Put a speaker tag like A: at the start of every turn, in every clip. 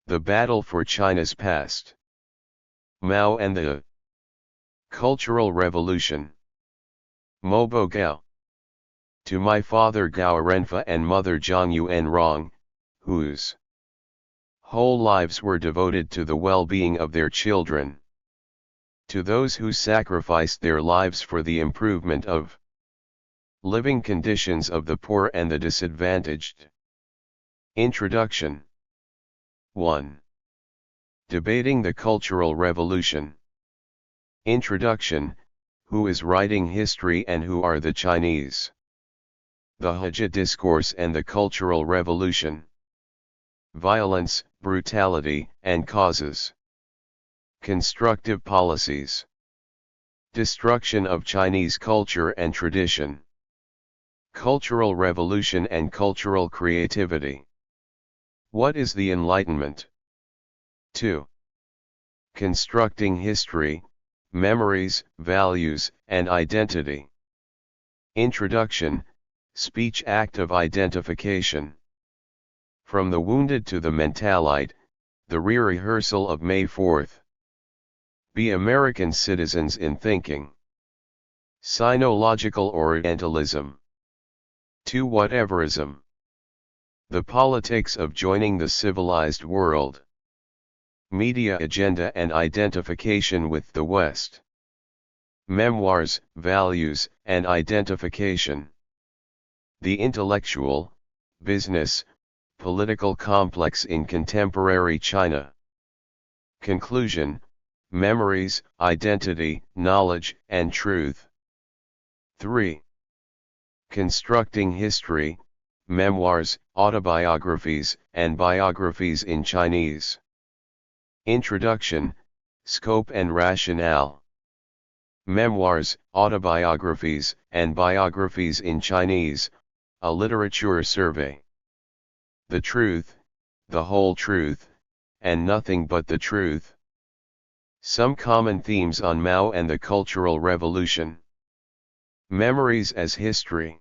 A: The Battle for China's Past. Mao and the Cultural Revolution. Mobo Gao. To my father Gao Renfa and mother Zhang Yuan Rong, whose whole lives were devoted to the well-being of their children. To those who sacrificed their lives for the improvement of living conditions of the poor and the disadvantaged. Introduction. 1. Debating the Cultural Revolution. Introduction. Who is writing history and who are the Chinese? The Hijia Discourse and the Cultural Revolution. Violence, brutality, and causes. Constructive policies. Destruction of Chinese culture and tradition. Cultural revolution and cultural creativity. What is the Enlightenment? 2. Constructing history, memories, values, and identity. Introduction. Speech act of identification. From the wounded to the mentalite, the re-rehearsal of May 4th. Be American citizens in thinking. Sinological Orientalism. To whateverism. The politics of joining the civilized world. Media agenda and identification with the West. Memoirs, values, and identification. The intellectual, business, political complex in contemporary China. Conclusion. Memories, identity, knowledge, and truth. 3. Constructing history, memoirs, autobiographies, and biographies in Chinese. Introduction, scope and rationale. Memoirs, autobiographies, and biographies in Chinese, a literature survey. The truth, the whole truth, and nothing but the truth. Some common themes on Mao and the Cultural Revolution. Memories as history.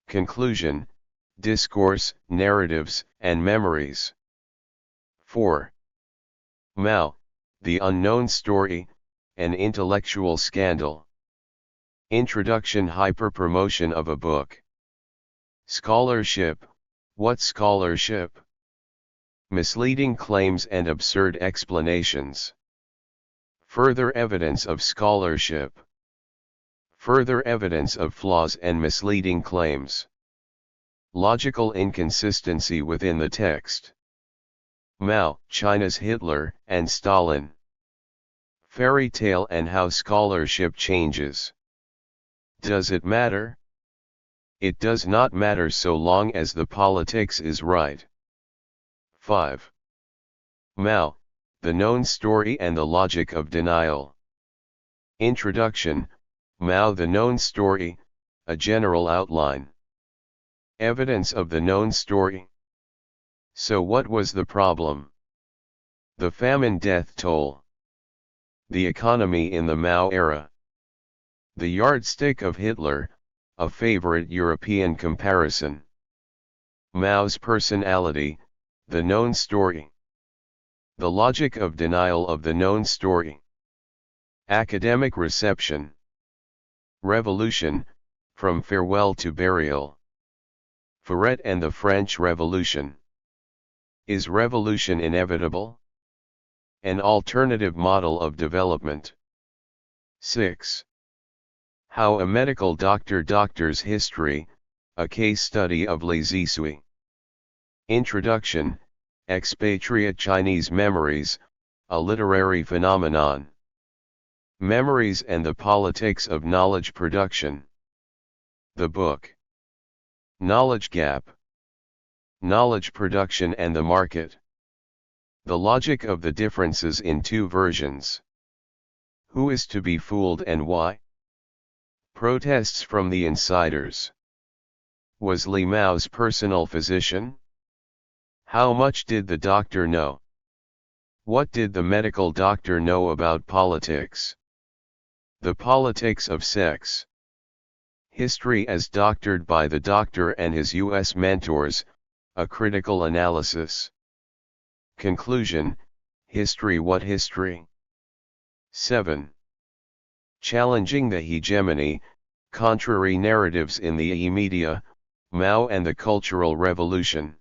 A: Conclusion, discourse, narratives, and memories. 4. Mao, the unknown story, an intellectual scandal. Introduction. Hyper-promotion of a book. Scholarship. What scholarship? Misleading claims and absurd explanations. Further evidence of scholarship. Further evidence of flaws and misleading claims. Logical inconsistency within the text. Mao, China's Hitler, and Stalin. Fairy tale and how scholarship changes. Does it matter? It does not matter so long as the politics is right. 5. Mao, the known story and the logic of denial. Introduction. Mao, the known story, a general outline. Evidence of the known story. So what was the problem? The famine death toll. The economy in the Mao era. The yardstick of Hitler, a favorite European comparison. Mao's personality, the known story. The logic of denial of the known story. Academic reception. Revolution, from farewell to burial. Ferret and the French Revolution. Is revolution inevitable? An alternative model of development. 6. How a medical doctor doctors history, a case study of Les Issues. Introduction, expatriate Chinese memories, a literary phenomenon. Memories and the politics of knowledge production. The book. Knowledge gap. Knowledge production and the market. The logic of the differences in two versions. Who is to be fooled and why? Protests from the insiders. Was Li Mao's personal physician? How much did the doctor know? What did the medical doctor know about politics? The politics of sex. History as doctored by the doctor and his U.S. mentors, a critical analysis. Conclusion, history. What history? 7. Challenging the hegemony, contrary narratives in the media, Mao and the Cultural Revolution.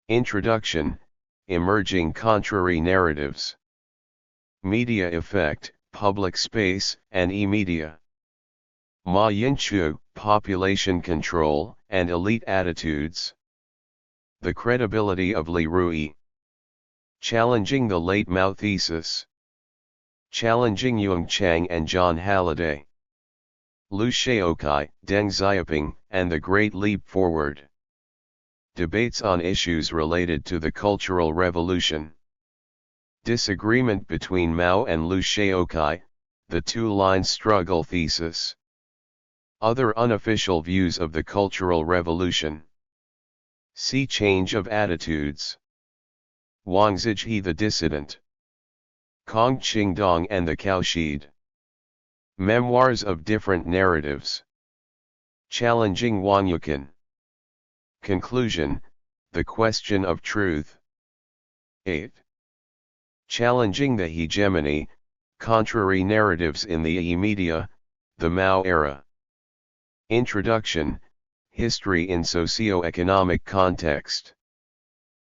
A: Introduction, emerging contrary narratives. Media effect, public space, and e-media. Ma Yinchu, population control, and elite attitudes. The credibility of Li Rui. Challenging the late Mao thesis. Challenging Yung Chang and John Halliday. Liu Shaokai, Deng Xiaoping, and the Great Leap Forward. Debates on issues related to the Cultural Revolution. Disagreement between Mao and Liu Shaokai, the two-line struggle thesis. Other unofficial views of the Cultural Revolution. See change of attitudes. Wang Ziji the dissident. Kong Qingdong and the Cowshed. Memoirs of different narratives. Challenging Wang Yukin. Conclusion, the question of truth. 8. Challenging the hegemony, contrary narratives in the media, the Mao era. Introduction, history in socio-economic context.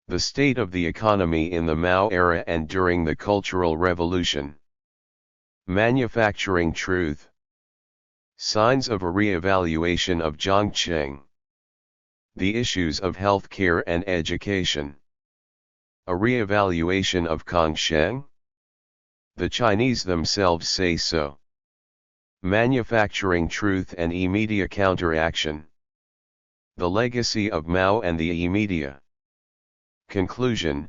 A: The state of the economy in the Mao era and during the Cultural Revolution. Manufacturing truth. Signs of a re-evaluation of Zhongcheng. The issues of healthcare and education. A re-evaluation of Kongsheng? The Chinese themselves say so. Manufacturing truth and e-media counteraction. The legacy of Mao and the e-media. Conclusion,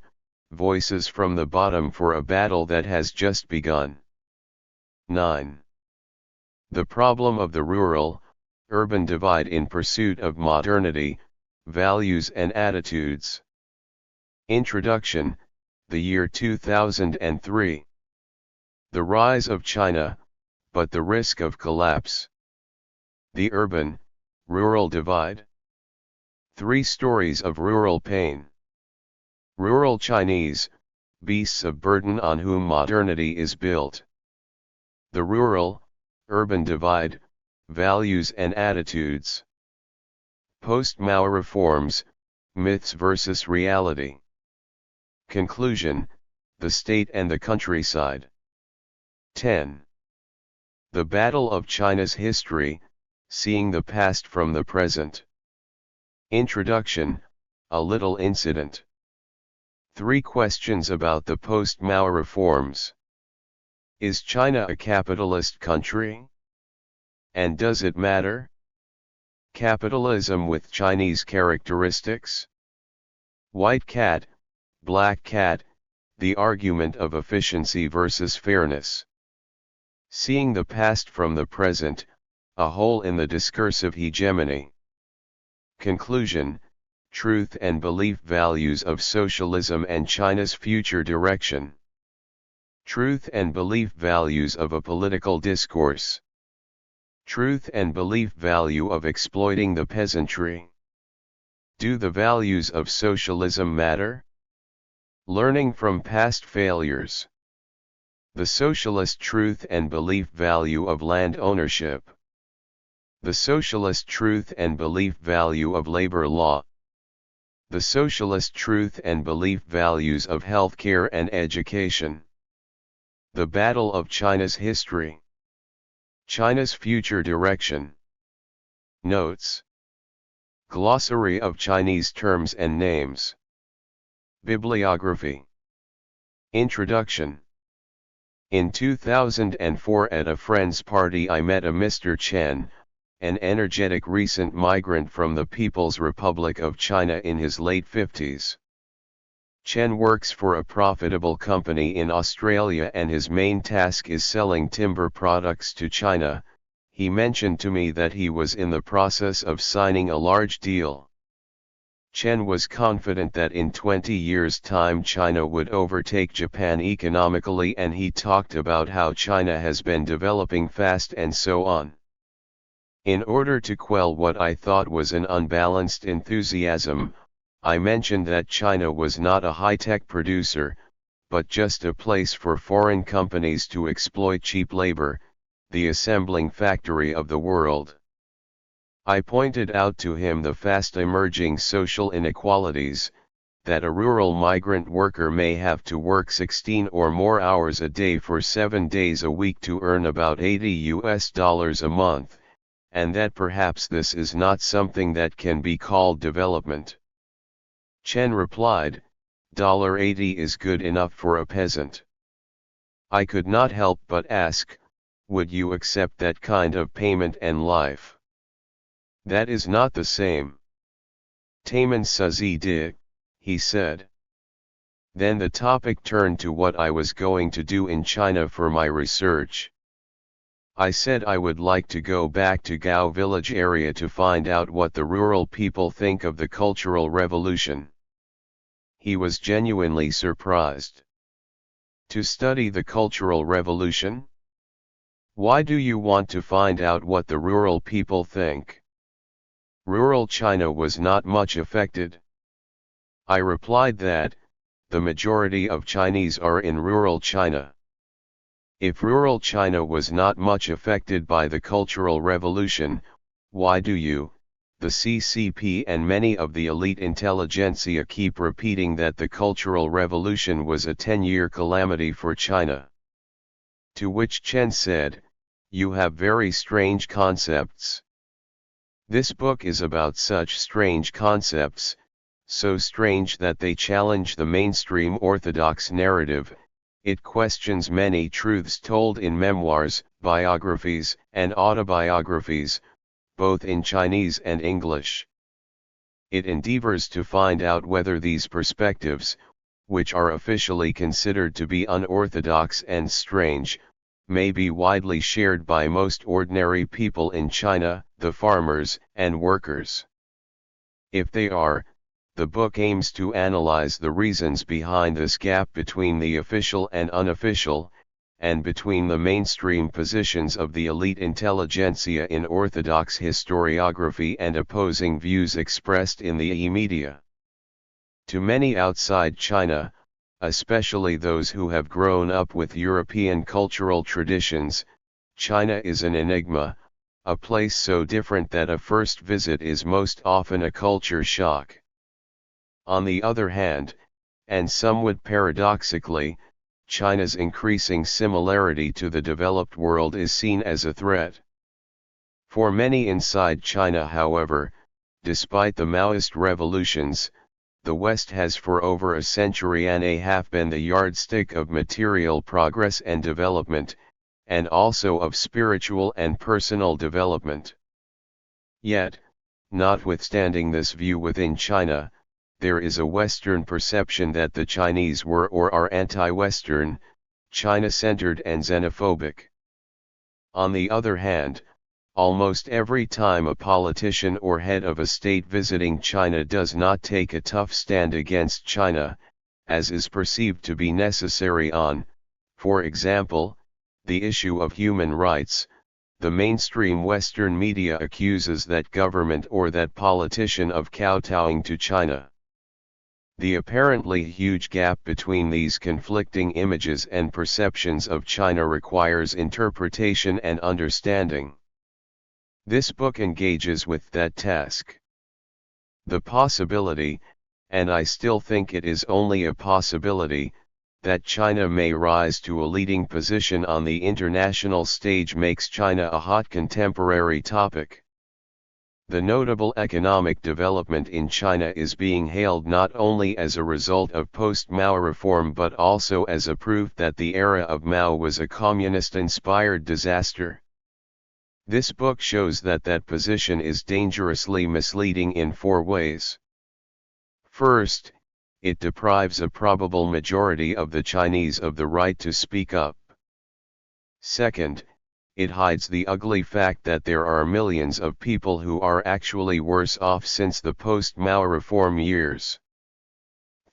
A: voices from the bottom for a battle that has just begun. 9. The problem of the rural-urban divide in pursuit of modernity, values and attitudes. Introduction, the year 2003. The rise of China, but the risk of collapse. The urban-rural divide. 3 stories of rural pain. Rural Chinese, beasts of burden on whom modernity is built. The rural-urban divide, values and attitudes. Post-Mao reforms, myths versus reality. Conclusion, the state and the countryside. 10. The battle of China's history, seeing the past from the present. Introduction, a little incident. 3 questions about the post-Mao reforms. Is China a capitalist country? And does it matter? Capitalism with Chinese characteristics? White cat, black cat, the argument of efficiency versus fairness. Seeing the past from the present, a hole in the discursive hegemony. Conclusion, truth and belief values of socialism and China's future direction. Truth and belief values of a political discourse. Truth and belief value of exploiting the peasantry. Do the values of socialism matter? Learning from past failures. The socialist truth and belief value of land ownership. The socialist truth and belief value of labor law. The socialist truth and belief values of healthcare and education. The battle of China's history. China's future direction. Notes. Glossary of Chinese terms and names. Bibliography. Introduction. In 2004 at a friend's party I met a Mr. Chen, an energetic recent migrant from the People's Republic of China in his late 50s. Chen works for a profitable company in Australia and his main task is selling timber products to China. He mentioned to me that he was in the process of signing a large deal. Chen was confident that in 20 years' time China would overtake Japan economically, and he talked about how China has been developing fast and so on. In order to quell what I thought was an unbalanced enthusiasm, I mentioned that China was not a high-tech producer, but just a place for foreign companies to exploit cheap labor, the assembling factory of the world. I pointed out to him the fast emerging social inequalities, that a rural migrant worker may have to work 16 or more hours a day for 7 days a week to earn about $80 a month, and that perhaps this is not something that can be called development. Chen replied, $80 is good enough for a peasant. I could not help but ask, would you accept that kind of payment and life? That is not the same. Taman Suzi de, he said. Then the topic turned to what I was going to do in China for my research. I said I would like to go back to Gao village area to find out what the rural people think of the Cultural Revolution. He was genuinely surprised. To study the Cultural Revolution? Why do you want to find out what the rural people think? Rural China was not much affected. I replied that, the majority of Chinese are in rural China. If rural China was not much affected by the Cultural Revolution, why do you, the CCP and many of the elite intelligentsia keep repeating that the Cultural Revolution was a 10-year calamity for China? To which Chen said, you have very strange concepts. This book is about such strange concepts, so strange that they challenge the mainstream orthodox narrative. It questions many truths told in memoirs, biographies, and autobiographies, both in Chinese and English. It endeavors to find out whether these perspectives, which are officially considered to be unorthodox and strange, may be widely shared by most ordinary people in China, the farmers and workers. If they are, the book aims to analyze the reasons behind this gap between the official and unofficial, and between the mainstream positions of the elite intelligentsia in orthodox historiography and opposing views expressed in the e-media. To many outside China, especially those who have grown up with European cultural traditions, China is an enigma, a place so different that a first visit is most often a culture shock. On the other hand, and somewhat paradoxically, China's increasing similarity to the developed world is seen as a threat. For many inside China, however, despite the Maoist revolutions, the West has for over a century and a half been the yardstick of material progress and development, and also of spiritual and personal development. Yet, notwithstanding this view within China, there is a Western perception that the Chinese were or are anti-Western, China-centered and xenophobic. On the other hand, almost every time a politician or head of a state visiting China does not take a tough stand against China, as is perceived to be necessary on, for example, the issue of human rights, the mainstream Western media accuses that government or that politician of kowtowing to China. The apparently huge gap between these conflicting images and perceptions of China requires interpretation and understanding. This book engages with that task. The possibility, and I still think it is only a possibility, that China may rise to a leading position on the international stage makes China a hot contemporary topic. The notable economic development in China is being hailed not only as a result of post-Mao reform but also as a proof that the era of Mao was a communist-inspired disaster. This book shows that that position is dangerously misleading in 4 ways. First, it deprives a probable majority of the Chinese of the right to speak up. Second, it hides the ugly fact that there are millions of people who are actually worse off since the post-Mao reform years.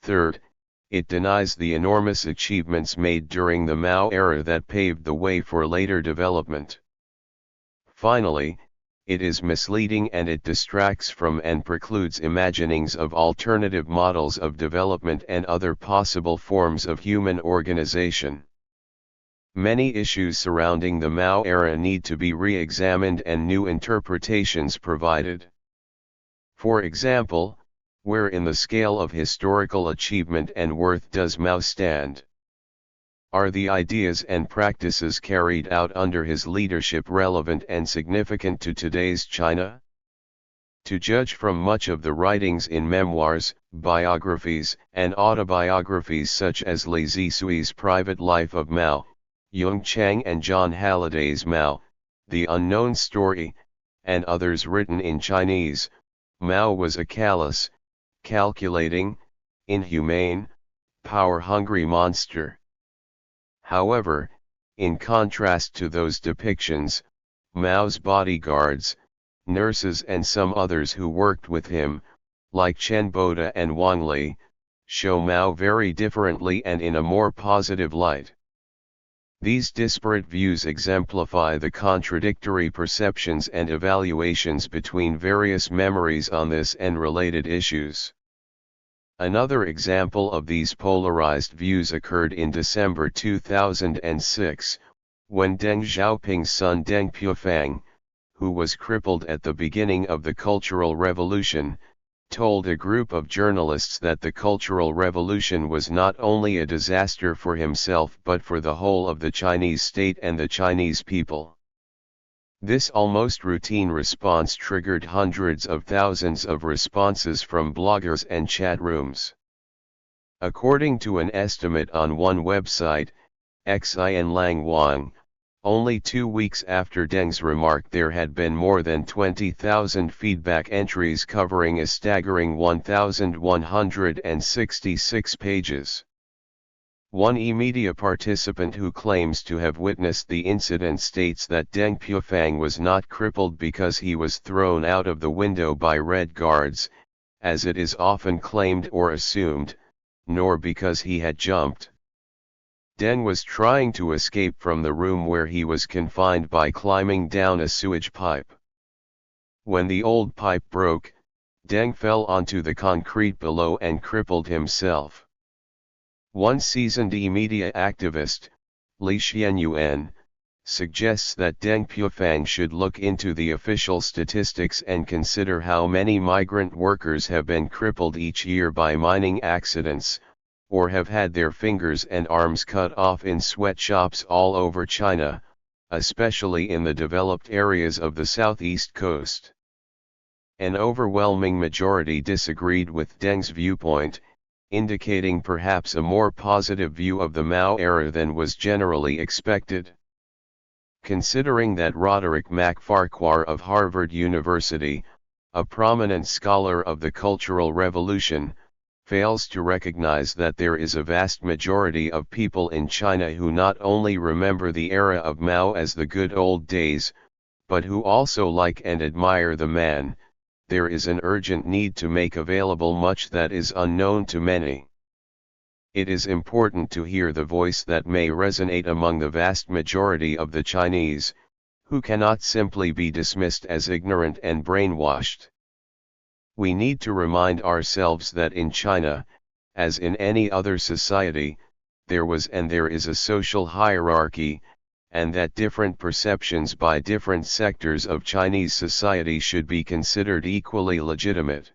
A: Third, it denies the enormous achievements made during the Mao era that paved the way for later development. Finally, it is misleading and it distracts from and precludes imaginings of alternative models of development and other possible forms of human organization. Many issues surrounding the Mao era need to be re-examined and new interpretations provided. For example, where in the scale of historical achievement and worth does Mao stand? Are the ideas and practices carried out under his leadership relevant and significant to today's China? To judge from much of the writings in memoirs, biographies, and autobiographies such as Li Zisui's Private Life of Mao, Yung Chang and John Halliday's Mao, The Unknown Story, and others written in Chinese, Mao was a callous, calculating, inhumane, power-hungry monster. However, in contrast to those depictions, Mao's bodyguards, nurses and some others who worked with him, like Chen Boda and Wang Li, show Mao very differently and in a more positive light. These disparate views exemplify the contradictory perceptions and evaluations between various memories on this and related issues. Another example of these polarized views occurred in December 2006, when Deng Xiaoping's son Deng Xiaoping, who was crippled at the beginning of the Cultural Revolution, told a group of journalists that the Cultural Revolution was not only a disaster for himself but for the whole of the Chinese state and the Chinese people. This almost routine response triggered hundreds of thousands of responses from bloggers and chat rooms. According to an estimate on one website, Xin Lang Wang, only 2 weeks after Deng's remark there had been more than 20,000 feedback entries covering a staggering 1,166 pages. One e-media participant who claims to have witnessed the incident states that Deng Xiaoping was not crippled because he was thrown out of the window by Red Guards, as it is often claimed or assumed, nor because he had jumped. Deng was trying to escape from the room where he was confined by climbing down a sewage pipe. When the old pipe broke, Deng fell onto the concrete below and crippled himself. One seasoned e-media activist, Li Xianyuan, suggests that Deng Xiaoping should look into the official statistics and consider how many migrant workers have been crippled each year by mining accidents, or have had their fingers and arms cut off in sweatshops all over China, especially in the developed areas of the southeast coast. An overwhelming majority disagreed with Deng's viewpoint, indicating perhaps a more positive view of the Mao era than was generally expected. Considering that Roderick MacFarquhar of Harvard University, a prominent scholar of the Cultural Revolution, fails to recognize that there is a vast majority of people in China who not only remember the era of Mao as the good old days, but who also like and admire the man, there is an urgent need to make available much that is unknown to many. It is important to hear the voice that may resonate among the vast majority of the Chinese, who cannot simply be dismissed as ignorant and brainwashed. We need to remind ourselves that in China, as in any other society, there was and there is a social hierarchy, and that different perceptions by different sectors of Chinese society should be considered equally legitimate.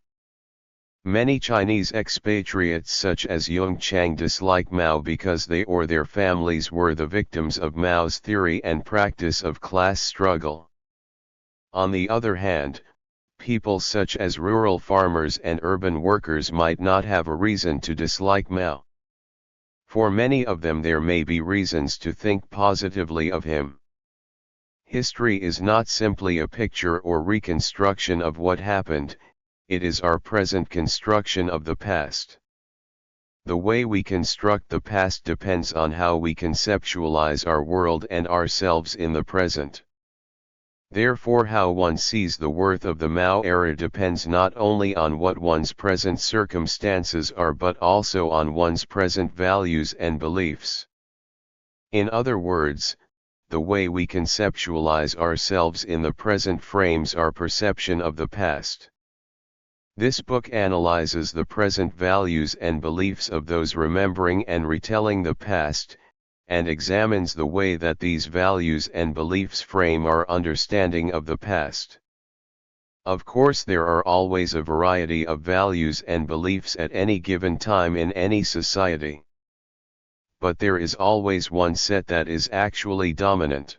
A: Many Chinese expatriates such as Yung Chang dislike Mao because they or their families were the victims of Mao's theory and practice of class struggle. On the other hand, people such as rural farmers and urban workers might not have a reason to dislike Mao. For many of them there may be reasons to think positively of him. History is not simply a picture or reconstruction of what happened, it is our present construction of the past. The way we construct the past depends on how we conceptualize our world and ourselves in the present. Therefore, how one sees the worth of the Mao era depends not only on what one's present circumstances are but also on one's present values and beliefs. In other words, the way we conceptualize ourselves in the present frames our perception of the past. This book analyzes the present values and beliefs of those remembering and retelling the past, and examines the way that these values and beliefs frame our understanding of the past. Of course, there are always a variety of values and beliefs at any given time in any society. But there is always one set that is actually dominant.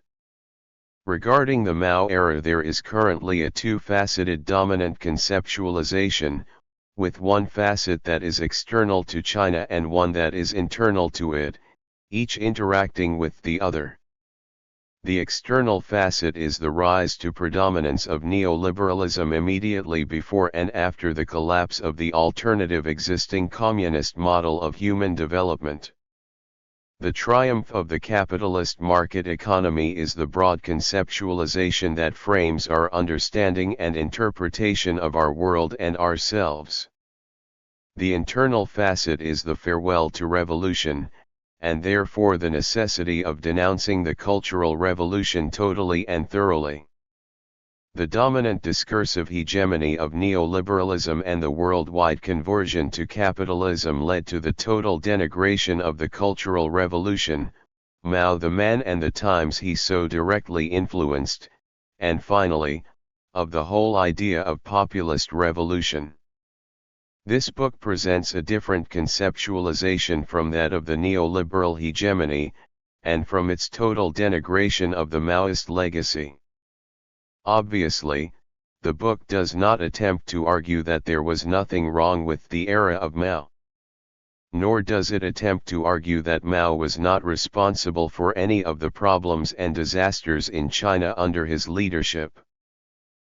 A: Regarding the Mao era, there is currently a two-faceted dominant conceptualization, with one facet that is external to China and one that is internal to it, each interacting with the other. The external facet is the rise to predominance of neoliberalism immediately before and after the collapse of the alternative existing communist model of human development. The triumph of the capitalist market economy is the broad conceptualization that frames our understanding and interpretation of our world and ourselves. The internal facet is the farewell to revolution, and therefore the necessity of denouncing the Cultural Revolution totally and thoroughly. The dominant discursive hegemony of neoliberalism and the worldwide conversion to capitalism led to the total denigration of the Cultural Revolution, Mao the man and the times he so directly influenced, and finally, of the whole idea of populist revolution. This book presents a different conceptualization from that of the neoliberal hegemony, and from its total denigration of the Maoist legacy. Obviously, the book does not attempt to argue that there was nothing wrong with the era of Mao. Nor does it attempt to argue that Mao was not responsible for any of the problems and disasters in China under his leadership.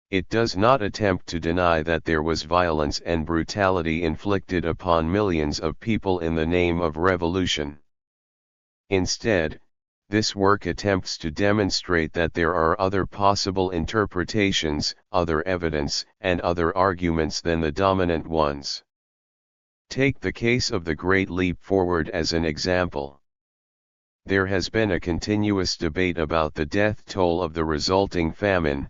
A: It does not attempt to deny that there was violence and brutality inflicted upon millions of people in the name of revolution. Instead, this work attempts to demonstrate that there are other possible interpretations, other evidence, and other arguments than the dominant ones. Take the case of the Great Leap Forward as an example. There has been a continuous debate about the death toll of the resulting famine,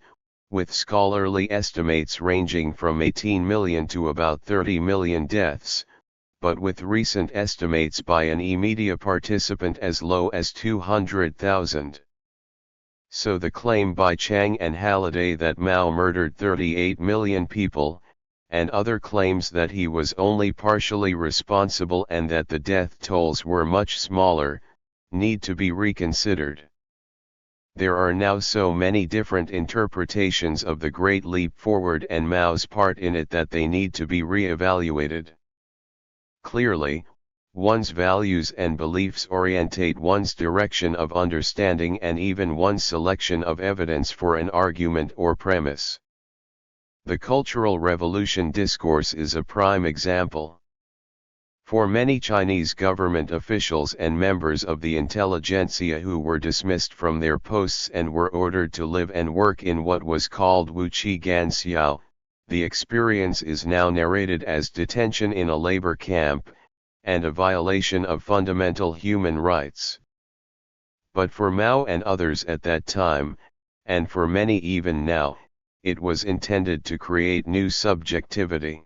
A: with scholarly estimates ranging from 18 million to about 30 million deaths, but with recent estimates by an e-media participant as low as 200,000. So the claim by Chang and Halliday that Mao murdered 38 million people, and other claims that he was only partially responsible and that the death tolls were much smaller, need to be reconsidered. There are now so many different interpretations of the Great Leap Forward and Mao's part in it that they need to be re-evaluated. Clearly, one's values and beliefs orientate one's direction of understanding and even one's selection of evidence for an argument or premise. The Cultural Revolution discourse is a prime example. For many Chinese government officials and members of the intelligentsia who were dismissed from their posts and were ordered to live and work in what was called Wuqi Ganxiao, the experience is now narrated as detention in a labor camp, and a violation of fundamental human rights. But for Mao and others at that time, and for many even now, it was intended to create new subjectivity.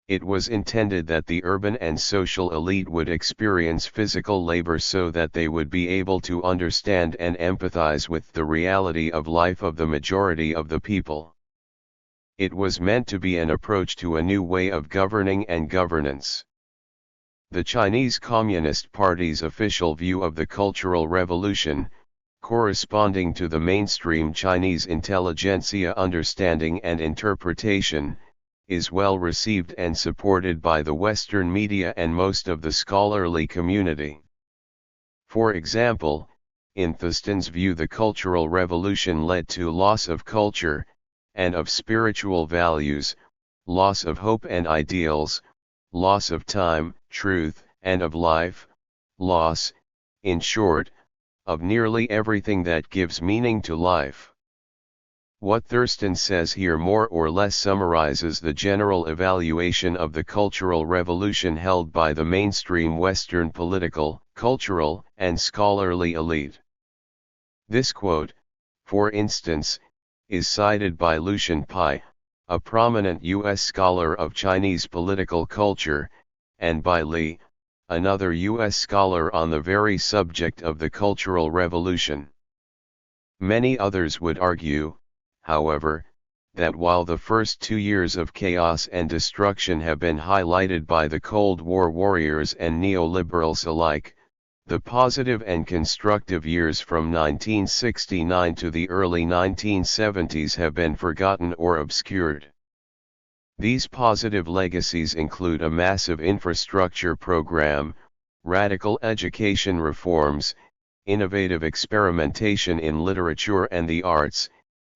A: It was intended that the urban and social elite would experience physical labor so that they would be able to understand and empathize with the reality of life of the majority of the people. It was meant to be an approach to a new way of governing and governance. The Chinese Communist Party's official view of the Cultural Revolution, corresponding to the mainstream Chinese intelligentsia understanding and interpretation, is well received and supported by the Western media and most of the scholarly community. For example, in Thurston's view, the Cultural Revolution led to loss of culture, and of spiritual values, loss of hope and ideals, loss of time, truth, and of life, loss, in short, of nearly everything that gives meaning to life. What Thurston says here more or less summarizes the general evaluation of the Cultural Revolution held by the mainstream Western political, cultural, and scholarly elite. This quote, for instance, is cited by Lucian Pai, a prominent U.S. scholar of Chinese political culture, and by Li, another U.S. scholar on the very subject of the Cultural Revolution. Many others would argue, however, that while the first 2 years of chaos and destruction have been highlighted by the Cold War warriors and neoliberals alike, the positive and constructive years from 1969 to the early 1970s have been forgotten or obscured. These positive legacies include a massive infrastructure program, radical education reforms, innovative experimentation in literature and the arts,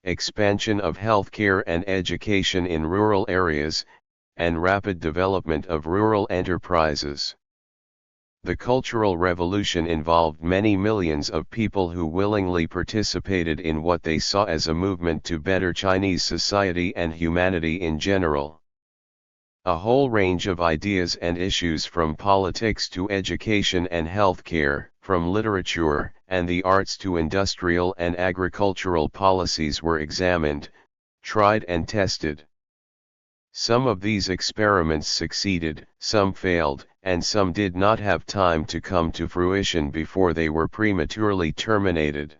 A: expansion of healthcare and education in rural areas, and rapid development of rural enterprises. The Cultural Revolution involved many millions of people who willingly participated in what they saw as a movement to better Chinese society and humanity in general. A whole range of ideas and issues from politics to education and healthcare, from literature and the arts to industrial and agricultural policies were examined, tried and tested. Some of these experiments succeeded, some failed, and some did not have time to come to fruition before they were prematurely terminated.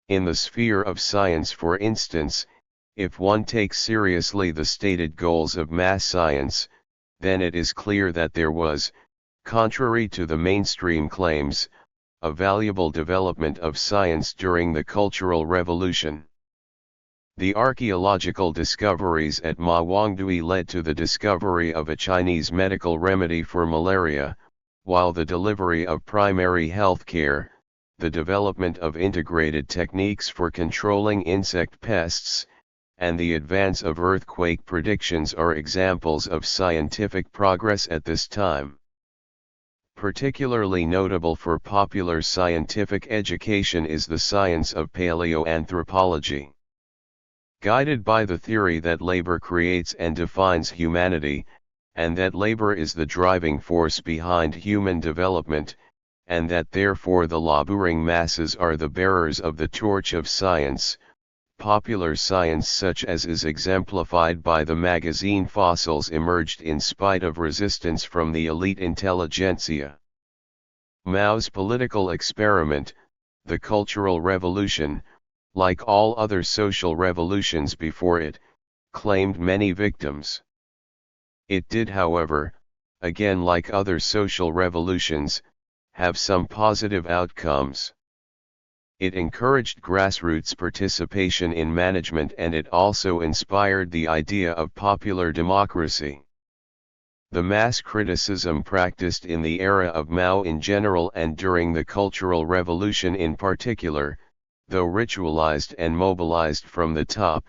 A: In the sphere of science, for instance, if one takes seriously the stated goals of mass science, then it is clear that there was, contrary to the mainstream claims, a valuable development of science during the Cultural Revolution. The archaeological discoveries at Ma Wangdui led to the discovery of a Chinese medical remedy for malaria, while the delivery of primary health care, the development of integrated techniques for controlling insect pests, and the advance of earthquake predictions are examples of scientific progress at this time. Particularly notable for popular scientific education is the science of paleoanthropology. Guided by the theory that labor creates and defines humanity, and that labor is the driving force behind human development, and that therefore the laboring masses are the bearers of the torch of science, popular science such as is exemplified by the magazine Fossils emerged in spite of resistance from the elite intelligentsia. Mao's political experiment, the Cultural Revolution, like all other social revolutions before it, claimed many victims. It did, however, again like other social revolutions, have some positive outcomes. It encouraged grassroots participation in management, and it also inspired the idea of popular democracy. The mass criticism practiced in the era of Mao in general and during the Cultural Revolution in particular, though ritualized and mobilized from the top,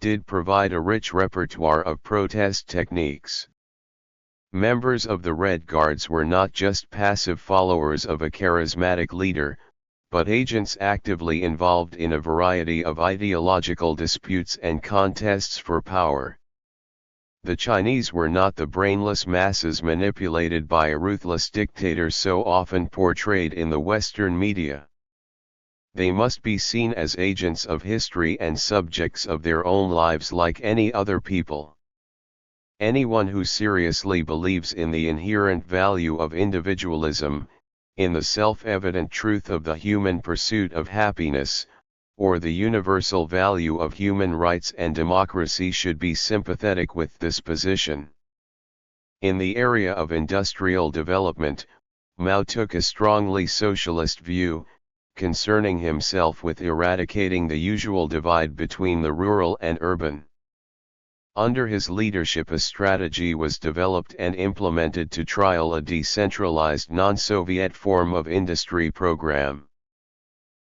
A: did provide a rich repertoire of protest techniques. Members of the Red Guards were not just passive followers of a charismatic leader, but agents actively involved in a variety of ideological disputes and contests for power. The Chinese were not the brainless masses manipulated by a ruthless dictator so often portrayed in the Western media. They must be seen as agents of history and subjects of their own lives like any other people. Anyone who seriously believes in the inherent value of individualism, in the self-evident truth of the human pursuit of happiness, or the universal value of human rights and democracy should be sympathetic with this position. In the area of industrial development, Mao took a strongly socialist view, concerning himself with eradicating the usual divide between the rural and urban. Under his leadership a strategy was developed and implemented to trial a decentralized non-Soviet form of industry program.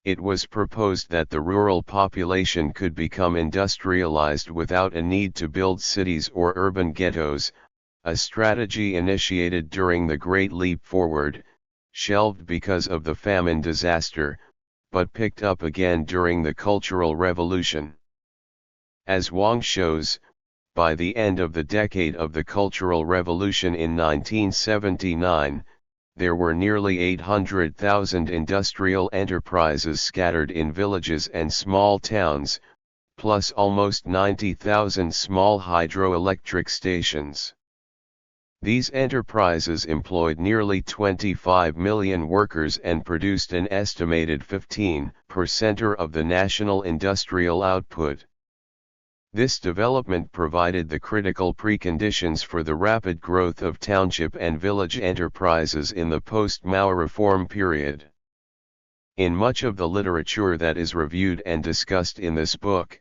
A: It was proposed that the rural population could become industrialized without a need to build cities or urban ghettos, a strategy initiated during the Great Leap Forward, shelved because of the famine disaster, but picked up again during the Cultural Revolution. As Wang shows, by the end of the decade of the Cultural Revolution in 1979, there were nearly 800,000 industrial enterprises scattered in villages and small towns, plus almost 90,000 small hydroelectric stations. These enterprises employed nearly 25 million workers and produced an estimated 15% of the national industrial output. This development provided the critical preconditions for the rapid growth of township and village enterprises in the post-Mao reform period. In much of the literature that is reviewed and discussed in this book,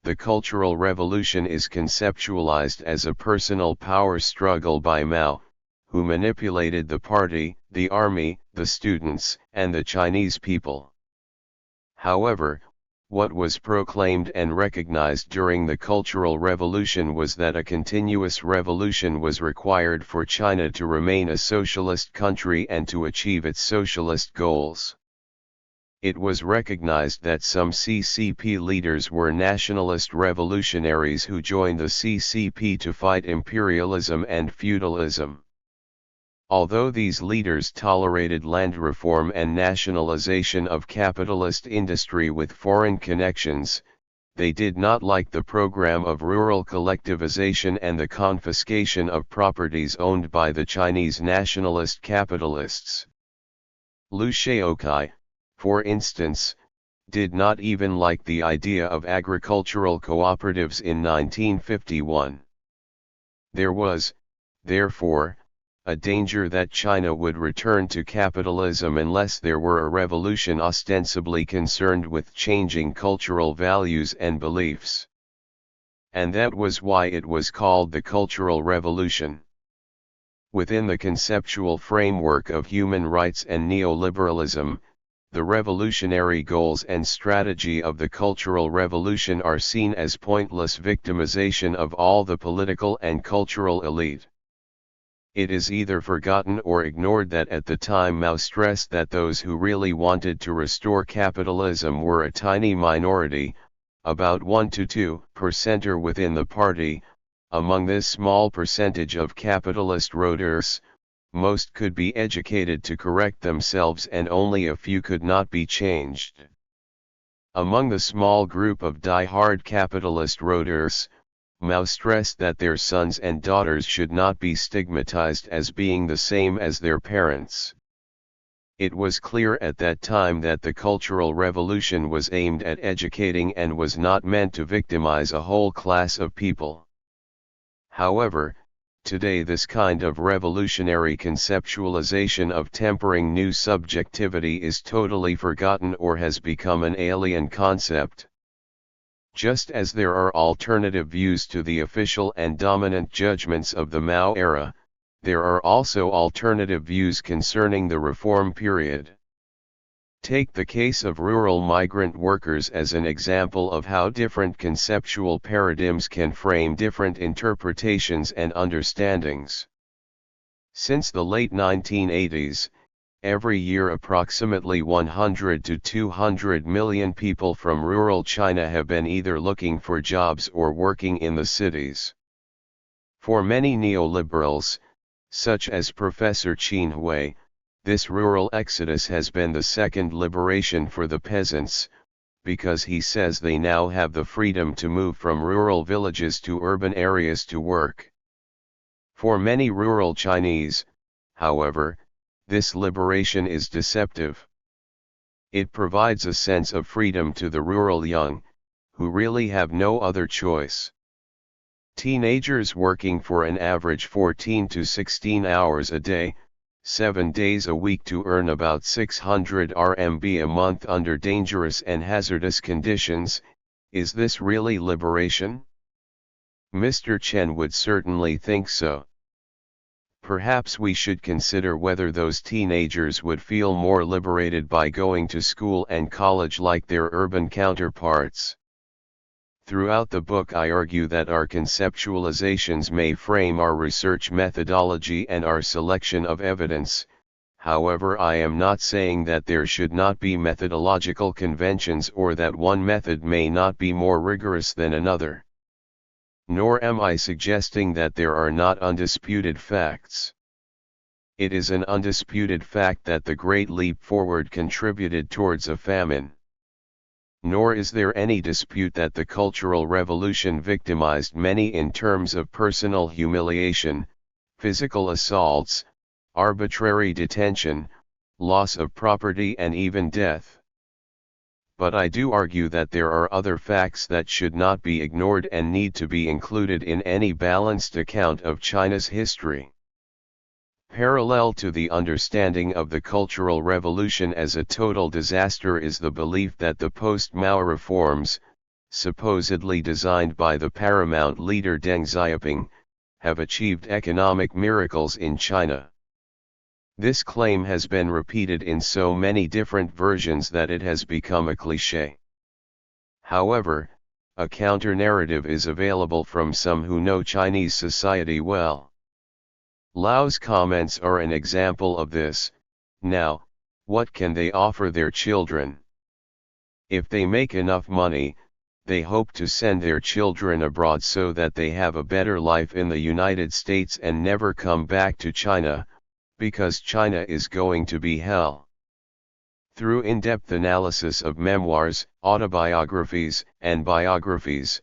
A: the Cultural Revolution is conceptualized as a personal power struggle by Mao, who manipulated the party, the army, the students, and the Chinese people. However, what was proclaimed and recognized during the Cultural Revolution was that a continuous revolution was required for China to remain a socialist country and to achieve its socialist goals. It was recognized that some CCP leaders were nationalist revolutionaries who joined the CCP to fight imperialism and feudalism. Although these leaders tolerated land reform and nationalization of capitalist industry with foreign connections, they did not like the program of rural collectivization and the confiscation of properties owned by the Chinese nationalist capitalists. Liu Shaokai, for instance, did not even like the idea of agricultural cooperatives in 1951. There was, therefore, a danger that China would return to capitalism unless there were a revolution ostensibly concerned with changing cultural values and beliefs. And that was why it was called the Cultural Revolution. Within the conceptual framework of human rights and neoliberalism, the revolutionary goals and strategy of the Cultural Revolution are seen as pointless victimization of all the political and cultural elite. It is either forgotten or ignored that at the time Mao stressed that those who really wanted to restore capitalism were a tiny minority, about 1 to 2% within the party. Among this small percentage of capitalist voters, most could be educated to correct themselves and only a few could not be changed. Among the small group of die-hard capitalist voters, Mao stressed that their sons and daughters should not be stigmatized as being the same as their parents. It was clear at that time that the Cultural Revolution was aimed at educating and was not meant to victimize a whole class of people. However, today this kind of revolutionary conceptualization of tempering new subjectivity is totally forgotten or has become an alien concept. Just as there are alternative views to the official and dominant judgments of the Mao era, there are also alternative views concerning the reform period. Take the case of rural migrant workers as an example of how different conceptual paradigms can frame different interpretations and understandings. Since the late 1980s, every year approximately 100 to 200 million people from rural China have been either looking for jobs or working in the cities. For many neoliberals, such as Professor Qin Hui, this rural exodus has been the second liberation for the peasants, because he says they now have the freedom to move from rural villages to urban areas to work. For many rural Chinese, however, this liberation is deceptive. It provides a sense of freedom to the rural young, who really have no other choice. Teenagers working for an average 14 to 16 hours a day, 7 days a week to earn about 600 RMB a month under dangerous and hazardous conditions, is this really liberation? Mr. Chen would certainly think so. Perhaps we should consider whether those teenagers would feel more liberated by going to school and college like their urban counterparts. Throughout the book I argue that our conceptualizations may frame our research methodology and our selection of evidence. However, I am not saying that there should not be methodological conventions or that one method may not be more rigorous than another. Nor am I suggesting that there are not undisputed facts. It is an undisputed fact that the Great Leap Forward contributed towards a famine. Nor is there any dispute that the Cultural Revolution victimized many in terms of personal humiliation, physical assaults, arbitrary detention, loss of property and even death. But I do argue that there are other facts that should not be ignored and need to be included in any balanced account of China's history. Parallel to the understanding of the Cultural Revolution as a total disaster is the belief that the post-Mao reforms, supposedly designed by the paramount leader Deng Xiaoping, have achieved economic miracles in China. This claim has been repeated in so many different versions that it has become a cliché. However, a counter-narrative is available from some who know Chinese society well. Lao's comments are an example of this. Now, what can they offer their children? If they make enough money, they hope to send their children abroad so that they have a better life in the United States and never come back to China, because China is going to be hell. Through in-depth analysis of memoirs, autobiographies, and biographies,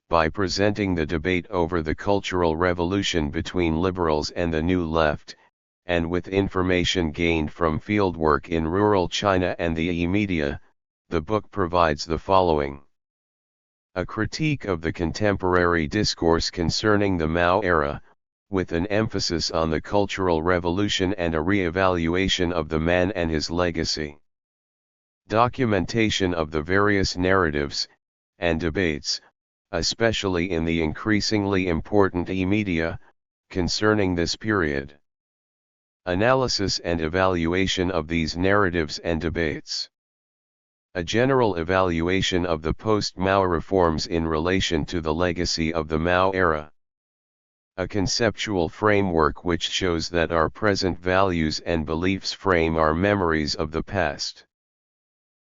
A: by presenting the debate over the Cultural Revolution between liberals and the New Left, and with information gained from fieldwork in rural China and the e-media, the book provides the following: a critique of the contemporary discourse concerning the Mao era, with an emphasis on the Cultural Revolution and a re-evaluation of the man and his legacy. Documentation of the various narratives, and debates, especially in the increasingly important e-media, concerning this period. Analysis and evaluation of these narratives and debates. A general evaluation of the post-Mao reforms in relation to the legacy of the Mao era. A conceptual framework which shows that our present values and beliefs frame our memories of the past.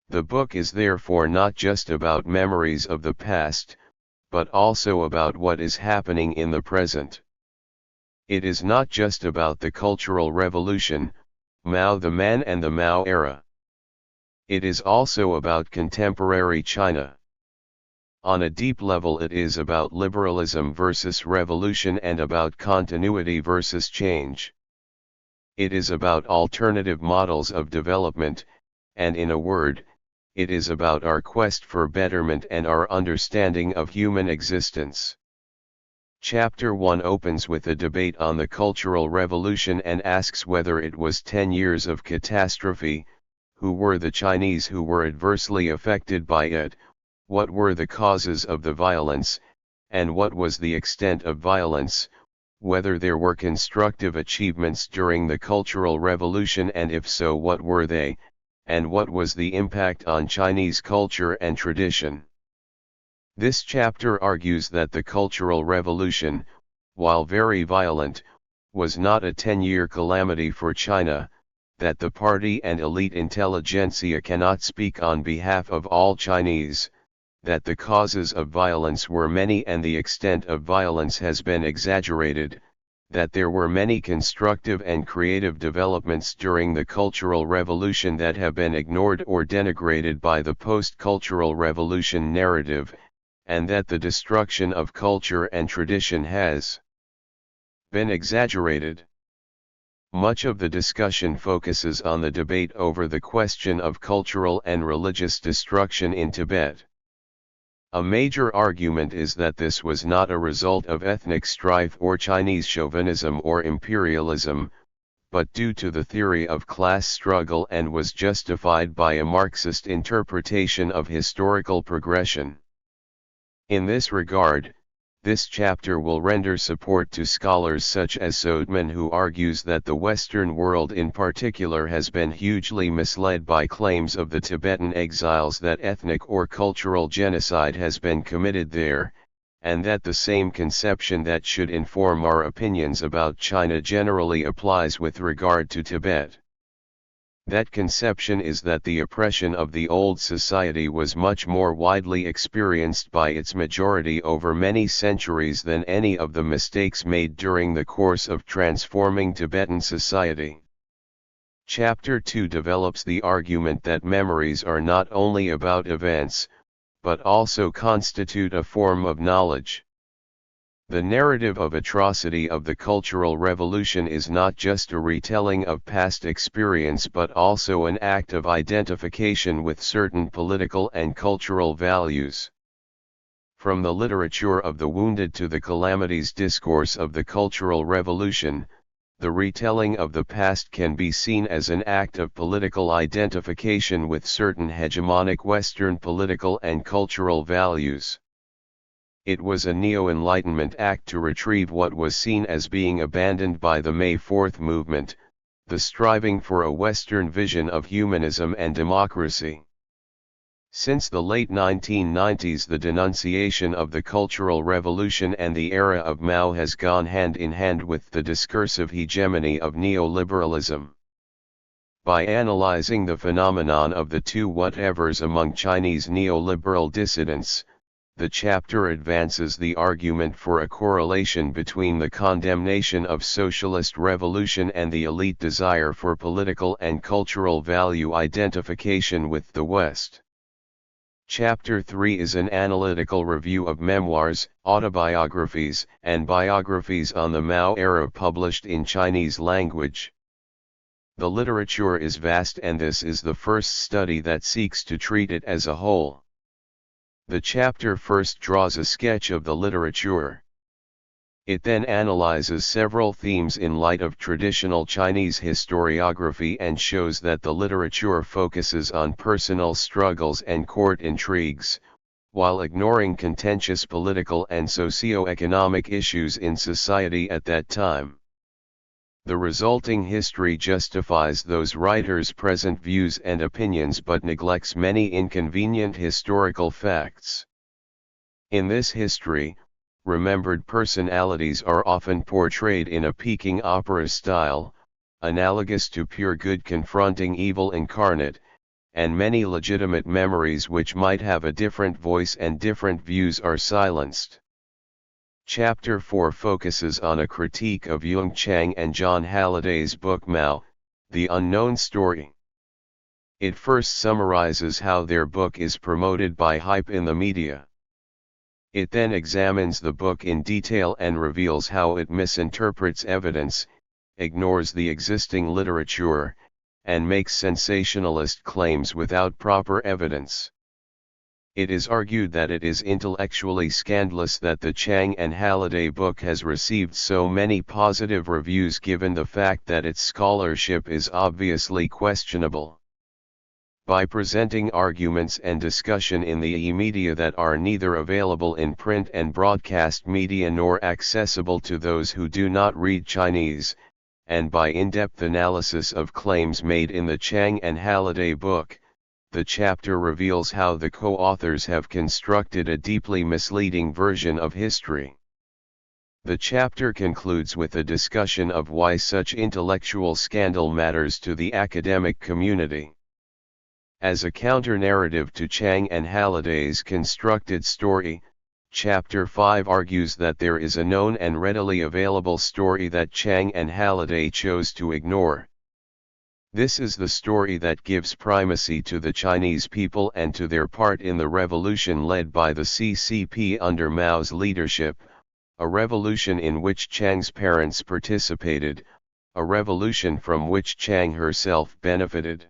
A: The book is therefore not just about memories of the past, but also about what is happening in the present. It is not just about the Cultural Revolution, Mao the man and the Mao era. It is also about contemporary China. On a deep level it is about liberalism versus revolution and about continuity versus change. It is about alternative models of development, and in a word, it is about our quest for betterment and our understanding of human existence. Chapter 1 opens with a debate on the Cultural Revolution and asks whether it was 10 years of catastrophe, who were the Chinese who were adversely affected by it, what were the causes of the violence, and what was the extent of violence, whether there were constructive achievements during the Cultural Revolution and if so what were they, and what was the impact on Chinese culture and tradition. This chapter argues that the Cultural Revolution, while very violent, was not a 10-year calamity for China, that the party and elite intelligentsia cannot speak on behalf of all Chinese, that the causes of violence were many and the extent of violence has been exaggerated, that there were many constructive and creative developments during the Cultural Revolution that have been ignored or denigrated by the post-Cultural Revolution narrative, and that the destruction of culture and tradition has been exaggerated. Much of the discussion focuses on the debate over the question of cultural and religious destruction in Tibet. A major argument is that this was not a result of ethnic strife or Chinese chauvinism or imperialism, but due to the theory of class struggle and was justified by a Marxist interpretation of historical progression. In this regard, this chapter will render support to scholars such as Sodeman, who argues that the Western world in particular has been hugely misled by claims of the Tibetan exiles that ethnic or cultural genocide has been committed there, and that the same conception that should inform our opinions about China generally applies with regard to Tibet. That conception is that the oppression of the old society was much more widely experienced by its majority over many centuries than any of the mistakes made during the course of transforming Tibetan society. Chapter 2 develops the argument that memories are not only about events, but also constitute a form of knowledge. The narrative of atrocity of the Cultural Revolution is not just a retelling of past experience but also an act of identification with certain political and cultural values. From the literature of the wounded to the calamities discourse of the Cultural Revolution, the retelling of the past can be seen as an act of political identification with certain hegemonic Western political and cultural values. It was a neo-Enlightenment act to retrieve what was seen as being abandoned by the May 4th movement, the striving for a Western vision of humanism and democracy. Since the late 1990s, the denunciation of the Cultural Revolution and the era of Mao has gone hand in hand with the discursive hegemony of neoliberalism. By analyzing the phenomenon of the two whatevers among Chinese neoliberal dissidents, the chapter advances the argument for a correlation between the condemnation of socialist revolution and the elite desire for political and cultural value identification with the West. Chapter 3 is an analytical review of memoirs, autobiographies, and biographies on the Mao era published in Chinese language. The literature is vast, and this is the first study that seeks to treat it as a whole. The chapter first draws a sketch of the literature. It then analyzes several themes in light of traditional Chinese historiography and shows that the literature focuses on personal struggles and court intrigues, while ignoring contentious political and socio-economic issues in society at that time. The resulting history justifies those writers' present views and opinions but neglects many inconvenient historical facts. In this history, remembered personalities are often portrayed in a Peking opera style, analogous to pure good confronting evil incarnate, and many legitimate memories which might have a different voice and different views are silenced. Chapter 4 focuses on a critique of Yung Chang and John Halliday's book Mao, The Unknown Story. It first summarizes how their book is promoted by hype in the media. It then examines the book in detail and reveals how it misinterprets evidence, ignores the existing literature, and makes sensationalist claims without proper evidence. It is argued that it is intellectually scandalous that the Chang and Halliday book has received so many positive reviews given the fact that its scholarship is obviously questionable. By presenting arguments and discussion in the e-media that are neither available in print and broadcast media nor accessible to those who do not read Chinese, and by in-depth analysis of claims made in the Chang and Halliday book, the chapter reveals how the co-authors have constructed a deeply misleading version of history. The chapter concludes with a discussion of why such intellectual scandal matters to the academic community. As a counter-narrative to Chang and Halliday's constructed story, Chapter 5 argues that there is a known and readily available story that Chang and Halliday chose to ignore. This is the story that gives primacy to the Chinese people and to their part in the revolution led by the CCP under Mao's leadership, a revolution in which Chang's parents participated, a revolution from which Chang herself benefited.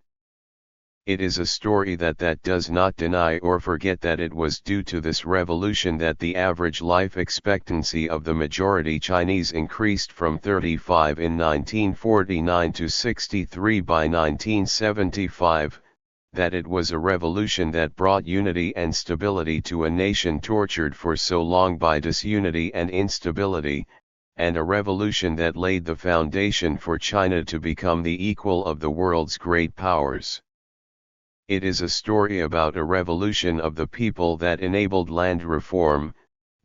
A: It is a story that does not deny or forget that it was due to this revolution that the average life expectancy of the majority Chinese increased from 35 in 1949 to 63 by 1975, that it was a revolution that brought unity and stability to a nation tortured for so long by disunity and instability, and a revolution that laid the foundation for China to become the equal of the world's great powers. It is a story about a revolution of the people that enabled land reform,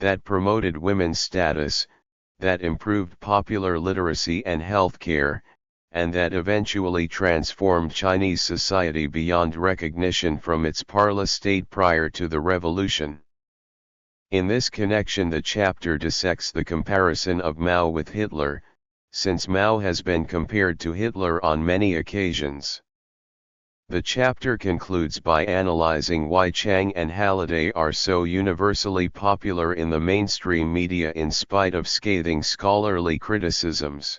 A: that promoted women's status, that improved popular literacy and health care, and that eventually transformed Chinese society beyond recognition from its parlous state prior to the revolution. In this connection, the chapter dissects the comparison of Mao with Hitler, since Mao has been compared to Hitler on many occasions. The chapter concludes by analyzing why Chang and Halliday are so universally popular in the mainstream media in spite of scathing scholarly criticisms.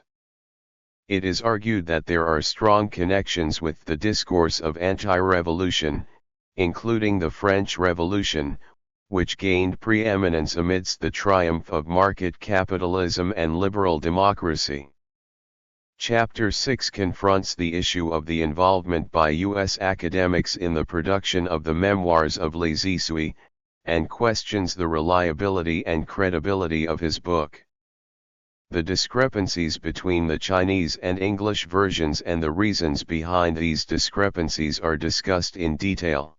A: It is argued that there are strong connections with the discourse of anti-revolution, including the French Revolution, which gained preeminence amidst the triumph of market capitalism and liberal democracy. Chapter 6 confronts the issue of the involvement by U.S. academics in the production of the memoirs of Li Zisui, and questions the reliability and credibility of his book. The discrepancies between the Chinese and English versions and the reasons behind these discrepancies are discussed in detail.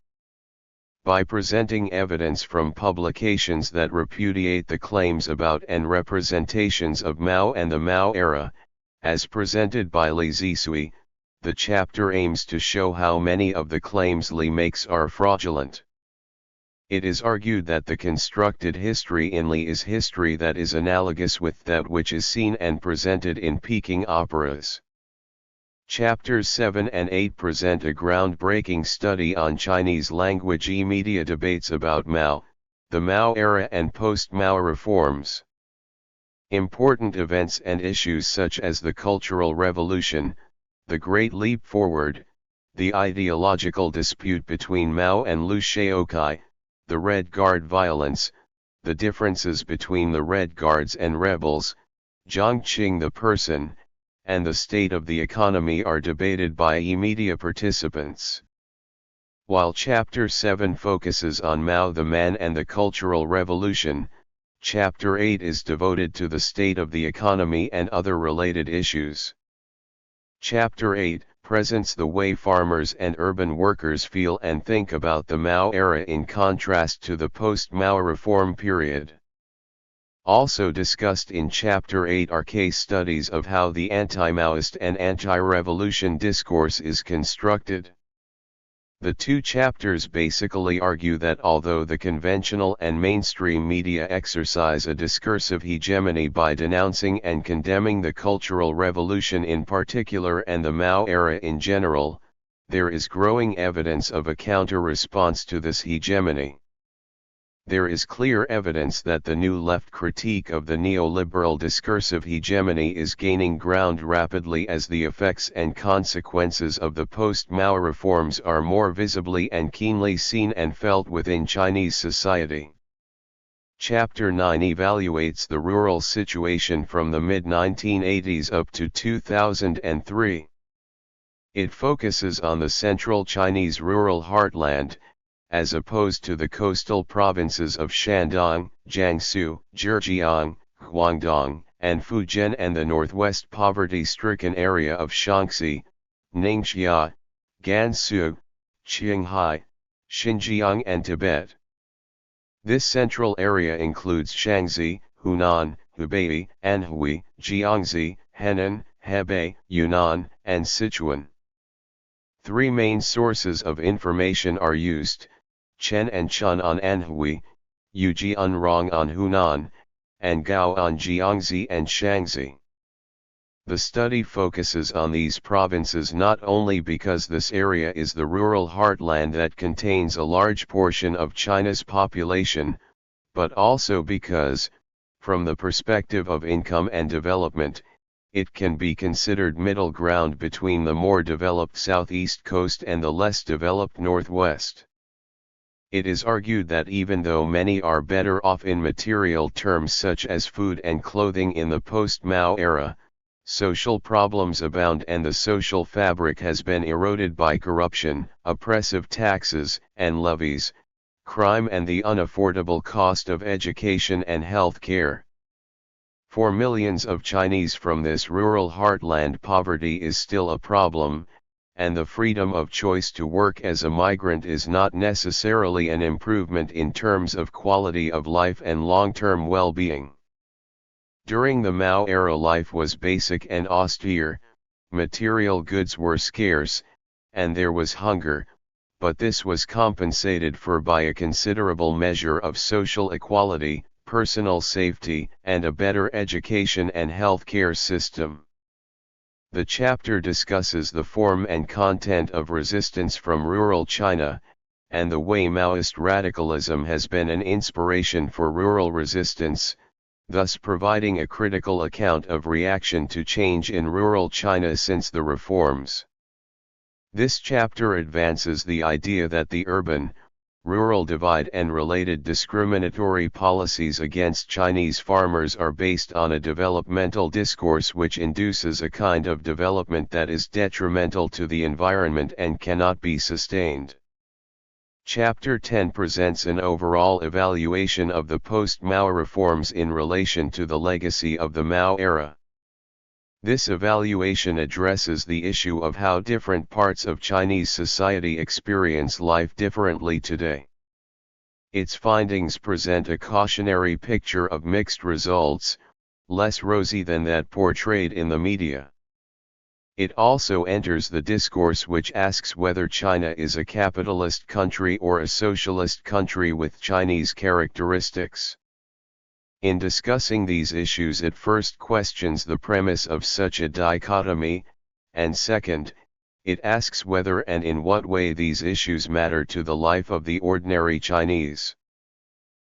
A: By presenting evidence from publications that repudiate the claims about and representations of Mao and the Mao era, as presented by Li Zisui, the chapter aims to show how many of the claims Li makes are fraudulent. It is argued that the constructed history in Li is history that is analogous with that which is seen and presented in Peking operas. Chapters 7 and 8 present a groundbreaking study on Chinese language e-media debates about Mao, the Mao era and post-Mao reforms. Important events and issues such as the Cultural Revolution, the Great Leap Forward, the ideological dispute between Mao and Liu Shaokai, the Red Guard violence, the differences between the Red Guards and rebels, Jiang Qing the person, and the state of the economy are debated by e-media participants. While Chapter 7 focuses on Mao the man and the Cultural Revolution, Chapter 8 is devoted to the state of the economy and other related issues. Chapter 8 presents the way farmers and urban workers feel and think about the Mao era in contrast to the post-Mao reform period. Also discussed in Chapter 8 are case studies of how the anti-Maoist and anti-revolution discourse is constructed. The two chapters basically argue that although the conventional and mainstream media exercise a discursive hegemony by denouncing and condemning the Cultural Revolution in particular and the Mao era in general, there is growing evidence of a counter-response to this hegemony. There is clear evidence that the New Left critique of the neoliberal discursive hegemony is gaining ground rapidly as the effects and consequences of the post-Mao reforms are more visibly and keenly seen and felt within Chinese society. Chapter 9 evaluates the rural situation from the mid-1980s up to 2003. It focuses on the central Chinese rural heartland, as opposed to the coastal provinces of Shandong, Jiangsu, Zhejiang, Guangdong, and Fujian and the northwest poverty-stricken area of Shaanxi, Ningxia, Gansu, Qinghai, Xinjiang and Tibet. This central area includes Shaanxi, Hunan, Hubei, Anhui, Jiangxi, Henan, Hebei, Yunnan, and Sichuan. Three main sources of information are used: Chen and Chun on Anhui, Yujianrong on Hunan, and Gao on Jiangxi and Shaanxi. The study focuses on these provinces not only because this area is the rural heartland that contains a large portion of China's population, but also because, from the perspective of income and development, it can be considered middle ground between the more developed southeast coast and the less developed northwest. It is argued that even though many are better off in material terms such as food and clothing in the post-Mao era, social problems abound and the social fabric has been eroded by corruption, oppressive taxes and levies, crime and the unaffordable cost of education and health care. For millions of Chinese from this rural heartland, poverty is still a problem, and the freedom of choice to work as a migrant is not necessarily an improvement in terms of quality of life and long-term well-being. During the Mao era, life was basic and austere, material goods were scarce, and there was hunger, but this was compensated for by a considerable measure of social equality, personal safety, and a better education and health care system. The chapter discusses the form and content of resistance from rural China, and the way Maoist radicalism has been an inspiration for rural resistance, thus providing a critical account of reaction to change in rural China since the reforms. This chapter advances the idea that the urban-rural divide and related discriminatory policies against Chinese farmers are based on a developmental discourse which induces a kind of development that is detrimental to the environment and cannot be sustained. Chapter 10 presents an overall evaluation of the post-Mao reforms in relation to the legacy of the Mao era. This evaluation addresses the issue of how different parts of Chinese society experience life differently today. Its findings present a cautionary picture of mixed results, less rosy than that portrayed in the media. It also enters the discourse which asks whether China is a capitalist country or a socialist country with Chinese characteristics. In discussing these issues, it first questions the premise of such a dichotomy, and second, it asks whether and in what way these issues matter to the life of the ordinary Chinese.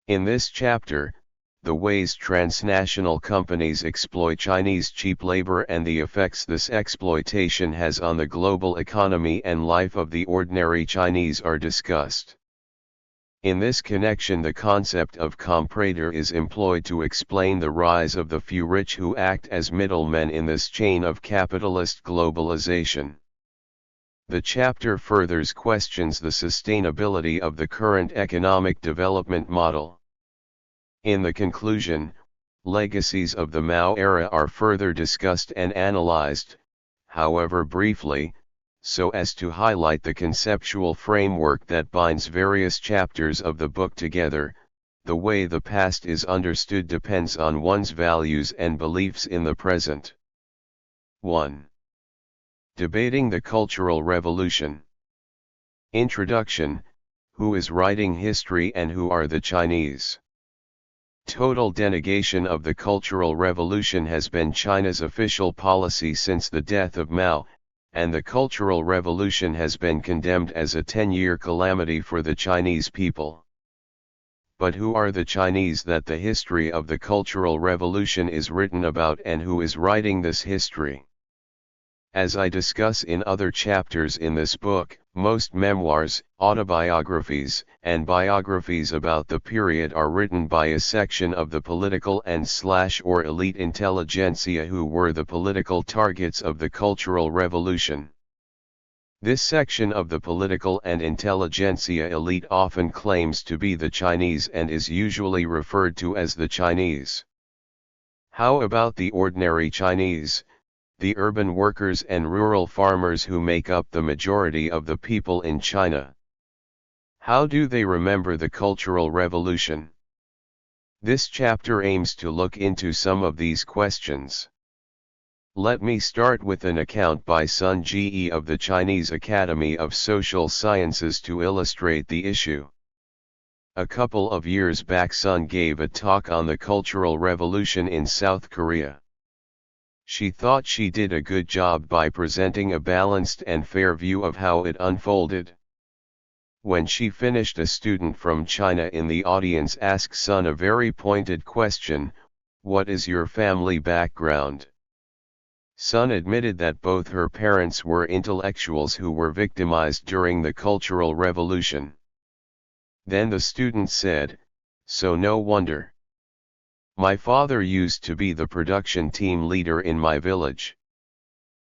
A: In this chapter, the ways transnational companies exploit Chinese cheap labor and the effects this exploitation has on the global economy and life of the ordinary Chinese are discussed. In this connection, the concept of comprador is employed to explain the rise of the few rich who act as middlemen in this chain of capitalist globalization. The chapter further questions the sustainability of the current economic development model. In the conclusion, legacies of the Mao era are further discussed and analyzed, however briefly, so as to highlight the conceptual framework that binds various chapters of the book together. The way the past is understood depends on one's values and beliefs in the present. 1. Debating the Cultural Revolution. Introduction: who is writing history and who are the Chinese? Total denegation of the Cultural Revolution has been China's official policy since the death of Mao, and the Cultural Revolution has been condemned as a 10-year calamity for the Chinese people. But who are the Chinese that the history of the Cultural Revolution is written about, and who is writing this history? As I discuss in other chapters in this book, most memoirs, autobiographies, and biographies about the period are written by a section of the political and/or elite intelligentsia who were the political targets of the Cultural Revolution. This section of the political and intelligentsia elite often claims to be the Chinese and is usually referred to as the Chinese. How about the ordinary Chinese? The urban workers and rural farmers who make up the majority of the people in China? How do they remember the Cultural Revolution? This chapter aims to look into some of these questions. Let me start with an account by Sun Ge of the Chinese Academy of Social Sciences to illustrate the issue. A couple of years back, Sun gave a talk on the Cultural Revolution in South Korea. She thought she did a good job by presenting a balanced and fair view of how it unfolded. When she finished, a student from China in the audience asked Sun a very pointed question: "What is your family background?" Sun admitted that both her parents were intellectuals who were victimized during the Cultural Revolution. Then the student said, "So no wonder. My father used to be the production team leader in my village."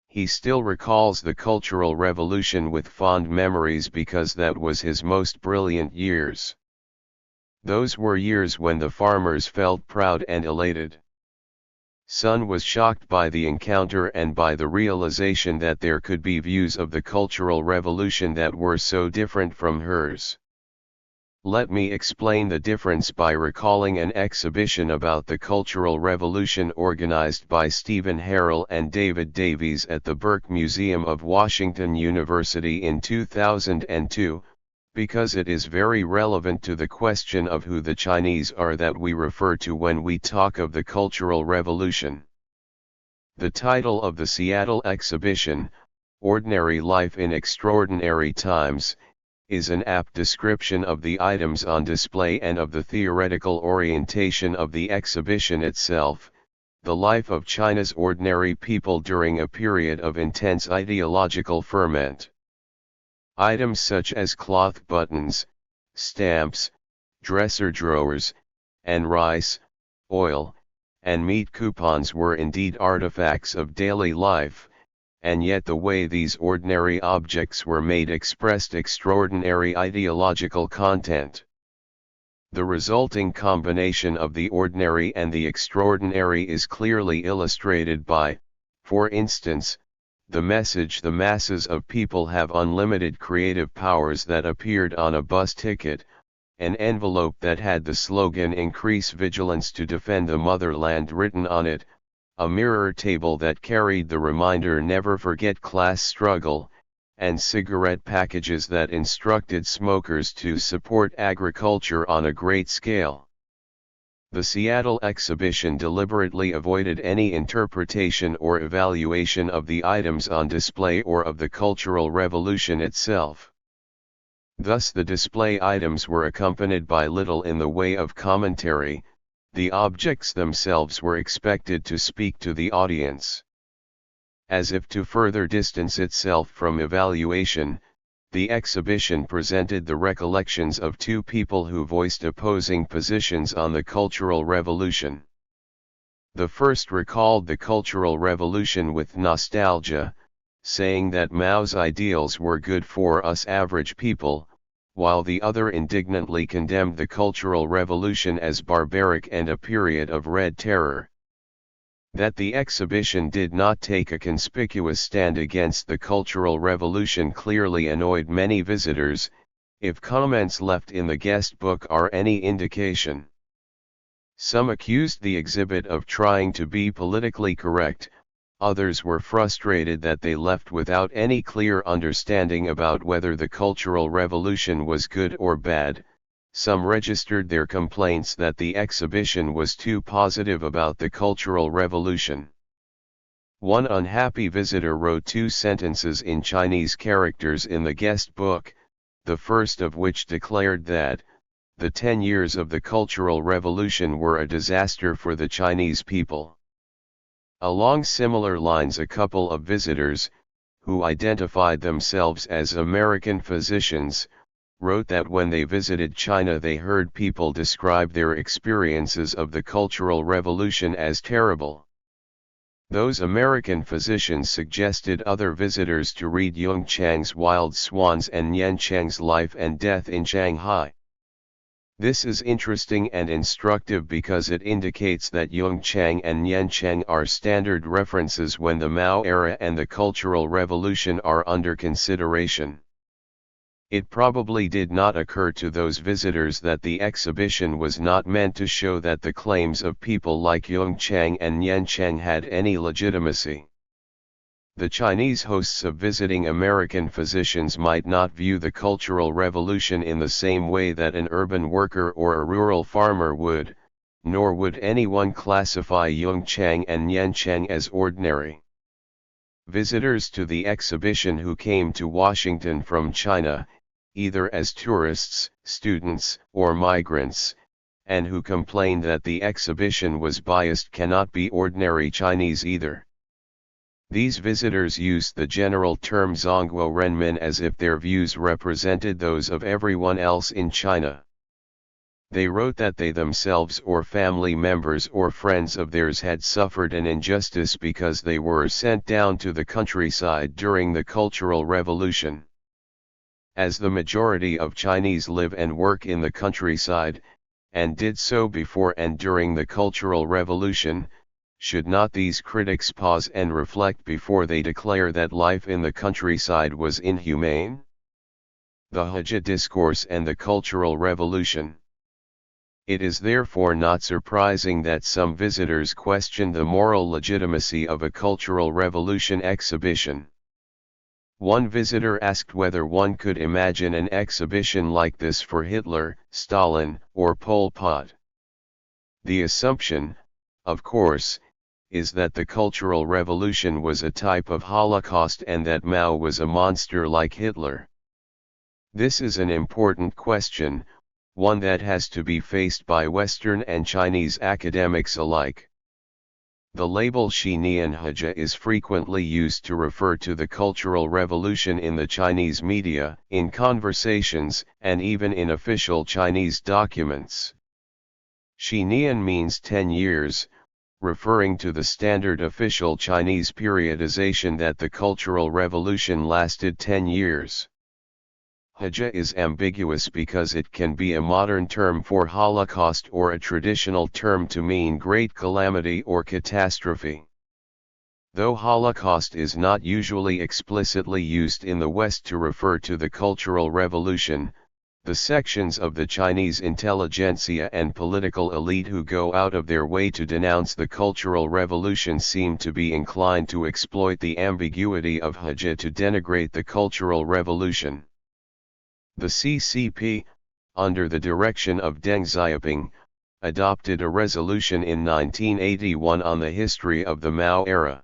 A: He still recalls the Cultural Revolution with fond memories because that was his most brilliant years. Those were years when the farmers felt proud and elated. Sun was shocked by the encounter and by the realization that there could be views of the Cultural Revolution that were so different from hers. Let me explain the difference by recalling an exhibition about the Cultural Revolution organized by Stephen Harrell and David Davies at the Burke Museum of Washington University in 2002, because it is very relevant to the question of who the Chinese are that we refer to when we talk of the Cultural Revolution. The title of the Seattle exhibition, Ordinary Life in Extraordinary Times, is an apt description of the items on display and of the theoretical orientation of the exhibition itself, the life of China's ordinary people during a period of intense ideological ferment. Items such as cloth buttons, stamps, dresser drawers, and rice, oil, and meat coupons were indeed artifacts of daily life, and yet the way these ordinary objects were made expressed extraordinary ideological content. The resulting combination of the ordinary and the extraordinary is clearly illustrated by, for instance, the message "the masses of people have unlimited creative powers" that appeared on a bus ticket, an envelope that had the slogan "Increase Vigilance to Defend the Motherland" written on it, a mirror table that carried the reminder "Never Forget Class Struggle," and cigarette packages that instructed smokers to support agriculture on a great scale. The Seattle exhibition deliberately avoided any interpretation or evaluation of the items on display or of the Cultural Revolution itself. Thus the display items were accompanied by little in the way of commentary. The objects themselves were expected to speak to the audience. As if to further distance itself from evaluation, the exhibition presented the recollections of two people who voiced opposing positions on the Cultural Revolution. The first recalled the Cultural Revolution with nostalgia, saying that Mao's ideals were good for us average people, while the other indignantly condemned the Cultural Revolution as barbaric and a period of Red Terror. That the exhibition did not take a conspicuous stand against the Cultural Revolution clearly annoyed many visitors, if comments left in the guest book are any indication. Some accused the exhibit of trying to be politically correct, others were frustrated that they left without any clear understanding about whether the Cultural Revolution was good or bad. Some registered their complaints that the exhibition was too positive about the Cultural Revolution. One unhappy visitor wrote 2 sentences in Chinese characters in the guest book, the first of which declared that the 10 years of the Cultural Revolution were a disaster for the Chinese people. Along similar lines, a couple of visitors, who identified themselves as American physicians, wrote that when they visited China they heard people describe their experiences of the Cultural Revolution as terrible. Those American physicians suggested other visitors to read Yung Chang's Wild Swans and Yen Cheng's Life and Death in Shanghai. This is interesting and instructive because it indicates that Yung Chang and Yen Cheng are standard references when the Mao era and the Cultural Revolution are under consideration. It probably did not occur to those visitors that the exhibition was not meant to show that the claims of people like Yung Chang and Yen Cheng had any legitimacy. The Chinese hosts of visiting American physicians might not view the Cultural Revolution in the same way that an urban worker or a rural farmer would, nor would anyone classify Yung Chang and Yen Cheng as ordinary. Visitors to the exhibition who came to Washington from China, either as tourists, students, or migrants, and who complained that the exhibition was biased cannot be ordinary Chinese either. These visitors used the general term Zhongguo Renmin as if their views represented those of everyone else in China. They wrote that they themselves or family members or friends of theirs had suffered an injustice because they were sent down to the countryside during the Cultural Revolution. As the majority of Chinese live and work in the countryside, and did so before and during the Cultural Revolution, should not these critics pause and reflect before they declare that life in the countryside was inhumane? the Hajj discourse and the Cultural Revolution. It is therefore not surprising that some visitors question the moral legitimacy of a cultural revolution exhibition. One visitor asked whether one could imagine an exhibition like this for Hitler, Stalin, or Pol Pot. The assumption, of course, is that the Cultural Revolution was a type of Holocaust and that Mao was a monster like Hitler. This is an important question, one that has to be faced by Western and Chinese academics alike. The label Xinian Hejia is frequently used to refer to the Cultural Revolution in the Chinese media, in conversations, and even in official Chinese documents. Xinian means 10 years, referring to the standard official Chinese periodization that the Cultural Revolution lasted 10 years. Hejia is ambiguous because it can be a modern term for Holocaust or a traditional term to mean great calamity or catastrophe. Though Holocaust is not usually explicitly used in the West to refer to the Cultural Revolution, the sections of the Chinese intelligentsia and political elite who go out of their way to denounce the Cultural Revolution seem to be inclined to exploit the ambiguity of Hejia to denigrate the Cultural Revolution. The CCP, under the direction of Deng Xiaoping, adopted a resolution in 1981 on the history of the Mao era.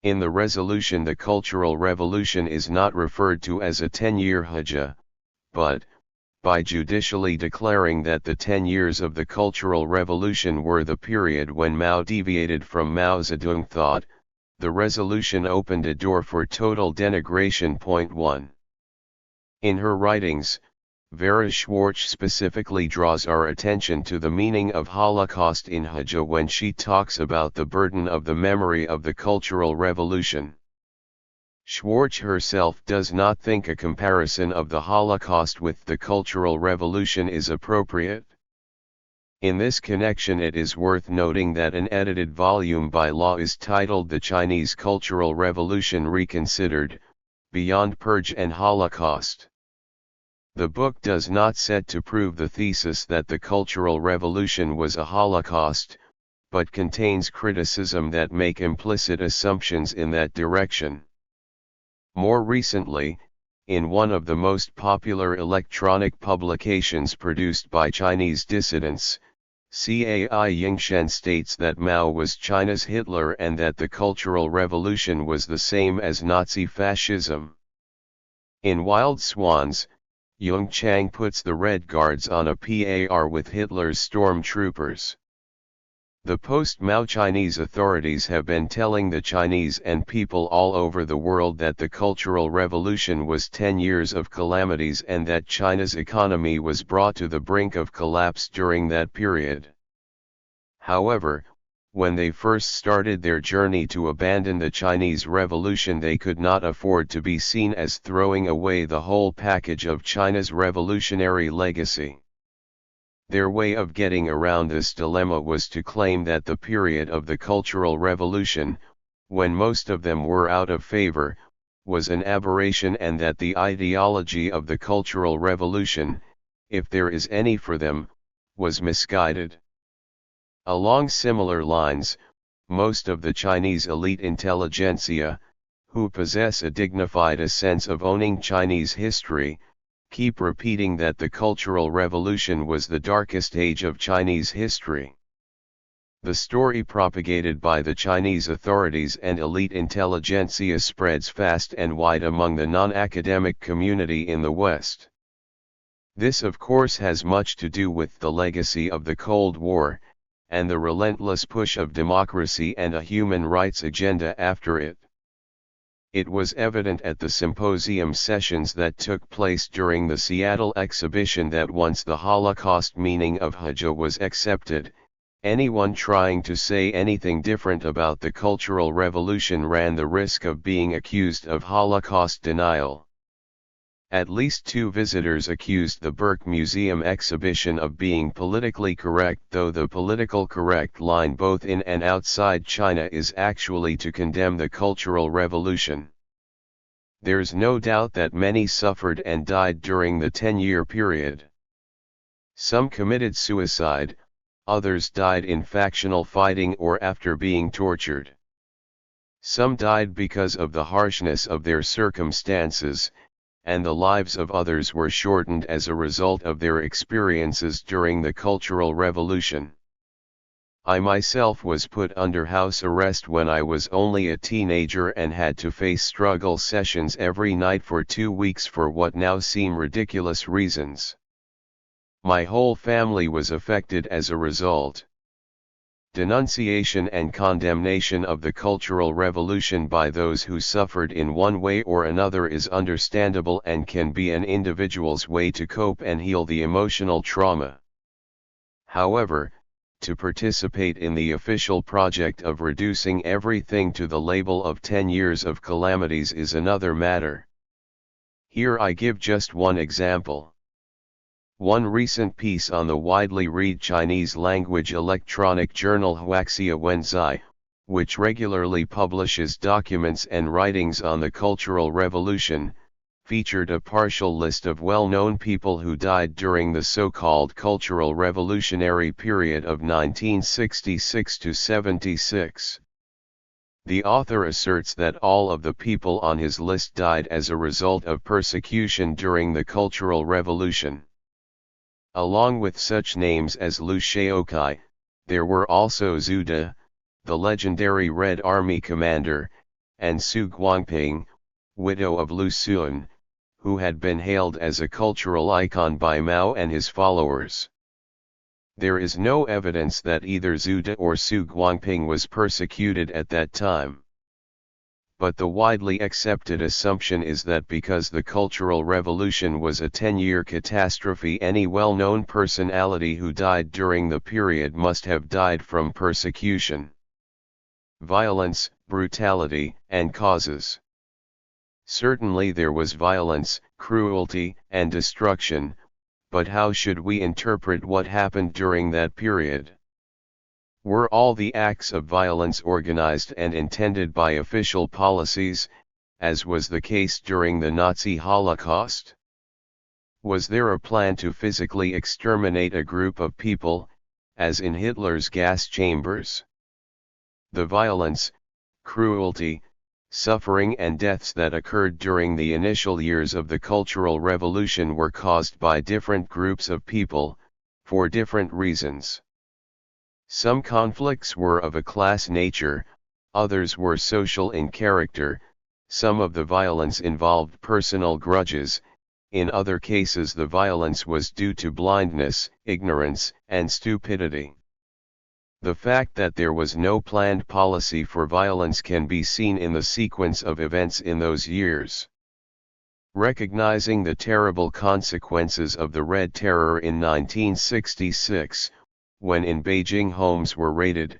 A: In the resolution, the Cultural Revolution is not referred to as a 10-year Hejia, but, by judicially declaring that the 10 years of the Cultural Revolution were the period when Mao deviated from Mao Zedong thought, the resolution opened a door for total denigration. 1. In her writings, Vera Schwartz specifically draws our attention to the meaning of Holocaust in Hejia when she talks about the burden of the memory of the Cultural Revolution. Schwartz herself does not think a comparison of the Holocaust with the Cultural Revolution is appropriate. In this connection, it is worth noting that an edited volume by Law is titled The Chinese Cultural Revolution Reconsidered, Beyond Purge and Holocaust. The book does not set to prove the thesis that the Cultural Revolution was a Holocaust, but contains criticism that make implicit assumptions in that direction. More recently, in one of the most popular electronic publications produced by Chinese dissidents, Cai Yingshen states that Mao was China's Hitler and that the Cultural Revolution was the same as Nazi fascism. In Wild Swans, Yung Chang puts the Red Guards on a par with Hitler's stormtroopers. The post-Mao Chinese authorities have been telling the Chinese and people all over the world that the Cultural Revolution was 10 years of calamities and that China's economy was brought to the brink of collapse during that period. However, when they first started their journey to abandon the Chinese Revolution, they could not afford to be seen as throwing away the whole package of China's revolutionary legacy. Their way of getting around this dilemma was to claim that the period of the Cultural Revolution, when most of them were out of favor, was an aberration and that the ideology of the Cultural Revolution, if there is any for them, was misguided. Along similar lines, most of the Chinese elite intelligentsia, who possess a dignified sense of owning Chinese history, keep repeating that the Cultural Revolution was the darkest age of Chinese history. The story propagated by the Chinese authorities and elite intelligentsia spreads fast and wide among the non-academic community in the West. This of course has much to do with the legacy of the Cold War, and the relentless push of democracy and a human rights agenda after it. It was evident at the symposium sessions that took place during the Seattle exhibition that once the Holocaust meaning of Hejia was accepted, anyone trying to say anything different about the Cultural Revolution ran the risk of being accused of Holocaust denial. At least 2 visitors accused the Burke Museum exhibition of being politically correct, though the political correct line both in and outside China is actually to condemn the Cultural Revolution. There's no doubt that many suffered and died during the 10-year period. Some committed suicide, others died in factional fighting or after being tortured. Some died because of the harshness of their circumstances, and the lives of others were shortened as a result of their experiences during the Cultural Revolution. I myself was put under house arrest when I was only a teenager and had to face struggle sessions every night for 2 weeks for what now seem ridiculous reasons. My whole family was affected as a result. Denunciation and condemnation of the Cultural Revolution by those who suffered in one way or another is understandable and can be an individual's way to cope and heal the emotional trauma. However, to participate in the official project of reducing everything to the label of 10 years of calamities is another matter. Here I give just one example. One recent piece on the widely read Chinese-language electronic journal Huaxia Wenzai, which regularly publishes documents and writings on the Cultural Revolution, featured a partial list of well-known people who died during the so-called Cultural Revolutionary period of 1966 to 76. The author asserts that all of the people on his list died as a result of persecution during the Cultural Revolution. Along with such names as Liu Shaokai, there were also Zhu De, the legendary Red Army commander, and Su Guangping, widow of Lu Xun, who had been hailed as a cultural icon by Mao and his followers. There is no evidence that either Zhu De or Su Guangping was persecuted at that time. But the widely accepted assumption is that because the Cultural Revolution was a 10-year catastrophe, any well-known personality who died during the period must have died from persecution, violence, brutality, and causes. Certainly there was violence, cruelty, and destruction, but how should we interpret what happened during that period? Were all the acts of violence organized and intended by official policies, as was the case during the Nazi Holocaust? Was there a plan to physically exterminate a group of people, as in Hitler's gas chambers? The violence, cruelty, suffering and deaths that occurred during the initial years of the Cultural Revolution were caused by different groups of people, for different reasons. Some conflicts were of a class nature, others were social in character, some of the violence involved personal grudges, in other cases the violence was due to blindness, ignorance, and stupidity. The fact that there was no planned policy for violence can be seen in the sequence of events in those years. Recognizing the terrible consequences of the Red Terror in 1966, when in Beijing homes were raided,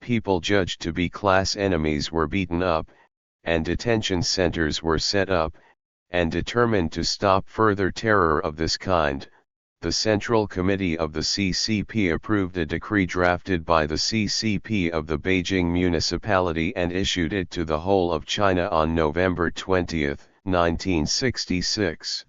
A: people judged to be class enemies were beaten up, and detention centers were set up, and determined to stop further terror of this kind, the Central Committee of the CCP approved a decree drafted by the CCP of the Beijing municipality and issued it to the whole of China on November 20, 1966.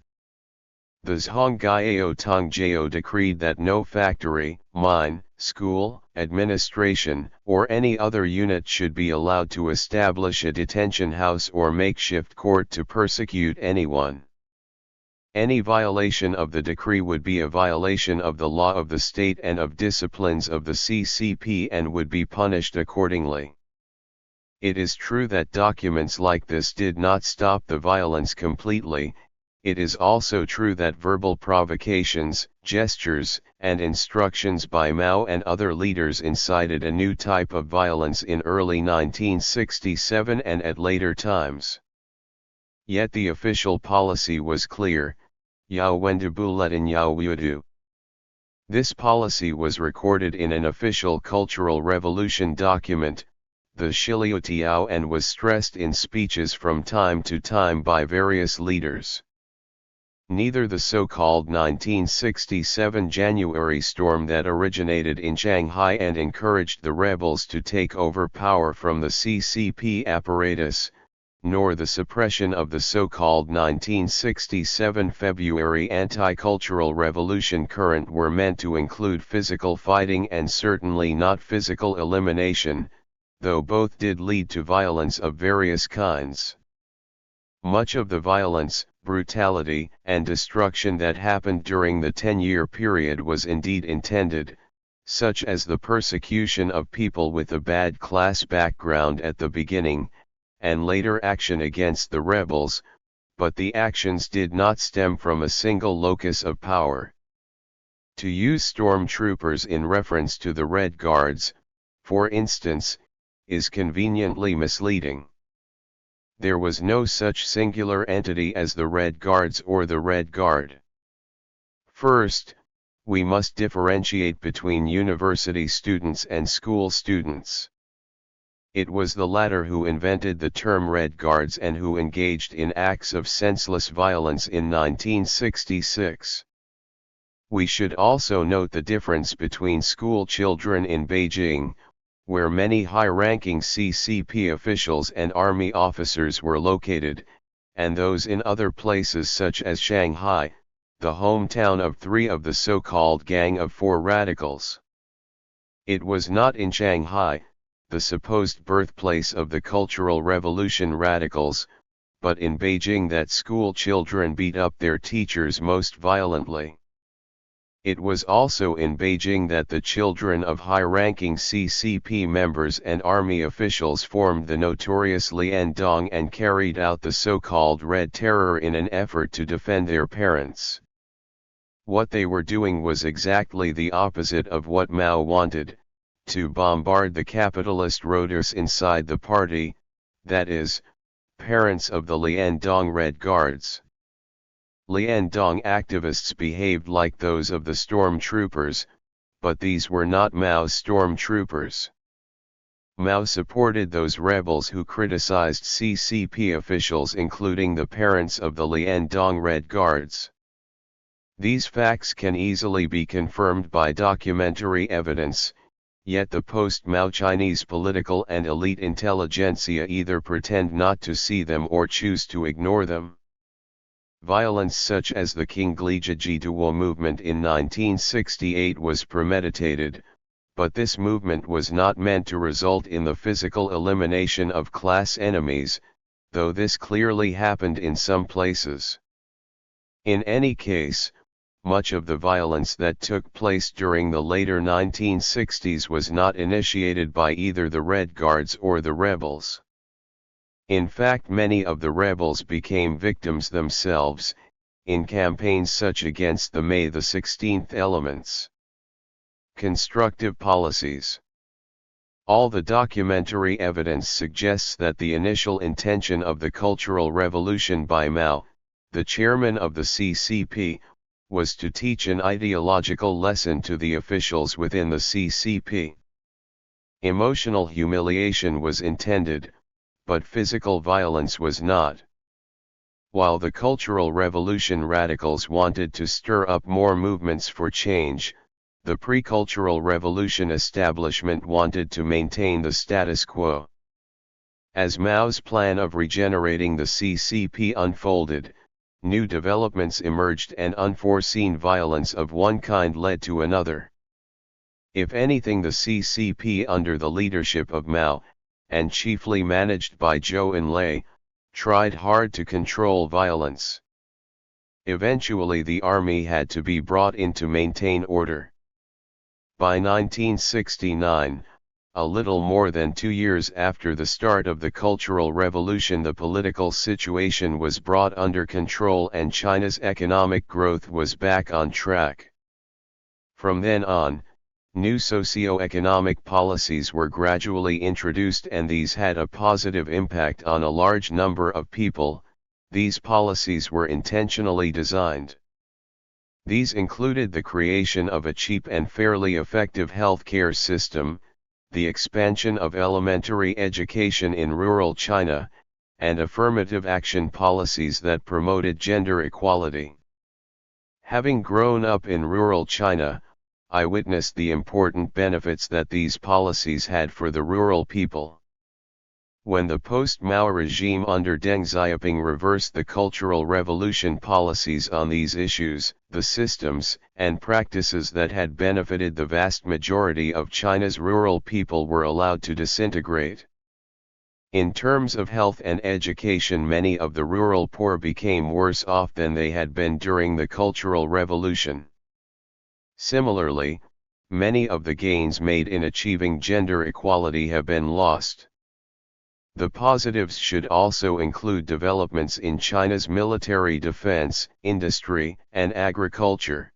A: The Zhonggaiao Tongjiao decreed that no factory, mine, school, administration, or any other unit should be allowed to establish a detention house or makeshift court to persecute anyone. Any violation of the decree would be a violation of the law of the state and of disciplines of the CCP and would be punished accordingly. It is true that documents like this did not stop the violence completely. It is also true that verbal provocations, gestures, and instructions by Mao and other leaders incited a new type of violence in early 1967 and at later times. Yet the official policy was clear: Yao Wendibu Letin Yao Wudu. This policy was recorded in an official Cultural Revolution document, the Shiliutiao, and was stressed in speeches from time to time by various leaders. Neither the so-called 1967 January storm that originated in Shanghai and encouraged the rebels to take over power from the CCP apparatus, nor the suppression of the so-called 1967 February anti-cultural revolution current were meant to include physical fighting and certainly not physical elimination, though both did lead to violence of various kinds. Much of the violence, brutality, and destruction that happened during the 10-year period was indeed intended, such as the persecution of people with a bad class background at the beginning, and later action against the rebels, but the actions did not stem from a single locus of power. To use stormtroopers in reference to the Red Guards, for instance, is conveniently misleading. There was no such singular entity as the Red Guards or the Red Guard. First, we must differentiate between university students and school students. It was the latter who invented the term Red Guards and who engaged in acts of senseless violence in 1966. We should also note the difference between school children in Beijing, where many high-ranking CCP officials and army officers were located, and those in other places such as Shanghai, the hometown of 3 of the so-called Gang of 4 radicals. It was not in Shanghai, the supposed birthplace of the Cultural Revolution radicals, but in Beijing that school children beat up their teachers most violently. It was also in Beijing that the children of high-ranking CCP members and army officials formed the notorious Liandong and carried out the so-called Red Terror in an effort to defend their parents. What they were doing was exactly the opposite of what Mao wanted, to bombard the capitalist voters inside the party, that is, parents of the Liandong Red Guards. Liandong activists behaved like those of the stormtroopers, but these were not Mao's stormtroopers. Mao supported those rebels who criticized CCP officials, including the parents of the Liandong Red Guards. These facts can easily be confirmed by documentary evidence, yet the post-Mao Chinese political and elite intelligentsia either pretend not to see them or choose to ignore them. Violence such as the Qinglijijiduo movement in 1968 was premeditated, but this movement was not meant to result in the physical elimination of class enemies, though this clearly happened in some places. In any case, much of the violence that took place during the later 1960s was not initiated by either the Red Guards or the rebels. In fact, many of the rebels became victims themselves, in campaigns such against the May the 16th elements. Constructive policies. All the documentary evidence suggests that the initial intention of the Cultural Revolution by Mao, the chairman of the CCP, was to teach an ideological lesson to the officials within the CCP. Emotional humiliation was intended, but physical violence was not. While the Cultural Revolution radicals wanted to stir up more movements for change, the pre-Cultural Revolution establishment wanted to maintain the status quo. As Mao's plan of regenerating the CCP unfolded, new developments emerged and unforeseen violence of one kind led to another. If anything, the CCP under the leadership of Mao, and chiefly managed by Zhou Enlai, tried hard to control violence. Eventually the army had to be brought in to maintain order. By 1969, a little more than 2 years after the start of the Cultural Revolution, the political situation was brought under control and China's economic growth was back on track. From then on, new socio-economic policies were gradually introduced and these had a positive impact on a large number of people. These policies were intentionally designed. These included the creation of a cheap and fairly effective healthcare system, the expansion of elementary education in rural China, and affirmative action policies that promoted gender equality. Having grown up in rural China, I witnessed the important benefits that these policies had for the rural people. When the post-Mao regime under Deng Xiaoping reversed the Cultural Revolution policies on these issues, the systems and practices that had benefited the vast majority of China's rural people were allowed to disintegrate. In terms of health and education, many of the rural poor became worse off than they had been during the Cultural Revolution. Similarly, many of the gains made in achieving gender equality have been lost. The positives should also include developments in China's military defense, industry, and agriculture.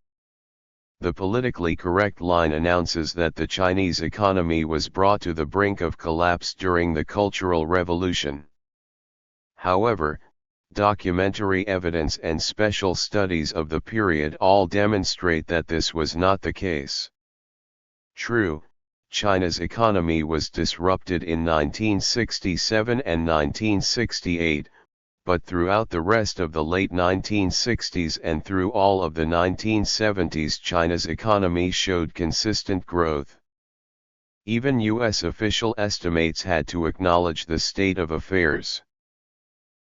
A: The politically correct line announces that the Chinese economy was brought to the brink of collapse during the Cultural Revolution. However, documentary evidence and special studies of the period all demonstrate that this was not the case. True, China's economy was disrupted in 1967 and 1968, but throughout the rest of the late 1960s and through all of the 1970s, China's economy showed consistent growth. Even U.S. official estimates had to acknowledge the state of affairs.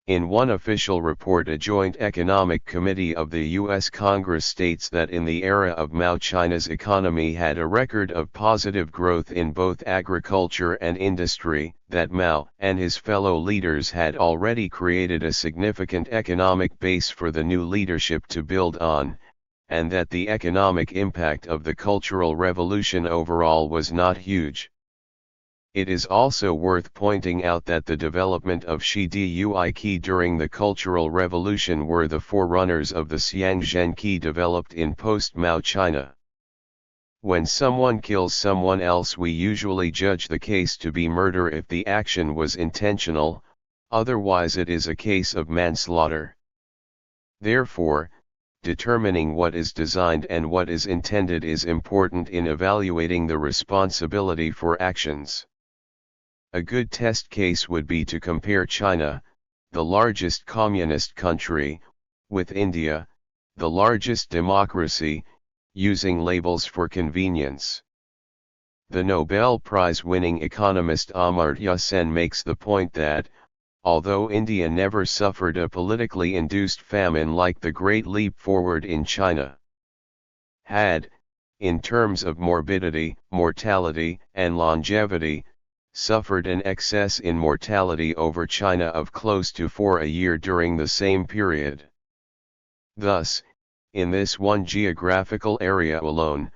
A: In one official report, a Joint Economic Committee of the U.S. Congress states that in the era of Mao, China's economy had a record of positive growth in both agriculture and industry, that Mao and his fellow leaders had already created a significant economic base for the new leadership to build on, and that the economic impact of the Cultural Revolution overall was not huge. It is also worth pointing out that the development of Shi-Dui-Qi during the Cultural Revolution were the forerunners of the Xiangzhen-Qi developed in post-Mao China. When someone kills someone else, we usually judge the case to be murder if the action was intentional, otherwise it is a case of manslaughter. Therefore, determining what is designed and what is intended is important in evaluating the responsibility for actions. A good test case would be to compare China, the largest communist country, with India, the largest democracy, using labels for convenience. The Nobel Prize-winning economist Amartya Sen makes the point that, although India never suffered a politically induced famine like the Great Leap Forward in China had, in terms of morbidity, mortality, and longevity, suffered an excess in mortality over China of close to 4 a year during the same period. Thus, in this one geographical area alone,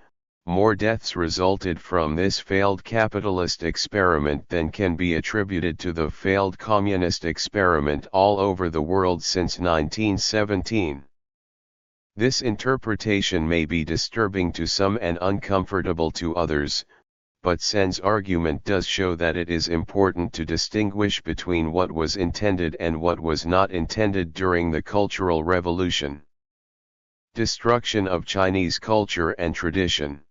A: more deaths resulted from this failed capitalist experiment than can be attributed to the failed communist experiment all over the world since 1917. This interpretation may be disturbing to some and uncomfortable to others, but Sen's argument does show that it is important to distinguish between what was intended and what was not intended during the Cultural Revolution. Destruction of Chinese culture and tradition.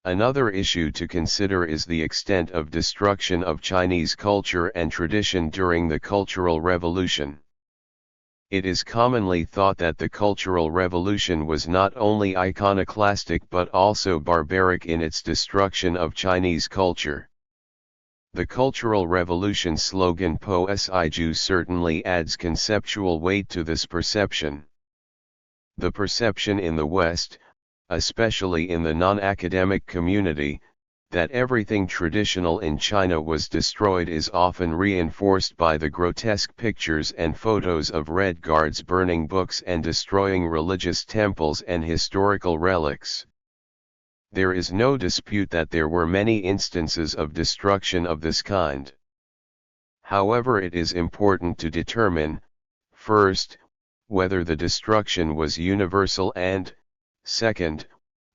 A: Another issue to consider is the extent of destruction of Chinese culture and tradition during the Cultural Revolution. It is commonly thought that the Cultural Revolution was not only iconoclastic but also barbaric in its destruction of Chinese culture. The Cultural Revolution slogan "Po Siju" certainly adds conceptual weight to this perception. The perception in the West, especially in the non-academic community, that everything traditional in China was destroyed is often reinforced by the grotesque pictures and photos of Red Guards burning books and destroying religious temples and historical relics. There is no dispute that there were many instances of destruction of this kind. However, it is important to determine, first, whether the destruction was universal and, second,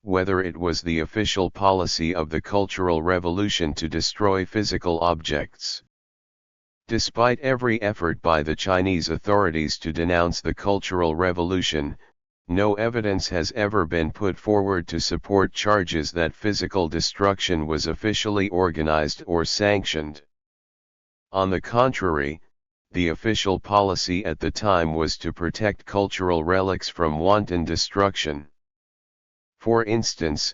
A: whether it was the official policy of the Cultural Revolution to destroy physical objects. Despite every effort by the Chinese authorities to denounce the Cultural Revolution, no evidence has ever been put forward to support charges that physical destruction was officially organized or sanctioned. On the contrary, the official policy at the time was to protect cultural relics from wanton destruction. For instance,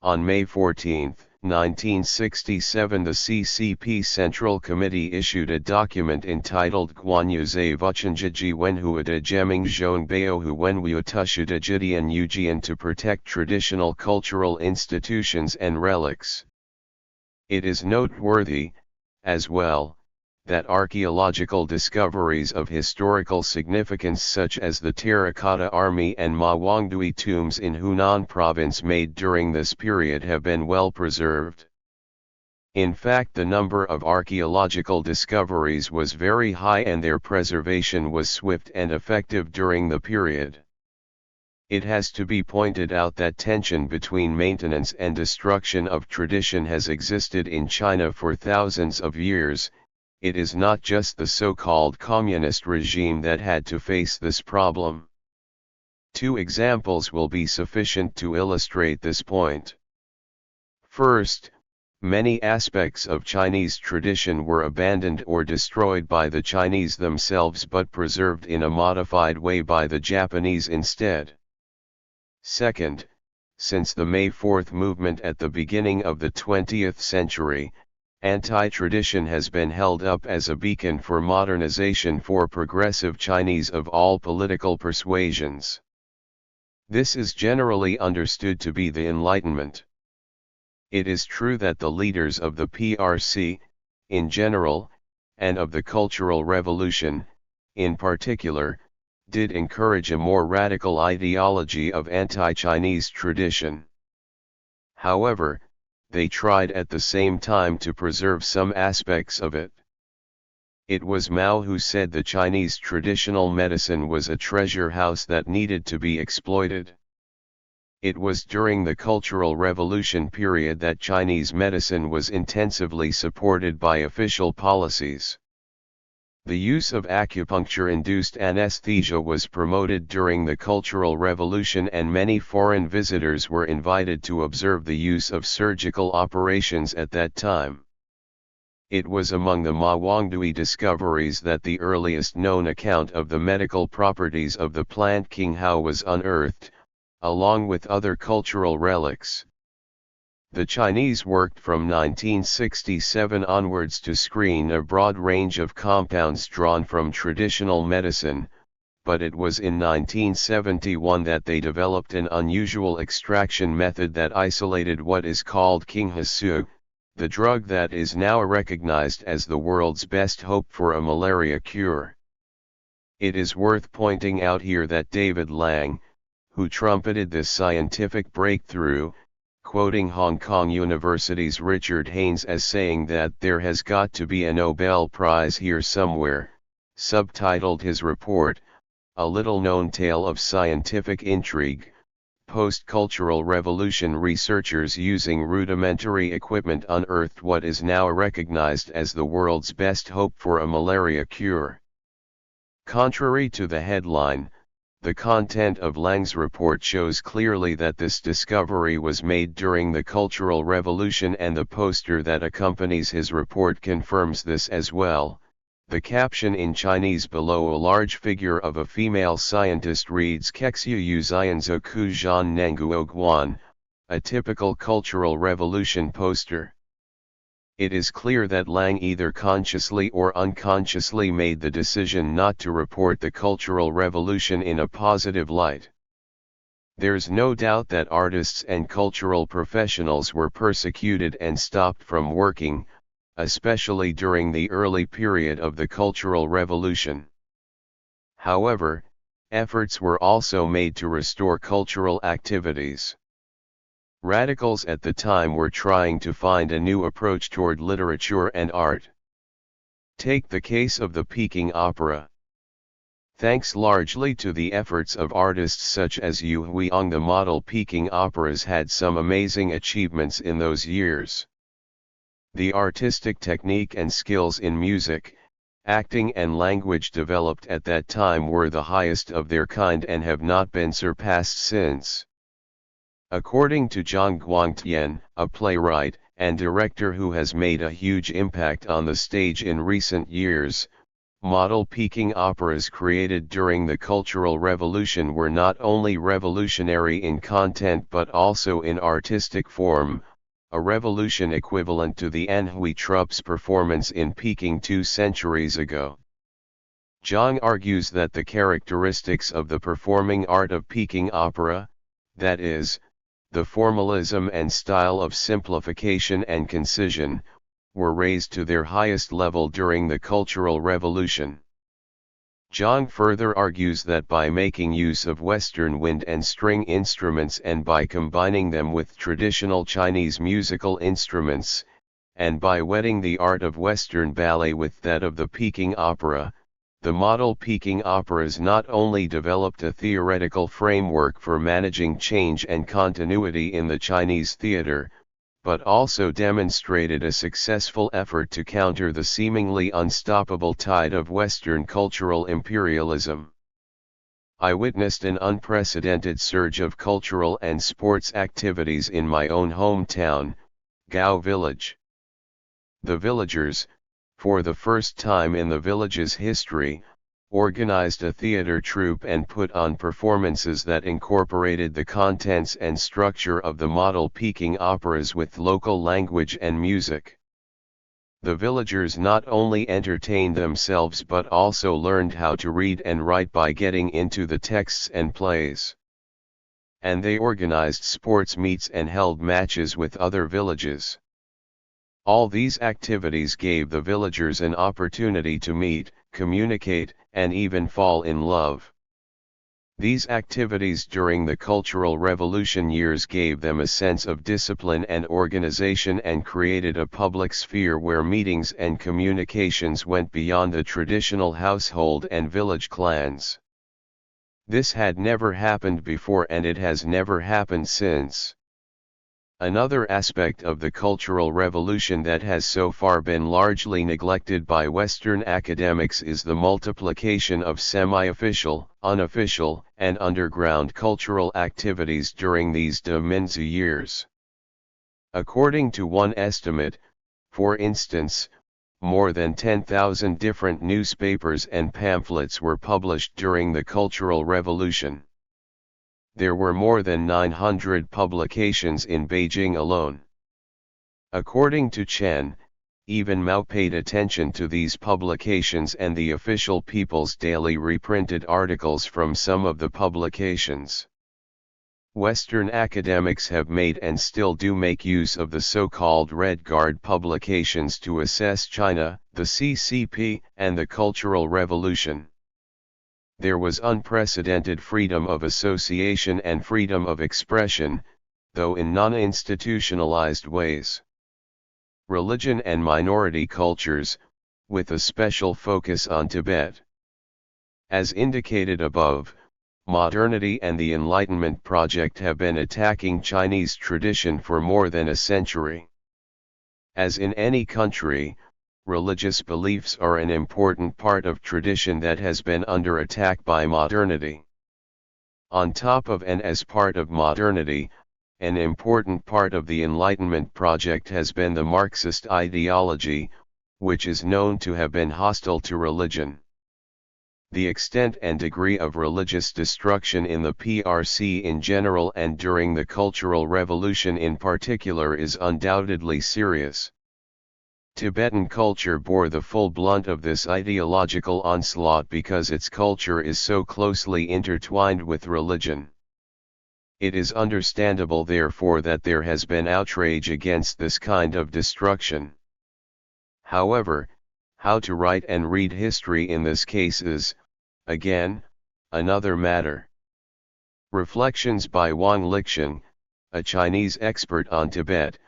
A: on May 14, 1967 the CCP Central Committee issued a document entitled Guanyu Zai Vuchenjiji Wenhuada Jeming Zhong Baohu Wenwu Tushuda Jidian Yujian to protect traditional cultural institutions and relics. It is noteworthy, as well, that archaeological discoveries of historical significance such as the Terracotta Army and Ma Wangdui tombs in Hunan province made during this period have been well preserved. In fact, the number of archaeological discoveries was very high and their preservation was swift and effective during the period. It has to be pointed out that tension between maintenance and destruction of tradition has existed in China for thousands of years. It is not just the so-called communist regime that had to face this problem. Two examples will be sufficient to illustrate this point. First, many aspects of Chinese tradition were abandoned or destroyed by the Chinese themselves but preserved in a modified way by the Japanese instead. Second, since the May 4th movement at the beginning of the 20th century, anti-tradition has been held up as a beacon for modernization for progressive Chinese of all political persuasions. This is generally understood to be the Enlightenment. It is true that the leaders of the PRC, in general, and of the Cultural Revolution, in particular, did encourage a more radical ideology of anti-Chinese tradition. However, they tried at the same time to preserve some aspects of it. It was Mao who said the Chinese traditional medicine was a treasure house that needed to be exploited. It was during the Cultural Revolution period that Chinese medicine was intensively supported by official policies. The use of acupuncture-induced anesthesia was promoted during the Cultural Revolution and many foreign visitors were invited to observe the use of surgical operations at that time. It was among the Ma Wangdui discoveries that the earliest known account of the medical properties of the plant Qinghao was unearthed, along with other cultural relics. The Chinese worked from 1967 onwards to screen a broad range of compounds drawn from traditional medicine, but it was in 1971 that they developed an unusual extraction method that isolated what is called Qinghasu, the drug that is now recognized as the world's best hope for a malaria cure. It is worth pointing out here that David Lang, who trumpeted this scientific breakthrough, quoting Hong Kong University's Richard Haynes as saying that there has got to be a Nobel Prize here somewhere, subtitled his report, A Little-Known Tale of Scientific Intrigue, Post-Cultural Revolution Researchers Using Rudimentary Equipment Unearthed What Is Now Recognized as the World's Best Hope for a Malaria Cure. Contrary to the headline, the content of Lang's report shows clearly that this discovery was made during the Cultural Revolution and the poster that accompanies his report confirms this as well. The caption in Chinese below a large figure of a female scientist reads Kexu Yu Zianzo Ku Zhan Nanguo Guan, a typical Cultural Revolution poster. It is clear that Lang either consciously or unconsciously made the decision not to report the Cultural Revolution in a positive light. There's no doubt that artists and cultural professionals were persecuted and stopped from working, especially during the early period of the Cultural Revolution. However, efforts were also made to restore cultural activities. Radicals at the time were trying to find a new approach toward literature and art. Take the case of the Peking Opera. Thanks largely to the efforts of artists such as Yu Huiong, the model Peking operas had some amazing achievements in those years. The artistic technique and skills in music, acting and language developed at that time were the highest of their kind and have not been surpassed since. According to Zhang Guangtian, a playwright and director who has made a huge impact on the stage in recent years, model Peking operas created during the Cultural Revolution were not only revolutionary in content but also in artistic form, a revolution equivalent to the Anhui troops' performance in Peking 2 centuries ago. Zhang argues that the characteristics of the performing art of Peking opera, that is, the formalism and style of simplification and concision, were raised to their highest level during the Cultural Revolution. Zhang further argues that by making use of Western wind and string instruments and by combining them with traditional Chinese musical instruments, and by wedding the art of Western ballet with that of the Peking opera, the model Peking operas not only developed a theoretical framework for managing change and continuity in the Chinese theater, but also demonstrated a successful effort to counter the seemingly unstoppable tide of Western cultural imperialism. I witnessed an unprecedented surge of cultural and sports activities in my own hometown, Gao Village. The villagers, for the first time in the village's history, organized a theater troupe and put on performances that incorporated the contents and structure of the model Peking operas with local language and music. The villagers not only entertained themselves but also learned how to read and write by getting into the texts and plays. And they organized sports meets and held matches with other villages. All these activities gave the villagers an opportunity to meet, communicate, and even fall in love. These activities during the Cultural Revolution years gave them a sense of discipline and organization and created a public sphere where meetings and communications went beyond the traditional household and village clans. This had never happened before and it has never happened since. Another aspect of the Cultural Revolution that has so far been largely neglected by Western academics is the multiplication of semi-official, unofficial, and underground cultural activities during these de Minzi years. According to one estimate, for instance, more than 10,000 different newspapers and pamphlets were published during the Cultural Revolution. There were more than 900 publications in Beijing alone. According to Chen, even Mao paid attention to these publications and the official People's Daily reprinted articles from some of the publications. Western academics have made and still do make use of the so-called Red Guard publications to assess China, the CCP, and the Cultural Revolution. There was unprecedented freedom of association and freedom of expression, though in non-institutionalized ways. Religion and minority cultures, with a special focus on Tibet. As indicated above, modernity and the Enlightenment project have been attacking Chinese tradition for more than a century. As in any country, religious beliefs are an important part of tradition that has been under attack by modernity. On top of and as part of modernity, an important part of the Enlightenment project has been the Marxist ideology, which is known to have been hostile to religion. The extent and degree of religious destruction in the PRC in general and during the Cultural Revolution in particular is undoubtedly serious. Tibetan culture bore the full brunt of this ideological onslaught because its culture is so closely intertwined with religion. It is understandable therefore that there has been outrage against this kind of destruction. However, how to write and read history in this case is, again, another matter. Reflections by Wang Lixiang, a Chinese expert on Tibet,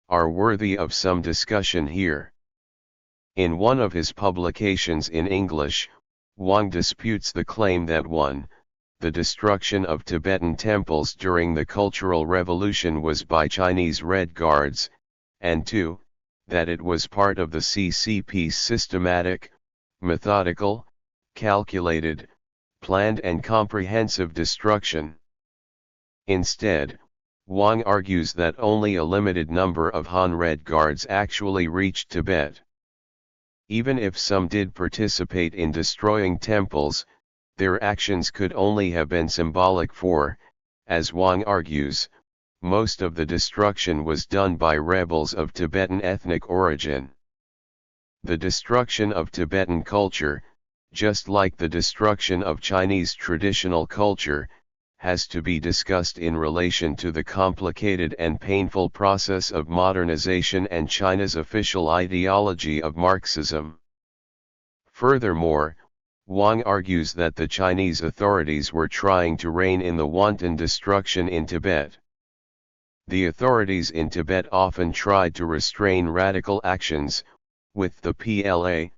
A: are worthy of some discussion here. In one of his publications in English, Wang disputes the claim that 1. The destruction of Tibetan temples during the Cultural Revolution was by Chinese Red Guards, and 2. That it was part of the CCP's systematic, methodical, calculated, planned and comprehensive destruction. Instead, Wang argues that only a limited number of Han Red Guards actually reached Tibet. Even if some did participate in destroying temples, their actions could only have been symbolic for, as Wang argues, most of the destruction was done by rebels of Tibetan ethnic origin. The destruction of Tibetan culture, just like the destruction of Chinese traditional culture, has to be discussed in relation to the complicated and painful process of modernization and China's official ideology of Marxism. Furthermore, Wang argues that the Chinese authorities were trying to rein in the wanton destruction in Tibet. The authorities in Tibet often tried to restrain radical actions, with the PLA,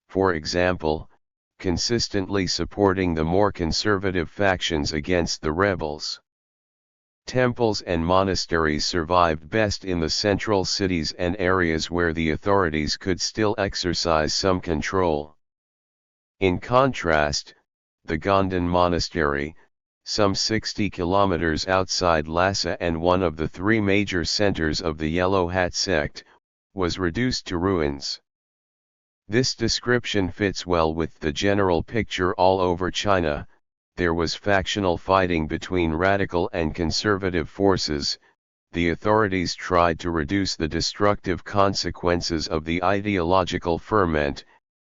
A: for example, consistently supporting the more conservative factions against the rebels. Temples and monasteries survived best in the central cities and areas where the authorities could still exercise some control. In contrast, the Gondan Monastery, some 60 kilometers outside Lhasa and one of the three major centers of the Yellow Hat sect, was reduced to ruins. This description fits well with the general picture all over China. There was factional fighting between radical and conservative forces. The authorities tried to reduce the destructive consequences of the ideological ferment,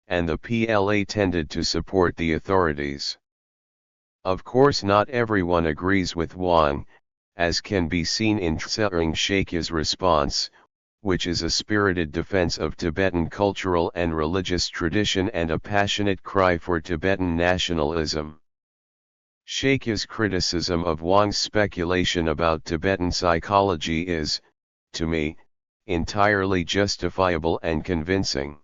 A: and the PLA tended to support the authorities. Of course, not everyone agrees with Wang, as can be seen in Tsering Shakya's response, which is a spirited defense of Tibetan cultural and religious tradition and a passionate cry for Tibetan nationalism. Shakya's criticism of Wang's speculation about Tibetan psychology is, to me, entirely justifiable and convincing.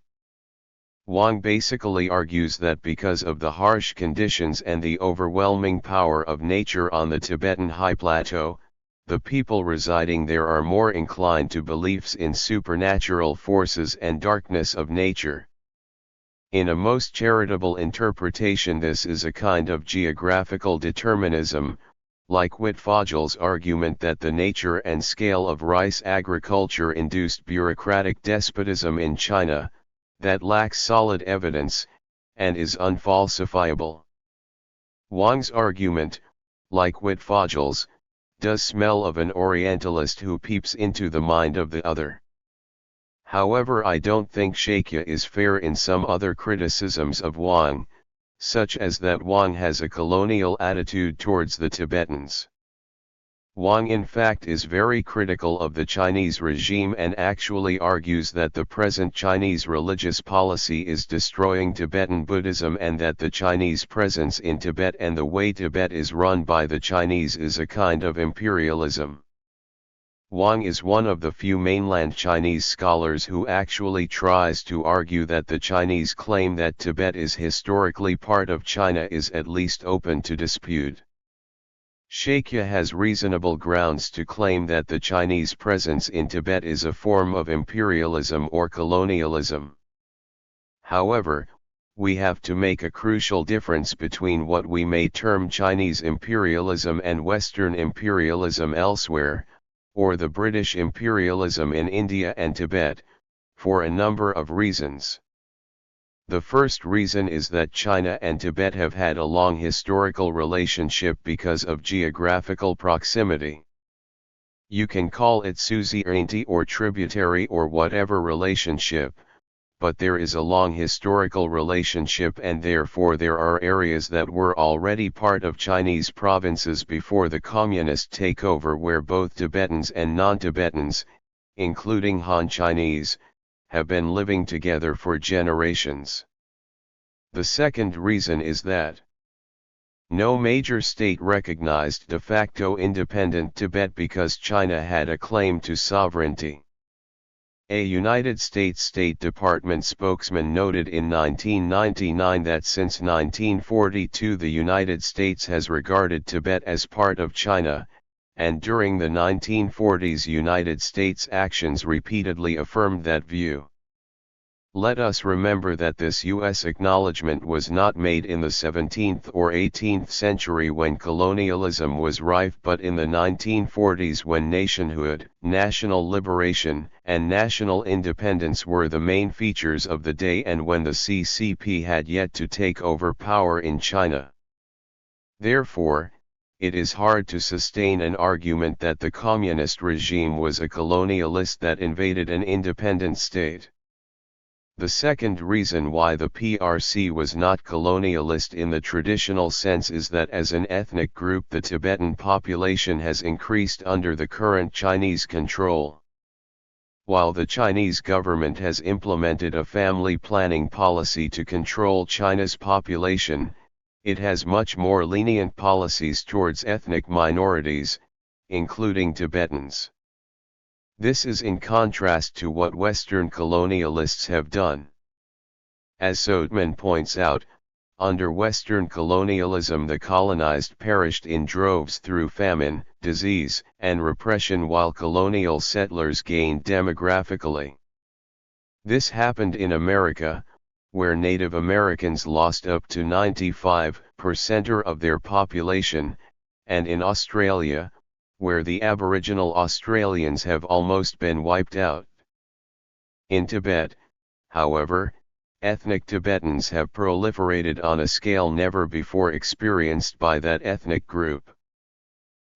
A: Wang basically argues that because of the harsh conditions and the overwhelming power of nature on the Tibetan high plateau, the people residing there are more inclined to beliefs in supernatural forces and darkness of nature. In a most charitable interpretation, this is a kind of geographical determinism, like Wittfogels' argument that the nature and scale of rice agriculture induced bureaucratic despotism in China, that lacks solid evidence, and is unfalsifiable. Wang's argument, like Wittfogels', does smell of an Orientalist who peeps into the mind of the other. However, I don't think Shakya is fair in some other criticisms of Wang, such as that Wang has a colonial attitude towards the Tibetans. Wang in fact is very critical of the Chinese regime and actually argues that the present Chinese religious policy is destroying Tibetan Buddhism and that the Chinese presence in Tibet and the way Tibet is run by the Chinese is a kind of imperialism. Wang is one of the few mainland Chinese scholars who actually tries to argue that the Chinese claim that Tibet is historically part of China is at least open to dispute. Shakya has reasonable grounds to claim that the Chinese presence in Tibet is a form of imperialism or colonialism. However, we have to make a crucial difference between what we may term Chinese imperialism and Western imperialism elsewhere, or the British imperialism in India and Tibet, for a number of reasons. The first reason is that China and Tibet have had a long historical relationship because of geographical proximity. You can call it suzerainty or tributary or whatever relationship, but there is a long historical relationship and therefore there are areas that were already part of Chinese provinces before the communist takeover where both Tibetans and non-Tibetans, including Han Chinese, have been living together for generations. The second reason is that no major state recognized de facto independent Tibet because China had a claim to sovereignty. A United States State Department spokesman noted in 1999 that since 1942 the United States has regarded Tibet as part of China, and during the 1940s United States actions repeatedly affirmed that view. Let us remember that this U.S. acknowledgement was not made in the 17th or 18th century when colonialism was rife, but in the 1940s when nationhood, national liberation, and national independence were the main features of the day and when the CCP had yet to take over power in China. Therefore, it is hard to sustain an argument that the communist regime was a colonialist that invaded an independent state. The second reason why the PRC was not colonialist in the traditional sense is that as an ethnic group the Tibetan population has increased under the current Chinese control. While the Chinese government has implemented a family planning policy to control China's population, it has much more lenient policies towards ethnic minorities, including Tibetans. This is in contrast to what Western colonialists have done. As Sodeman points out, under Western colonialism the colonized perished in droves through famine, disease, and repression while colonial settlers gained demographically. This happened in America, where Native Americans lost up to 95% of their population, and in Australia, where the Aboriginal Australians have almost been wiped out. In Tibet, however, ethnic Tibetans have proliferated on a scale never before experienced by that ethnic group.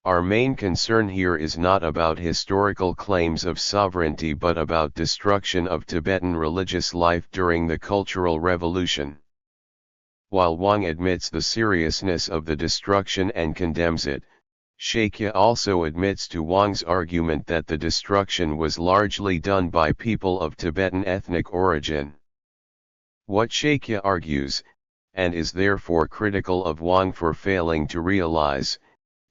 A: Our main concern here is not about historical claims of sovereignty but about destruction of Tibetan religious life during the Cultural Revolution. While Wang admits the seriousness of the destruction and condemns it, Shakya also admits to Wang's argument that the destruction was largely done by people of Tibetan ethnic origin. What Shakya argues, and is therefore critical of Wang for failing to realize,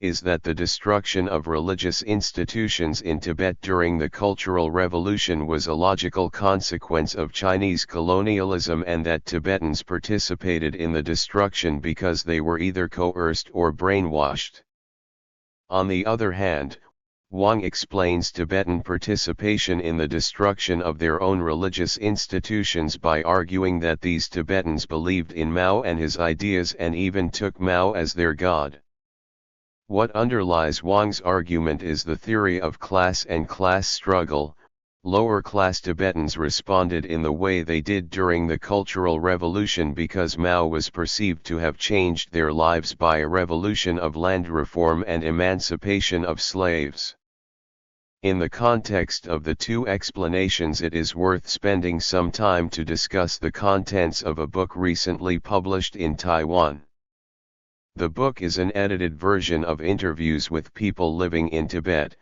A: is that the destruction of religious institutions in Tibet during the Cultural Revolution was a logical consequence of Chinese colonialism and that Tibetans participated in the destruction because they were either coerced or brainwashed. On the other hand, Wang explains Tibetan participation in the destruction of their own religious institutions by arguing that these Tibetans believed in Mao and his ideas and even took Mao as their god. What underlies Wang's argument is the theory of class and class struggle. Lower-class Tibetans responded in the way they did during the Cultural Revolution because Mao was perceived to have changed their lives by a revolution of land reform and emancipation of slaves. In the context of the two explanations, it is worth spending some time to discuss the contents of a book recently published in Taiwan. The book is an edited version of interviews with people living in Tibet,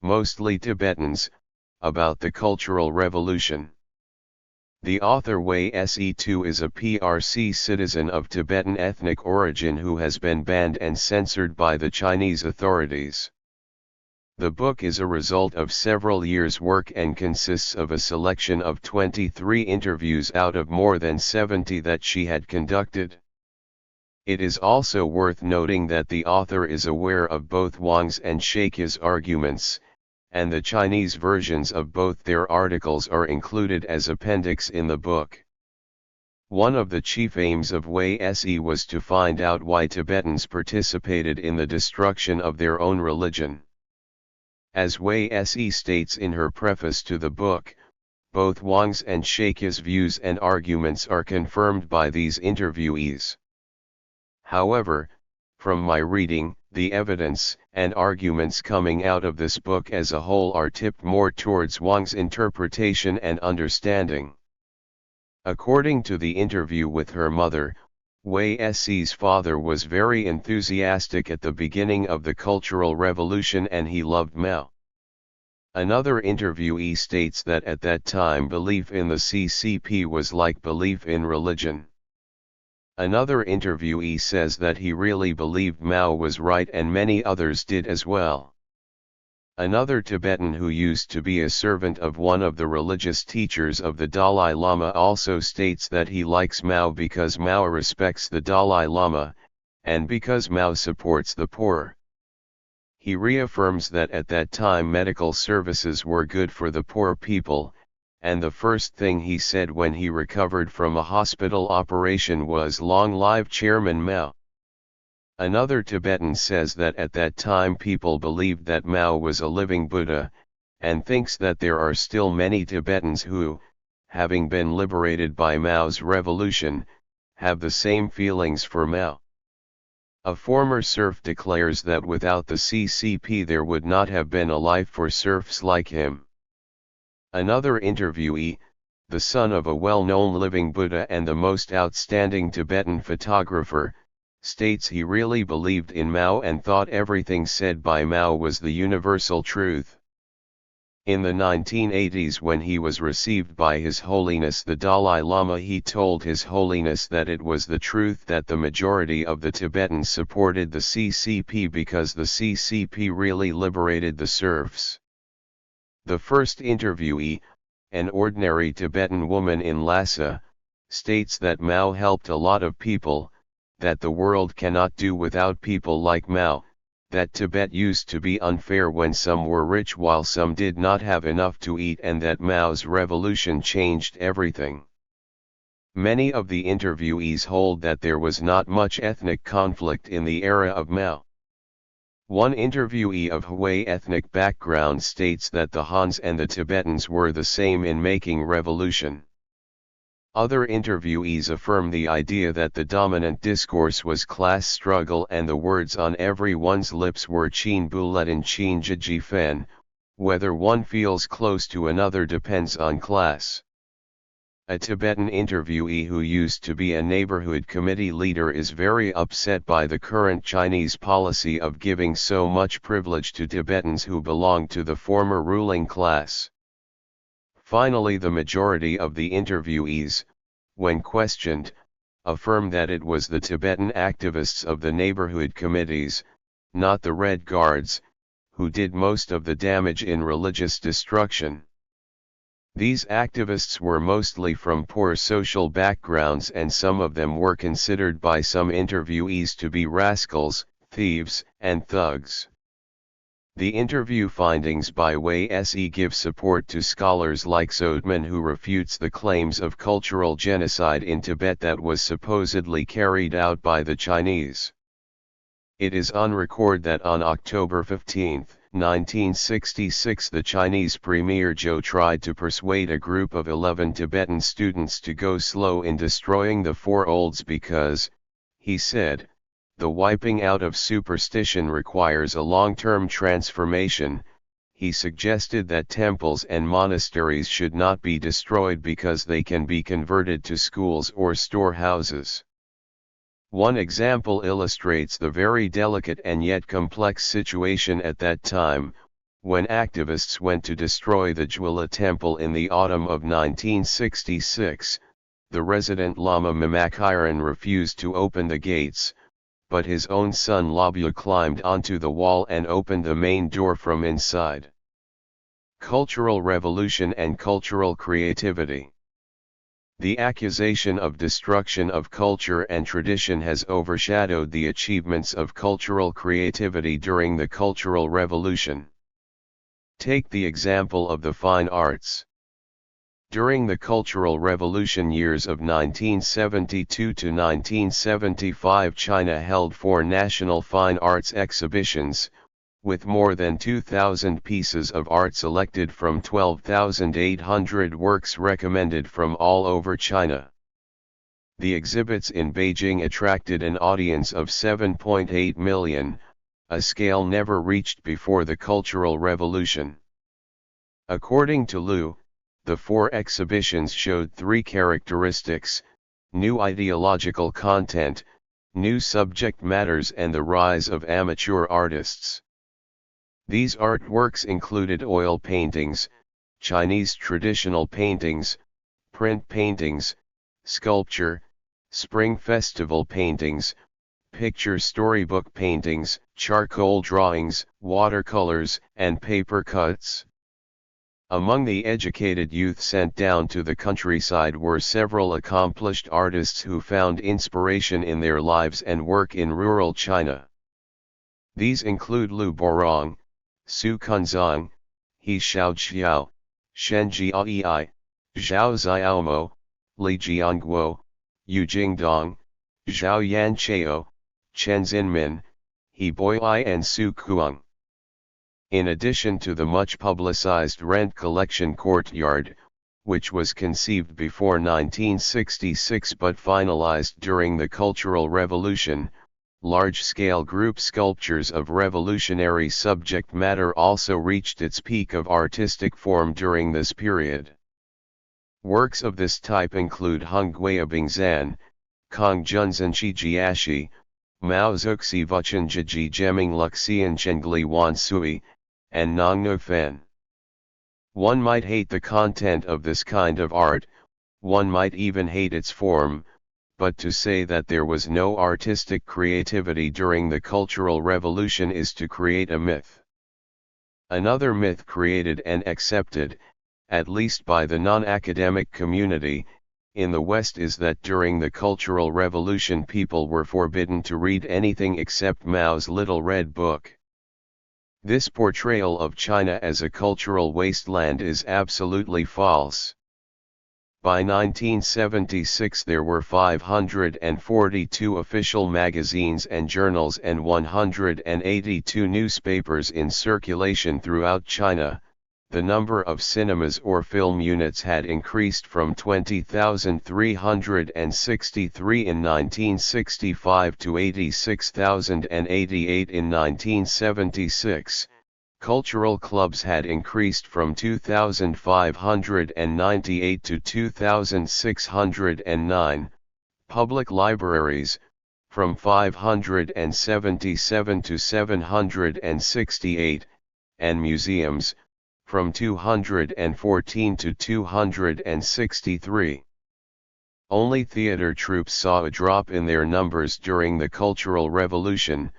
A: mostly Tibetans, about the Cultural Revolution. The author Wei Se2 is a PRC citizen of Tibetan ethnic origin who has been banned and censored by the Chinese authorities. The book is a result of several years' work and consists of a selection of 23 interviews out of more than 70 that she had conducted. It is also worth noting that the author is aware of both Wang's and Shakya's arguments, and the Chinese versions of both their articles are included as appendix in the book. One of the chief aims of Wei Se was to find out why Tibetans participated in the destruction of their own religion. As Wei Se states in her preface to the book, both Wang's and Shakya's views and arguments are confirmed by these interviewees. However, from my reading, the evidence and arguments coming out of this book as a whole are tipped more towards Wang's interpretation and understanding. According to the interview with her mother, Wei Se's father was very enthusiastic at the beginning of the Cultural Revolution and he loved Mao. Another interviewee states that at that time belief in the CCP was like belief in religion. Another interviewee says that he really believed Mao was right and many others did as well. Another Tibetan who used to be a servant of one of the religious teachers of the Dalai Lama also states that he likes Mao because Mao respects the Dalai Lama, and because Mao supports the poor. He reaffirms that at that time medical services were good for the poor people, and the first thing he said when he recovered from a hospital operation was "Long live Chairman Mao." Another Tibetan says that at that time people believed that Mao was a living Buddha, and thinks that there are still many Tibetans who, having been liberated by Mao's revolution, have the same feelings for Mao. A former serf declares that without the CCP there would not have been a life for serfs like him. Another interviewee, the son of a well-known living Buddha and the most outstanding Tibetan photographer, states he really believed in Mao and thought everything said by Mao was the universal truth. In the 1980s, when he was received by His Holiness the Dalai Lama, he told His Holiness that it was the truth that the majority of the Tibetans supported the CCP because the CCP really liberated the serfs. The first interviewee, an ordinary Tibetan woman in Lhasa, states that Mao helped a lot of people, that the world cannot do without people like Mao, that Tibet used to be unfair when some were rich while some did not have enough to eat, and that Mao's revolution changed everything. Many of the interviewees hold that there was not much ethnic conflict in the era of Mao. One interviewee of Hui ethnic background states that the Hans and the Tibetans were the same in making revolution. Other interviewees affirm the idea that the dominant discourse was class struggle and the words on everyone's lips were Qin Buletin Qin Jiji Fen. Whether one feels close to another depends on class. A Tibetan interviewee who used to be a neighborhood committee leader is very upset by the current Chinese policy of giving so much privilege to Tibetans who belong to the former ruling class. Finally, the majority of the interviewees, when questioned, affirm that it was the Tibetan activists of the neighborhood committees, not the Red Guards, who did most of the damage in religious destruction. These activists were mostly from poor social backgrounds, and some of them were considered by some interviewees to be rascals, thieves, and thugs. The interview findings by Wei Se give support to scholars like Sodman, who refutes the claims of cultural genocide in Tibet that was supposedly carried out by the Chinese. It is on record that on October 15, 1966, the Chinese Premier Zhou tried to persuade a group of 11 Tibetan students to go slow in destroying the Four Olds because, he said, the wiping out of superstition requires a long-term transformation. He suggested that temples and monasteries should not be destroyed because they can be converted to schools or storehouses. One example illustrates the very delicate and yet complex situation at that time, when activists went to destroy the Jwala temple in the autumn of 1966. The resident Lama Mamakiran refused to open the gates, but his own son Labya climbed onto the wall and opened the main door from inside. Cultural revolution and cultural creativity. The accusation of destruction of culture and tradition has overshadowed the achievements of cultural creativity during the Cultural Revolution. Take the example of the fine arts. During the Cultural Revolution years of 1972 to 1975, China held 4 national fine arts exhibitions, with more than 2,000 pieces of art selected from 12,800 works recommended from all over China. The exhibits in Beijing attracted an audience of 7.8 million, a scale never reached before the Cultural Revolution. According to Liu, the 4 exhibitions showed 3 characteristics: new ideological content, new subject matters, and the rise of amateur artists. These artworks included oil paintings, Chinese traditional paintings, print paintings, sculpture, spring festival paintings, picture storybook paintings, charcoal drawings, watercolors, and paper cuts. Among the educated youth sent down to the countryside were several accomplished artists who found inspiration in their lives and work in rural China. These include Liu Borong, Su Kunzang, He Xiaoqiao, Shen Jiaoyi, Zhao Xiaomo, Li Jiangguo, Yu Jingdong, Zhao Yanchao, Chen Xinmin, He Boyi, and Su Kuang. In addition to the much publicized Rent Collection Courtyard, which was conceived before 1966 but finalized during the Cultural Revolution, large-scale group sculptures of revolutionary subject matter also reached its peak of artistic form during this period. Works of this type include Hongguiyabingzan, Kongjunzan Shijiashi, Mao Zuxi Vuchen Jiji Geming Luxian Chengli Wan Sui, and Nongno Fen. One might hate the content of this kind of art, one might even hate its form, but to say that there was no artistic creativity during the Cultural Revolution is to create a myth. Another myth created and accepted, at least by the non-academic community, in the West is that during the Cultural Revolution people were forbidden to read anything except Mao's Little Red Book. This portrayal of China as a cultural wasteland is absolutely false. By 1976 there were 542 official magazines and journals and 182 newspapers in circulation throughout China. The number of cinemas or film units had increased from 20,363 in 1965 to 86,088 in 1976. Cultural clubs had increased from 2,598 to 2,609, public libraries, from 577 to 768, and museums, from 214 to 263. Only theater troupes saw a drop in their numbers during the Cultural Revolution,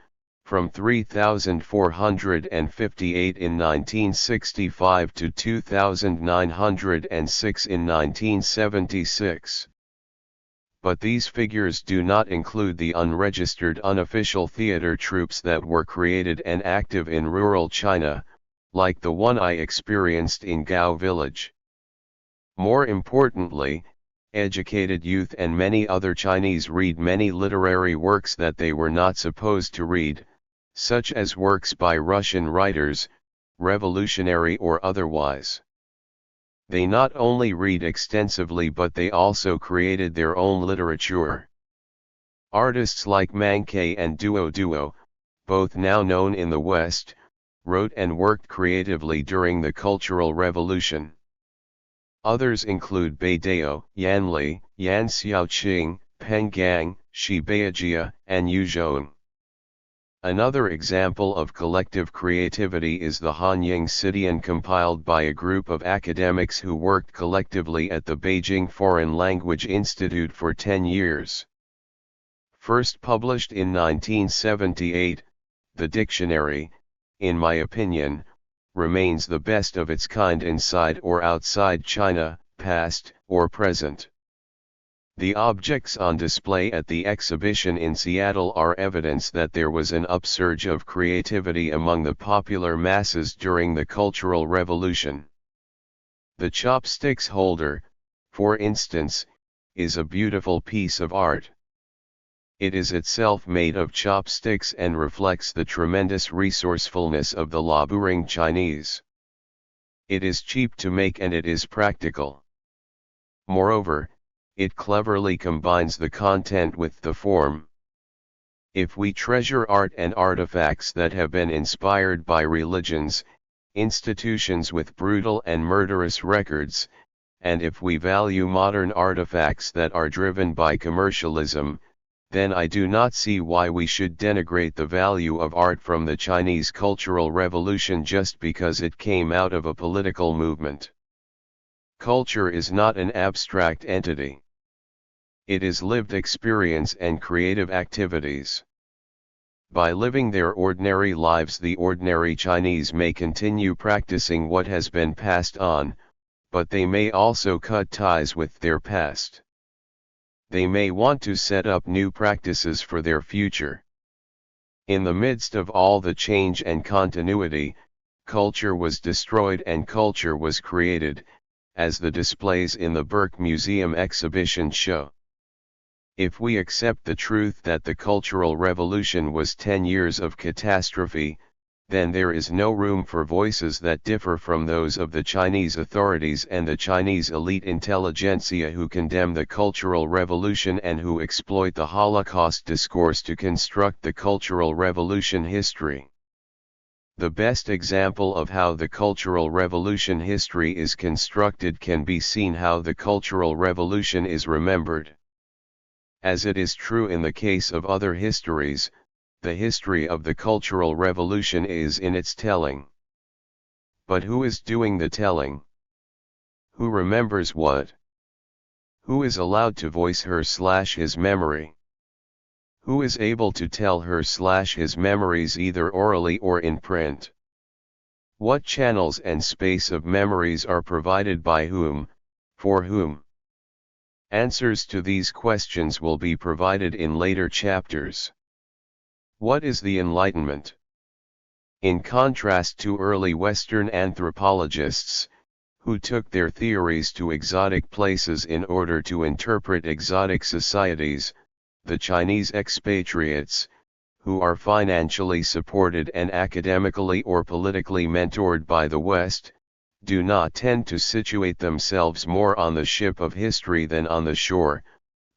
A: from 3,458 in 1965 to 2,906 in 1976. But these figures do not include the unregistered unofficial theater troupes that were created and active in rural China, like the one I experienced in Gao Village. More importantly, educated youth and many other Chinese read many literary works that they were not supposed to read, such as works by Russian writers, revolutionary or otherwise. They not only read extensively but they also created their own literature. Artists like Mankei and Duo, both now known in the West, wrote and worked creatively during the Cultural Revolution. Others include Bai Dao, Yan Li, Yan Xiaoqing, Peng Gang, Shi Beijia, and Yu Zhong. Another example of collective creativity is the Hanying Sidian, compiled by a group of academics who worked collectively at the Beijing Foreign Language Institute for 10 years. First published in 1978, the dictionary, in my opinion, remains the best of its kind inside or outside China, past or present. The objects on display at the exhibition in Seattle are evidence that there was an upsurge of creativity among the popular masses during the Cultural Revolution. The chopsticks holder, for instance, is a beautiful piece of art. It is itself made of chopsticks and reflects the tremendous resourcefulness of the laboring Chinese. It is cheap to make and it is practical. Moreover, it cleverly combines the content with the form. If we treasure art and artifacts that have been inspired by religions, institutions with brutal and murderous records, and if we value modern artifacts that are driven by commercialism, then I do not see why we should denigrate the value of art from the Chinese Cultural Revolution just because it came out of a political movement. Culture is not an abstract entity. It is lived experience and creative activities. By living their ordinary lives, the ordinary Chinese may continue practicing what has been passed on, but they may also cut ties with their past. They may want to set up new practices for their future. In the midst of all the change and continuity, culture was destroyed and culture was created, as the displays in the Burke Museum exhibition show. If we accept the truth that the Cultural Revolution was 10 years of catastrophe, then there is no room for voices that differ from those of the Chinese authorities and the Chinese elite intelligentsia who condemn the Cultural Revolution and who exploit the Holocaust discourse to construct the Cultural Revolution history. The best example of how the Cultural Revolution history is constructed can be seen how the Cultural Revolution is remembered. As it is true in the case of other histories, the history of the Cultural Revolution is in its telling. But who is doing the telling? Who remembers what? Who is allowed to voice her/his memory? Who is able to tell her/his memories either orally or in print? What channels and space of memories are provided by whom, for whom? Answers to these questions will be provided in later chapters. What is the Enlightenment? In contrast to early Western anthropologists, who took their theories to exotic places in order to interpret exotic societies, the Chinese expatriates, who are financially supported and academically or politically mentored by the West, do not tend to situate themselves more on the ship of history than on the shore,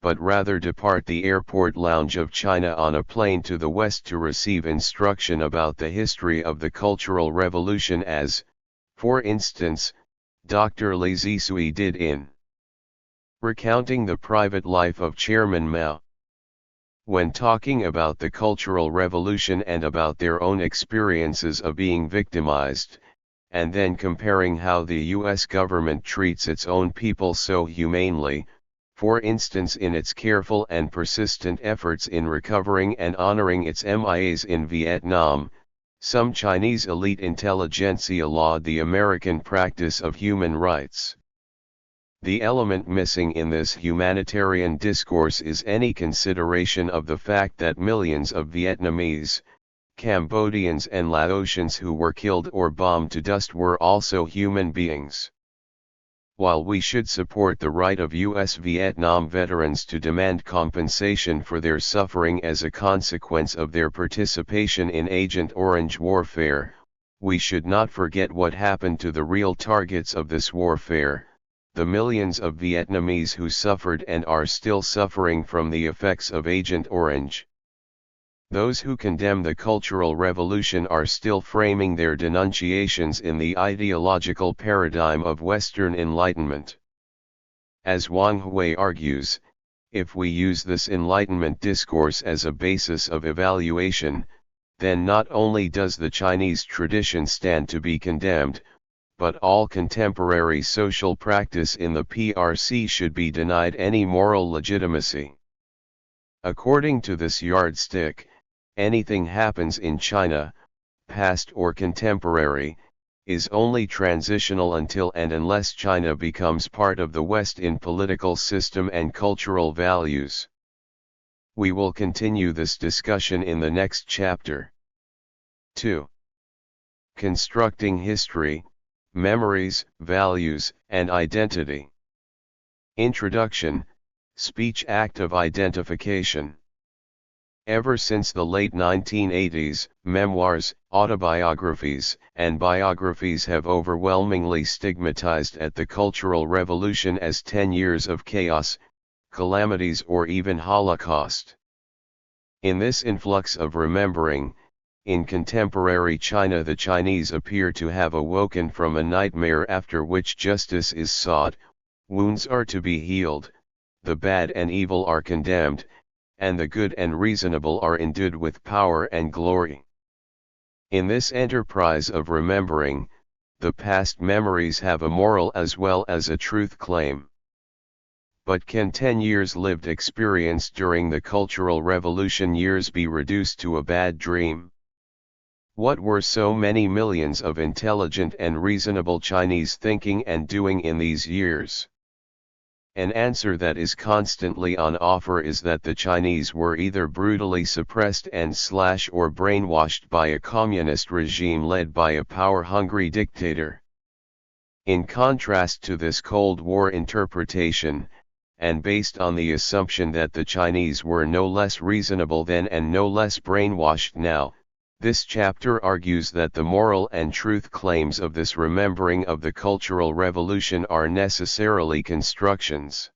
A: but rather depart the airport lounge of China on a plane to the West to receive instruction about the history of the Cultural Revolution as, for instance, Dr. Li Zisui did in Recounting the Private Life of Chairman Mao. When talking about the Cultural Revolution and about their own experiences of being victimized, and then comparing how the US government treats its own people so humanely, for instance in its careful and persistent efforts in recovering and honoring its MIAs in Vietnam, some Chinese elite intelligentsia laud the American practice of human rights. The element missing in this humanitarian discourse is any consideration of the fact that millions of Vietnamese, Cambodians and Laotians who were killed or bombed to dust were also human beings. While we should support the right of U.S. Vietnam veterans to demand compensation for their suffering as a consequence of their participation in Agent Orange warfare, we should not forget what happened to the real targets of this warfare, the millions of Vietnamese who suffered and are still suffering from the effects of Agent Orange. Those who condemn the Cultural Revolution are still framing their denunciations in the ideological paradigm of Western Enlightenment. As Wang Hui argues, if we use this Enlightenment discourse as a basis of evaluation, then not only does the Chinese tradition stand to be condemned, but all contemporary social practice in the PRC should be denied any moral legitimacy. According to this yardstick, anything happens in China, past or contemporary, is only transitional until and unless China becomes part of the West in political system and cultural values. We will continue this discussion in the next chapter. 2. Constructing History, Memories, Values, and Identity. Introduction, Speech Act of Identification. Ever since the late 1980s, memoirs, autobiographies, and biographies have overwhelmingly stigmatized at the Cultural Revolution as 10 years of chaos, calamities or even Holocaust. In this influx of remembering, in contemporary China the Chinese appear to have awoken from a nightmare after which justice is sought, wounds are to be healed, the bad and evil are condemned, and the good and reasonable are endued with power and glory. In this enterprise of remembering, the past memories have a moral as well as a truth claim. But can 10 years lived experience during the Cultural Revolution years be reduced to a bad dream? What were so many millions of intelligent and reasonable Chinese thinking and doing in these years? An answer that is constantly on offer is that the Chinese were either brutally suppressed and/or brainwashed by a communist regime led by a power-hungry dictator. In contrast to this Cold War interpretation, and based on the assumption that the Chinese were no less reasonable then and no less brainwashed now, This chapter argues that the moral and truth claims of this remembering of the Cultural Revolution are necessarily constructions.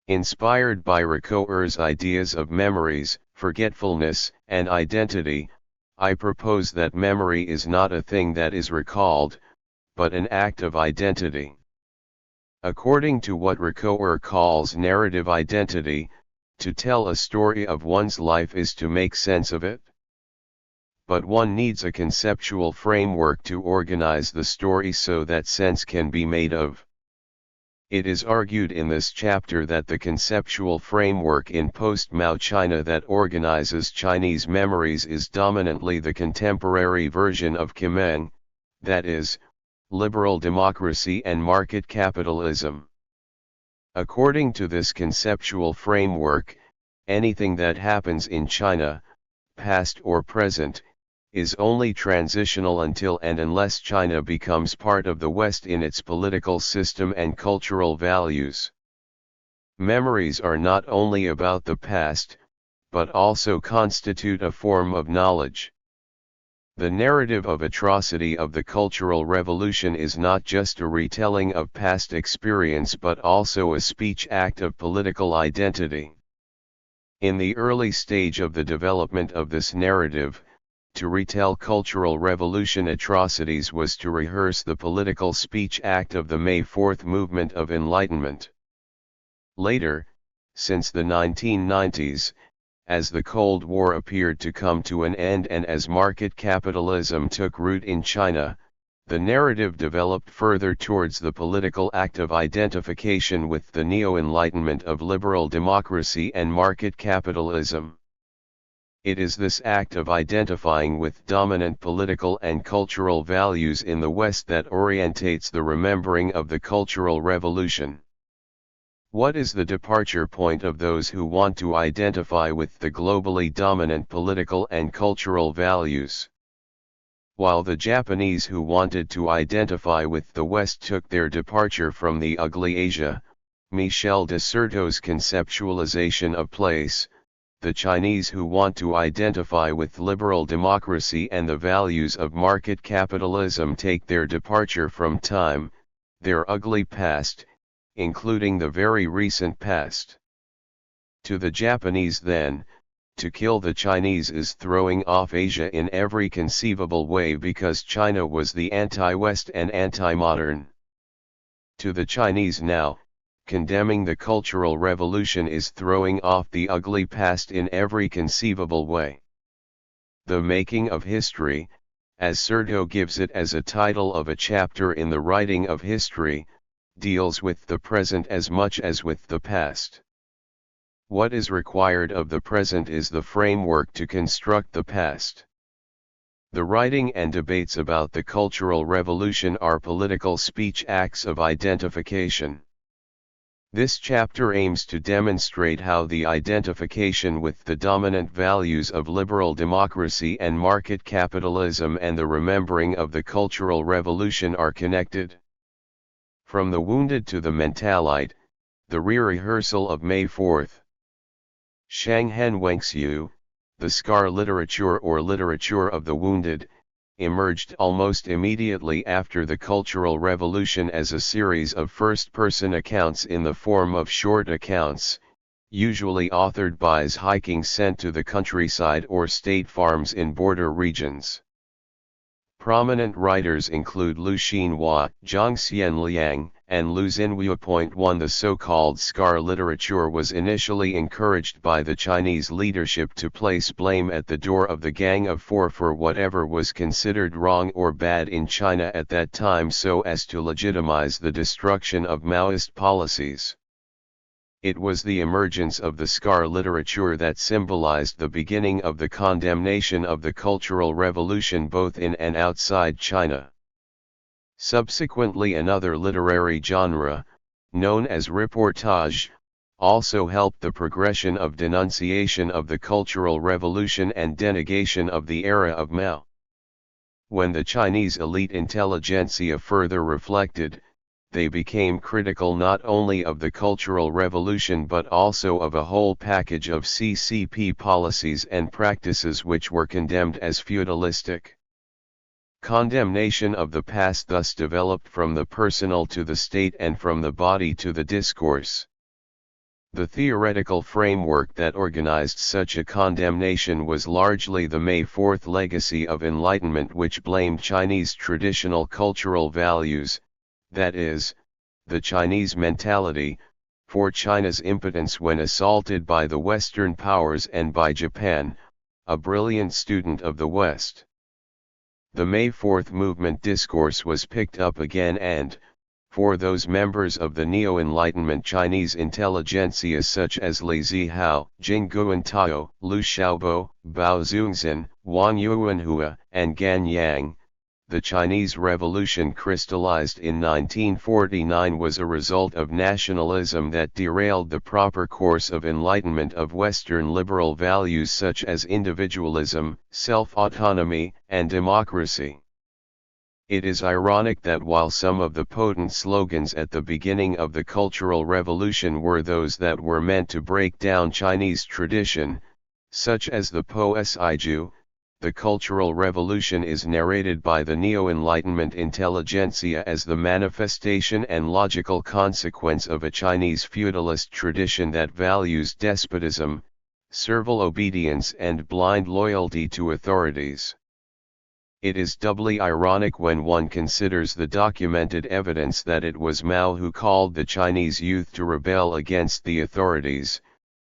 A: Inspired by Ricoeur's ideas of memories, forgetfulness, and identity, I propose that memory is not a thing that is recalled, but an act of identity. According to what Ricoeur calls narrative identity, to tell a story of one's life is to make sense of it. But one needs a conceptual framework to organize the story so that sense can be made of. It is argued in this chapter that the conceptual framework in post-Mao China that organizes Chinese memories is dominantly the contemporary version of Kimeng, that is, liberal democracy and market capitalism. According to this conceptual framework, anything that happens in China, past or present, is only transitional until and unless China becomes part of the West in its political system and cultural values. Memories are not only about the past, but also constitute a form of knowledge. The narrative of atrocity of the Cultural Revolution is not just a retelling of past experience but also a speech act of political identity. In the early stage of the development of this narrative, to retell Cultural Revolution atrocities was to rehearse the political speech act of the May 4th movement of enlightenment. Later, since the 1990s, as the Cold War appeared to come to an end and as market capitalism took root in China, the narrative developed further towards the political act of identification with the neo-enlightenment of liberal democracy and market capitalism. It is this act of identifying with dominant political and cultural values in the West that orientates the remembering of the Cultural Revolution. What is the departure point of those who want to identify with the globally dominant political and cultural values? While the Japanese who wanted to identify with the West took their departure from the ugly Asia, Michel de Certeau's conceptualization of place, the Chinese who want to identify with liberal democracy and the values of market capitalism take their departure from time, their ugly past, including the very recent past. To the Japanese then, to kill the Chinese is throwing off Asia in every conceivable way because China was the anti-West and anti-modern. To the Chinese now, condemning the Cultural Revolution is throwing off the ugly past in every conceivable way. The making of history, as Certeau gives it as a title of a chapter in the writing of history, deals with the present as much as with the past. What is required of the present is the framework to construct the past. The writing and debates about the Cultural Revolution are political speech acts of identification. This chapter aims to demonstrate how the identification with the dominant values of liberal democracy and market capitalism and the remembering of the Cultural Revolution are connected. From the wounded to the mentalite, the re-rehearsal of May 4th. Shanghen Wengxiu, the scar literature or literature of the wounded, emerged almost immediately after the Cultural Revolution as a series of first-person accounts in the form of short accounts, usually authored by hiking sent to the countryside or state farms in border regions. Prominent writers include Lu Xinhua, Zhang Xianliang, and Lu Xinhua. 1 The so-called scar literature was initially encouraged by the Chinese leadership to place blame at the door of the Gang of Four for whatever was considered wrong or bad in China at that time so as to legitimize the destruction of Maoist policies. It was the emergence of the scar literature that symbolized the beginning of the condemnation of the Cultural Revolution both in and outside China. Subsequently, another literary genre, known as reportage, also helped the progression of denunciation of the Cultural Revolution and denegation of the era of Mao. When the Chinese elite intelligentsia further reflected, they became critical not only of the Cultural Revolution but also of a whole package of CCP policies and practices which were condemned as feudalistic. Condemnation of the past thus developed from the personal to the state and from the body to the discourse. The theoretical framework that organized such a condemnation was largely the May 4th legacy of Enlightenment, which blamed Chinese traditional cultural values, that is, the Chinese mentality, for China's impotence when assaulted by the Western powers and by Japan, a brilliant student of the West. The May 4th movement discourse was picked up again and, for those members of the Neo-Enlightenment Chinese intelligentsia such as Li Zihao, Jing Guantao, Liu Xiaobo, Bao Zhongzhen, Wang Yuanhua, and Gan Yang, the Chinese Revolution crystallized in 1949 was a result of nationalism that derailed the proper course of enlightenment of Western liberal values such as individualism, self-autonomy, and democracy. It is ironic that while some of the potent slogans at the beginning of the Cultural Revolution were those that were meant to break down Chinese tradition, such as the Po Siju, the Cultural Revolution is narrated by the Neo-Enlightenment intelligentsia as the manifestation and logical consequence of a Chinese feudalist tradition that values despotism, servile obedience and blind loyalty to authorities. It is doubly ironic when one considers the documented evidence that it was Mao who called the Chinese youth to rebel against the authorities,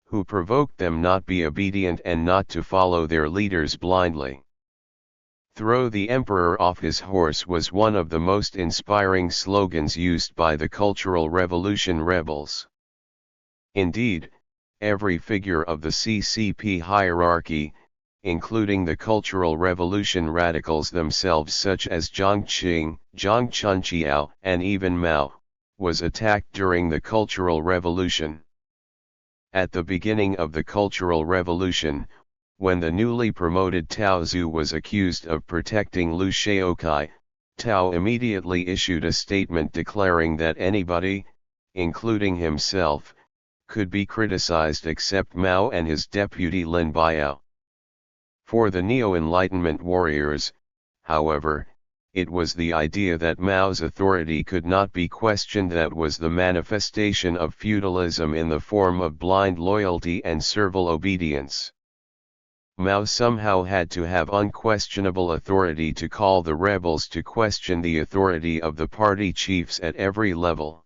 A: who provoked them not be obedient and not to follow their leaders blindly. "Throw the emperor off his horse" was one of the most inspiring slogans used by the Cultural Revolution rebels. Indeed, every figure of the CCP hierarchy, including the Cultural Revolution radicals themselves such as Jiang Qing, Zhang Chunqiao, and even Mao, was attacked during the Cultural Revolution. At the beginning of the Cultural Revolution, when the newly promoted Tao Zhu was accused of protecting Liu Shaokai, Tao immediately issued a statement declaring that anybody, including himself, could be criticized except Mao and his deputy Lin Biao. For the Neo-Enlightenment warriors, however, it was the idea that Mao's authority could not be questioned that was the manifestation of feudalism in the form of blind loyalty and servile obedience. Mao somehow had to have unquestionable authority to call the rebels to question the authority of the party chiefs at every level.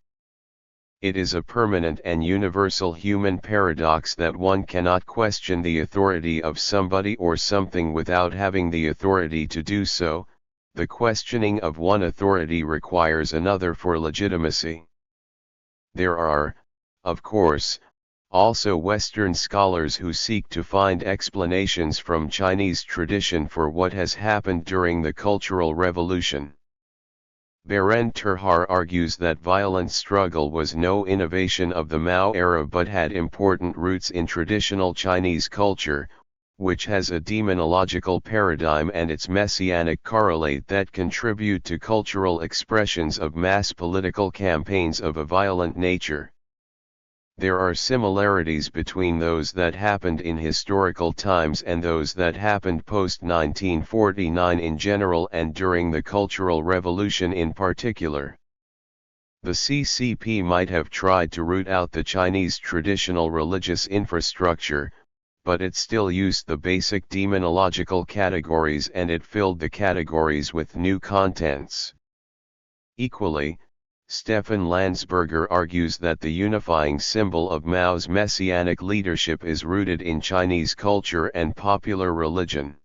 A: It is a permanent and universal human paradox that one cannot question the authority of somebody or something without having the authority to do so. The questioning of one authority requires another for legitimacy. There are, of course, also Western scholars who seek to find explanations from Chinese tradition for what has happened during the Cultural Revolution. Berend Terhar argues that violent struggle was no innovation of the Mao era but had important roots in traditional Chinese culture, which has a demonological paradigm and its messianic correlate that contribute to cultural expressions of mass political campaigns of a violent nature. There are similarities between those that happened in historical times and those that happened post-1949 in general and during the Cultural Revolution in particular. The CCP might have tried to root out the Chinese traditional religious infrastructure, but it still used the basic demonological categories and it filled the categories with new contents. Equally, Stefan Landsberger argues that the unifying symbol of Mao's messianic leadership is rooted in Chinese culture and popular religion.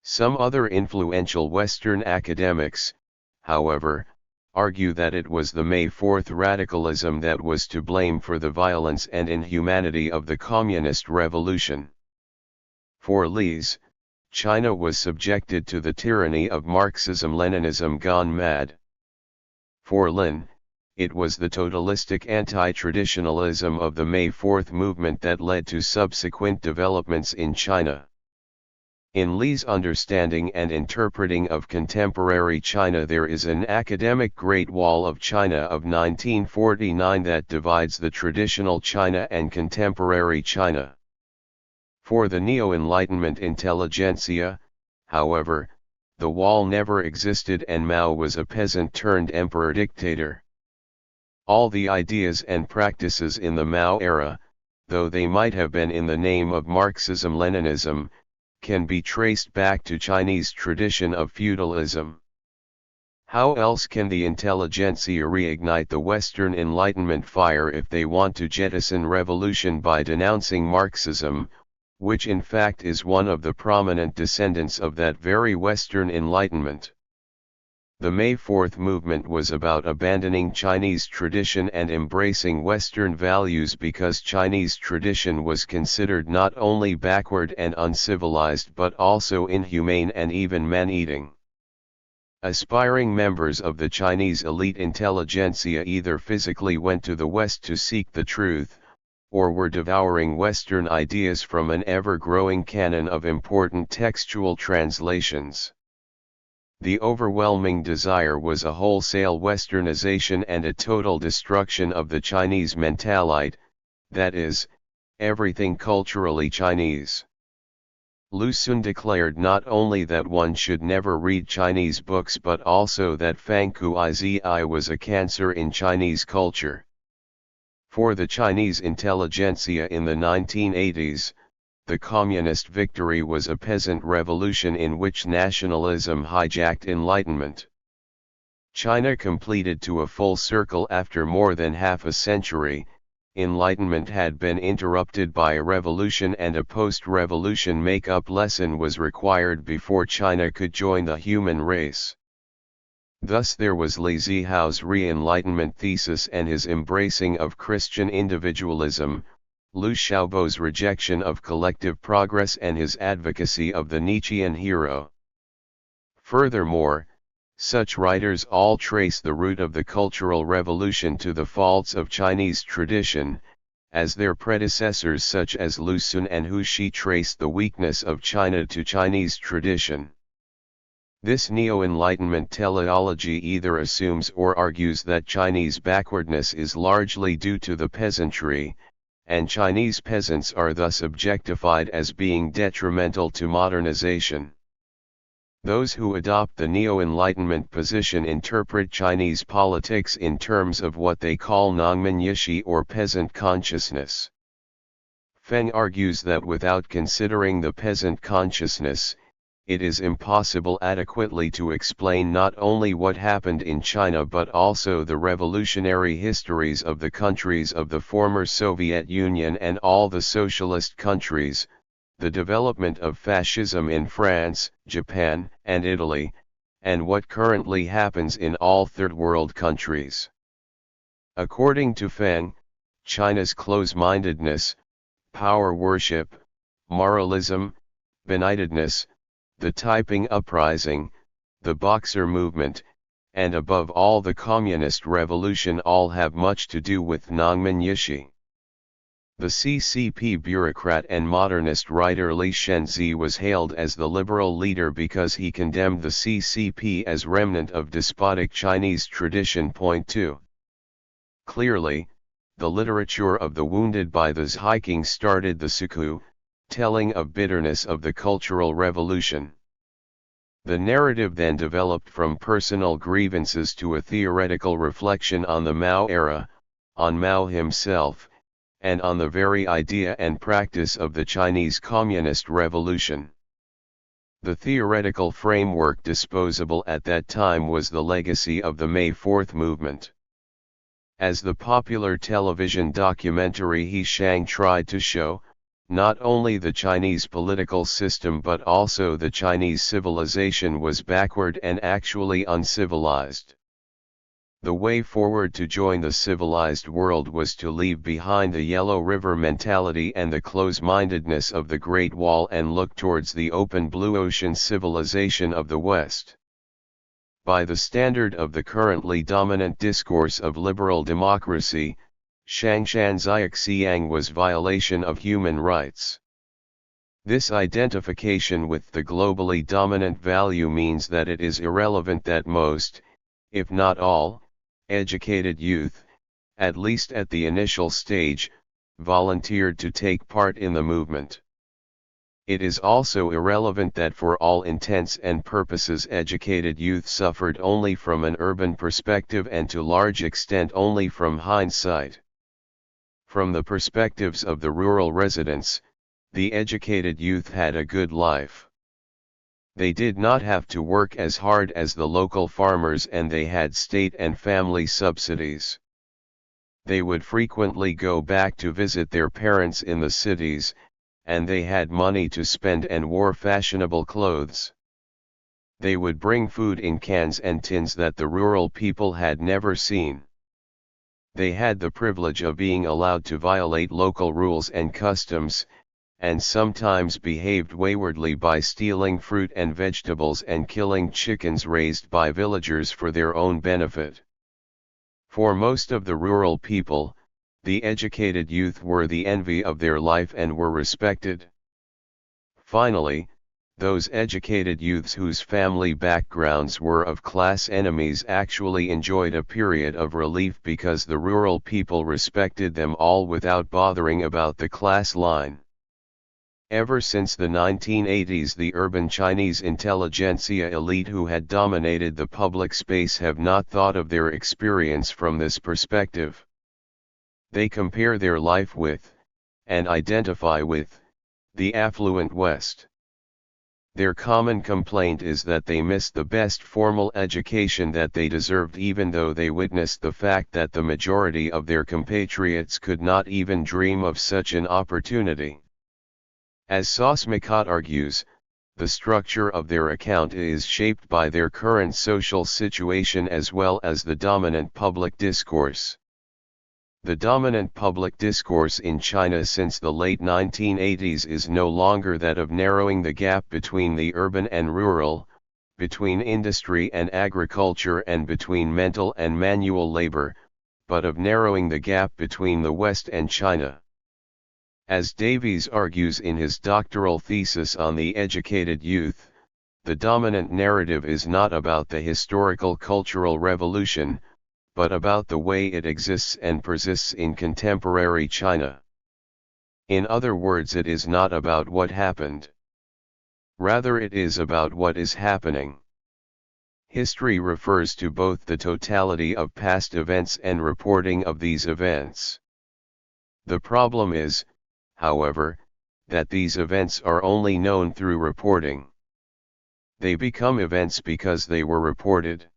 A: Some other influential Western academics, however, argue that it was the May 4th radicalism that was to blame for the violence and inhumanity of the Communist Revolution. For Lees, China was subjected to the tyranny of Marxism-Leninism gone mad. For Lin, it was the totalistic anti-traditionalism of the May 4th movement that led to subsequent developments in China. In Li's understanding and interpreting of contemporary China, there is an academic Great Wall of China of 1949 that divides the traditional China and contemporary China. For the Neo-Enlightenment intelligentsia, however, the wall never existed and Mao was a peasant-turned-emperor-dictator. All the ideas and practices in the Mao era, though they might have been in the name of Marxism-Leninism, can be traced back to Chinese tradition of feudalism. How else can the intelligentsia reignite the Western Enlightenment fire if they want to jettison revolution by denouncing Marxism, which in fact is one of the prominent descendants of that very Western Enlightenment? The May 4th movement was about abandoning Chinese tradition and embracing Western values because Chinese tradition was considered not only backward and uncivilized but also inhumane and even man-eating. Aspiring members of the Chinese elite intelligentsia either physically went to the West to seek the truth, or were devouring Western ideas from an ever-growing canon of important textual translations. The overwhelming desire was a wholesale westernization and a total destruction of the Chinese mentalite, that is, everything culturally Chinese. Lu Xun declared not only that one should never read Chinese books but also that Fangkuizi was a cancer in Chinese culture. For the Chinese intelligentsia in the 1980s, the communist victory was a peasant revolution in which nationalism hijacked enlightenment. China completed to a full circle after more than half a century. Enlightenment had been interrupted by a revolution and a post-revolution make-up lesson was required before China could join the human race. Thus there was Li Zihao's re-enlightenment thesis and his embracing of Christian individualism, Liu Xiaobo's rejection of collective progress and his advocacy of the Nietzschean hero. Furthermore, such writers all trace the root of the Cultural Revolution to the faults of Chinese tradition, as their predecessors such as Lu Xun and Hu Shi traced the weakness of China to Chinese tradition. This neo-enlightenment teleology either assumes or argues that Chinese backwardness is largely due to the peasantry, and Chinese peasants are thus objectified as being detrimental to modernization. Those who adopt the neo-enlightenment position interpret Chinese politics in terms of what they call Nongmen Yishi or peasant consciousness. Feng argues that without considering the peasant consciousness, it is impossible adequately to explain not only what happened in China but also the revolutionary histories of the countries of the former Soviet Union and all the socialist countries, the development of fascism in France, Japan, and Italy, and what currently happens in all third world countries. According to Feng, China's close-mindedness, power worship, moralism, benightedness, the Taiping Uprising, the Boxer movement, and above all the Communist Revolution all have much to do with Nongmen Yishi. The CCP bureaucrat and modernist writer Li Shenzi was hailed as the liberal leader because he condemned the CCP as remnant of despotic Chinese tradition. Point 2. Clearly, the literature of the wounded by the Zhiking started the Suku, telling of bitterness of the Cultural Revolution. The narrative then developed from personal grievances to a theoretical reflection on the Mao era, on Mao himself, and on the very idea and practice of the Chinese Communist Revolution. The theoretical framework disposable at that time was the legacy of the May 4th movement. As the popular television documentary He Shang tried to show, not only the Chinese political system but also the Chinese civilization was backward and actually uncivilized. The way forward to join the civilized world was to leave behind the Yellow River mentality and the close-mindedness of the Great Wall and look towards the open blue ocean civilization of the West. By the standard of the currently dominant discourse of liberal democracy, Shangshan Xiaxiang was violation of human rights. This identification with the globally dominant value means that it is irrelevant that most, if not all, educated youth, at least at the initial stage, volunteered to take part in the movement. It is also irrelevant that for all intents and purposes educated youth suffered only from an urban perspective and to large extent only from hindsight. From the perspectives of the rural residents, the educated youth had a good life. They did not have to work as hard as the local farmers and they had state and family subsidies. They would frequently go back to visit their parents in the cities, and they had money to spend and wore fashionable clothes. They would bring food in cans and tins that the rural people had never seen. They had the privilege of being allowed to violate local rules and customs, and sometimes behaved waywardly by stealing fruit and vegetables and killing chickens raised by villagers for their own benefit. For most of the rural people, the educated youth were the envy of their life and were respected. Finally, those educated youths whose family backgrounds were of class enemies actually enjoyed a period of relief because the rural people respected them all without bothering about the class line. Ever since the 1980s, the urban Chinese intelligentsia elite who had dominated the public space have not thought of their experience from this perspective. They compare their life with, and identify with, the affluent West. Their common complaint is that they missed the best formal education that they deserved, even though they witnessed the fact that the majority of their compatriots could not even dream of such an opportunity. As Sosmakot argues, the structure of their account is shaped by their current social situation as well as the dominant public discourse. The dominant public discourse in China since the late 1980s is no longer that of narrowing the gap between the urban and rural, between industry and agriculture and between mental and manual labor, but of narrowing the gap between the West and China. As Davies argues in his doctoral thesis on the educated youth, the dominant narrative is not about the historical cultural revolution, but about the way it exists and persists in contemporary China. In other words, it is not about what happened. Rather, it is about what is happening. History refers to both the totality of past events and reporting of these events. The problem is, however, that these events are only known through reporting. They become events because they were reported.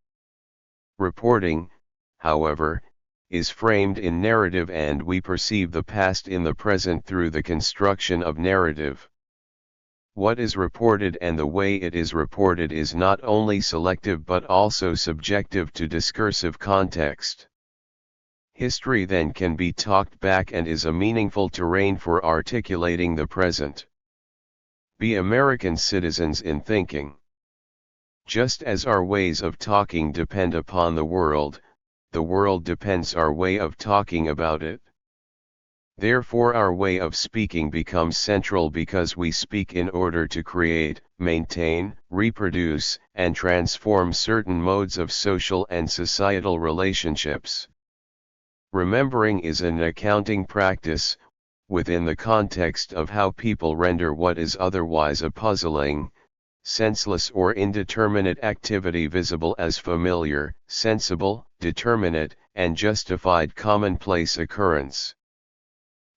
A: Reporting, however, is framed in narrative, and we perceive the past in the present through the construction of narrative. What is reported and the way it is reported is not only selective but also subjective to discursive context. History then can be talked back and is a meaningful terrain for articulating the present. Be American citizens in thinking. Just as our ways of talking depend upon the world depends our way of talking about it. Therefore our way of speaking becomes central because we speak in order to create, maintain, reproduce, and transform certain modes of social and societal relationships. Remembering is an accounting practice, within the context of how people render what is otherwise a puzzling, senseless or indeterminate activity visible as familiar, sensible, determinate, and justified commonplace occurrence.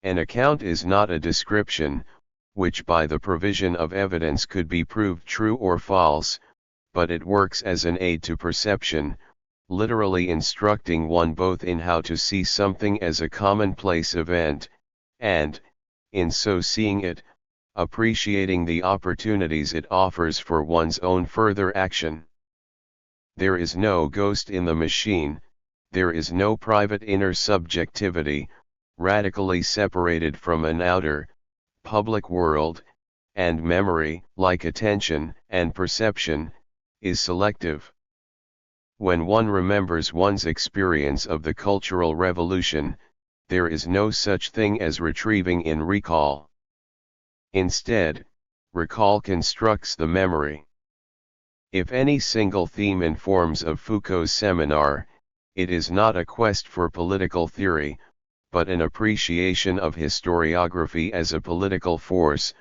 A: An account is not a description, which by the provision of evidence could be proved true or false, but it works as an aid to perception, literally instructing one both in how to see something as a commonplace event, and, in so seeing it, appreciating the opportunities it offers for one's own further action. There is no ghost in the machine, there is no private inner subjectivity, radically separated from an outer, public world, and memory, like attention and perception, is selective. When one remembers one's experience of the Cultural Revolution, there is no such thing as retrieving in recall. Instead, recall constructs the memory. If any single theme informs of Foucault's seminar, it is not a quest for political theory, but an appreciation of historiography as a political force,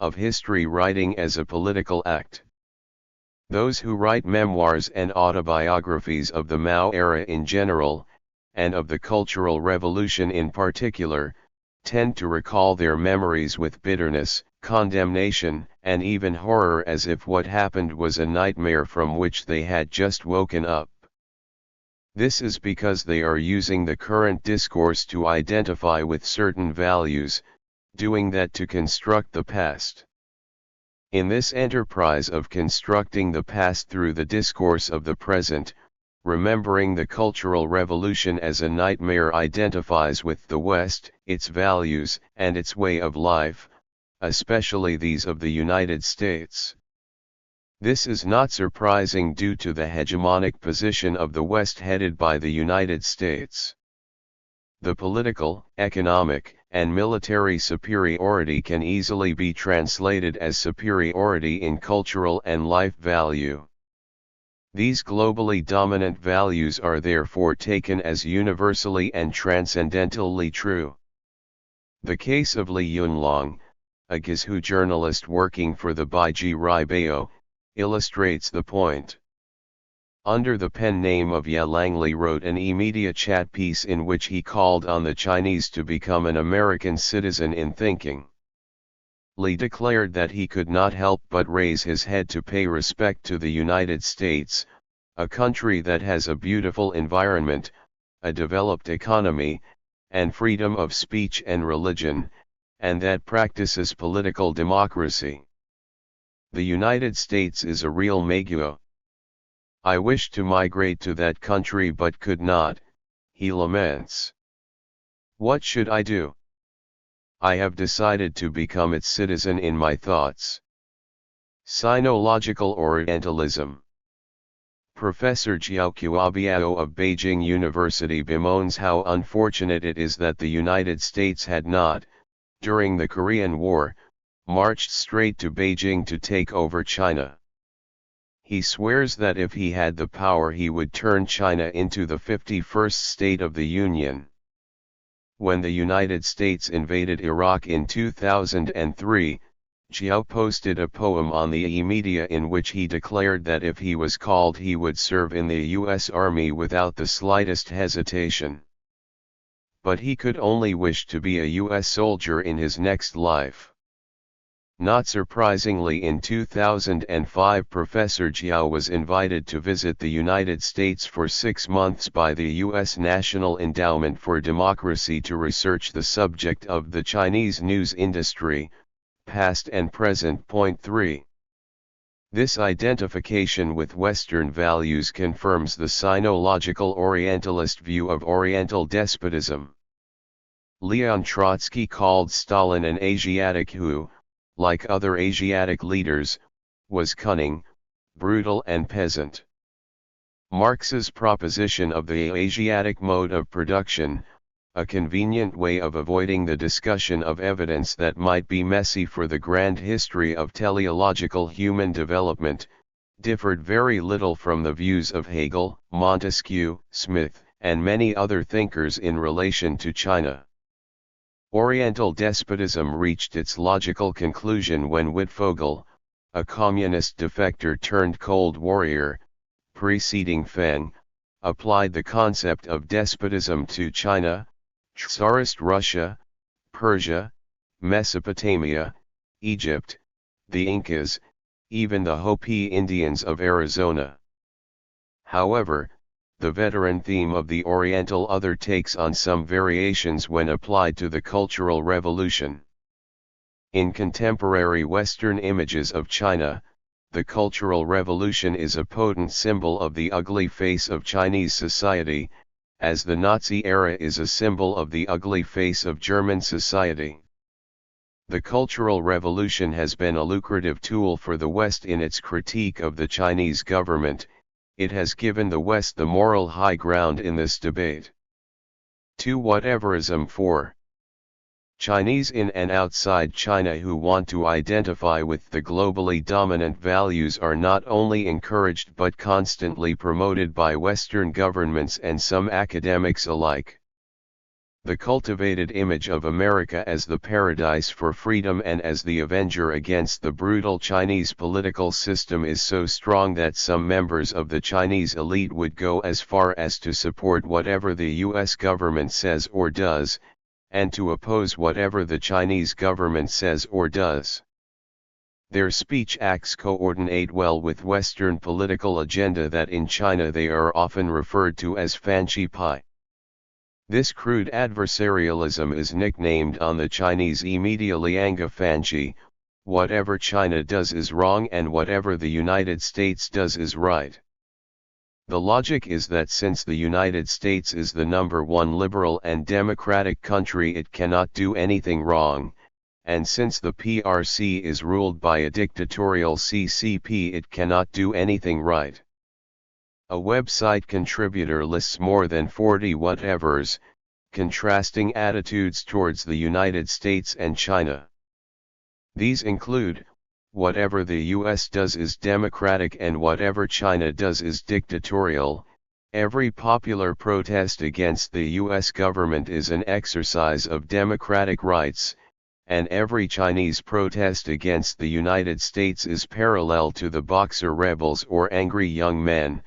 A: of history writing as a political act. Those who write memoirs and autobiographies of the Mao era in general, and of the Cultural Revolution in particular, tend to recall their memories with bitterness, condemnation, and even horror, as if what happened was a nightmare from which they had just woken up. This is because they are using the current discourse to identify with certain values, doing that to construct the past. In this enterprise of constructing the past through the discourse of the present, remembering the Cultural Revolution as a nightmare identifies with the West, its values, and its way of life, especially these of the United States. This is not surprising due to the hegemonic position of the West headed by the United States. The political, economic, and military superiority can easily be translated as superiority in cultural and life value. These globally dominant values are therefore taken as universally and transcendentally true. The case of Li Yunlong, a Guizhou journalist working for the Baiji Raibao, illustrates the point. Under the pen name of Ye Langley wrote an e-media chat piece in which he called on the Chinese to become an American citizen in thinking. Li declared that he could not help but raise his head to pay respect to the United States, a country that has a beautiful environment, a developed economy, and freedom of speech and religion, and that practices political democracy. The United States is a real Meguo. I wish to migrate to that country but could not, he laments. What should I do? I have decided to become its citizen in my thoughts. Sinological Orientalism. Professor Jiao Qiaobiao of Beijing University bemoans how unfortunate it is that the United States had not, during the Korean War, marched straight to Beijing to take over China. He swears that if he had the power he would turn China into the 51st state of the Union. When the United States invaded Iraq in 2003, Jiao posted a poem on the e-media in which he declared that if he was called he would serve in the U.S. Army without the slightest hesitation. But he could only wish to be a U.S. soldier in his next life. Not surprisingly, in 2005 Professor Jiao was invited to visit the United States for 6 months by the U.S. National Endowment for Democracy to research the subject of the Chinese news industry, past and present. Point 3. This identification with Western values confirms the sinological Orientalist view of Oriental despotism. Leon Trotsky called Stalin an Asiatic who, like other Asiatic leaders, was cunning, brutal and peasant. Marx's proposition of the Asiatic mode of production, a convenient way of avoiding the discussion of evidence that might be messy for the grand history of teleological human development, differed very little from the views of Hegel, Montesquieu, Smith, and many other thinkers in relation to China. Oriental despotism reached its logical conclusion when Wittfogel, a communist defector turned Cold Warrior, preceding Feng, applied the concept of despotism to China, Tsarist Russia, Persia, Mesopotamia, Egypt, the Incas, even the Hopi Indians of Arizona. However, the veteran theme of the Oriental other takes on some variations when applied to the Cultural Revolution. In contemporary Western images of China, the Cultural Revolution is a potent symbol of the ugly face of Chinese society, as the Nazi era is a symbol of the ugly face of German society. The Cultural Revolution has been a lucrative tool for the West in its critique of the Chinese government. It has given the West the moral high ground in this debate. To whateverism 4. Chinese in and outside China who want to identify with the globally dominant values are not only encouraged but constantly promoted by Western governments and some academics alike. The cultivated image of America as the paradise for freedom and as the avenger against the brutal Chinese political system is so strong that some members of the Chinese elite would go as far as to support whatever the US government says or does, and to oppose whatever the Chinese government says or does. Their speech acts coordinate well with Western political agenda that in China they are often referred to as Fanqi Pai. This crude adversarialism is nicknamed on the Chinese media Lianga Fanqi, whatever China does is wrong and whatever the United States does is right. The logic is that since the United States is the #1 liberal and democratic country it cannot do anything wrong, and since the PRC is ruled by a dictatorial CCP it cannot do anything right. A website contributor lists more than 40 whatevers, contrasting attitudes towards the United States and China. These include, whatever the US does is democratic and whatever China does is dictatorial, every popular protest against the US government is an exercise of democratic rights, and every Chinese protest against the United States is parallel to the Boxer rebels or angry young men.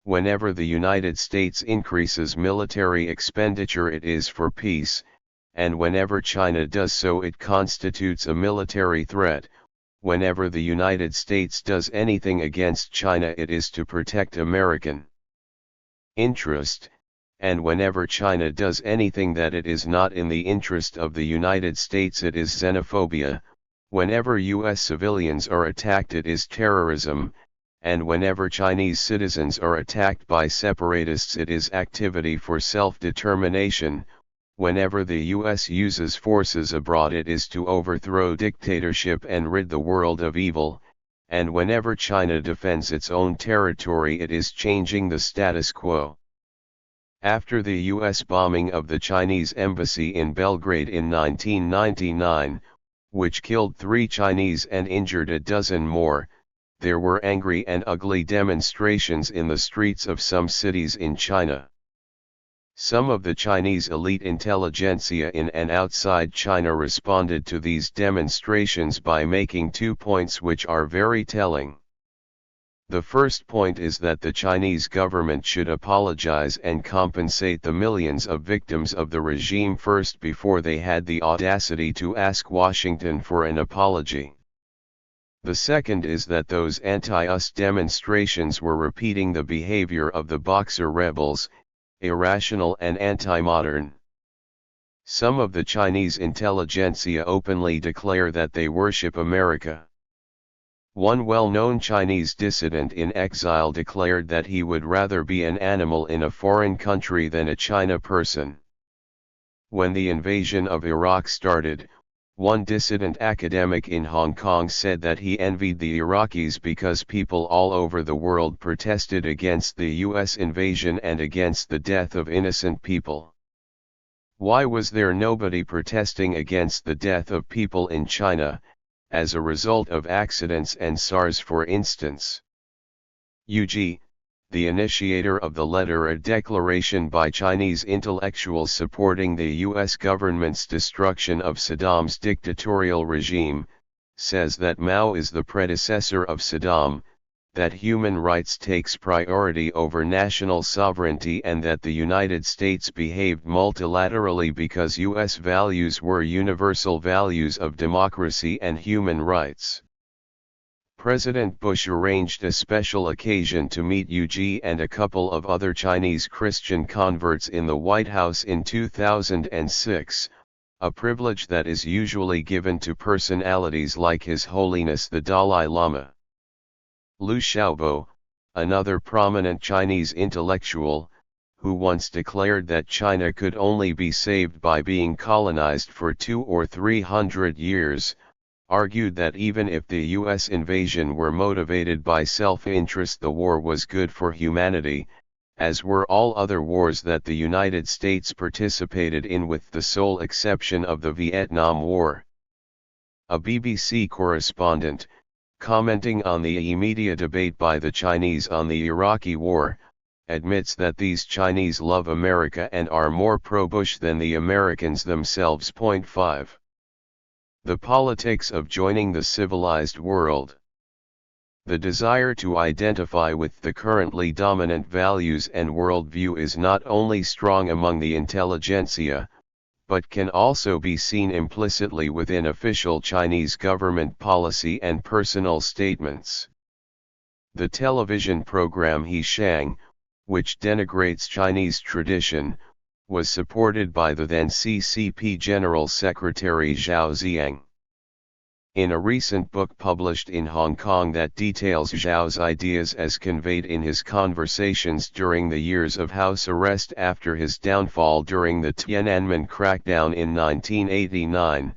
A: Whenever the United States increases military expenditure it is for peace, and whenever China does so it constitutes a military threat. Whenever the United States does anything against China it is to protect American interest, and whenever China does anything that it is not in the interest of the United States it is xenophobia. Whenever US civilians are attacked it is terrorism, and whenever Chinese citizens are attacked by separatists it is activity for self-determination. Whenever the US uses forces abroad it is to overthrow dictatorship and rid the world of evil, and whenever China defends its own territory it is changing the status quo. After the US bombing of the Chinese embassy in Belgrade in 1999, which killed 3 Chinese and injured a dozen more, there were angry and ugly demonstrations in the streets of some cities in China. Some of the Chinese elite intelligentsia in and outside China responded to these demonstrations by making 2 points which are very telling. The first point is that the Chinese government should apologize and compensate the millions of victims of the regime first before they had the audacity to ask Washington for an apology. The second is that those anti-US demonstrations were repeating the behavior of the Boxer rebels, irrational and anti-modern. Some of the Chinese intelligentsia openly declare that they worship America. One well-known Chinese dissident in exile declared that he would rather be an animal in a foreign country than a China person. When the invasion of Iraq started, one dissident academic in Hong Kong said that he envied the Iraqis because people all over the world protested against the US invasion and against the death of innocent people. Why was there nobody protesting against the death of people in China, as a result of accidents and SARS for instance? UG, the initiator of the letter, a declaration by Chinese intellectuals supporting the US government's destruction of Saddam's dictatorial regime, says that Mao is the predecessor of Saddam, that human rights takes priority over national sovereignty and that the United States behaved multilaterally because US values were universal values of democracy and human rights. President Bush arranged a special occasion to meet UG and a couple of other Chinese Christian converts in the White House in 2006, a privilege that is usually given to personalities like His Holiness the Dalai Lama. Liu Xiaobo, another prominent Chinese intellectual, who once declared that China could only be saved by being colonized for 200 or 300 years, argued that even if the US invasion were motivated by self-interest the war was good for humanity, as were all other wars that the United States participated in with the sole exception of the Vietnam War. A BBC correspondent, commenting on the media debate by the Chinese on the Iraqi War, admits that these Chinese love America and are more pro-Bush than the Americans themselves. 5. The politics of joining the civilized world. The desire to identify with the currently dominant values and worldview is not only strong among the intelligentsia, but can also be seen implicitly within official Chinese government policy and personal statements. The television program He Shang, which denigrates Chinese tradition, was supported by the then CCP General Secretary Zhao Ziyang. In a recent book published in Hong Kong that details Zhao's ideas as conveyed in his conversations during the years of house arrest after his downfall during the Tiananmen crackdown in 1989,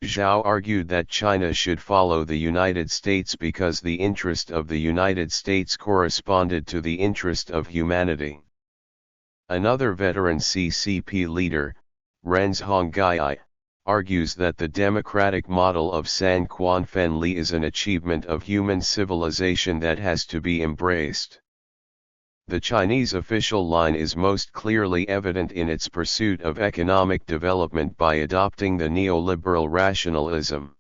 A: Zhao argued that China should follow the United States because the interest of the United States corresponded to the interest of humanity. Another veteran CCP leader, Renz Honggai, argues that the democratic model of San Quan Fen Li is an achievement of human civilization that has to be embraced. The Chinese official line is most clearly evident in its pursuit of economic development by adopting the neoliberal rationalism.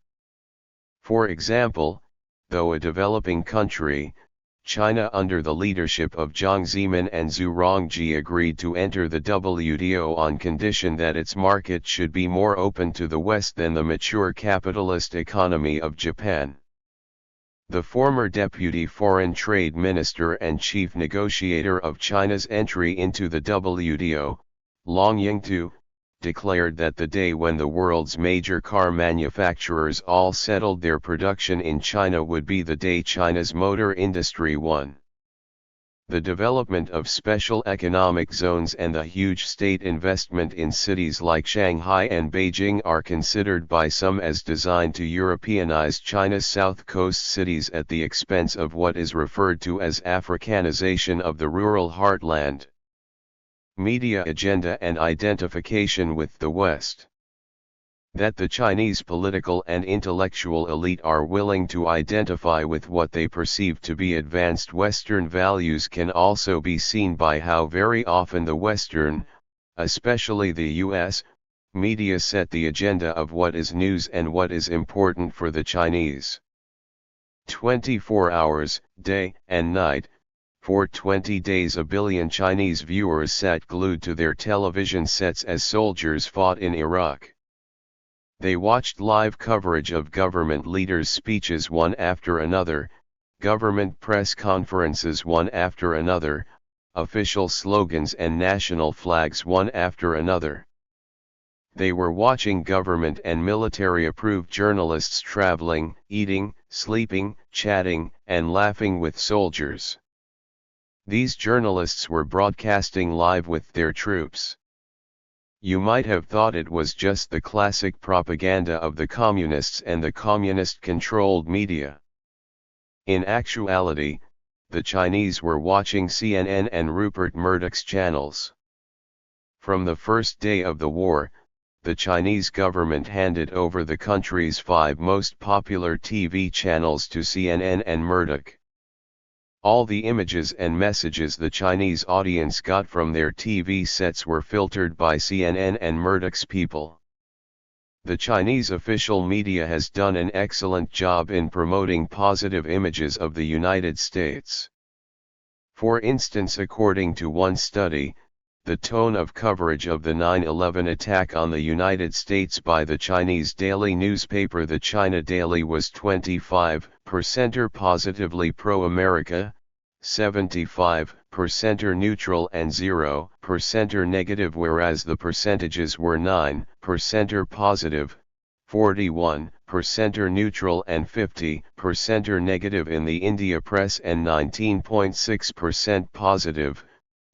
A: For example, though a developing country, China under the leadership of Jiang Zemin and Zhu Rongji agreed to enter the WTO on condition that its market should be more open to the West than the mature capitalist economy of Japan. The former Deputy Foreign Trade Minister and Chief Negotiator of China's entry into the WTO, Long Yingtu, declared that the day when the world's major car manufacturers all settled their production in China would be the day China's motor industry won. The development of special economic zones and the huge state investment in cities like Shanghai and Beijing are considered by some as designed to Europeanize China's south coast cities at the expense of what is referred to as Africanization of the rural heartland. Media agenda and identification with the West. That the Chinese political and intellectual elite are willing to identify with what they perceive to be advanced Western values can also be seen by how very often the Western, especially the US, media set the agenda of what is news and what is important for the Chinese. 24 hours, day and night. For 20 days a billion Chinese viewers sat glued to their television sets as soldiers fought in Iraq. They watched live coverage of government leaders' speeches one after another, government press conferences one after another, official slogans and national flags one after another. They were watching government and military-approved journalists traveling, eating, sleeping, chatting, and laughing with soldiers. These journalists were broadcasting live with their troops. You might have thought it was just the classic propaganda of the communists and the communist-controlled media. In actuality, the Chinese were watching CNN and Rupert Murdoch's channels. From the first day of the war, the Chinese government handed over the country's 5 most popular TV channels to CNN and Murdoch. All the images and messages the Chinese audience got from their TV sets were filtered by CNN and Murdoch's people. The Chinese official media has done an excellent job in promoting positive images of the United States. For instance, according to one study, the tone of coverage of the 9/11 attack on the United States by the Chinese daily newspaper The China Daily was 25% positively pro-America, 75% neutral and 0% negative, whereas the percentages were 9% positive, 41% neutral and 50% negative in the India press and 19.6% positive,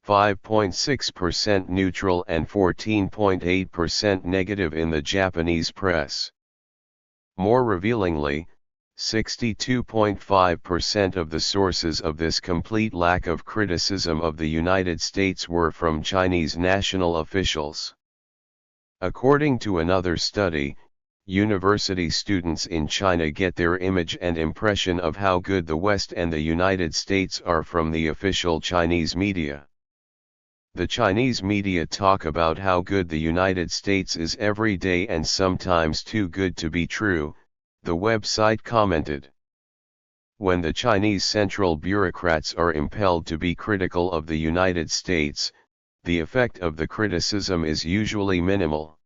A: 5.6% neutral and 14.8% negative in the Japanese press. More revealingly, 62.5% of the sources of this complete lack of criticism of the United States were from Chinese national officials. According to another study, university students in China get their image and impression of how good the West and the United States are from the official Chinese media. The Chinese media talk about how good the United States is every day and sometimes too good to be true, the website commented. When the Chinese central bureaucrats are impelled to be critical of the United States, the effect of the criticism is usually minimal.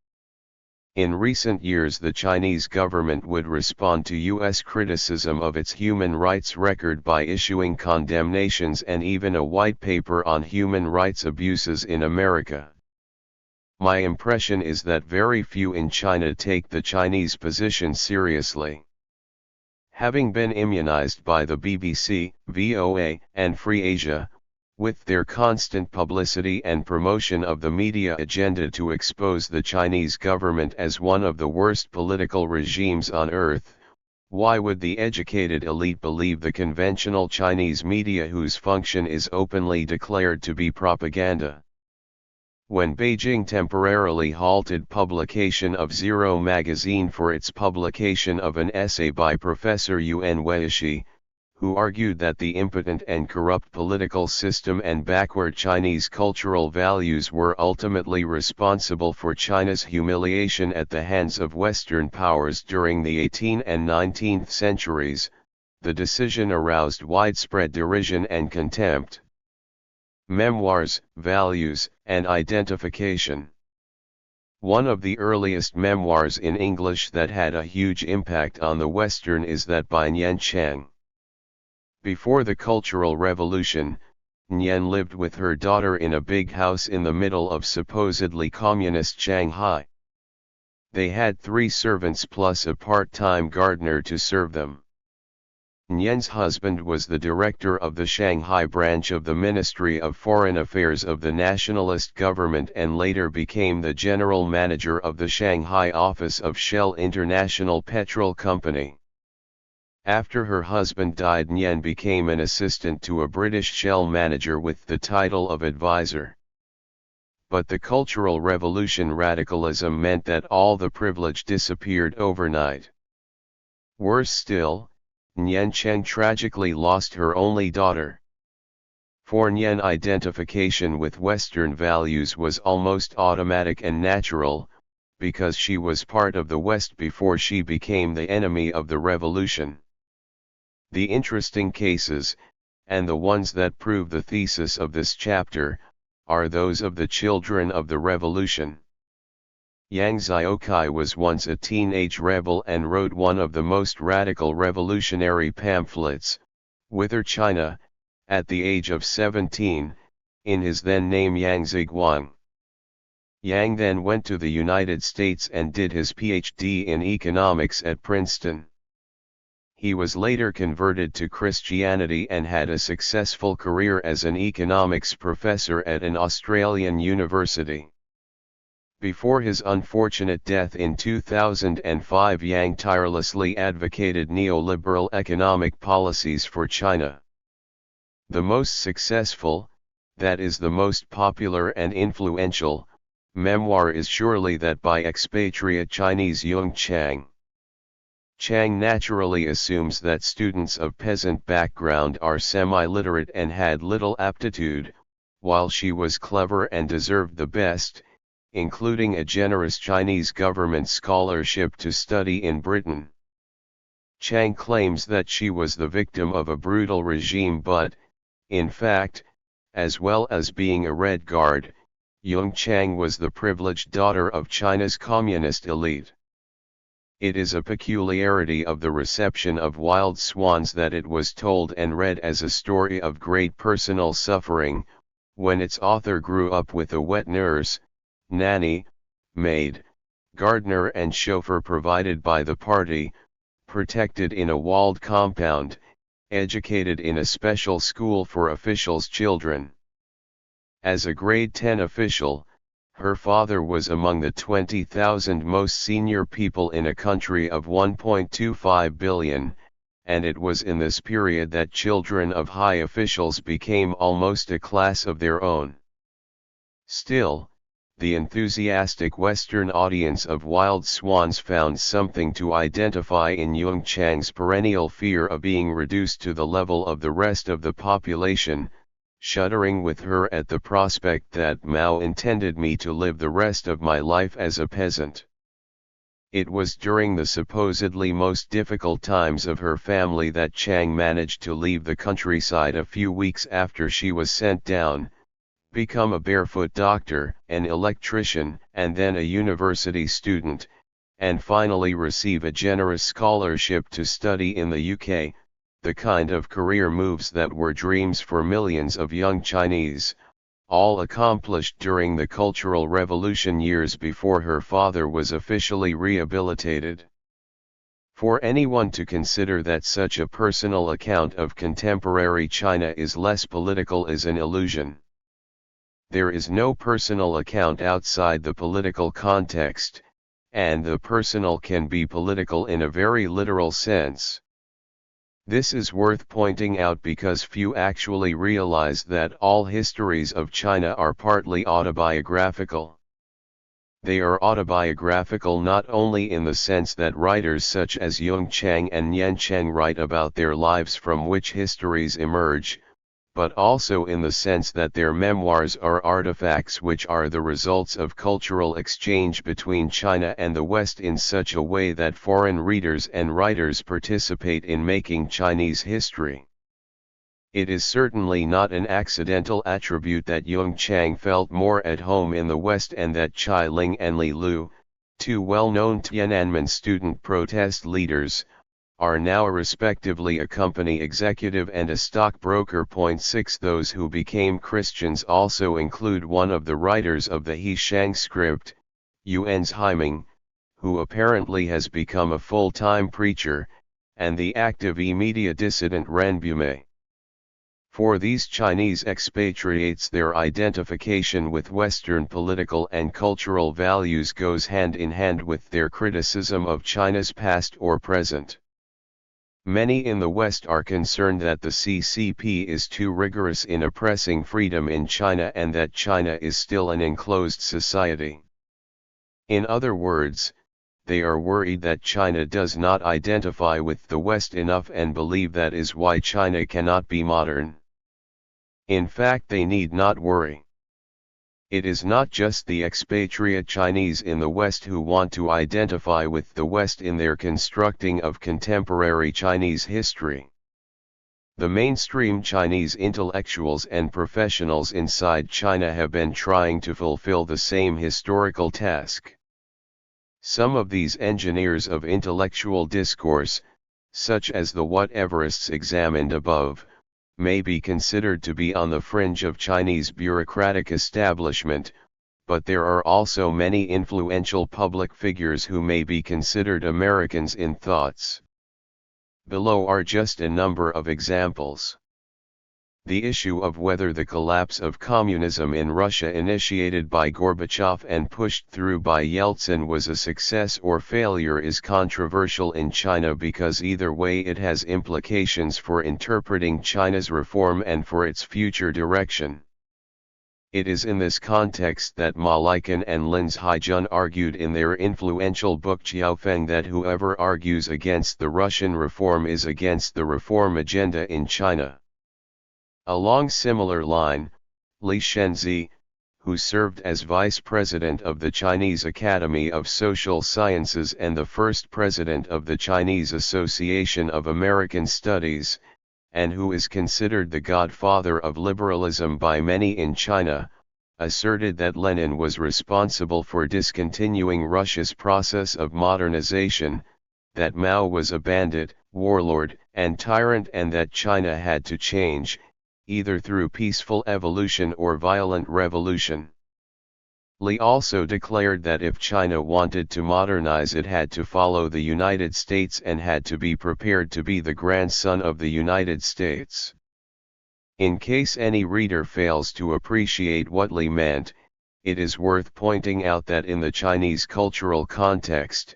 A: In recent years, the Chinese government would respond to U.S. criticism of its human rights record by issuing condemnations and even a white paper on human rights abuses in America. My impression is that very few in China take the Chinese position seriously. Having been immunized by the BBC, VOA, and Free Asia, with their constant publicity and promotion of the media agenda to expose the Chinese government as one of the worst political regimes on earth, why would the educated elite believe the conventional Chinese media whose function is openly declared to be propaganda? When Beijing temporarily halted publication of Zero magazine for its publication of an essay by Professor Yuan Weishi, who argued that the impotent and corrupt political system and backward Chinese cultural values were ultimately responsible for China's humiliation at the hands of Western powers during the 18th and 19th centuries, the decision aroused widespread derision and contempt. Memoirs, Values, and Identification. One of the earliest memoirs in English that had a huge impact on the Western is that by Nian Chang. Before the Cultural Revolution, Nian lived with her daughter in a big house in the middle of supposedly communist Shanghai. They had 3 servants plus a part-time gardener to serve them. Nian's husband was the director of the Shanghai branch of the Ministry of Foreign Affairs of the nationalist government and later became the general manager of the Shanghai office of Shell International Petrol Company. After her husband died, Nian became an assistant to a British Shell manager with the title of advisor. But the Cultural Revolution radicalism meant that all the privilege disappeared overnight. Worse still, Nian Cheng tragically lost her only daughter. For Nian, identification with Western values was almost automatic and natural, because she was part of the West before she became the enemy of the revolution. The interesting cases, and the ones that prove the thesis of this chapter, are those of the children of the revolution. Yang Xiaokai was once a teenage rebel and wrote one of the most radical revolutionary pamphlets, Whither China, at the age of 17, in his then name Yang Ziguang. Yang then went to the United States and did his PhD in economics at Princeton. He was later converted to Christianity and had a successful career as an economics professor at an Australian university. Before his unfortunate death in 2005, Yang tirelessly advocated neoliberal economic policies for China. The most successful, that is the most popular and influential, memoir is surely that by expatriate Chinese Yung Chang. Chang naturally assumes that students of peasant background are semi-literate and had little aptitude, while she was clever and deserved the best, including a generous Chinese government scholarship to study in Britain. Chang claims that she was the victim of a brutal regime, but, in fact, as well as being a Red Guard, Yung Chang was the privileged daughter of China's communist elite. It is a peculiarity of the reception of Wild Swans that it was told and read as a story of great personal suffering, when its author grew up with a wet nurse, nanny, maid, gardener and chauffeur provided by the party, protected in a walled compound, educated in a special school for officials' children. As a grade 10 official, her father was among the 20,000 most senior people in a country of 1.25 billion, and it was in this period that children of high officials became almost a class of their own. Still, the enthusiastic Western audience of Wild Swans found something to identify in Yung Chang's perennial fear of being reduced to the level of the rest of the population, shuddering with her at the prospect that Mao intended me to live the rest of my life as a peasant. It was during the supposedly most difficult times of her family that Chang managed to leave the countryside a few weeks after she was sent down, become a barefoot doctor, an electrician, and then a university student, and finally receive a generous scholarship to study in the UK, the kind of career moves that were dreams for millions of young Chinese, all accomplished during the Cultural Revolution years before her father was officially rehabilitated. For anyone to consider that such a personal account of contemporary China is less political is an illusion. There is no personal account outside the political context, and the personal can be political in a very literal sense. This is worth pointing out because few actually realize that all histories of China are partly autobiographical. They are autobiographical not only in the sense that writers such as Yung Chang and Yan Cheng write about their lives from which histories emerge, but also in the sense that their memoirs are artifacts which are the results of cultural exchange between China and the West in such a way that foreign readers and writers participate in making Chinese history. It is certainly not an accidental attribute that Yung Chang felt more at home in the West and that Chai Ling and Li Lu, two well-known Tiananmen student protest leaders, are now respectively a company executive and a stockbroker. 6 Those who became Christians also include one of the writers of the He Shang script, Yuan's Haiming, who apparently has become a full-time preacher, and the active e-media dissident Ren Bume. For these Chinese expatriates, their identification with Western political and cultural values goes hand in hand with their criticism of China's past or present. Many in the West are concerned that the CCP is too rigorous in oppressing freedom in China and that China is still an enclosed society. In other words, they are worried that China does not identify with the West enough and believe that is why China cannot be modern. In fact, they need not worry. It is not just the expatriate Chinese in the West who want to identify with the West in their constructing of contemporary Chinese history. The mainstream Chinese intellectuals and professionals inside China have been trying to fulfill the same historical task. Some of these engineers of intellectual discourse, such as the whateverists examined above, may be considered to be on the fringe of Chinese bureaucratic establishment, but there are also many influential public figures who may be considered Americans in thoughts. Below are just a number of examples. The issue of whether the collapse of communism in Russia initiated by Gorbachev and pushed through by Yeltsin was a success or failure is controversial in China because either way it has implications for interpreting China's reform and for its future direction. It is in this context that Ma Liken and Lin Haijun argued in their influential book Qiaofeng that whoever argues against the Russian reform is against the reform agenda in China. Along similar line, Li Shenzi, who served as vice president of the Chinese Academy of Social Sciences and the first president of the Chinese Association of American Studies, and who is considered the godfather of liberalism by many in China, asserted that Lenin was responsible for discontinuing Russia's process of modernization, that Mao was a bandit, warlord, and tyrant, and that China had to change, either through peaceful evolution or violent revolution. Li also declared that if China wanted to modernize, it had to follow the United States and had to be prepared to be the grandson of the United States. In case any reader fails to appreciate what Li meant, it is worth pointing out that in the Chinese cultural context,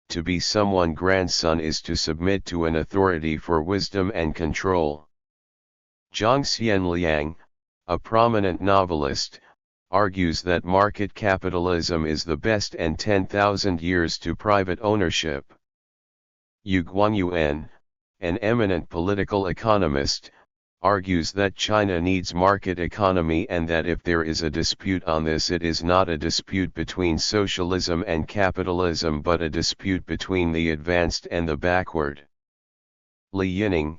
A: to be someone's grandson is to submit to an authority for wisdom and control. Zhang Xianliang, a prominent novelist, argues that market capitalism is the best and 10,000 years to private ownership. Yu Guangyuan, an eminent political economist, argues that China needs market economy and that if there is a dispute on this, it is not a dispute between socialism and capitalism but a dispute between the advanced and the backward. Li Yining,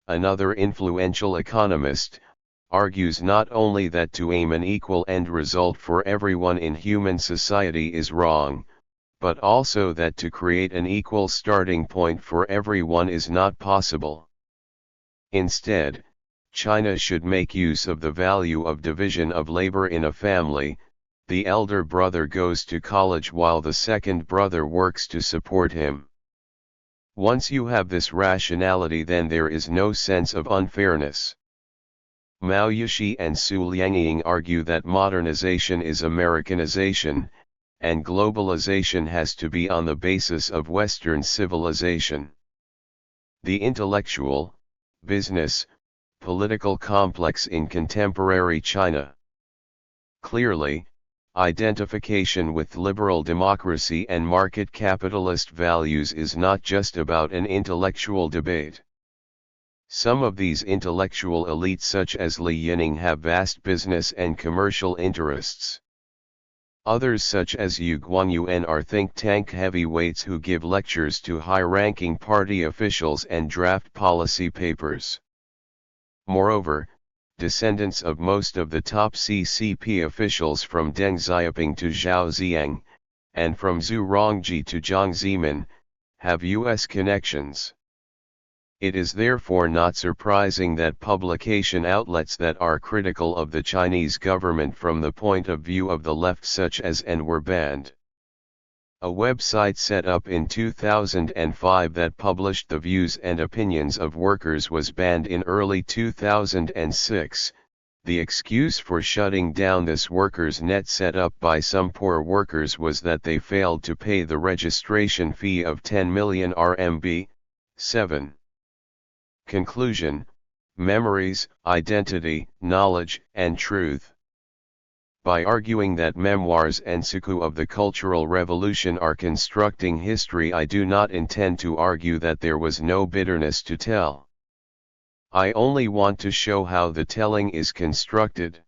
A: another influential economist, argues not only that to aim an equal end result for everyone in human society is wrong, but also that to create an equal starting point for everyone is not possible. Instead, China should make use of the value of division of labor in a family. The elder brother goes to college while the second brother works to support him. Once you have this rationality, then there is no sense of unfairness. Mao Yishi and Su Liangying argue that modernization is Americanization, and globalization has to be on the basis of Western civilization. The intellectual, business, political complex in contemporary China. Clearly, identification with liberal democracy and market capitalist values is not just about an intellectual debate. Some of these intellectual elites such as Li Yining have vast business and commercial interests. Others such as Yu Guangyuan are think tank heavyweights who give lectures to high-ranking party officials and draft policy papers. Moreover, descendants of most of the top CCP officials from Deng Xiaoping to Zhao Ziyang, and from Zhu Rongji to Jiang Zemin, have U.S. connections. It is therefore not surprising that publication outlets that are critical of the Chinese government from the point of view of the left such as N were banned. A website set up in 2005 that published the views and opinions of workers was banned in early 2006. The excuse for shutting down this workers' net set up by some poor workers was that they failed to pay the registration fee of 10 million RMB. 7. Conclusion: memories, identity, knowledge, and truth. By arguing that memoirs and suku of the Cultural Revolution are constructing history, I do not intend to argue that there was no bitterness to tell. I only want to show how the telling is constructed.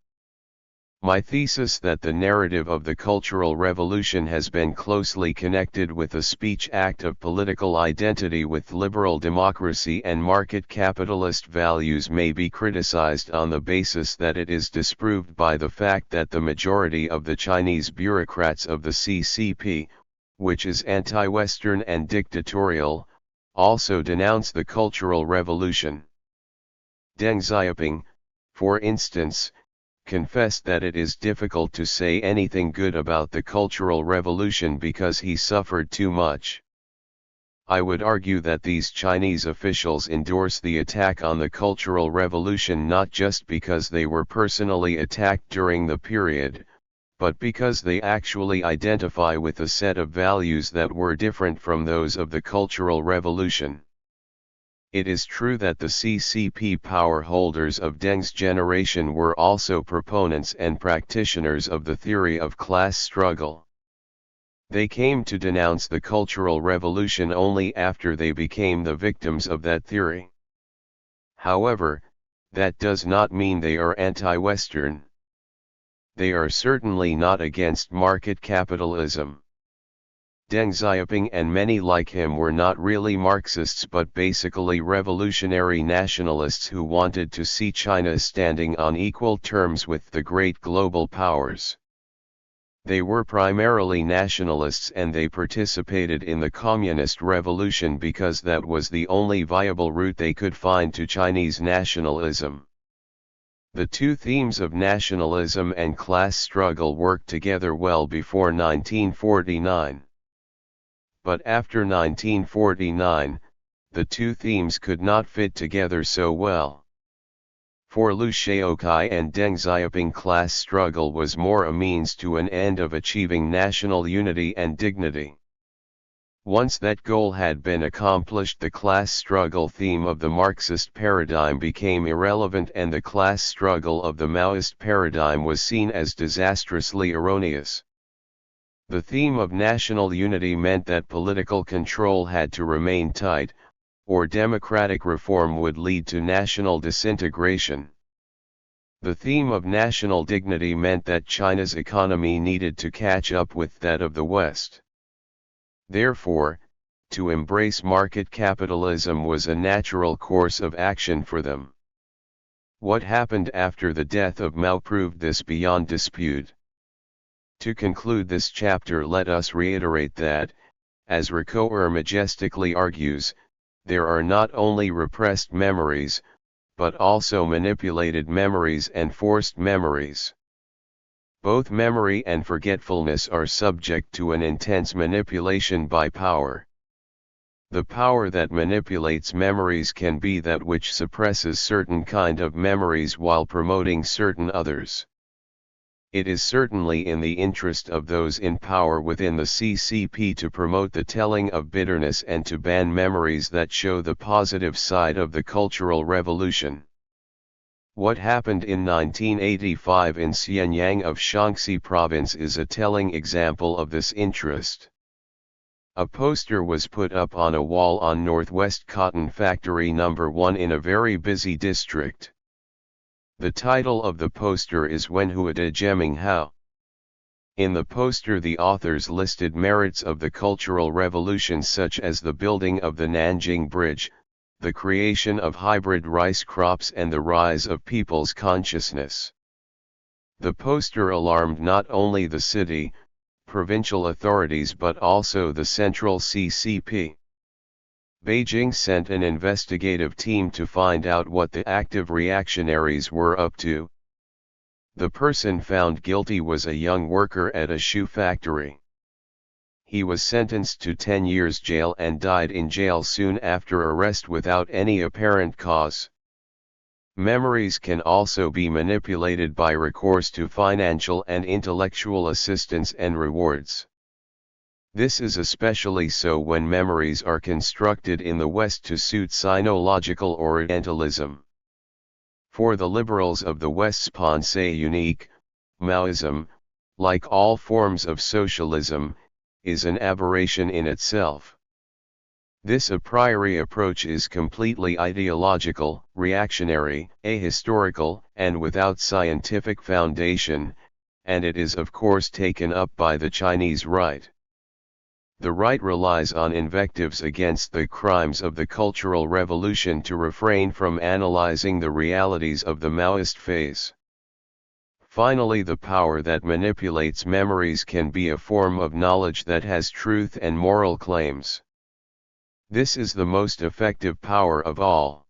A: My thesis that the narrative of the Cultural Revolution has been closely connected with a speech act of political identity with liberal democracy and market capitalist values may be criticized on the basis that it is disproved by the fact that the majority of the Chinese bureaucrats of the CCP, which is anti-Western and dictatorial, also denounce the Cultural Revolution. Deng Xiaoping, for instance, confessed that it is difficult to say anything good about the Cultural Revolution because he suffered too much. I would argue that these Chinese officials endorse the attack on the Cultural Revolution not just because they were personally attacked during the period, but because they actually identify with a set of values that were different from those of the Cultural Revolution. It is true that the CCP power holders of Deng's generation were also proponents and practitioners of the theory of class struggle. They came to denounce the Cultural Revolution only after they became the victims of that theory. However, that does not mean they are anti-Western. They are certainly not against market capitalism. Deng Xiaoping and many like him were not really Marxists but basically revolutionary nationalists who wanted to see China standing on equal terms with the great global powers. They were primarily nationalists and they participated in the communist revolution because that was the only viable route they could find to Chinese nationalism. The two themes of nationalism and class struggle worked together well before 1949. But after 1949, the two themes could not fit together so well. For Liu Shaokai and Deng Xiaoping, class struggle was more a means to an end of achieving national unity and dignity. Once that goal had been accomplished, the class struggle theme of the Marxist paradigm became irrelevant, and the class struggle of the Maoist paradigm was seen as disastrously erroneous. The theme of national unity meant that political control had to remain tight, or democratic reform would lead to national disintegration. The theme of national dignity meant that China's economy needed to catch up with that of the West. Therefore, to embrace market capitalism was a natural course of action for them. What happened after the death of Mao proved this beyond dispute. To conclude this chapter, let us reiterate that, as Ricoeur majestically argues, there are not only repressed memories, but also manipulated memories and forced memories. Both memory and forgetfulness are subject to an intense manipulation by power. The power that manipulates memories can be that which suppresses certain kind of memories while promoting certain others. It is certainly in the interest of those in power within the CCP to promote the telling of bitterness and to ban memories that show the positive side of the Cultural Revolution. What happened in 1985 in Xianyang of Shaanxi province is a telling example of this interest. A poster was put up on a wall on Northwest Cotton Factory No. 1 in a very busy district. The title of the poster is Wen Huade Geming Hao. In the poster the authors listed merits of the Cultural Revolution such as the building of the Nanjing Bridge, the creation of hybrid rice crops and the rise of people's consciousness. The poster alarmed not only the city, provincial authorities but also the central CCP. Beijing sent an investigative team to find out what the active reactionaries were up to. The person found guilty was a young worker at a shoe factory. He was sentenced to 10 years jail and died in jail soon after arrest without any apparent cause. Memories can also be manipulated by recourse to financial and intellectual assistance and rewards. This is especially so when memories are constructed in the West to suit sinological Orientalism. For the liberals of the West's pensée unique, Maoism, like all forms of socialism, is an aberration in itself. This a priori approach is completely ideological, reactionary, ahistorical, and without scientific foundation, and it is of course taken up by the Chinese right. The right relies on invectives against the crimes of the Cultural Revolution to refrain from analyzing the realities of the Maoist phase. Finally, the power that manipulates memories can be a form of knowledge that has truth and moral claims. This is the most effective power of all.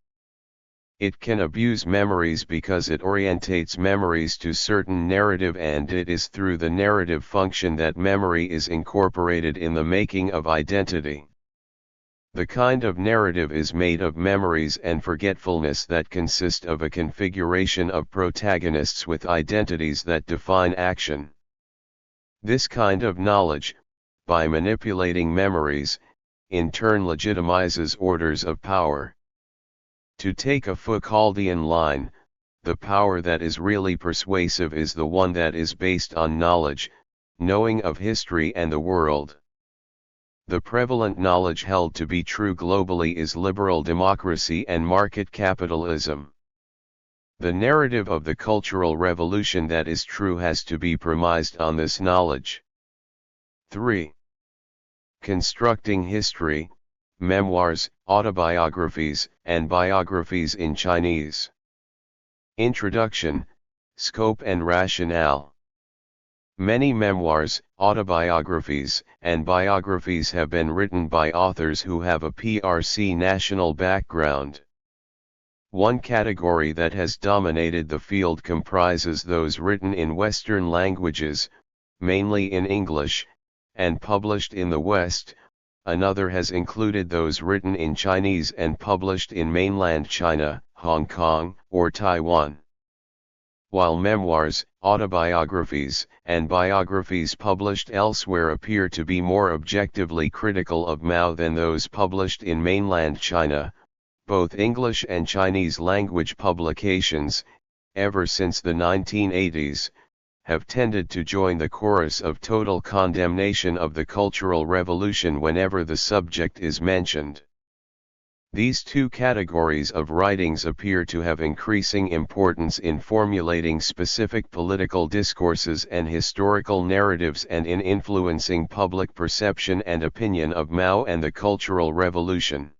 A: It can abuse memories because it orientates memories to certain narrative, and it is through the narrative function that memory is incorporated in the making of identity. The kind of narrative is made of memories and forgetfulness that consist of a configuration of protagonists with identities that define action. This kind of knowledge, by manipulating memories, in turn legitimizes orders of power. To take a Foucauldian line, the power that is really persuasive is the one that is based on knowledge, knowing of history and the world. The prevalent knowledge held to be true globally is liberal democracy and market capitalism. The narrative of the Cultural Revolution that is true has to be premised on this knowledge. 3. Constructing history, memoirs, autobiographies, and biographies in Chinese. Introduction, Scope and Rationale. Many memoirs, autobiographies, and biographies have been written by authors who have a PRC national background. One category that has dominated the field comprises those written in Western languages, mainly in English, and published in the West. Another has included those written in Chinese and published in mainland China, Hong Kong, or Taiwan. while memoirs, autobiographies, and biographies published elsewhere appear to be more objectively critical of Mao than those published in mainland China, both English and Chinese language publications, ever since the 1980s, have tended to join the chorus of total condemnation of the Cultural Revolution whenever the subject is mentioned. These two categories of writings appear to have increasing importance in formulating specific political discourses and historical narratives and in influencing public perception and opinion of Mao and the Cultural Revolution.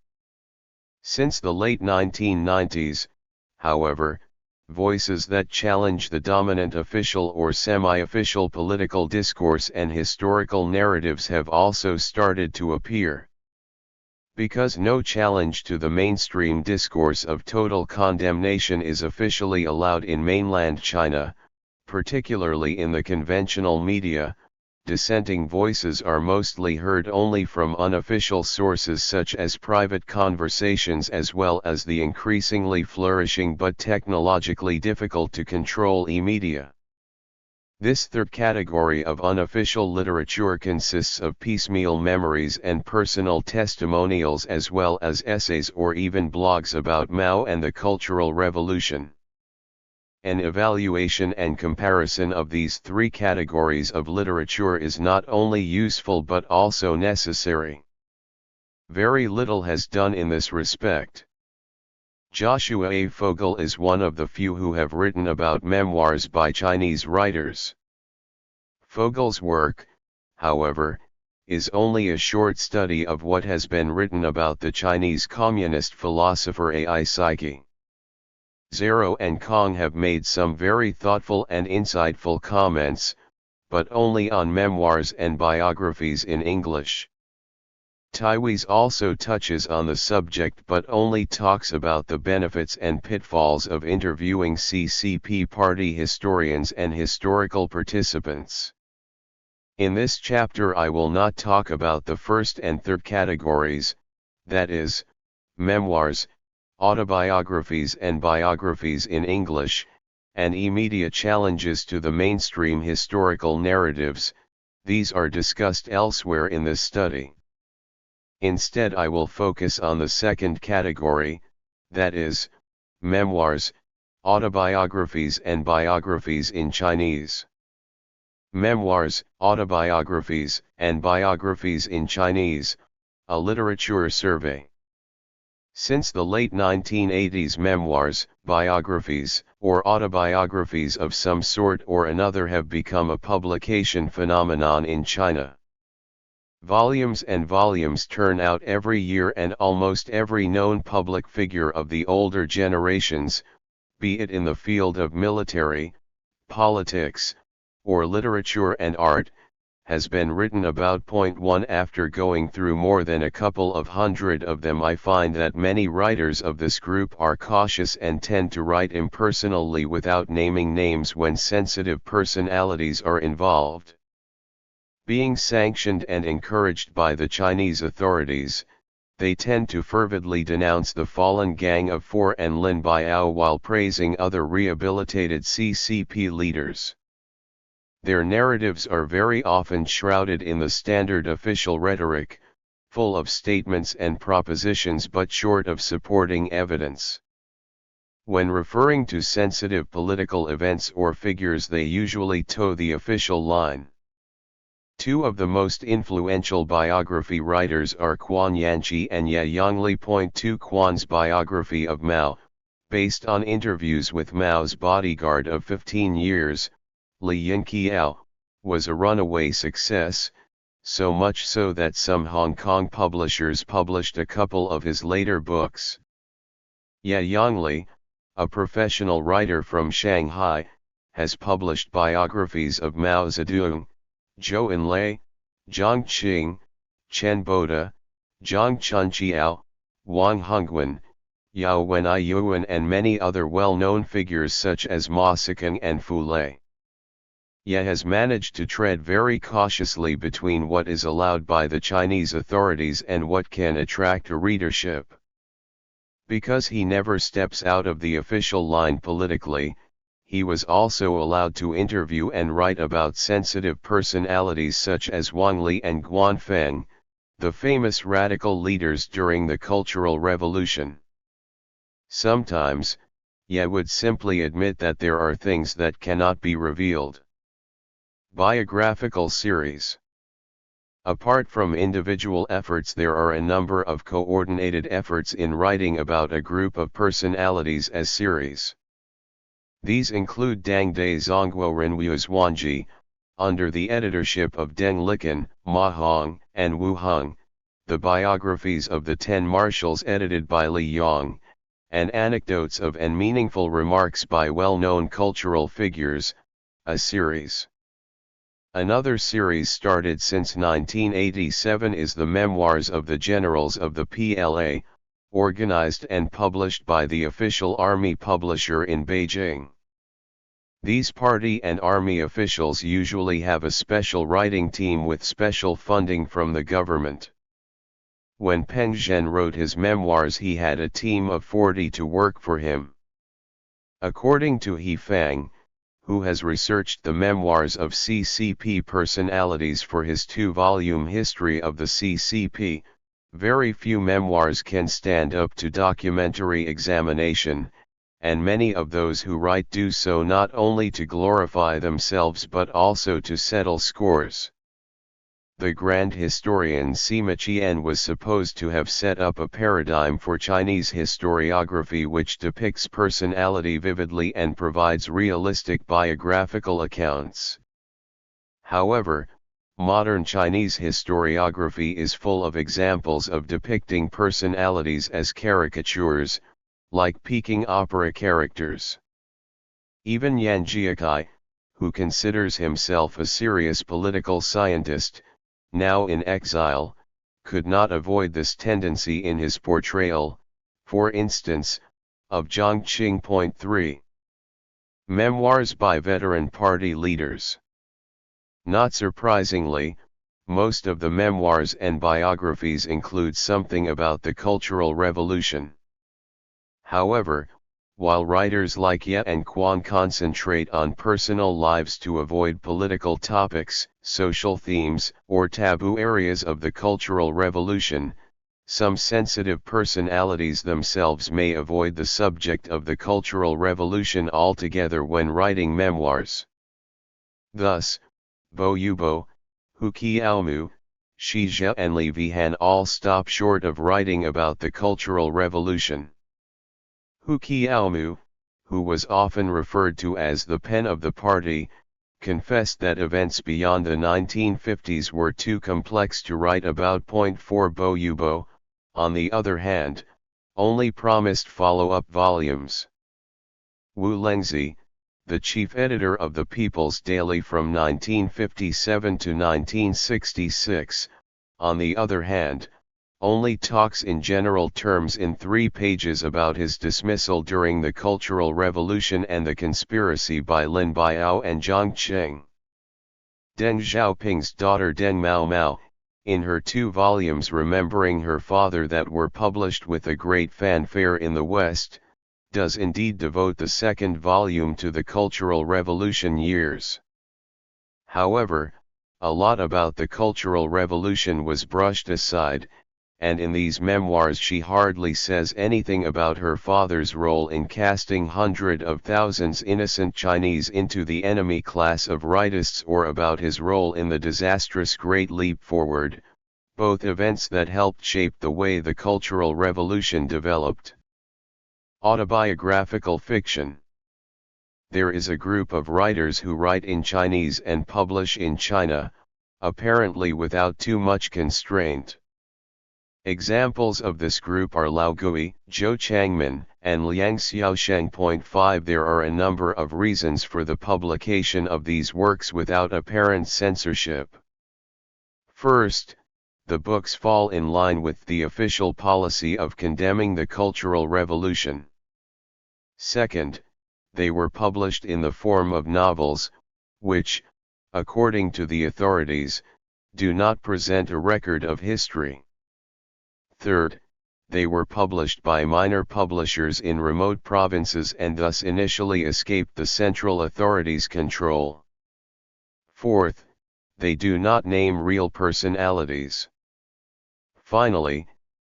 A: Since the late 1990s, however, voices that challenge the dominant official or semi-official political discourse and historical narratives have also started to appear. Because no challenge to the mainstream discourse of total condemnation is officially allowed in mainland China, particularly in the conventional media, dissenting voices are mostly heard only from unofficial sources such as private conversations as well as the increasingly flourishing but technologically difficult to control e-media. This third category of unofficial literature consists of piecemeal memories and personal testimonials as well as essays or even blogs about Mao and the Cultural Revolution. An evaluation and comparison of these three categories of literature is not only useful but also necessary. Very little has done in this respect. Joshua A. Fogel is one of the few who have written about memoirs by Chinese writers. Fogel's work, however, is only a short study of what has been written about the Chinese communist philosopher A.I. Psyche. Zhao and Kong have made some very thoughtful and insightful comments, but only on memoirs and biographies in English. Taiwes also touches on the subject but only talks about the benefits and pitfalls of interviewing CCP party historians and historical participants. In this chapter I will not talk about the first and third categories, that is, memoirs, autobiographies and biographies in English, and immediate challenges to the mainstream historical narratives. These are discussed elsewhere in this study. Instead I will focus on the second category, that is, memoirs, autobiographies and biographies in Chinese. Memoirs, autobiographies, and biographies in Chinese, a literature survey. Since the late 1980s, memoirs, biographies, or autobiographies of some sort or another have become a publication phenomenon in China. Volumes and volumes turn out every year, and almost every known public figure of the older generations, be it in the field of military, politics, or literature and art, has been written about. 1 After going through more than a couple of hundred of them, I find that many writers of this group are cautious and tend to write impersonally without naming names when sensitive personalities are involved. Being sanctioned and encouraged by the Chinese authorities, they tend to fervidly denounce the fallen gang of Four and Lin Biao while praising other rehabilitated CCP leaders. Their narratives are very often shrouded in the standard official rhetoric, full of statements and propositions but short of supporting evidence. When referring to sensitive political events or figures, they usually toe the official line. Two of the most influential biography writers are Quan Yanqi and Ye Yongli. 2 Quan's biography of Mao, based on interviews with Mao's bodyguard of 15 years, Li Yinqiao, was a runaway success, so much so that some Hong Kong publishers published a couple of his later books. Ye Yongli, a professional writer from Shanghai, has published biographies of Mao Zedong, Zhou Enlai, Jiang Qing, Chen Boda, Zhang Chunqiao, Wang Hongwen, Yao Wenai Yuan and many other well-known figures such as Ma Siking and Fu Lei. Ye has managed to tread very cautiously between what is allowed by the Chinese authorities and what can attract a readership. Because he never steps out of the official line politically, he was also allowed to interview and write about sensitive personalities such as Wang Li and Guan Feng, the famous radical leaders during the Cultural Revolution. Sometimes, Ye would simply admit that there are things that cannot be revealed. Biographical series. Apart from individual efforts, there are a number of coordinated efforts in writing about a group of personalities as series. These include Dang De Zongguo Renwu's Wanji, under the editorship of Deng Liken, Ma Hong, and Wu Heng, the biographies of the 10 marshals edited by Li Yong, and anecdotes of and meaningful remarks by well-known cultural figures, a series. Another series started since 1987 is the Memoirs of the Generals of the PLA, organized and published by the official army publisher in Beijing. These party and army officials usually have a special writing team with special funding from the government. When Peng Zhen wrote his memoirs, he had a team of 40 to work for him. According to He Fang, who has researched the memoirs of CCP personalities for his 2-volume history of the CCP, very few memoirs can stand up to documentary examination, and many of those who write do so not only to glorify themselves but also to settle scores. The grand historian Sima Qian was supposed to have set up a paradigm for Chinese historiography which depicts personality vividly and provides realistic biographical accounts. However, modern Chinese historiography is full of examples of depicting personalities as caricatures, like Peking opera characters. Even Yan Jiakai, who considers himself a serious political scientist, now in exile, could not avoid this tendency in his portrayal, for instance, of Zhang Qing. 3. Memoirs by veteran party leaders. Not surprisingly, most of the memoirs and biographies include something about the Cultural Revolution. However, while writers like Ye and Quan concentrate on personal lives to avoid political topics, social themes, or taboo areas of the Cultural Revolution, some sensitive personalities themselves may avoid the subject of the Cultural Revolution altogether when writing memoirs. Thus, Bo Yubo, Hu Qiaomu, Shi Zhe and Li Vihan all stop short of writing about the Cultural Revolution. Hu Qiaomu, who was often referred to as the pen of the party, confessed that events beyond the 1950s were too complex to write about. 4 Bo Yubo, on the other hand, only promised follow-up volumes. Wu Lengzi, the chief editor of the People's Daily from 1957 to 1966, on the other hand, only talks in general terms in 3 pages about his dismissal during the Cultural Revolution and the conspiracy by Lin Biao and Zhang Cheng. Deng Xiaoping's daughter Deng Mao Mao, in her 2 volumes remembering her father that were published with a great fanfare in the West, does indeed devote the 2nd volume to the Cultural Revolution years. However, a lot about the Cultural Revolution was brushed aside, and in these memoirs she hardly says anything about her father's role in casting hundreds of thousands innocent Chinese into the enemy class of rightists or about his role in the disastrous Great Leap Forward, both events that helped shape the way the Cultural Revolution developed. Autobiographical fiction. There is a group of writers who write in Chinese and publish in China, apparently without too much constraint. Examples of this group are Lao Gui, Zhou Changmin, and Liang Xiaosheng. 5 There are a number of reasons for the publication of these works without apparent censorship. First, the books fall in line with the official policy of condemning the Cultural Revolution. Second, they were published in the form of novels, which, according to the authorities, do not present a record of history. Third, they were published by minor publishers in remote provinces and thus initially escaped the central authorities' control. Fourth, they do not name real personalities. Finally,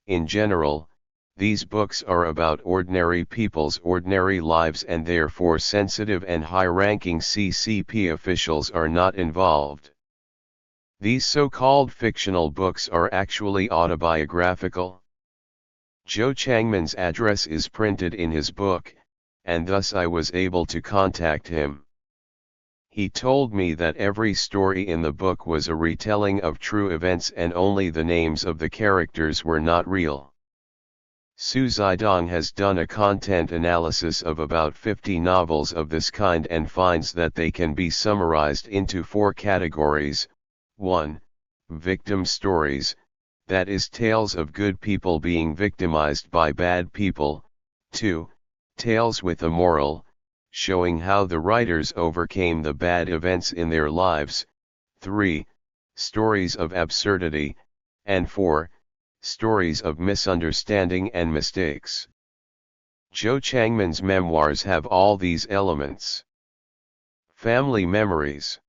A: in general, these books are about ordinary people's ordinary lives and therefore sensitive and high-ranking CCP officials are not involved. These so-called fictional books are actually autobiographical. Zhou Changman's address is printed in his book, and thus I was able to contact him. He told me that every story in the book was a retelling of true events and only the names of the characters were not real. Su Zidong has done a content analysis of about 50 novels of this kind and finds that they can be summarized into 4 categories. 1. Victim stories, that is tales of good people being victimized by bad people. 2. Tales with a moral, showing how the writers overcame the bad events in their lives. 3. Stories of absurdity, and 4. Stories of misunderstanding and mistakes. Zhou Changman's memoirs have all these elements. Family memories.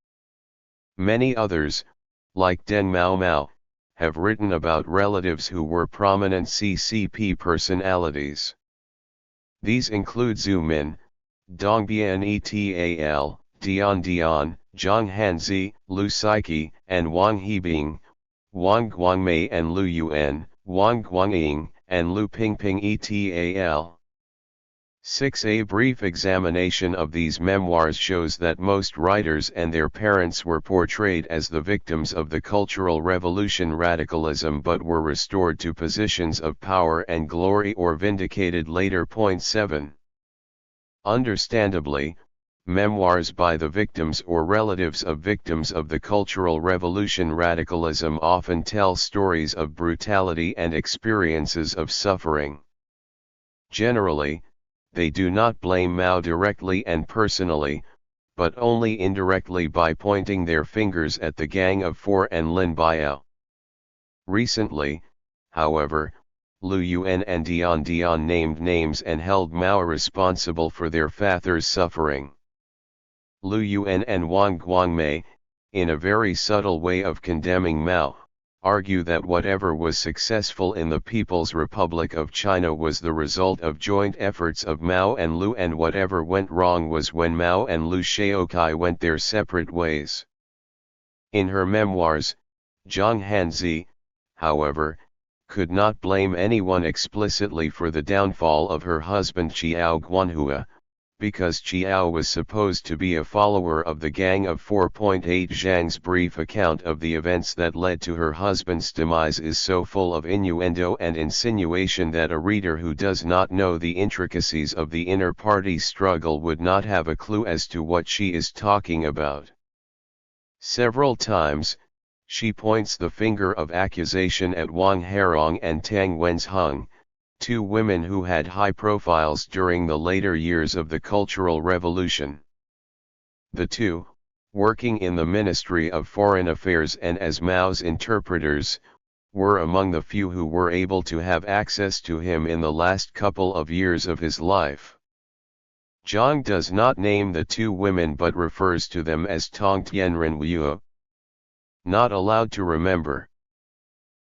A: Many others, like Deng Mao Mao, have written about relatives who were prominent CCP personalities. These include Zhu Min, Dong Bnetal, Dian Dian, Zhang Hanzi, Lu Saiqi, and Wang Hebing, Wang Guangmei and Lu Yuan, Wang Guangying, and Lu Pingping etal. 6. A brief examination of these memoirs shows that most writers and their parents were portrayed as the victims of the Cultural Revolution radicalism but were restored to positions of power and glory or vindicated later. 7. Understandably, memoirs by the victims or relatives of victims of the Cultural Revolution radicalism often tell stories of brutality and experiences of suffering. Generally, they do not blame Mao directly and personally, but only indirectly by pointing their fingers at the Gang of Four and Lin Biao. Recently, however, Lu Yuan and Dian Dian named names and held Mao responsible for their father's suffering. Lu Yuan and Wang Guangmei, in a very subtle way of condemning Mao, argue that whatever was successful in the People's Republic of China was the result of joint efforts of Mao and Lu, and whatever went wrong was when Mao and Lu Shaokai went their separate ways. In her memoirs, Zhang Hanzi, however, could not blame anyone explicitly for the downfall of her husband Qiao Guanhua, because Qiao was supposed to be a follower of the Gang of 4.8. Zhang's brief account of the events that led to her husband's demise is so full of innuendo and insinuation that a reader who does not know the intricacies of the inner party struggle would not have a clue as to what she is talking about. Several times, she points the finger of accusation at Wang Herong and Tang Wenzheng, 2 women who had high profiles during the later years of the Cultural Revolution. The 2, working in the Ministry of Foreign Affairs and as Mao's interpreters, were among the few who were able to have access to him in the last couple of years of his life. Zhang does not name the 2 women but refers to them as Tong Tianren Wu. Not allowed to remember.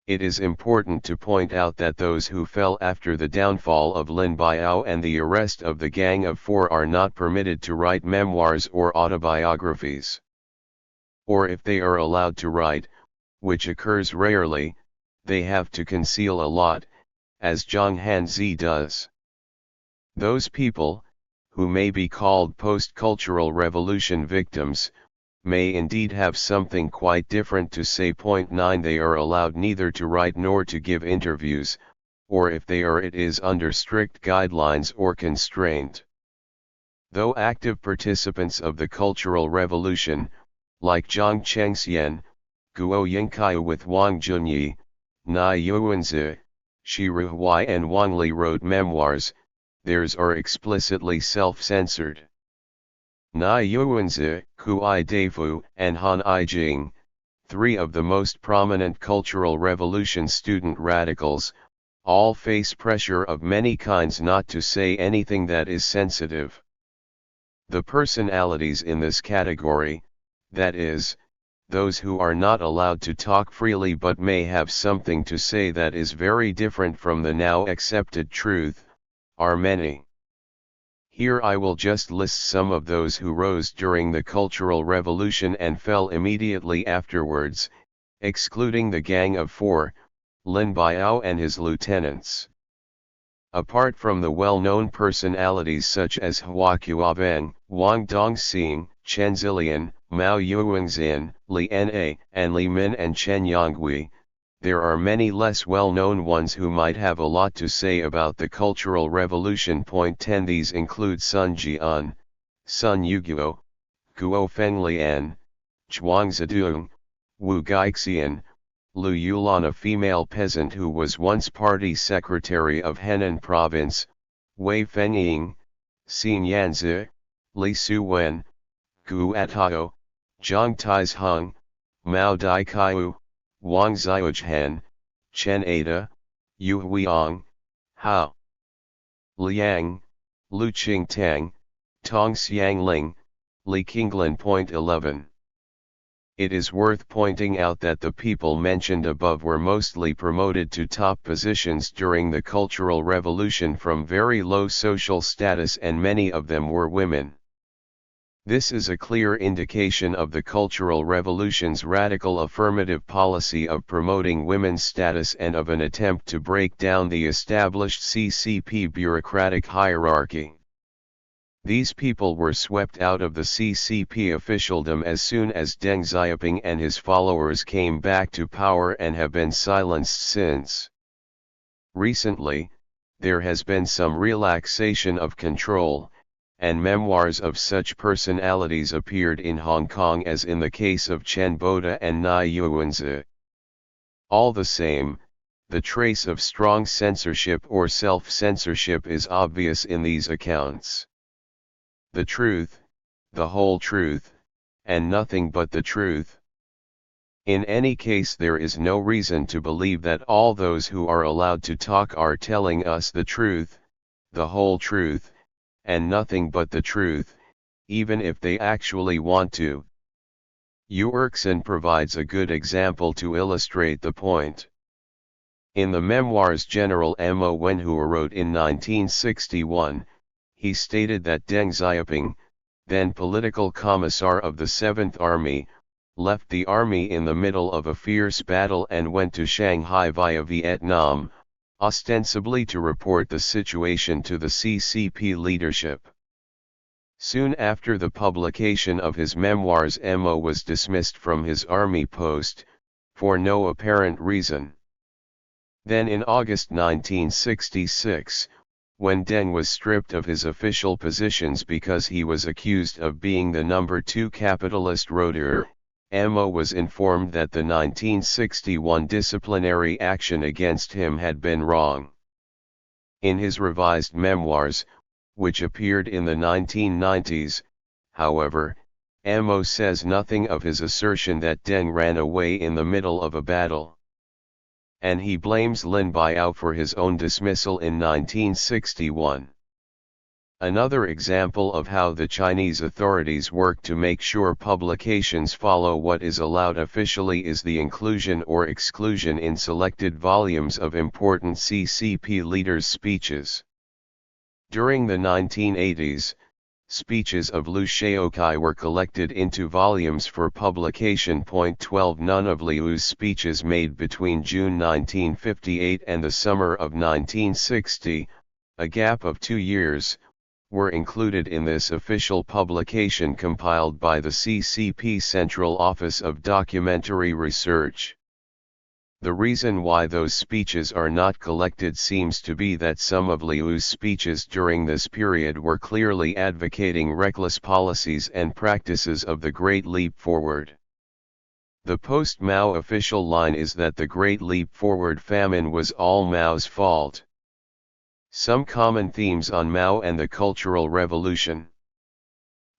A: It is important to point out that those who fell after the downfall of Lin Biao and the arrest of the Gang of Four are not permitted to write memoirs or autobiographies. Or if they are allowed to write, which occurs rarely, they have to conceal a lot, as Zhang Hanzi does. Those people, who may be called post-cultural revolution victims, may indeed have something quite different to say. 9. They are allowed neither to write nor to give interviews, or if they are, it is under strict guidelines or constraint. Though active participants of the Cultural Revolution, like Zhang Chengxian, Guo Yingkai with Wang Junyi, Na Yuanzi, Shi Ruhuai and Wang Li wrote memoirs, theirs are explicitly self-censored. Na Yuanzi, Kuai Deifu, and Han Ijing, 3 of the most prominent Cultural Revolution student radicals, all face pressure of many kinds not to say anything that is sensitive. The personalities in this category, that is, those who are not allowed to talk freely but may have something to say that is very different from the now accepted truth, are many. Here I will just list some of those who rose during the Cultural Revolution and fell immediately afterwards, excluding the Gang of Four, Lin Biao and his lieutenants. Apart from the well-known personalities such as Hua Qiawen, Wang Dongxing, Chen Zilian, Mao Yuanxin, Li Na, and Li Min and Chen Yonghui, there are many less well-known ones who might have a lot to say about the Cultural Revolution. 10 These include Sun Jian, Sun Yuguo, Guo Fenglian, Zhuang Zedong, Wu Gaixian, Lu Yulan, a female peasant who was once party secretary of Henan province, Wei Fengying, Xin Yanzi, Li Suwen, Gu Atao, Zhang Taizheng, Mao Daikaiu, Wang Xiaojian, Chen Ada, Yu Huiang, Hao Liang, Lu Qingtang, Tong Xiangling, Li Qinglin. 11. It is worth pointing out that the people mentioned above were mostly promoted to top positions during the Cultural Revolution from very low social status, and many of them were women. This is a clear indication of the Cultural Revolution's radical affirmative policy of promoting women's status and of an attempt to break down the established CCP bureaucratic hierarchy. These people were swept out of the CCP officialdom as soon as Deng Xiaoping and his followers came back to power and have been silenced since. Recently, there has been some relaxation of control, and memoirs of such personalities appeared in Hong Kong as in the case of Chen Boda and Nai Yuanzi. All the same, the trace of strong censorship or self-censorship is obvious in these accounts. The truth, the whole truth, and nothing but the truth. In any case, there is no reason to believe that all those who are allowed to talk are telling us the truth, the whole truth, and nothing but the truth, even if they actually want to. Yu Erkson provides a good example to illustrate the point. In the memoirs General Mo Wenhua wrote in 1961, he stated that Deng Xiaoping, then political commissar of the 7th Army, left the army in the middle of a fierce battle and went to Shanghai via Vietnam, ostensibly to report the situation to the CCP leadership. Soon after the publication of his memoirs, Mo was dismissed from his army post, for no apparent reason. Then in August 1966, when Deng was stripped of his official positions because he was accused of being the number 2 capitalist roader, Mo was informed that the 1961 disciplinary action against him had been wrong. In his revised memoirs, which appeared in the 1990s, however, Mo says nothing of his assertion that Deng ran away in the middle of a battle. And he blames Lin Biao for his own dismissal in 1961. Another example of how the Chinese authorities work to make sure publications follow what is allowed officially is the inclusion or exclusion in selected volumes of important CCP leaders' speeches. During the 1980s, speeches of Liu Shaoqi were collected into volumes for publication. 12 None of Liu's speeches made between June 1958 and the summer of 1960, a gap of 2 years, were included in this official publication compiled by the CCP Central Office of Documentary Research. The reason why those speeches are not collected seems to be that some of Liu's speeches during this period were clearly advocating reckless policies and practices of the Great Leap Forward. The post-Mao official line is that the Great Leap Forward famine was all Mao's fault. Some common themes on Mao and the Cultural Revolution.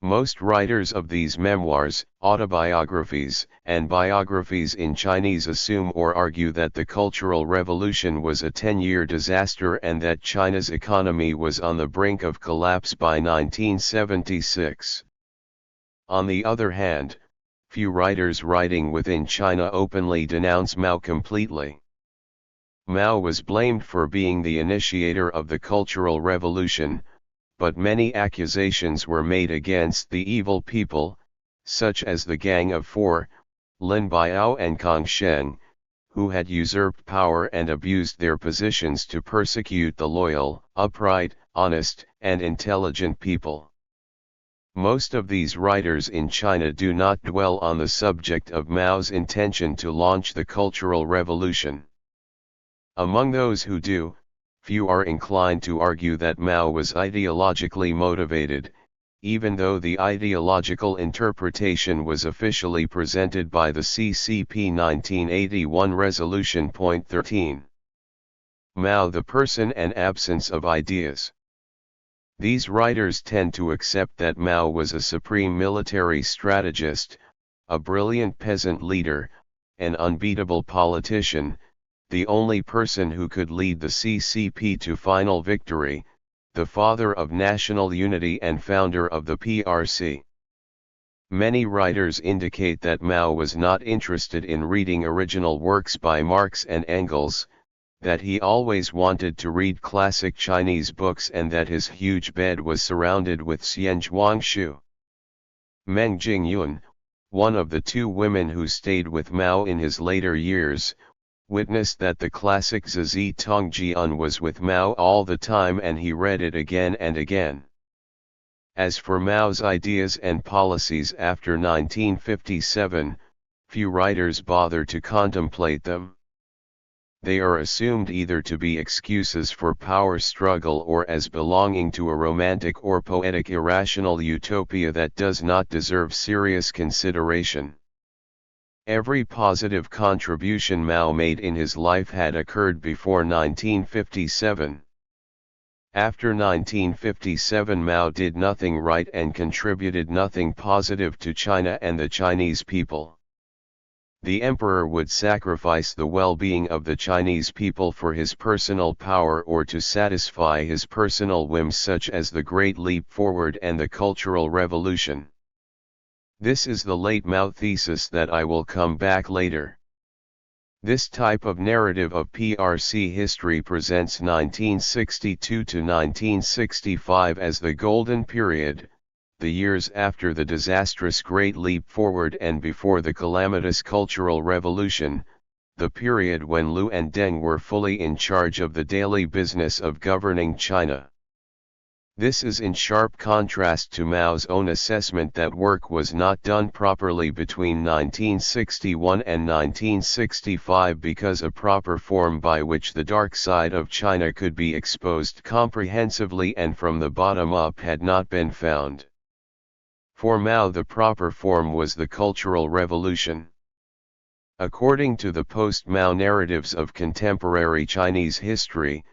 A: Most writers of these memoirs, autobiographies, and biographies in Chinese assume or argue that the Cultural Revolution was a 10-year disaster and that China's economy was on the brink of collapse by 1976. On the other hand, few writers writing within China openly denounce Mao completely. Mao was blamed for being the initiator of the Cultural Revolution, but many accusations were made against the evil people, such as the Gang of Four, Lin Biao and Kang Sheng, who had usurped power and abused their positions to persecute the loyal, upright, honest, and intelligent people. Most of these writers in China do not dwell on the subject of Mao's intention to launch the Cultural Revolution. Among those who do, few are inclined to argue that Mao was ideologically motivated, even though the ideological interpretation was officially presented by the CCP 1981 Resolution Point 13. Mao the person and absence of ideas. These writers tend to accept that Mao was a supreme military strategist, a brilliant peasant leader, an unbeatable politician, the only person who could lead the CCP to final victory, the father of national unity and founder of the PRC. Many writers indicate that Mao was not interested in reading original works by Marx and Engels, that he always wanted to read classic Chinese books and that his huge bed was surrounded with xianzhuangshu. Meng Jingyun, one of the two women who stayed with Mao in his later years, witnessed that the classic Zizi Tongjian was with Mao all the time and he read it again and again. As for Mao's ideas and policies after 1957, few writers bother to contemplate them. They are assumed either to be excuses for power struggle or as belonging to a romantic or poetic irrational utopia that does not deserve serious consideration. Every positive contribution Mao made in his life had occurred before 1957. After 1957 Mao did nothing right and contributed nothing positive to China and the Chinese people. The emperor would sacrifice the well-being of the Chinese people for his personal power or to satisfy his personal whims such as the Great Leap Forward and the Cultural Revolution. This is the late Mao thesis that I will come back later. This type of narrative of PRC history presents 1962 to 1965 as the golden period, the years after the disastrous Great Leap Forward and before the calamitous Cultural Revolution, the period when Liu and Deng were fully in charge of the daily business of governing China. This is in sharp contrast to Mao's own assessment that work was not done properly between 1961 and 1965 because a proper form by which the dark side of China could be exposed comprehensively and from the bottom up had not been found. For Mao the proper form was the Cultural Revolution. According to the post-Mao narratives of contemporary Chinese history,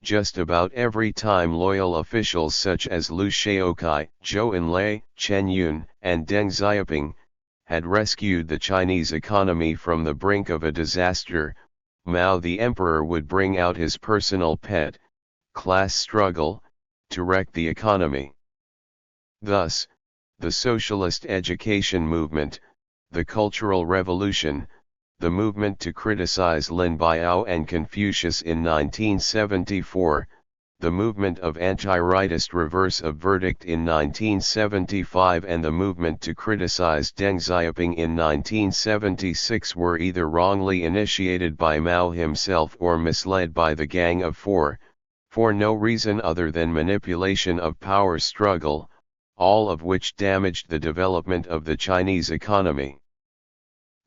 A: just about every time loyal officials such as Liu Shaokai, Zhou Enlai, Chen Yun, and Deng Xiaoping had rescued the Chinese economy from the brink of a disaster, Mao the emperor would bring out his personal pet, class struggle, to wreck the economy. Thus, the socialist education movement, the Cultural Revolution, the movement to criticize Lin Biao and Confucius in 1974, the movement of anti-rightist reverse of verdict in 1975 and the movement to criticize Deng Xiaoping in 1976 were either wrongly initiated by Mao himself or misled by the Gang of Four, for no reason other than manipulation of power struggle, all of which damaged the development of the Chinese economy.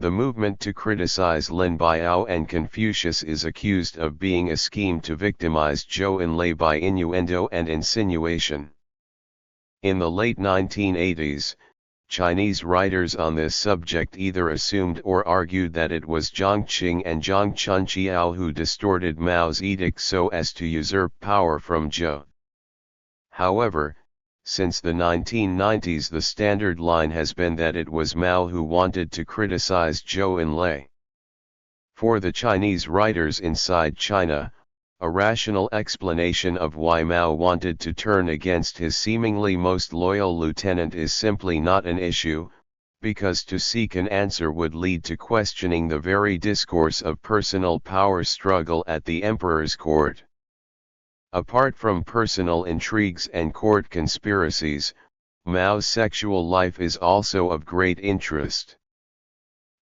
A: The movement to criticize Lin Biao and Confucius is accused of being a scheme to victimize Zhou Enlai by innuendo and insinuation. In the late 1980s, Chinese writers on this subject either assumed or argued that it was Jiang Qing and Jiang Chunqiao who distorted Mao's edict so as to usurp power from Zhou. However, Since the 1990s the standard line has been that it was Mao who wanted to criticize Zhou Enlai. For the Chinese writers inside China, a rational explanation of why Mao wanted to turn against his seemingly most loyal lieutenant is simply not an issue, because to seek an answer would lead to questioning the very discourse of personal power struggle at the emperor's court. Apart from personal intrigues and court conspiracies, Mao's sexual life is also of great interest.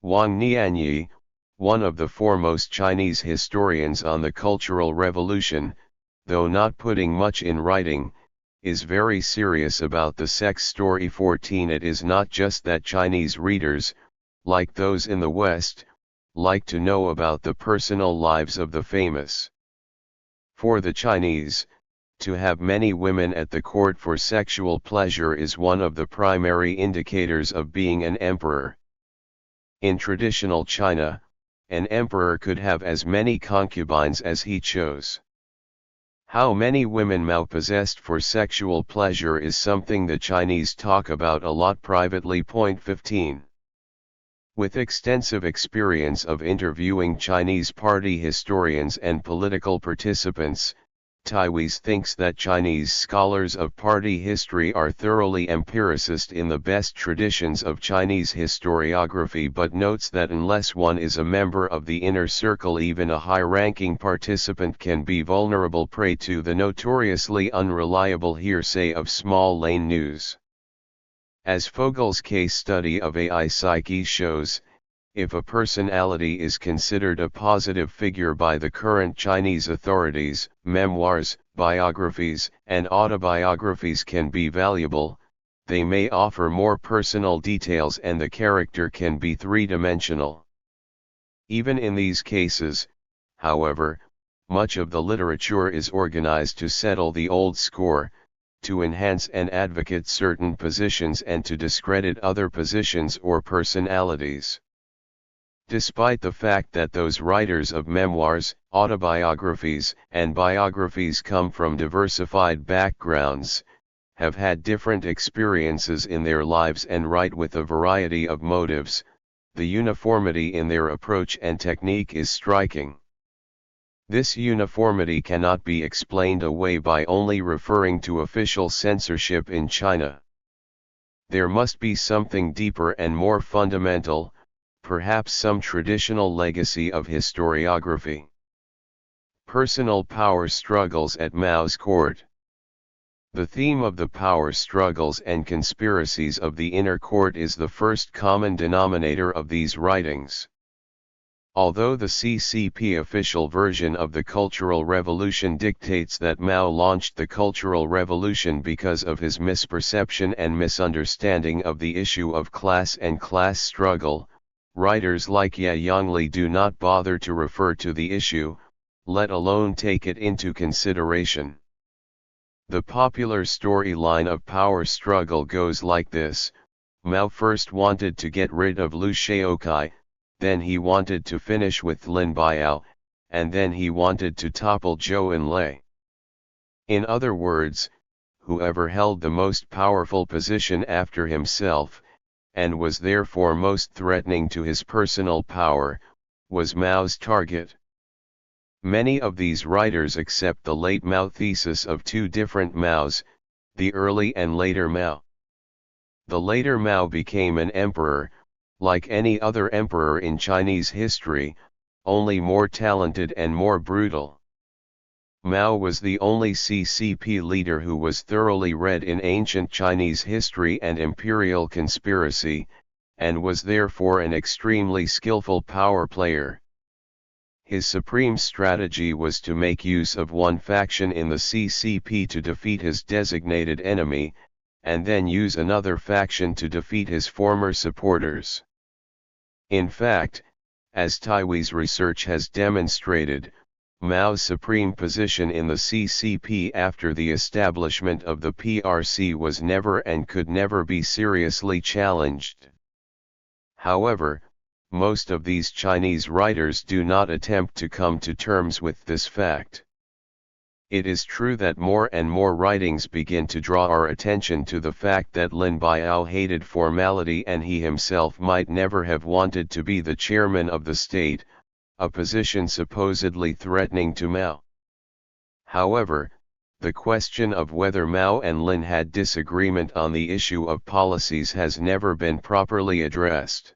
A: Wang Nianyi, one of the foremost Chinese historians on the Cultural Revolution, though not putting much in writing, is very serious about the sex story. 14. It is not just that Chinese readers, like those in the West, like to know about the personal lives of the famous. For the Chinese, to have many women at the court for sexual pleasure is one of the primary indicators of being an emperor. In traditional China, an emperor could have as many concubines as he chose. How many women Mao possessed for sexual pleasure is something the Chinese talk about a lot privately. 15. With extensive experience of interviewing Chinese party historians and political participants, Taiwis thinks that Chinese scholars of party history are thoroughly empiricist in the best traditions of Chinese historiography, but notes that unless one is a member of the inner circle, even a high-ranking participant can be vulnerable prey to the notoriously unreliable hearsay of small lane news. As Fogel's case study of AI psyche shows, if a personality is considered a positive figure by the current Chinese authorities, memoirs, biographies, and autobiographies can be valuable. They may offer more personal details and the character can be three-dimensional. Even in these cases, however, much of the literature is organized to settle the old score, to enhance and advocate certain positions and to discredit other positions or personalities. Despite the fact that those writers of memoirs, autobiographies, and biographies come from diversified backgrounds, have had different experiences in their lives and write with a variety of motives, the uniformity in their approach and technique is striking. This uniformity cannot be explained away by only referring to official censorship in China. There must be something deeper and more fundamental, perhaps some traditional legacy of historiography. Personal power struggles at Mao's court. The theme of the power struggles and conspiracies of the inner court is the first common denominator of these writings. Although the CCP official version of the Cultural Revolution dictates that Mao launched the Cultural Revolution because of his misperception and misunderstanding of the issue of class and class struggle, writers like Ye Yongli do not bother to refer to the issue, let alone take it into consideration. The popular storyline of power struggle goes like this: Mao first wanted to get rid of Liu Shaokai, then he wanted to finish with Lin Biao, and then he wanted to topple Zhou Enlai. In other words, whoever held the most powerful position after himself, and was therefore most threatening to his personal power, was Mao's target. Many of these writers accept the late Mao thesis of two different Maos, the early and later Mao. The later Mao became an emperor, like any other emperor in Chinese history, only more talented and more brutal. Mao was the only CCP leader who was thoroughly read in ancient Chinese history and imperial conspiracy, and was therefore an extremely skillful power player. His supreme strategy was to make use of one faction in the CCP to defeat his designated enemy, and then use another faction to defeat his former supporters. In fact, as Taiwi's research has demonstrated, Mao's supreme position in the CCP after the establishment of the PRC was never and could never be seriously challenged. However, most of these Chinese writers do not attempt to come to terms with this fact. It is true that more and more writings begin to draw our attention to the fact that Lin Biao hated formality and he himself might never have wanted to be the chairman of the state, a position supposedly threatening to Mao. However, the question of whether Mao and Lin had disagreement on the issue of policies has never been properly addressed.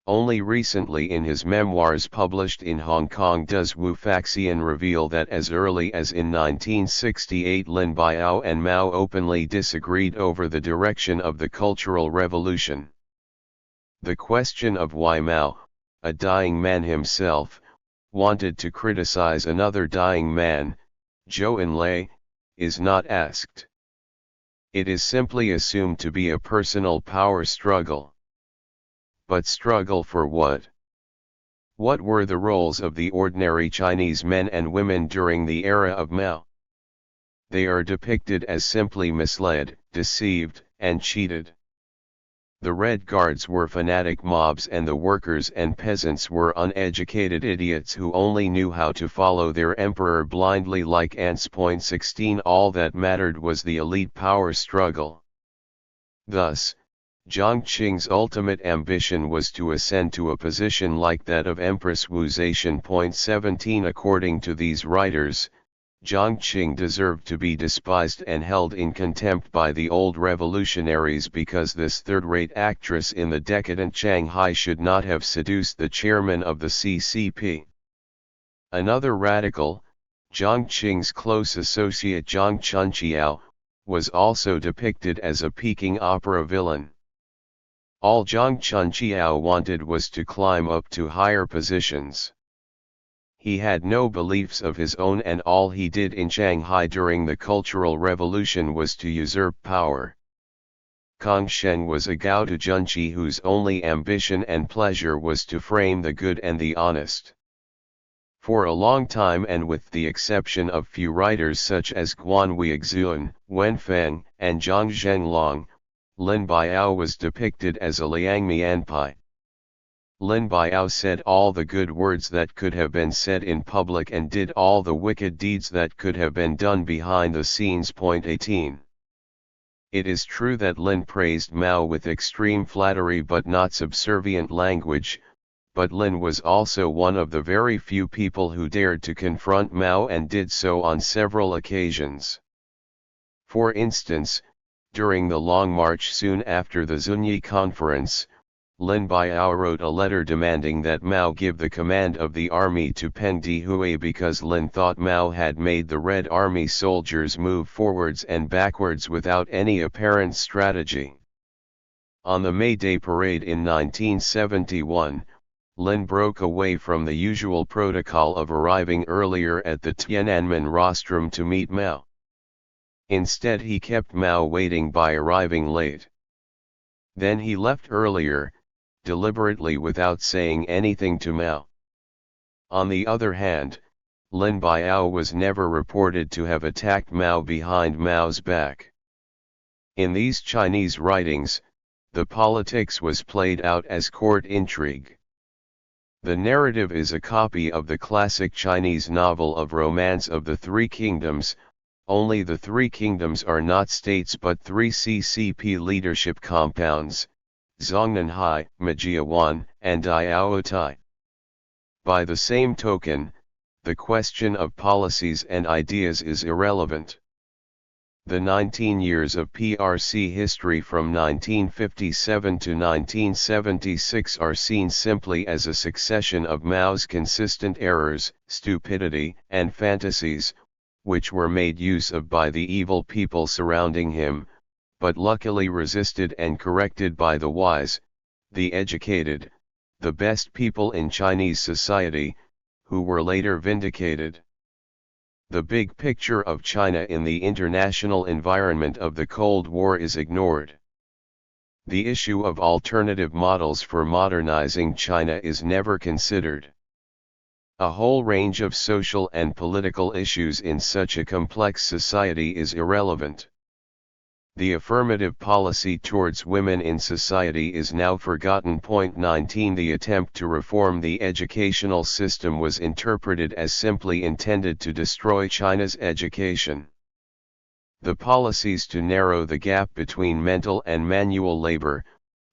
A: Only recently in his memoirs published in Hong Kong does Wu Faxian reveal that as early as in 1968 Lin Biao and Mao openly disagreed over the direction of the Cultural Revolution. The question of why Mao, a dying man himself, wanted to criticize another dying man, Zhou Enlai, is not asked. It is simply assumed to be a personal power struggle. But struggle for what? What were the roles of the ordinary Chinese men and women during the era of Mao? They are depicted as simply misled, deceived, and cheated. The Red Guards were fanatic mobs and the workers and peasants were uneducated idiots who only knew how to follow their emperor blindly like ants. 16 All that mattered was the elite power struggle. Thus, Jiang Qing's ultimate ambition was to ascend to a position like that of Empress Wu Zetian. 17 According to these writers, Jiang Qing deserved to be despised and held in contempt by the old revolutionaries because this third-rate actress in the decadent Shanghai should not have seduced the chairman of the CCP. Another radical, Jiang Qing's close associate Zhang Chunqiao, was also depicted as a Peking opera villain. All Zhang Chunqiao wanted was to climb up to higher positions. He had no beliefs of his own and all he did in Shanghai during the Cultural Revolution was to usurp power. Kang Sheng was a Gaoda Junqi whose only ambition and pleasure was to frame the good and the honest. For a long time and with the exception of few writers such as Guan Weixuan, Wen Feng, and Zhang Zhenglong, Lin Biao was depicted as a Liang Mianpai. Lin Biao said all the good words that could have been said in public and did all the wicked deeds that could have been done behind the scenes. 18. It is true that Lin praised Mao with extreme flattery but not subservient language, but Lin was also one of the very few people who dared to confront Mao and did so on several occasions. For instance, during the Long March soon after the Zunyi Conference, Lin Biao wrote a letter demanding that Mao give the command of the army to Peng Dehui because Lin thought Mao had made the Red Army soldiers move forwards and backwards without any apparent strategy. On the May Day parade in 1971, Lin broke away from the usual protocol of arriving earlier at the Tiananmen rostrum to meet Mao. Instead he kept Mao waiting by arriving late. Then he left earlier, deliberately without saying anything to Mao. On the other hand, Lin Biao was never reported to have attacked Mao behind Mao's back. In these Chinese writings, the politics was played out as court intrigue. The narrative is a copy of the classic Chinese novel of romance of the Three Kingdoms, only the Three Kingdoms are not states but three CCP leadership compounds, Zongnanhai, Majiawan, and Diaotai. By the same token, the question of policies and ideas is irrelevant. The 19 years of PRC history from 1957 to 1976 are seen simply as a succession of Mao's consistent errors, stupidity, and fantasies, which were made use of by the evil people surrounding him, but luckily resisted and corrected by the wise, the educated, the best people in Chinese society, who were later vindicated. The big picture of China in the international environment of the Cold War is ignored. The issue of alternative models for modernizing China is never considered. A whole range of social and political issues in such a complex society is irrelevant. The affirmative policy towards women in society is now forgotten. 19 The attempt to reform the educational system was interpreted as simply intended to destroy China's education. The policies to narrow the gap between mental and manual labor,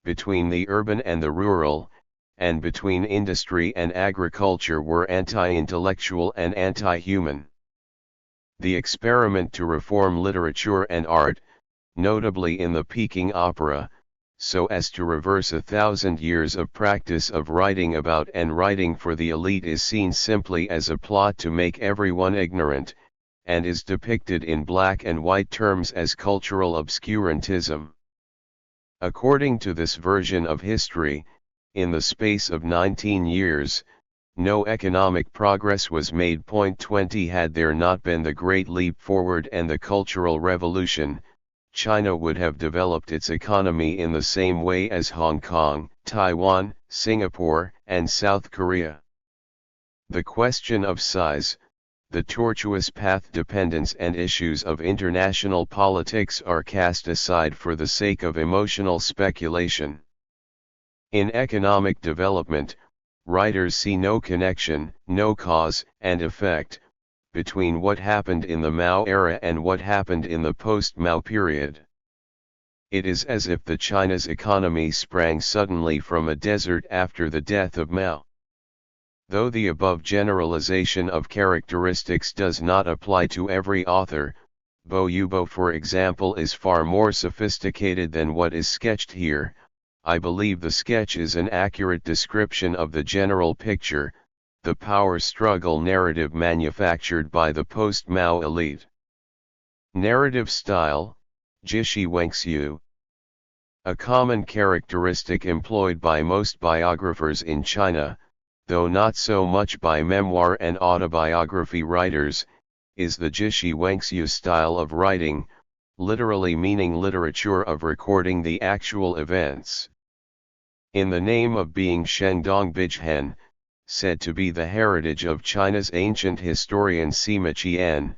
A: between the urban and the rural, and between industry and agriculture were anti-intellectual and anti-human. The experiment to reform literature and art, notably in the Peking opera, so as to reverse 1,000 years of practice of writing about and writing for the elite, is seen simply as a plot to make everyone ignorant, and is depicted in black and white terms as cultural obscurantism. According to this version of history, in the space of 19 years, no economic progress was made. 20 Had there not been the Great Leap Forward and the Cultural Revolution, China would have developed its economy in the same way as Hong Kong, Taiwan, Singapore, and South Korea. The question of size, the tortuous path dependence and issues of international politics are cast aside for the sake of emotional speculation. In economic development, writers see no connection, no cause and effect, between what happened in the Mao era and what happened in the post-Mao period. It is as if the China's economy sprang suddenly from a desert after the death of Mao. Though the above generalization of characteristics does not apply to every author, Bo Yubo for example is far more sophisticated than what is sketched here. I believe the sketch is an accurate description of the general picture, the power struggle narrative manufactured by the post-Mao elite. Narrative style, Jishi Wengxiu. A common characteristic employed by most biographers in China, though not so much by memoir and autobiography writers, is the Jishi Wengxiu style of writing, literally meaning literature of recording the actual events. In the name of being Shengdong Bijhen, said to be the heritage of China's ancient historian Sima Qian,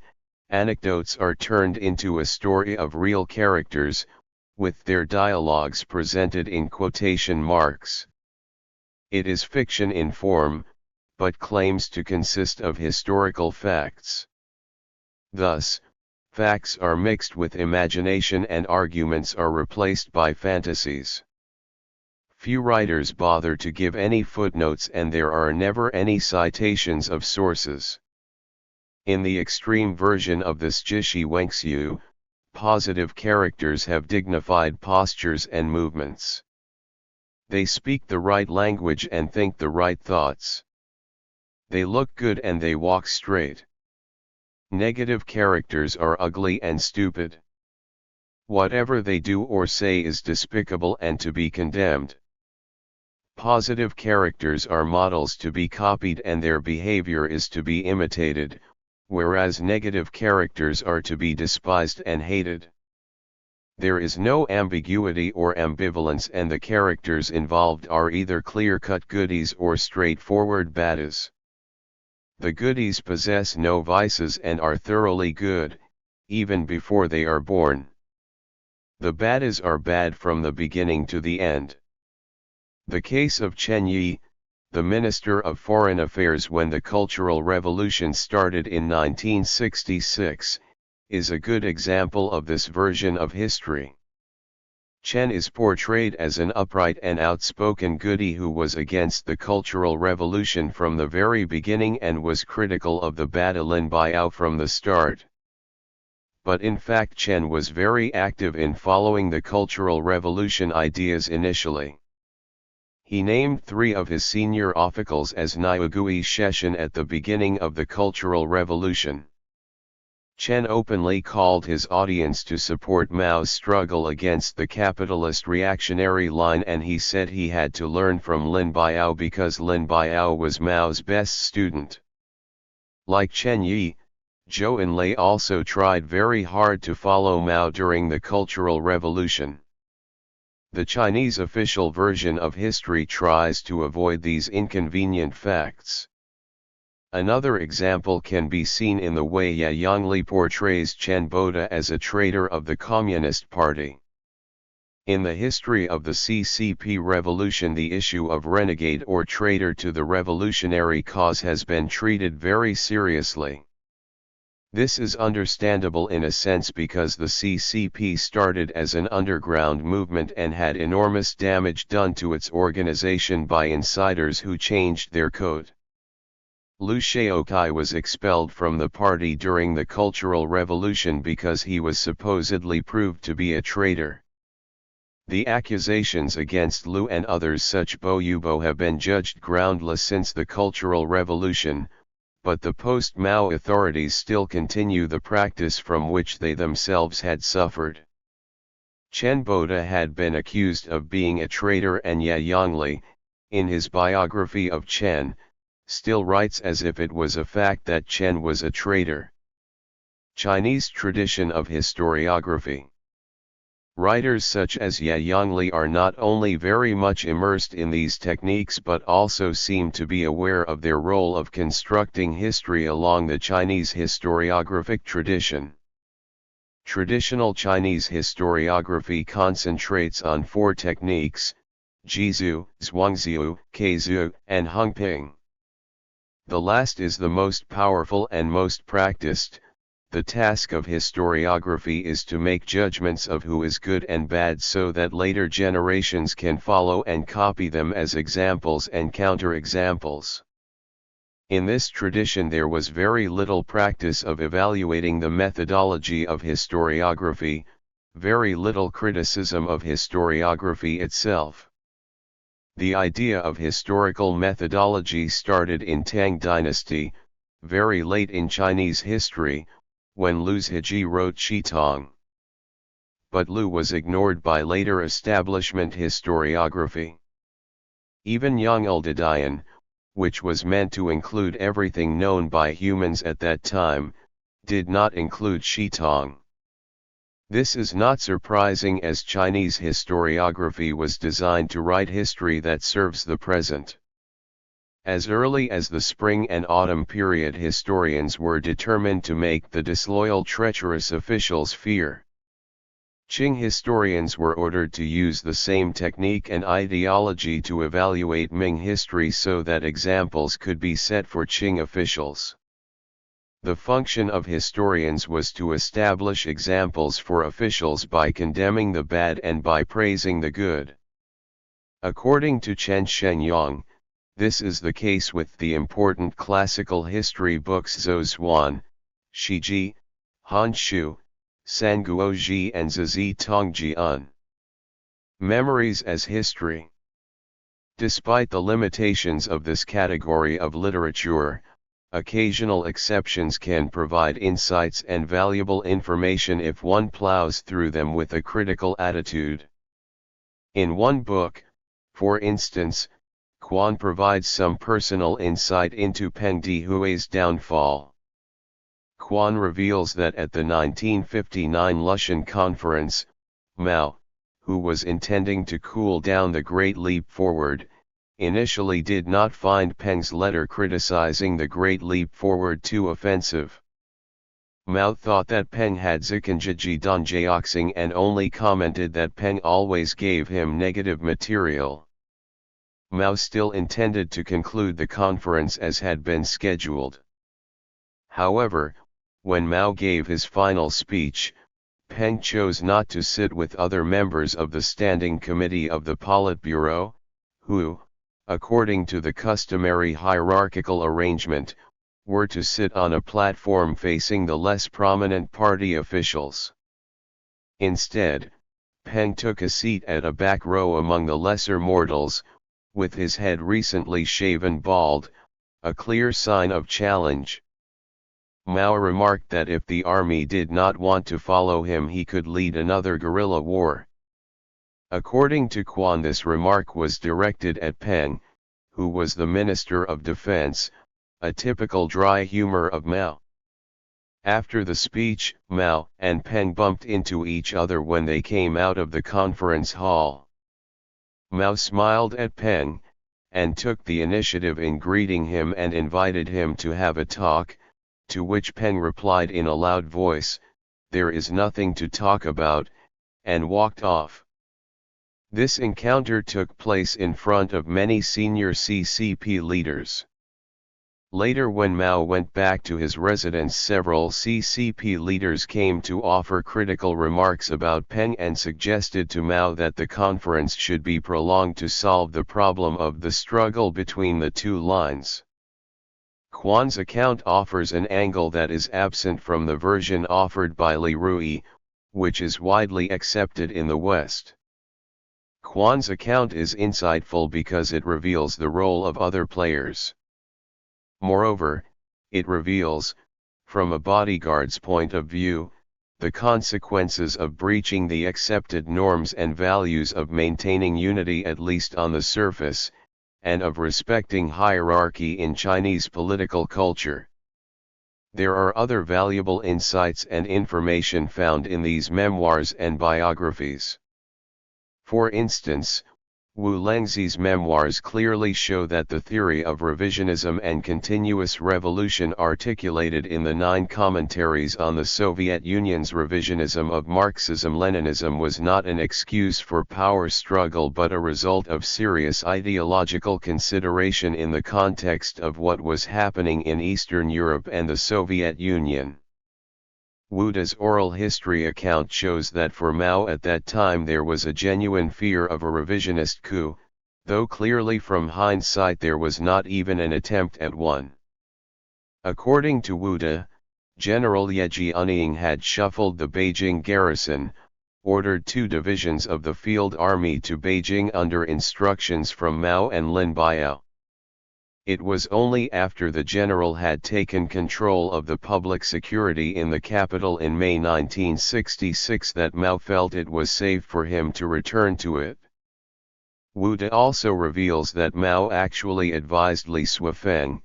A: anecdotes are turned into a story of real characters, with their dialogues presented in quotation marks. It is fiction in form, but claims to consist of historical facts. Thus, facts are mixed with imagination and arguments are replaced by fantasies. Few writers bother to give any footnotes and there are never any citations of sources. In the extreme version of this Jishi Wengxiu, positive characters have dignified postures and movements. They speak the right language and think the right thoughts. They look good and they walk straight. Negative characters are ugly and stupid. Whatever they do or say is despicable and to be condemned. Positive characters are models to be copied and their behavior is to be imitated, whereas negative characters are to be despised and hated. There is no ambiguity or ambivalence and the characters involved are either clear-cut goodies or straightforward baddies. The goodies possess no vices and are thoroughly good, even before they are born. The baddies are bad from the beginning to the end. The case of Chen Yi, the Minister of Foreign Affairs when the Cultural Revolution started in 1966, is a good example of this version of history. Chen is portrayed as an upright and outspoken goody who was against the Cultural Revolution from the very beginning and was critical of the bad Lin Biao from the start. But in fact Chen was very active in following the Cultural Revolution ideas initially. He named 3 of his senior officials as Niugui Sheshan at the beginning of the Cultural Revolution. Chen openly called his audience to support Mao's struggle against the capitalist reactionary line and he said he had to learn from Lin Biao because Lin Biao was Mao's best student. Like Chen Yi, Zhou Enlai also tried very hard to follow Mao during the Cultural Revolution. The Chinese official version of history tries to avoid these inconvenient facts. Another example can be seen in the way Ye Yongli portrays Chen Boda as a traitor of the Communist Party. In the history of the CCP revolution, the issue of renegade or traitor to the revolutionary cause has been treated very seriously. This is understandable in a sense because the CCP started as an underground movement and had enormous damage done to its organization by insiders who changed their code. Liu Shaoqi was expelled from the party during the Cultural Revolution because he was supposedly proved to be a traitor. The accusations against Liu and others such Bo Yubo have been judged groundless since the Cultural Revolution, but the post-Mao authorities still continue the practice from which they themselves had suffered. Chen Boda had been accused of being a traitor, and Ye Yongli, in his biography of Chen, still writes as if it was a fact that Chen was a traitor. Chinese tradition of historiography. Writers such as Ye Yongli are not only very much immersed in these techniques but also seem to be aware of their role of constructing history along the Chinese historiographic tradition. Traditional Chinese historiography concentrates on four techniques: Jizu, Zhuangziu, Keizu, and Hongping. The last is the most powerful and most practiced. The task of historiography is to make judgments of who is good and bad so that later generations can follow and copy them as examples and counter-examples. In this tradition there was very little practice of evaluating the methodology of historiography, very little criticism of historiography itself. The idea of historical methodology started in Tang Dynasty, very late in Chinese history, when Liu Ziji wrote Shitong. But Liu was ignored by later establishment historiography. Even Yongledian, which was meant to include everything known by humans at that time, did not include Shitong. This is not surprising as Chinese historiography was designed to write history that serves the present. As early as the spring and autumn period, historians were determined to make the disloyal, treacherous officials fear. Qing historians were ordered to use the same technique and ideology to evaluate Ming history so that examples could be set for Qing officials. The function of historians was to establish examples for officials by condemning the bad and by praising the good. According to Chen Shenyang, this is the case with the important classical history books Zhou Shiji, Hanshu, Sanguozhi and Zizi Tongjian. Memories as history. Despite the limitations of this category of literature, occasional exceptions can provide insights and valuable information if one plows through them with a critical attitude. In one book, for instance, Quan provides some personal insight into Peng Dehui's downfall. Quan reveals that at the 1959 Lushan Conference, Mao, who was intending to cool down the Great Leap Forward, initially did not find Peng's letter criticizing the Great Leap Forward too offensive. Mao thought that Peng had Zikanjiji Donjiaoxing and only commented that Peng always gave him negative material. Mao still intended to conclude the conference as had been scheduled. However, when Mao gave his final speech, Peng chose not to sit with other members of the Standing Committee of the Politburo, who, according to the customary hierarchical arrangement, were to sit on a platform facing the less prominent party officials. Instead, Peng took a seat at a back row among the lesser mortals, with his head recently shaven bald, a clear sign of challenge. Mao remarked that if the army did not want to follow him, he could lead another guerrilla war. According to Quan, this remark was directed at Peng, who was the Minister of Defense, a typical dry humor of Mao. After the speech, Mao and Peng bumped into each other when they came out of the conference hall. Mao smiled at Peng, and took the initiative in greeting him and invited him to have a talk, to which Peng replied in a loud voice, "There is nothing to talk about," and walked off. This encounter took place in front of many senior CCP leaders. Later, when Mao went back to his residence, several CCP leaders came to offer critical remarks about Peng and suggested to Mao that the conference should be prolonged to solve the problem of the struggle between the two lines. Quan's account offers an angle that is absent from the version offered by Li Rui, which is widely accepted in the West. Quan's account is insightful because it reveals the role of other players. Moreover, it reveals, from a bodyguard's point of view, the consequences of breaching the accepted norms and values of maintaining unity at least on the surface, and of respecting hierarchy in Chinese political culture. There are other valuable insights and information found in these memoirs and biographies. For instance, Wu Lengzi's memoirs clearly show that the theory of revisionism and continuous revolution articulated in the 9 commentaries on the Soviet Union's revisionism of Marxism-Leninism was not an excuse for power struggle but a result of serious ideological consideration in the context of what was happening in Eastern Europe and the Soviet Union. Wuda's oral history account shows that for Mao at that time there was a genuine fear of a revisionist coup, though clearly from hindsight there was not even an attempt at one. According to Wuda, General Ye Jianying had shuffled the Beijing garrison, ordered 2 divisions of the field army to Beijing under instructions from Mao and Lin Biao. It was only after the general had taken control of the public security in the capital in May 1966 that Mao felt it was safe for him to return to it. Wuda also reveals that Mao actually advised Li Suifeng,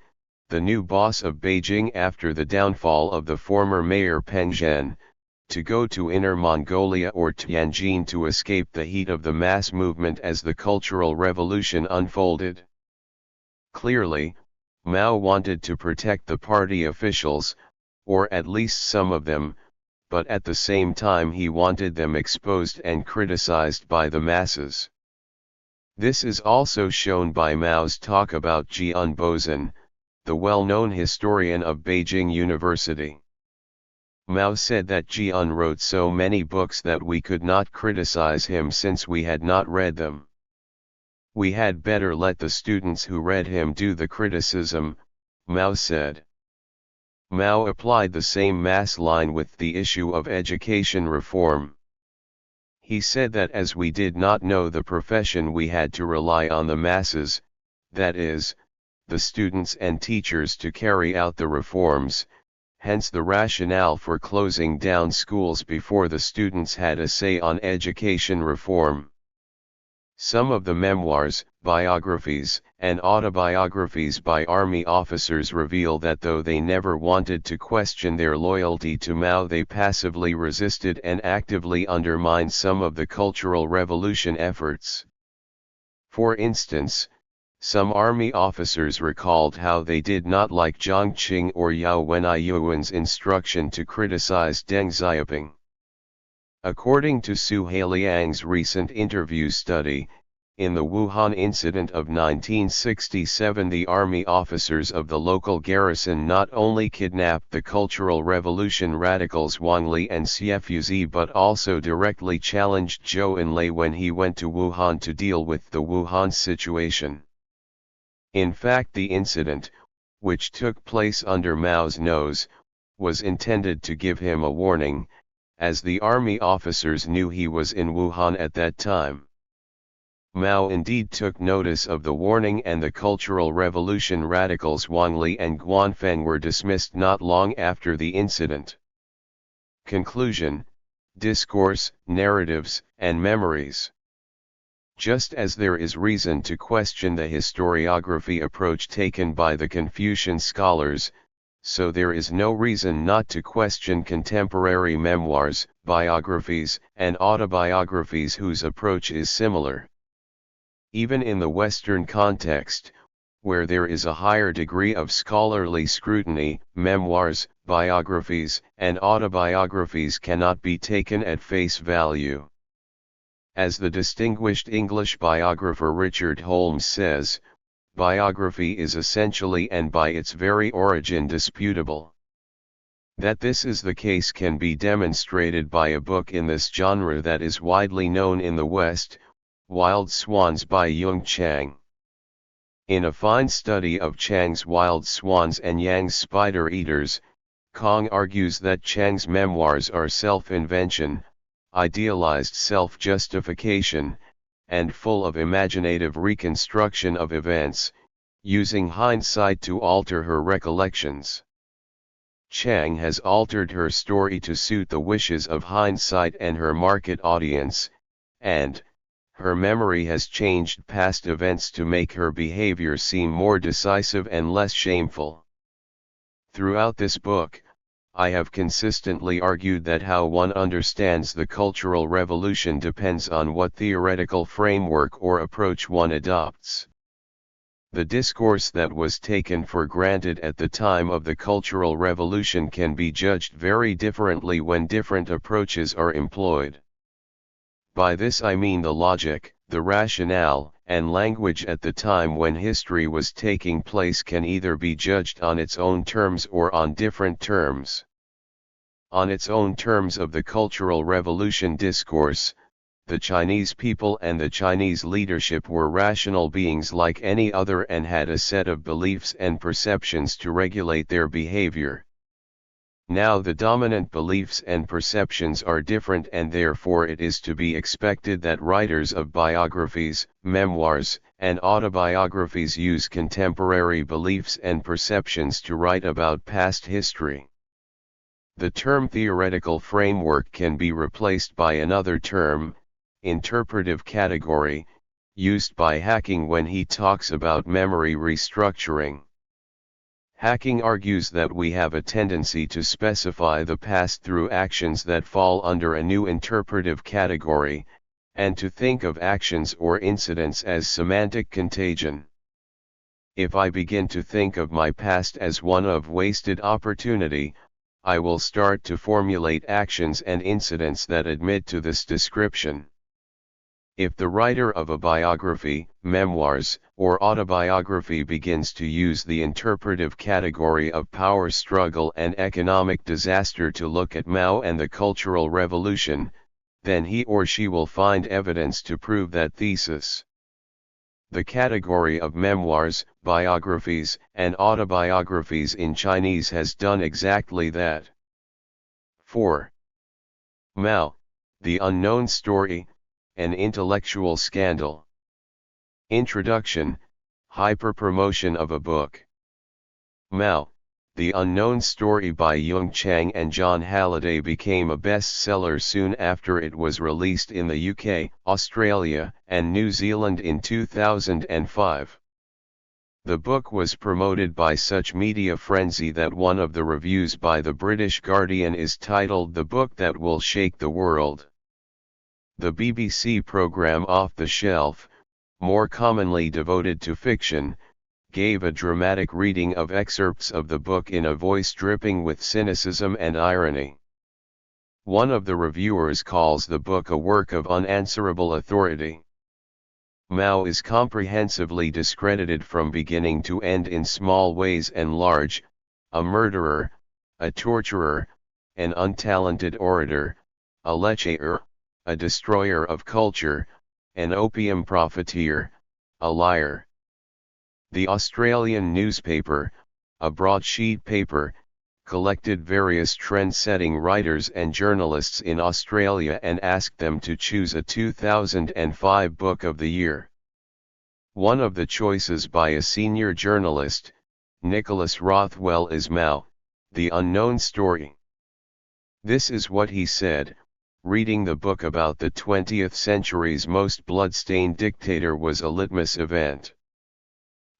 A: the new boss of Beijing after the downfall of the former mayor Peng Zhen, to go to Inner Mongolia or Tianjin to escape the heat of the mass movement as the Cultural Revolution unfolded. Clearly, Mao wanted to protect the party officials, or at least some of them, but at the same time he wanted them exposed and criticized by the masses. This is also shown by Mao's talk about Jian Bozan, the well-known historian of Beijing University. Mao said that Jian wrote so many books that we could not criticize him since we had not read them. We had better let the students who read him do the criticism, Mao said. Mao applied the same mass line with the issue of education reform. He said that as we did not know the profession we had to rely on the masses, that is, the students and teachers to carry out the reforms, hence the rationale for closing down schools before the students had a say on education reform. Some of the memoirs, biographies, and autobiographies by army officers reveal that though they never wanted to question their loyalty to Mao, they passively resisted and actively undermined some of the Cultural Revolution efforts. For instance, some army officers recalled how they did not like Jiang Qing or Yao Wenyuan's instruction to criticize Deng Xiaoping. According to Su Hailiang's recent interview study, in the Wuhan incident of 1967, the army officers of the local garrison not only kidnapped the Cultural Revolution radicals Wang Li and Xiefuzi but also directly challenged Zhou Enlai when he went to Wuhan to deal with the Wuhan situation. In fact, the incident, which took place under Mao's nose, was intended to give him a warning, as the army officers knew he was in Wuhan at that time. Mao indeed took notice of the warning, and the Cultural Revolution radicals Wang Li and Guanfeng were dismissed not long after the incident. Conclusion: discourse, narratives, and memories. Just as there is reason to question the historiography approach taken by the Confucian scholars, so there is no reason not to question contemporary memoirs, biographies, and autobiographies whose approach is similar. Even in the Western context, where there is a higher degree of scholarly scrutiny, memoirs, biographies, and autobiographies cannot be taken at face value. As the distinguished English biographer Richard Holmes says, biography is essentially and by its very origin disputable. That this is the case can be demonstrated by a book in this genre that is widely known in the West, Wild Swans by Yung Chang. In a fine study of Chang's Wild Swans and Yang's Spider Eaters, Kong argues that Chang's memoirs are self-invention, idealized self-justification, and full of imaginative reconstruction of events, using hindsight to alter her recollections. Chang has altered her story to suit the wishes of hindsight and her market audience, and her memory has changed past events to make her behavior seem more decisive and less shameful. Throughout this book, I have consistently argued that how one understands the Cultural Revolution depends on what theoretical framework or approach one adopts. The discourse that was taken for granted at the time of the Cultural Revolution can be judged very differently when different approaches are employed. By this I mean the logic, the rationale, and language at the time when history was taking place can either be judged on its own terms or on different terms. On its own terms of the Cultural Revolution discourse, the Chinese people and the Chinese leadership were rational beings like any other and had a set of beliefs and perceptions to regulate their behavior. Now the dominant beliefs and perceptions are different, and therefore it is to be expected that writers of biographies, memoirs, and autobiographies use contemporary beliefs and perceptions to write about past history. The term theoretical framework can be replaced by another term, interpretive category, used by Hacking when he talks about memory restructuring. Hacking argues that we have a tendency to specify the past through actions that fall under a new interpretive category, and to think of actions or incidents as semantic contagion. If I begin to think of my past as one of wasted opportunity, I will start to formulate actions and incidents that admit to this description. If the writer of a biography, memoirs, or autobiography begins to use the interpretive category of power struggle and economic disaster to look at Mao and the Cultural Revolution, then he or she will find evidence to prove that thesis. The category of memoirs, biographies, and autobiographies in Chinese has done exactly that. 4. Mao, the Unknown Story, an Intellectual Scandal. Introduction, hyper-promotion of a book. Mao, the Unknown Story by Yung Chang and John Halliday became a bestseller soon after it was released in the UK, Australia, and New Zealand in 2005. The book was promoted by such media frenzy that one of the reviews by the British Guardian is titled "The Book That Will Shake the World." The BBC programme Off the Shelf, more commonly devoted to fiction, gave a dramatic reading of excerpts of the book in a voice dripping with cynicism and irony. One of the reviewers calls the book a work of unanswerable authority. Mao is comprehensively discredited from beginning to end in small ways and large: a murderer, a torturer, an untalented orator, a lecher, a destroyer of culture, an opium profiteer, a liar. The Australian newspaper, a broadsheet paper, collected various trend-setting writers and journalists in Australia and asked them to choose a 2005 Book of the Year. One of the choices by a senior journalist, Nicholas Rothwell, is Mao, the Unknown Story. This is what he said: "Reading the book about the 20th century's most blood-stained dictator was a litmus event.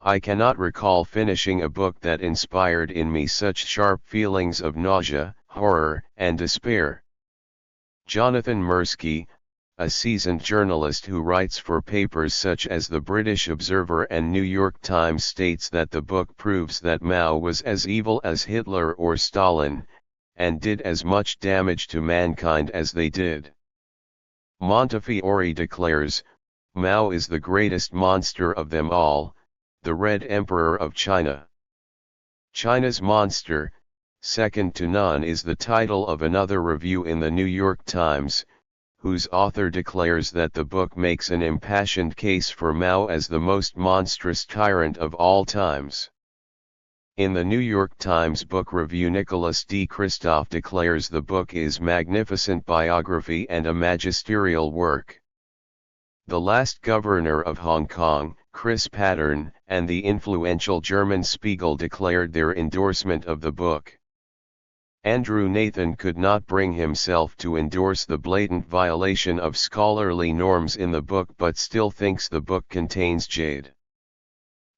A: I cannot recall finishing a book that inspired in me such sharp feelings of nausea, horror, and despair." Jonathan Mirsky, a seasoned journalist who writes for papers such as the British Observer and New York Times, states that the book proves that Mao was as evil as Hitler or Stalin, and did as much damage to mankind as they did. Montefiore declares, Mao is the greatest monster of them all, the Red Emperor of China. China's Monster, Second to None is the title of another review in the New York Times, whose author declares that the book makes an impassioned case for Mao as the most monstrous tyrant of all times. In the New York Times book review, Nicholas D. Kristof declares the book is magnificent biography and a magisterial work. The last governor of Hong Kong, Chris Pattern, and the influential German Spiegel declared their endorsement of the book. Andrew Nathan could not bring himself to endorse the blatant violation of scholarly norms in the book, but still thinks the book contains jade.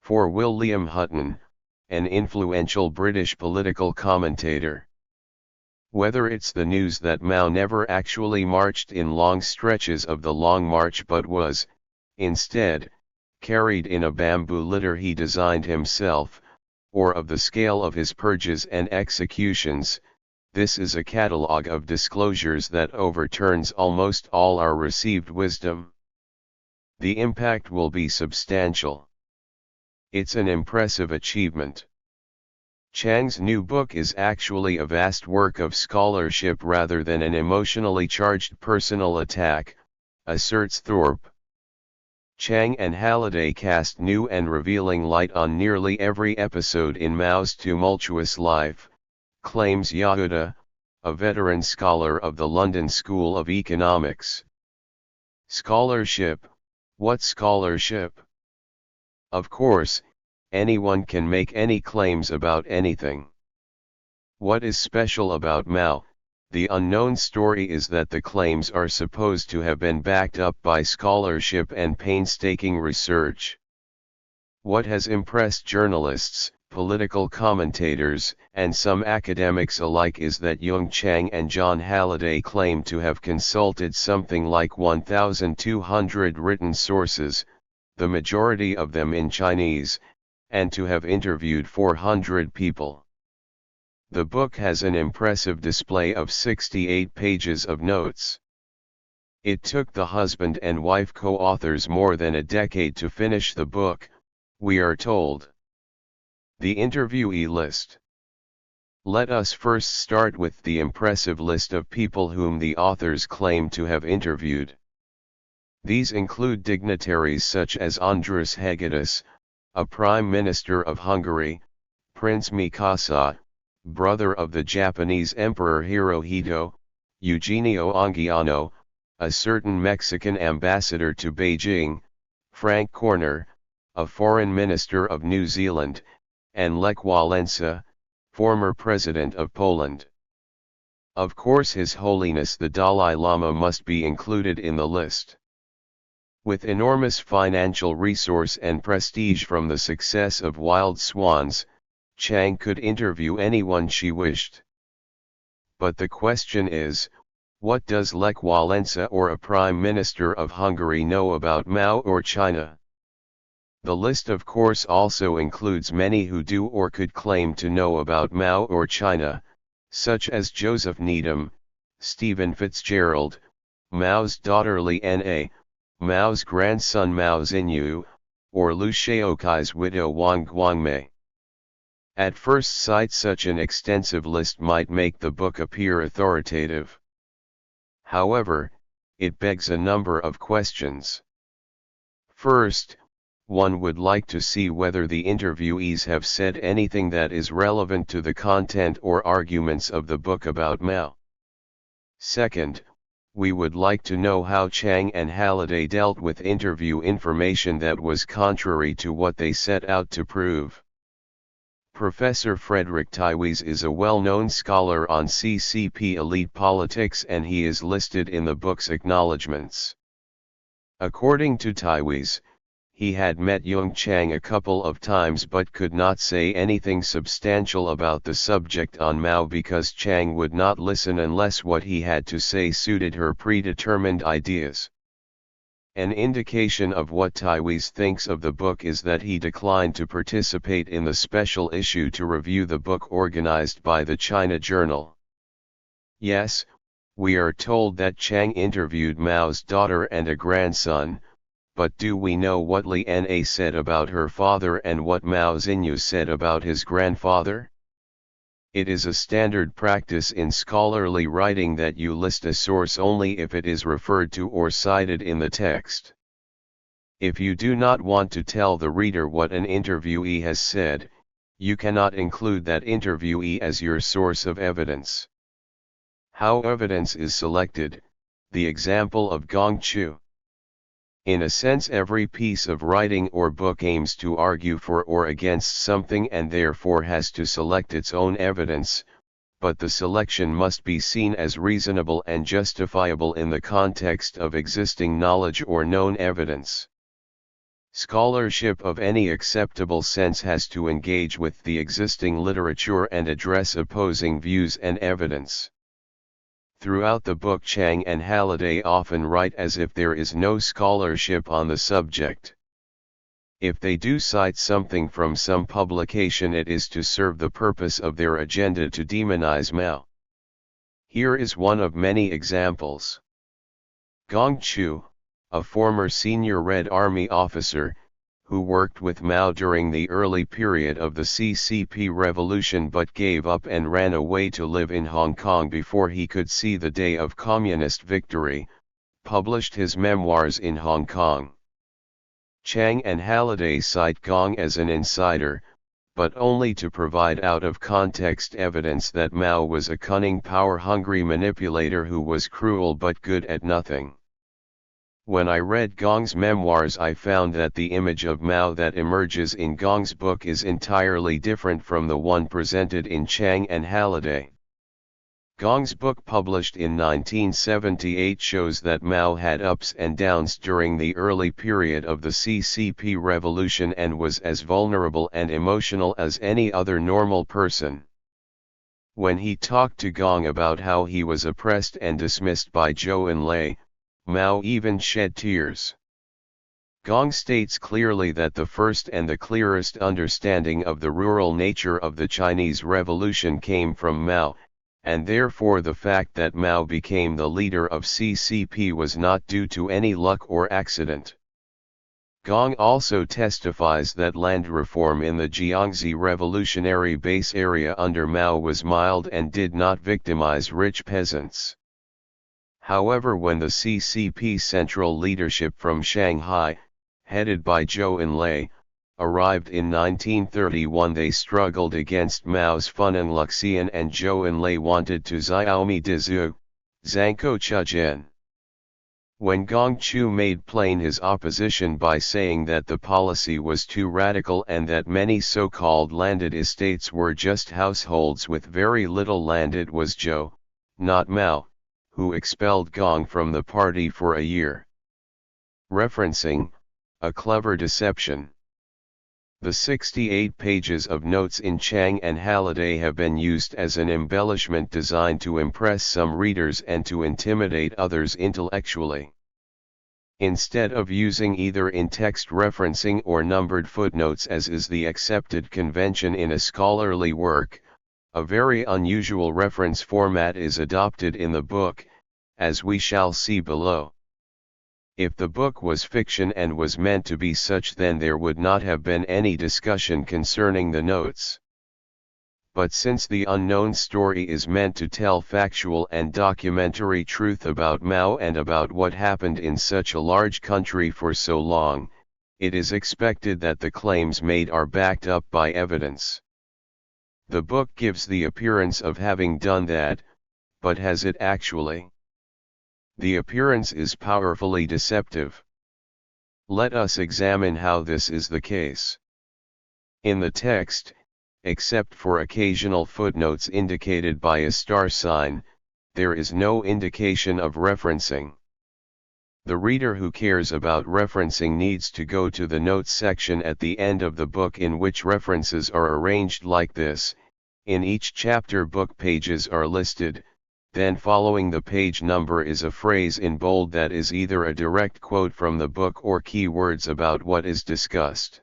A: For William Hutton, an influential British political commentator, whether it's the news that Mao never actually marched in long stretches of the Long March but was, instead, carried in a bamboo litter he designed himself, or of the scale of his purges and executions, this is a catalogue of disclosures that overturns almost all our received wisdom. The impact will be substantial. It's an impressive achievement. Chang's new book is actually a vast work of scholarship rather than an emotionally charged personal attack, asserts Thorpe. Chang and Halliday cast new and revealing light on nearly every episode in Mao's tumultuous life, claims Yehuda, a veteran scholar of the London School of Economics. Scholarship? What scholarship? Of course, anyone can make any claims about anything. What is special about Mao, the unknown story, is that the claims are supposed to have been backed up by scholarship and painstaking research. What has impressed journalists, political commentators, and some academics alike is that Yung Chang and John Halliday claim to have consulted something like 1,200 written sources, the majority of them in Chinese, and to have interviewed 400 people. The book has an impressive display of 68 pages of notes. It took the husband and wife co-authors more than a decade to finish the book, we are told. The interviewee list. Let us first start with the impressive list of people whom the authors claim to have interviewed. These include dignitaries such as Andrus Hegedus, a Prime Minister of Hungary, Prince Mikasa, brother of the Japanese Emperor Hirohito, Eugenio Anguiano, a certain Mexican ambassador to Beijing, Frank Corner, a Foreign Minister of New Zealand, and Lech Walesa, former President of Poland. Of course, His Holiness the Dalai Lama must be included in the list. With enormous financial resource and prestige from the success of Wild Swans, Chang could interview anyone she wished. But the question is, what does Lech Walesa or a Prime Minister of Hungary know about Mao or China? The list of course also includes many who do or could claim to know about Mao or China, such as Joseph Needham, Stephen Fitzgerald, Mao's daughter Li Na, Mao's grandson Mao Xinyu, or Liu Shaokai's widow Wang Guangmei. At first sight, such an extensive list might make the book appear authoritative. However, it begs a number of questions. First, one would like to see whether the interviewees have said anything that is relevant to the content or arguments of the book about Mao. Second, we would like to know how Chang and Halliday dealt with interview information that was contrary to what they set out to prove. Professor Frederick Tywes is a well-known scholar on CCP elite politics, and he is listed in the book's acknowledgements. According to Tywes, he had met Yung Chang a couple of times but could not say anything substantial about the subject on Mao because Chang would not listen unless what he had to say suited her predetermined ideas. An indication of what Taiwes thinks of the book is that he declined to participate in the special issue to review the book organized by the China Journal. Yes, we are told that Chang interviewed Mao's daughter and a grandson, but do we know what Li Na said about her father and what Mao Xinyu said about his grandfather? It is a standard practice in scholarly writing that you list a source only if it is referred to or cited in the text. If you do not want to tell the reader what an interviewee has said, you cannot include that interviewee as your source of evidence. How evidence is selected, the example of Gong Chu. In a sense, every piece of writing or book aims to argue for or against something and therefore has to select its own evidence, but the selection must be seen as reasonable and justifiable in the context of existing knowledge or known evidence. Scholarship of any acceptable sense has to engage with the existing literature and address opposing views and evidence. Throughout the book, Chang and Halliday often write as if there is no scholarship on the subject. If they do cite something from some publication, it is to serve the purpose of their agenda to demonize Mao. Here is one of many examples. Gong Chu, a former senior Red Army officer, who worked with Mao during the early period of the CCP revolution but gave up and ran away to live in Hong Kong before he could see the day of communist victory, published his memoirs in Hong Kong. Chang and Halliday cite Gong as an insider, but only to provide out-of-context evidence that Mao was a cunning, power-hungry manipulator who was cruel but good at nothing. When I read Gong's memoirs, I found that the image of Mao that emerges in Gong's book is entirely different from the one presented in Chang and Halliday. Gong's book, published in 1978, shows that Mao had ups and downs during the early period of the CCP revolution and was as vulnerable and emotional as any other normal person. When he talked to Gong about how he was oppressed and dismissed by Zhou Enlai, Mao even shed tears. Gong states clearly that the first and the clearest understanding of the rural nature of the Chinese Revolution came from Mao, and therefore the fact that Mao became the leader of CCP was not due to any luck or accident. Gong also testifies that land reform in the Jiangxi revolutionary base area under Mao was mild and did not victimize rich peasants. However, when the CCP central leadership from Shanghai, headed by Zhou Enlai, arrived in 1931, they struggled against Mao's Funenluxian, and Zhou Enlai wanted to Xiaomi Dizhu, Zhangko Chuzhen. When Gong Chu made plain his opposition by saying that the policy was too radical and that many so-called landed estates were just households with very little land, it was Zhou, not Mao, who expelled Gong from the party for a year. Referencing, a clever deception. The 68 pages of notes in Chang and Halliday have been used as an embellishment designed to impress some readers and to intimidate others intellectually. Instead of using either in-text referencing or numbered footnotes as is the accepted convention in a scholarly work, a very unusual reference format is adopted in the book, as we shall see below. If the book was fiction and was meant to be such, then there would not have been any discussion concerning the notes. But since the unknown story is meant to tell factual and documentary truth about Mao and about what happened in such a large country for so long, it is expected that the claims made are backed up by evidence. The book gives the appearance of having done that, but has it actually? The appearance is powerfully deceptive. Let us examine how this is the case. In the text, except for occasional footnotes indicated by a star sign, there is no indication of referencing. The reader who cares about referencing needs to go to the notes section at the end of the book, in which references are arranged like this. In each chapter book pages are listed, then following the page number is a phrase in bold that is either a direct quote from the book or keywords about what is discussed.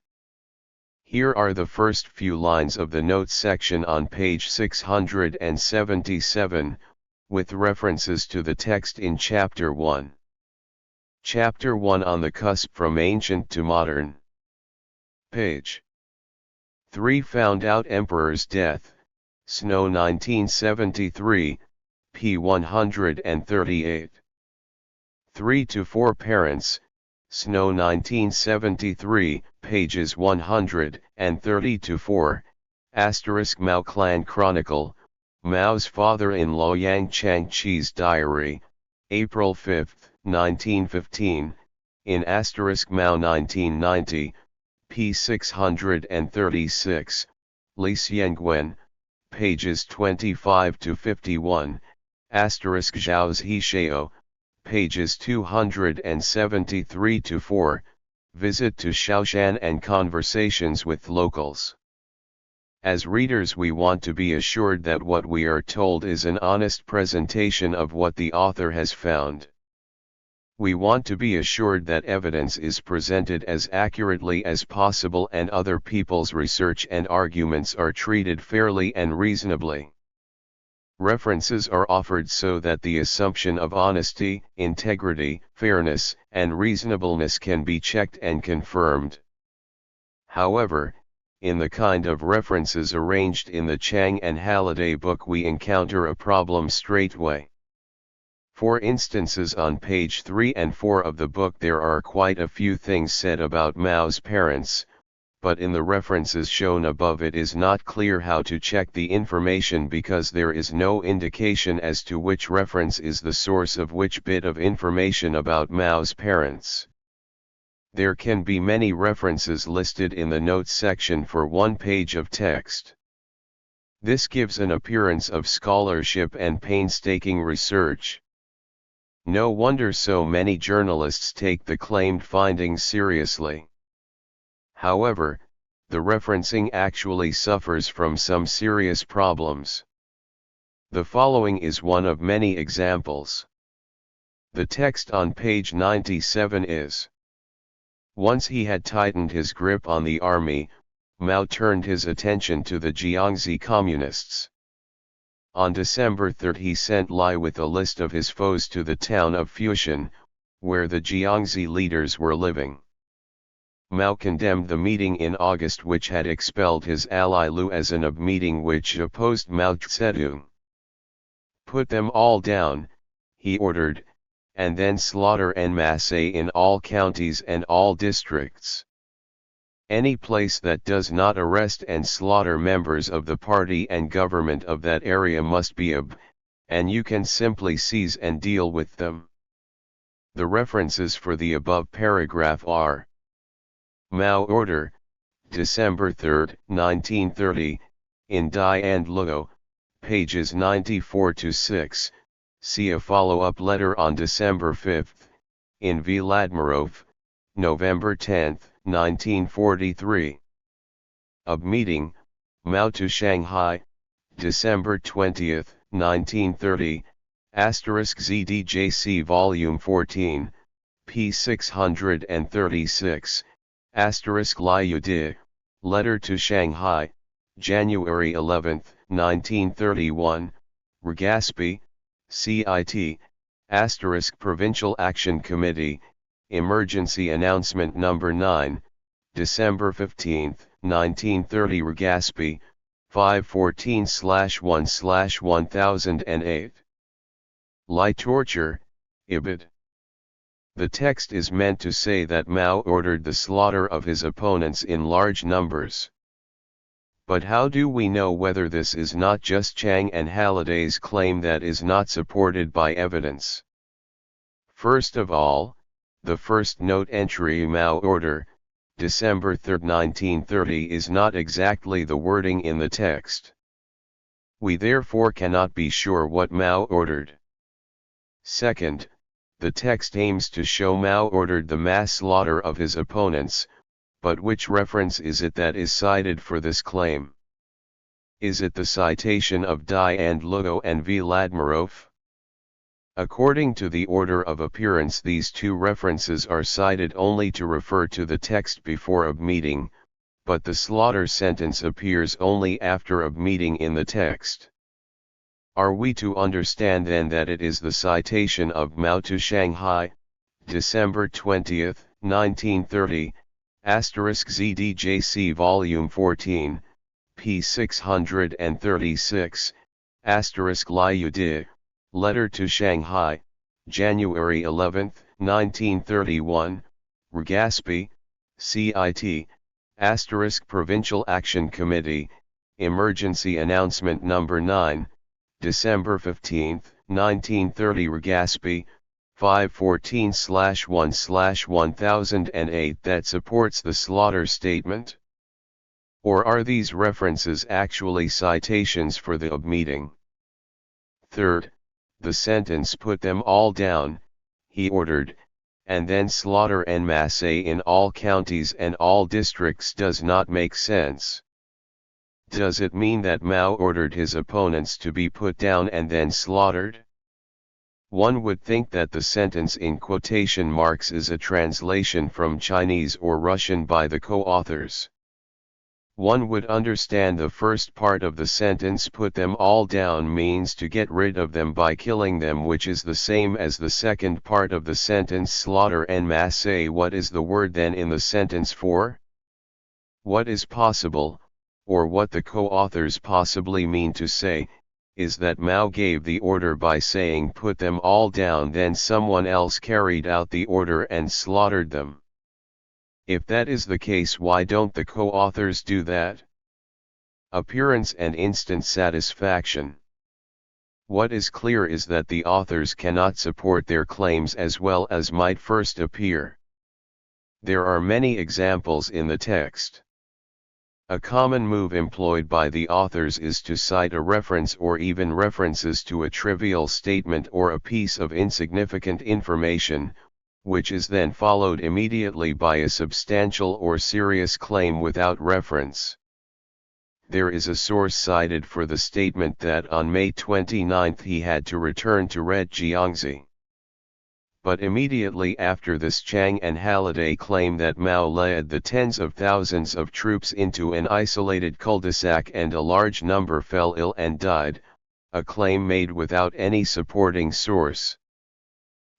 A: Here are the first few lines of the notes section on page 677, with references to the text in Chapter 1. Chapter 1 on the cusp from ancient to modern. Page 3 found out Emperor's death, Snow 1973, p. 138. 3 to 4 parents, Snow 1973, pages 130 to 4, * Mao Clan Chronicle, Mao's father-in-law Yang Changqi's diary, April 5, 1915, in * Mao 1990, p. 636, Li Xianguan, pages 25 to 51, * Zhao's Hishao, pages 273 to 4, visit to Shaoshan and conversations with locals. As readers, we want to be assured that what we are told is an honest presentation of what the author has found. We want to be assured that evidence is presented as accurately as possible and other people's research and arguments are treated fairly and reasonably. References are offered so that the assumption of honesty, integrity, fairness, and reasonableness can be checked and confirmed. However, in the kind of references arranged in the Chang and Halliday book, we encounter a problem straightway. For instances, on page 3 and 4 of the book there are quite a few things said about Mao's parents, but in the references shown above it is not clear how to check the information because there is no indication as to which reference is the source of which bit of information about Mao's parents. There can be many references listed in the notes section for one page of text. This gives an appearance of scholarship and painstaking research. No wonder so many journalists take the claimed findings seriously. However, the referencing actually suffers from some serious problems. The following is one of many examples. The text on page 97 is: once he had tightened his grip on the army, Mao turned his attention to the Jiangxi communists. On December 3 he sent Lai with a list of his foes to the town of Fushan, where the Jiangxi leaders were living. Mao condemned the meeting in August which had expelled his ally Lu as an meeting which opposed Mao Zedong. Put them all down, he ordered, and then slaughter en masse in all counties and all districts. Any place that does not arrest and slaughter members of the party and government of that area must be and you can simply seize and deal with them. The references for the above paragraph are: Mao Order, December 3, 1930, in Dai and Luo, pages 94 to 6, see a follow-up letter on December 5, in Vladimирov, November 10, 1943. Meeting, Mao to Shanghai, December 20, 1930, *ZDJC Volume 14, p. 636, Liu Di, Letter to Shanghai, January 11, 1931, Regaspi, CIT, Provincial Action Committee, Emergency Announcement No. 9, December 15, 1930 Regaspi, 514/1/1008. Lai torture, Ibid. The text is meant to say that Mao ordered the slaughter of his opponents in large numbers. But how do we know whether this is not just Chang and Halliday's claim that is not supported by evidence? First of all, the first note entry Mao order, December 3, 1930 is not exactly the wording in the text. We therefore cannot be sure what Mao ordered. Second, The text aims to show Mao ordered the mass slaughter of his opponents, but which reference is it that is cited for this claim? Is it the citation of Dai and Lugo and Vladmirov? According to the order of appearance, these two references are cited only to refer to the text before a meeting, but the slaughter sentence appears only after a meeting in the text. Are we to understand then that it is the citation of Mao to Shanghai, December 20, 1930, *ZDJC Volume 14, p. 636, Liu Di, Letter to Shanghai, January 11, 1931, Regaspi, CIT, Provincial Action Committee, Emergency Announcement No. 9, December 15, 1930 Regaspi, 514/1/1008 that supports the slaughter statement? Or are these references actually citations for the meeting? Third, the sentence "put them all down," he ordered, and then slaughter en masse in all counties and all districts does not make sense. Does it mean that Mao ordered his opponents to be put down and then slaughtered? One would think that the sentence in quotation marks is a translation from Chinese or Russian by the co-authors. One would understand the first part of the sentence "put them all down" means to get rid of them by killing them, which is the same as the second part of the sentence "slaughter en masse." What is the word then in the sentence for? What is possible, or what the co-authors possibly mean to say, is that Mao gave the order by saying "put them all down," then someone else carried out the order and slaughtered them. If that is the case, why don't the co-authors do that? Appearance and instant satisfaction. What is clear is that the authors cannot support their claims as well as might first appear. There are many examples in the text. A common move employed by the authors is to cite a reference or even references to a trivial statement or a piece of insignificant information, which is then followed immediately by a substantial or serious claim without reference. There is a source cited for the statement that on May 29 he had to return to Red Jiangxi. But immediately after this, Chang and Halliday claim that Mao led the tens of thousands of troops into an isolated cul-de-sac and a large number fell ill and died, a claim made without any supporting source.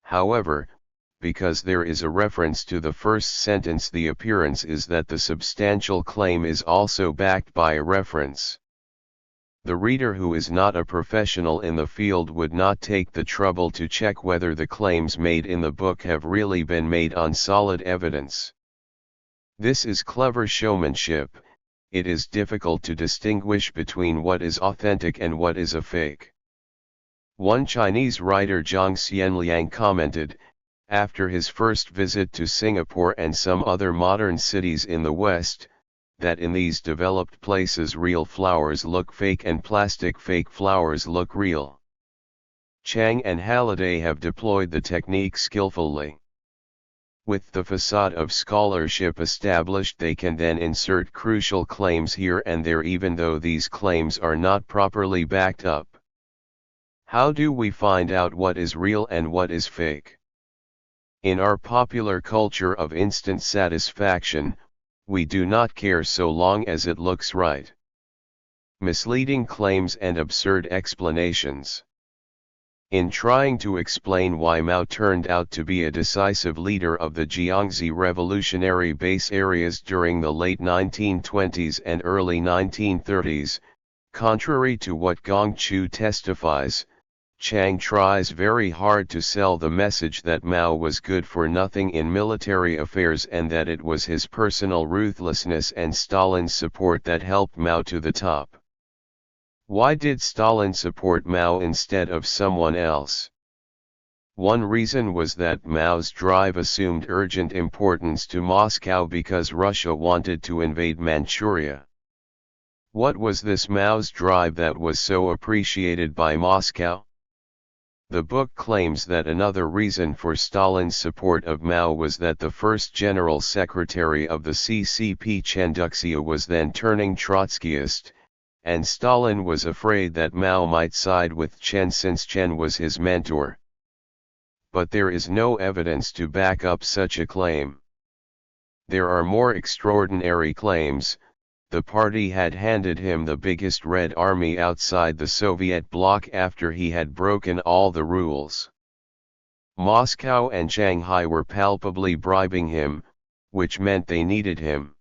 A: However, because there is a reference to the first sentence, the appearance is that the substantial claim is also backed by a reference. The reader who is not a professional in the field would not take the trouble to check whether the claims made in the book have really been made on solid evidence. This is clever showmanship. It is difficult to distinguish between what is authentic and what is a fake. One Chinese writer, Zhang Xianliang, commented, after his first visit to Singapore and some other modern cities in the West, that in these developed places real flowers look fake and plastic fake flowers look real. Chang and Halliday have deployed the technique skillfully. With the facade of scholarship established, they can then insert crucial claims here and there even though these claims are not properly backed up. How do we find out what is real and what is fake? In our popular culture of instant satisfaction, we do not care so long as it looks right. Misleading claims and absurd explanations. In trying to explain why Mao turned out to be a decisive leader of the Jiangxi revolutionary base areas during the late 1920s and early 1930s, contrary to what Gong Chu testifies, Chang tries very hard to sell the message that Mao was good for nothing in military affairs and that it was his personal ruthlessness and Stalin's support that helped Mao to the top. Why did Stalin support Mao instead of someone else? One reason was that Mao's drive assumed urgent importance to Moscow because Russia wanted to invade Manchuria. What was this Mao's drive that was so appreciated by Moscow? The book claims that another reason for Stalin's support of Mao was that the first general secretary of the CCP Chen Duxiu was then turning Trotskyist, and Stalin was afraid that Mao might side with Chen since Chen was his mentor. But there is no evidence to back up such a claim. There are more extraordinary claims. The party had handed him the biggest Red Army outside the Soviet bloc after he had broken all the rules. Moscow and Shanghai were palpably bribing him, which meant they needed him.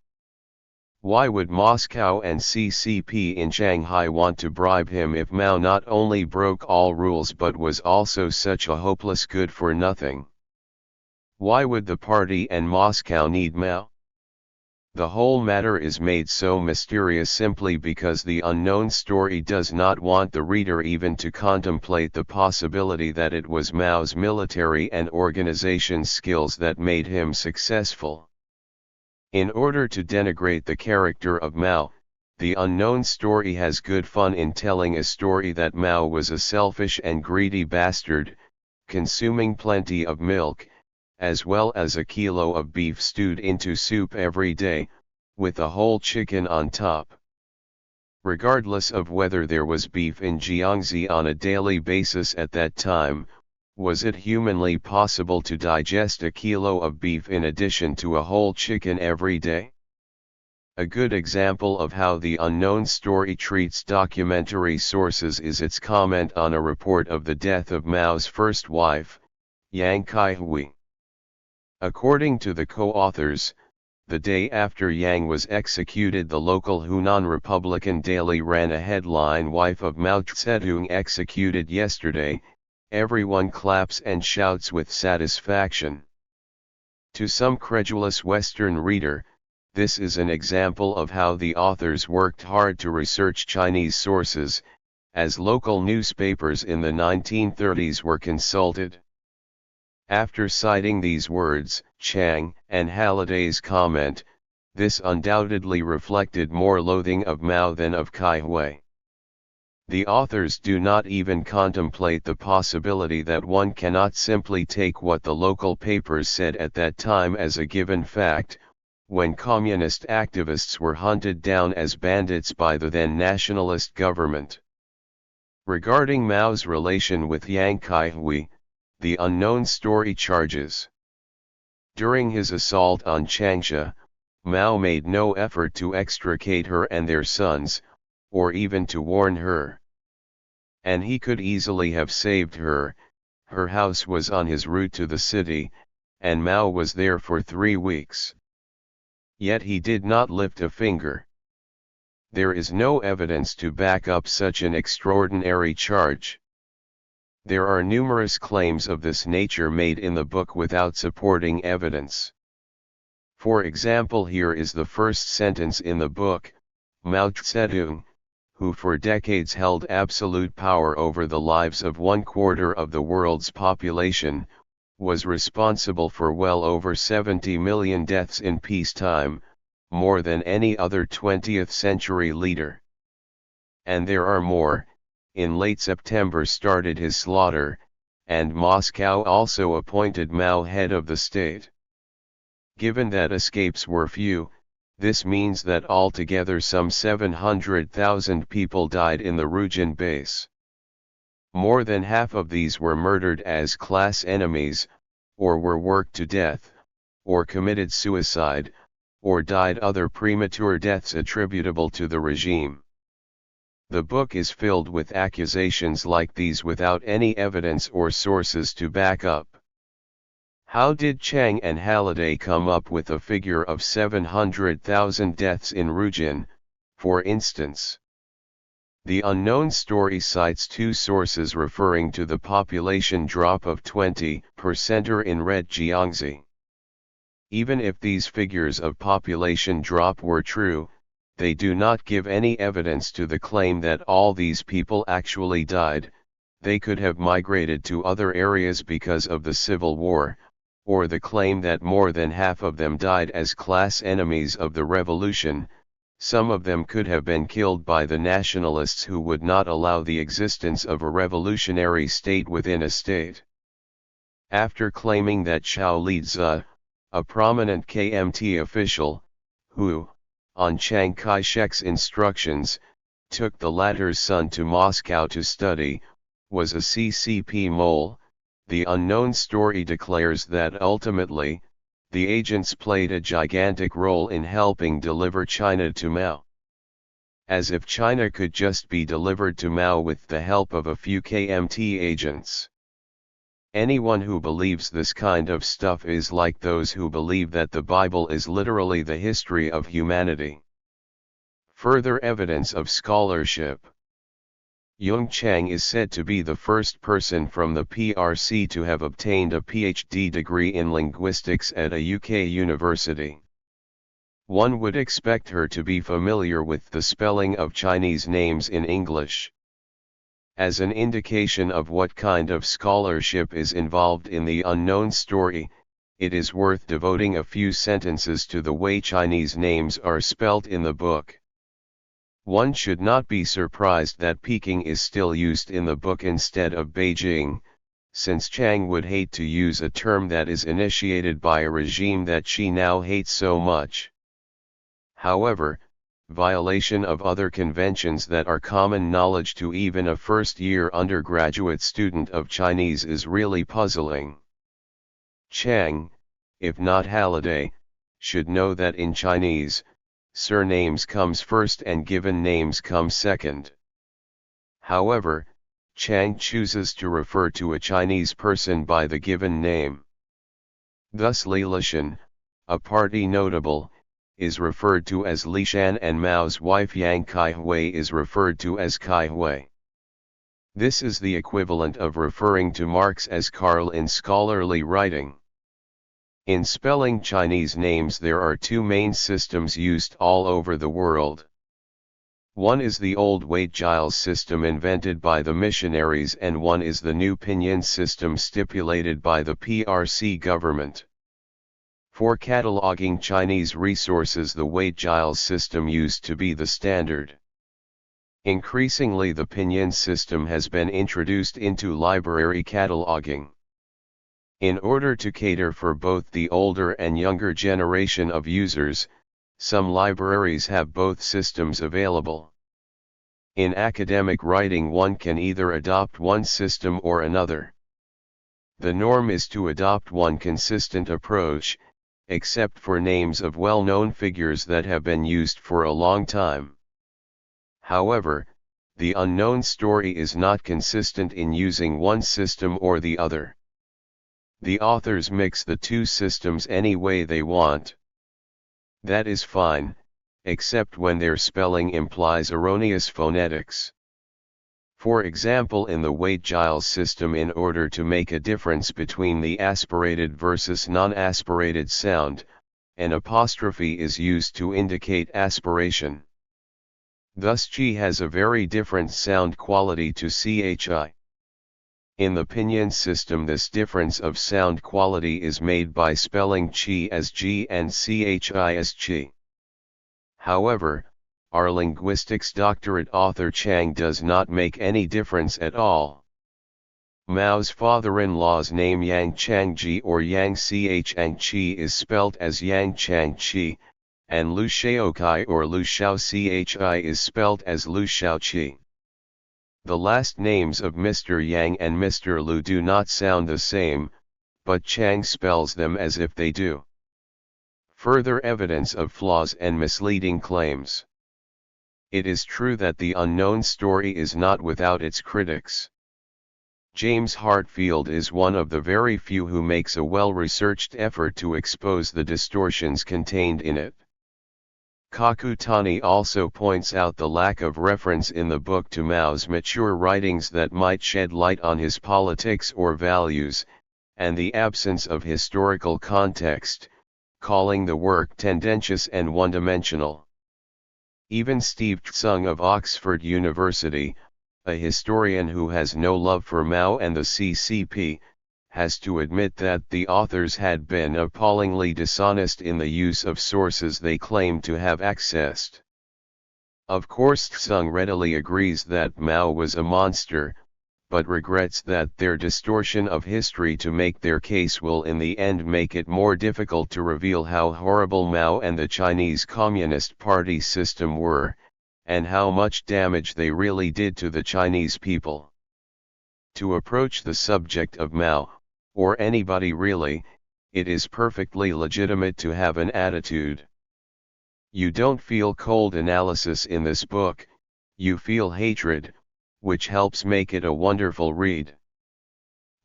A: Why would Moscow and CCP in Shanghai want to bribe him if Mao not only broke all rules but was also such a hopeless good-for-nothing? Why would the party and Moscow need Mao? The whole matter is made so mysterious simply because the unknown story does not want the reader even to contemplate the possibility that it was Mao's military and organization skills that made him successful. In order to denigrate the character of Mao, the unknown story has good fun in telling a story that Mao was a selfish and greedy bastard, consuming plenty of milk, as well as a kilo of beef stewed into soup every day, with a whole chicken on top. Regardless of whether there was beef in Jiangxi on a daily basis at that time, was it humanly possible to digest a kilo of beef in addition to a whole chicken every day? A good example of how the unknown story treats documentary sources is its comment on a report of the death of Mao's first wife, Yang Kai-hui. According to the co-authors, the day after Yang was executed, the local Hunan Republican daily ran a headline, "Wife of Mao Zedong executed yesterday." Everyone claps and shouts with satisfaction. To some credulous Western reader, this is an example of how the authors worked hard to research Chinese sources, as local newspapers in the 1930s were consulted. After citing these words, Chang and Halliday's comment, this undoubtedly reflected more loathing of Mao than of Kai-hui. The authors do not even contemplate the possibility that one cannot simply take what the local papers said at that time as a given fact, when communist activists were hunted down as bandits by the then nationalist government. Regarding Mao's relation with Yang Kai-hui, the unknown story charges. During his assault on Changsha, Mao made no effort to extricate her and their sons, or even to warn her. And he could easily have saved her. Her house was on his route to the city, and Mao was there for 3 weeks. Yet he did not lift a finger. There is no evidence to back up such an extraordinary charge. There are numerous claims of this nature made in the book without supporting evidence. For example, here is the first sentence in the book: Mao Zedong, who for decades held absolute power over the lives of 1/4 of the world's population, was responsible for well over 70 million deaths in peacetime, more than any other 20th century leader. And there are more. In late September started his slaughter, and Moscow also appointed Mao head of the state. Given that escapes were few, this means that altogether some 700,000 people died in the Rujan base. More than half of these were murdered as class enemies, or were worked to death, or committed suicide, or died other premature deaths attributable to the regime. The book is filled with accusations like these without any evidence or sources to back up. How did Chang and Halliday come up with a figure of 700,000 deaths in Rujan, for instance? The unknown story cites 2 sources referring to the population drop of 20% in Red Jiangxi. Even if these figures of population drop were true, they do not give any evidence to the claim that all these people actually died. They could have migrated to other areas because of the civil war, or the claim that more than half of them died as class enemies of the revolution, Some of them could have been killed by the nationalists who would not allow the existence of a revolutionary state within a state. After claiming that Xiao Lizi, a prominent KMT official, who, on Chiang Kai-shek's instructions, took the latter's son to Moscow to study, was a CCP mole, the unknown story declares that ultimately, the agents played a gigantic role in helping deliver China to Mao. As if China could just be delivered to Mao with the help of a few KMT agents. Anyone who believes this kind of stuff is like those who believe that the Bible is literally the history of humanity. Further evidence of scholarship. Yung Chang is said to be the first person from the PRC to have obtained a PhD degree in linguistics at a UK university. One would expect her to be familiar with the spelling of Chinese names in English. As an indication of what kind of scholarship is involved in the unknown story, it is worth devoting a few sentences to the way Chinese names are spelt in the book. One should not be surprised that Peking is still used in the book instead of Beijing, since Chang would hate to use a term that is initiated by a regime that she now hates so much. However, violation of other conventions that are common knowledge to even a first-year undergraduate student of Chinese is really puzzling. Chang, if not Halliday, should know that in Chinese, surnames comes first and given names come second. However, Chang chooses to refer to a Chinese person by the given name. Thus Li Lishan, a party notable, is referred to as Li Shan and Mao's wife Yang Kai-hui is referred to as Kai-hui. This is the equivalent of referring to Marx as Karl in scholarly writing. In spelling Chinese names there are two main systems used all over the world. One is the old Waite-Giles system invented by the missionaries and one is the new pinyin system stipulated by the PRC government. For cataloging Chinese resources the Waite-Giles system used to be the standard. Increasingly the pinyin system has been introduced into library cataloging. In order to cater for both the older and younger generation of users, some libraries have both systems available. In academic writing one can either adopt one system or another. The norm is to adopt one consistent approach, except for names of well-known figures that have been used for a long time. However, the unknown story is not consistent in using one system or the other. The authors mix the two systems any way they want. That is fine, except when their spelling implies erroneous phonetics. For example, in the Waite-Giles system, in order to make a difference between the aspirated versus non-aspirated sound, an apostrophe is used to indicate aspiration. Thus chi has a very different sound quality to chi. In the pinyin system this difference of sound quality is made by spelling chi as g and chi as chi. However, our linguistics doctorate author Chang does not make any difference at all. Mao's father-in-law's name Yang Changji or Yang Chang Chi is spelt as Yang Chang Chi, and Lu Shaokai or Lu Xiao Chi is spelt as Lu Xiao Chi. The last names of Mr. Yang and Mr. Lu do not sound the same, but Chang spells them as if they do. Further evidence of flaws and misleading claims. It is true that the unknown story is not without its critics. James Hartfield is one of the very few who makes a well-researched effort to expose the distortions contained in it. Kakutani also points out the lack of reference in the book to Mao's mature writings that might shed light on his politics or values, and the absence of historical context, calling the work tendentious and one-dimensional. Even Steve Tsung of Oxford University, a historian who has no love for Mao and the CCP, has to admit that the authors had been appallingly dishonest in the use of sources they claimed to have accessed. Of course Tsung readily agrees that Mao was a monster, but regrets that their distortion of history to make their case will in the end make it more difficult to reveal how horrible Mao and the Chinese Communist Party system were, and how much damage they really did to the Chinese people. To approach the subject of Mao, or anybody really, it is perfectly legitimate to have an attitude. You don't feel cold analysis in this book, you feel hatred, which helps make it a wonderful read.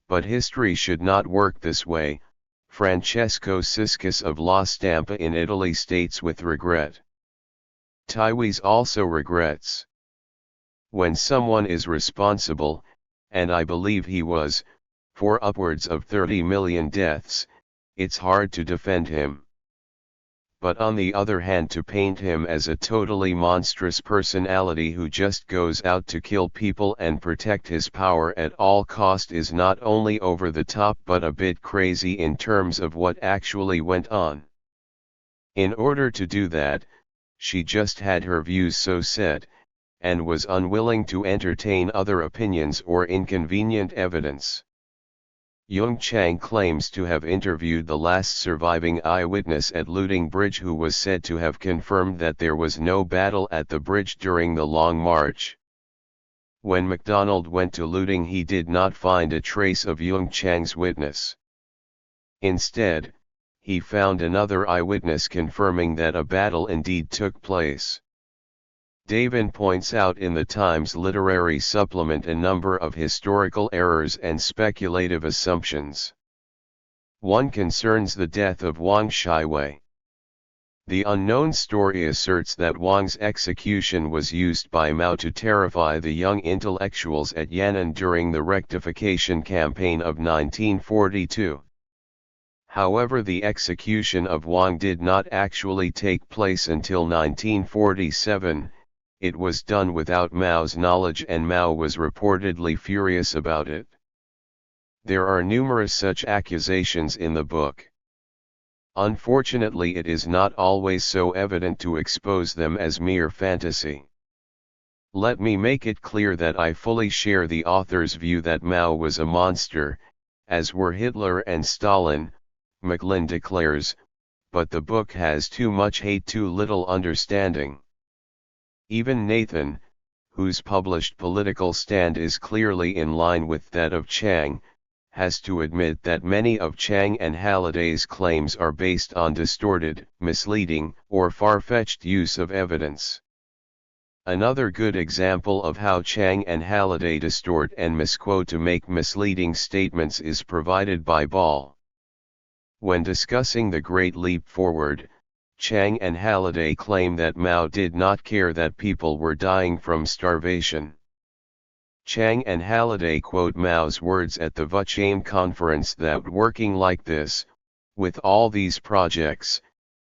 A: But history should not work this way, Francesco Ciscus of La Stampa in Italy states with regret. Taiwes also regrets. When someone is responsible, and I believe he was, for upwards of 30 million deaths, it's hard to defend him. But on the other hand, to paint him as a totally monstrous personality who just goes out to kill people and protect his power at all cost is not only over the top but a bit crazy in terms of what actually went on. In order to do that, she just had her views so set, and was unwilling to entertain other opinions or inconvenient evidence. Yung Chang claims to have interviewed the last surviving eyewitness at Looting Bridge who was said to have confirmed that there was no battle at the bridge during the Long March. When MacDonald went to Looting, he did not find a trace of Yung Chang's witness. Instead, he found another eyewitness confirming that a battle indeed took place. Davin points out in the Times Literary Supplement a number of historical errors and speculative assumptions. One concerns the death of Wang Shiwei. The unknown story asserts that Wang's execution was used by Mao to terrify the young intellectuals at Yan'an during the rectification campaign of 1942. However, the execution of Wang did not actually take place until 1947. It was done without Mao's knowledge and Mao was reportedly furious about it. There are numerous such accusations in the book. Unfortunately, it is not always so evident to expose them as mere fantasy. Let me make it clear that I fully share the author's view that Mao was a monster, as were Hitler and Stalin, Macklin declares, but the book has too much hate, too little understanding. Even Nathan, whose published political stand is clearly in line with that of Chang, has to admit that many of Chang and Halliday's claims are based on distorted, misleading, or far-fetched use of evidence. Another good example of how Chang and Halliday distort and misquote to make misleading statements is provided by Ball. When discussing the Great Leap Forward, Chang and Halliday claim that Mao did not care that people were dying from starvation. Chang and Halliday quote Mao's words at the Vuchame conference that working like this, with all these projects,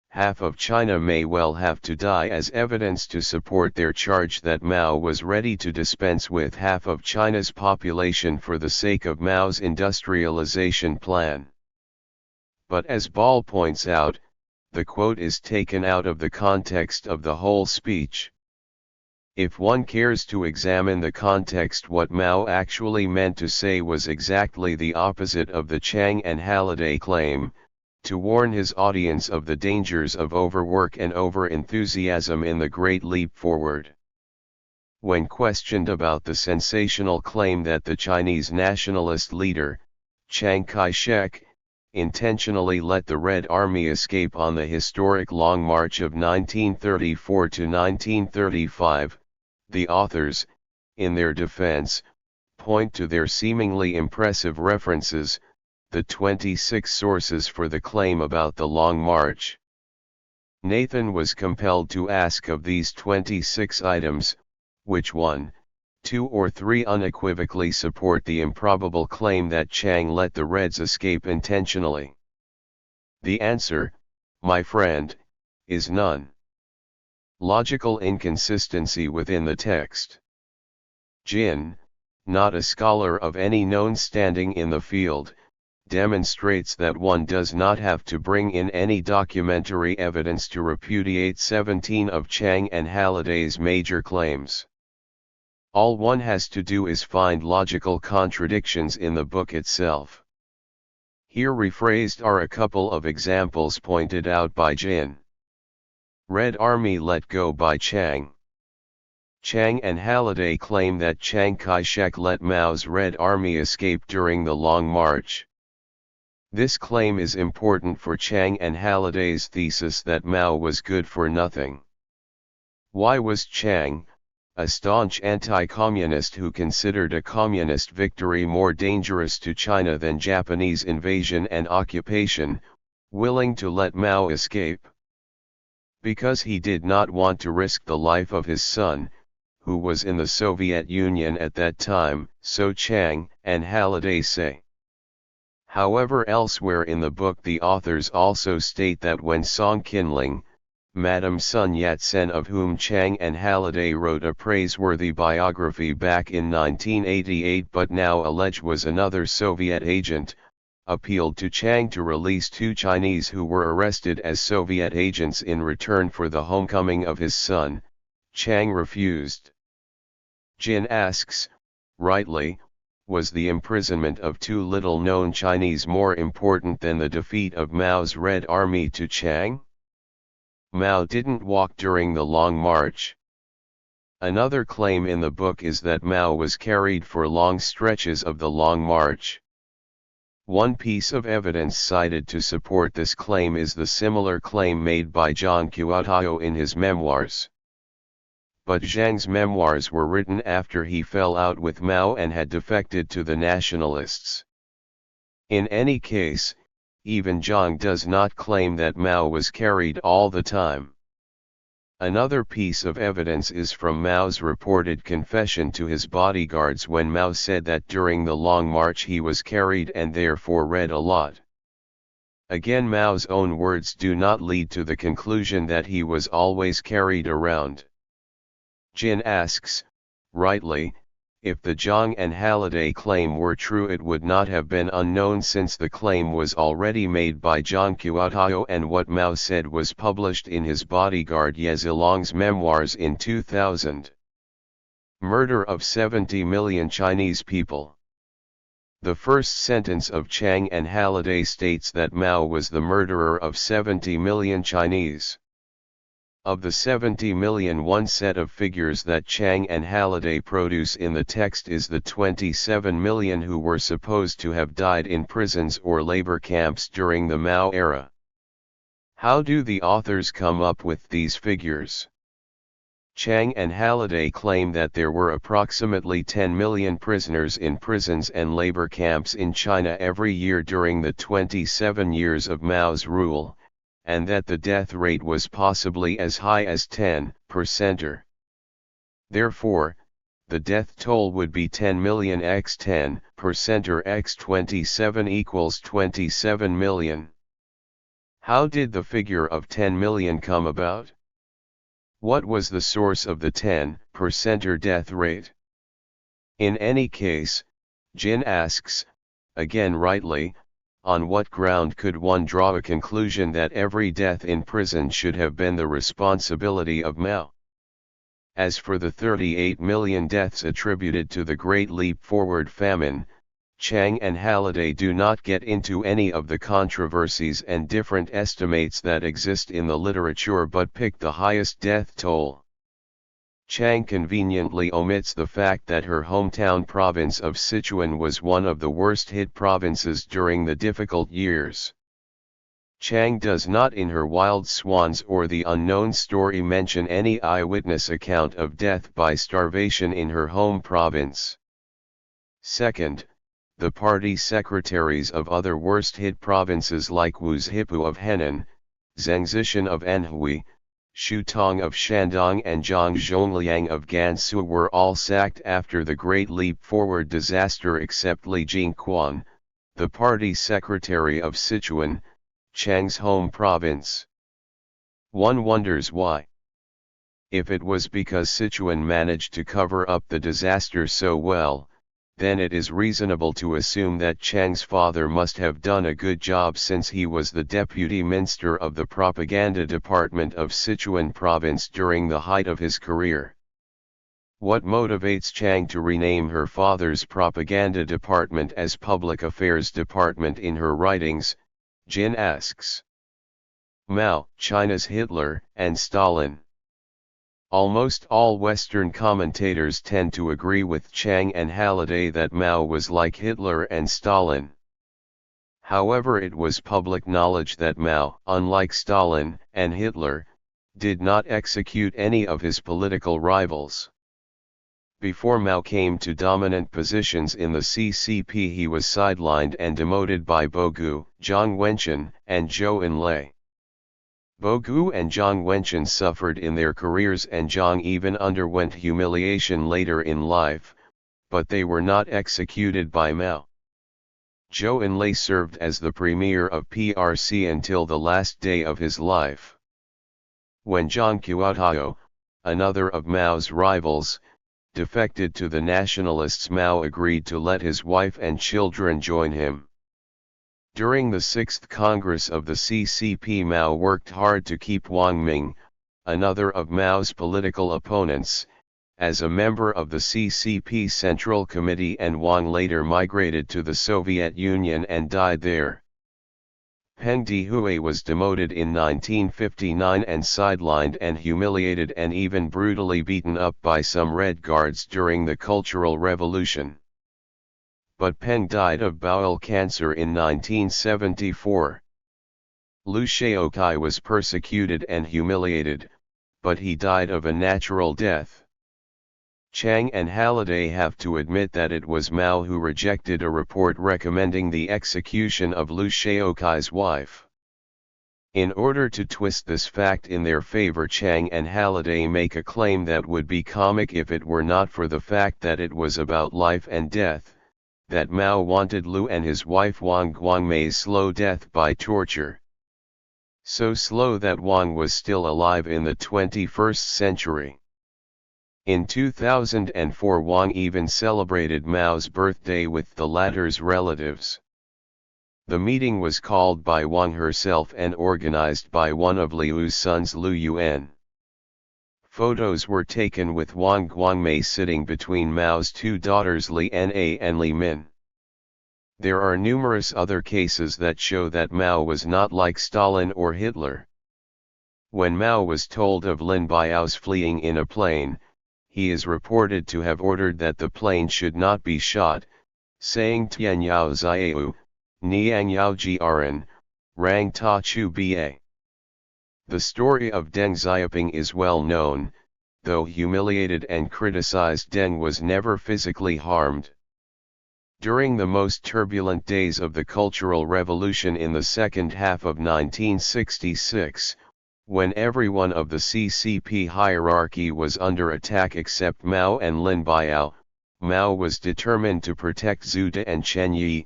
A: half of China may well have to die as evidence to support their charge that Mao was ready to dispense with half of China's population for the sake of Mao's industrialization plan. But as Ball points out, the quote is taken out of the context of the whole speech. If one cares to examine the context, what Mao actually meant to say was exactly the opposite of the Chang and Halliday claim, to warn his audience of the dangers of overwork and over-enthusiasm in the Great Leap Forward. When questioned about the sensational claim that the Chinese nationalist leader, Chiang Kai-shek, intentionally let the Red Army escape on the historic Long March of 1934 to 1935, the authors, in their defense, point to their seemingly impressive references, the 26 sources for the claim about the Long March. Nathan was compelled to ask of these 26 items, which one, 2 or 3 unequivocally support the improbable claim that Chang let the Reds escape intentionally. The answer, my friend, is none. Logical inconsistency within the text. Jin, not a scholar of any known standing in the field, demonstrates that one does not have to bring in any documentary evidence to repudiate 17 of Chang and Halliday's major claims. All one has to do is find logical contradictions in the book itself. Here rephrased are a couple of examples pointed out by Jin. Red Army let go by Chang. Chang and Halliday claim that Chiang Kai-shek let Mao's Red Army escape during the Long March. This claim is important for Chang and Halliday's thesis that Mao was good for nothing. Why was Chang, a staunch anti-communist who considered a communist victory more dangerous to China than Japanese invasion and occupation, willing to let Mao escape? Because he did not want to risk the life of his son, who was in the Soviet Union at that time, so Chang and Halliday say. However, elsewhere in the book the authors also state that when Song Qinling, Madame Sun Yat-sen, of whom Chang and Halliday wrote a praiseworthy biography back in 1988 but now allege was another Soviet agent, appealed to Chang to release 2 Chinese who were arrested as Soviet agents in return for the homecoming of his son, Chang refused. Jin asks, rightly, was the imprisonment of 2 little-known Chinese more important than the defeat of Mao's Red Army to Chang? Mao didn't walk during the Long March. Another claim in the book is that Mao was carried for long stretches of the Long March. One piece of evidence cited to support this claim is the similar claim made by Zhang Qiuotao in his memoirs. But Zhang's memoirs were written after he fell out with Mao and had defected to the nationalists. In any case, even Zhang does not claim that Mao was carried all the time. Another piece of evidence is from Mao's reported confession to his bodyguards when Mao said that during the Long March he was carried and therefore read a lot. Again, Mao's own words do not lead to the conclusion that he was always carried around. Jin asks, rightly, if the Zhang and Halliday claim were true it would not have been unknown since the claim was already made by Zhang Qiuotao and what Mao said was published in his bodyguard Ye Zilong's memoirs in 2000. Murder of 70 million Chinese people. The first sentence of Chang and Halliday states that Mao was the murderer of 70 million Chinese. Of the 70 million, one set of figures that Chang and Halliday produce in the text is the 27 million who were supposed to have died in prisons or labor camps during the Mao era. How do the authors come up with these figures? Chang and Halliday claim that there were approximately 10 million prisoners in prisons and labor camps in China every year during the 27 years of Mao's rule, and that the death rate was possibly as high as 10%. Therefore, the death toll would be 10 million x 10% or x 27 equals 27 million. How did the figure of 10 million come about? What was the source of the 10% death rate? In any case, Jin asks, again rightly, on what ground could one draw a conclusion that every death in prison should have been the responsibility of Mao? As for the 38 million deaths attributed to the Great Leap Forward famine, Chang and Halliday do not get into any of the controversies and different estimates that exist in the literature but pick the highest death toll. Chang conveniently omits the fact that her hometown province of Sichuan was one of the worst hit provinces during the difficult years. Chang does not in her Wild Swans or the Unknown Story mention any eyewitness account of death by starvation in her home province. Second, the party secretaries of other worst hit provinces like Wu Zhipu of Henan, Zheng Zishan of Anhui, Xu Tong of Shandong and Zhang Zhongliang of Gansu were all sacked after the Great Leap Forward disaster except Li Jingquan, the party secretary of Sichuan, Chang's home province. One wonders why. If it was because Sichuan managed to cover up the disaster so well, then it is reasonable to assume that Chiang's father must have done a good job, since he was the deputy minister of the propaganda department of Sichuan province during the height of his career. What motivates Chiang to rename her father's propaganda department as Public Affairs Department in her writings? Jin asks. Mao, China's Hitler, and Stalin. Almost all Western commentators tend to agree with Chiang and Halliday that Mao was like Hitler and Stalin. However, it was public knowledge that Mao, unlike Stalin and Hitler, did not execute any of his political rivals. Before Mao came to dominant positions in the CCP, he was sidelined and demoted by Bogu, Jiang Wenqin, and Zhou Enlai. Bogu and Jiang Wenqin suffered in their careers, and Jiang even underwent humiliation later in life, but they were not executed by Mao. Zhou Enlai served as the premier of PRC until the last day of his life. When Zhang Qiutao, another of Mao's rivals, defected to the nationalists, Mao agreed to let his wife and children join him. During the 6th Congress of the CCP, Mao worked hard to keep Wang Ming, another of Mao's political opponents, as a member of the CCP Central Committee, and Wang later migrated to the Soviet Union and died there. Peng Dehui was demoted in 1959 and sidelined and humiliated and even brutally beaten up by some Red Guards during the Cultural Revolution. But Peng died of bowel cancer in 1974. Liu Shaoqi was persecuted and humiliated, but he died of a natural death. Chiang and Halliday have to admit that it was Mao who rejected a report recommending the execution of Liu Shaoqi's wife. In order to twist this fact in their favor, Chiang and Halliday make a claim that would be comic if it were not for the fact that it was about life and death, that Mao wanted Liu and his wife Wang Guangmei's slow death by torture. So slow that Wang was still alive in the 21st century. In 2004, Wang even celebrated Mao's birthday with the latter's relatives. The meeting was called by Wang herself and organized by one of Liu's sons, Liu Yuan. Photos were taken with Wang Guangmei sitting between Mao's two daughters Li Na and Li Min. There are numerous other cases that show that Mao was not like Stalin or Hitler. When Mao was told of Lin Biao's fleeing in a plane, he is reported to have ordered that the plane should not be shot, saying Tian Yao Ziau, Niang Yao Jiaran, Rang Ta Chu Ba. The story of Deng Xiaoping is well known, though humiliated and criticized, Deng was never physically harmed. During the most turbulent days of the Cultural Revolution in the second half of 1966, when everyone of the CCP hierarchy was under attack except Mao and Lin Biao, Mao was determined to protect Zhu De and Chen Yi,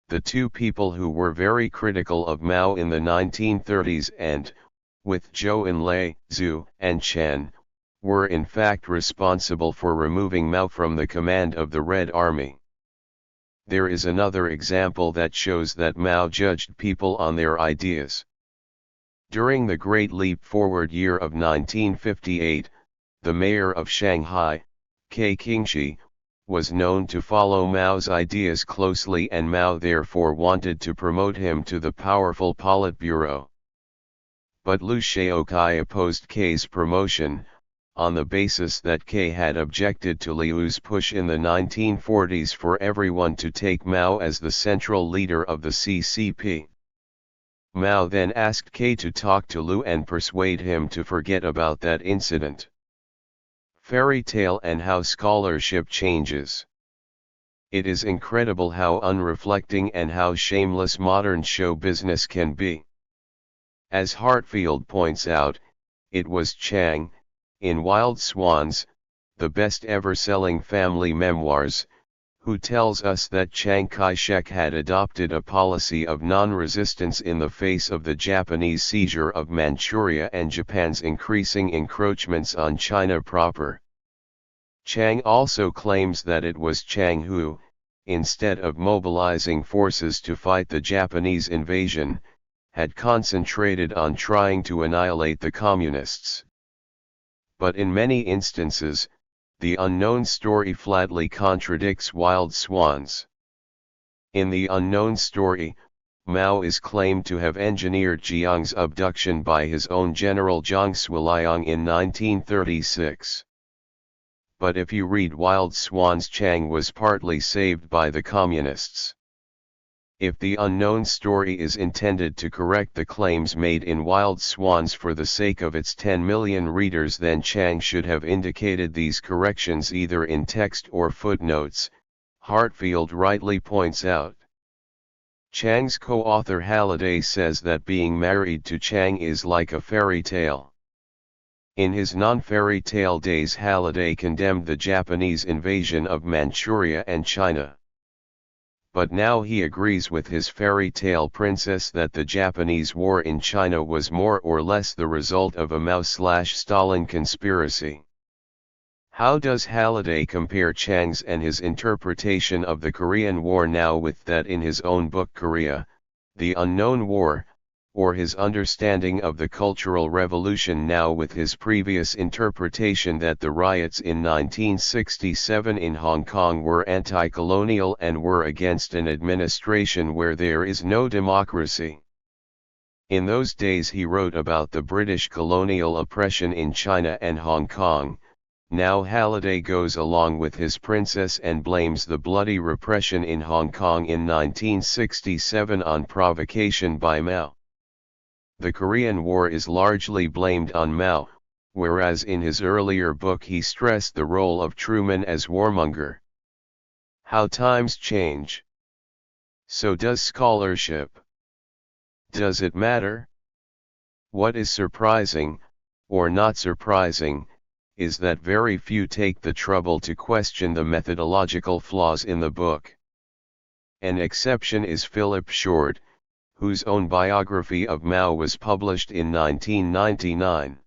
A: the two people who were very critical of Mao in the 1930s and, with Zhou Enlai, Zhu, and Chen, were in fact responsible for removing Mao from the command of the Red Army. There is another example that shows that Mao judged people on their ideas. During the Great Leap Forward year of 1958, the mayor of Shanghai, Ke Qingxi, was known to follow Mao's ideas closely, and Mao therefore wanted to promote him to the powerful Politburo. But Liu Shaoqi opposed Ke's promotion, on the basis that Ke had objected to Liu's push in the 1940s for everyone to take Mao as the central leader of the CCP. Mao then asked Ke to talk to Liu and persuade him to forget about that incident. Fairy tale and how scholarship changes. It is incredible how unreflecting and how shameless modern show business can be. As Hartfield points out, it was Chiang, in Wild Swans, the best ever selling family memoirs, who tells us that Chiang Kai-shek had adopted a policy of non-resistance in the face of the Japanese seizure of Manchuria and Japan's increasing encroachments on China proper. Chiang also claims that it was Chiang who, instead of mobilizing forces to fight the Japanese invasion, had concentrated on trying to annihilate the communists. But in many instances, the unknown story flatly contradicts Wild Swans. In the unknown story, Mao is claimed to have engineered Jiang's abduction by his own general Zhang Suiliang in 1936. But if you read Wild Swans, Chiang was partly saved by the communists. If the unknown story is intended to correct the claims made in Wild Swans for the sake of its 10 million readers, then Chiang should have indicated these corrections either in text or footnotes, Hartfield rightly points out. Chiang's co-author Halliday says that being married to Chiang is like a fairy tale. In his non-fairy tale days, Halliday condemned the Japanese invasion of Manchuria and China. But now he agrees with his fairy tale princess that the Japanese war in China was more or less the result of a Mao/Stalin conspiracy. How does Halliday compare Chiang's and his interpretation of the Korean War now with that in his own book Korea, The Unknown War, or his understanding of the Cultural Revolution now with his previous interpretation that the riots in 1967 in Hong Kong were anti-colonial and were against an administration where there is no democracy? In those days he wrote about the British colonial oppression in China and Hong Kong. Now Halliday goes along with his princess and blames the bloody repression in Hong Kong in 1967 on provocation by Mao. The Korean War is largely blamed on Mao, whereas in his earlier book he stressed the role of Truman as warmonger. How times change. So does scholarship. Does it matter? What is surprising, or not surprising, is that very few take the trouble to question the methodological flaws in the book. An exception is Philip Short, whose own biography of Mao was published in 1999.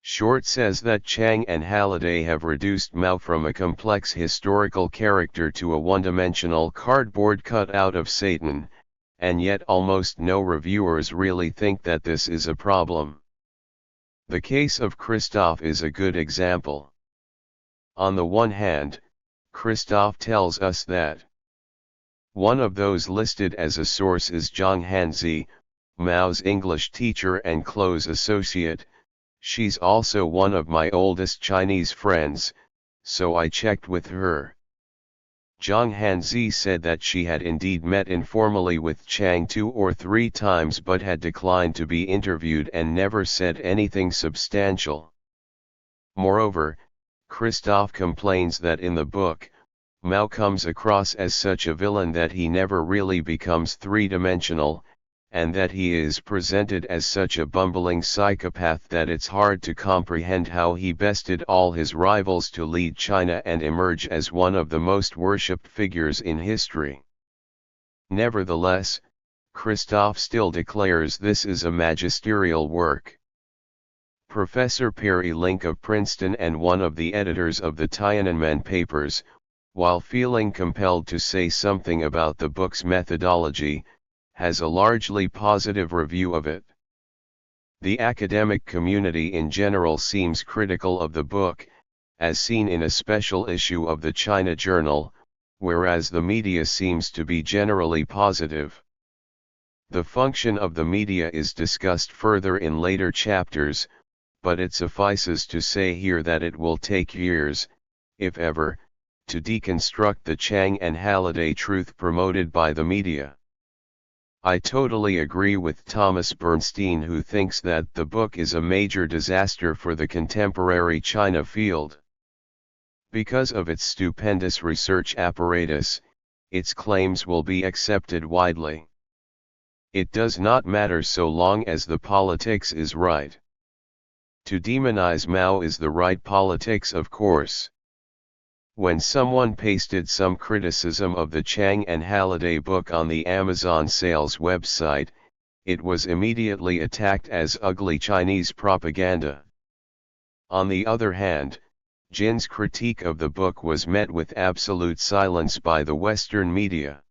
A: Short says that Chiang and Halliday have reduced Mao from a complex historical character to a one-dimensional cardboard cutout of Satan, and yet almost no reviewers really think that this is a problem. The case of Christoph is a good example. On the one hand, Christoph tells us that one of those listed as a source is Zhang Hanzi, Mao's English teacher and close associate. She's also one of my oldest Chinese friends, so I checked with her. Zhang Hanzi said that she had indeed met informally with Chiang 2 or 3 times but had declined to be interviewed and never said anything substantial. Moreover, Christoph complains that in the book, Mao comes across as such a villain that he never really becomes three-dimensional, and that he is presented as such a bumbling psychopath that it's hard to comprehend how he bested all his rivals to lead China and emerge as one of the most worshipped figures in history. Nevertheless, Christoph still declares this is a magisterial work. Professor Perry Link of Princeton and one of the editors of the Tiananmen Papers, while feeling compelled to say something about the book's methodology, has a largely positive review of it. The academic community in general seems critical of the book, as seen in a special issue of the China Journal, whereas the media seems to be generally positive. The function of the media is discussed further in later chapters, but it suffices to say here that it will take years, if ever, to deconstruct the Chiang and Halliday truth promoted by the media. I totally agree with Thomas Bernstein, who thinks that the book is a major disaster for the contemporary China field. Because of its stupendous research apparatus, its claims will be accepted widely. It does not matter so long as the politics is right. To demonize Mao is the right politics, of course. When someone pasted some criticism of the Chiang and Halliday book on the Amazon sales website, it was immediately attacked as ugly Chinese propaganda. On the other hand, Jin's critique of the book was met with absolute silence by the Western media.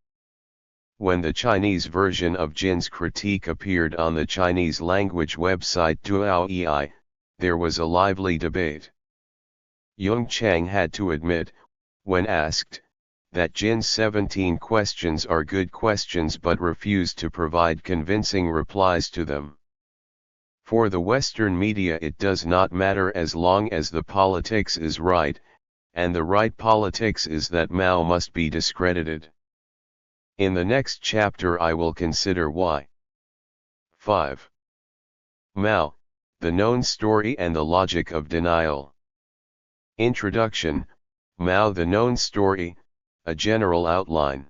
A: When the Chinese version of Jin's critique appeared on the Chinese language website Duoei, there was a lively debate. Yung Chang had to admit, when asked, that Jin's 17 questions are good questions but refused to provide convincing replies to them. For the Western media it does not matter as long as the politics is right, and the right politics is that Mao must be discredited. In the next chapter I will consider why. 5. Mao, the known story and the logic of denial. Introduction, Mao the known story, a general outline.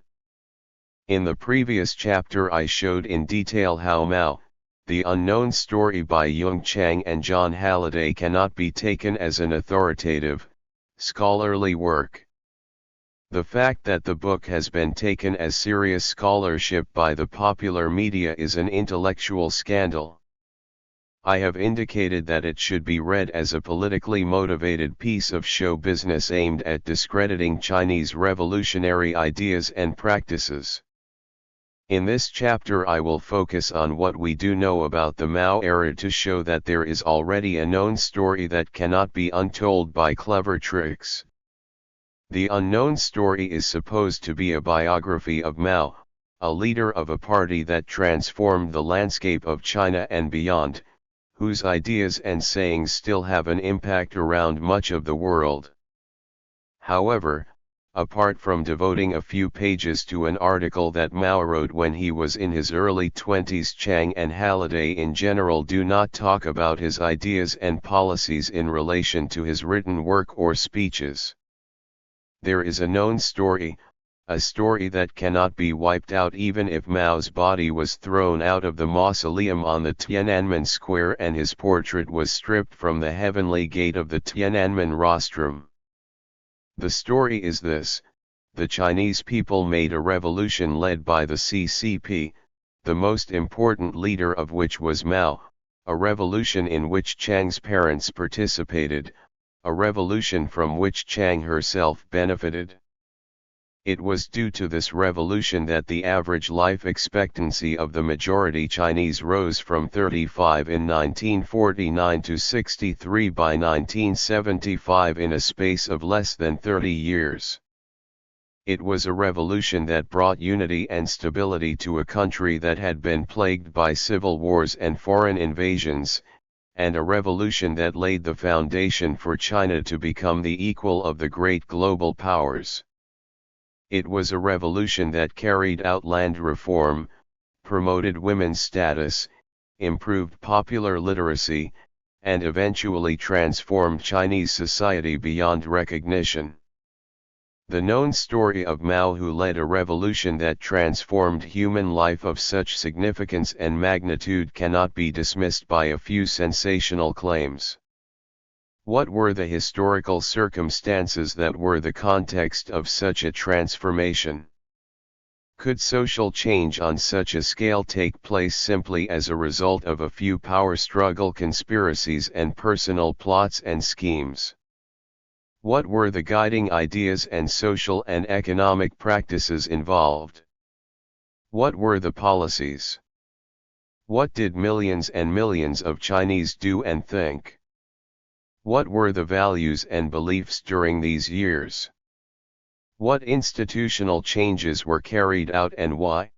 A: In the previous chapter I showed in detail how Mao, the unknown story by Yung Chang and John Halliday cannot be taken as an authoritative, scholarly work. The fact that the book has been taken as serious scholarship by the popular media is an intellectual scandal. I have indicated that it should be read as a politically motivated piece of show business aimed at discrediting Chinese revolutionary ideas and practices. In this chapter I will focus on what we do know about the Mao era to show that there is already a known story that cannot be untold by clever tricks. The unknown story is supposed to be a biography of Mao, a leader of a party that transformed the landscape of China and beyond, whose ideas and sayings still have an impact around much of the world. However, apart from devoting a few pages to an article that Mao wrote when he was in his early 20s, Chang and Halliday in general do not talk about his ideas and policies in relation to his written work or speeches. There is a known story, a story that cannot be wiped out even if Mao's body was thrown out of the mausoleum on the Tiananmen Square and his portrait was stripped from the heavenly gate of the Tiananmen rostrum. The story is this: the Chinese people made a revolution led by the CCP, the most important leader of which was Mao, a revolution in which Chang's parents participated, a revolution from which Chang herself benefited. It was due to this revolution that the average life expectancy of the majority Chinese rose from 35 in 1949 to 63 by 1975 in a space of less than 30 years. It was a revolution that brought unity and stability to a country that had been plagued by civil wars and foreign invasions, and a revolution that laid the foundation for China to become the equal of the great global powers. It was a revolution that carried out land reform, promoted women's status, improved popular literacy, and eventually transformed Chinese society beyond recognition. The known story of Mao, who led a revolution that transformed human life of such significance and magnitude, cannot be dismissed by a few sensational claims. What were the historical circumstances that were the context of such a transformation? Could social change on such a scale take place simply as a result of a few power struggle conspiracies and personal plots and schemes? What were the guiding ideas and social and economic practices involved? What were the policies? What did millions and millions of Chinese do and think? What were the values and beliefs during these years? What institutional changes were carried out and why?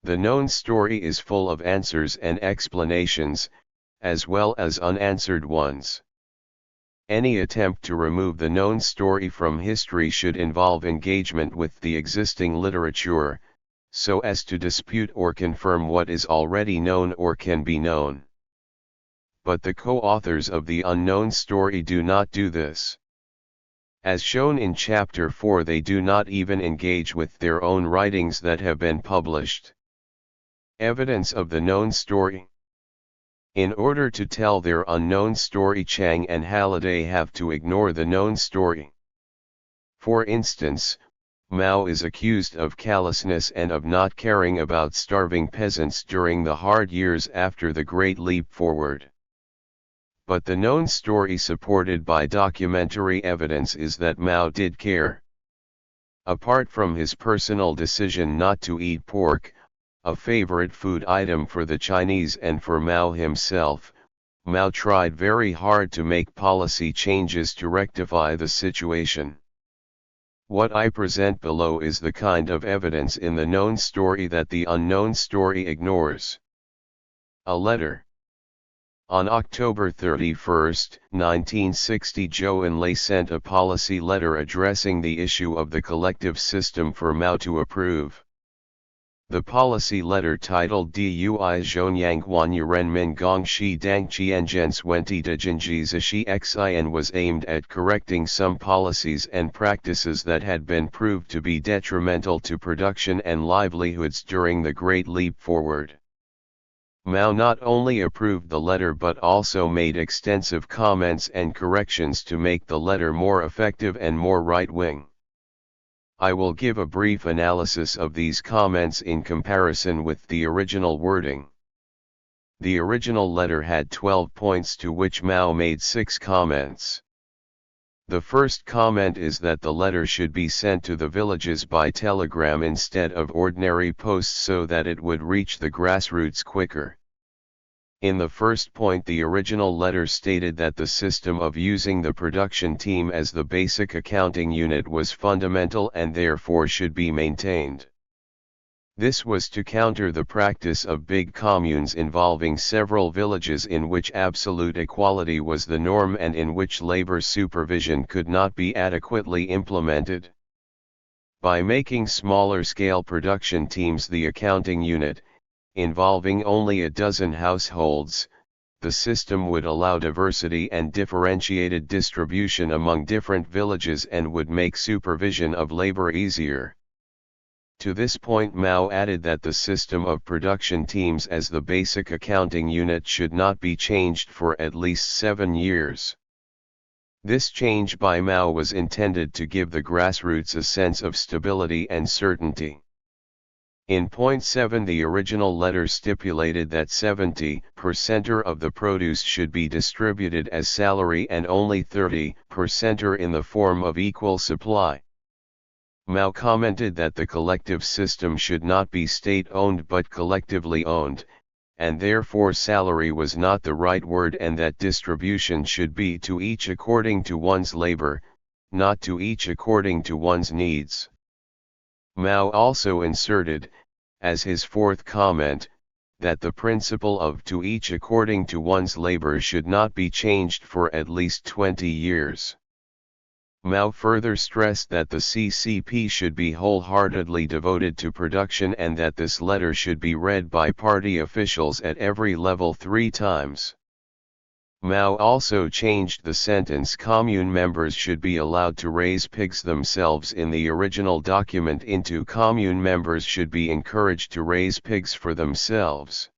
A: The known story is full of answers and explanations, as well as unanswered ones. Any attempt to remove the known story from history should involve engagement with the existing literature, so as to dispute or confirm what is already known or can be known. But the co-authors of the unknown story do not do this. As shown in Chapter 4, they do not even engage with their own writings that have been published. Evidence of the known story. In order to tell their unknown story, Chang and Halliday have to ignore the known story. For instance, Mao is accused of callousness and of not caring about starving peasants during the hard years after the Great Leap Forward. but the known story supported by documentary evidence is that Mao did care. Apart from his personal decision not to eat pork, a favorite food item for the Chinese and for Mao himself, Mao tried very hard to make policy changes to rectify the situation. What I present below is the kind of evidence in the known story that the unknown story ignores. A letter. On October 31, 1960, Zhou Enlai sent a policy letter addressing the issue of the collective system for Mao to approve. The policy letter titled Dui Zhonyang Huanyurenmin Gongshi Dang Qianzhen Swenti de Jinji Zishi Xin was aimed at correcting some policies and practices that had been proved to be detrimental to production and livelihoods during the Great Leap Forward. Mao not only approved the letter but also made extensive comments and corrections to make the letter more effective and more right-wing. I will give a brief analysis of these comments in comparison with the original wording. The original letter had 12 points to which Mao made 6 comments. The first comment is that the letter should be sent to the villages by telegram instead of ordinary post so that it would reach the grassroots quicker. In the first point, the original letter stated that the system of using the production team as the basic accounting unit was fundamental and therefore should be maintained. This was to counter the practice of big communes involving several villages in which absolute equality was the norm and in which labor supervision could not be adequately implemented. By making smaller-scale production teams the accounting unit, involving only a dozen households, the system would allow diversity and differentiated distribution among different villages and would make supervision of labor easier. To this point, Mao added that the system of production teams as the basic accounting unit should not be changed for at least 7 years. This change by Mao was intended to give the grassroots a sense of stability and certainty. In point 7, the original letter stipulated that 70% of the produce should be distributed as salary and only 30% in the form of equal supply. Mao commented that the collective system should not be state-owned but collectively owned, and therefore salary was not the right word and that distribution should be to each according to one's labor, not to each according to one's needs. Mao also inserted, as his fourth comment, that the principle of to each according to one's labor should not be changed for at least 20 years. Mao further stressed that the CCP should be wholeheartedly devoted to production and that this letter should be read by party officials at every level 3 times. Mao also changed the sentence "commune members should be allowed to raise pigs themselves" in the original document into "commune members should be encouraged to raise pigs for themselves,"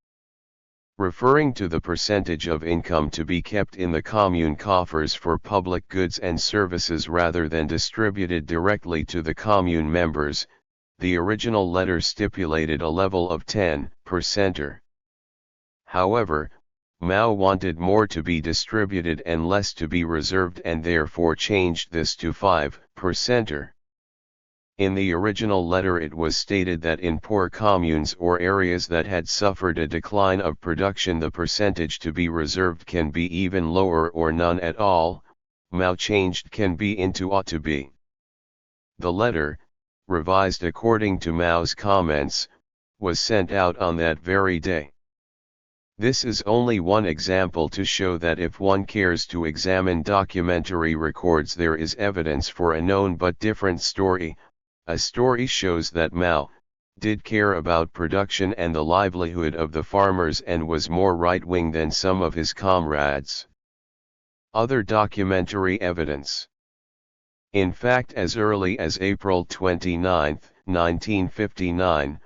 A: referring to the percentage of income to be kept in the commune coffers for public goods and services rather than distributed directly to the commune members. The original letter stipulated a level of 10%. However, Mao wanted more to be distributed and less to be reserved and therefore changed this to 5%. In the original letter it was stated that in poor communes or areas that had suffered a decline of production the percentage to be reserved can be even lower or none at all. Mao changed "can be" into "ought to be." The letter, revised according to Mao's comments, was sent out on that very day. This is only one example to show that if one cares to examine documentary records there is evidence for a known but different story. A story shows that Mao did care about production and the livelihood of the farmers and was more right-wing than some of his comrades. Other documentary evidence. In fact, as early as April 29, 1959,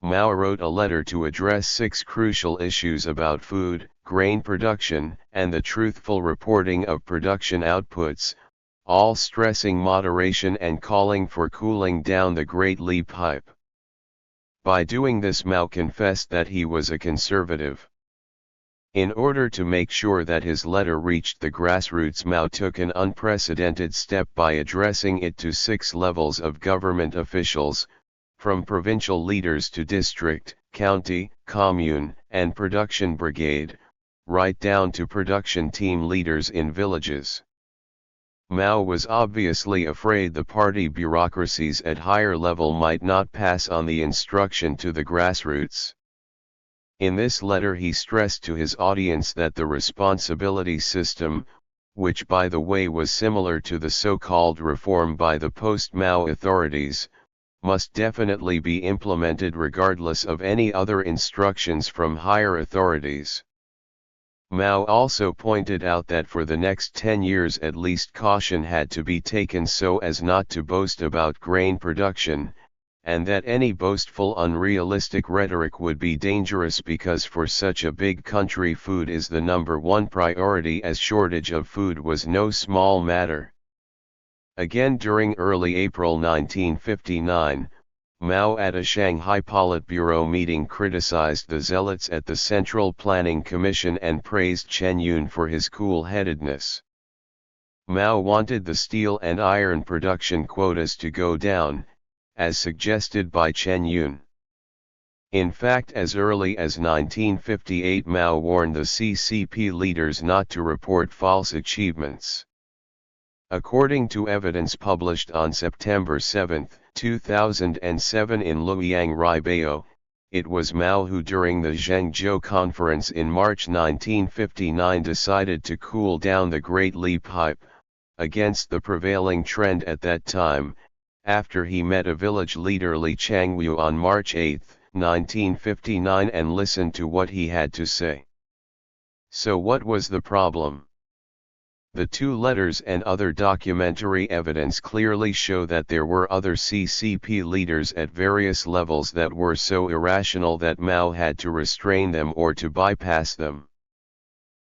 A: Mao wrote a letter to address 6 crucial issues about food, grain production, and the truthful reporting of production outputs, all stressing moderation and calling for cooling down the Great Leap hype. By doing this, Mao confessed that he was a conservative. In order to make sure that his letter reached the grassroots, Mao took an unprecedented step by addressing it to 6 levels of government officials, from provincial leaders to district, county, commune, and production brigade, right down to production team leaders in villages. Mao was obviously afraid the party bureaucracies at higher level might not pass on the instruction to the grassroots. In this letter he stressed to his audience that the responsibility system, which by the way was similar to the so-called reform by the post-Mao authorities, must definitely be implemented regardless of any other instructions from higher authorities. Mao also pointed out that for the next 10 years at least caution had to be taken so as not to boast about grain production, and that any boastful unrealistic rhetoric would be dangerous because for such a big country food is the #1 priority, as shortage of food was no small matter. Again during early April 1959, Mao at a Shanghai Politburo meeting criticized the zealots at the Central Planning Commission and praised Chen Yun for his cool-headedness. Mao wanted the steel and iron production quotas to go down, as suggested by Chen Yun. In fact, as early as 1958 Mao warned the CCP leaders not to report false achievements. According to evidence published on September 7, 2007 in Luoyang Ribao, it was Mao who during the Zhengzhou Conference in March 1959 decided to cool down the Great Leap hype, against the prevailing trend at that time, after he met a village leader Li Changwu on March 8, 1959 and listened to what he had to say. So what was the problem? The 2 letters and other documentary evidence clearly show that there were other CCP leaders at various levels that were so irrational that Mao had to restrain them or to bypass them.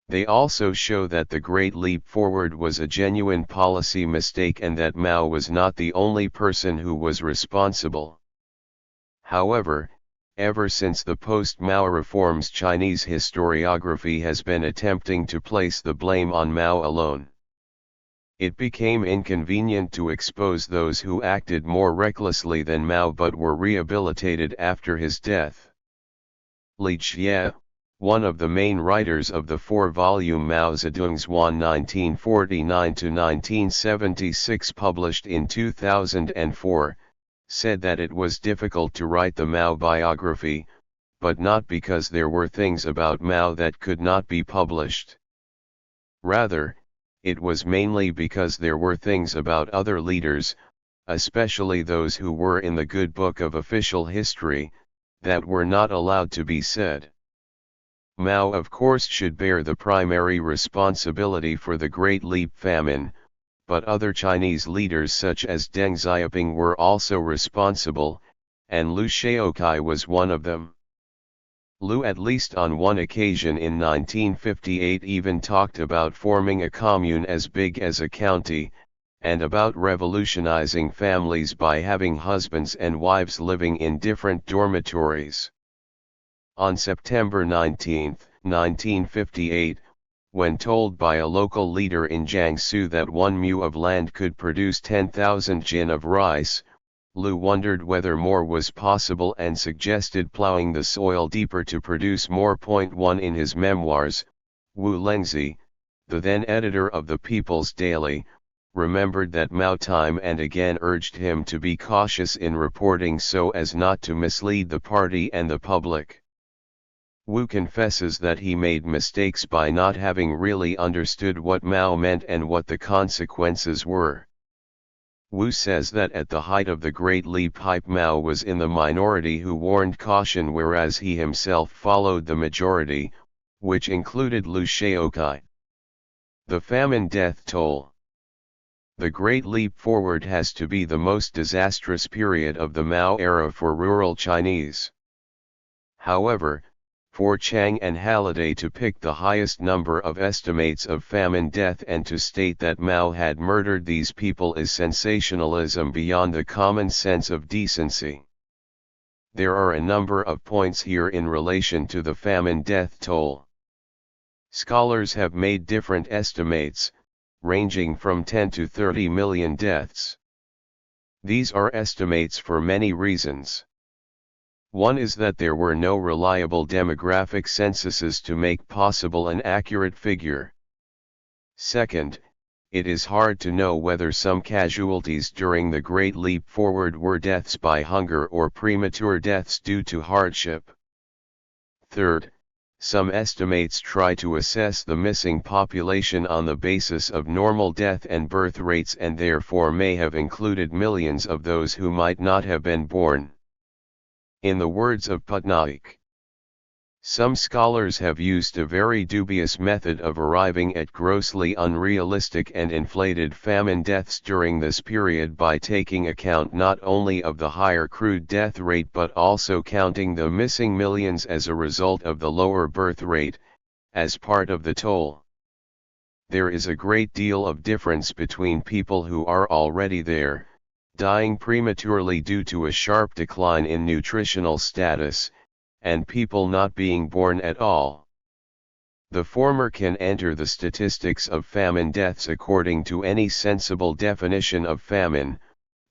A: They also show that the Great Leap Forward was a genuine policy mistake and that Mao was not the only person who was responsible. However, ever since the post-Mao reforms, Chinese historiography has been attempting to place the blame on Mao alone. It became inconvenient to expose those who acted more recklessly than Mao but were rehabilitated after his death. Li Jie, one of the main writers of the 4-volume Mao Zedong's 1949–1976 published in 2004, said that it was difficult to write the Mao biography, but not because there were things about Mao that could not be published. Rather, it was mainly because there were things about other leaders, especially those who were in the good book of official history, that were not allowed to be said. Mao of course should bear the primary responsibility for the Great Leap famine, but other Chinese leaders such as Deng Xiaoping were also responsible, and Liu Shaoqi was one of them. Liu at least on one occasion in 1958 even talked about forming a commune as big as a county, and about revolutionizing families by having husbands and wives living in different dormitories. On September 19, 1958, when told by a local leader in Jiangsu that 1 mu of land could produce 10,000 jin of rice, Liu wondered whether more was possible and suggested plowing the soil deeper to produce more. 1 In his memoirs, Wu Lengzi, the then editor of the People's Daily, remembered that Mao time and again urged him to be cautious in reporting so as not to mislead the party and the public. Wu confesses that he made mistakes by not having really understood what Mao meant and what the consequences were. Wu says that at the height of the Great Leap hype Mao was in the minority who warned caution, whereas he himself followed the majority, which included Liu Shaoqi. The famine death toll. The Great Leap Forward has to be the most disastrous period of the Mao era for rural Chinese. However, for Chang and Halliday to pick the highest number of estimates of famine death and to state that Mao had murdered these people is sensationalism beyond the common sense of decency. There are a number of points here in relation to the famine death toll. Scholars have made different estimates, ranging from 10 to 30 million deaths. These are estimates for many reasons. One is that there were no reliable demographic censuses to make possible an accurate figure. Second, it is hard to know whether some casualties during the Great Leap Forward were deaths by hunger or premature deaths due to hardship. Third, some estimates try to assess the missing population on the basis of normal death and birth rates and therefore may have included millions of those who might not have been born. In the words of Patnaik, some scholars have used a very dubious method of arriving at grossly unrealistic and inflated famine deaths during this period by taking account not only of the higher crude death rate but also counting the missing millions as a result of the lower birth rate, as part of the toll. There is a great deal of difference between people who are already there, dying prematurely due to a sharp decline in nutritional status, and people not being born at all. The former can enter the statistics of famine deaths according to any sensible definition of famine,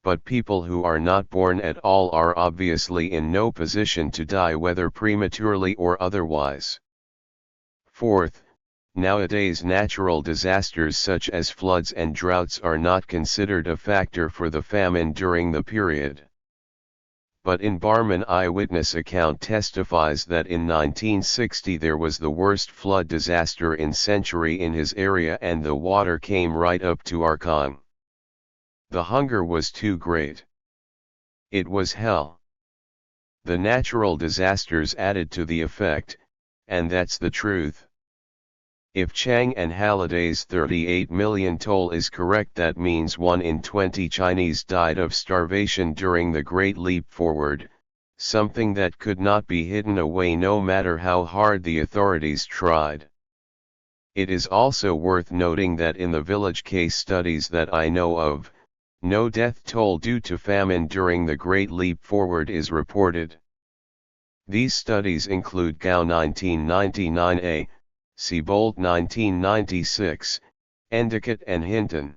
A: but people who are not born at all are obviously in no position to die whether prematurely or otherwise. Fourth, nowadays natural disasters such as floods and droughts are not considered a factor for the famine during the period. But in Barman eyewitness account testifies that in 1960 there was the worst flood disaster in century in his area and the water came right up to Arkang. The hunger was too great. It was hell. The natural disasters added to the effect, and that's the truth. If Chang and Halliday's 38 million toll is correct, that means 1 in 20 Chinese died of starvation during the Great Leap Forward, something that could not be hidden away no matter how hard the authorities tried. It is also worth noting that in the village case studies that I know of, no death toll due to famine during the Great Leap Forward is reported. These studies include Gao 1999A, Siebold 1996, Endicott and Hinton.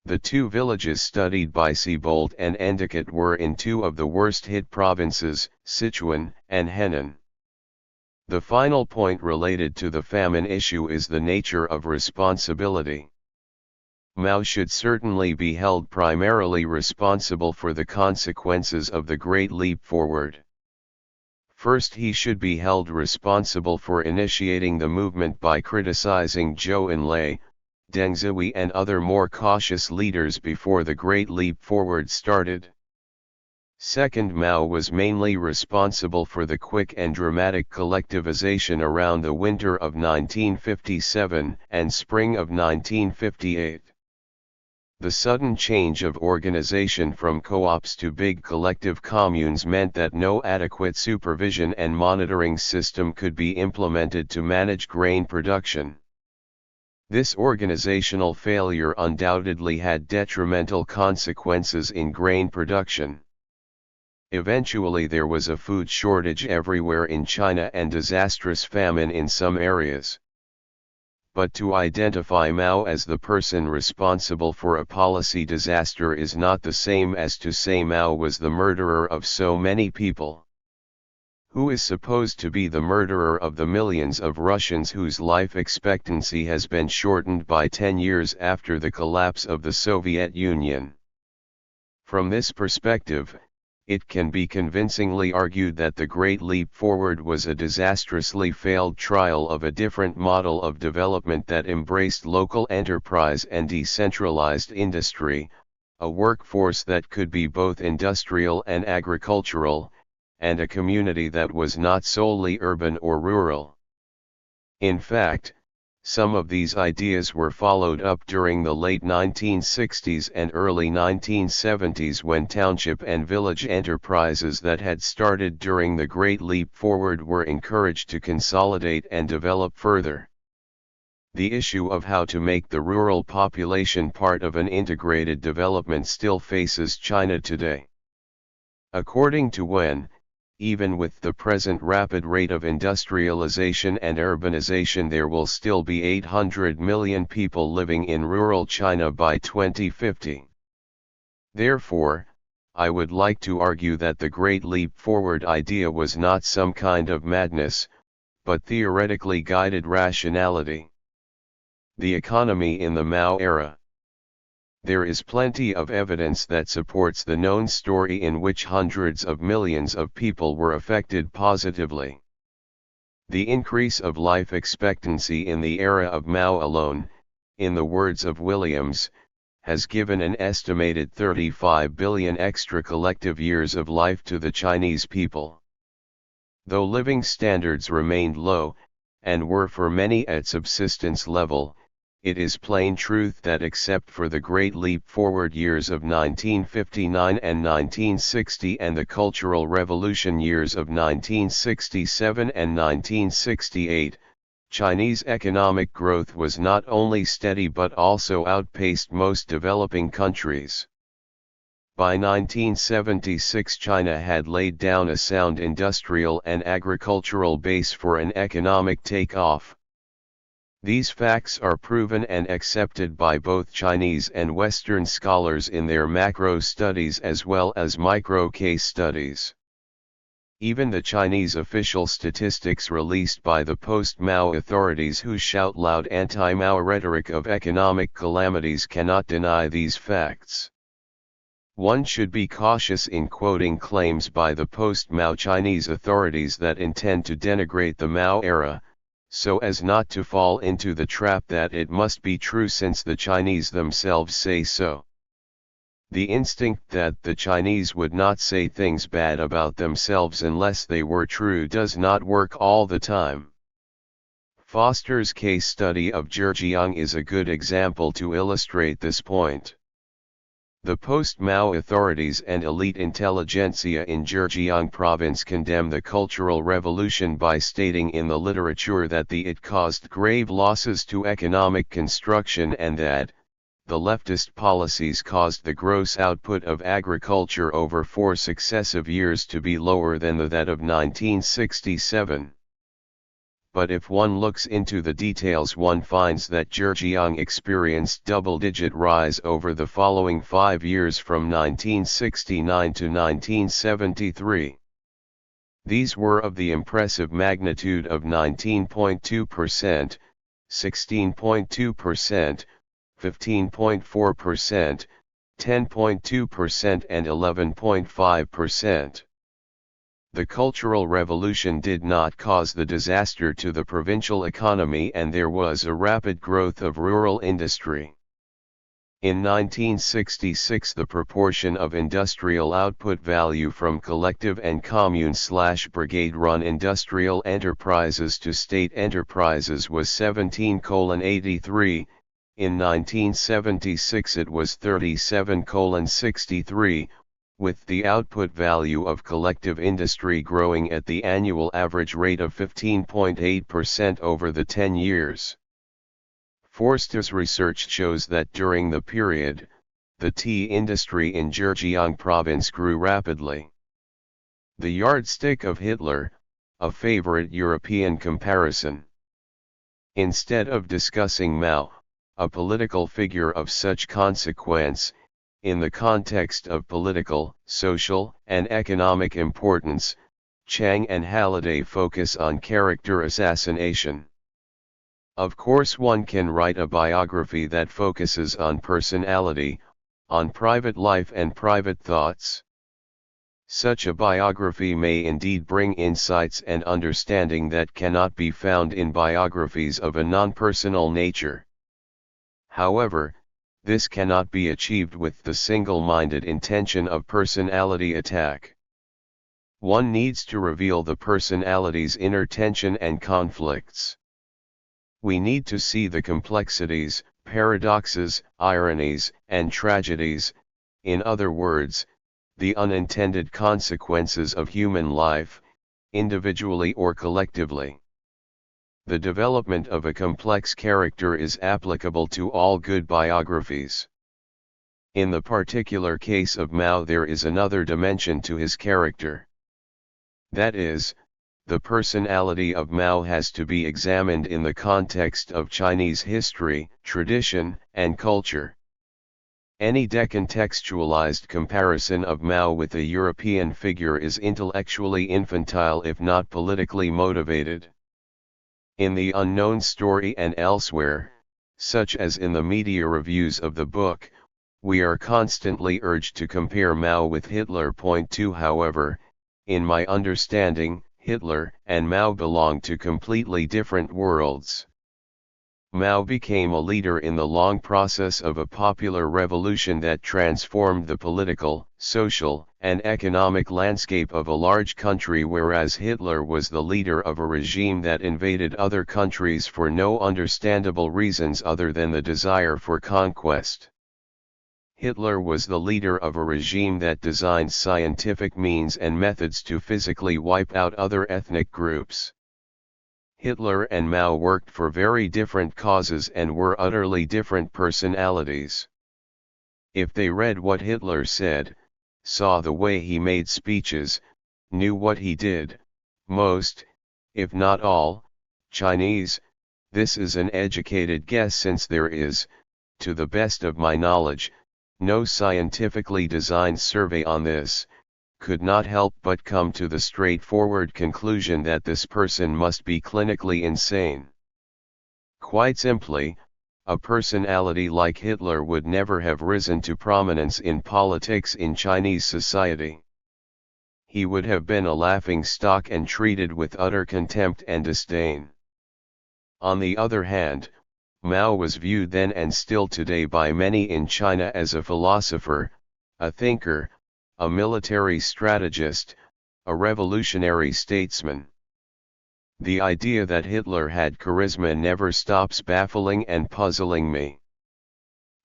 A: The two villages studied by Siebold and Endicott were in two of the worst hit provinces, Sichuan and Henan. The final point related to the famine issue is the nature of responsibility. Mao should certainly be held primarily responsible for the consequences of the Great Leap Forward. First, he should be held responsible for initiating the movement by criticizing Zhou Enlai, Deng Zhihui and other more cautious leaders before the Great Leap Forward started. Second, Mao was mainly responsible for the quick and dramatic collectivization around the winter of 1957 and spring of 1958. The sudden change of organization from co-ops to big collective communes meant that no adequate supervision and monitoring system could be implemented to manage grain production. This organizational failure undoubtedly had detrimental consequences in grain production. Eventually there was a food shortage everywhere in China and disastrous famine in some areas. But to identify Mao as the person responsible for a policy disaster is not the same as to say Mao was the murderer of so many people. Who is supposed to be the murderer of the millions of Russians whose life expectancy has been shortened by 10 years after the collapse of the Soviet Union? From this perspective, it can be convincingly argued that the Great Leap Forward was a disastrously failed trial of a different model of development that embraced local enterprise and decentralized industry, a workforce that could be both industrial and agricultural, and a community that was not solely urban or rural. In fact, some of these ideas were followed up during the late 1960s and early 1970s when township and village enterprises that had started during the Great Leap Forward were encouraged to consolidate and develop further. The issue of how to make the rural population part of an integrated development still faces China today. According to Wen, even with the present rapid rate of industrialization and urbanization, there will still be 800 million people living in rural China by 2050. Therefore, I would like to argue that the Great Leap Forward idea was not some kind of madness, but theoretically guided rationality. The economy in the Mao era. There is plenty of evidence that supports the known story in which hundreds of millions of people were affected positively. The increase of life expectancy in the era of Mao alone, in the words of Williams, has given an estimated 35 billion extra collective years of life to the Chinese people. Though living standards remained low, and were for many at subsistence level, it is plain truth that except for the Great Leap Forward years of 1959 and 1960 and the Cultural Revolution years of 1967 and 1968, Chinese economic growth was not only steady but also outpaced most developing countries. By 1976, China had laid down a sound industrial and agricultural base for an economic takeoff. These facts are proven and accepted by both Chinese and Western scholars in their macro studies as well as micro case studies. Even the Chinese official statistics released by the post-Mao authorities, who shout loud anti-Mao rhetoric of economic calamities, cannot deny these facts. One should be cautious in quoting claims by the post-Mao Chinese authorities that intend to denigrate the Mao era, so as not to fall into the trap that it must be true since the Chinese themselves say so. The instinct that the Chinese would not say things bad about themselves unless they were true does not work all the time. Foster's case study of Zhejiang is a good example to illustrate this point. The post-Mao authorities and elite intelligentsia in Zhejiang province condemn the Cultural Revolution by stating in the literature that it caused grave losses to economic construction and that the leftist policies caused the gross output of agriculture over 4 successive years to be lower than that of 1967. But if one looks into the details, one finds that Zhejiang experienced double-digit rise over the following 5 years from 1969 to 1973. These were of the impressive magnitude of 19.2%, 16.2%, 15.4%, 10.2% and 11.5%. The Cultural Revolution did not cause the disaster to the provincial economy, and there was a rapid growth of rural industry. In 1966, the proportion of industrial output value from collective and commune/brigade-run industrial enterprises to state enterprises was 17:83. In 1976 it was 37:63, with the output value of collective industry growing at the annual average rate of 15.8% over the 10 years. Forster's research shows that during the period, the tea industry in Zhejiang province grew rapidly. The yardstick of Hitler, a favorite European comparison. Instead of discussing Mao, a political figure of such consequence, in the context of political, social, and economic importance, Chang and Halliday focus on character assassination. Of course, one can write a biography that focuses on personality, on private life and private thoughts. Such a biography may indeed bring insights and understanding that cannot be found in biographies of a non-personal nature. However, this cannot be achieved with the single-minded intention of personality attack. One needs to reveal the personality's inner tension and conflicts. We need to see the complexities, paradoxes, ironies, and tragedies, in other words, the unintended consequences of human life, individually or collectively. The development of a complex character is applicable to all good biographies. In the particular case of Mao, there is another dimension to his character. That is, the personality of Mao has to be examined in the context of Chinese history, tradition, and culture. Any decontextualized comparison of Mao with a European figure is intellectually infantile if not politically motivated. In The Unknown Story and elsewhere, such as in the media reviews of the book, we are constantly urged to compare Mao with Hitler. Point 2. However, in my understanding, Hitler and Mao belong to completely different worlds. Mao became a leader in the long process of a popular revolution that transformed the political, social, and economic landscape of a large country, whereas Hitler was the leader of a regime that invaded other countries for no understandable reasons other than the desire for conquest. Hitler was the leader of a regime that designed scientific means and methods to physically wipe out other ethnic groups. Hitler and Mao worked for very different causes and were utterly different personalities. If they read what Hitler said, saw the way he made speeches, knew what he did, most, if not all, Chinese, this is an educated guess since there is, to the best of my knowledge, no scientifically designed survey on this, could not help but come to the straightforward conclusion that this person must be clinically insane. Quite simply, a personality like Hitler would never have risen to prominence in politics in Chinese society. He would have been a laughing stock and treated with utter contempt and disdain. On the other hand, Mao was viewed then and still today by many in China as a philosopher, a thinker, a military strategist, a revolutionary statesman. The idea that Hitler had charisma never stops baffling and puzzling me.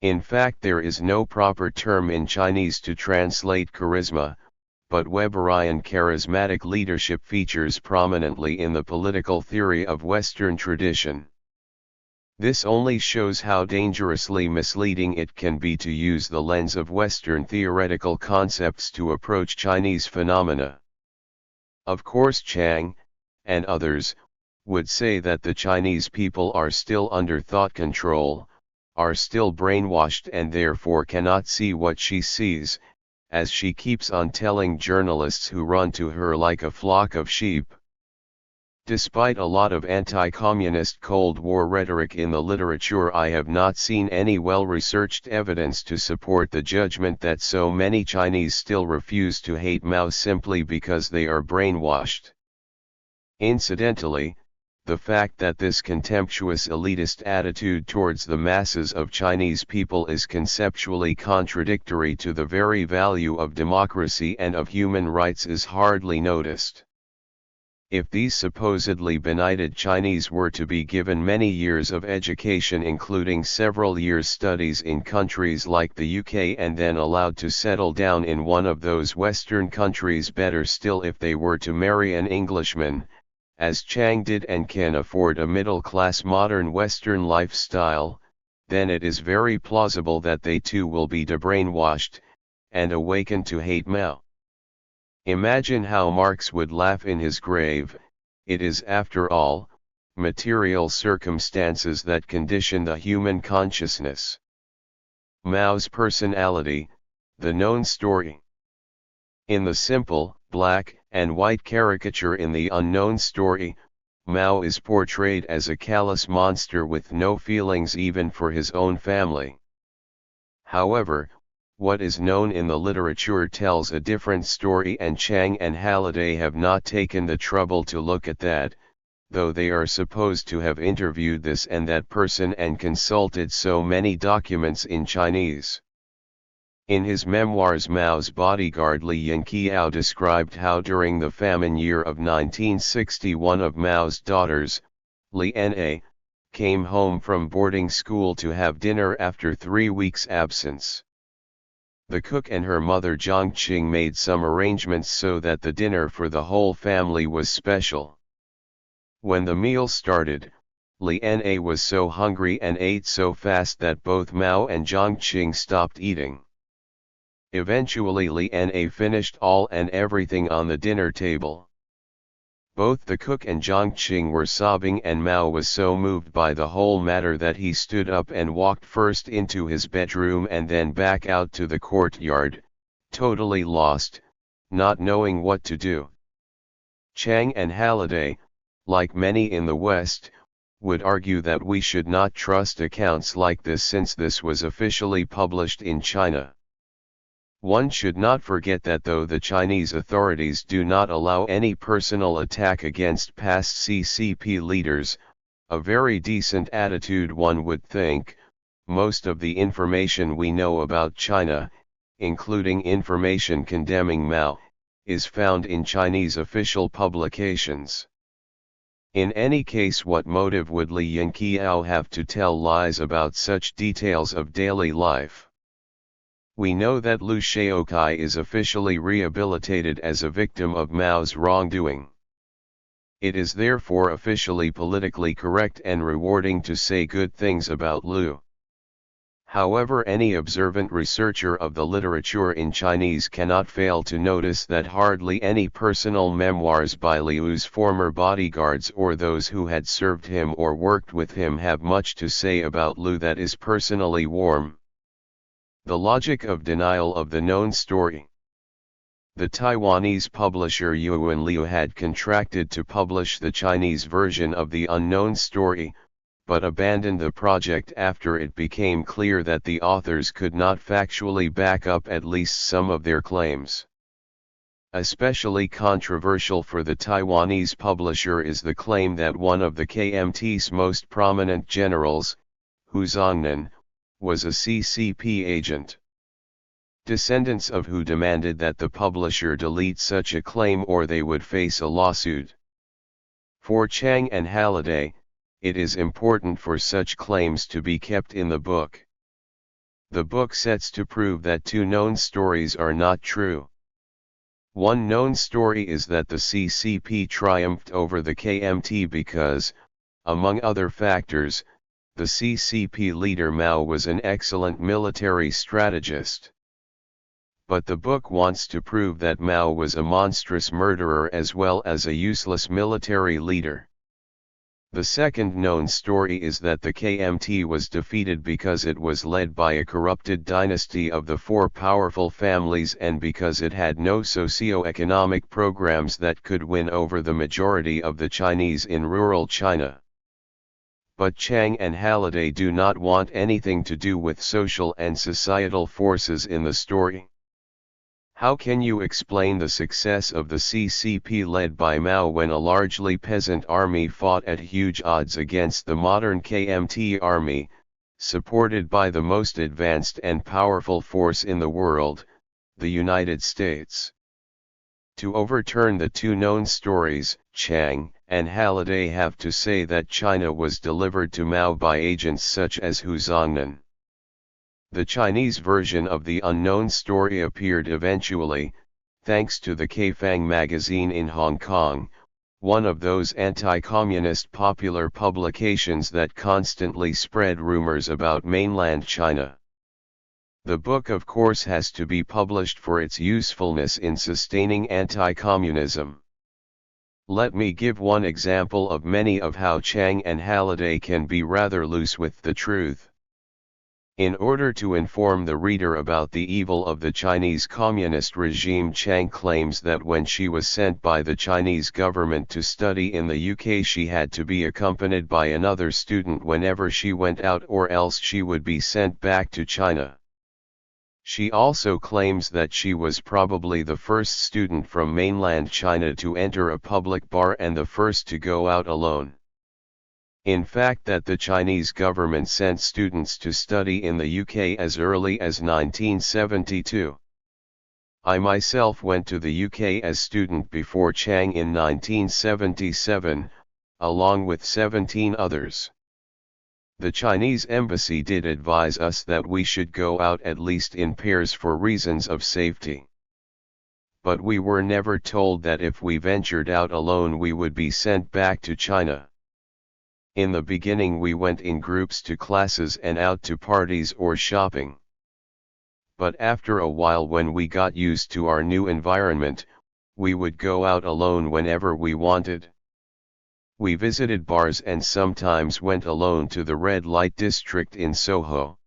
A: In fact, there is no proper term in Chinese to translate charisma, but Weberian charismatic leadership features prominently in the political theory of Western tradition. This only shows how dangerously misleading it can be to use the lens of Western theoretical concepts to approach Chinese phenomena. Of course, Chang, and others, would say that the Chinese people are still under thought control, are still brainwashed and therefore cannot see what she sees, as she keeps on telling journalists who run to her like a flock of sheep. Despite a lot of anti-communist Cold War rhetoric in the literature, I have not seen any well-researched evidence to support the judgment that so many Chinese still refuse to hate Mao simply because they are brainwashed. Incidentally, the fact that this contemptuous elitist attitude towards the masses of Chinese people is conceptually contradictory to the very value of democracy and of human rights is hardly noticed. If these supposedly benighted Chinese were to be given many years of education, including several years' studies in countries like the UK, and then allowed to settle down in one of those Western countries, better still if they were to marry an Englishman, as Chang did, and can afford a middle-class modern Western lifestyle, then it is very plausible that they too will be debrainwashed, and awaken to hate Mao. Imagine how Marx would laugh in his grave. It is, after all, material circumstances that condition the human consciousness. Mao's personality, the known story. In the simple, black and white caricature in The Unknown Story, Mao is portrayed as a callous monster with no feelings even for his own family. However, what is known in the literature tells a different story, and Chang and Halliday have not taken the trouble to look at that, though they are supposed to have interviewed this and that person and consulted so many documents in Chinese. In his memoirs, Mao's bodyguard Li Yinqiao described how during the famine year of 1960 one of Mao's daughters, Li Na, came home from boarding school to have dinner after 3 weeks' absence. The cook and her mother Zhang Qing made some arrangements so that the dinner for the whole family was special. When the meal started, Li Na was so hungry and ate so fast that both Mao and Zhang Qing stopped eating. Eventually Li Na finished all and everything on the dinner table. Both the cook and Zhongqing were sobbing, and Mao was so moved by the whole matter that he stood up and walked first into his bedroom and then back out to the courtyard, totally lost, not knowing what to do. Chang and Halliday, like many in the West, would argue that we should not trust accounts like this since this was officially published in China. One should not forget that though the Chinese authorities do not allow any personal attack against past CCP leaders, a very decent attitude one would think, most of the information we know about China, including information condemning Mao, is found in Chinese official publications. In any case, what motive would Li Yingqiao have to tell lies about such details of daily life? We know that Liu Shaokai is officially rehabilitated as a victim of Mao's wrongdoing. It is therefore officially politically correct and rewarding to say good things about Liu. However, any observant researcher of the literature in Chinese cannot fail to notice that hardly any personal memoirs by Liu's former bodyguards or those who had served him or worked with him have much to say about Liu that is personally warm. The logic of denial of the known story. The Taiwanese publisher Yuan Liu had contracted to publish the Chinese version of the unknown story, but abandoned the project after it became clear that the authors could not factually back up at least some of their claims. Especially controversial for the Taiwanese publisher is the claim that one of the KMT's most prominent generals, Hu Zongnan, was a CCP agent. Descendants of Hu demanded that the publisher delete such a claim or they would face a lawsuit. For Chang and Halliday, it is important for such claims to be kept in the book. The book sets to prove that two known stories are not true. One known story is that the CCP triumphed over the KMT because, among other factors, the CCP leader Mao was an excellent military strategist. But the book wants to prove that Mao was a monstrous murderer as well as a useless military leader. The second known story is that the KMT was defeated because it was led by a corrupted dynasty of the four powerful families and because it had no socio-economic programs that could win over the majority of the Chinese in rural China. But Chang and Halliday do not want anything to do with social and societal forces in the story. How can you explain the success of the CCP led by Mao when a largely peasant army fought at huge odds against the modern KMT army, supported by the most advanced and powerful force in the world, the United States? To overturn the two known stories, Chang and Halliday have to say that China was delivered to Mao by agents such as Hu Zongnan. The Chinese version of the unknown story appeared eventually, thanks to the Kaifang magazine in Hong Kong, one of those anti-communist popular publications that constantly spread rumors about mainland China. The book of course has to be published for its usefulness in sustaining anti-communism. Let me give one example of many of how Chang and Halliday can be rather loose with the truth. In order to inform the reader about the evil of the Chinese communist regime, Chang claims that when she was sent by the Chinese government to study in the UK, she had to be accompanied by another student whenever she went out, or else she would be sent back to China. She also claims that she was probably the first student from mainland China to enter a public bar and the first to go out alone. In fact, that the Chinese government sent students to study in the UK as early as 1972. I myself went to the UK as student before Chang in 1977, along with 17 others. The Chinese embassy did advise us that we should go out at least in pairs for reasons of safety. But we were never told that if we ventured out alone we would be sent back to China. In the beginning we went in groups to classes and out to parties or shopping. But after a while, when we got used to our new environment, we would go out alone whenever we wanted. We visited bars and sometimes went alone to the red light district in Soho.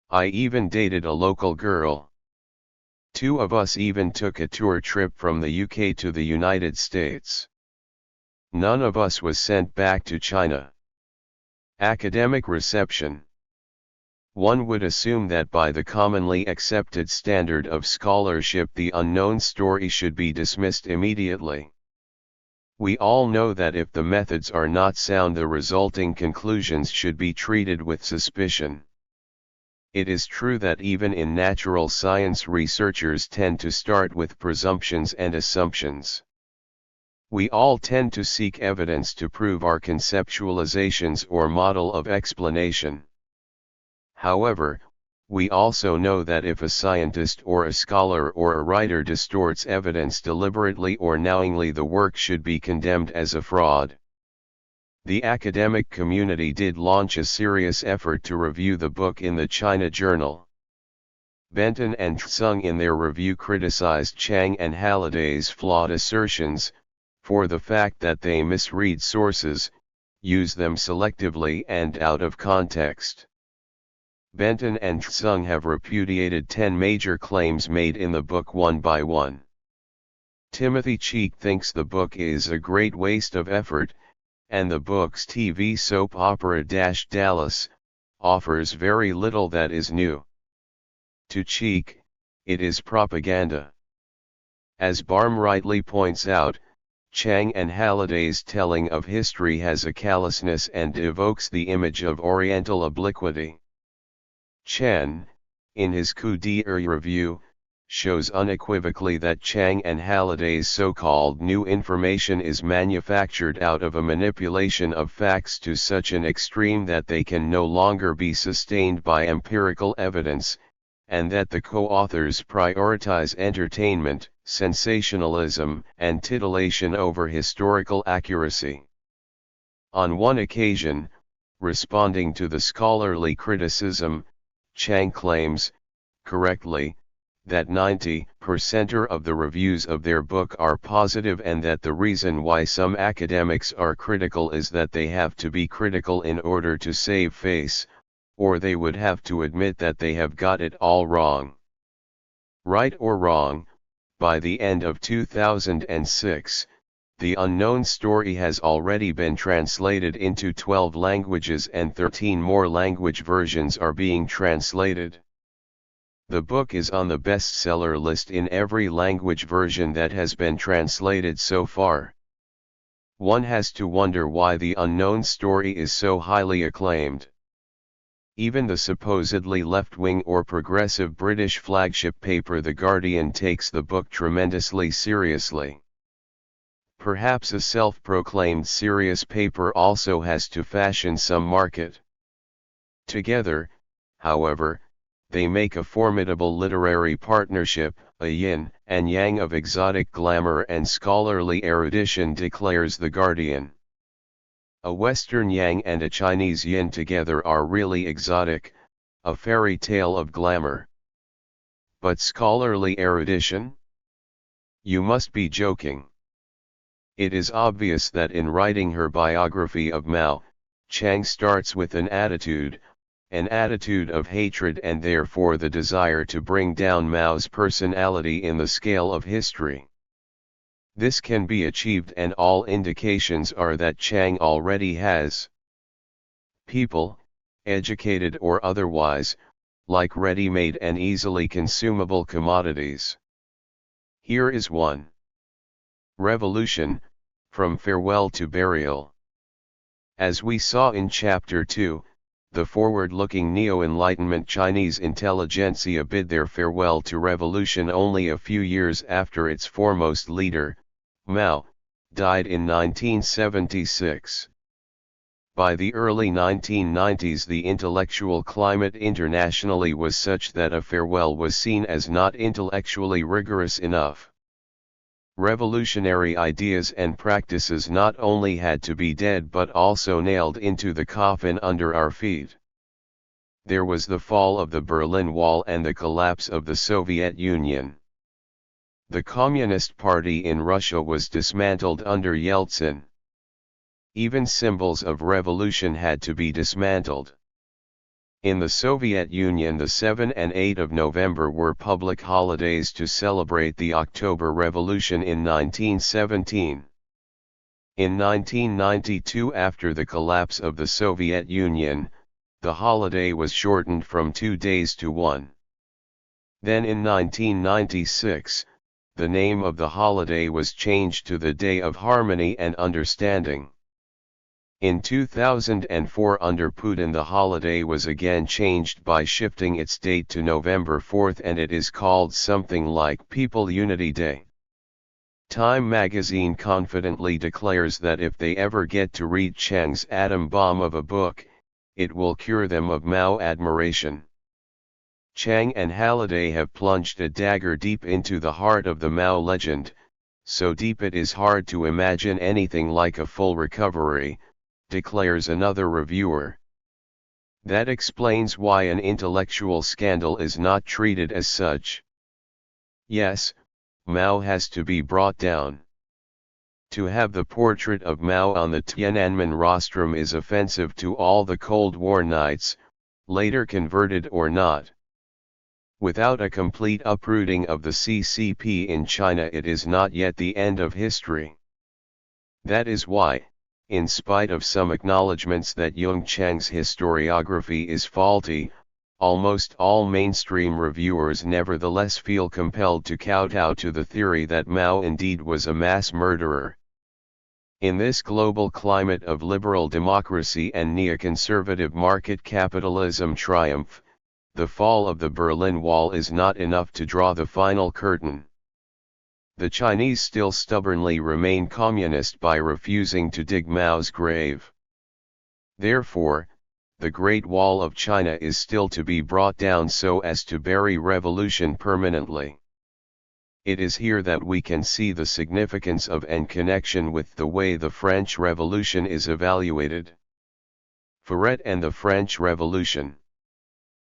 A: I even dated a local girl. 2 of us even took a tour trip from the UK to the United States. None of us was sent back to China. Academic reception. One would assume that by the commonly accepted standard of scholarship the unknown story should be dismissed immediately. We all know that if the methods are not sound, the resulting conclusions should be treated with suspicion. It is true that even in natural science researchers tend to start with presumptions and assumptions. We all tend to seek evidence to prove our conceptualizations or model of explanation. However, we also know that if a scientist or a scholar or a writer distorts evidence deliberately or knowingly, the work should be condemned as a fraud. The academic community did launch a serious effort to review the book in the China Journal. Benton and Tsung in their review criticized Chang and Halliday's flawed assertions, for the fact that they misread sources, use them selectively and out of context. Benton and Tsung have repudiated 10 major claims made in the book one by one. Timothy Cheek thinks the book is a great waste of effort, and the book's TV soap opera Dallas offers very little that is new. To Cheek, it is propaganda. As Barm rightly points out, Chang and Halliday's telling of history has a callousness and evokes the image of Oriental obliquity. Chen, in his coup d'etat review, shows unequivocally that Chang and Halliday's so-called new information is manufactured out of a manipulation of facts to such an extreme that they can no longer be sustained by empirical evidence, and that the co-authors prioritize entertainment, sensationalism, and titillation over historical accuracy. On one occasion, responding to the scholarly criticism, Chang claims, correctly, that 90% of the reviews of their book are positive, and that the reason why some academics are critical is that they have to be critical in order to save face, or they would have to admit that they have got it all wrong. Right or wrong, by the end of 2006, The Unknown Story has already been translated into 12 languages and 13 more language versions are being translated. The book is on the bestseller list in every language version that has been translated so far. One has to wonder why The Unknown Story is so highly acclaimed. Even the supposedly left-wing or progressive British flagship paper The Guardian takes the book tremendously seriously. Perhaps a self-proclaimed serious paper also has to fashion some market. Together, however, they make a formidable literary partnership, a yin and yang of exotic glamour and scholarly erudition, declares The Guardian. A Western yang and a Chinese yin together are really exotic, a fairy tale of glamour. But scholarly erudition? You must be joking. It is obvious that in writing her biography of Mao, Chang starts with an attitude of hatred and therefore the desire to bring down Mao's personality in the scale of history. This can be achieved, and all indications are that Chang already has. People, educated or otherwise, like ready-made and easily consumable commodities. Here is one. Revolution, from farewell to burial. As we saw in Chapter 2, the forward-looking neo-Enlightenment Chinese intelligentsia bid their farewell to revolution only a few years after its foremost leader, Mao, died in 1976. By the early 1990s the intellectual climate internationally was such that a farewell was seen as not intellectually rigorous enough. Revolutionary ideas and practices not only had to be dead but also nailed into the coffin under our feet. There was the fall of the Berlin Wall and the collapse of the Soviet Union. The Communist Party in Russia was dismantled under Yeltsin. Even symbols of revolution had to be dismantled. In the Soviet Union, the 7 and 8 of November were public holidays to celebrate the October Revolution in 1917. In 1992, after the collapse of the Soviet Union, the holiday was shortened from 2 days to 1. Then in 1996, the name of the holiday was changed to the Day of Harmony and Understanding. In 2004, under Putin, the holiday was again changed by shifting its date to November 4, and it is called something like People Unity Day. Time magazine confidently declares that if they ever get to read Chang's atom bomb of a book, it will cure them of Mao admiration. Chang and Halliday have plunged a dagger deep into the heart of the Mao legend, so deep it is hard to imagine anything like a full recovery, declares another reviewer. That explains why an intellectual scandal is not treated as such. Yes, Mao has to be brought down. To have the portrait of Mao on the Tiananmen rostrum is offensive to all the Cold War knights, later converted or not. Without a complete uprooting of the CCP in China, it is not yet the end of history. That is why, in spite of some acknowledgements that Yung Chang's historiography is faulty, almost all mainstream reviewers nevertheless feel compelled to kowtow to the theory that Mao indeed was a mass murderer. In this global climate of liberal democracy and neoconservative market capitalism triumph, the fall of the Berlin Wall is not enough to draw the final curtain. The Chinese still stubbornly remain communist by refusing to dig Mao's grave. Therefore, the Great Wall of China is still to be brought down so as to bury revolution permanently. It is here that we can see the significance of and connection with the way the French Revolution is evaluated. Ferret and the French Revolution.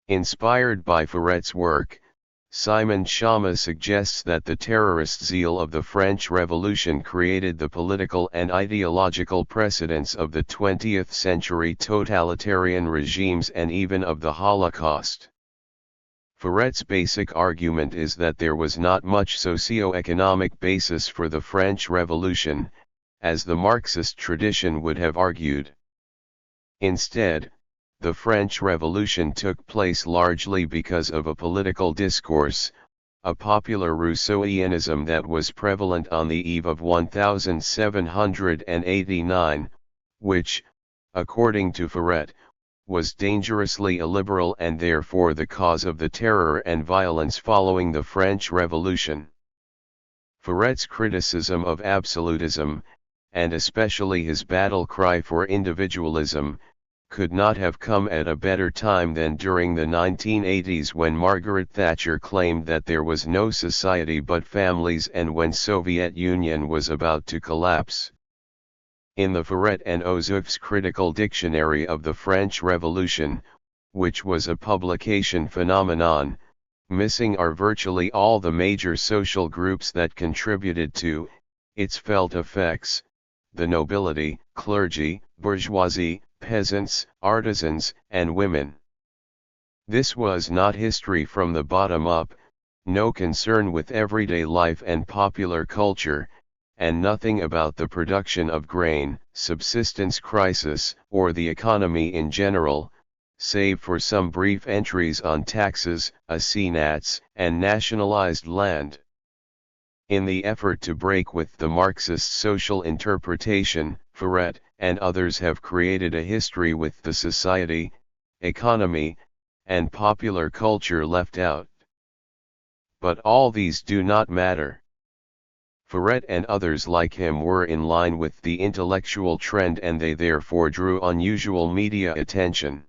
A: Inspired by Ferret's work, Simon Schama suggests that the terrorist zeal of the French Revolution created the political and ideological precedents of the 20th century totalitarian regimes and even of the Holocaust. Ferret's basic argument is that there was not much socio-economic basis for the French Revolution, as the Marxist tradition would have argued. Instead, the French Revolution took place largely because of a political discourse, a popular Rousseauianism that was prevalent on the eve of 1789, which, according to Ferret, was dangerously illiberal and therefore the cause of the terror and violence following the French Revolution. Ferret's criticism of absolutism, and especially his battle cry for individualism, could not have come at a better time than during the 1980s, when Margaret Thatcher claimed that there was no society but families and when Soviet Union was about to collapse. In the Ferret and Ozouf's Critical Dictionary of the French Revolution, which was a publication phenomenon, missing are virtually all the major social groups that contributed to its felt effects: the nobility, clergy, bourgeoisie, peasants, artisans, and women. This was not history from the bottom up, no concern with everyday life and popular culture, and nothing about the production of grain, subsistence crisis, or the economy in general, save for some brief entries on taxes, assignats, and nationalized land. In the effort to break with the Marxist social interpretation, Ferret and others have created a history with the society, economy, and popular culture left out. But all these do not matter. Ferret and others like him were in line with the intellectual trend, and they therefore drew unusual media attention.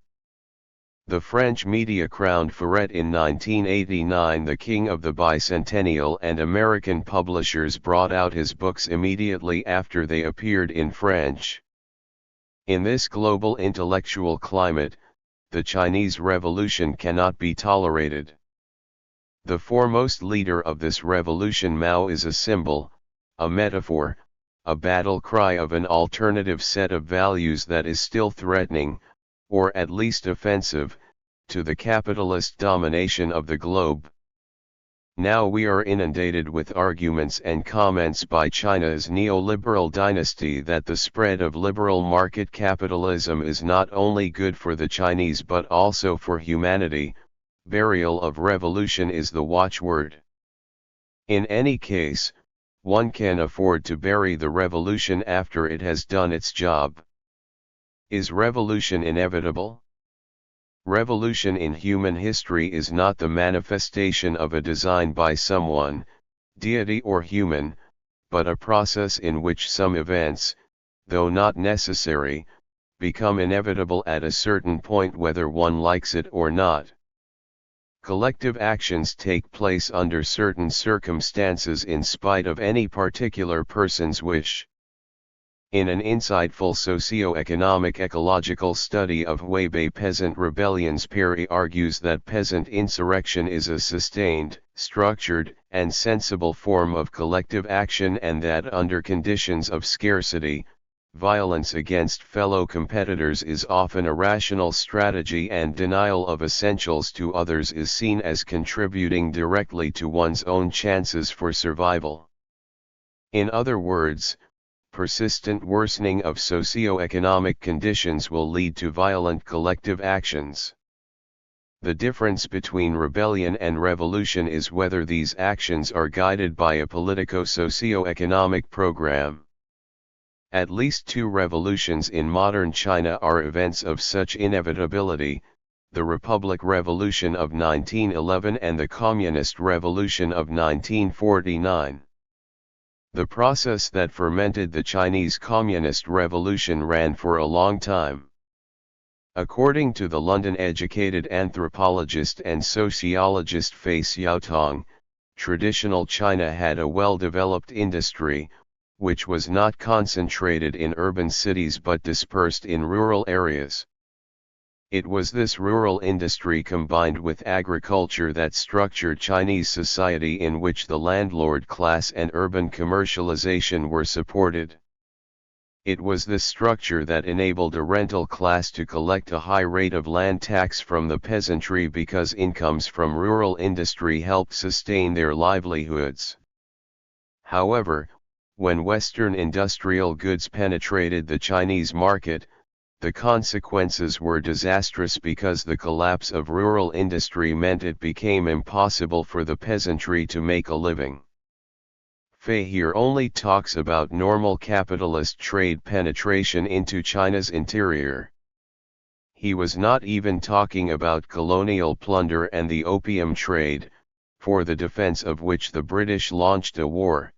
A: The French media crowned Ferret in 1989 the king of the bicentennial, and American publishers brought out his books immediately after they appeared in French. In this global intellectual climate, the Chinese Revolution cannot be tolerated. The foremost leader of this revolution, Mao, is a symbol, a metaphor, a battle cry of an alternative set of values that is still threatening, or at least offensive, to the capitalist domination of the globe. Now we are inundated with arguments and comments by China's neoliberal dynasty that the spread of liberal market capitalism is not only good for the Chinese but also for humanity. Burial of revolution is the watchword. In any case, one can afford to bury the revolution after it has done its job. Is revolution inevitable? Revolution in human history is not the manifestation of a design by someone, deity or human, but a process in which some events, though not necessary, become inevitable at a certain point whether one likes it or not. Collective actions take place under certain circumstances in spite of any particular person's wish. In an insightful socio-economic ecological study of Hubei peasant rebellions, Perry argues that peasant insurrection is a sustained, structured, and sensible form of collective action, and that under conditions of scarcity, violence against fellow competitors is often a rational strategy, and denial of essentials to others is seen as contributing directly to one's own chances for survival. In other words, persistent worsening of socio-economic conditions will lead to violent collective actions. The difference between rebellion and revolution is whether these actions are guided by a politico-socio-economic program. At least two revolutions in modern China are events of such inevitability: the Republic Revolution of 1911 and the Communist Revolution of 1949. The process that fermented the Chinese Communist Revolution ran for a long time. According to the London-educated anthropologist and sociologist Fei Xiaotong, traditional China had a well-developed industry, which was not concentrated in urban cities but dispersed in rural areas. It was this rural industry combined with agriculture that structured Chinese society, in which the landlord class and urban commercialization were supported. It was this structure that enabled a rental class to collect a high rate of land tax from the peasantry because incomes from rural industry helped sustain their livelihoods. However, when Western industrial goods penetrated the Chinese market, the consequences were disastrous because the collapse of rural industry meant it became impossible for the peasantry to make a living. Fei here only talks about normal capitalist trade penetration into China's interior. He was not even talking about colonial plunder and the opium trade, for the defense of which the British launched a war.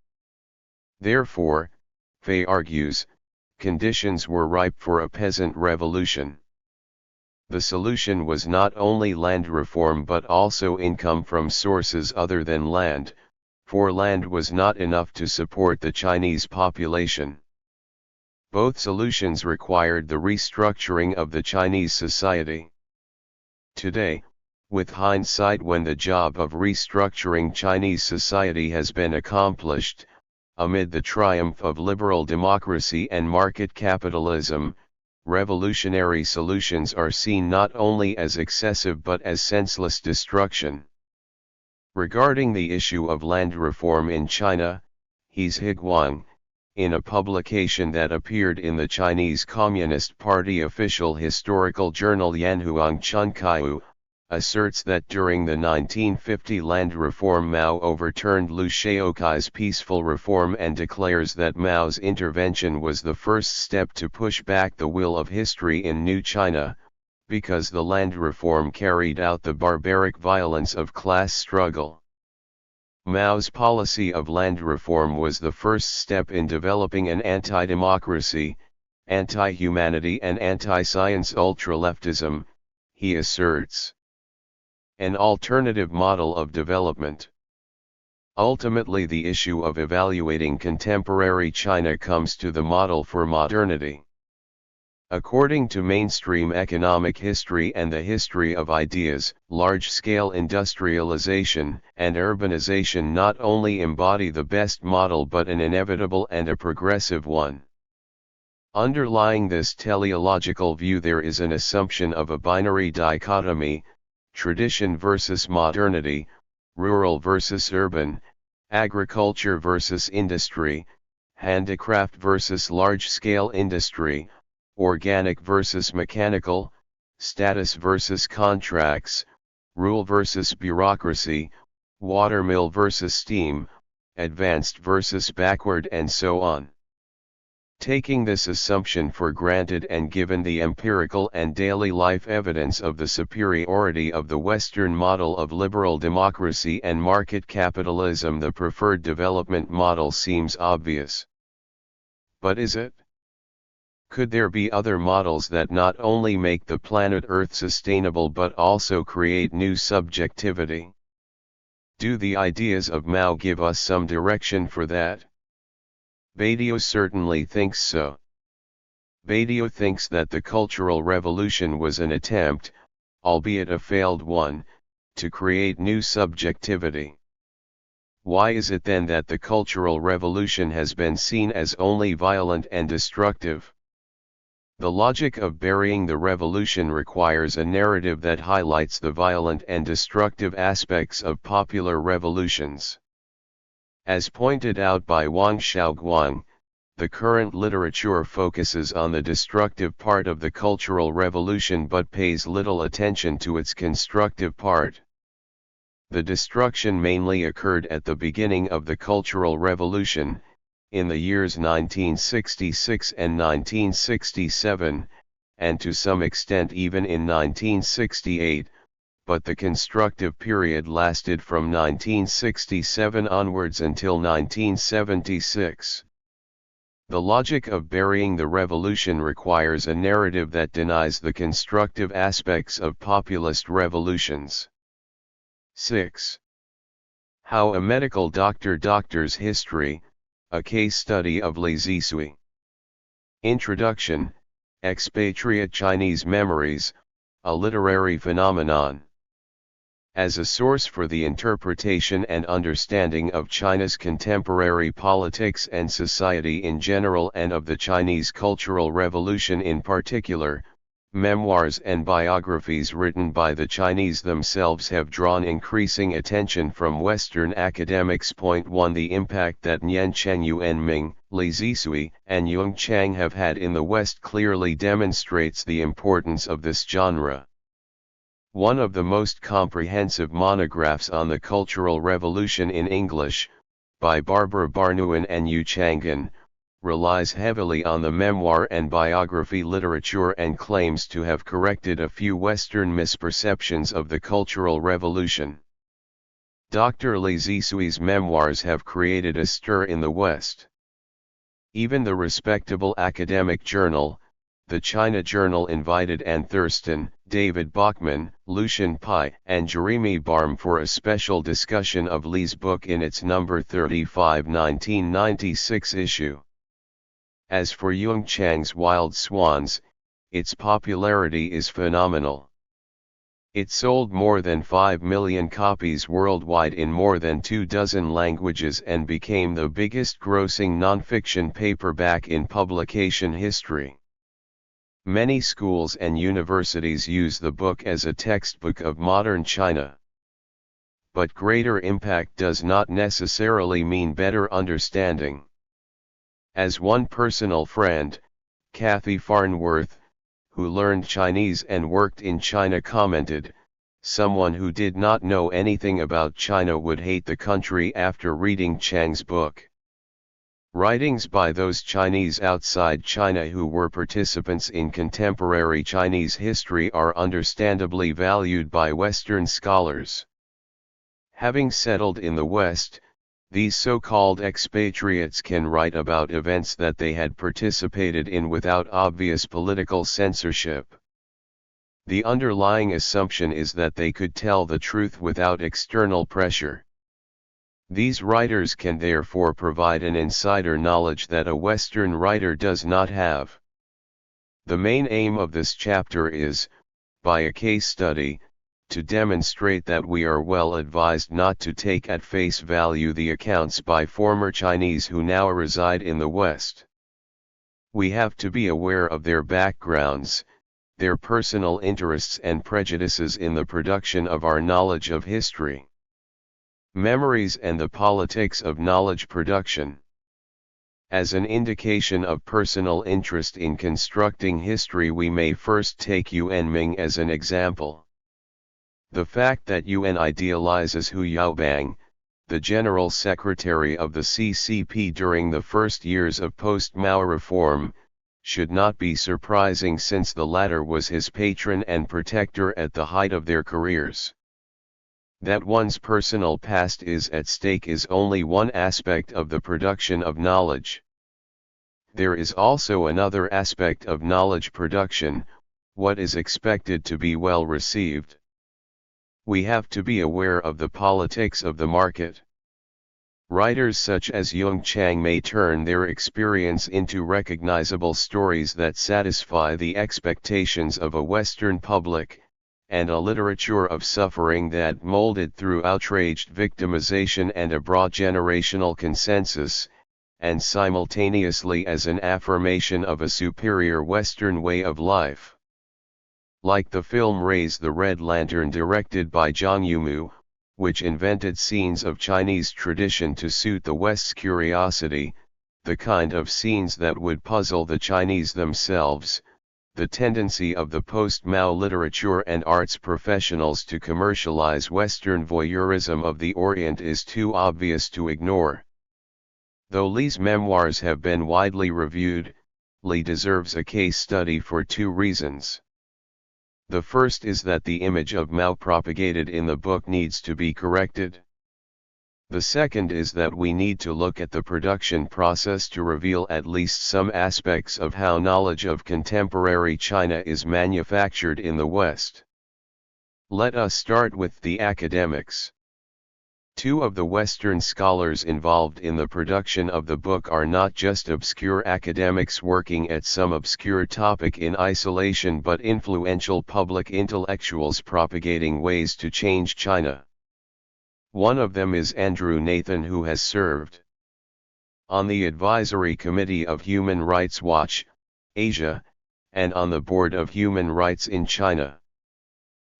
A: Therefore, Fei argues, conditions were ripe for a peasant revolution. The solution was not only land reform but also income from sources other than land, for land was not enough to support the Chinese population. Both solutions required the restructuring of the Chinese society. Today, with hindsight, when the job of restructuring Chinese society has been accomplished, amid the triumph of liberal democracy and market capitalism, revolutionary solutions are seen not only as excessive but as senseless destruction. Regarding the issue of land reform in China, He's Higuang, in a publication that appeared in the Chinese Communist Party official historical journal Yanhuang Chunkaiu, asserts that during the 1950 land reform Mao overturned Liu Shaokai's peaceful reform and declares that Mao's intervention was the first step to push back the will of history in New China, because the land reform carried out the barbaric violence of class struggle. Mao's policy of land reform was the first step in developing an anti-democracy, anti-humanity and anti-science ultra-leftism, he asserts. An alternative model of development. Ultimately, the issue of evaluating contemporary China comes to the model for modernity. According to mainstream economic history and the history of ideas, large-scale industrialization and urbanization not only embody the best model but an inevitable and a progressive one. Underlying this teleological view there is an assumption of a binary dichotomy, tradition versus modernity, rural versus urban, agriculture versus industry, handicraft versus large-scale industry, organic versus mechanical, status versus contracts, rule versus bureaucracy, watermill versus steam, advanced versus backward, and so on. Taking this assumption for granted and given the empirical and daily life evidence of the superiority of the Western model of liberal democracy and market capitalism, the preferred development model seems obvious. But is it? Could there be other models that not only make the planet Earth sustainable but also create new subjectivity? Do the ideas of Mao give us some direction for that? Badiou certainly thinks so. Badiou thinks that the Cultural Revolution was an attempt, albeit a failed one, to create new subjectivity. Why is it then that the Cultural Revolution has been seen as only violent and destructive? The logic of burying the revolution requires a narrative that highlights the violent and destructive aspects of popular revolutions. As pointed out by Wang Xiaoguang, the current literature focuses on the destructive part of the Cultural Revolution but pays little attention to its constructive part. The destruction mainly occurred at the beginning of the Cultural Revolution, in the years 1966 and 1967, and to some extent even in 1968, but the constructive period lasted from 1967 onwards until 1976. The logic of burying the revolution requires a narrative that denies the constructive aspects of populist revolutions. 6. How a medical doctor doctors history, a case study of Li Zisui. Introduction, Expatriate Chinese Memories, a literary phenomenon. As a source for the interpretation and understanding of China's contemporary politics and society in general and of the Chinese Cultural Revolution in particular, memoirs and biographies written by the Chinese themselves have drawn increasing attention from Western academics. 1. The impact that Nian Chengyuanming, Li Zisui, and Yung Chang have had in the West clearly demonstrates the importance of this genre. One of the most comprehensive monographs on the Cultural Revolution in English, by Barbara Barnuen and Yu Chang'an, relies heavily on the memoir and biography literature and claims to have corrected a few Western misperceptions of the Cultural Revolution. Dr. Li Zisui's memoirs have created a stir in the West. Even the respectable academic journal, the China Journal, invited Ann Thurston, David Bachman, Lucian Pai, and Jeremy Barm for a special discussion of Li's book in its number 35 1996 issue. As for Yung Chang's Wild Swans, its popularity is phenomenal. It sold more than 5 million copies worldwide in more than 24 languages and became the biggest grossing nonfiction paperback in publication history. Many schools and universities use the book as a textbook of modern China. But greater impact does not necessarily mean better understanding. As one personal friend, Kathy Farnworth, who learned Chinese and worked in China, commented, "Someone who did not know anything about China would hate the country after reading Chang's book." Writings by those Chinese outside China who were participants in contemporary Chinese history are understandably valued by Western scholars. Having settled in the West, these so-called expatriates can write about events that they had participated in without obvious political censorship. The underlying assumption is that they could tell the truth without external pressure. These writers can therefore provide an insider knowledge that a Western writer does not have. The main aim of this chapter is, by a case study, to demonstrate that we are well advised not to take at face value the accounts by former Chinese who now reside in the West. We have to be aware of their backgrounds, their personal interests and prejudices in the production of our knowledge of history, memories, and the politics of knowledge production. As an indication of personal interest in constructing history, we may first take Yuan Ming as an example. The fact that Yuan idealizes Hu Yaobang, the General Secretary of the CCP during the first years of post-Mao reform, should not be surprising since the latter was his patron and protector at the height of their careers. That one's personal past is at stake is only one aspect of the production of knowledge. There is also another aspect of knowledge production, what is expected to be well received. We have to be aware of the politics of the market. Writers such as Yung Chang may turn their experience into recognizable stories that satisfy the expectations of a Western public, and a literature of suffering that molded through outraged victimization and a broad generational consensus, and simultaneously as an affirmation of a superior Western way of life. Like the film Raise the Red Lantern directed by Zhang Yimou, which invented scenes of Chinese tradition to suit the West's curiosity, the kind of scenes that would puzzle the Chinese themselves. The tendency of the post-Mao literature and arts professionals to commercialize Western voyeurism of the Orient is too obvious to ignore. Though Li's memoirs have been widely reviewed, Li deserves a case study for two reasons. The first is that the image of Mao propagated in the book needs to be corrected. The second is that we need to look at the production process to reveal at least some aspects of how knowledge of contemporary China is manufactured in the West. Let us start with the academics. Two of the Western scholars involved in the production of the book are not just obscure academics working at some obscure topic in isolation, but influential public intellectuals propagating ways to change China. One of them is Andrew Nathan, who has served on the Advisory Committee of Human Rights Watch, Asia, and on the Board of Human Rights in China.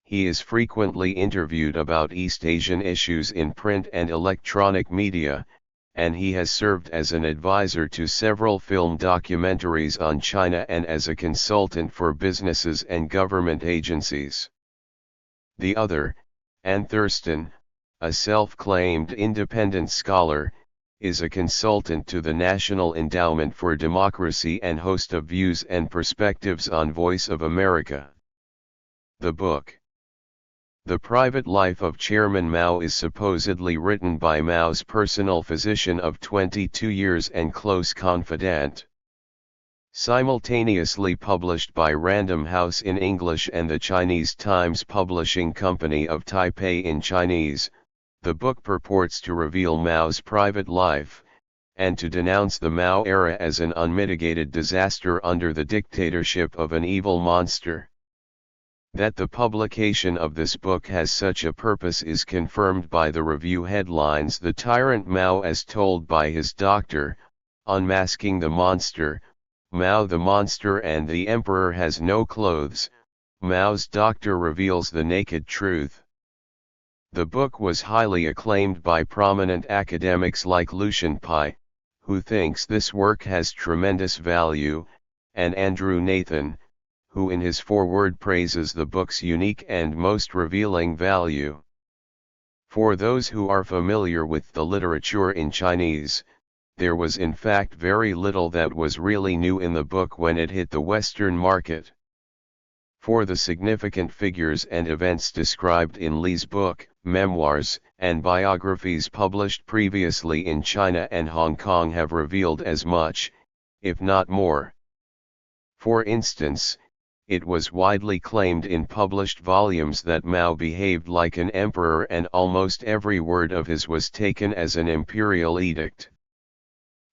A: He is frequently interviewed about East Asian issues in print and electronic media, and he has served as an advisor to several film documentaries on China and as a consultant for businesses and government agencies. The other, Ann Thurston, a self-claimed independent scholar, is a consultant to the National Endowment for Democracy and host of Views and Perspectives on Voice of America. The book, The Private Life of Chairman Mao, is supposedly written by Mao's personal physician of 22 years and close confidant. Simultaneously published by Random House in English and the Chinese Times Publishing Company of Taipei in Chinese, the book purports to reveal Mao's private life, and to denounce the Mao era as an unmitigated disaster under the dictatorship of an evil monster. That the publication of this book has such a purpose is confirmed by the review headlines: The Tyrant Mao as Told by His Doctor, Unmasking the Monster, Mao the Monster and the Emperor Has No Clothes, Mao's Doctor Reveals the Naked Truth. The book was highly acclaimed by prominent academics like Lucian Pai, who thinks this work has tremendous value, and Andrew Nathan, who in his foreword praises the book's unique and most revealing value. For those who are familiar with the literature in Chinese, there was in fact very little that was really new in the book when it hit the Western market. For the significant figures and events described in Li's book, memoirs, and biographies published previously in China and Hong Kong have revealed as much, if not more. For instance, it was widely claimed in published volumes that Mao behaved like an emperor, and almost every word of his was taken as an imperial edict.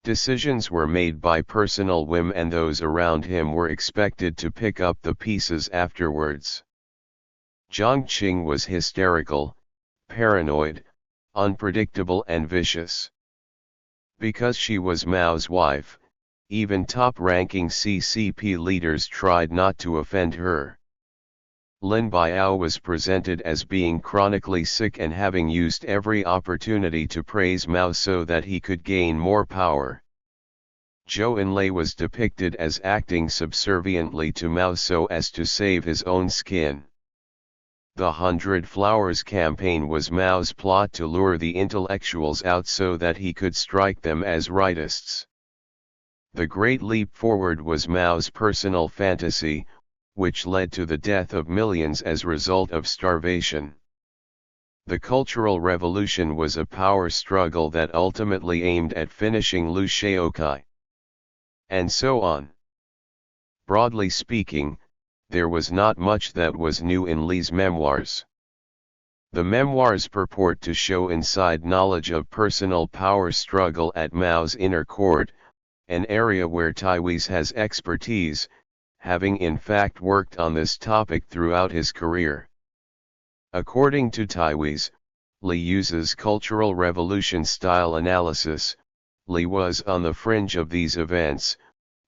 A: Decisions were made by personal whim and those around him were expected to pick up the pieces afterwards. Jiang Qing was hysterical, paranoid, unpredictable and vicious. Because she was Mao's wife, even top-ranking CCP leaders tried not to offend her. Lin Biao was presented as being chronically sick and having used every opportunity to praise Mao so that he could gain more power. Zhou Enlai was depicted as acting subserviently to Mao so as to save his own skin. The 100 Flowers campaign was Mao's plot to lure the intellectuals out so that he could strike them as rightists. The Great Leap Forward was Mao's personal fantasy, which led to the death of millions as result of starvation. The Cultural Revolution was a power struggle that ultimately aimed at finishing Liu Shaokai. And so on. Broadly speaking, there was not much that was new in Li's memoirs. The memoirs purport to show inside knowledge of personal power struggle at Mao's inner court, an area where Taiwis has expertise, having in fact worked on this topic throughout his career. According to Taiwis, Li uses Cultural Revolution style analysis. Li was on the fringe of these events,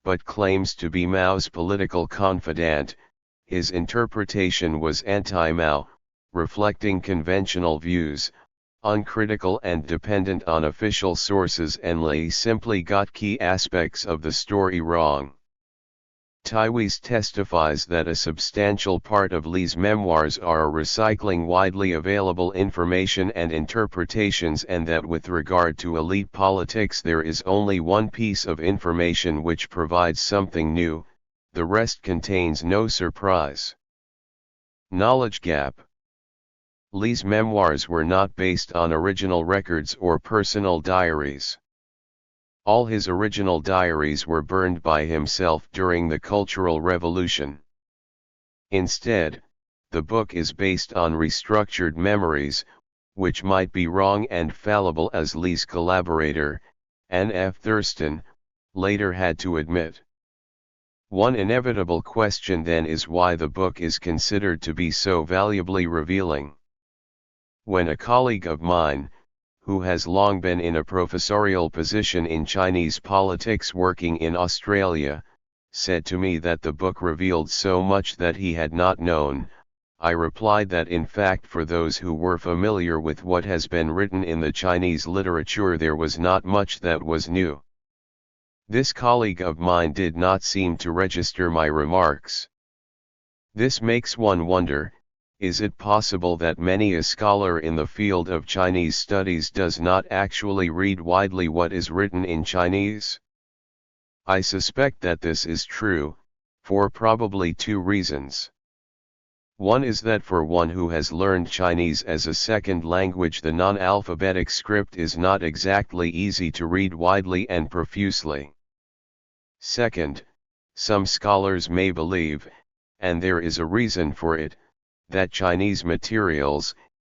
A: but claims to be Mao's political confidant. His interpretation was anti-Mao, reflecting conventional views, uncritical and dependent on official sources, and Li simply got key aspects of the story wrong. Taiwis testifies that a substantial part of Li's memoirs are recycling widely available information and interpretations, and that with regard to elite politics there is only one piece of information which provides something new, the rest contains no surprise. Knowledge gap. Li's memoirs were not based on original records or personal diaries. All his original diaries were burned by himself during the Cultural Revolution. Instead, the book is based on restructured memories, which might be wrong and fallible, as Li's collaborator, Anne F. Thurston, later had to admit. One inevitable question then is why the book is considered to be so valuably revealing. When a colleague of mine, who has long been in a professorial position in Chinese politics working in Australia, said to me that the book revealed so much that he had not known, I replied that in fact for those who were familiar with what has been written in the Chinese literature there was not much that was new. This colleague of mine did not seem to register my remarks. This makes one wonder, is it possible that many a scholar in the field of Chinese studies does not actually read widely what is written in Chinese? I suspect that this is true, for probably two reasons. One is that for one who has learned Chinese as a second language, the non-alphabetic script is not exactly easy to read widely and profusely. Second, some scholars may believe, and there is a reason for it, that Chinese materials,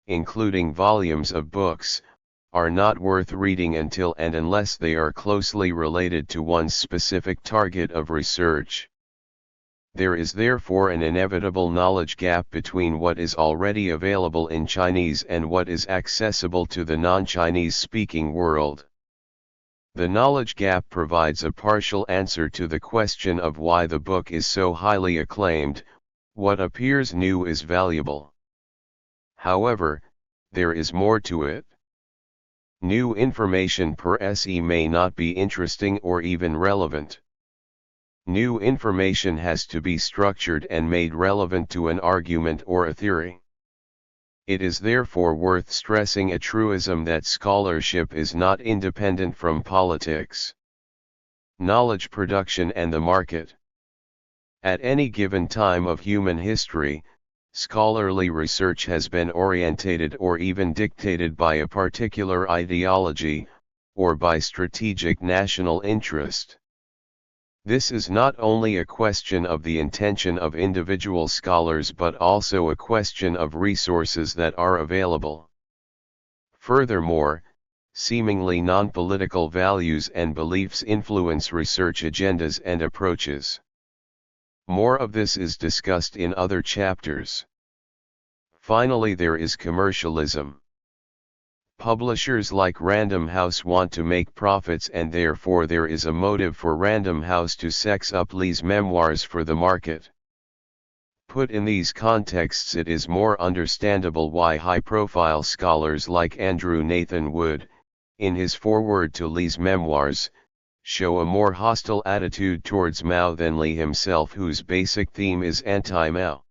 A: including volumes of books, are not worth reading until and unless they are closely related to one's specific target of research. There is therefore an inevitable knowledge gap between what is already available in Chinese and what is accessible to the non-Chinese speaking world. The knowledge gap provides a partial answer to the question of why the book is so highly acclaimed. What appears new is valuable. However, there is more to it. New information per se may not be interesting or even relevant. New information has to be structured and made relevant to an argument or a theory. It is therefore worth stressing a truism that scholarship is not independent from politics, knowledge production and the market. At any given time of human history, scholarly research has been orientated or even dictated by a particular ideology, or by strategic national interest. This is not only a question of the intention of individual scholars but also a question of resources that are available. Furthermore, seemingly non-political values and beliefs influence research agendas and approaches. More of this is discussed in other chapters. Finally, there is commercialism. Publishers like Random House want to make profits, and therefore there is a motive for Random House to sex up Li's memoirs for the market. Put in these contexts, it is more understandable why high-profile scholars like Andrew Nathan Wood, in his foreword to Li's memoirs, show a more hostile attitude towards Mao than Li himself, whose basic theme is anti-Mao.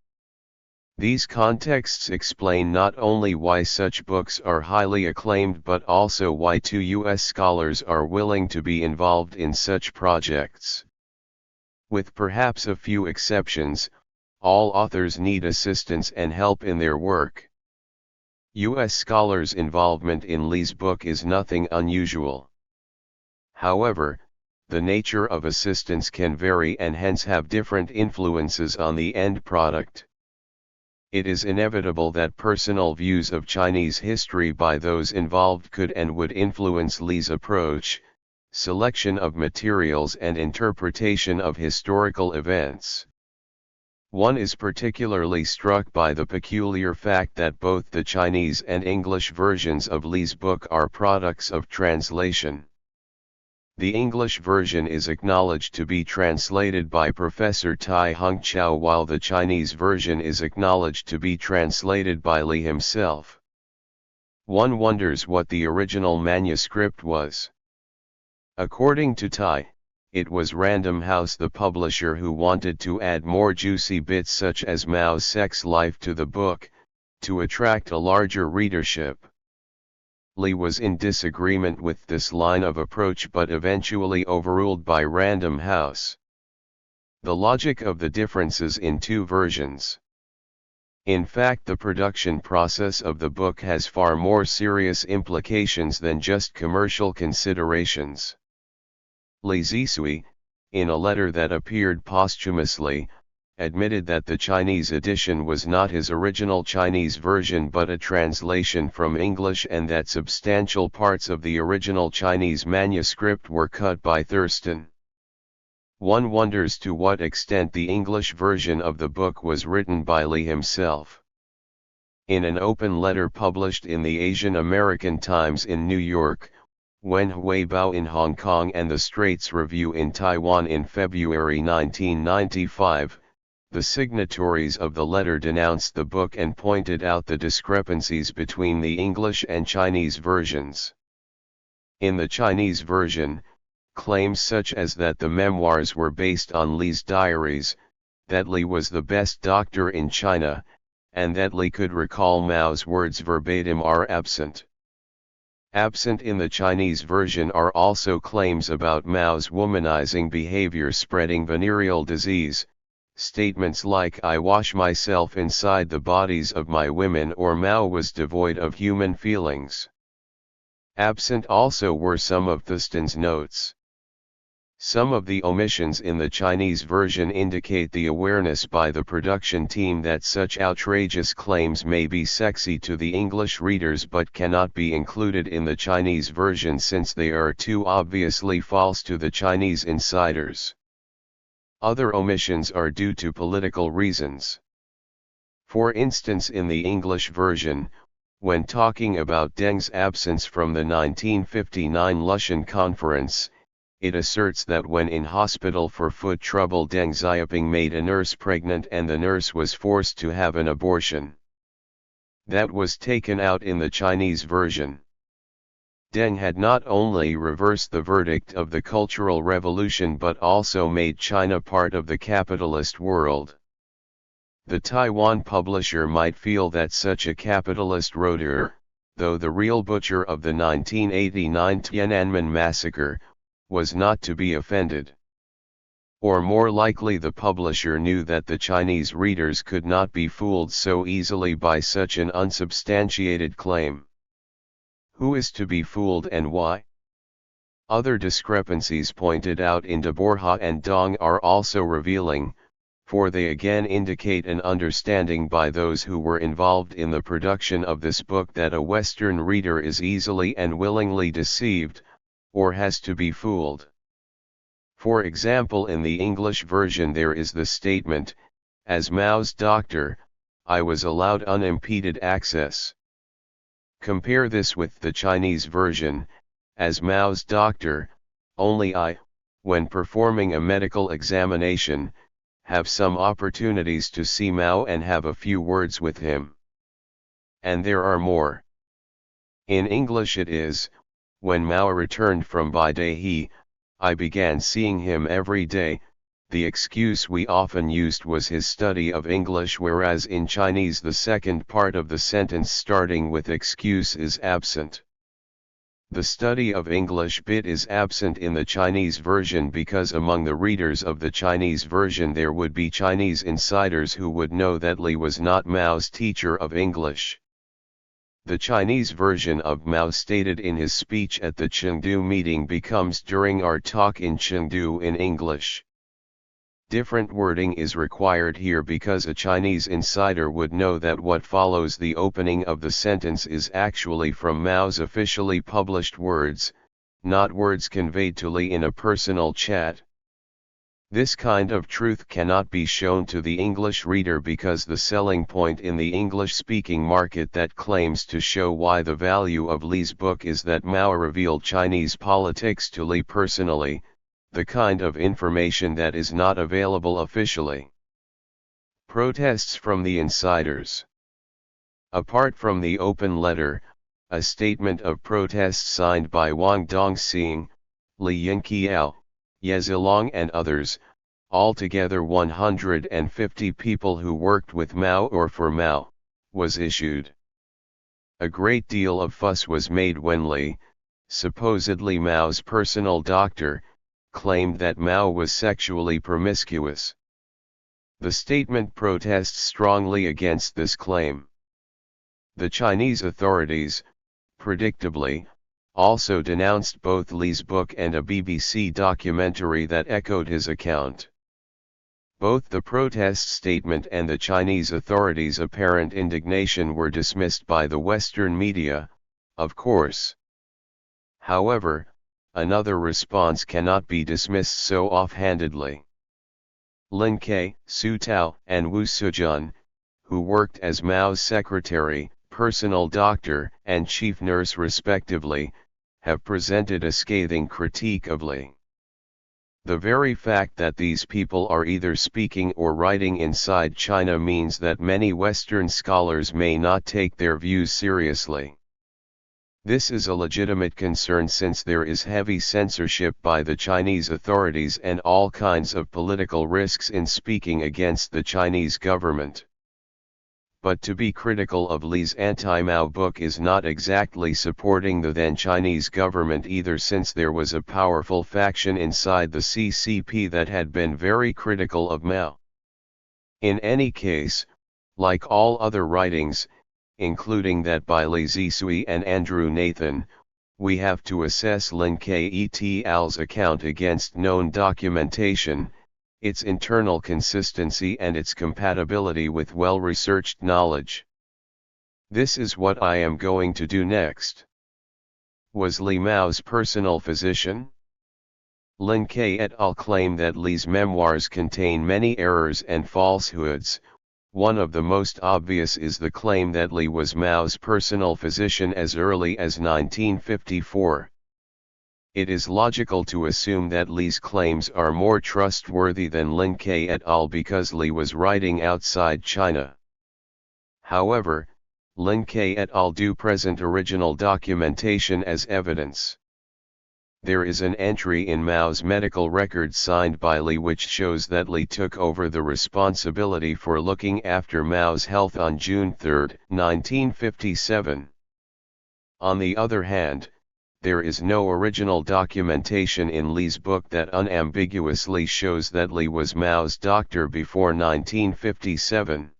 A: These contexts explain not only why such books are highly acclaimed but also why two U.S. scholars are willing to be involved in such projects. With perhaps a few exceptions, all authors need assistance and help in their work. U.S. scholars' involvement in Li's book is nothing unusual. However, the nature of assistance can vary and hence have different influences on the end product. It is inevitable that personal views of Chinese history by those involved could and would influence Li's approach, selection of materials and interpretation of historical events. One is particularly struck by the peculiar fact that both the Chinese and English versions of Li's book are products of translation. The English version is acknowledged to be translated by Professor Tai Hung Chao, while the Chinese version is acknowledged to be translated by Li himself. One wonders what the original manuscript was. According to Tai, it was Random House, the publisher, who wanted to add more juicy bits such as Mao's sex life to the book, to attract a larger readership. Li was in disagreement with this line of approach but eventually overruled by Random House. The logic of the differences in two versions. In fact, the production process of the book has far more serious implications than just commercial considerations. Li Zisui, in a letter that appeared posthumously, admitted that the Chinese edition was not his original Chinese version but a translation from English, and that substantial parts of the original Chinese manuscript were cut by Thurston. One wonders to what extent the English version of the book was written by Li himself. In an open letter published in the Asian American Times in New York, Wen Huibao in Hong Kong, and the Straits Review in Taiwan in February 1995, the signatories of the letter denounced the book and pointed out the discrepancies between the English and Chinese versions. In the Chinese version, claims such as that the memoirs were based on Li's diaries, that Li was the best doctor in China, and that Li could recall Mao's words verbatim are absent. Absent in the Chinese version are also claims about Mao's womanizing behavior spreading venereal disease, statements like "I wash myself inside the bodies of my women" or "Mao was devoid of human feelings." Absent also were some of Thurston's notes. Some of the omissions in the Chinese version indicate the awareness by the production team that such outrageous claims may be sexy to the English readers but cannot be included in the Chinese version since they are too obviously false to the Chinese insiders. Other omissions are due to political reasons. For instance, in the English version, when talking about Deng's absence from the 1959 Lushan Conference, it asserts that when in hospital for foot trouble, Deng Xiaoping made a nurse pregnant and the nurse was forced to have an abortion. That was taken out in the Chinese version. Deng had not only reversed the verdict of the Cultural Revolution but also made China part of the capitalist world. The Taiwan publisher might feel that such a capitalist wrote though the real butcher of the 1989 Tiananmen massacre, was not to be offended. Or more likely, the publisher knew that the Chinese readers could not be fooled so easily by such an unsubstantiated claim. Who is to be fooled and why? Other discrepancies pointed out in de Borja and Dong are also revealing. for they again indicate an understanding by those who were involved in the production of this book that a Western reader is easily and willingly deceived, or has to be fooled. For example, in the English version there is the statement, "As Mao's doctor, I was allowed unimpeded access." Compare this with the Chinese version, "As Mao's doctor, only I, when performing a medical examination, have some opportunities to see Mao and have a few words with him." And there are more. In English it is, "When Mao returned from Baidahe, I began seeing him every day." The excuse we often used was his study of English, whereas in Chinese the second part of the sentence starting with excuse is absent. The study of English bit is absent in the Chinese version because among the readers of the Chinese version there would be Chinese insiders who would know that Li was not Mao's teacher of English. The Chinese version of Mao stated in his speech at the Chengdu meeting becomes "during our talk in Chengdu" in English. Different wording is required here because a Chinese insider would know that what follows the opening of the sentence is actually from Mao's officially published words, not words conveyed to Li in a personal chat. This kind of truth cannot be shown to the English reader because the selling point in the English-speaking market that claims to show why the value of Li's book is that Mao revealed Chinese politics to Li personally, the kind of information that is not available officially. Protests from the insiders. Apart from the open letter, a statement of protest signed by Wang Dongxing, Li Yinqiao, Ye Zilong and others, altogether 150 people who worked with Mao or for Mao, was issued. A great deal of fuss was made when Li, supposedly Mao's personal doctor, claimed that Mao was sexually promiscuous. The statement protests strongly against this claim. The Chinese authorities, predictably, also denounced both Li's book and a BBC documentary that echoed his account. Both the protest statement and the Chinese authorities' apparent indignation were dismissed by the Western media, of course. However, another response cannot be dismissed so offhandedly. Lin Ke, Su Tao, and Wu Sujun, who worked as Mao's secretary, personal doctor, and chief nurse respectively, have presented a scathing critique of Li. The very fact that these people are either speaking or writing inside China means that many Western scholars may not take their views seriously. This is a legitimate concern since there is heavy censorship by the Chinese authorities and all kinds of political risks in speaking against the Chinese government. But to be critical of Li's anti-Mao book is not exactly supporting the then Chinese government either, since there was a powerful faction inside the CCP that had been very critical of Mao. In any case, like all other writings, including that by Li Zisui and Andrew Nathan, we have to assess Lin Ke et al.'s account against known documentation, its internal consistency and its compatibility with well-researched knowledge. This is what I am going to do next. Was Li Mao's personal physician? Lin Ke et al. Claim that Li's memoirs contain many errors and falsehoods. One of the most obvious is the claim that Li was Mao's personal physician as early as 1954. It is logical to assume that Li's claims are more trustworthy than Lin Ke et al. Because Li was writing outside China. However, Lin Ke et al. Do present original documentation as evidence. There is an entry in Mao's medical records signed by Li which shows that Li took over the responsibility for looking after Mao's health on June 3, 1957. On the other hand, there is no original documentation in Li's book that unambiguously shows that Li was Mao's doctor before 1957.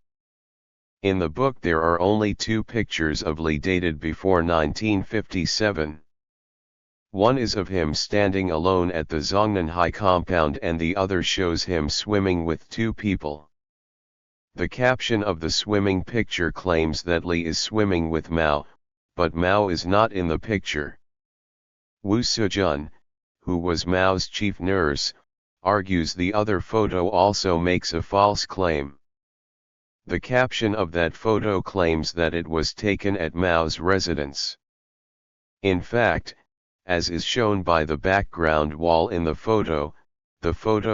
A: In the book there are only 2 pictures of Li dated before 1957. One is of him standing alone at the Zongnanhai compound and the other shows him swimming with two people. The caption of the swimming picture claims that Li is swimming with Mao, but Mao is not in the picture. Wu Sejun, who was Mao's chief nurse, argues the other photo also makes a false claim. The caption of that photo claims that it was taken at Mao's residence. In fact, as is shown by the background wall in the photo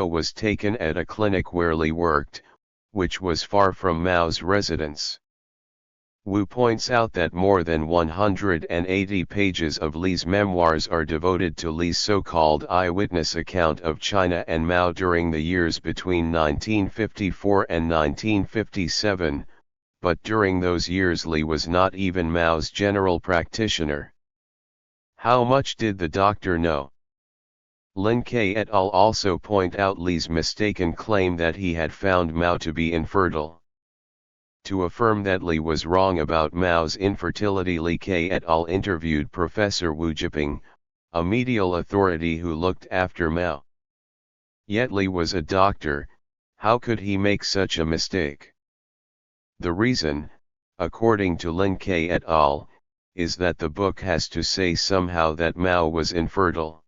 A: was taken at a clinic where Li worked, which was far from Mao's residence. Wu points out that more than 180 pages of Li's memoirs are devoted to Li's so-called eyewitness account of China and Mao during the years between 1954 and 1957, but during those years Li was not even Mao's general practitioner. How much did the doctor know? Lin K et al. Also point out Li's mistaken claim that he had found Mao to be infertile. To affirm that Li was wrong about Mao's infertility, Li K et al. Interviewed Professor Wu Jiping, a medical authority who looked after Mao. Yet Li was a doctor, how could he make such a mistake? The reason, according to Lin K et al., is that the book has to say somehow that Mao was infertile.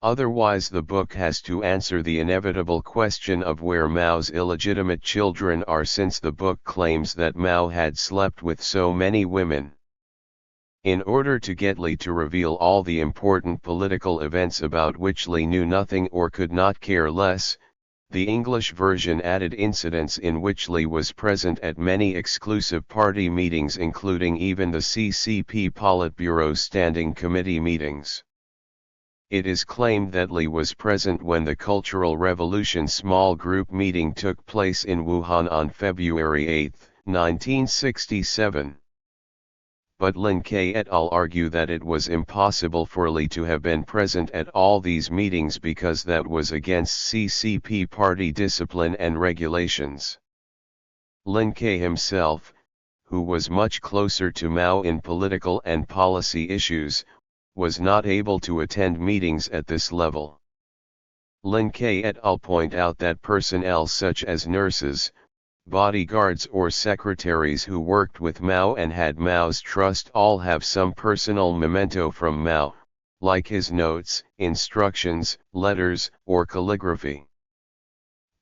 A: Otherwise the book has to answer the inevitable question of where Mao's illegitimate children are, since the book claims that Mao had slept with so many women. In order to get Li to reveal all the important political events about which Li knew nothing or could not care less, the English version added incidents in which Li was present at many exclusive party meetings, including even the CCP Politburo Standing Committee meetings. It is claimed that Li was present when the Cultural Revolution small group meeting took place in Wuhan on February 8, 1967. But Lin K et al. Argue that it was impossible for Li to have been present at all these meetings because that was against CCP party discipline and regulations. Lin K himself, who was much closer to Mao in political and policy issues, was not able to attend meetings at this level. Lin K et al. Point out that personnel such as nurses, bodyguards or secretaries who worked with Mao and had Mao's trust all have some personal memento from Mao, like his notes, instructions, letters, or calligraphy.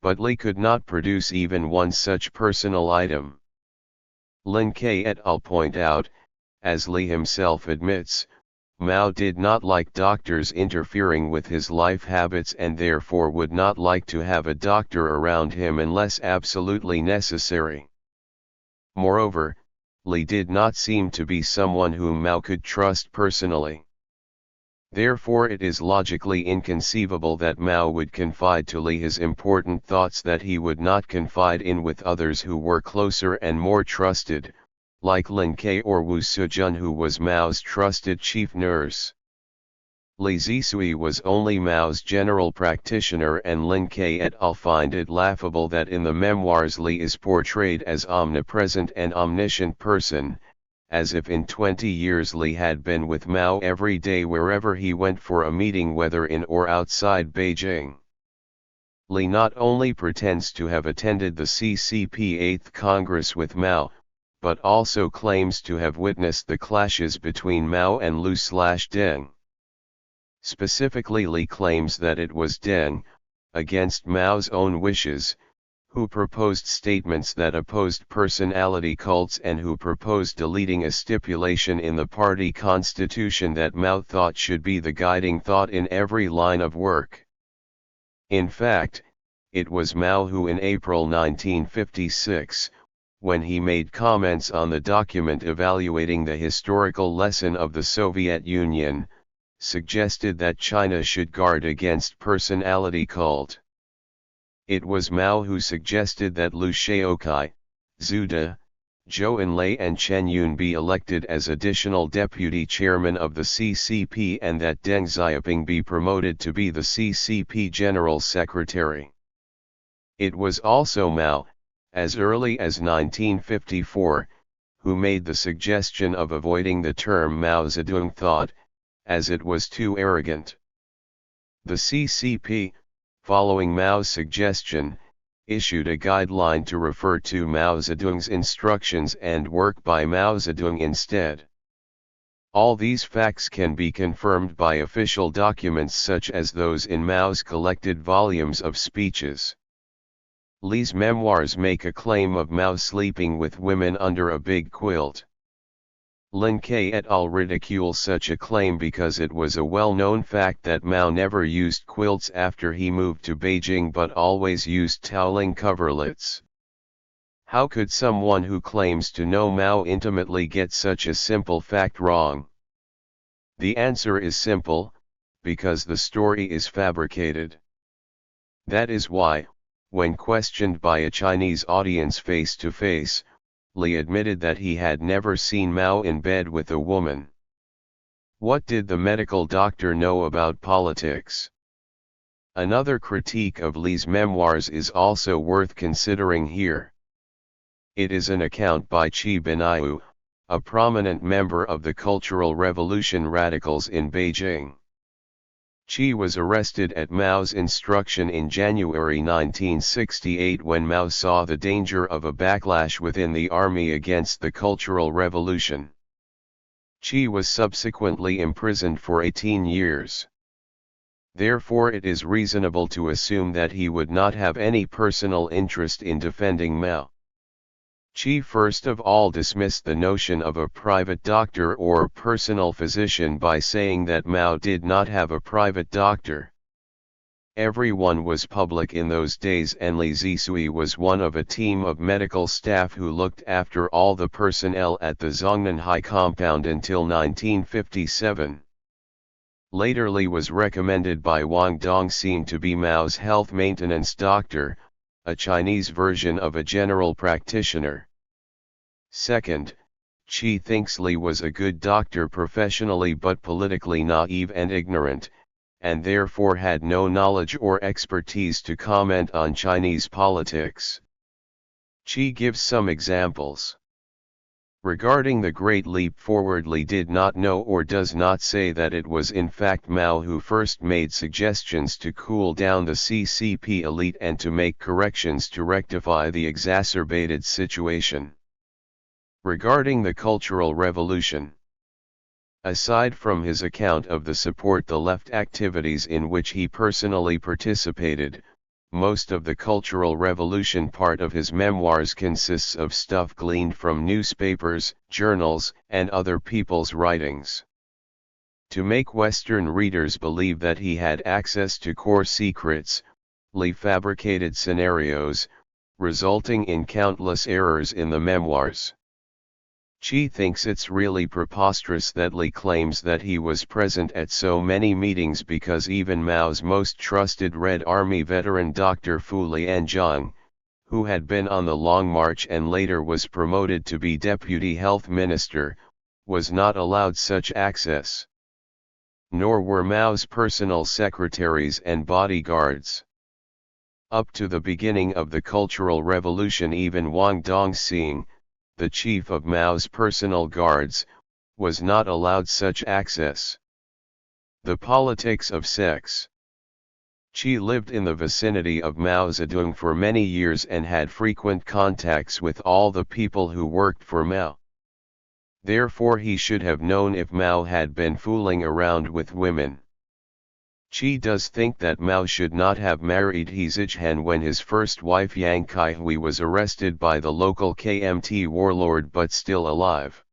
A: But Li could not produce even one such personal item. Lin K et al. Point out, as Li himself admits, Mao did not like doctors interfering with his life habits and therefore would not like to have a doctor around him unless absolutely necessary. Moreover, Li did not seem to be someone whom Mao could trust personally. Therefore it is logically inconceivable that Mao would confide to Li his important thoughts that he would not confide in with others who were closer and more trusted, like Lin K or Wu Sejun, who was Mao's trusted chief nurse. Li Zisui was only Mao's general practitioner, and Lin K et al. Find it laughable that in the memoirs Li is portrayed as omnipresent and omniscient person, as if in 20 years Li had been with Mao every day wherever he went for a meeting, whether in or outside Beijing. Li not only pretends to have attended the CCP 8th Congress with Mao, but also claims to have witnessed the clashes between Mao and Liu/Deng. Specifically, Li claims that it was Deng, against Mao's own wishes, who proposed statements that opposed personality cults and who proposed deleting a stipulation in the party constitution that Mao thought should be the guiding thought in every line of work. In fact, it was Mao who in April 1956, when he made comments on the document evaluating the historical lesson of the Soviet Union, suggested that China should guard against personality cult. It was Mao who suggested that Liu Shaokai, Zhu De, Zhou Enlai and Chen Yun be elected as additional deputy chairman of the CCP and that Deng Xiaoping be promoted to be the CCP general secretary. It was also Mao, as early as 1954, who made the suggestion of avoiding the term Mao Zedong thought, as it was too arrogant. The CCP, following Mao's suggestion, issued a guideline to refer to Mao Zedong's instructions and work by Mao Zedong instead. All these facts can be confirmed by official documents such as those in Mao's collected volumes of speeches. Li's memoirs make a claim of Mao sleeping with women under a big quilt. Lin K et al. Ridicule such a claim because it was a well-known fact that Mao never used quilts after he moved to Beijing but always used toweling coverlets. How could someone who claims to know Mao intimately get such a simple fact wrong? The answer is simple, because the story is fabricated. That is why, when questioned by a Chinese audience face to face, Li admitted that he had never seen Mao in bed with a woman. What did the medical doctor know about politics? Another critique of Li's memoirs is also worth considering here. It is an account by Qi Biniu, a prominent member of the Cultural Revolution radicals in Beijing. Qi was arrested at Mao's instruction in January 1968 when Mao saw the danger of a backlash within the army against the Cultural Revolution. Qi was subsequently imprisoned for 18 years. Therefore it is reasonable to assume that he would not have any personal interest in defending Mao. Qi first of all dismissed the notion of a private doctor or personal physician by saying that Mao did not have a private doctor. Everyone was public in those days and Li Zisui was one of a team of medical staff who looked after all the personnel at the Zongnanhai compound until 1957. Later Li was recommended by Wang Dongxing to be Mao's health maintenance doctor, a Chinese version of a general practitioner. Second, Qi thinks Li was a good doctor professionally but politically naive and ignorant, and therefore had no knowledge or expertise to comment on Chinese politics. Qi gives some examples. Regarding the Great Leap Forward, Li did not know or does not say that it was in fact Mao who first made suggestions to cool down the CCP elite and to make corrections to rectify the exacerbated situation. Regarding the Cultural Revolution, aside from his account of the support the left activities in which he personally participated, most of the Cultural Revolution part of his memoirs consists of stuff gleaned from newspapers, journals, and other people's writings. To make Western readers believe that he had access to core secrets, Li fabricated scenarios, resulting in countless errors in the memoirs. Qi thinks it's really preposterous that Li claims that he was present at so many meetings because even Mao's most trusted Red Army veteran Dr. Fu Lianzhang, who had been on the Long March and later was promoted to be deputy health minister, was not allowed such access. Nor were Mao's personal secretaries and bodyguards. Up to the beginning of the Cultural Revolution, even Wang Dongxing, the chief of Mao's personal guards, was not allowed such access. The politics of sex. Qi lived in the vicinity of Mao Zedong for many years and had frequent contacts with all the people who worked for Mao. Therefore he should have known if Mao had been fooling around with women. Qi does think that Mao should not have married He Zicheng when his first wife Yang Kaihui was arrested by the local KMT warlord but still alive.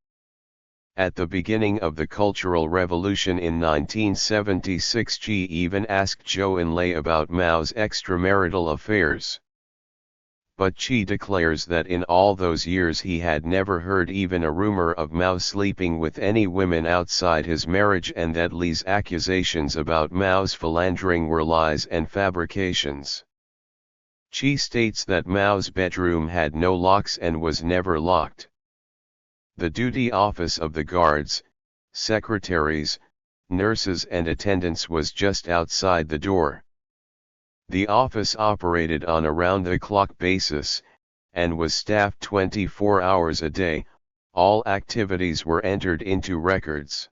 A: At the beginning of the Cultural Revolution in 1976, Qi even asked Zhou Enlai about Mao's extramarital affairs. But Qi declares that in all those years he had never heard even a rumor of Mao sleeping with any women outside his marriage and that Li's accusations about Mao's philandering were lies and fabrications. Qi states that Mao's bedroom had no locks and was never locked. The duty office of the guards, secretaries, nurses and attendants was just outside the door. The office operated on a round-the-clock basis, and was staffed 24 hours a day. All activities were entered into records.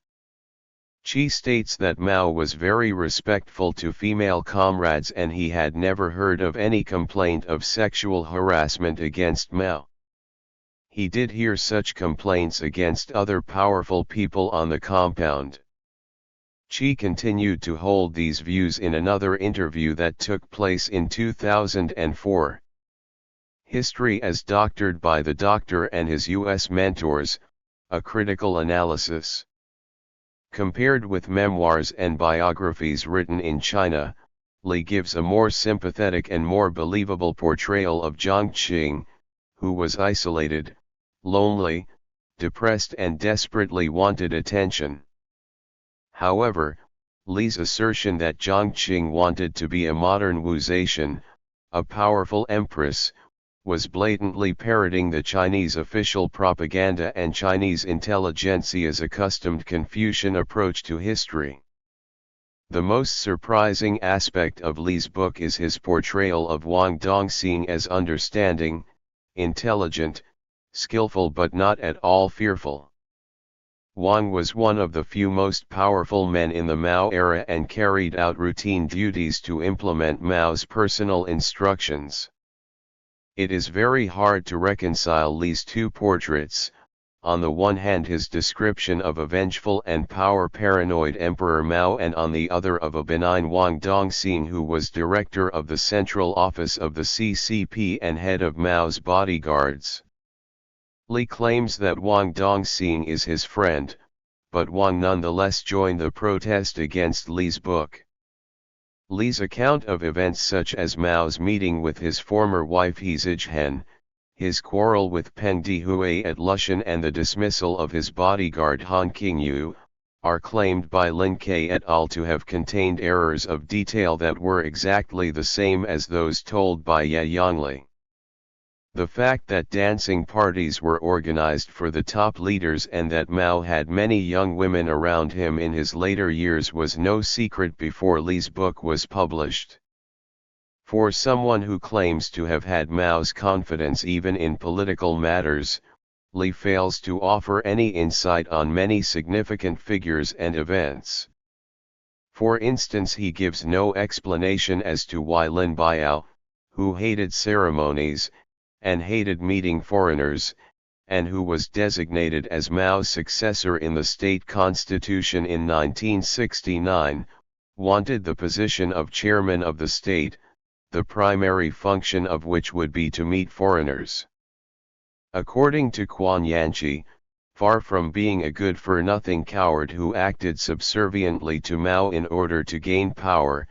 A: Qi states that Mao was very respectful to female comrades and he had never heard of any complaint of sexual harassment against Mao. He did hear such complaints against other powerful people on the compound. Qi continued to hold these views in another interview that took place in 2004. History as Doctored by the Doctor and His U.S. Mentors, a Critical Analysis. Compared with memoirs and biographies written in China, Li gives a more sympathetic and more believable portrayal of Jiang Qing, who was isolated, lonely, depressed and desperately wanted attention. However, Li's assertion that Jiang Qing wanted to be a modern Wu Zetian, a powerful empress, was blatantly parroting the Chinese official propaganda and Chinese intelligentsia's accustomed Confucian approach to history. The most surprising aspect of Li's book is his portrayal of Wang Dongxing as understanding, intelligent, skillful but not at all fearful. Wang was one of the few most powerful men in the Mao era and carried out routine duties to implement Mao's personal instructions. It is very hard to reconcile Li's two portraits, on the one hand his description of a vengeful and power-paranoid Emperor Mao and on the other of a benign Wang Dongxing who was director of the Central Office of the CCP and head of Mao's bodyguards. Li claims that Wang Dongxing is his friend, but Wang nonetheless joined the protest against Li's book. Li's account of events such as Mao's meeting with his former wife He Zijian, his quarrel with Peng Dehui at Lushan and the dismissal of his bodyguard Han Qingyu, are claimed by Lin K et al. To have contained errors of detail that were exactly the same as those told by Ye Yongli. The fact that dancing parties were organized for the top leaders and that Mao had many young women around him in his later years was no secret before Li's book was published. For someone who claims to have had Mao's confidence even in political matters, Li fails to offer any insight on many significant figures and events. For instance, he gives no explanation as to why Lin Biao, who hated ceremonies, and hated meeting foreigners, and who was designated as Mao's successor in the state constitution in 1969, wanted the position of chairman of the state, the primary function of which would be to meet foreigners. According to Quan Yanqi, far from being a good-for-nothing coward who acted subserviently to Mao in order to gain power,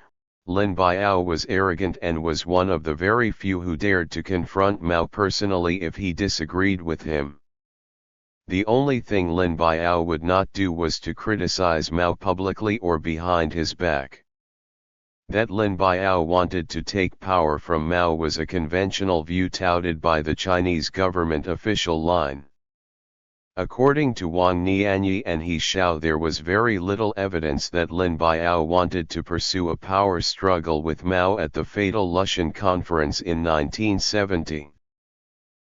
A: Lin Biao was arrogant and was one of the very few who dared to confront Mao personally if he disagreed with him. The only thing Lin Biao would not do was to criticize Mao publicly or behind his back. That Lin Biao wanted to take power from Mao was a conventional view touted by the Chinese government official line. According to Wang Nianyi and He Xiao, there was very little evidence that Lin Biao wanted to pursue a power struggle with Mao at the fatal Lushan Conference in 1970.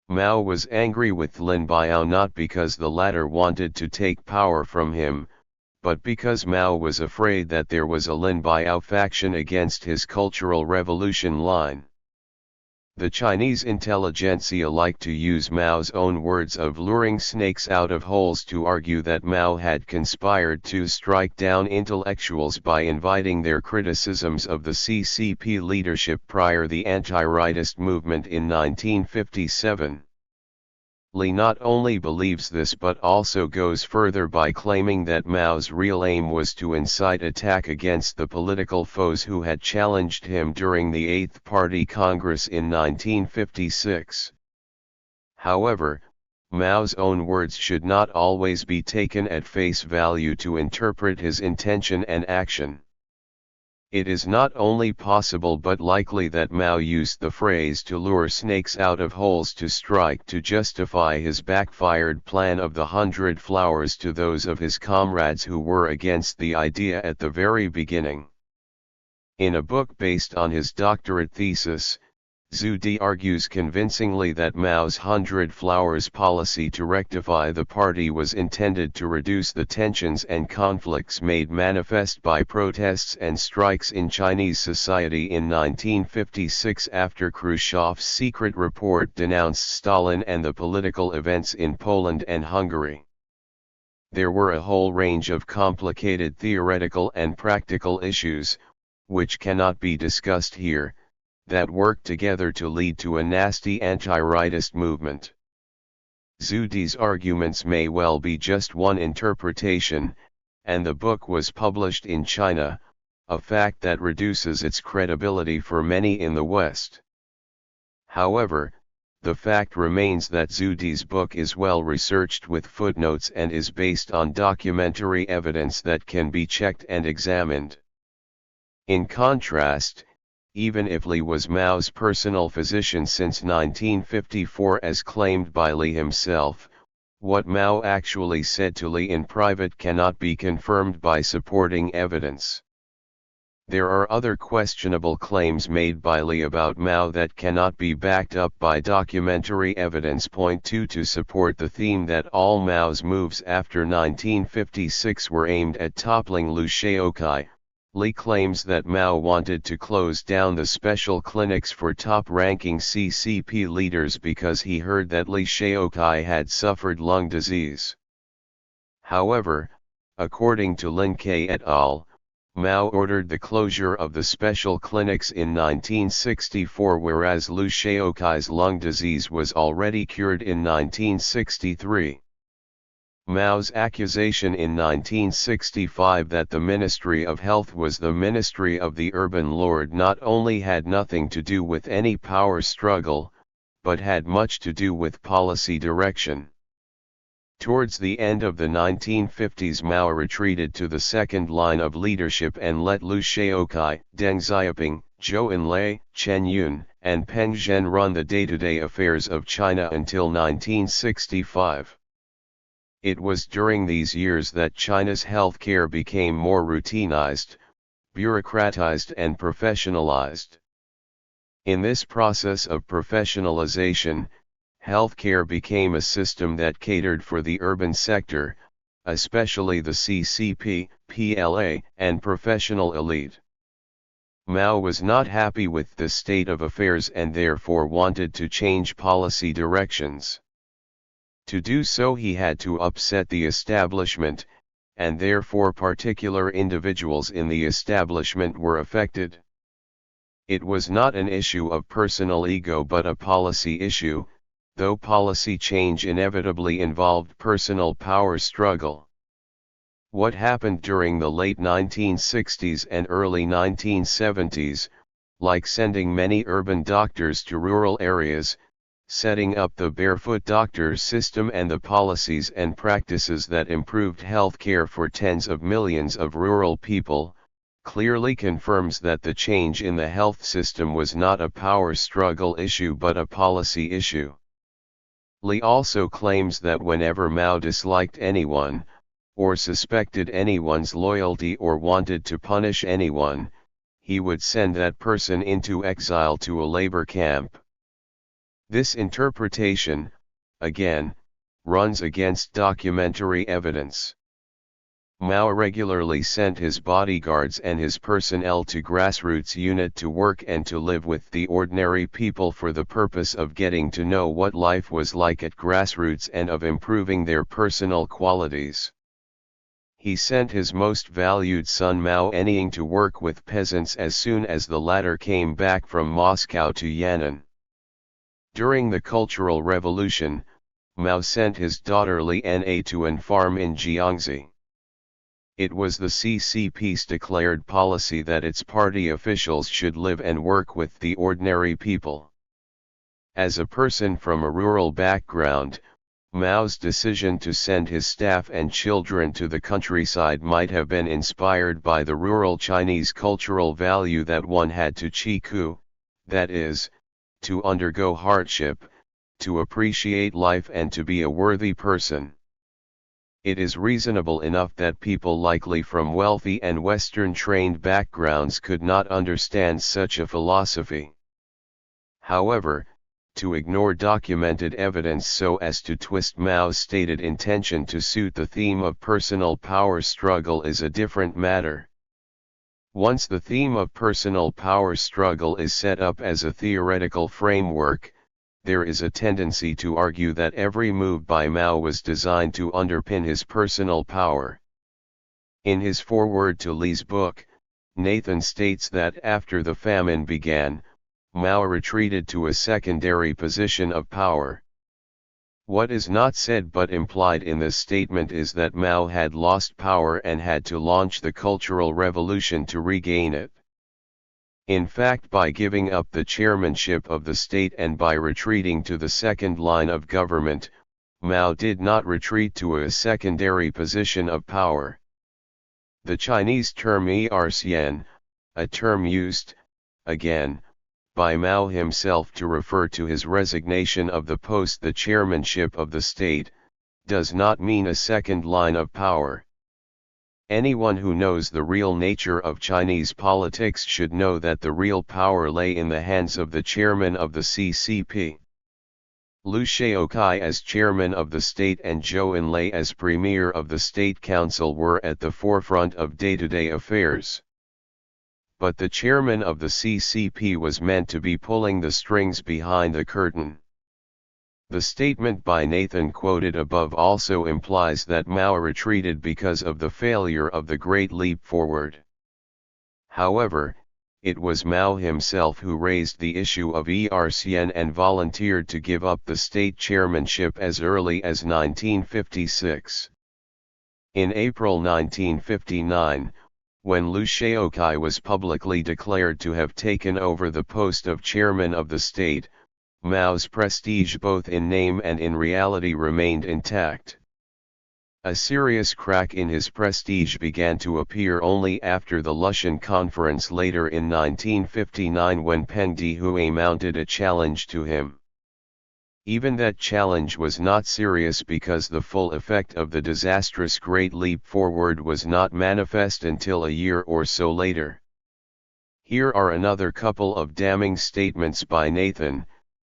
A: Mao was angry with Lin Biao not because the latter wanted to take power from him, but because Mao was afraid that there was a Lin Biao faction against his Cultural Revolution line. The Chinese intelligentsia liked to use Mao's own words of luring snakes out of holes to argue that Mao had conspired to strike down intellectuals by inviting their criticisms of the CCP leadership prior the anti-rightist movement in 1957. Li not only believes this but also goes further by claiming that Mao's real aim was to incite attack against the political foes who had challenged him during the Eighth Party Congress in 1956. However, Mao's own words should not always be taken at face value to interpret his intention and action. It is not only possible but likely that Mao used the phrase to lure snakes out of holes to strike to justify his backfired plan of the 100 flowers to those of his comrades who were against the idea at the very beginning. In a book based on his doctorate thesis, Zhu Di argues convincingly that Mao's 100 Flowers policy to rectify the party was intended to reduce the tensions and conflicts made manifest by protests and strikes in Chinese society in 1956 after Khrushchev's secret report denounced Stalin and the political events in Poland and Hungary. There were a whole range of complicated theoretical and practical issues, which cannot be discussed here, that worked together to lead to a nasty anti-rightist movement. Zhu Di's arguments may well be just one interpretation, and the book was published in China, a fact that reduces its credibility for many in the West. However, the fact remains that Zhu Di's book is well researched with footnotes and is based on documentary evidence that can be checked and examined. In contrast, even if Li was Mao's personal physician since 1954 as claimed by Li himself, what Mao actually said to Li in private cannot be confirmed by supporting evidence. There are other questionable claims made by Li about Mao that cannot be backed up by documentary evidence. Point 2 to support the theme that all Mao's moves after 1956 were aimed at toppling Liu Shaoqai. Li claims that Mao wanted to close down the special clinics for top-ranking CCP leaders because he heard that Li Shaoqai had suffered lung disease. However, according to Lin Ke et al., Mao ordered the closure of the special clinics in 1964, whereas Liu Shaoqai's lung disease was already cured in 1963. Mao's accusation in 1965 that the Ministry of Health was the Ministry of the Urban Lord not only had nothing to do with any power struggle, but had much to do with policy direction. Towards the end of the 1950s, Mao retreated to the second line of leadership and let Liu Shaoqai, Deng Xiaoping, Zhou Enlai, Chen Yun, and Peng Zhen run the day-to-day affairs of China until 1965. It was during these years that China's healthcare became more routinized, bureaucratized and professionalized. In this process of professionalization, healthcare became a system that catered for the urban sector, especially the CCP, PLA, and professional elite. Mao was not happy with this state of affairs and therefore wanted to change policy directions. To do so he had to upset the establishment, and therefore particular individuals in the establishment were affected. It was not an issue of personal ego but a policy issue, though policy change inevitably involved personal power struggle. What happened during the late 1960s and early 1970s, like sending many urban doctors to rural areas, setting up the barefoot doctor system and the policies and practices that improved health care for tens of millions of rural people, clearly confirms that the change in the health system was not a power struggle issue but a policy issue. Li also claims that whenever Mao disliked anyone, or suspected anyone's loyalty or wanted to punish anyone, he would send that person into exile to a labor camp. This interpretation, again, runs against documentary evidence. Mao regularly sent his bodyguards and his personnel to grassroots unit to work and to live with the ordinary people for the purpose of getting to know what life was like at grassroots and of improving their personal qualities. He sent his most valued son Mao Anying to work with peasants as soon as the latter came back from Moscow to Yan'an. During the Cultural Revolution, Mao sent his daughter Li Na to an farm in Jiangxi. It was the CCP's declared policy that its party officials should live and work with the ordinary people. As a person from a rural background, Mao's decision to send his staff and children to the countryside might have been inspired by the rural Chinese cultural value that one had to chiku, that is, to undergo hardship, to appreciate life and to be a worthy person. It is reasonable enough that people likely from wealthy and Western-trained backgrounds could not understand such a philosophy. However, to ignore documented evidence so as to twist Mao's stated intention to suit the theme of personal power struggle is a different matter. Once the theme of personal power struggle is set up as a theoretical framework, there is a tendency to argue that every move by Mao was designed to underpin his personal power. In his foreword to Li's book, Nathan states that after the famine began, Mao retreated to a secondary position of power. What is not said but implied in this statement is that Mao had lost power and had to launch the Cultural Revolution to regain it. In fact, by giving up the chairmanship of the state and by retreating to the second line of government, Mao did not retreat to a secondary position of power. The Chinese term ercn, a term used, again, by Mao himself to refer to his resignation of the post, the chairmanship of the state, does not mean a second line of power. Anyone who knows the real nature of Chinese politics should know that the real power lay in the hands of the chairman of the CCP. Liu Shaoqi as chairman of the state and Zhou Enlai as premier of the State Council were at the forefront of day-to-day affairs. But the chairman of the CCP was meant to be pulling the strings behind the curtain. The statement by Nathan quoted above also implies that Mao retreated because of the failure of the Great Leap Forward. However, it was Mao himself who raised the issue of ERCN and volunteered to give up the state chairmanship as early as 1956. In April 1959, when Liu Shaoqi was publicly declared to have taken over the post of chairman of the state, Mao's prestige both in name and in reality remained intact. A serious crack in his prestige began to appear only after the Lushan Conference later in 1959 when Peng Dehuai mounted a challenge to him. Even that challenge was not serious because the full effect of the disastrous Great Leap Forward was not manifest until a year or so later. Here are another couple of damning statements by Nathan.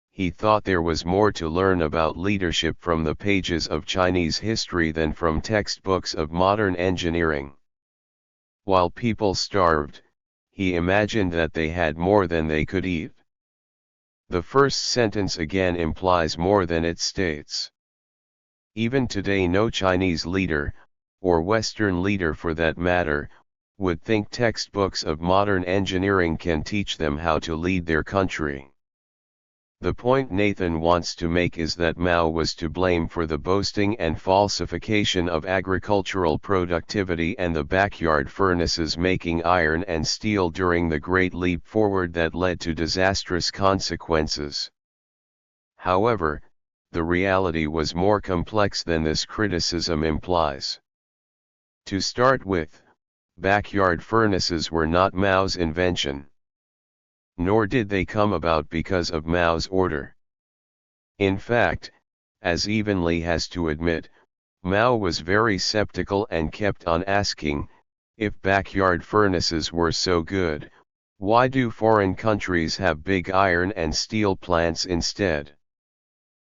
A: He thought there was more to learn about leadership from the pages of Chinese history than from textbooks of modern engineering. While people starved, he imagined that they had more than they could eat. The first sentence again implies more than it states. Even today no Chinese leader, or Western leader for that matter, would think textbooks of modern engineering can teach them how to lead their country. The point Nathan wants to make is that Mao was to blame for the boasting and falsification of agricultural productivity and the backyard furnaces making iron and steel during the Great Leap Forward that led to disastrous consequences. However, the reality was more complex than this criticism implies. To start with, backyard furnaces were not Mao's invention. Nor did they come about because of Mao's order. In fact, as Evenly has to admit, Mao was very skeptical and kept on asking, if backyard furnaces were so good, why do foreign countries have big iron and steel plants instead?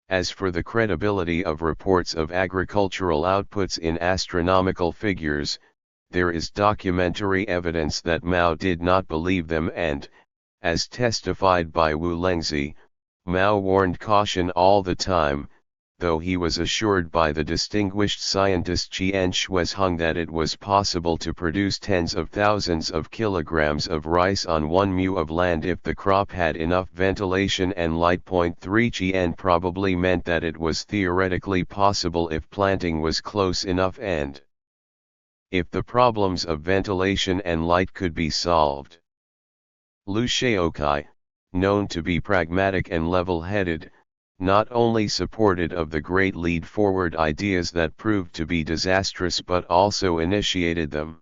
A: As for the credibility of reports of agricultural outputs in astronomical figures, there is documentary evidence that Mao did not believe them and, as testified by Wu Lengzi, Mao warned caution all the time, though he was assured by the distinguished scientist Qian Shuizheng that it was possible to produce tens of thousands of kilograms of rice on 1 mu of land if the crop had enough ventilation and light. 3 Qian probably meant that it was theoretically possible if planting was close enough and if the problems of ventilation and light could be solved. Liu Shaoqi, known to be pragmatic and level-headed, not only supported of the Great Leap Forward ideas that proved to be disastrous but also initiated them.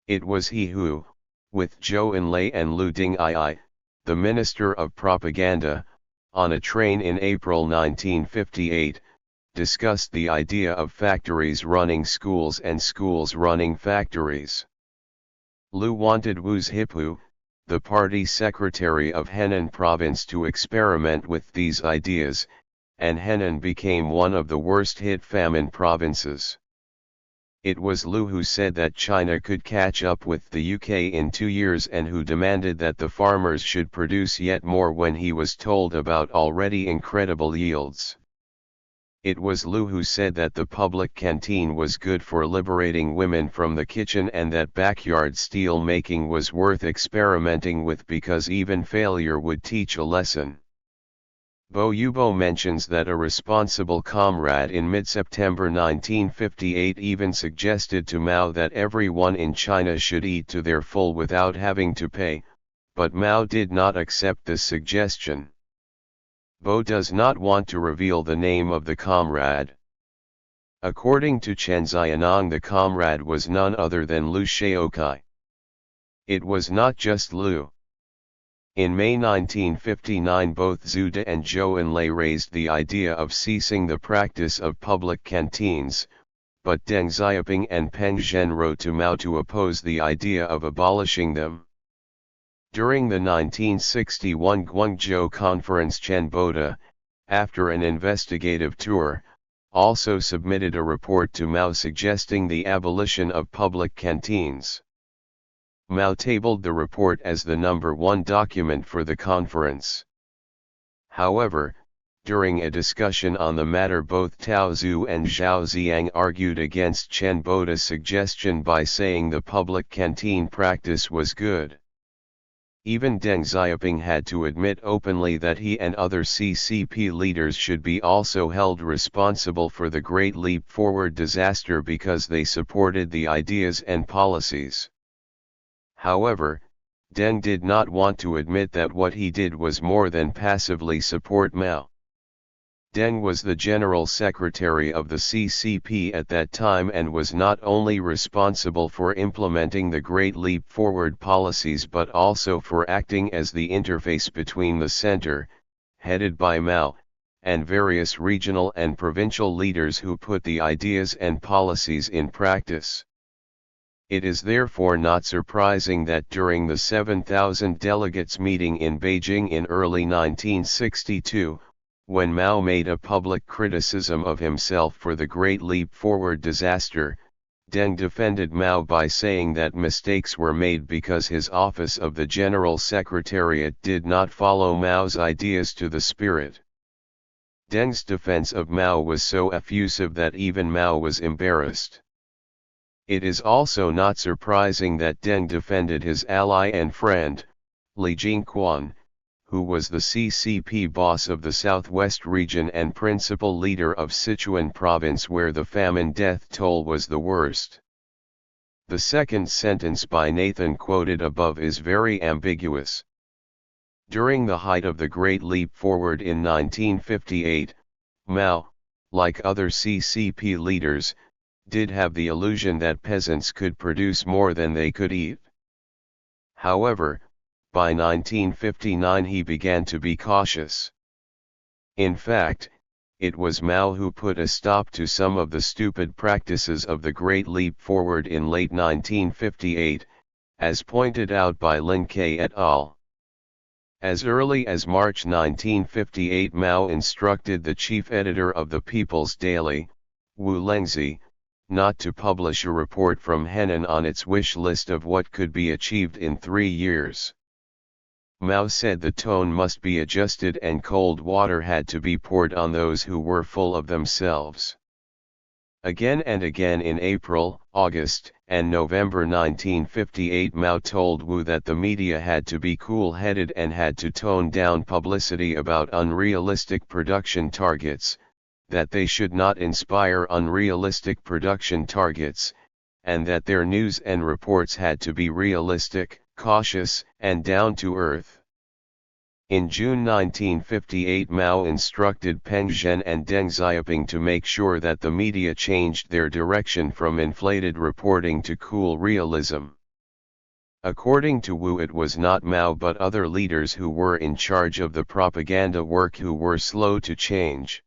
A: It was he who, with Zhou Enlai and Liu Dingyi, the Minister of Propaganda, on a train in April 1958, discussed the idea of factories running schools and schools running factories. Liu wanted Wu's Hippu, the party secretary of Henan province to experiment with these ideas, and Henan became one of the worst hit famine provinces. It was Liu who said that China could catch up with the UK in 2 years and who demanded that the farmers should produce yet more when he was told about already incredible yields. It was Liu who said that the public canteen was good for liberating women from the kitchen and that backyard steel making was worth experimenting with because even failure would teach a lesson. Bo Yubo mentions that a responsible comrade in mid-September 1958 even suggested to Mao that everyone in China should eat to their full without having to pay, but Mao did not accept this suggestion. Bo does not want to reveal the name of the comrade. According to Chen Xianong, the comrade was none other than Liu Shaokai. It was not just Liu. In May 1959 both Zhu De and Zhou Enlai raised the idea of ceasing the practice of public canteens, but Deng Xiaoping and Peng Zhen wrote to Mao to oppose the idea of abolishing them. During the 1961 Guangzhou Conference, Chen Boda, after an investigative tour, also submitted a report to Mao suggesting the abolition of public canteens. Mao tabled the report as the number 1 document for the conference. However, during a discussion on the matter, both Tao Zhu and Zhao Ziang argued against Chen Boda's suggestion by saying the public canteen practice was good. Even Deng Xiaoping had to admit openly that he and other CCP leaders should be also held responsible for the Great Leap Forward disaster because they supported the ideas and policies. However, Deng did not want to admit that what he did was more than passively support Mao. Deng was the General Secretary of the CCP at that time and was not only responsible for implementing the Great Leap Forward policies but also for acting as the interface between the center, headed by Mao, and various regional and provincial leaders who put the ideas and policies in practice. It is therefore not surprising that during the 7,000 delegates meeting in Beijing in early 1962, when Mao made a public criticism of himself for the Great Leap Forward disaster, Deng defended Mao by saying that mistakes were made because his office of the General Secretariat did not follow Mao's ideas to the spirit. Deng's defense of Mao was so effusive that even Mao was embarrassed. It is also not surprising that Deng defended his ally and friend, Li Jingquan, who was the CCP boss of the Southwest region and principal leader of Sichuan province where the famine death toll was the worst. The second sentence by Nathan quoted above is very ambiguous. During the height of the Great Leap Forward in 1958, Mao, like other CCP leaders, did have the illusion that peasants could produce more than they could eat. However, by 1959 he began to be cautious. In fact, it was Mao who put a stop to some of the stupid practices of the Great Leap Forward in late 1958, as pointed out by Lin K et al. As early as March 1958 Mao instructed the chief editor of the People's Daily, Wu Lengzi, not to publish a report from Henan on its wish list of what could be achieved in 3 years. Mao said the tone must be adjusted and cold water had to be poured on those who were full of themselves. Again and again in April, August, and November 1958 Mao told Wu that the media had to be cool-headed and had to tone down publicity about unrealistic production targets, that they should not inspire unrealistic production targets, and that their news and reports had to be realistic, cautious, and down to earth. In June 1958 Mao instructed Peng Zhen and Deng Xiaoping to make sure that the media changed their direction from inflated reporting to cool realism. According to Wu, it was not Mao but other leaders who were in charge of the propaganda work who were slow to change.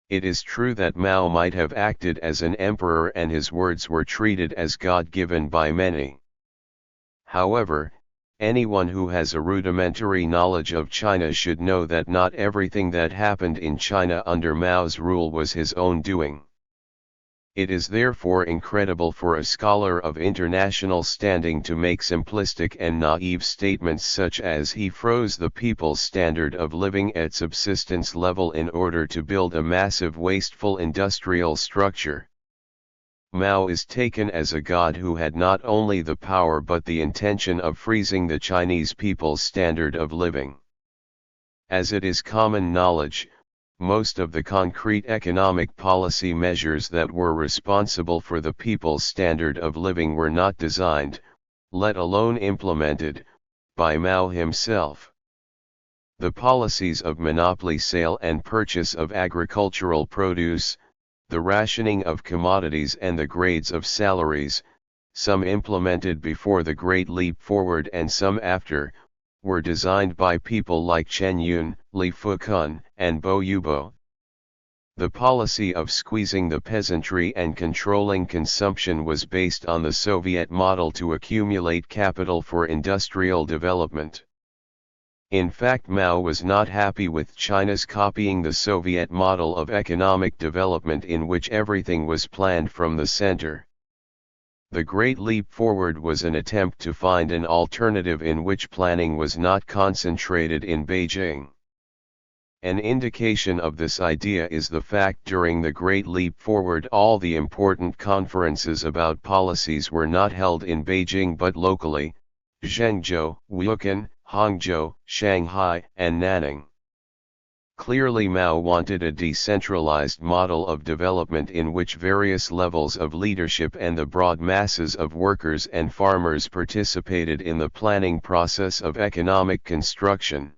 A: It is true that Mao might have acted as an emperor and his words were treated as God-given by many. However, Anyone who has a rudimentary knowledge of China should know that not everything that happened in China under Mao's rule was his own doing. It is therefore incredible for a scholar of international standing to make simplistic and naive statements such as he froze the people's standard of living at subsistence level in order to build a massive wasteful industrial structure. Mao is taken as a god who had not only the power but the intention of freezing the Chinese people's standard of living. As it is common knowledge, most of the concrete economic policy measures that were responsible for the people's standard of living were not designed, let alone implemented, by Mao himself. The policies of monopoly sale and purchase of agricultural produce, the rationing of commodities and the grades of salaries, some implemented before the Great Leap Forward and some after, were designed by people like Chen Yun, Li Fukun, and Bo Yubo. The policy of squeezing the peasantry and controlling consumption was based on the Soviet model to accumulate capital for industrial development. In fact, Mao was not happy with China's copying the Soviet model of economic development in which everything was planned from the center. The Great Leap Forward was an attempt to find an alternative in which planning was not concentrated in Beijing. An indication of this idea is the fact during the Great Leap Forward all the important conferences about policies were not held in Beijing but locally, Zhengzhou, Wuhan, Hangzhou, Shanghai, and Nanning. Clearly Mao wanted a decentralized model of development in which various levels of leadership and the broad masses of workers and farmers participated in the planning process of economic construction.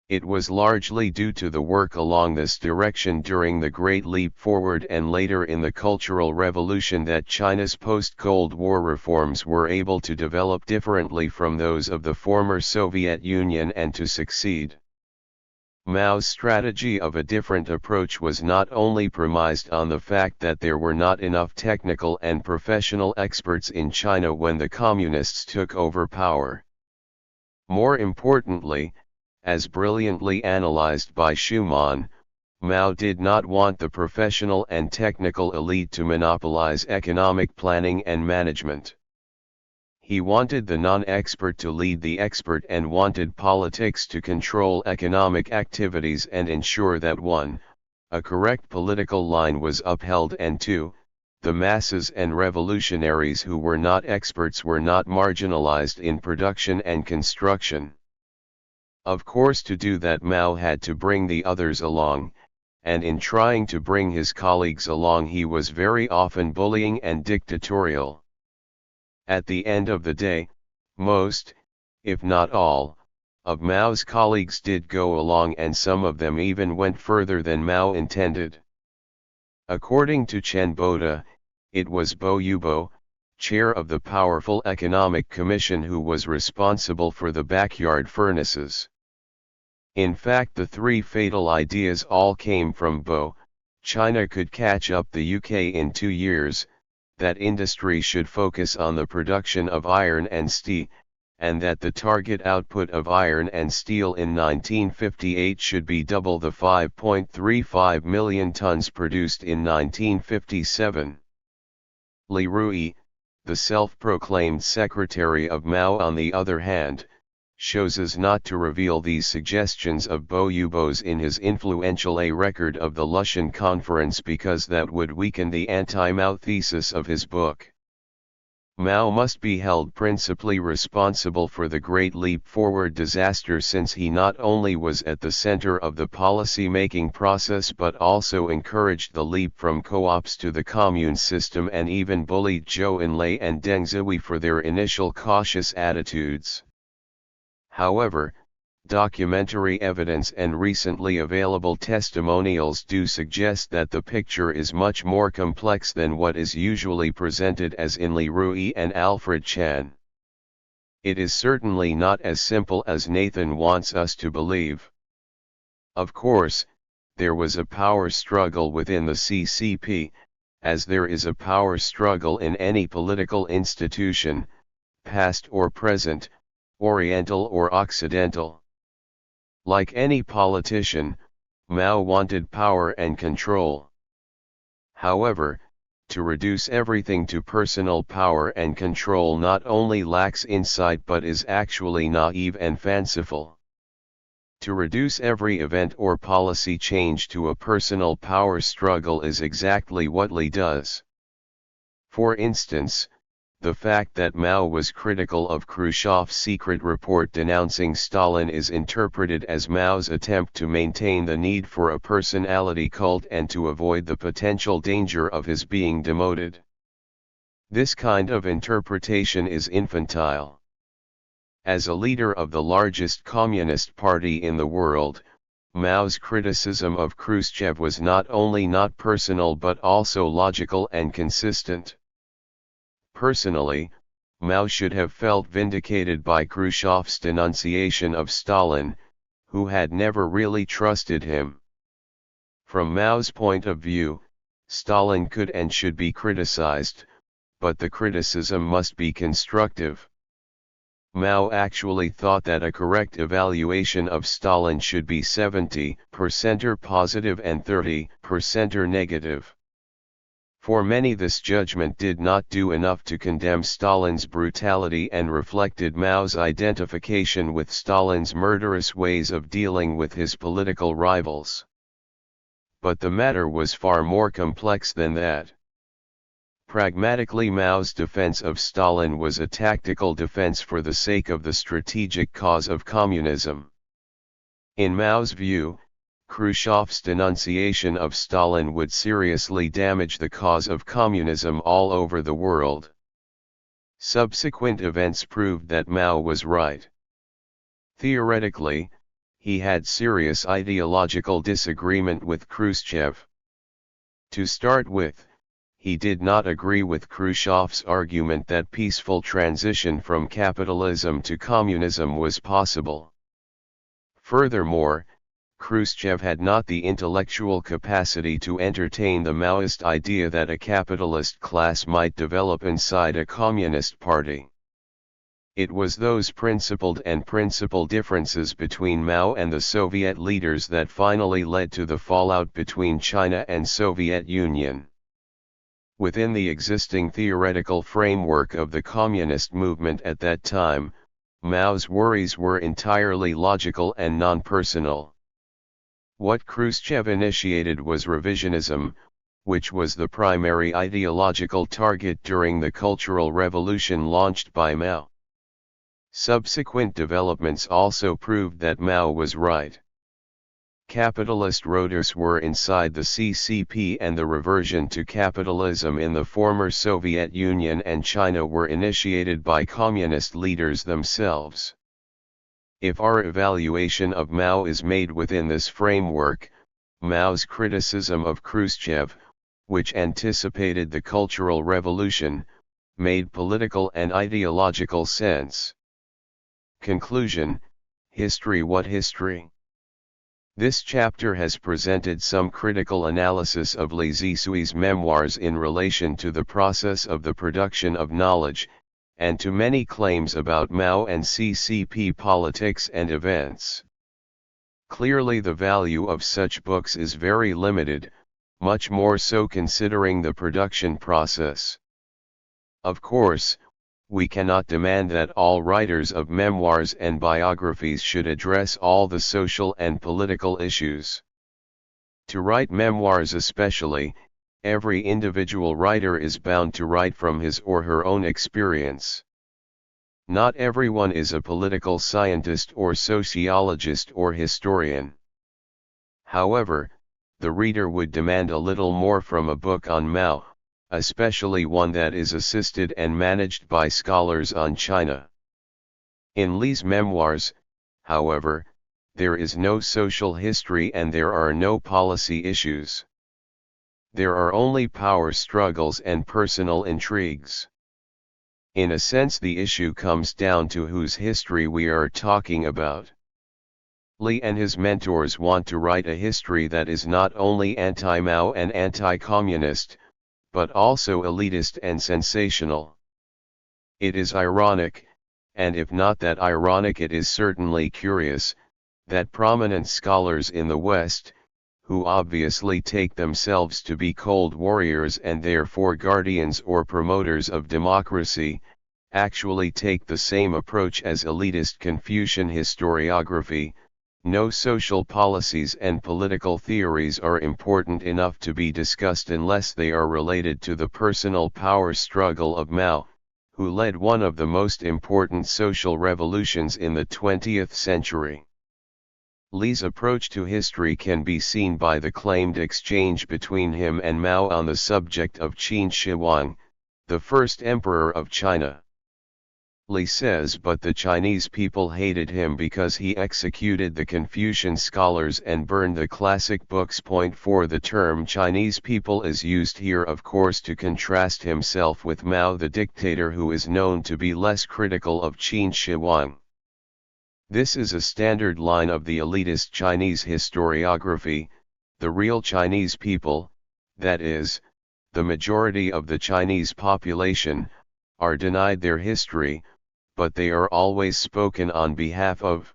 A: It was largely due to the work along this direction during the Great Leap Forward and later in the Cultural Revolution that China's post-Cold War reforms were able to develop differently from those of the former Soviet Union and to succeed. Mao's strategy of a different approach was not only premised on the fact that there were not enough technical and professional experts in China when the Communists took over power. More importantly, as brilliantly analyzed by Schumann, Mao did not want the professional and technical elite to monopolize economic planning and management. He wanted the non-expert to lead the expert and wanted politics to control economic activities and ensure that 1. A correct political line was upheld and 2. The masses and revolutionaries who were not experts were not marginalized in production and construction. Of course, to do that Mao had to bring the others along, and in trying to bring his colleagues along he was very often bullying and dictatorial. At the end of the day, most, if not all, of Mao's colleagues did go along and some of them even went further than Mao intended. According to Chen Boda, it was Bo Yubo, chair of the powerful Economic Commission, who was responsible for the backyard furnaces. In fact, the three fatal ideas all came from Bo. China could catch up the UK in 2 years, that industry should focus on the production of iron and steel, and that the target output of iron and steel in 1958 should be double the 5.35 million tons produced in 1957. Li Rui, the self-proclaimed secretary of Mao, on the other hand, chose us not to reveal these suggestions of Bo Yubo's in his influential A Record of the Lushan Conference because that would weaken the anti-Mao thesis of his book. Mao must be held principally responsible for the Great Leap Forward disaster, since he not only was at the center of the policy-making process but also encouraged the leap from co-ops to the commune system and even bullied Zhou Enlai and Deng Zhihui for their initial cautious attitudes. However, documentary evidence and recently available testimonials do suggest that the picture is much more complex than what is usually presented as in Li Rui and Alfred Chan. It is certainly not as simple as Nathan wants us to believe. Of course, there was a power struggle within the CCP, as there is a power struggle in any political institution, past or present, Oriental or Occidental. Like any politician, Mao wanted power and control. However, to reduce everything to personal power and control not only lacks insight but is actually naive and fanciful. To reduce every event or policy change to a personal power struggle is exactly what Li does. For instance, the fact that Mao was critical of Khrushchev's secret report denouncing Stalin is interpreted as Mao's attempt to maintain the need for a personality cult and to avoid the potential danger of his being demoted. This kind of interpretation is infantile. As a leader of the largest communist party in the world, Mao's criticism of Khrushchev was not only not personal but also logical and consistent. Personally, Mao should have felt vindicated by Khrushchev's denunciation of Stalin, who had never really trusted him. From Mao's point of view, Stalin could and should be criticized, but the criticism must be constructive. Mao actually thought that a correct evaluation of Stalin should be 70% positive and 30% negative. For many, this judgment did not do enough to condemn Stalin's brutality and reflected Mao's identification with Stalin's murderous ways of dealing with his political rivals. But the matter was far more complex than that. Pragmatically, Mao's defense of Stalin was a tactical defense for the sake of the strategic cause of communism. In Mao's view, Khrushchev's denunciation of Stalin would seriously damage the cause of communism all over the world. Subsequent events proved that Mao was right. Theoretically, he had serious ideological disagreement with Khrushchev. To start with, he did not agree with Khrushchev's argument that peaceful transition from capitalism to communism was possible. Furthermore, Khrushchev had not the intellectual capacity to entertain the Maoist idea that a capitalist class might develop inside a communist party. It was those principled differences between Mao and the Soviet leaders that finally led to the fallout between China and Soviet Union. Within the existing theoretical framework of the communist movement at that time, Mao's worries were entirely logical and non-personal. What Khrushchev initiated was revisionism, which was the primary ideological target during the Cultural Revolution launched by Mao. Subsequent developments also proved that Mao was right. Capitalist rotors were inside the CCP, and the reversion to capitalism in the former Soviet Union and China were initiated by communist leaders themselves. If our evaluation of Mao is made within this framework, Mao's criticism of Khrushchev, which anticipated the Cultural Revolution, made political and ideological sense. Conclusion: History. What history? This chapter has presented some critical analysis of Li Zisui's memoirs in relation to the process of the production of knowledge, and to many claims about Mao and CCP politics and events. Clearly, the value of such books is very limited, much more so considering the production process. Of course, we cannot demand that all writers of memoirs and biographies should address all the social and political issues. To write memoirs especially, every individual writer is bound to write from his or her own experience. Not everyone is a political scientist or sociologist or historian. However, the reader would demand a little more from a book on Mao, especially one that is assisted and managed by scholars on China. In Li's memoirs, however, there is no social history and there are no policy issues. There are only power struggles and personal intrigues. In a sense, the issue comes down to whose history we are talking about. Li and his mentors want to write a history that is not only anti-Mao and anti-communist, but also elitist and sensational. It is ironic, and if not that ironic, it is certainly curious, that prominent scholars in the West, who obviously take themselves to be cold warriors and therefore guardians or promoters of democracy, actually take the same approach as elitist Confucian historiography. No social policies and political theories are important enough to be discussed unless they are related to the personal power struggle of Mao, who led one of the most important social revolutions in the 20th century. Li's approach to history can be seen by the claimed exchange between him and Mao on the subject of Qin Shi Huang, the first emperor of China. Li says, but the Chinese people hated him because he executed the Confucian scholars and burned the classic books. Point 4. The term Chinese people is used here of course to contrast himself with Mao the dictator, who is known to be less critical of Qin Shi Huang. This is a standard line of the elitist Chinese historiography. The real Chinese people, that is, the majority of the Chinese population, are denied their history, but they are always spoken on behalf of.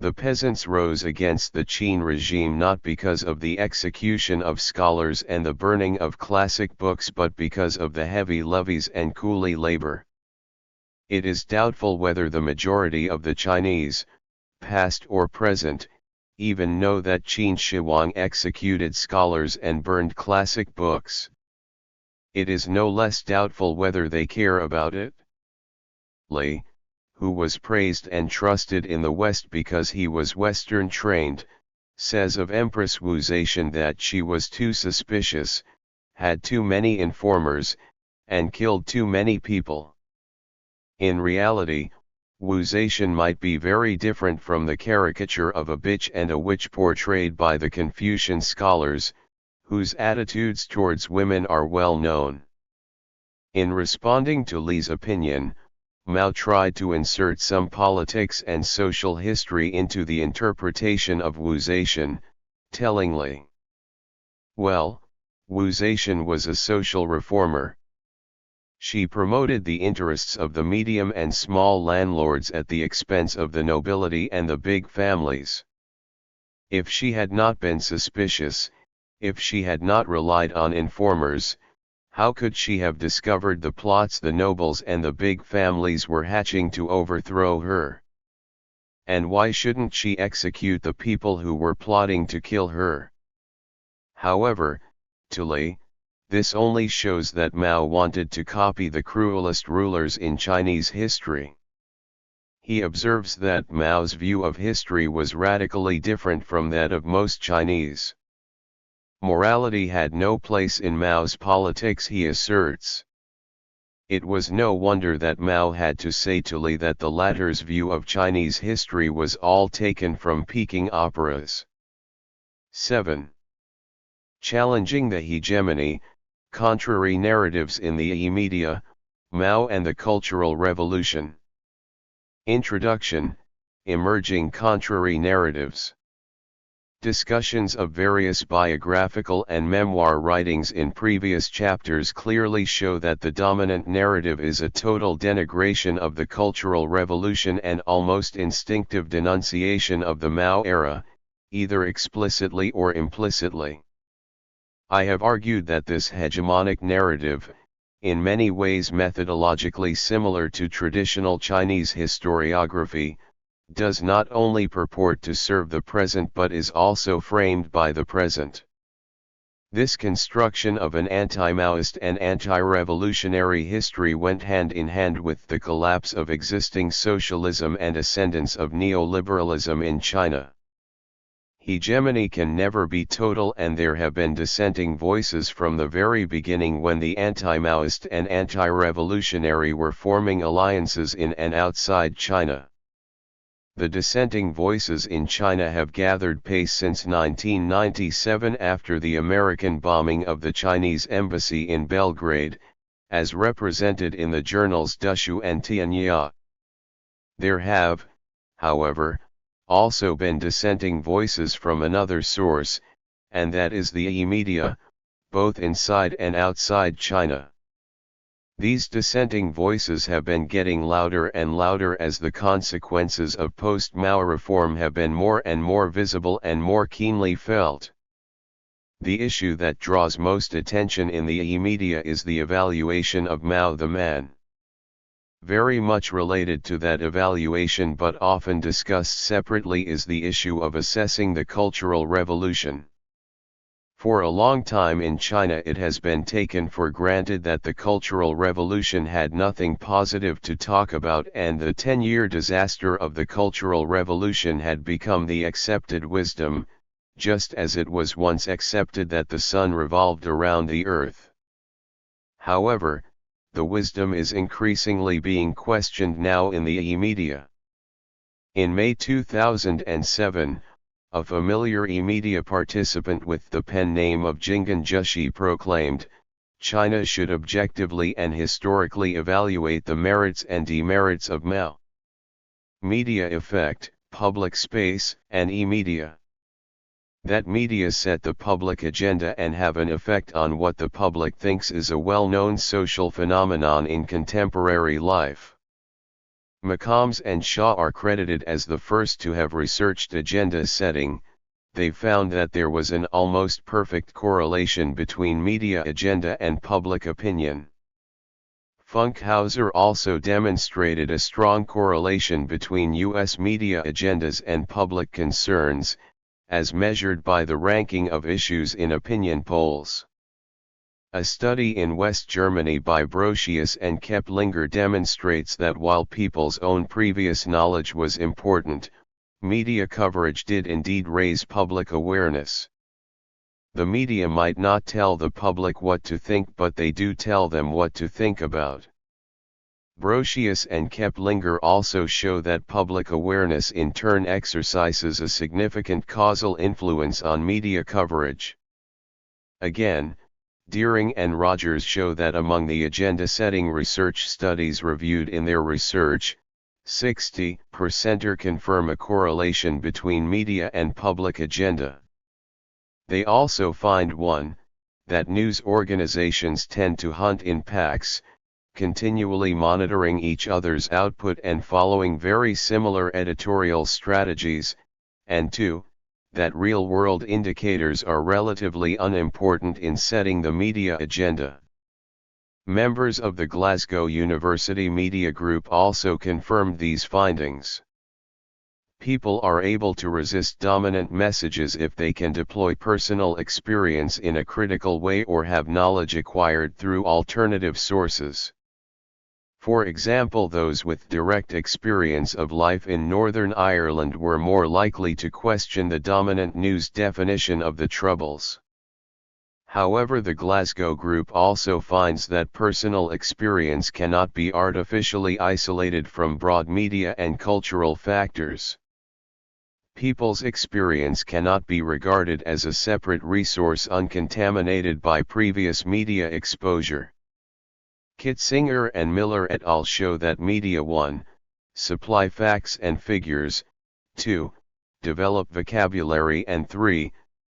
A: The peasants rose against the Qin regime not because of the execution of scholars and the burning of classic books, but because of the heavy levies and coolie labor. It is doubtful whether the majority of the Chinese, past or present, even know that Qin Shi Huang executed scholars and burned classic books. It is no less doubtful whether they care about it. Li, who was praised and trusted in the West because he was Western trained, says of Empress Wu Zetian that she was too suspicious, had too many informers, and killed too many people. In reality, Wu Zetian might be very different from the caricature of a bitch and a witch portrayed by the Confucian scholars, whose attitudes towards women are well known. In responding to Li's opinion, Mao tried to insert some politics and social history into the interpretation of Wu Zetian, telling Li, well, Wu Zetian was a social reformer. She promoted the interests of the medium and small landlords at the expense of the nobility and the big families. If she had not been suspicious, if she had not relied on informers, how could she have discovered the plots the nobles and the big families were hatching to overthrow her? And why shouldn't she execute the people who were plotting to kill her? However, to Li, this only shows that Mao wanted to copy the cruelest rulers in Chinese history. He observes that Mao's view of history was radically different from that of most Chinese. Morality had no place in Mao's politics, he asserts. It was no wonder that Mao had to say to Li that the latter's view of Chinese history was all taken from Peking operas. 7. Challenging the hegemony, contrary narratives in the media, Mao and the Cultural Revolution. Introduction, Emerging Contrary Narratives. Discussions of various biographical and memoir writings in previous chapters clearly show that the dominant narrative is a total denigration of the Cultural Revolution and almost instinctive denunciation of the Mao era, either explicitly or implicitly. I have argued that this hegemonic narrative, in many ways methodologically similar to traditional Chinese historiography, does not only purport to serve the present but is also framed by the present. This construction of an anti-Maoist and anti-revolutionary history went hand in hand with the collapse of existing socialism and ascendance of neoliberalism in China. Hegemony can never be total, and there have been dissenting voices from the very beginning when the anti-Maoist and anti-revolutionary were forming alliances in and outside China. The dissenting voices in China have gathered pace since 1997 after the American bombing of the Chinese embassy in Belgrade, as represented in the journals Dushu and Tianjia. There have, however, also been dissenting voices from another source, and that is the media, both inside and outside China. These dissenting voices have been getting louder and louder as the consequences of post-Mao reform have been more and more visible and more keenly felt. The issue that draws most attention in the media is the evaluation of Mao the man. Very much related to that evaluation but often discussed separately is the issue of assessing the Cultural Revolution. For a long time in China it has been taken for granted that the Cultural Revolution had nothing positive to talk about, and the 10-year disaster of the Cultural Revolution had become the accepted wisdom, just as it was once accepted that the sun revolved around the earth. However, the wisdom is increasingly being questioned now in the media. In May 2007, a familiar media participant with the pen name of Jinggan Zheshi proclaimed, China should objectively and historically evaluate the merits and demerits of Mao. Media effect, public space, and e-media. That media set the public agenda and have an effect on what the public thinks is a well-known social phenomenon in contemporary life. McCombs and Shaw are credited as the first to have researched agenda setting. They found that there was an almost perfect correlation between media agenda and public opinion. Funkhauser also demonstrated a strong correlation between U.S. media agendas and public concerns, as measured by the ranking of issues in opinion polls. A study in West Germany by Brocius and Keplinger demonstrates that while people's own previous knowledge was important, media coverage did indeed raise public awareness. The media might not tell the public what to think, but they do tell them what to think about. Brocius and Keplinger also show that public awareness in turn exercises a significant causal influence on media coverage. Again, Deering and Rogers show that among the agenda-setting research studies reviewed in their research, 60% confirm a correlation between media and public agenda. They also find that news organizations tend to hunt in packs, continually monitoring each other's output and following very similar editorial strategies, and 2, that real-world indicators are relatively unimportant in setting the media agenda. Members of the Glasgow University Media Group also confirmed these findings. People are able to resist dominant messages if they can deploy personal experience in a critical way or have knowledge acquired through alternative sources. For example, those with direct experience of life in Northern Ireland were more likely to question the dominant news definition of the Troubles. However, the Glasgow group also finds that personal experience cannot be artificially isolated from broad media and cultural factors. People's experience cannot be regarded as a separate resource uncontaminated by previous media exposure. Kitzinger and Miller et al. Show that media 1. Supply facts and figures, 2. Develop vocabulary, and 3.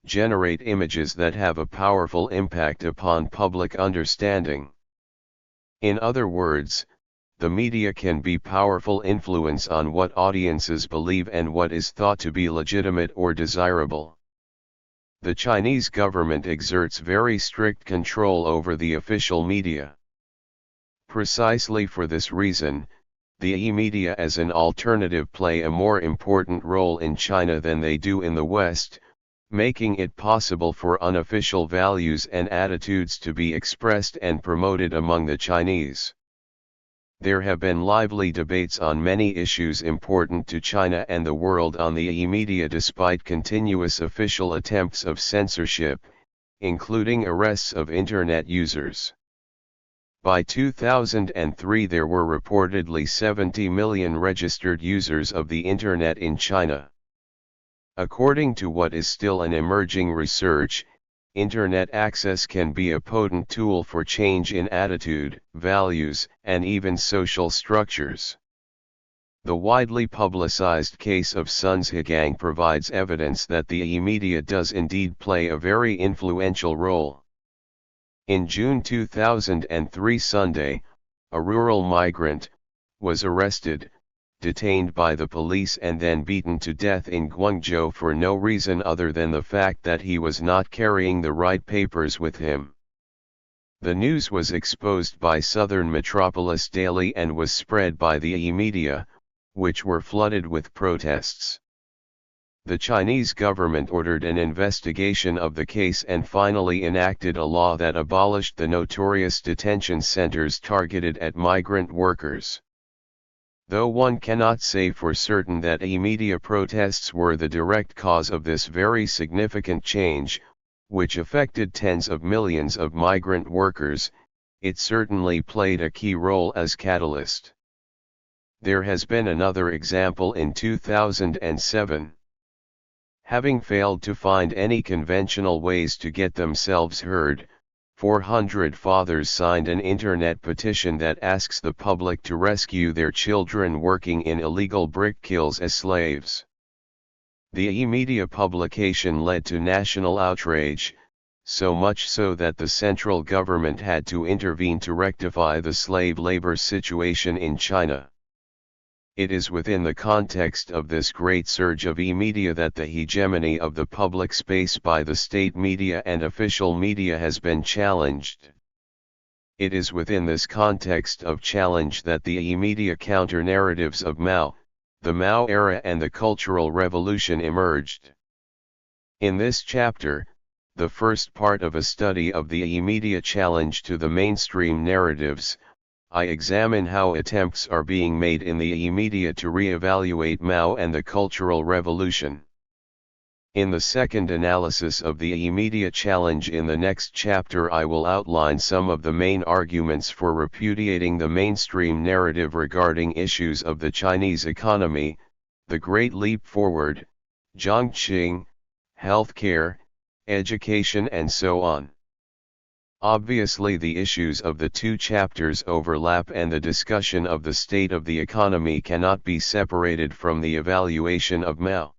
A: Generate images that have a powerful impact upon public understanding. In other words, the media can be powerful influence on what audiences believe and what is thought to be legitimate or desirable. The Chinese government exerts very strict control over the official media. Precisely for this reason, the e-media as an alternative play a more important role in China than they do in the West, making it possible for unofficial values and attitudes to be expressed and promoted among the Chinese. There have been lively debates on many issues important to China and the world on the e-media despite continuous official attempts of censorship, including arrests of Internet users. By 2003 there were reportedly 70 million registered users of the Internet in China. According to what is still an emerging research, Internet access can be a potent tool for change in attitude, values, and even social structures. The widely publicized case of Sun's Hegang provides evidence that the e-media does indeed play a very influential role. In June 2003 Sunday, a rural migrant was arrested, detained by the police and then beaten to death in Guangzhou for no reason other than the fact that he was not carrying the right papers with him. The news was exposed by Southern Metropolis Daily and was spread by the media, which were flooded with protests. The Chinese government ordered an investigation of the case and finally enacted a law that abolished the notorious detention centers targeted at migrant workers. Though one cannot say for certain that media protests were the direct cause of this very significant change, which affected tens of millions of migrant workers, it certainly played a key role as catalyst. There has been another example in 2007. Having failed to find any conventional ways to get themselves heard, 400 fathers signed an internet petition that asks the public to rescue their children working in illegal brick kilns as slaves. The media publication led to national outrage, so much so that the central government had to intervene to rectify the slave labor situation in China. It is within the context of this great surge of media that the hegemony of the public space by the state media and official media has been challenged. It is within this context of challenge that the media counter-narratives of Mao, the Mao era and the Cultural Revolution emerged. In this chapter, the first part of a study of the media challenge to the mainstream narratives, I examine how attempts are being made in the media to re-evaluate Mao and the Cultural Revolution. In the second analysis of the media challenge in the next chapter I will outline some of the main arguments for repudiating the mainstream narrative regarding issues of the Chinese economy, the Great Leap Forward, Zhongqing, healthcare, education and so on. Obviously the issues of the two chapters overlap and the discussion of the state of the economy cannot be separated from the evaluation of Mao.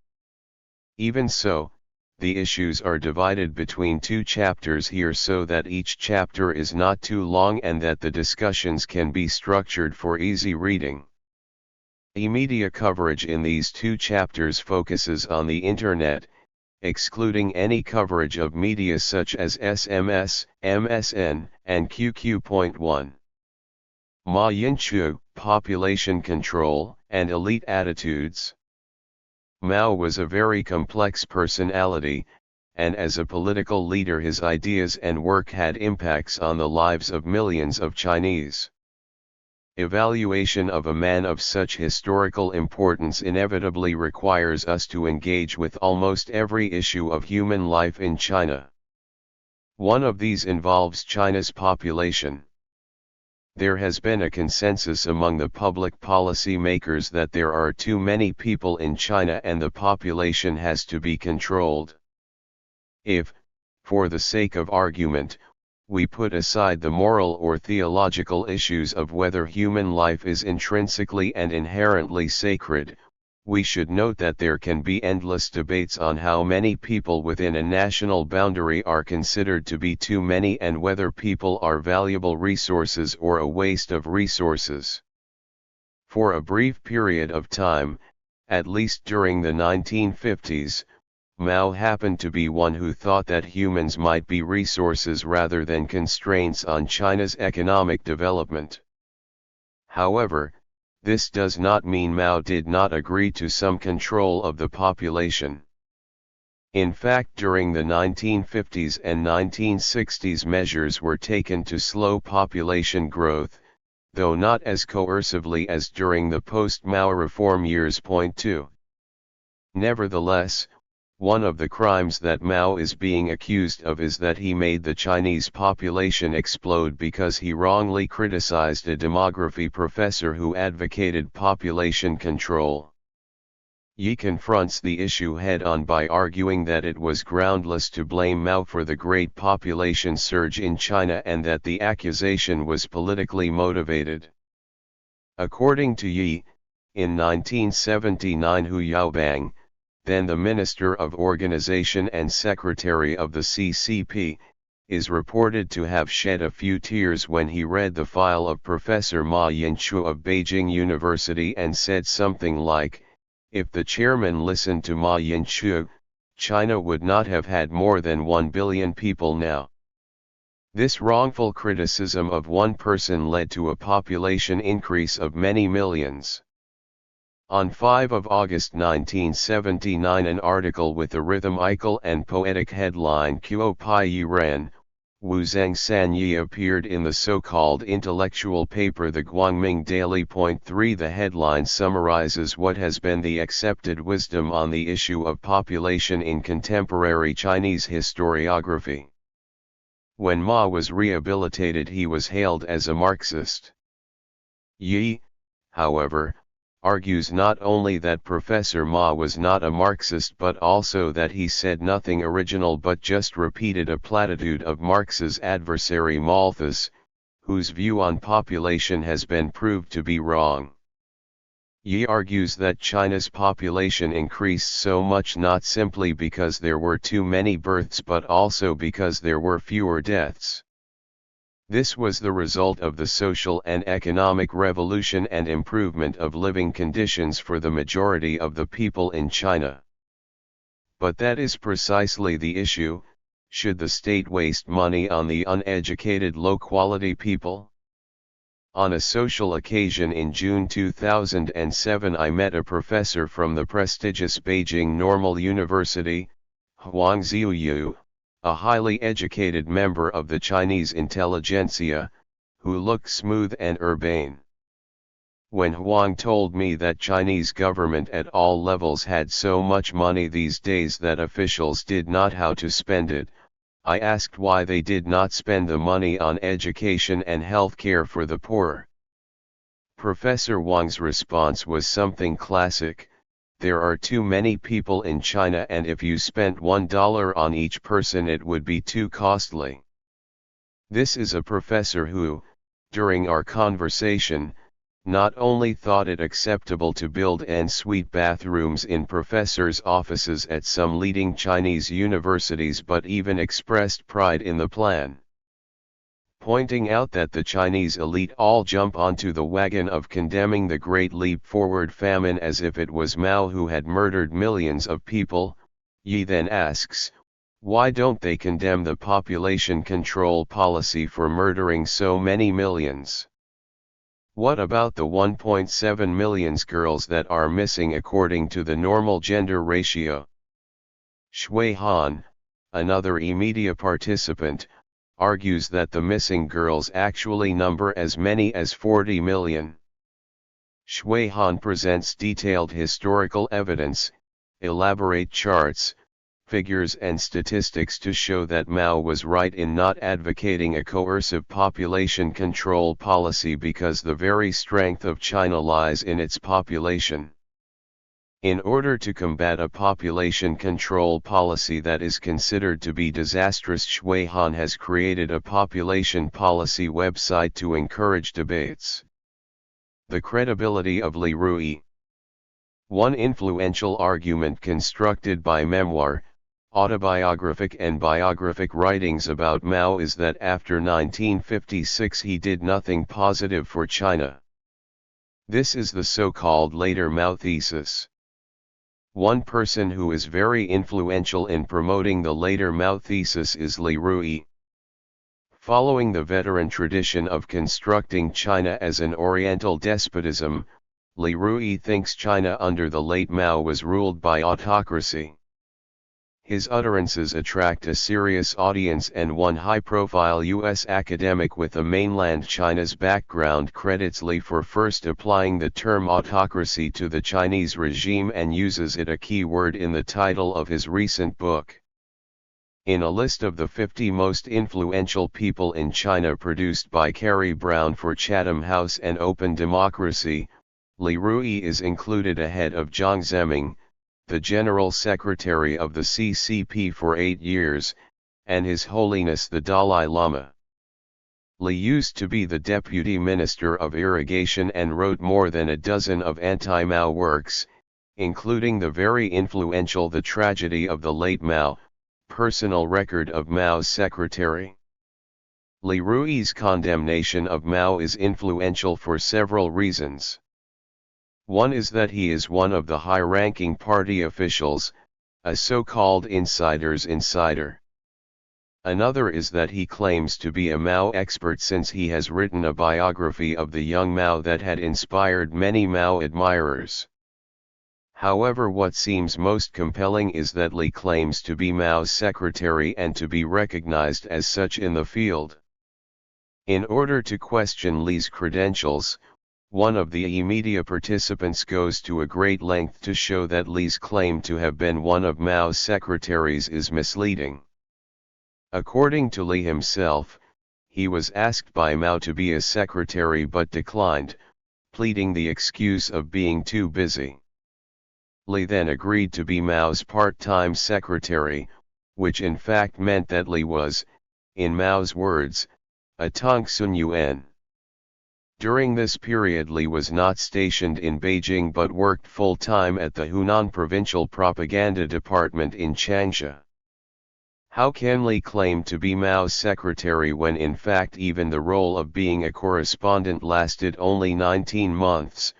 A: Even so, the issues are divided between two chapters here so that each chapter is not too long and that the discussions can be structured for easy reading. Media coverage in these two chapters focuses on the Internet, excluding any coverage of media such as SMS, MSN, and QQ.1. Ma Yinchu, population control, and elite attitudes. Mao was a very complex personality, and as a political leader his ideas and work had impacts on the lives of millions of Chinese. Evaluation of a man of such historical importance inevitably requires us to engage with almost every issue of human life in China. One of these involves China's population. There has been a consensus among the public policy makers that there are too many people in China and the population has to be controlled. If, for the sake of argument, we put aside the moral or theological issues of whether human life is intrinsically and inherently sacred, we should note that there can be endless debates on how many people within a national boundary are considered to be too many and whether people are valuable resources or a waste of resources. For a brief period of time, at least during the 1950s, Mao happened to be one who thought that humans might be resources rather than constraints on China's economic development. However, this does not mean Mao did not agree to some control of the population. In fact, during the 1950s and 1960s measures were taken to slow population growth, though not as coercively as during the post-Mao reform years. 2. Nevertheless, one of the crimes that Mao is being accused of is that he made the Chinese population explode because he wrongly criticized a demography professor who advocated population control. Yi confronts the issue head-on by arguing that it was groundless to blame Mao for the great population surge in China and that the accusation was politically motivated. According to Yi, in 1979 Hu Yaobang, then the Minister of Organization and Secretary of the CCP, is reported to have shed a few tears when he read the file of Professor Ma Yinchu of Beijing University and said something like, "If the chairman listened to Ma Yinchu, China would not have had more than 1 billion people now." This wrongful criticism of one person led to a population increase of many millions. On 5 August 1979, an article with the rhythmical and poetic headline "Kuo Pai Yi Ren, Wu Zheng San Yi" appeared in the so-called intellectual paper The Guangming Daily. 3 The headline summarizes what has been the accepted wisdom on the issue of population in contemporary Chinese historiography. When Ma was rehabilitated, he was hailed as a Marxist. Yi, however, argues not only that Professor Ma was not a Marxist but also that he said nothing original but just repeated a platitude of Marx's adversary Malthus, whose view on population has been proved to be wrong. Yi argues that China's population increased so much not simply because there were too many births but also because there were fewer deaths. This was the result of the social and economic revolution and improvement of living conditions for the majority of the people in China. But that is precisely the issue: should the state waste money on the uneducated, low-quality people? On a social occasion in June 2007, I met a professor from the prestigious Beijing Normal University, Huang Ziyu, a highly educated member of the Chinese intelligentsia, who looked smooth and urbane. When Huang told me that Chinese government at all levels had so much money these days that officials did not know how to spend it, I asked why they did not spend the money on education and health care for the poor. Professor Wang's response was something classic: "There are too many people in China, and if you spent $1 on each person it would be too costly." This is a professor who, during our conversation, not only thought it acceptable to build en-suite bathrooms in professors' offices at some leading Chinese universities but even expressed pride in the plan. Pointing out that the Chinese elite all jump onto the wagon of condemning the Great Leap Forward famine as if it was Mao who had murdered millions of people, Yi then asks, why don't they condemn the population control policy for murdering so many millions? What about the 1.7 million girls that are missing according to the normal gender ratio? Shui Han, another e-media participant, argues that the missing girls actually number as many as 40 million. Shui Han presents detailed historical evidence, elaborate charts, figures and statistics to show that Mao was right in not advocating a coercive population control policy because the very strength of China lies in its population. In order to combat a population control policy that is considered to be disastrous, Shui Han has created a population policy website to encourage debates. The credibility of Li Rui. One influential argument constructed by memoir, autobiographic and biographic writings about Mao is that after 1956 he did nothing positive for China. This is the so-called later Mao thesis. One person who is very influential in promoting the later Mao thesis is Li Rui. Following the veteran tradition of constructing China as an Oriental despotism, Li Rui thinks China under the late Mao was ruled by autocracy. His utterances attract a serious audience, and one high-profile U.S. academic with a mainland China's background credits Li for first applying the term autocracy to the Chinese regime and uses it a key word in the title of his recent book. In a list of the 50 most influential people in China produced by Carrie Brown for Chatham House and Open Democracy, Li Rui is included ahead of Jiang Zemin, the General Secretary of the CCP for 8 years, and His Holiness the Dalai Lama. Li used to be the Deputy Minister of Irrigation and wrote more than a dozen of anti-Mao works, including the very influential The Tragedy of the Late Mao, personal record of Mao's secretary. Li Rui's condemnation of Mao is influential for several reasons. One is that he is one of the high-ranking party officials, a so-called insider's insider. Another is that he claims to be a Mao expert since he has written a biography of the young Mao that had inspired many Mao admirers. However, what seems most compelling is that Li claims to be Mao's secretary and to be recognized as such in the field. In order to question Li's credentials, one of the media participants goes to a great length to show that Li's claim to have been one of Mao's secretaries is misleading. According to Li himself, he was asked by Mao to be a secretary but declined, pleading the excuse of being too busy. Li then agreed to be Mao's part-time secretary, which in fact meant that Li was, in Mao's words, a Tongsun Yuan. During this period Li was not stationed in Beijing but worked full-time at the Hunan Provincial Propaganda Department in Changsha. How can Li claim to be Mao's secretary when in fact even the role of being a correspondent lasted only 19 months,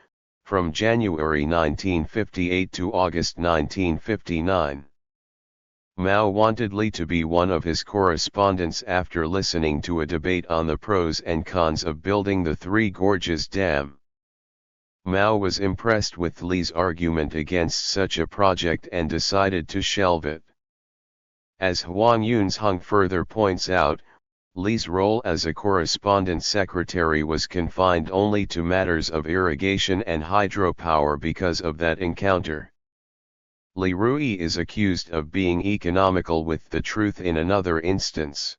A: from January 1958 to August 1959? Mao wanted Li to be one of his correspondents after listening to a debate on the pros and cons of building the Three Gorges Dam. Mao was impressed with Li's argument against such a project and decided to shelve it. As Huang Yunzheng further points out, Li's role as a correspondent secretary was confined only to matters of irrigation and hydropower because of that encounter. Li Rui is accused of being economical with the truth in another instance.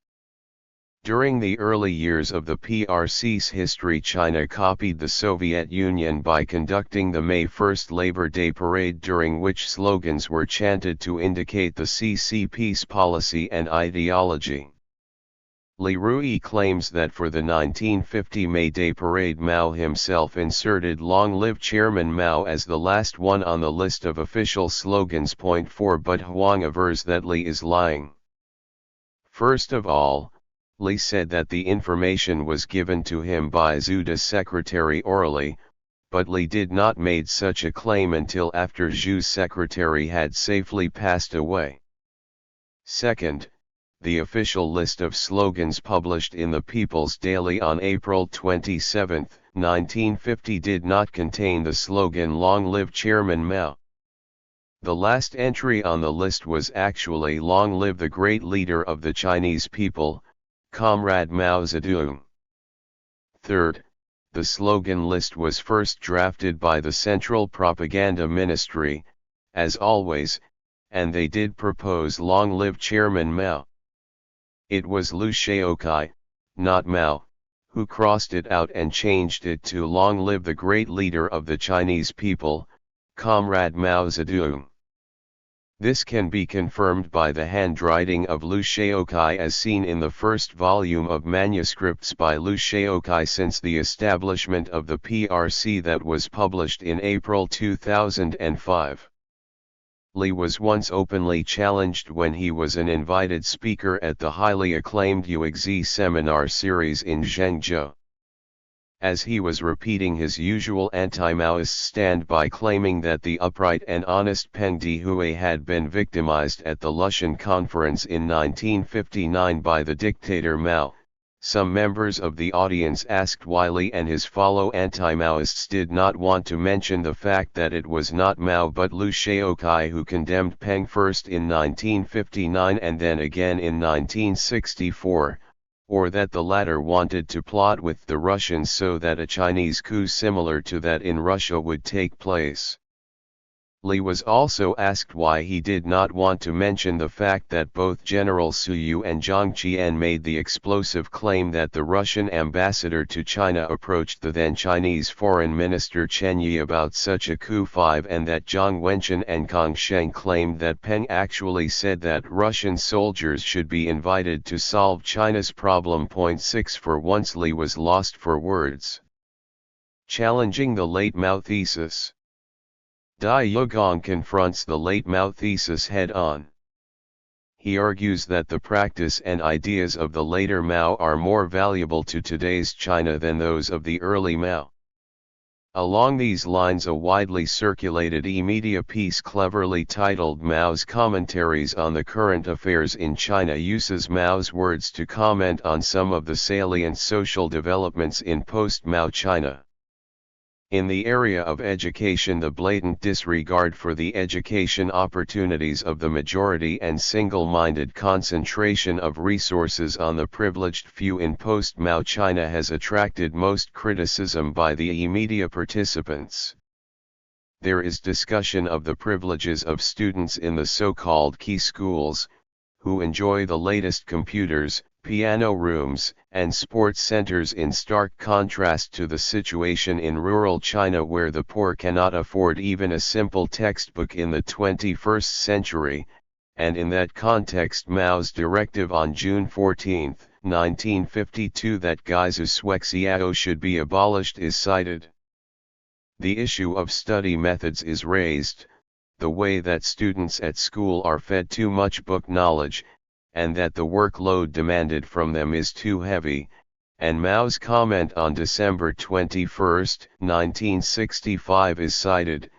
A: During the early years of the PRC's history, China copied the Soviet Union by conducting the May 1 Labor Day parade, during which slogans were chanted to indicate the CCP's policy and ideology. Li Rui claims that for the 1950 May Day parade Mao himself inserted "Long Live Chairman Mao" as the last one on the list of official slogans. Point 4 But Huang avers that Li is lying. First of all, Li said that the information was given to him by Zhu's secretary orally, but Li did not made such a claim until after Zhu's secretary had safely passed away. Second, the official list of slogans published in the People's Daily on April 27, 1950 did not contain the slogan "Long Live Chairman Mao." The last entry on the list was actually "Long Live the Great Leader of the Chinese People, Comrade Mao Zedong." Third, the slogan list was first drafted by the Central Propaganda Ministry, as always, and they did propose "Long Live Chairman Mao." It was Liu Shaokai, not Mao, who crossed it out and changed it to "Long Live the Great Leader of the Chinese People, Comrade Mao Zedong." This can be confirmed by the handwriting of Liu Shaokai as seen in the first volume of manuscripts by Liu Shaokai since the establishment of the PRC that was published in April 2005. Li was once openly challenged when he was an invited speaker at the highly acclaimed Yuexi seminar series in Zhengzhou. As he was repeating his usual anti-Maoist stand by claiming that the upright and honest Peng Dehui had been victimized at the Lushan Conference in 1959 by the dictator Mao, some members of the audience asked why Li and his fellow anti-Maoists did not want to mention the fact that it was not Mao but Liu Shaokai who condemned Peng first in 1959 and then again in 1964, or that the latter wanted to plot with the Russians so that a Chinese coup similar to that in Russia would take place. Li was also asked why he did not want to mention the fact that both General Su Yu and Jiang Qian made the explosive claim that the Russian ambassador to China approached the then Chinese Foreign Minister Chen Yi about such a coup, and that Zhang Wenquan and Kang Sheng claimed that Peng actually said that Russian soldiers should be invited to solve China's problem. Point 6 For once Li was lost for words. Challenging the late Mao thesis. Dai Yugong confronts the late Mao thesis head-on. he argues that the practice and ideas of the later Mao are more valuable to today's China than those of the early Mao. Along these lines, a widely circulated e-media piece cleverly titled Mao's Commentaries on the Current Affairs in China uses Mao's words to comment on some of the salient social developments in post-Mao China. In the area of education, the blatant disregard for the education opportunities of the majority and single-minded concentration of resources on the privileged few in post-Mao China has attracted most criticism by the e-media participants. There is discussion of the privileges of students in the so-called key schools, who enjoy the latest computers, piano rooms, and sports centers, in stark contrast to the situation in rural China where the poor cannot afford even a simple textbook in the 21st century, and in that context Mao's directive on June 14, 1952 that Gaizuswexiao should be abolished is cited. The issue of study methods is raised, the way that students at school are fed too much book knowledge, and that the workload demanded from them is too heavy, and Mao's comment on December 21, 1965 is cited,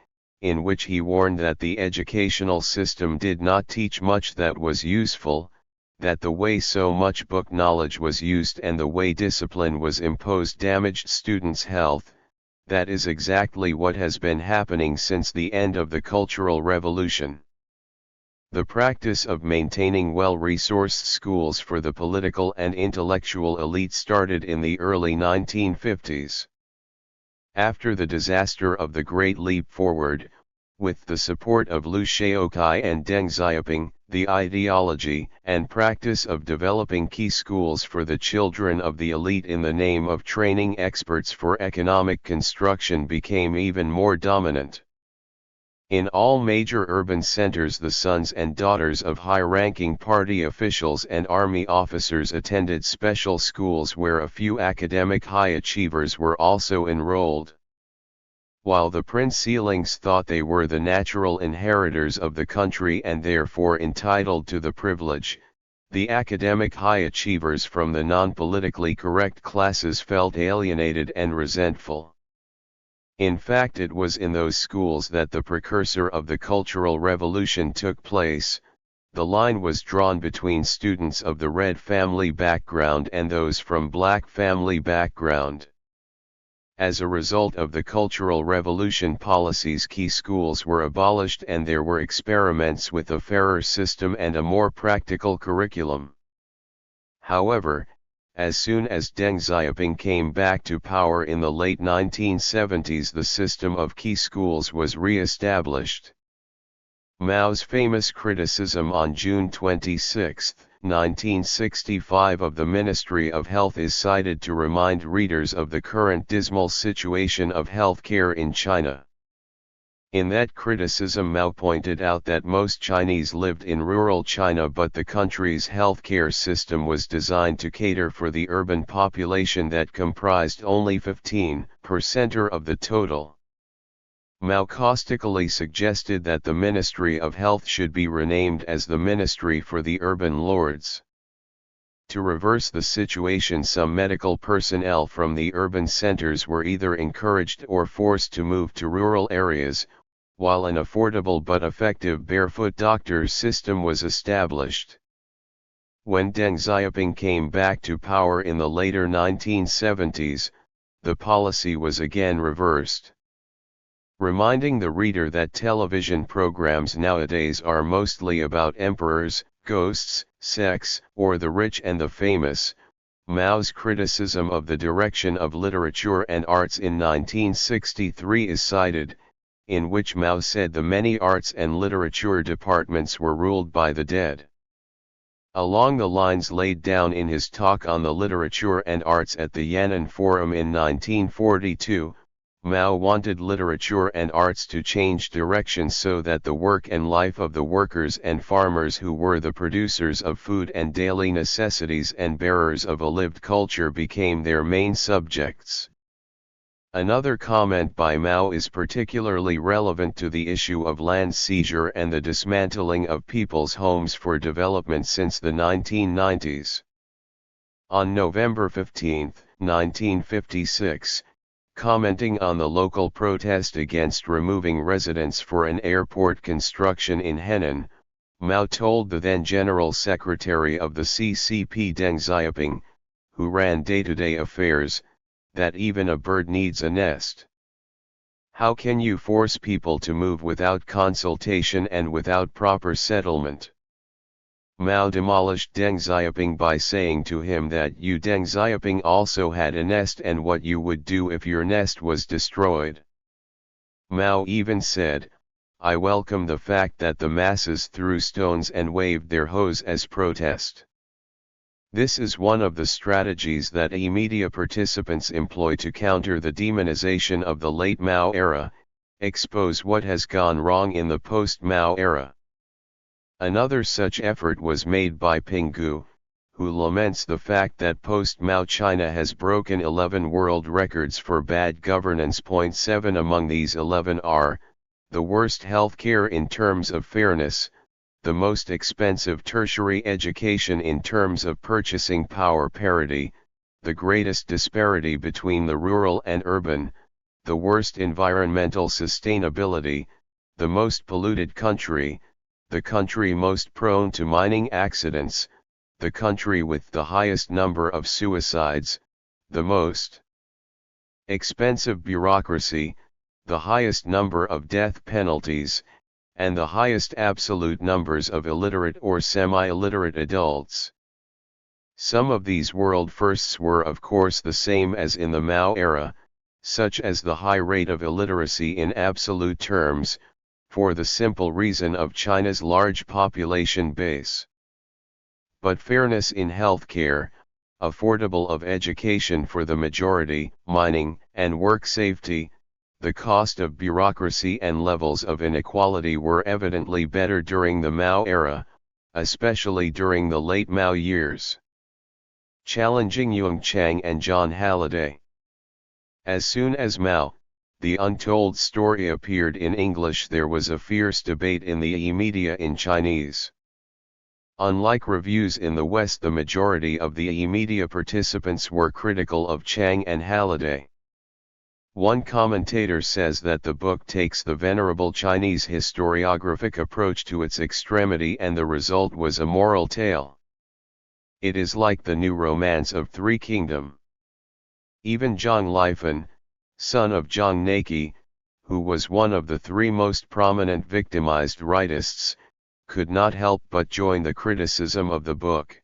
A: in which he warned that the educational system did not teach much that was useful, that the way so much book knowledge was used and the way discipline was imposed damaged students' health. That is exactly what has been happening since the end of the Cultural Revolution. The practice of maintaining well-resourced schools for the political and intellectual elite started in the early 1950s. After the disaster of the Great Leap Forward, with the support of Liu Shaoqai and Deng Xiaoping, the ideology and practice of developing key schools for the children of the elite in the name of training experts for economic construction became even more dominant. In all major urban centers, the sons and daughters of high-ranking party officials and army officers attended special schools where a few academic high achievers were also enrolled. While the prince-sealings thought they were the natural inheritors of the country and therefore entitled to the privilege, the academic high achievers from the non-politically correct classes felt alienated and resentful. In fact, it was in those schools that the precursor of the Cultural Revolution took place. The line was drawn between students of the red family background and those from black family background. As a result of the Cultural Revolution policies, key schools were abolished and there were experiments with a fairer system and a more practical curriculum. However, as soon as Deng Xiaoping came back to power in the late 1970s, the system of key schools was re-established. Mao's famous criticism on June 26, 1965 of the Ministry of Health is cited to remind readers of the current dismal situation of healthcare in China. In that criticism, Mao pointed out that most Chinese lived in rural China, but the country's healthcare system was designed to cater for the urban population that comprised only 15% of the total. Mao caustically suggested that the Ministry of Health should be renamed as the Ministry for the Urban Lords. To reverse the situation, some medical personnel from the urban centers were either encouraged or forced to move to rural areas, while an affordable but effective barefoot doctors system was established. When Deng Xiaoping came back to power in the later 1970s, the policy was again reversed. Reminding the reader that television programs nowadays are mostly about emperors, ghosts, sex, or the rich and the famous, Mao's criticism of the direction of literature and arts in 1963 is cited, in which Mao said the many arts and literature departments were ruled by the dead. Along the lines laid down in his talk on the literature and arts at the Yan'an Forum in 1942, Mao wanted literature and arts to change direction so that the work and life of the workers and farmers, who were the producers of food and daily necessities and bearers of a lived culture, became their main subjects. Another comment by Mao is particularly relevant to the issue of land seizure and the dismantling of people's homes for development since the 1990s. On November 15, 1956, commenting on the local protest against removing residents for an airport construction in Henan, Mao told the then General Secretary of the CCP Deng Xiaoping, who ran day-to-day affairs, that even a bird needs a nest. How can you force people to move without consultation and without proper settlement? Mao demolished Deng Xiaoping by saying to him that you Deng Xiaoping also had a nest and what you would do if your nest was destroyed. Mao even said, I welcome the fact that the masses threw stones and waved their hose as protest. This is one of the strategies that media participants employ to counter the demonization of the late Mao era, expose what has gone wrong in the post-Mao era. Another such effort was made by Ping Gu, who laments the fact that post-Mao China has broken 11 world records for bad governance. 7 among these 11 are, the worst healthcare in terms of fairness, the most expensive tertiary education in terms of purchasing power parity, the greatest disparity between the rural and urban, the worst environmental sustainability, the most polluted country, the country most prone to mining accidents, the country with the highest number of suicides, the most expensive bureaucracy, the highest number of death penalties, and the highest absolute numbers of illiterate or semi-illiterate adults. Some of these world firsts were of course the same as in the Mao era, such as the high rate of illiteracy in absolute terms, for the simple reason of China's large population base. But fairness in healthcare, affordable of education for the majority, mining and work safety, the cost of bureaucracy and levels of inequality were evidently better during the Mao era, especially during the late Mao years. Challenging Yung Chang and John Halliday. As soon as Mao, the Untold Story appeared in English, there was a fierce debate in the media in Chinese. Unlike reviews in the West, the majority of the media participants were critical of Chang and Halliday. One commentator says that the book takes the venerable Chinese historiographic approach to its extremity and the result was a moral tale. It is like the new romance of Three Kingdom. Even Zhang Lifen, son of Zhang Naki, who was one of the three most prominent victimized rightists, could not help but join the criticism of the book.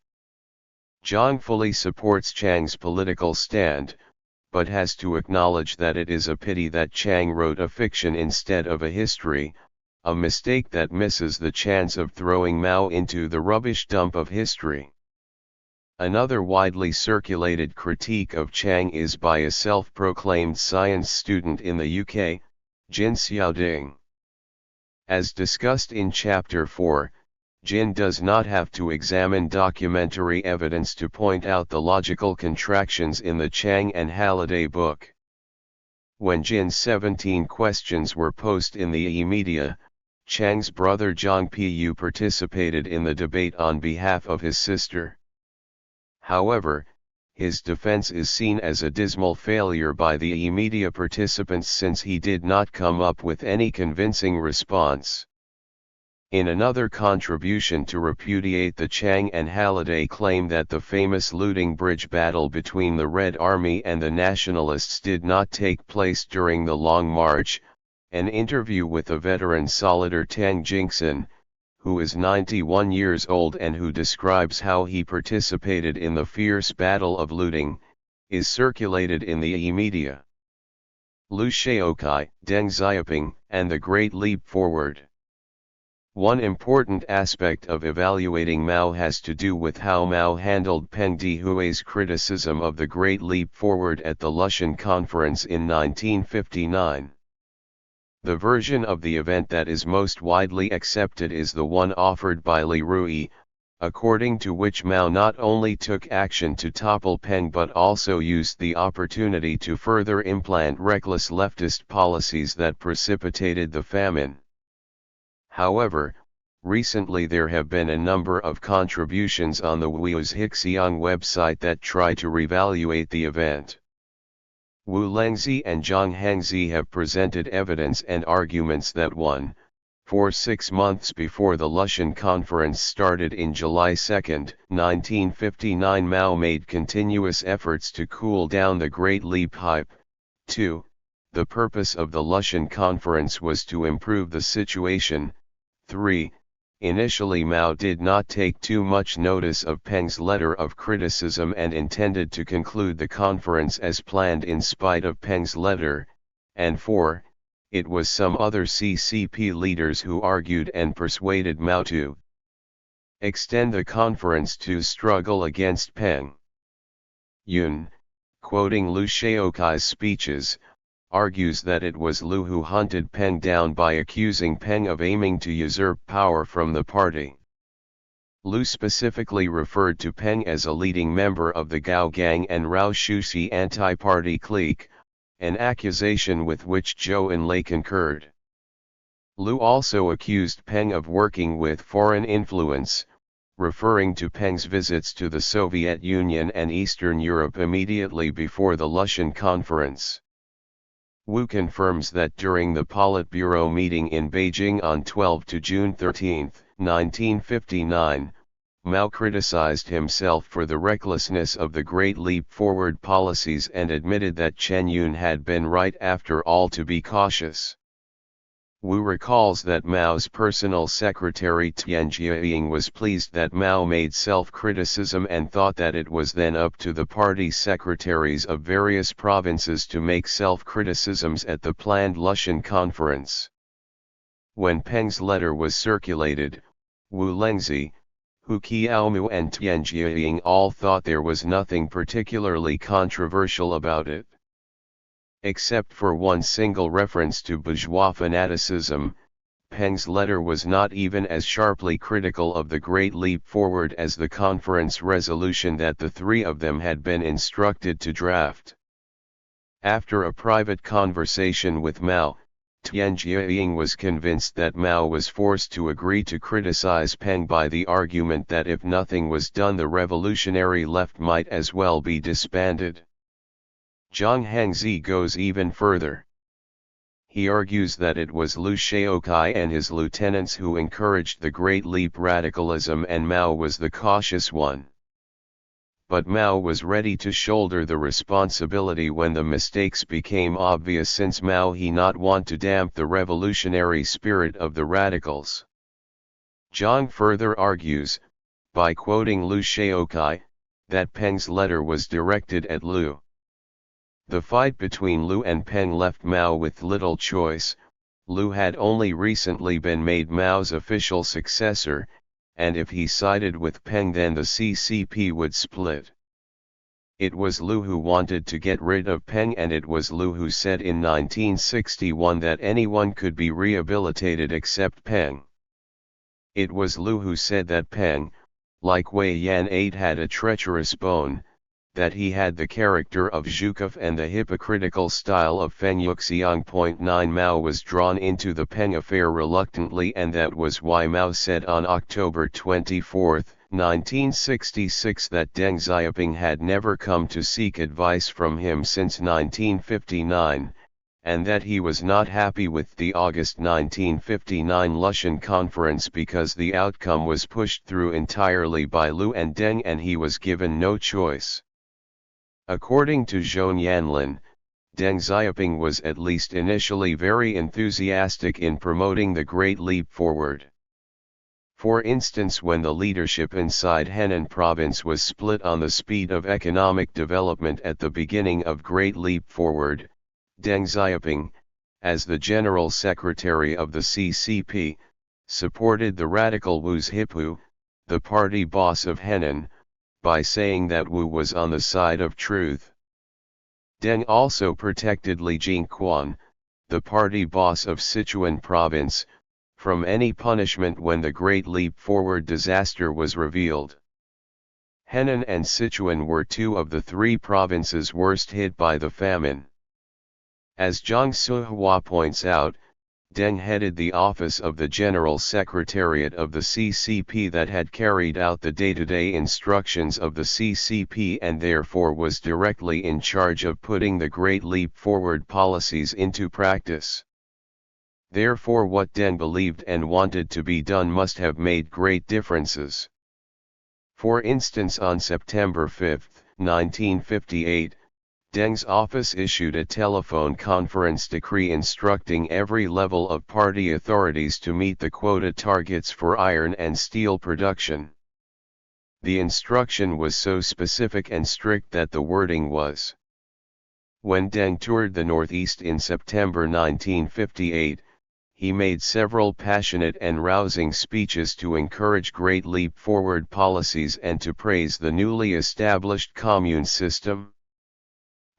A: Zhang fully supports Chang's political stand, but has to acknowledge that it is a pity that Chang wrote a fiction instead of a history, a mistake that misses the chance of throwing Mao into the rubbish dump of history. Another widely circulated critique of Chang is by a self-proclaimed science student in the UK, Jin Xiaoding. As discussed in Chapter 4, Jin does not have to examine documentary evidence to point out the logical contractions in the Chang and Halliday book. When Jin's 17 questions were posted in the media, Chang's brother Zhang Pu participated in the debate on behalf of his sister. However, his defense is seen as a dismal failure by the media participants since he did not come up with any convincing response. In another contribution to repudiate the Chang and Halliday claim that the famous Looting Bridge battle between the Red Army and the Nationalists did not take place during the Long March, an interview with a veteran solider Tang Jingxin, who is 91 years old and who describes how he participated in the fierce Battle of Looting, is circulated in the media. Liu Shaokai, Deng Xiaoping, and the Great Leap Forward. One important aspect of evaluating Mao has to do with how Mao handled Peng Dehuai's criticism of the Great Leap Forward at the Lushan Conference in 1959. The version of the event that is most widely accepted is the one offered by Li Rui, according to which Mao not only took action to topple Peng but also used the opportunity to further implant reckless leftist policies that precipitated the famine. However, recently there have been a number of contributions on the Wu's Hixiang website that try to reevaluate the event. Wu Lengzi and Zhang Hengzi have presented evidence and arguments that 6 months before the Lushan Conference started in July 2, 1959, Mao made continuous efforts to cool down the Great Leap hype. 2. The purpose of the Lushan Conference was to improve the situation. 3. Initially Mao did not take too much notice of Peng's letter of criticism and intended to conclude the conference as planned in spite of Peng's letter. And 4. It was some other CCP leaders who argued and persuaded Mao to extend the conference to struggle against Peng. Yun, quoting Liu Shaokai's speeches, argues that it was Liu who hunted Peng down by accusing Peng of aiming to usurp power from the party. Liu specifically referred to Peng as a leading member of the Gao Gang and Rao Shuxi anti-party clique, an accusation with which Zhou Enlai concurred. Liu also accused Peng of working with foreign influence, referring to Peng's visits to the Soviet Union and Eastern Europe immediately before the Lushan Conference. Wu confirms that during the Politburo meeting in Beijing on 12 to June 13, 1959, Mao criticized himself for the recklessness of the Great Leap Forward policies and admitted that Chen Yun had been right after all to be cautious. Wu recalls that Mao's personal secretary Tian Jiaying was pleased that Mao made self-criticism and thought that it was then up to the party secretaries of various provinces to make self-criticisms at the planned Lushan conference. When Peng's letter was circulated, Wu Lengzi, Hu Qiaomu and Tian Jiaying all thought there was nothing particularly controversial about it. Except for one single reference to bourgeois fanaticism, Peng's letter was not even as sharply critical of the Great Leap Forward as the conference resolution that the three of them had been instructed to draft. After a private conversation with Mao, Tian Jiaying was convinced that Mao was forced to agree to criticize Peng by the argument that if nothing was done the revolutionary left might as well be disbanded. Zhang Hengzi goes even further. He argues that it was Liu Shaokai and his lieutenants who encouraged the Great Leap radicalism and Mao was the cautious one. But Mao was ready to shoulder the responsibility when the mistakes became obvious, since Mao he not want to damp the revolutionary spirit of the radicals. Zhang further argues, by quoting Liu Shaokai, that Peng's letter was directed at Liu. The fight between Liu and Peng left Mao with little choice. Liu had only recently been made Mao's official successor, and if he sided with Peng then the CCP would split. It was Liu who wanted to get rid of Peng, and it was Liu who said in 1961 that anyone could be rehabilitated except Peng. It was Liu who said that Peng, like Wei Yan 8, had a treacherous bone, that he had the character of Zhukov and the hypocritical style of Feng Yuxiang. 9 Mao was drawn into the Peng affair reluctantly, and that was why Mao said on October 24, 1966 that Deng Xiaoping had never come to seek advice from him since 1959, and that he was not happy with the August 1959 Lushan conference because the outcome was pushed through entirely by Liu and Deng and he was given no choice. According to Zhou Yanlin, Deng Xiaoping was at least initially very enthusiastic in promoting the Great Leap Forward. For instance, when the leadership inside Henan province was split on the speed of economic development at the beginning of Great Leap Forward, Deng Xiaoping, as the General Secretary of the CCP, supported the radical Wu Zhipu, the party boss of Henan, by saying that Wu was on the side of truth. Deng also protected Li Jingquan, the party boss of Sichuan province, from any punishment when the Great Leap Forward disaster was revealed. Henan and Sichuan were two of the three provinces worst hit by the famine. As Zhang Suhua points out, Deng headed the office of the General Secretariat of the CCP that had carried out the day-to-day instructions of the CCP and therefore was directly in charge of putting the Great Leap Forward policies into practice. Therefore what Deng believed and wanted to be done must have made great differences. For instance, on September 5, 1958, Deng's office issued a telephone conference decree instructing every level of party authorities to meet the quota targets for iron and steel production. The instruction was so specific and strict that the wording was: when Deng toured the Northeast in September 1958, he made several passionate and rousing speeches to encourage Great Leap Forward policies and to praise the newly established commune system.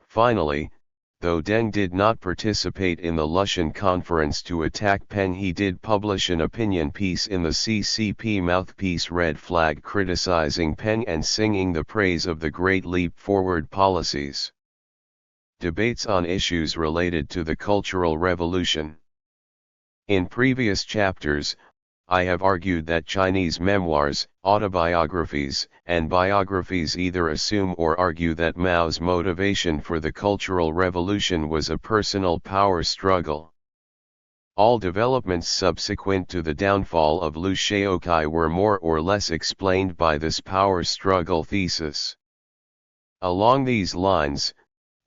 A: Finally, though Deng did not participate in the Lushan conference to attack Peng, he did publish an opinion piece in the CCP mouthpiece Red Flag criticizing Peng and singing the praise of the Great Leap Forward policies. Debates on issues related to the Cultural Revolution. In previous chapters, I have argued that Chinese memoirs, autobiographies, and biographies either assume or argue that Mao's motivation for the Cultural Revolution was a personal power struggle. All developments subsequent to the downfall of Liu Shaoqi were more or less explained by this power struggle thesis. Along these lines,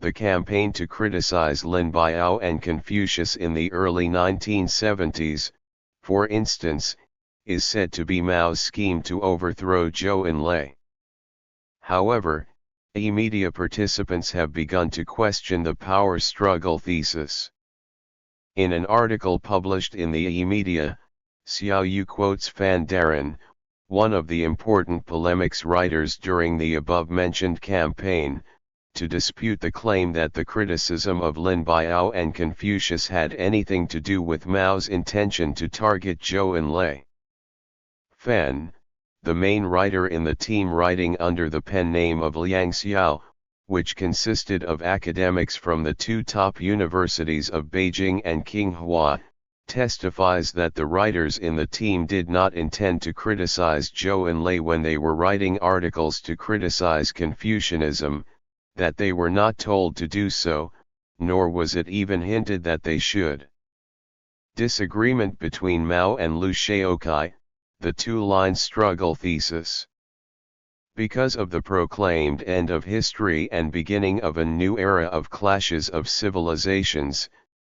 A: the campaign to criticize Lin Biao and Confucius in the early 1970s, for instance, is said to be Mao's scheme to overthrow Zhou Enlai. However, media participants have begun to question the power struggle thesis. In an article published in the media, Xiao Yu quotes Fan Darren, one of the important polemics writers during the above-mentioned campaign, to dispute the claim that the criticism of Lin Biao and Confucius had anything to do with Mao's intention to target Zhou Enlai. Fan, the main writer in the team writing under the pen name of Liang Xiao, which consisted of academics from the two top universities of Beijing and Tsinghua, testifies that the writers in the team did not intend to criticize Zhou Enlai when they were writing articles to criticize Confucianism, that they were not told to do so, nor was it even hinted that they should. Disagreement between Mao and Liu Shaoqi, the two-line struggle thesis. Because of the proclaimed end of history and beginning of a new era of clashes of civilizations,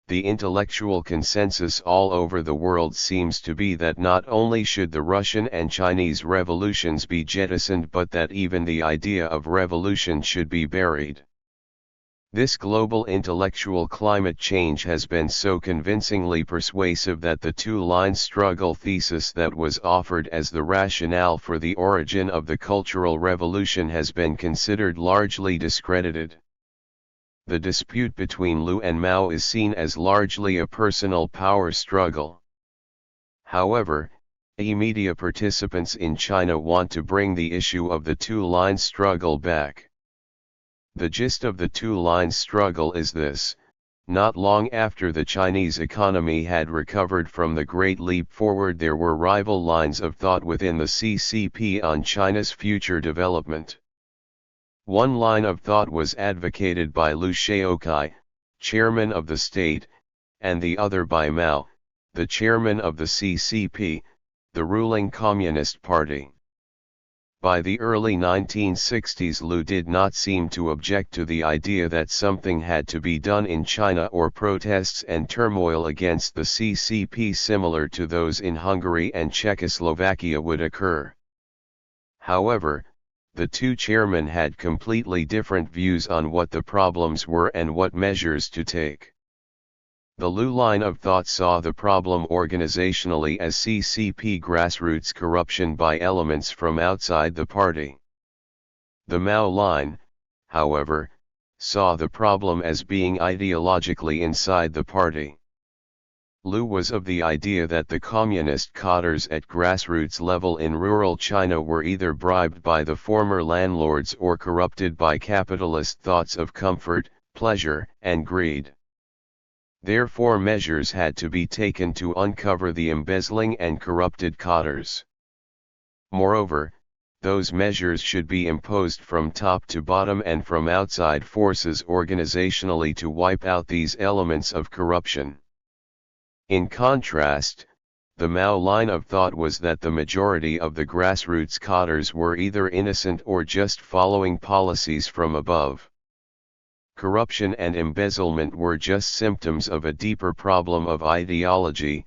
A: the intellectual consensus all over the world seems to be that not only should the Russian and Chinese revolutions be jettisoned but that even the idea of revolution should be buried. This global intellectual climate change has been so convincingly persuasive that the two-line struggle thesis that was offered as the rationale for the origin of the Cultural Revolution has been considered largely discredited. The dispute between Liu and Mao is seen as largely a personal power struggle. However, media participants in China want to bring the issue of the two-line struggle back. The gist of the two-line struggle is this: not long after the Chinese economy had recovered from the Great Leap Forward, there were rival lines of thought within the CCP on China's future development. One line of thought was advocated by Liu Shaoqi, chairman of the state, and the other by Mao, the chairman of the CCP, the ruling Communist Party. By the early 1960s, Liu did not seem to object to the idea that something had to be done in China or protests and turmoil against the CCP similar to those in Hungary and Czechoslovakia would occur. However, the two chairmen had completely different views on what the problems were and what measures to take. The Liu line of thought saw the problem organizationally as CCP grassroots corruption by elements from outside the party. The Mao line, however, saw the problem as being ideologically inside the party. Lu was of the idea that the communist cadres at grassroots level in rural China were either bribed by the former landlords or corrupted by capitalist thoughts of comfort, pleasure, and greed. Therefore measures had to be taken to uncover the embezzling and corrupted cadres. Moreover, those measures should be imposed from top to bottom and from outside forces organizationally to wipe out these elements of corruption. In contrast, the Mao line of thought was that the majority of the grassroots cadres were either innocent or just following policies from above. Corruption and embezzlement were just symptoms of a deeper problem of ideology,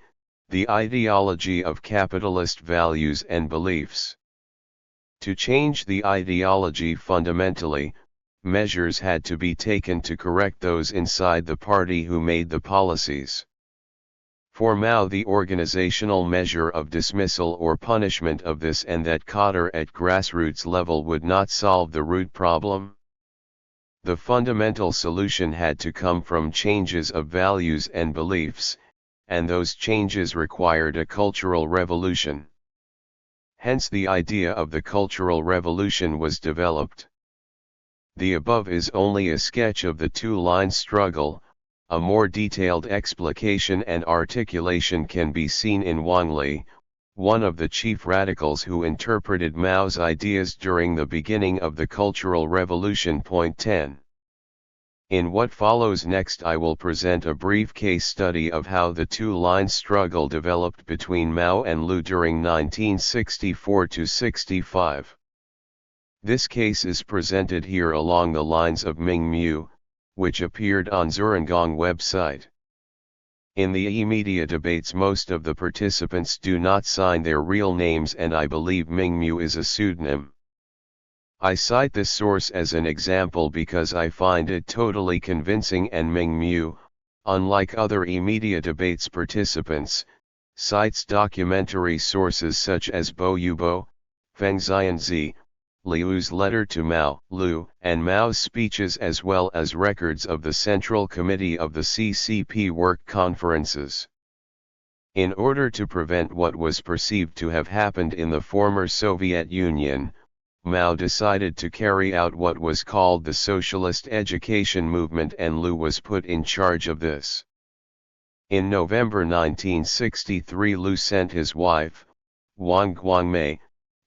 A: the ideology of capitalist values and beliefs. To change the ideology fundamentally, measures had to be taken to correct those inside the party who made the policies. For Mao, the organizational measure of dismissal or punishment of this and that cadre at grassroots level would not solve the root problem. The fundamental solution had to come from changes of values and beliefs, and those changes required a cultural revolution. Hence the idea of the Cultural Revolution was developed. The above is only a sketch of the two-line struggle. A more detailed explication and articulation can be seen in Wang Li, one of the chief radicals who interpreted Mao's ideas during the beginning of the Cultural Revolution. Point 10. In what follows next I will present a brief case study of how the two-line struggle developed between Mao and Lu during 1964–65. This case is presented here along the lines of Ming Mu, which appeared on Zhurongong website. In the e-media debates most of the participants do not sign their real names, and I believe Ming Mu is a pseudonym. I cite this source as an example because I find it totally convincing, and Ming Mu, unlike other e-media debates participants, cites documentary sources such as Bo Yubo, Feng Xianzi, Liu's letter to Mao, Lu, and Mao's speeches, as well as records of the Central Committee of the CCP work conferences. In order to prevent what was perceived to have happened in the former Soviet Union, Mao decided to carry out what was called the Socialist Education Movement, and Lu was put in charge of this. In November 1963, Lu sent his wife, Wang Guangmei,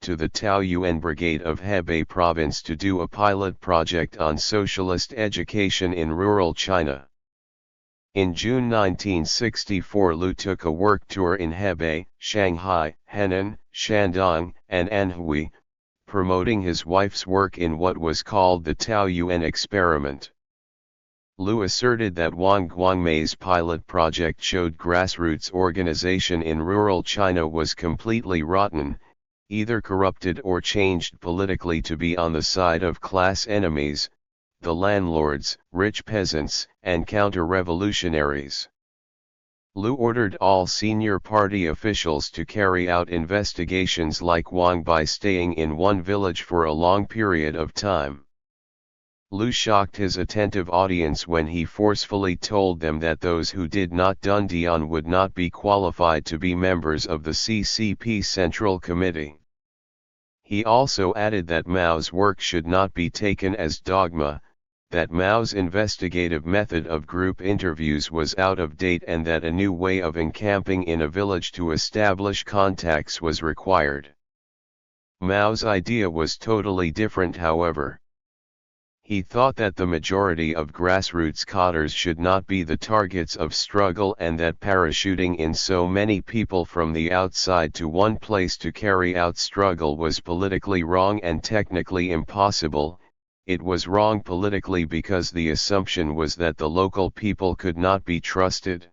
A: to the Taoyuan Brigade of Hebei Province to do a pilot project on socialist education in rural China. In June 1964, Lu took a work tour in Hebei, Shanghai, Henan, Shandong, and Anhui, promoting his wife's work in what was called the Taoyuan experiment. Lu asserted that Wang Guangmei's pilot project showed grassroots organization in rural China was completely rotten, either corrupted or changed politically to be on the side of class enemies, the landlords, rich peasants, and counter-revolutionaries. Lu ordered all senior party officials to carry out investigations like Wang by staying in one village for a long period of time. Lu shocked his attentive audience when he forcefully told them that those who did not Dundian would not be qualified to be members of the CCP Central Committee. He also added that Mao's work should not be taken as dogma, that Mao's investigative method of group interviews was out of date, and that a new way of encamping in a village to establish contacts was required. Mao's idea was totally different, however. He thought that the majority of grassroots cadres should not be the targets of struggle, and that parachuting in so many people from the outside to one place to carry out struggle was politically wrong and technically impossible. It was wrong politically because the assumption was that the local people could not be trusted.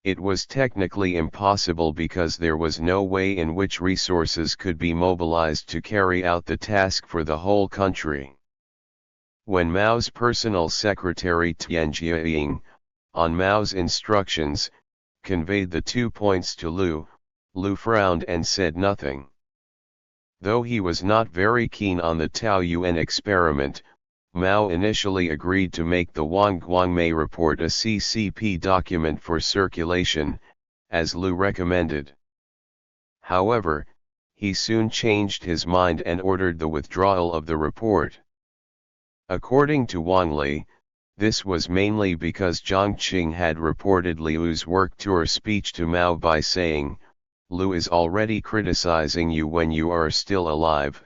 A: It was technically impossible because there was no way in which resources could be mobilized to carry out the task for the whole country. When Mao's personal secretary Tian Jiaying, on Mao's instructions, conveyed the 2 points to Lu, Lu frowned and said nothing. Though he was not very keen on the Taoyuan experiment, Mao initially agreed to make the Wang Guangmei report a CCP document for circulation, as Liu recommended. However, he soon changed his mind and ordered the withdrawal of the report. According to Wang Li, this was mainly because Jiang Qing had reported Liu's work tour speech to Mao by saying, "Liu is already criticizing you when you are still alive,"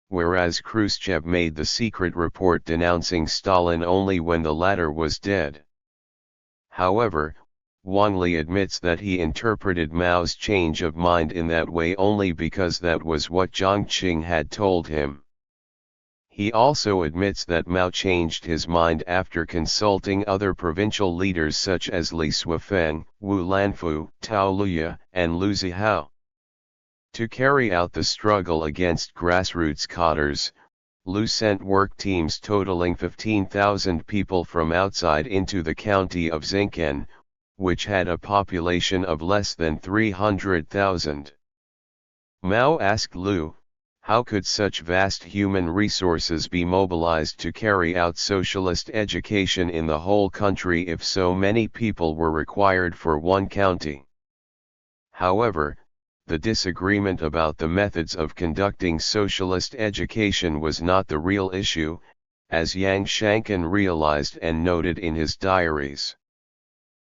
A: whereas Khrushchev made the secret report denouncing Stalin only when the latter was dead. However, Wang Li admits that he interpreted Mao's change of mind in that way only because that was what Jiang Qing had told him. He also admits that Mao changed his mind after consulting other provincial leaders such as Li Suifeng, Wu Lanfu, Tao Luya, and Lu Zihao. To carry out the struggle against grassroots cadres, Liu sent work teams totaling 15,000 people from outside into the county of Xinjiang, which had a population of less than 300,000. Mao asked Liu, how could such vast human resources be mobilized to carry out socialist education in the whole country if so many people were required for one county? However, the disagreement about the methods of conducting socialist education was not the real issue, as Yang Shankan realized and noted in his diaries.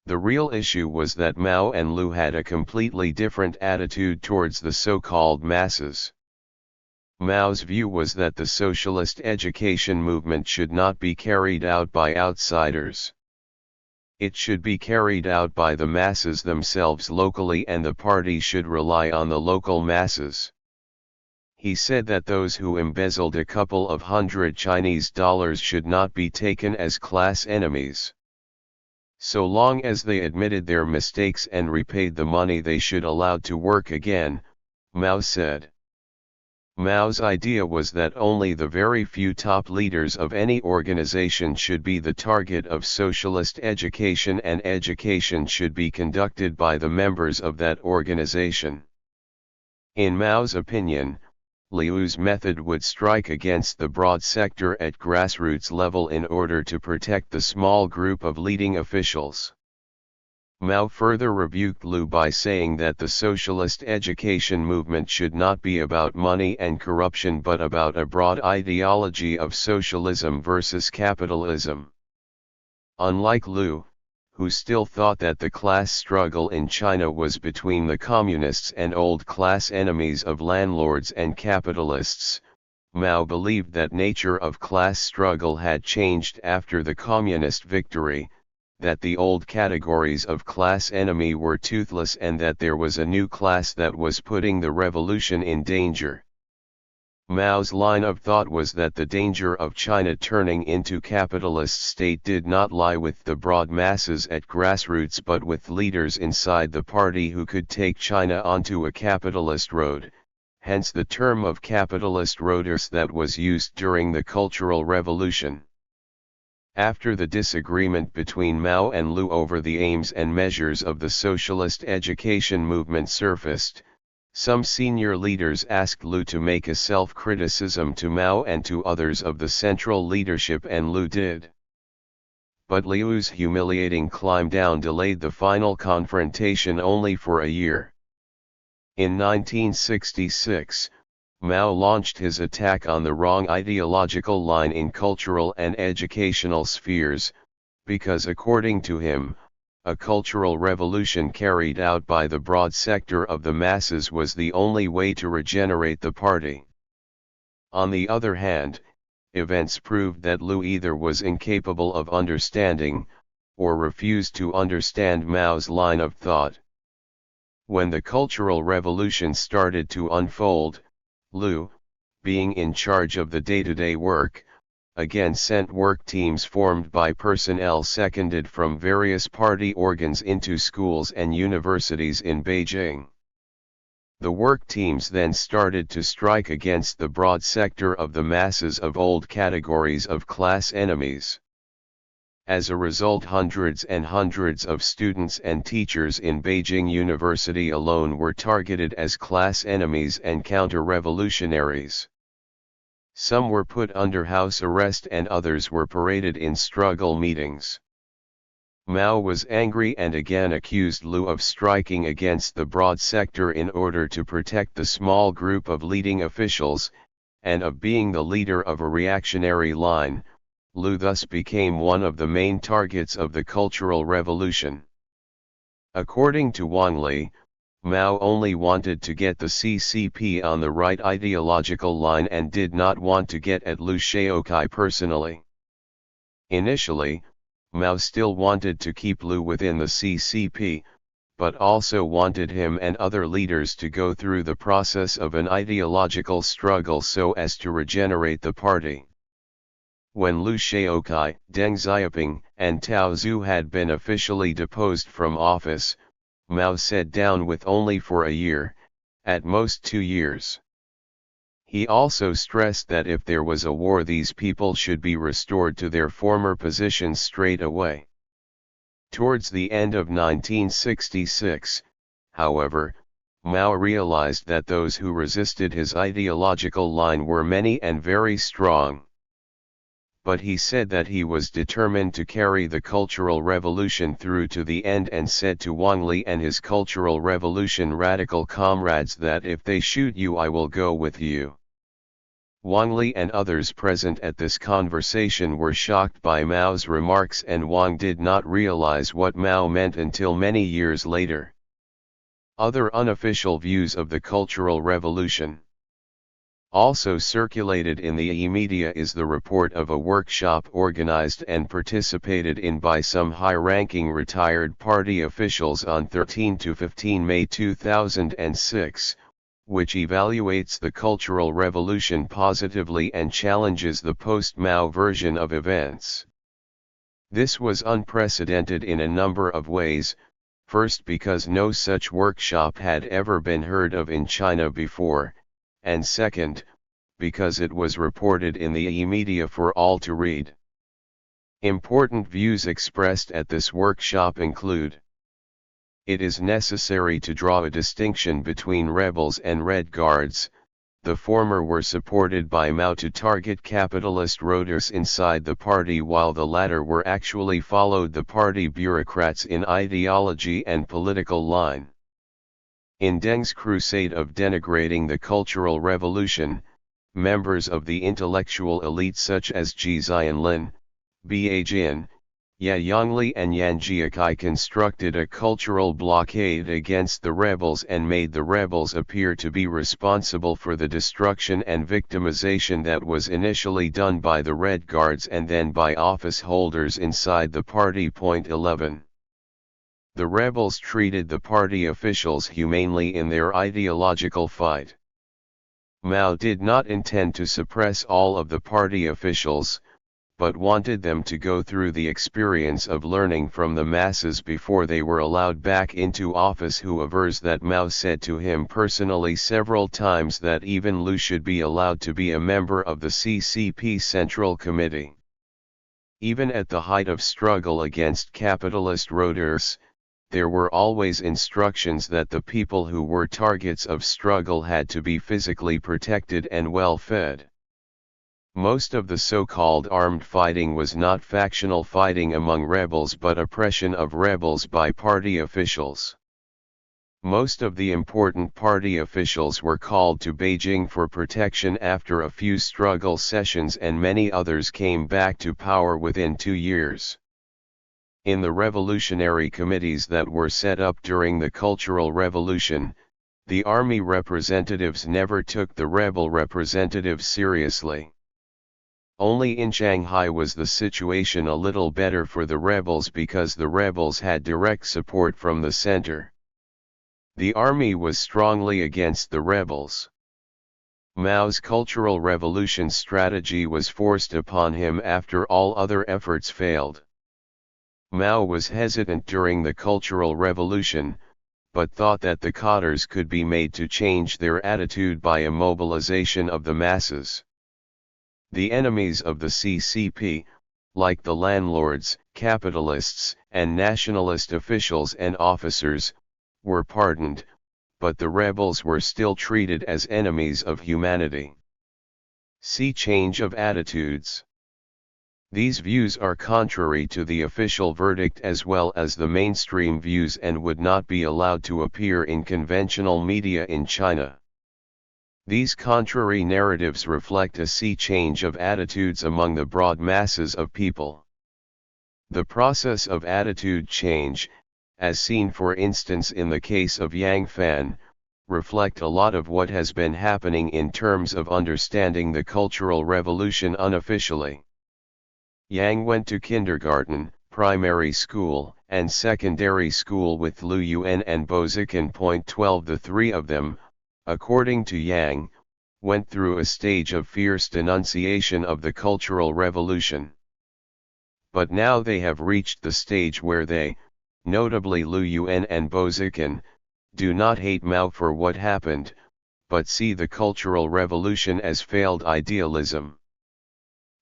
A: The real issue was that Mao and Liu had a completely different attitude towards the so-called masses. Mao's view was that the socialist education movement should not be carried out by outsiders. It should be carried out by the masses themselves locally, and the party should rely on the local masses. He said that those who embezzled a couple of $100 Chinese should not be taken as class enemies. So long as they admitted their mistakes and repaid the money, they should allowed to work again, Mao said. Mao's idea was that only the very few top leaders of any organization should be the target of socialist education, and education should be conducted by the members of that organization. In Mao's opinion, Liu's method would strike against the broad sector at grassroots level in order to protect the small group of leading officials. Mao further rebuked Liu by saying that the socialist education movement should not be about money and corruption but about a broad ideology of socialism versus capitalism. Unlike Liu, who still thought that the class struggle in China was between the communists and old class enemies of landlords and capitalists, Mao believed that nature of class struggle had changed after the communist victory, that the old categories of class enemy were toothless, and that there was a new class that was putting the revolution in danger. Mao's line of thought was that the danger of China turning into capitalist state did not lie with the broad masses at grassroots but with leaders inside the party who could take China onto a capitalist road, hence the term of capitalist roaders that was used during the Cultural Revolution. After the disagreement between Mao and Liu over the aims and measures of the socialist education movement surfaced, some senior leaders asked Liu to make a self-criticism to Mao and to others of the central leadership, and Liu did. But Liu's humiliating climb down delayed the final confrontation only for a year. In 1966, Mao launched his attack on the wrong ideological line in cultural and educational spheres, because according to him, a cultural revolution carried out by the broad sector of the masses was the only way to regenerate the party. On the other hand, events proved that Liu either was incapable of understanding, or refused to understand Mao's line of thought. When the Cultural Revolution started to unfold, Liu, being in charge of the day-to-day work, again sent work teams formed by personnel seconded from various party organs into schools and universities in Beijing. The work teams then started to strike against the broad sector of the masses of old categories of class enemies. As a result, hundreds and hundreds of students and teachers in Beijing University alone were targeted as class enemies and counter-revolutionaries. Some were put under house arrest and others were paraded in struggle meetings. Mao was angry and again accused Lu of striking against the broad sector in order to protect the small group of leading officials, and of being the leader of a reactionary line. Lu thus became one of the main targets of the Cultural Revolution. According to Wang Li, Mao only wanted to get the CCP on the right ideological line and did not want to get at Liu Shaoqi personally. Initially, Mao still wanted to keep Liu within the CCP, but also wanted him and other leaders to go through the process of an ideological struggle so as to regenerate the party. When Liu Shaoqi, Deng Xiaoping, and Tao Zhu had been officially deposed from office, Mao sat down with only for a year, at most 2 years. He also stressed that if there was a war, these people should be restored to their former positions straight away. Towards the end of 1966, however, Mao realized that those who resisted his ideological line were many and very strong. But he said that he was determined to carry the Cultural Revolution through to the end and said to Wang Li and his Cultural Revolution radical comrades that if they shoot you I will go with you. Wang Li and others present at this conversation were shocked by Mao's remarks, and Wang did not realize what Mao meant until many years later. Other unofficial views of the Cultural Revolution also circulated in the media is the report of a workshop organized and participated in by some high-ranking retired party officials on 13 to 15 May 2006, which evaluates the Cultural Revolution positively and challenges the post-Mao version of events. This was unprecedented in a number of ways, first because no such workshop had ever been heard of in China before, and second, because it was reported in the media for all to read. Important views expressed at this workshop include: it is necessary to draw a distinction between rebels and Red Guards. The former were supported by Mao to target capitalist roaders inside the party, while the latter were actually followed the party bureaucrats in ideology and political line. In Deng's crusade of denigrating the Cultural Revolution, members of the intellectual elite such as Ji Xianlin, Ba Jin, Ya Yongli and Yan Jiakai constructed a cultural blockade against the rebels and made the rebels appear to be responsible for the destruction and victimization that was initially done by the Red Guards and then by office holders inside the party. 11. The rebels treated the party officials humanely in their ideological fight. Mao did not intend to suppress all of the party officials, but wanted them to go through the experience of learning from the masses before they were allowed back into office. Who avers that Mao said to him personally several times that even Liu should be allowed to be a member of the CCP Central Committee. Even at the height of struggle against capitalist roaders, there were always instructions that the people who were targets of struggle had to be physically protected and well fed. Most of the so-called armed fighting was not factional fighting among rebels but oppression of rebels by party officials. Most of the important party officials were called to Beijing for protection after a few struggle sessions, and many others came back to power within 2 years. In the revolutionary committees that were set up during the Cultural Revolution, the army representatives never took the rebel representatives seriously. Only in Shanghai was the situation a little better for the rebels because the rebels had direct support from the center. The army was strongly against the rebels. Mao's Cultural Revolution strategy was forced upon him after all other efforts failed. Mao was hesitant during the Cultural Revolution, but thought that the cadres could be made to change their attitude by a mobilization of the masses. The enemies of the CCP, like the landlords, capitalists, and nationalist officials and officers, were pardoned, but the rebels were still treated as enemies of humanity. Sea change of attitudes. These views are contrary to the official verdict as well as the mainstream views and would not be allowed to appear in conventional media in China. These contrary narratives reflect a sea change of attitudes among the broad masses of people. The process of attitude change, as seen for instance in the case of Yang Fan, reflect a lot of what has been happening in terms of understanding the Cultural Revolution unofficially. Yang went to kindergarten, primary school, and secondary school with Liu Yuan and Bo Zikan. 12 The three of them, according to Yang, went through a stage of fierce denunciation of the Cultural Revolution. But now they have reached the stage where they, notably Liu Yuan and Bo Zikan, do not hate Mao for what happened, but see the Cultural Revolution as failed idealism.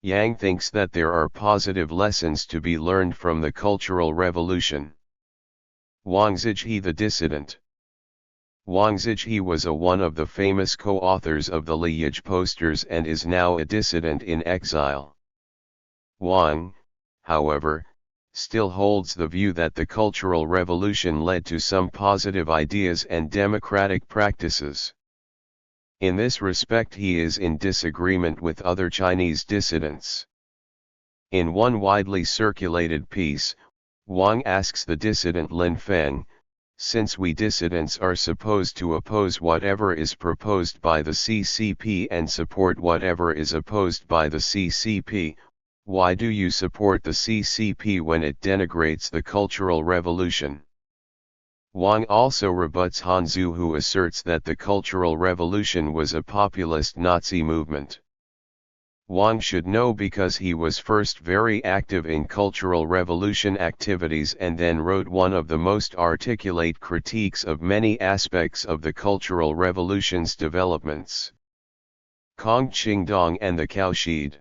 A: Yang thinks that there are positive lessons to be learned from the Cultural Revolution. Wang Zhihe the dissident. Wang Zhihe was one of the famous co-authors of the Liège posters and is now a dissident in exile. Wang, however, still holds the view that the Cultural Revolution led to some positive ideas and democratic practices. In this respect he is in disagreement with other Chinese dissidents. In one widely circulated piece, Wang asks the dissident Lin Feng, since we dissidents are supposed to oppose whatever is proposed by the CCP and support whatever is opposed by the CCP, why do you support the CCP when it denigrates the Cultural Revolution? Wang also rebuts Han Zhu, who asserts that the Cultural Revolution was a populist Nazi movement. Wang should know because he was first very active in Cultural Revolution activities and then wrote one of the most articulate critiques of many aspects of the Cultural Revolution's developments. Kong Qingdong and the Cowshed.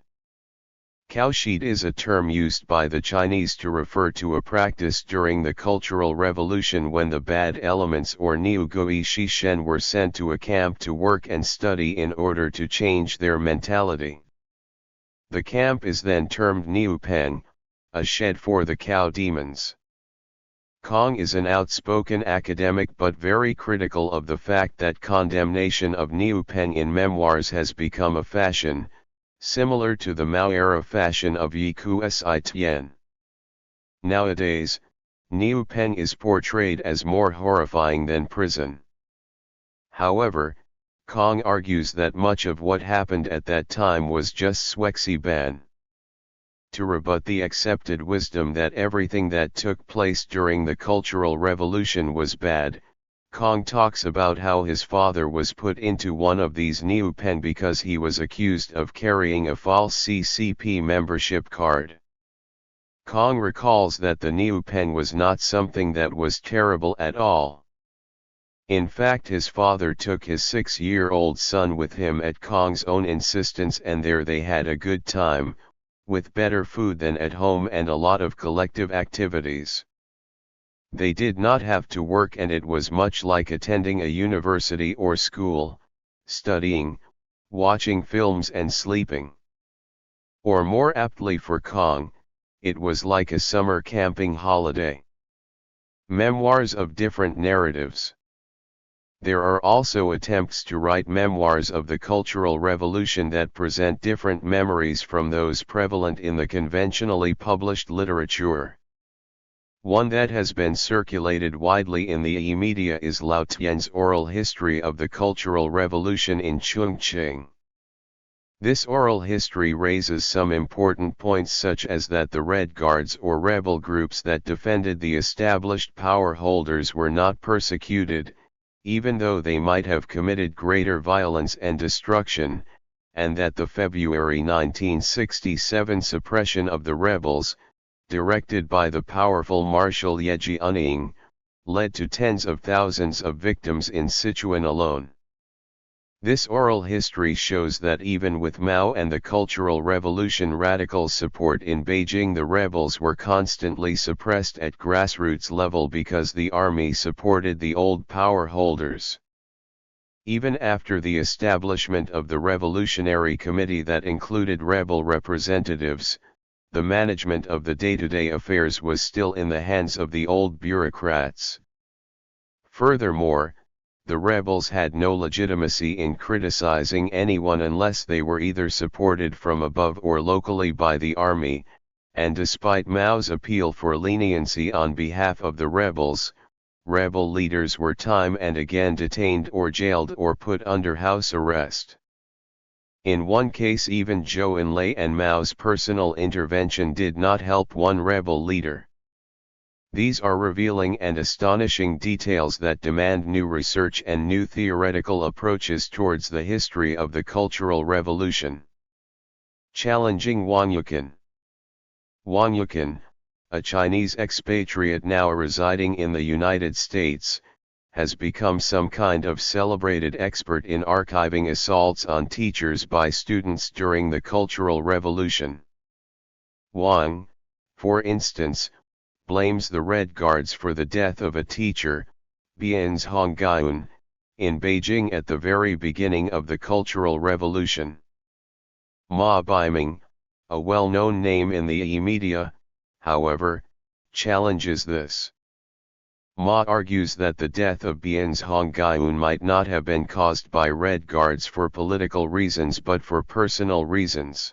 A: Cowshed is a term used by the Chinese to refer to a practice during the Cultural Revolution when the bad elements or Niu Gui Shi Shen were sent to a camp to work and study in order to change their mentality. The camp is then termed Niu Peng, a shed for the cow demons. Kong is an outspoken academic but very critical of the fact that condemnation of Niu Peng in memoirs has become a fashion, similar to the Mao-era fashion of Yiku Si Tian. Nowadays, Niu Peng is portrayed as more horrifying than prison. However, Kong argues that much of what happened at that time was just Swexi Ban. To rebut the accepted wisdom that everything that took place during the Cultural Revolution was bad, Kong talks about how his father was put into one of these Niu Peng because he was accused of carrying a false CCP membership card. Kong recalls that the Niu Peng was not something that was terrible at all. In fact, his father took his 6-year-old son with him at Kong's own insistence, and there they had a good time, with better food than at home and a lot of collective activities. They did not have to work, and it was much like attending a university or school, studying, watching films and sleeping. Or more aptly for Kong, it was like a summer camping holiday. Memoirs of different narratives. There are also attempts to write memoirs of the Cultural Revolution that present different memories from those prevalent in the conventionally published literature. One that has been circulated widely in the e-media is Lao Tian's oral history of the Cultural Revolution in Chongqing. This oral history raises some important points, such as that the Red Guards or rebel groups that defended the established power holders were not persecuted, even though they might have committed greater violence and destruction, and that the February 1967 suppression of the rebels, directed by the powerful Marshal Ye Jianying, led to tens of thousands of victims in Sichuan alone. This oral history shows that even with Mao and the Cultural Revolution radical support in Beijing, the rebels were constantly suppressed at grassroots level because the army supported the old power holders. Even after the establishment of the Revolutionary Committee that included rebel representatives, the management of the day-to-day affairs was still in the hands of the old bureaucrats. Furthermore, the rebels had no legitimacy in criticizing anyone unless they were either supported from above or locally by the army, and despite Mao's appeal for leniency on behalf of the rebels, rebel leaders were time and again detained or jailed or put under house arrest. In one case even Zhou Enlai and Mao's personal intervention did not help one rebel leader. These are revealing and astonishing details that demand new research and new theoretical approaches towards the history of the Cultural Revolution. Challenging Wang Yuqin. Wang Yuqin, a Chinese expatriate now residing in the United States, has become some kind of celebrated expert in archiving assaults on teachers by students during the Cultural Revolution. Wang, for instance, blames the Red Guards for the death of a teacher, Bian's Honggaiyun, in Beijing at the very beginning of the Cultural Revolution. Ma Baiming, a well-known name in the media, however, challenges this. Ma argues that the death of Bian's Honggaiyun might not have been caused by Red Guards for political reasons but for personal reasons.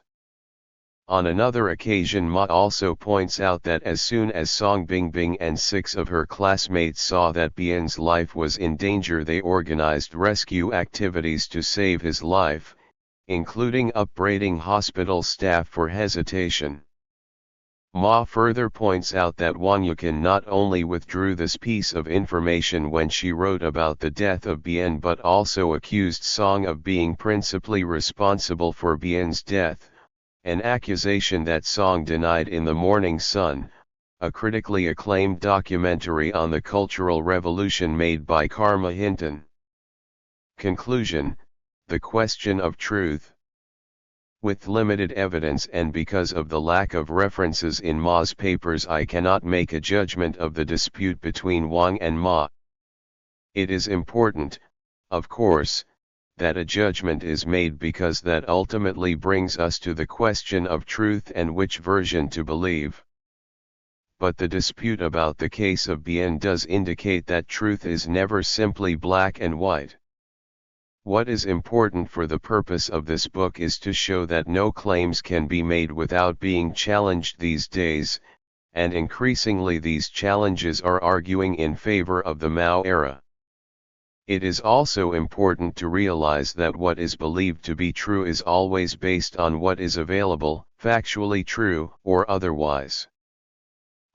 A: On another occasion Ma also points out that as soon as Song Bingbing and 6 of her classmates saw that Bian's life was in danger, they organized rescue activities to save his life, including upbraiding hospital staff for hesitation. Ma further points out that Wang Yuqin not only withdrew this piece of information when she wrote about the death of Bian but also accused Song of being principally responsible for Bian's death, an accusation that Song denied in The Morning Sun, a critically acclaimed documentary on the Cultural Revolution made by Karma Hinton. Conclusion: the question of truth. With limited evidence and because of the lack of references in Ma's papers, I cannot make a judgment of the dispute between Wang and Ma. It is important, of course, that a judgment is made because that ultimately brings us to the question of truth and which version to believe. But the dispute about the case of Bian does indicate that truth is never simply black and white. What is important for the purpose of this book is to show that no claims can be made without being challenged these days, and increasingly these challenges are arguing in favor of the Mao era. It is also important to realize that what is believed to be true is always based on what is available, factually true or otherwise.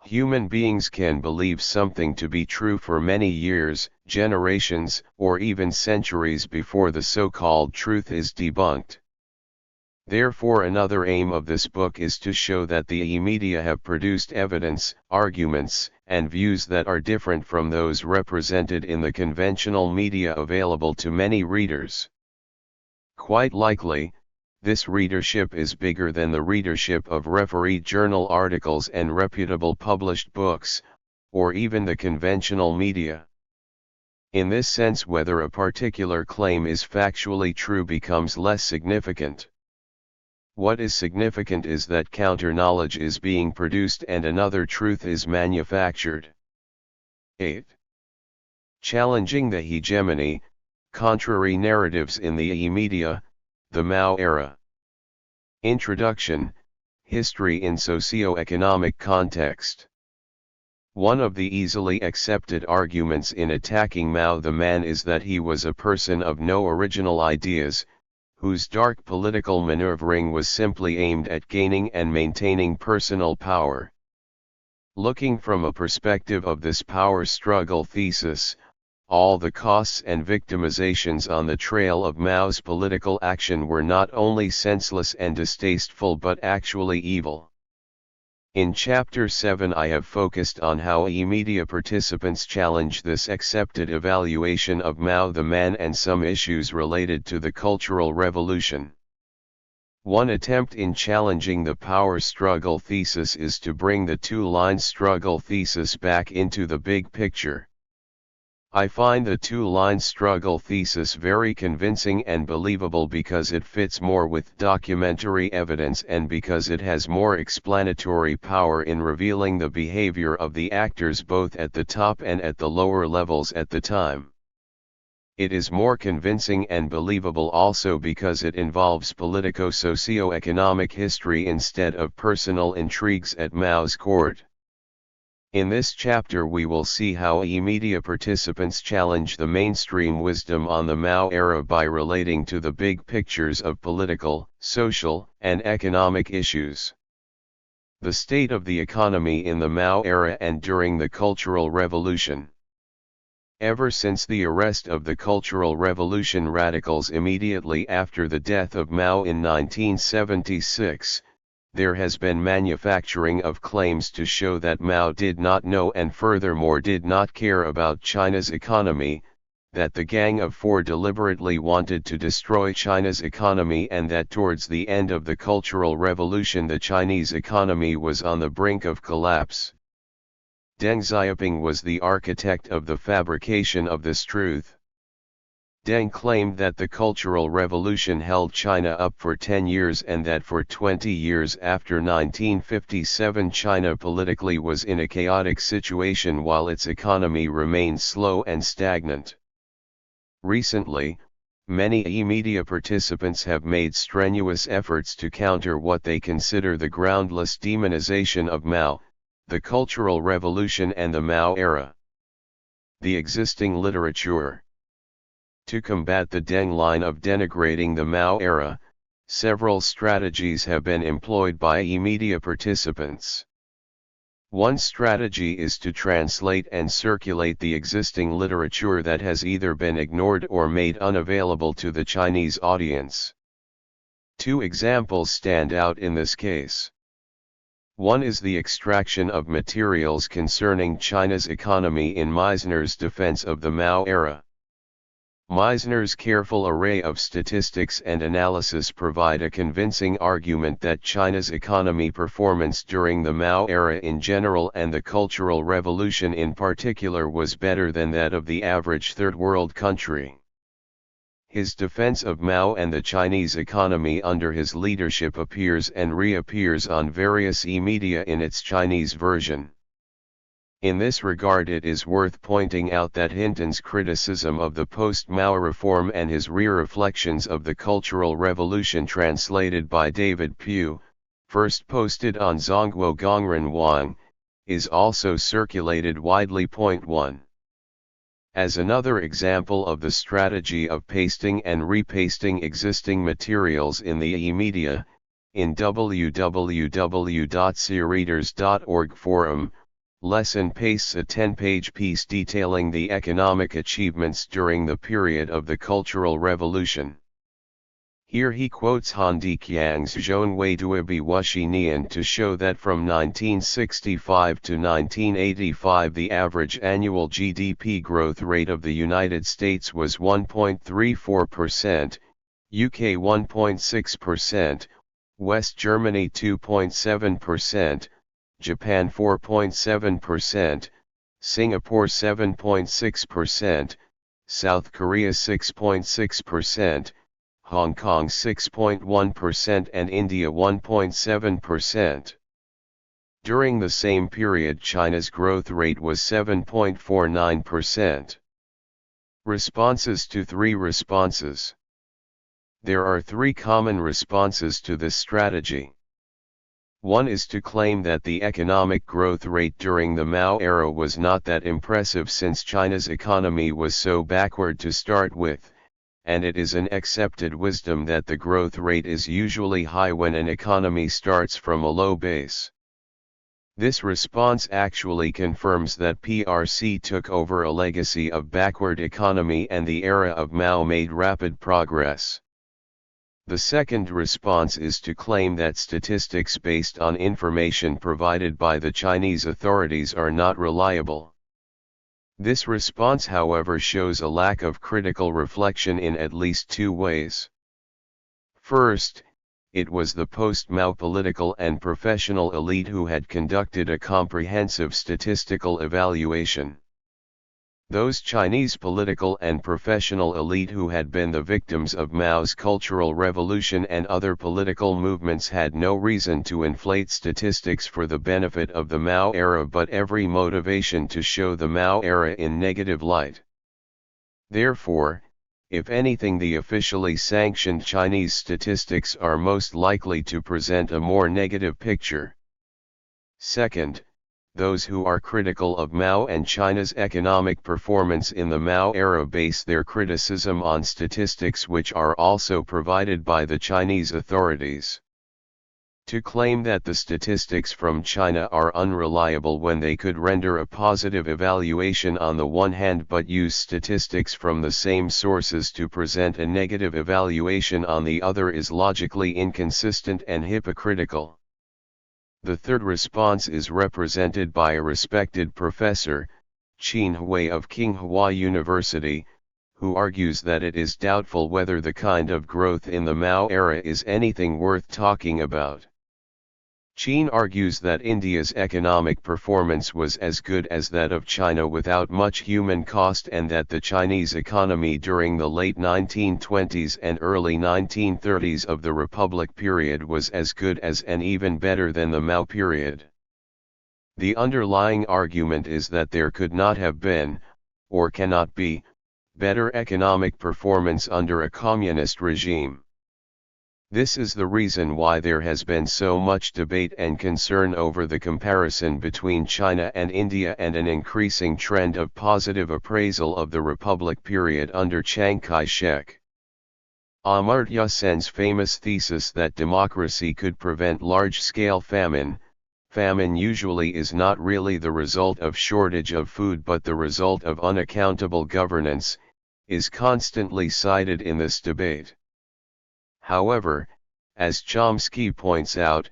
A: Human beings can believe something to be true for many years, generations, or even centuries before the so-called truth is debunked. Therefore, another aim of this book is to show that the media have produced evidence, arguments, and views that are different from those represented in the conventional media available to many readers. Quite likely, this readership is bigger than the readership of refereed journal articles and reputable published books, or even the conventional media. In this sense, whether a particular claim is factually true becomes less significant. What is significant is that counter-knowledge is being produced and another truth is manufactured. 8. Challenging the hegemony, contrary narratives in the media, the Mao era. Introduction: History in Socio-Economic Context. One of the easily accepted arguments in attacking Mao the man is that he was a person of no original ideas, whose dark political maneuvering was simply aimed at gaining and maintaining personal power. Looking from a perspective of this power struggle thesis, all the costs and victimizations on the trail of Mao's political action were not only senseless and distasteful but actually evil. In Chapter 7 I have focused on how media participants challenge this accepted evaluation of Mao the man and some issues related to the Cultural Revolution. One attempt in challenging the power struggle thesis is to bring the two-line struggle thesis back into the big picture. I find the two-line struggle thesis very convincing and believable because it fits more with documentary evidence and because it has more explanatory power in revealing the behavior of the actors both at the top and at the lower levels at the time. It is more convincing and believable also because it involves politico-socio-economic history instead of personal intrigues at Mao's court. In this chapter we will see how e-media participants challenge the mainstream wisdom on the Mao era by relating to the big pictures of political, social, and economic issues. The state of the economy in the Mao era and during the Cultural Revolution. Ever since the arrest of the Cultural Revolution radicals immediately after the death of Mao in 1976, there has been manufacturing of claims to show that Mao did not know and furthermore did not care about China's economy, that the Gang of Four deliberately wanted to destroy China's economy and that towards the end of the Cultural Revolution the Chinese economy was on the brink of collapse. Deng Xiaoping was the architect of the fabrication of this truth. Deng claimed that the Cultural Revolution held China up for 10 years and that for 20 years after 1957 China politically was in a chaotic situation while its economy remained slow and stagnant. Recently, many e-media participants have made strenuous efforts to counter what they consider the groundless demonization of Mao, the Cultural Revolution and the Mao era. The existing literature. To combat the Deng line of denigrating the Mao era, several strategies have been employed by e-media participants. One strategy is to translate and circulate the existing literature that has either been ignored or made unavailable to the Chinese audience. Two examples stand out in this case. One is the extraction of materials concerning China's economy in Meissner's defense of the Mao era. Meissner's careful array of statistics and analysis provide a convincing argument that China's economy performance during the Mao era in general and the Cultural Revolution in particular was better than that of the average third world country. His defense of Mao and the Chinese economy under his leadership appears and reappears on various e-media in its Chinese version. In this regard it is worth pointing out that Hinton's criticism of the post-Mao reform and his re-reflections of the Cultural Revolution translated by David Pugh, first posted on Zhongguo Gongren Wang, is also circulated widely. 1. As another example of the strategy of pasting and repasting existing materials in the e-media, in www.creaders.org forum, Lesson pastes a 10-page piece detailing the economic achievements during the period of the Cultural Revolution. Here he quotes Han Diqiang's Zhōnwei Duobi Wuxi Nian to show that from 1965 to 1985 the average annual GDP growth rate of the United States was 1.34%, UK 1.6%, West Germany 2.7%, Japan 4.7%, Singapore 7.6%, South Korea 6.6%, Hong Kong 6.1% and India 1.7%. During the same period China's growth rate was 7.49%. Responses to 3 responses. There are 3 common responses to this strategy. One is to claim that the economic growth rate during the Mao era was not that impressive since China's economy was so backward to start with, and it is an accepted wisdom that the growth rate is usually high when an economy starts from a low base. This response actually confirms that PRC took over a legacy of backward economy and the era of Mao made rapid progress. The second response is to claim that statistics based on information provided by the Chinese authorities are not reliable. This response, however, shows a lack of critical reflection in at least 2 ways. First, it was the post-Mao political and professional elite who had conducted a comprehensive statistical evaluation. Those Chinese political and professional elite who had been the victims of Mao's Cultural Revolution and other political movements had no reason to inflate statistics for the benefit of the Mao era but every motivation to show the Mao era in negative light. Therefore, if anything, the officially sanctioned Chinese statistics are most likely to present a more negative picture. Second, those who are critical of Mao and China's economic performance in the Mao era base their criticism on statistics which are also provided by the Chinese authorities. To claim that the statistics from China are unreliable when they could render a positive evaluation on the one hand but use statistics from the same sources to present a negative evaluation on the other is logically inconsistent and hypocritical. The third response is represented by a respected professor, Qin Hui of Tsinghua University, who argues that it is doubtful whether the kind of growth in the Mao era is anything worth talking about. Qin argues that India's economic performance was as good as that of China without much human cost and that the Chinese economy during the late 1920s and early 1930s of the Republic period was as good as and even better than the Mao period. The underlying argument is that there could not have been, or cannot be, better economic performance under a communist regime. This is the reason why there has been so much debate and concern over the comparison between China and India and an increasing trend of positive appraisal of the Republic period under Chiang Kai-shek. Amartya Sen's famous thesis that democracy could prevent large-scale famine usually is not really the result of shortage of food but the result of unaccountable governance, is constantly cited in this debate. However, as Chomsky points out,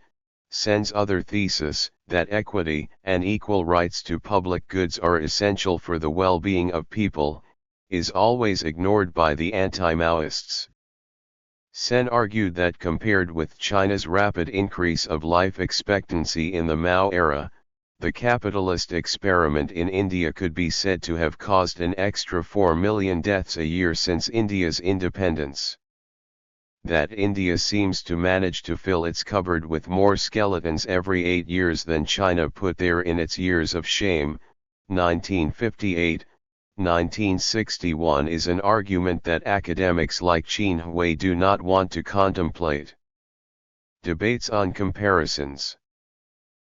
A: Sen's other thesis, that equity and equal rights to public goods are essential for the well-being of people, is always ignored by the anti-Maoists. Sen argued that compared with China's rapid increase of life expectancy in the Mao era, the capitalist experiment in India could be said to have caused an extra 4 million deaths a year since India's independence. That India seems to manage to fill its cupboard with more skeletons every 8 years than China put there in its years of shame, 1958, 1961 is an argument that academics like Qin Hui do not want to contemplate. Debates on comparisons.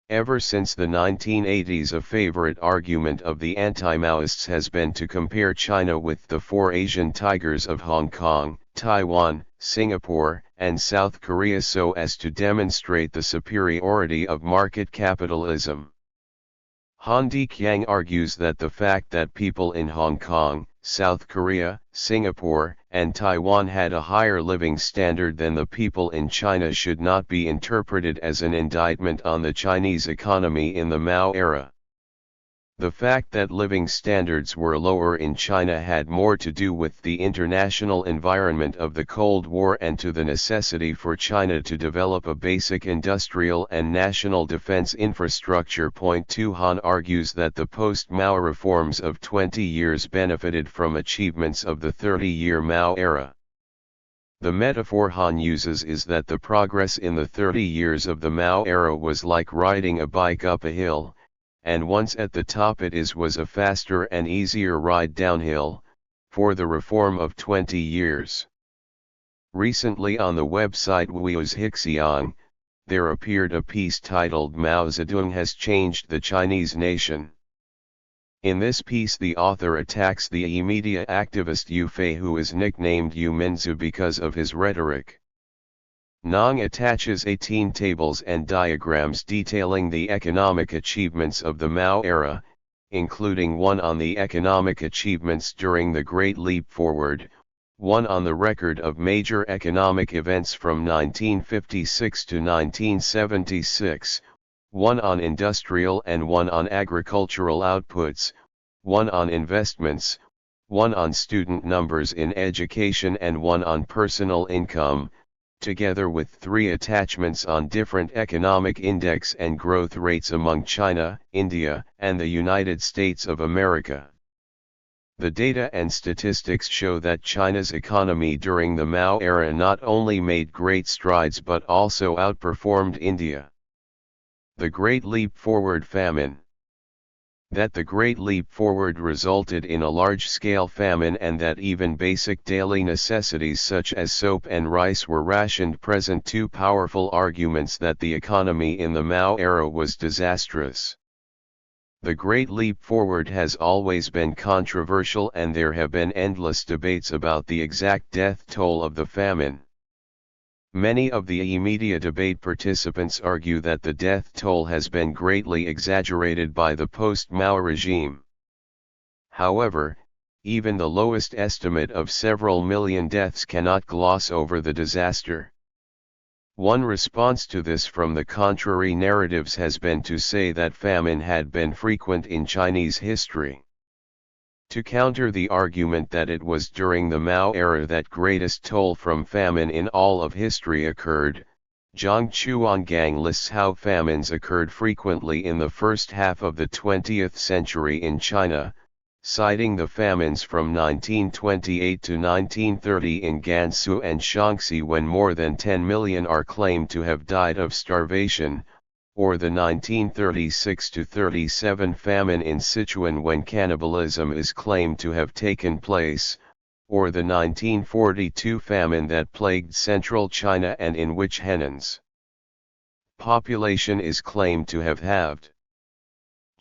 A: Ever since the 1980s, a favorite argument of the anti-Maoists has been to compare China with the four Asian tigers of Hong Kong, Taiwan, Singapore, and South Korea so as to demonstrate the superiority of market capitalism. Han Deqiang argues that the fact that people in Hong Kong, South Korea, Singapore, and Taiwan had a higher living standard than the people in China should not be interpreted as an indictment on the Chinese economy in the Mao era. The fact that living standards were lower in China had more to do with the international environment of the Cold War and to the necessity for China to develop a basic industrial and national defense infrastructure. Point 2 Han argues that the post-Mao reforms of 20 years benefited from achievements of the 30-year Mao era. The metaphor Han uses is that the progress in the 30 years of the Mao era was like riding a bike up a hill, and once at the top it was a faster and easier ride downhill, for the reform of 20 years. Recently on the website Wu's Hixiang, there appeared a piece titled Mao Zedong has changed the Chinese nation. In this piece the author attacks the e-media activist Yu Fei, who is nicknamed Yu Minzu because of his rhetoric. Nong attaches 18 tables and diagrams detailing the economic achievements of the Mao era, including one on the economic achievements during the Great Leap Forward, one on the record of major economic events from 1956 to 1976, one on industrial and one on agricultural outputs, one on investments, one on student numbers in education and one on personal income, together with 3 attachments on different economic index and growth rates among China, India, and the United States of America. The data and statistics show that China's economy during the Mao era not only made great strides but also outperformed India. The Great Leap Forward famine. That the Great Leap Forward resulted in a large-scale famine and that even basic daily necessities such as soap and rice were rationed present two powerful arguments that the economy in the Mao era was disastrous. The Great Leap Forward has always been controversial and there have been endless debates about the exact death toll of the famine. Many of the media debate participants argue that the death toll has been greatly exaggerated by the post-Mao regime. However, even the lowest estimate of several million deaths cannot gloss over the disaster. One response to this from the contrary narratives has been to say that famine had been frequent in Chinese history. To counter the argument that it was during the Mao era that greatest toll from famine in all of history occurred, Zhang Chuangang lists how famines occurred frequently in the first half of the 20th century in China, citing the famines from 1928 to 1930 in Gansu and Shaanxi when more than 10 million are claimed to have died of starvation, or the 1936–37 famine in Sichuan when cannibalism is claimed to have taken place, or the 1942 famine that plagued central China and in which Henan's population is claimed to have halved.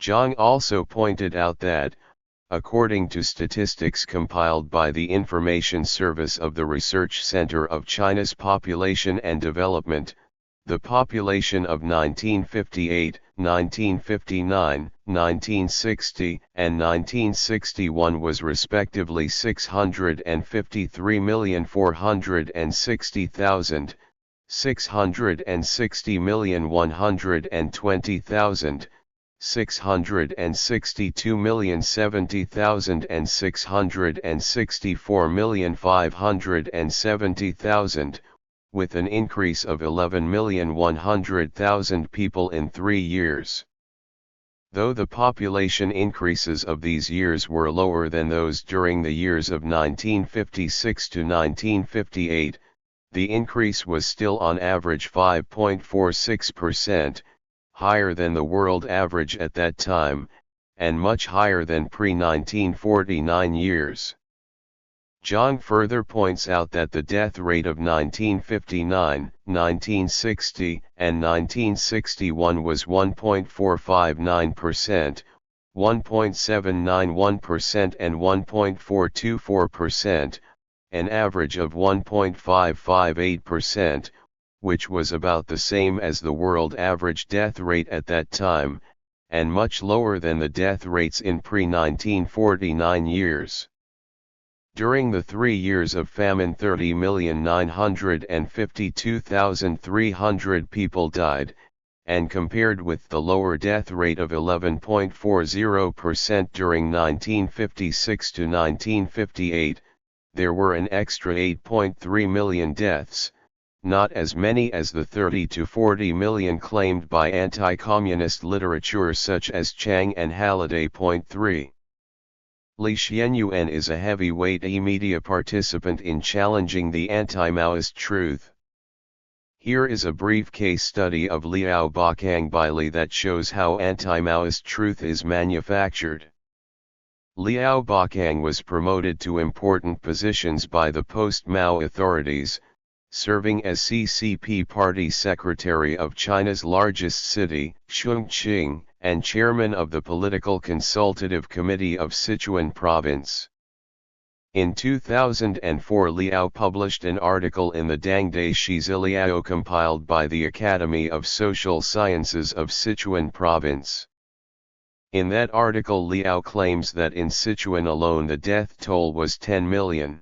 A: Zhang also pointed out that, according to statistics compiled by the Information Service of the Research Center of China's Population and Development, the population of 1958, 1959, 1960, and 1961 was respectively 653,460,000, 660,120,000, 662,070,000 and 664,570,000, with an increase of 11,100,000 people in 3 years. Though the population increases of these years were lower than those during the years of 1956 to 1958, the increase was still on average 5.46%, higher than the world average at that time, and much higher than pre-1949 years. Zhang further points out that the death rate of 1959, 1960, and 1961 was 1.459%, 1.791% and 1.424%, an average of 1.558%, which was about the same as the world average death rate at that time, and much lower than the death rates in pre-1949 years. During the 3 years of famine 30,952,300 people died, and compared with the lower death rate of 11.40% during 1956 to 1958, there were an extra 8.3 million deaths, not as many as the 30 to 40 million claimed by anti-communist literature such as Chang and Halliday. 3. Li Xianyuan is a heavyweight media participant in challenging the anti-Maoist truth. Here is a brief case study of Liao Bakang by Li that shows how anti-Maoist truth is manufactured. Liao Bakang was promoted to important positions by the post-Mao authorities, serving as CCP Party Secretary of China's largest city, Chongqing, and chairman of the Political Consultative Committee of Sichuan Province. In 2004, Liao published an article in the Dangdai Shizi Liao compiled by the Academy of Social Sciences of Sichuan Province. In that article, Liao claims that in Sichuan alone the death toll was 10 million.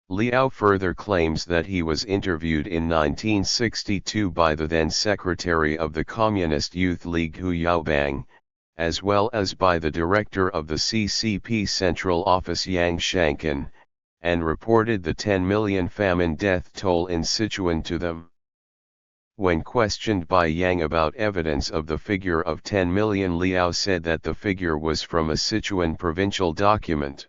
A: Liao further claims that he was interviewed in 1962 by the then Secretary of the Communist Youth League Hu Yaobang, as well as by the director of the CCP Central Office Yang Shankan, and reported the 10 million famine death toll in Sichuan to them. When questioned by Yang about evidence of the figure of 10 million, Liao said that the figure was from a Sichuan provincial document.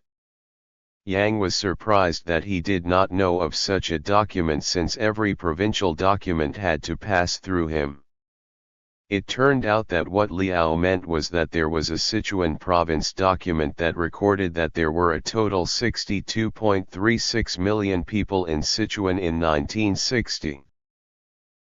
A: Yang was surprised that he did not know of such a document since every provincial document had to pass through him. It turned out that what Liao meant was that there was a Sichuan province document that recorded that there were a total 62.36 million people in Sichuan in 1960.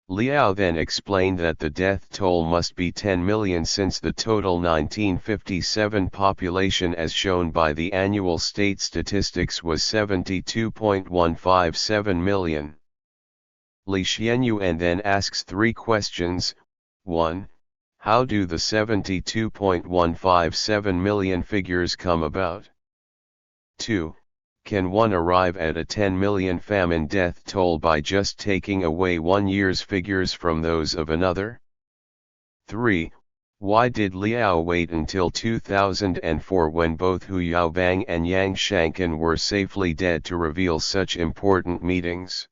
A: Liao then explained that the death toll must be 10 million since the total 1957 population as shown by the annual state statistics was 72.157 million. Li Xianyuan then asks three questions. 1. How do the 72.157 million figures come about? 2. Can one arrive at a 10 million famine death toll by just taking away 1 year's figures from those of another? 3. Why did Liao wait until 2004 when both Hu Yaobang and Yang Shankan were safely dead to reveal such important meetings?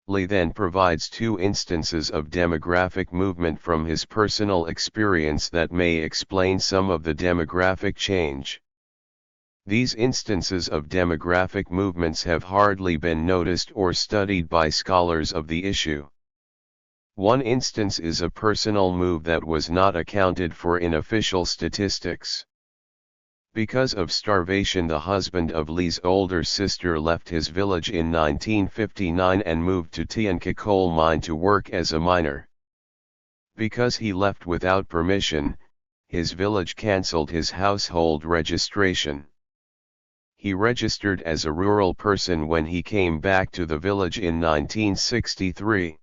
A: Li then provides two instances of demographic movement from his personal experience that may explain some of the demographic change. These instances of demographic movements have hardly been noticed or studied by scholars of the issue. One instance is a personal move that was not accounted for in official statistics. Because of starvation, the husband of Li's older sister left his village in 1959 and moved to Tianke coal mine to work as a miner. Because he left without permission, his village cancelled his household registration. He registered as a rural person when he came back to the village in 1963.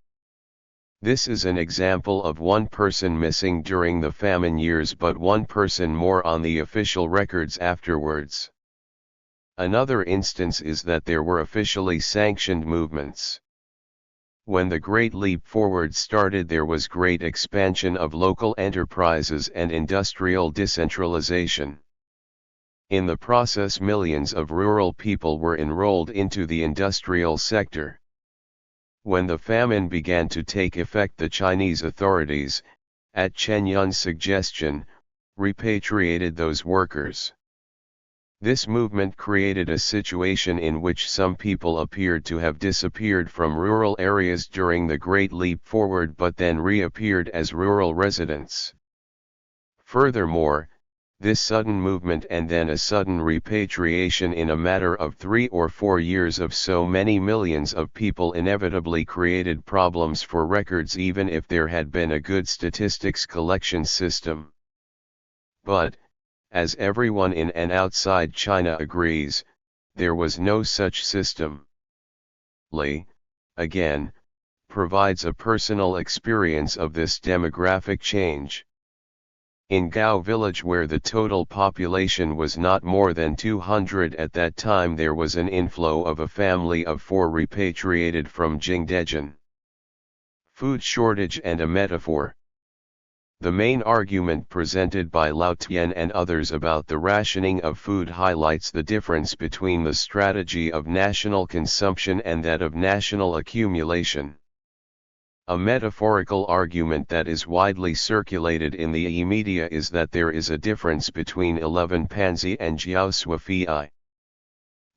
A: This is an example of one person missing during the famine years but one person more on the official records afterwards. Another instance is that there were officially sanctioned movements. When the Great Leap Forward started, there was great expansion of local enterprises and industrial decentralization. In the process, millions of rural people were enrolled into the industrial sector. When the famine began to take effect, the Chinese authorities, at Chen Yun's suggestion, repatriated those workers. This movement created a situation in which some people appeared to have disappeared from rural areas during the Great Leap Forward but then reappeared as rural residents. Furthermore, this sudden movement and then a sudden repatriation in a matter of 3 or 4 years of so many millions of people inevitably created problems for records even if there had been a good statistics collection system. But, as everyone in and outside China agrees, there was no such system. Li, again, provides a personal experience of this demographic change. In Gao village, where the total population was not more than 200 at that time, there was an inflow of a family of 4 repatriated from Jingdezhen. Food shortage and a metaphor. The main argument presented by Lao Tian and others about the rationing of food highlights the difference between the strategy of national consumption and that of national accumulation. A metaphorical argument that is widely circulated in the media is that there is a difference between 11 Panzi and Jiao Sui.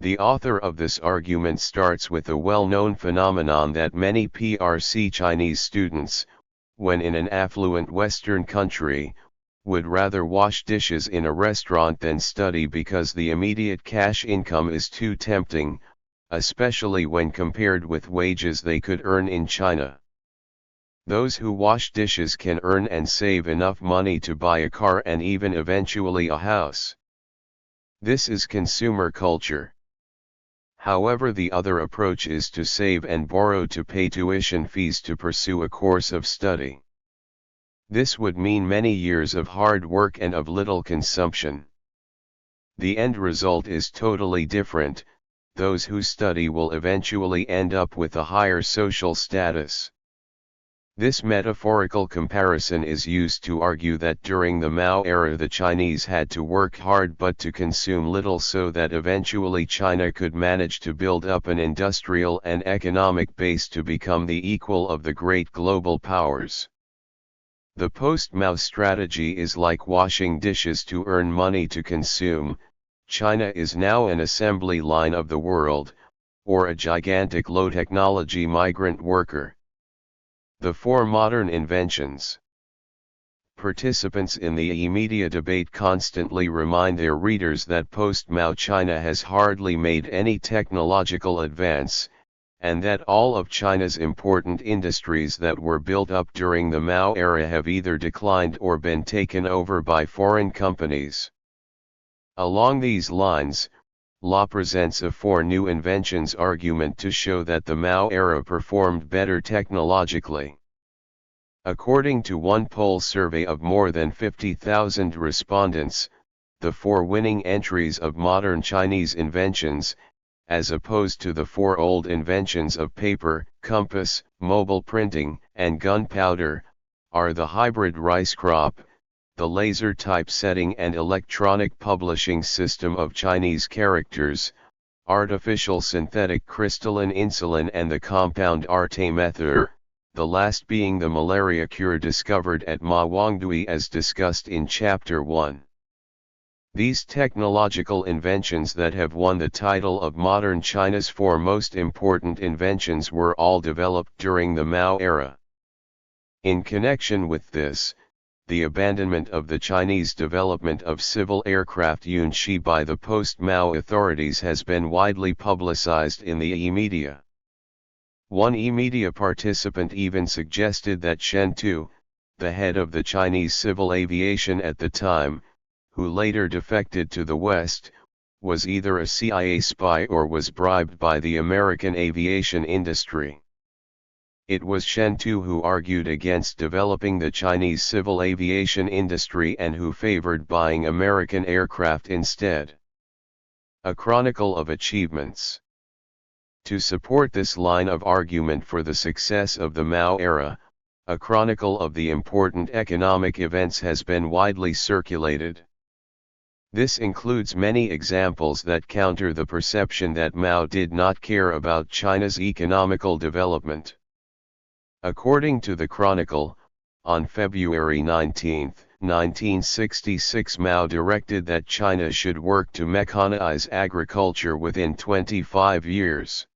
A: The author of this argument starts with a well-known phenomenon that many PRC Chinese students, when in an affluent Western country, would rather wash dishes in a restaurant than study because the immediate cash income is too tempting, especially when compared with wages they could earn in China. Those who wash dishes can earn and save enough money to buy a car and even eventually a house. This is consumer culture. However, the other approach is to save and borrow to pay tuition fees to pursue a course of study. This would mean many years of hard work and of little consumption. The end result is totally different. Those who study will eventually end up with a higher social status. This metaphorical comparison is used to argue that during the Mao era the Chinese had to work hard but to consume little so that eventually China could manage to build up an industrial and economic base to become the equal of the great global powers. The post-Mao strategy is like washing dishes to earn money to consume. China is now an assembly line of the world, or a gigantic low-technology migrant worker. The four modern inventions. Participants in the e-media debate constantly remind their readers that post-Mao China has hardly made any technological advance, and that all of China's important industries that were built up during the Mao era have either declined or been taken over by foreign companies. Along these lines, Law presents a four new inventions argument to show that the Mao era performed better technologically. According to one poll survey of more than 50,000 respondents, the four winning entries of modern Chinese inventions, as opposed to the four old inventions of paper, compass, mobile printing, and gunpowder, are the hybrid rice crop, the laser typesetting and electronic publishing system of Chinese characters, artificial synthetic crystalline insulin and the compound artemether, the last being the malaria cure discovered at Ma Wangdui as discussed in Chapter 1. These technological inventions that have won the title of modern China's four most important inventions were all developed during the Mao era. In connection with this, the abandonment of the Chinese development of civil aircraft Yunshi by the post-Mao authorities has been widely publicized in the e-media. One e-media participant even suggested that Shen Tu, the head of the Chinese civil aviation at the time, who later defected to the West, was either a CIA spy or was bribed by the American aviation industry. It was Shen Tu who argued against developing the Chinese civil aviation industry and who favored buying American aircraft instead. A Chronicle of Achievements. To support this line of argument for the success of the Mao era, a chronicle of the important economic events has been widely circulated. This includes many examples that counter the perception that Mao did not care about China's economical development. According to the Chronicle, on February 19, 1966 Mao directed that China should work to mechanize agriculture within 25 years.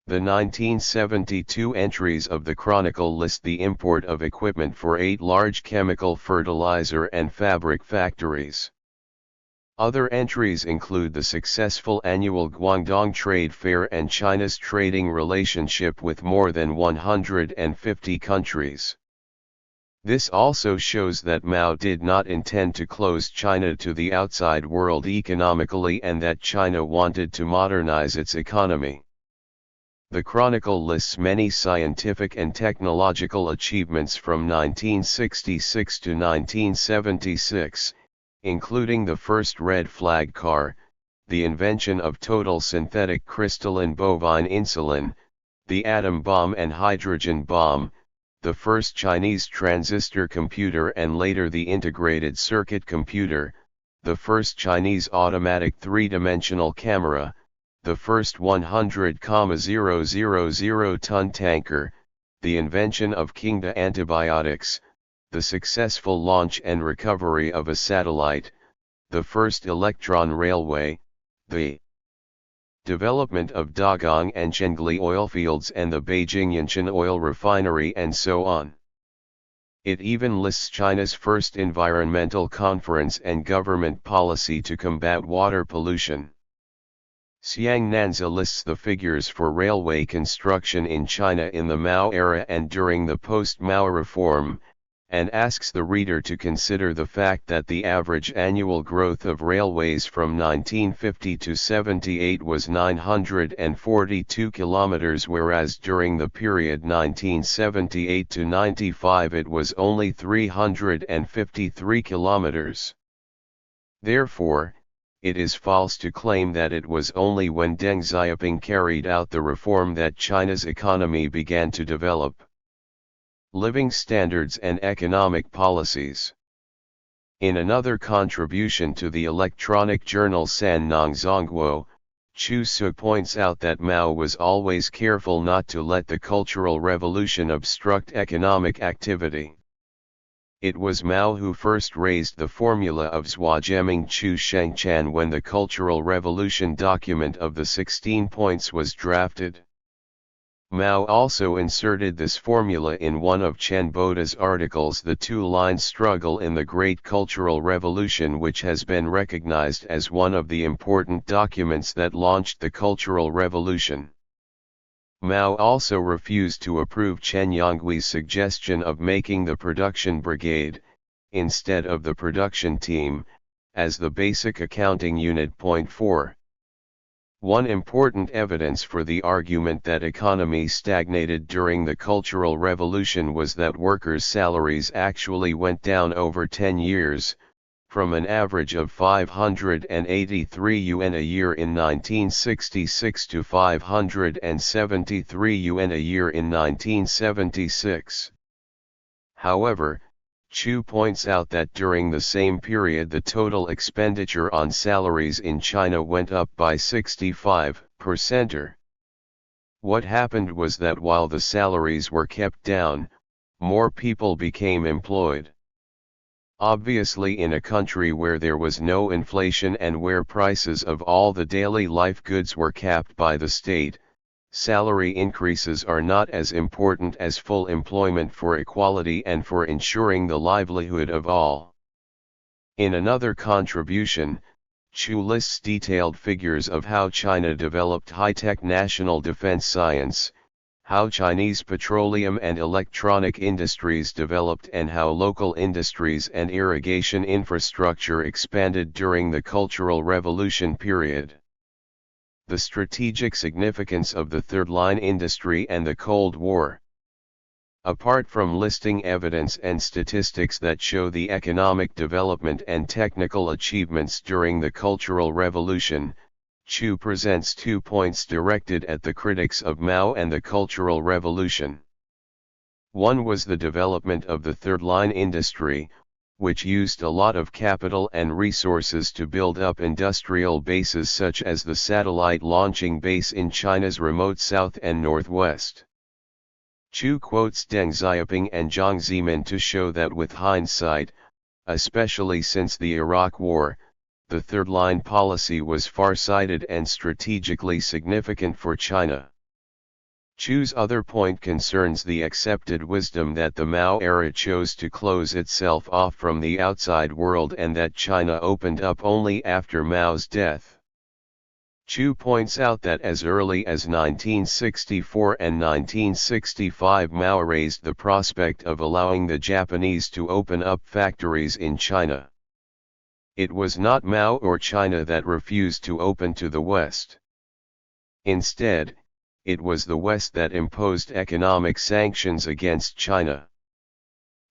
A: The 1972 entries of the Chronicle list the import of equipment for 8 large chemical fertilizer and fabric factories. Other entries include the successful annual Guangdong Trade Fair and China's trading relationship with more than 150 countries. This also shows that Mao did not intend to close China to the outside world economically and that China wanted to modernize its economy. The Chronicle lists many scientific and technological achievements from 1966 to 1976, including the first red flag car, the invention of total synthetic crystalline bovine insulin, the atom bomb and hydrogen bomb, the first Chinese transistor computer and later the integrated circuit computer, the first Chinese automatic three-dimensional camera, the first 100,000-ton tanker, the invention of Kingda antibiotics, the successful launch and recovery of a satellite, the first electron railway, the development of Dagong and Chengli oilfields and the Beijing Yanshan oil refinery and so on. It even lists China's first environmental conference and government policy to combat water pollution. Xiang Nanzi lists the figures for railway construction in China in the Mao era and during the post-Mao reform, and asks the reader to consider the fact that the average annual growth of railways from 1950 to 78 was 942 kilometers, whereas during the period 1978 to 95 it was only 353 kilometers. Therefore, it is false to claim that it was only when Deng Xiaoping carried out the reform that China's economy began to develop. living standards and economic policies. In another contribution to the electronic journal San Nong Zongguo, Chu Su points out that Mao was always careful not to let the Cultural Revolution obstruct economic activity. It was Mao who first raised the formula of Zhuajiaming Chu Shengchan when the Cultural Revolution document of the 16 points was drafted. Mao also inserted this formula in one of Chen Boda's articles, The Two-Line Struggle in the Great Cultural Revolution, which has been recognized as one of the important documents that launched the Cultural Revolution. Mao also refused to approve Chen Yonghui's suggestion of making the production brigade, instead of the production team, as the basic accounting unit. Point 4. One important evidence for the argument that economy stagnated during the Cultural Revolution was that workers' salaries actually went down over 10 years, from an average of 583 yuan a year in 1966 to 573 yuan a year in 1976. However, Chu points out that during the same period the total expenditure on salaries in China went up by 65%. What happened was that while the salaries were kept down, more people became employed. Obviously, in a country where there was no inflation and where prices of all the daily life goods were capped by the state, salary increases are not as important as full employment for equality and for ensuring the livelihood of all. In another contribution, Chu lists detailed figures of how China developed high-tech national defense science, how Chinese petroleum and electronic industries developed, and how local industries and irrigation infrastructure expanded during the Cultural Revolution period. The strategic significance of the third-line industry and the Cold War. Apart from listing evidence and statistics that show the economic development and technical achievements during the Cultural Revolution, Chu presents 2 points directed at the critics of Mao and the Cultural Revolution. One was the development of the third-line industry, which used a lot of capital and resources to build up industrial bases such as the satellite launching base in China's remote south and northwest. Chu quotes Deng Xiaoping and Jiang Zemin to show that with hindsight, especially since the Iraq War, the third-line policy was far-sighted and strategically significant for China. Chu's other point concerns the accepted wisdom that the Mao era chose to close itself off from the outside world and that China opened up only after Mao's death. Chu points out that as early as 1964 and 1965 Mao raised the prospect of allowing the Japanese to open up factories in China. It was not Mao or China that refused to open to the West. Instead, it was the West that imposed economic sanctions against China.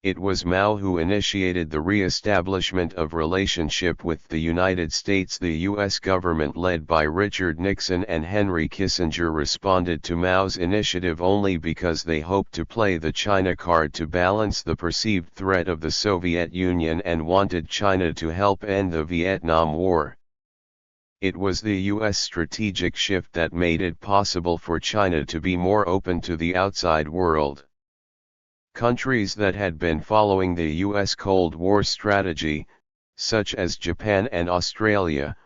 A: It was Mao who initiated the re-establishment of relationship with the United States. The U.S. government led by Richard Nixon and Henry Kissinger responded to Mao's initiative only because they hoped to play the China card to balance the perceived threat of the Soviet Union and wanted China to help end the Vietnam War. It was the U.S. strategic shift that made it possible for China to be more open to the outside world. Countries that had been following the U.S. Cold War strategy, such as Japan and Australia,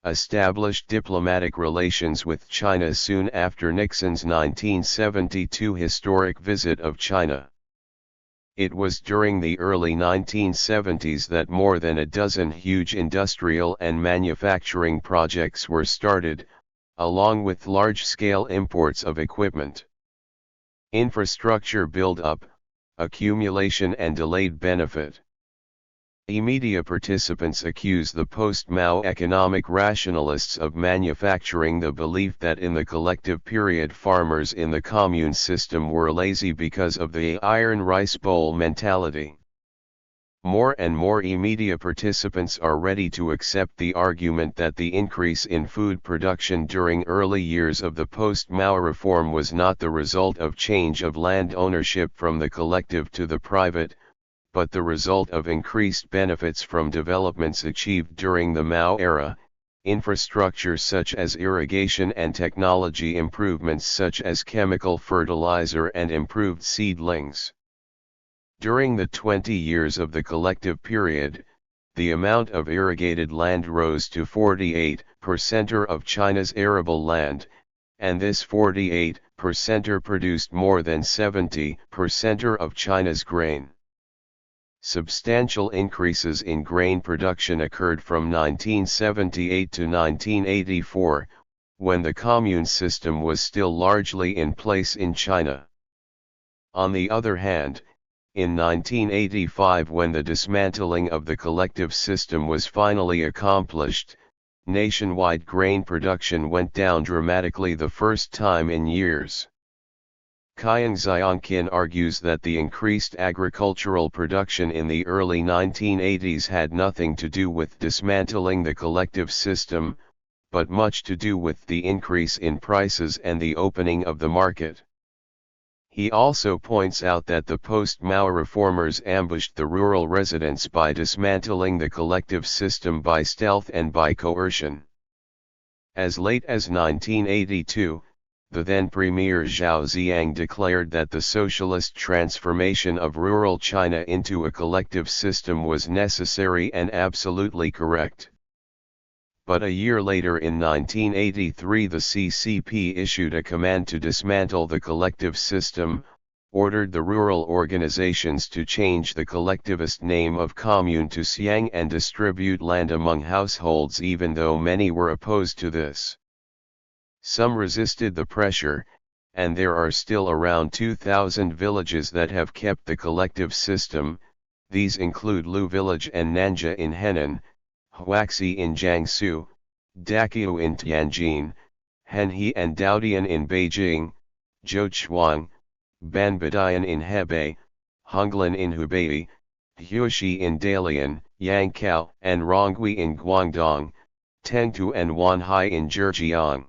A: established diplomatic relations with China soon after Nixon's 1972 historic visit of China. It was during the early 1970s that more than a dozen huge industrial and manufacturing projects were started, along with large-scale imports of equipment. Infrastructure build-up, accumulation and delayed benefit. Media participants accuse the post-Mao economic rationalists of manufacturing the belief that in the collective period farmers in the commune system were lazy because of the iron rice bowl mentality. More and more media participants are ready to accept the argument that the increase in food production during early years of the post-Mao reform was not the result of change of land ownership from the collective to the private, but the result of increased benefits from developments achieved during the Mao era, infrastructure such as irrigation and technology improvements such as chemical fertilizer and improved seedlings. During the 20 years of the collective period, the amount of irrigated land rose to 48% of China's arable land, and this 48% produced more than 70% of China's grain. Substantial increases in grain production occurred from 1978 to 1984, when the commune system was still largely in place in China. On the other hand, in 1985, when the dismantling of the collective system was finally accomplished, nationwide grain production went down dramatically the first time in years. Qiang Xiangqin argues that the increased agricultural production in the early 1980s had nothing to do with dismantling the collective system, but much to do with the increase in prices and the opening of the market. He also points out that the post-Mao reformers ambushed the rural residents by dismantling the collective system by stealth and by coercion. As late as 1982, the then Premier Zhao Ziyang declared that the socialist transformation of rural China into a collective system was necessary and absolutely correct. But a year later in 1983 the CCP issued a command to dismantle the collective system, ordered the rural organizations to change the collectivist name of commune to Xiang and distribute land among households even though many were opposed to this. Some resisted the pressure, and there are still around 2,000 villages that have kept the collective system. These include Lu Village and Nanja in Henan, Huaxi in Jiangsu, Daqiu in Tianjin, Henhe and Daodian in Beijing, Zhoushuang, Banbadayan in Hebei, Honglan in Hubei, Huaxi in Dalian, Yangkou and Rongui in Guangdong, Tengtu and Wanhai in Zhejiang.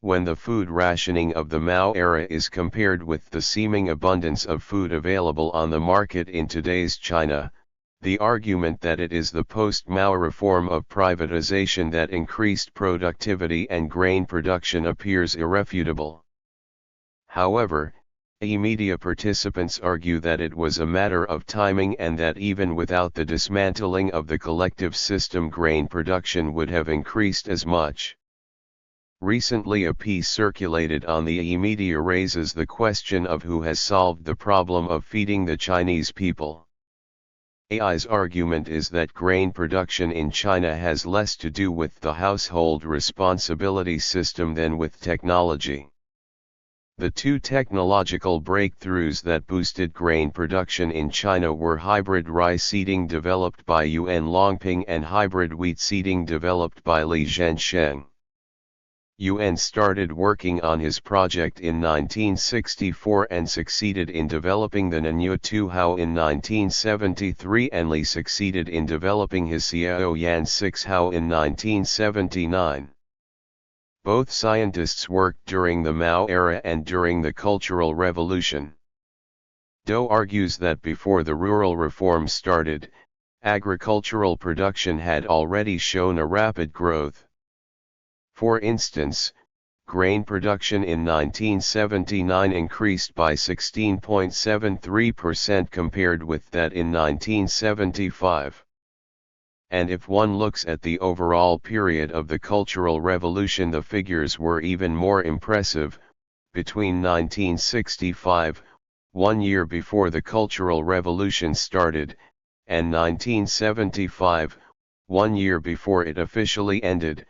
A: When the food rationing of the Mao era is compared with the seeming abundance of food available on the market in today's China, the argument that it is the post-Mao reform of privatization that increased productivity and grain production appears irrefutable. However, media participants argue that it was a matter of timing and that even without the dismantling of the collective system grain production would have increased as much. Recently a piece circulated on the media raises the question of who has solved the problem of feeding the Chinese people. AI's argument is that grain production in China has less to do with the household responsibility system than with technology. The two technological breakthroughs that boosted grain production in China were hybrid rice seeding developed by Yuan Longping and hybrid wheat seeding developed by Li Zhensheng. Yuan started working on his project in 1964 and succeeded in developing the Nanya Hao in 1973 and Li succeeded in developing his Xiaoyan 6 Hao in 1979. Both scientists worked during the Mao era and during the Cultural Revolution. Dou argues that before the rural reform started, agricultural production had already shown a rapid growth. For instance, grain production in 1979 increased by 16.73% compared with that in 1975. And if one looks at the overall period of the Cultural Revolution, the figures were even more impressive. Between 1965, 1 year before the Cultural Revolution started, and 1975, 1 year before it officially ended,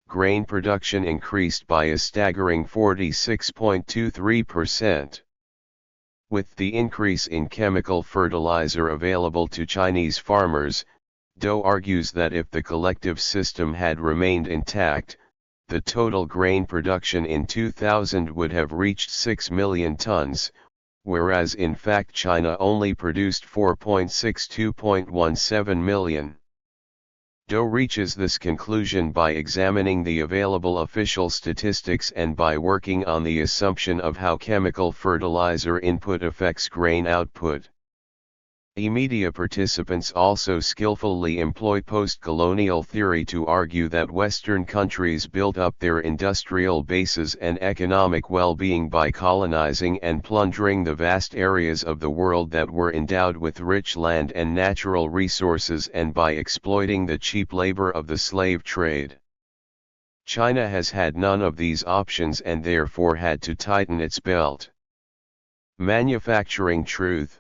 A: grain production increased by a staggering 46.23%. With the increase in chemical fertilizer available to Chinese farmers, Dou argues that if the collective system had remained intact, the total grain production in 2000 would have reached 6 million tons, whereas in fact China only produced 4.62.17 million. Doe reaches this conclusion by examining the available official statistics and by working on the assumption of how chemical fertilizer input affects grain output. Media participants also skillfully employ post-colonial theory to argue that Western countries built up their industrial bases and economic well-being by colonizing and plundering the vast areas of the world that were endowed with rich land and natural resources and by exploiting the cheap labor of the slave trade. China has had none of these options and therefore had to tighten its belt. Manufacturing truth.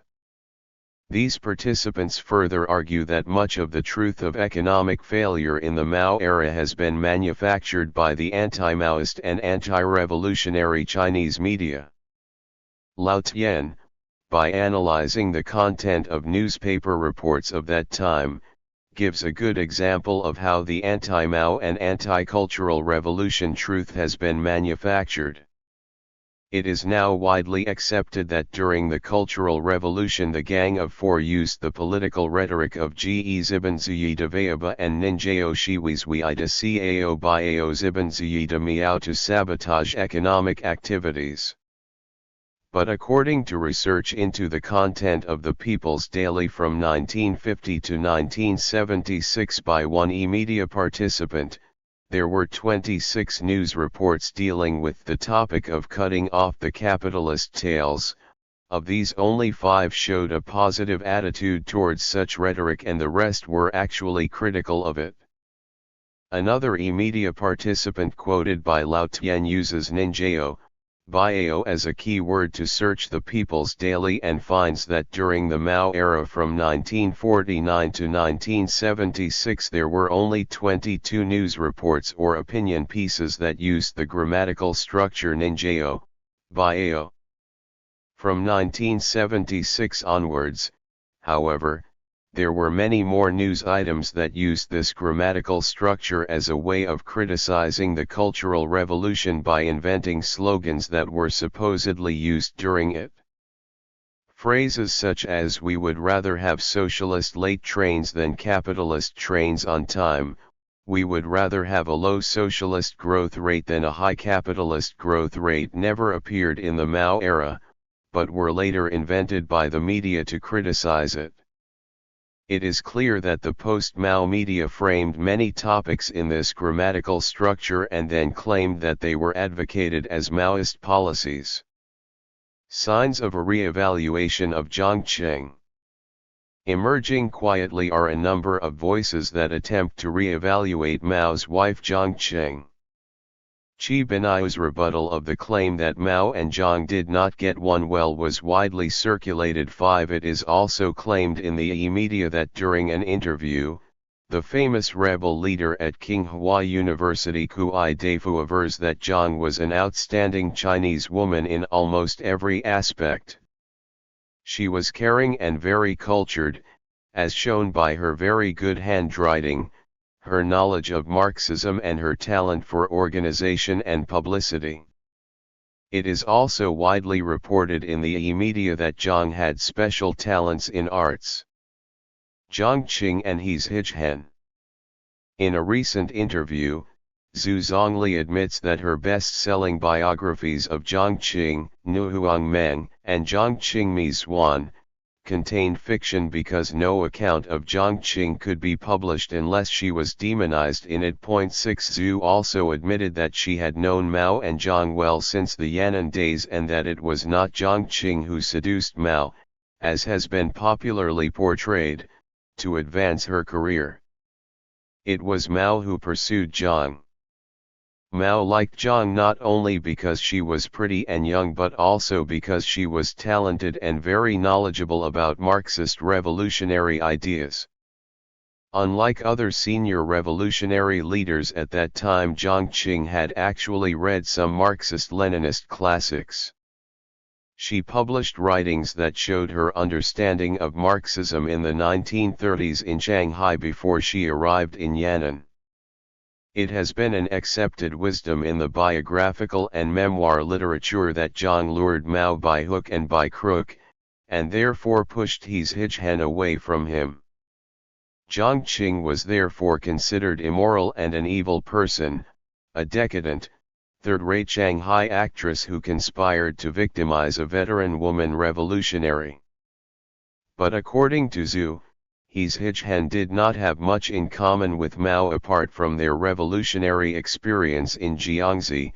A: These participants further argue that much of the truth of economic failure in the Mao era has been manufactured by the anti-Maoist and anti-revolutionary Chinese media. Lao Tian, by analyzing the content of newspaper reports of that time, gives a good example of how the anti-Mao and anti-cultural revolution truth has been manufactured. It is now widely accepted that during the Cultural Revolution the Gang of Four used the political rhetoric of Ge Ziban Ziyida Vayaba and Ninjao Shiwizwiida Cao Biao Ziban Ziyida Miao to sabotage economic activities. But according to research into the content of the People's Daily from 1950 to 1976 by one media participant, there were 26 news reports dealing with the topic of cutting off the capitalist tails. Of these only 5 showed a positive attitude towards such rhetoric and the rest were actually critical of it. Another media participant quoted by Lao Tian uses Ninjao, Biao as a key word to search the People's Daily and finds that during the Mao era from 1949 to 1976 there were only 22 news reports or opinion pieces that used the grammatical structure Ninjao, Biao. From 1976 onwards, however, there were many more news items that used this grammatical structure as a way of criticizing the Cultural Revolution by inventing slogans that were supposedly used during it. Phrases such as "we would rather have socialist late trains than capitalist trains on time," "we would rather have a low socialist growth rate than a high capitalist growth rate" never appeared in the Mao era, but were later invented by the media to criticize it. It is clear that the post-Mao media framed many topics in this grammatical structure and then claimed that they were advocated as Maoist policies. Signs of a re-evaluation of Jiang Qing. Emerging quietly are a number of voices that attempt to re-evaluate Mao's wife Jiang Qing. Qi Binai's rebuttal of the claim that Mao and Jiang did not get on well was widely circulated. 5. It is also claimed in the media that during an interview, the famous rebel leader at Tsinghua University Kui Deifu avers that Jiang was an outstanding Chinese woman in almost every aspect. She was caring and very cultured, as shown by her very good handwriting, her knowledge of Marxism and her talent for organization and publicity. It is also widely reported in the media that Jiang had special talents in arts. Jiang Qing and his Hijhen. In a recent interview, Zhu Zongli admits that her best-selling biographies of Jiang Qing, Nuhuang Meng, and Jiang Qing Mi Xuan, contained fiction because no account of Jiang Qing could be published unless she was demonized in it. 6. Zhu also admitted that she had known Mao and Jiang well since the Yan'an days and that it was not Jiang Qing who seduced Mao, as has been popularly portrayed, to advance her career. It was Mao who pursued Jiang. Mao liked Jiang not only because she was pretty and young but also because she was talented and very knowledgeable about Marxist revolutionary ideas. Unlike other senior revolutionary leaders at that time, Jiang Qing had actually read some Marxist-Leninist classics. She published writings that showed her understanding of Marxism in the 1930s in Shanghai before she arrived in Yan'an. It has been an accepted wisdom in the biographical and memoir literature that Zhang lured Mao by hook and by crook, and therefore pushed his Hijhan away from him. Jiang Qing was therefore considered immoral and an evil person, a decadent, third-rate Shanghai actress who conspired to victimize a veteran woman revolutionary. But according to Zhu, his Hijhan did not have much in common with Mao apart from their revolutionary experience in Jiangxi,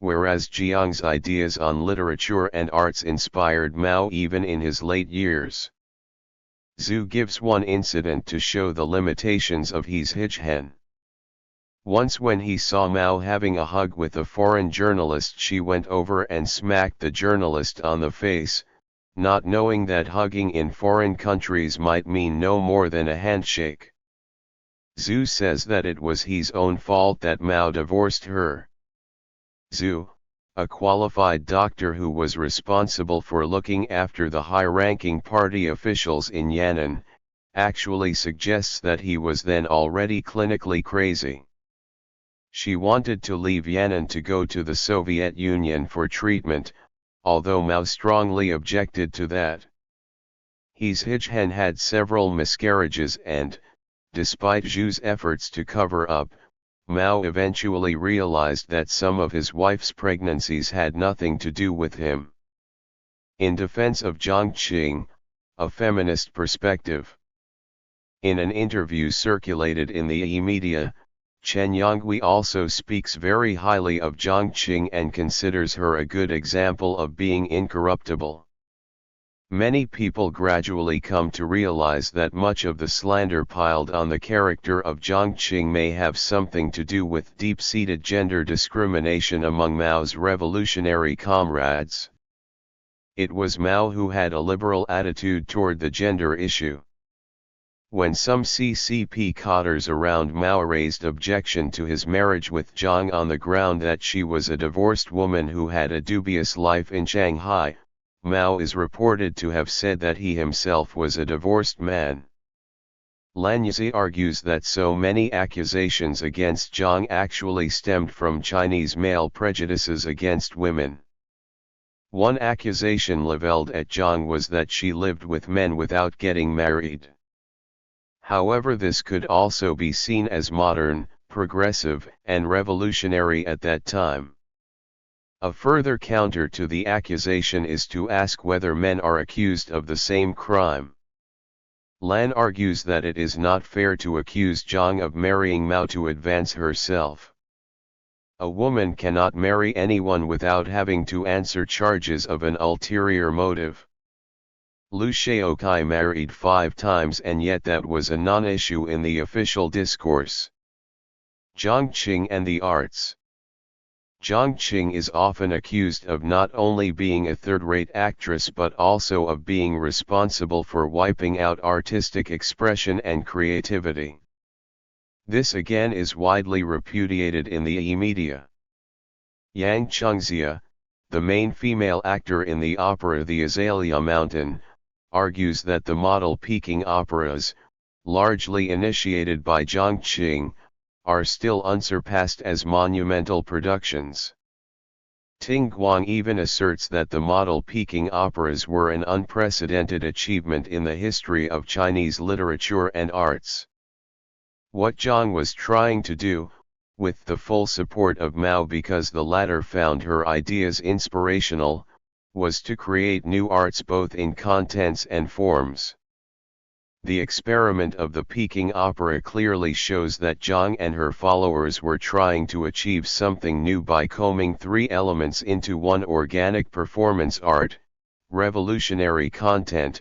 A: whereas Jiang's ideas on literature and arts inspired Mao even in his late years. Zhu gives one incident to show the limitations of his Hijhan. Once when he saw Mao having a hug with a foreign journalist, she went over and smacked the journalist on the face, not knowing that hugging in foreign countries might mean no more than a handshake. Zhu says that it was his own fault that Mao divorced her. Zhu, a qualified doctor who was responsible for looking after the high-ranking party officials in Yan'an, actually suggests that he was then already clinically crazy. She wanted to leave Yan'an to go to the Soviet Union for treatment, although Mao strongly objected to that. His Hijhan had several miscarriages and, despite Zhu's efforts to cover up, Mao eventually realized that some of his wife's pregnancies had nothing to do with him. In defense of Jiang Qing, a feminist perspective. In an interview circulated in the e-media, Chen Yonghui also speaks very highly of Jiang Qing and considers her a good example of being incorruptible. Many people gradually come to realize that much of the slander piled on the character of Jiang Qing may have something to do with deep-seated gender discrimination among Mao's revolutionary comrades. It was Mao who had a liberal attitude toward the gender issue. When some CCP cadres around Mao raised objection to his marriage with Jiang on the ground that she was a divorced woman who had a dubious life in Shanghai, Mao is reported to have said that he himself was a divorced man. Lanyzi argues that so many accusations against Jiang actually stemmed from Chinese male prejudices against women. One accusation leveled at Jiang was that she lived with men without getting married. However, this could also be seen as modern, progressive, and revolutionary at that time. A further counter to the accusation is to ask whether men are accused of the same crime. Lan argues that it is not fair to accuse Jiang of marrying Mao to advance herself. A woman cannot marry anyone without having to answer charges of an ulterior motive. Liu Shaokai married 5 times, and yet that was a non-issue in the official discourse. Jiang Qing and the arts. Jiang Qing is often accused of not only being a third-rate actress but also of being responsible for wiping out artistic expression and creativity. This again is widely repudiated in the e-media. Yang Chengxia, the main female actor in the opera The Azalea Mountain, argues that the model Peking operas, largely initiated by Jiang Qing, are still unsurpassed as monumental productions. Ting Guang even asserts that the model Peking operas were an unprecedented achievement in the history of Chinese literature and arts. What Jiang was trying to do, with the full support of Mao because the latter found her ideas inspirational, was to create new arts both in contents and forms. The experiment of the Peking opera clearly shows that Jiang and her followers were trying to achieve something new by combing 3 elements into one: organic performance art, revolutionary content,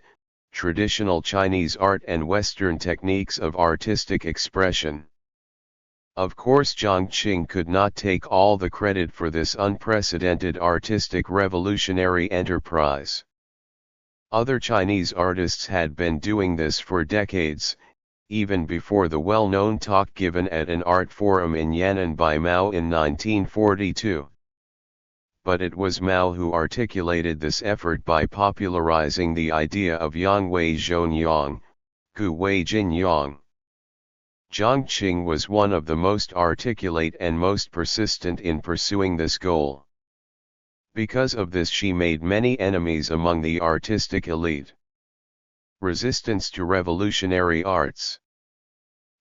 A: traditional Chinese art, and Western techniques of artistic expression. Of course, Jiang Qing could not take all the credit for this unprecedented artistic revolutionary enterprise. Other Chinese artists had been doing this for decades, even before the well-known talk given at an art forum in Yan'an by Mao in 1942. But it was Mao who articulated this effort by popularizing the idea of Yang Wei Zhonyang, Gu Wei Jin Yang. Jiang Qing was one of the most articulate and most persistent in pursuing this goal. Because of this, she made many enemies among the artistic elite. Resistance to revolutionary arts.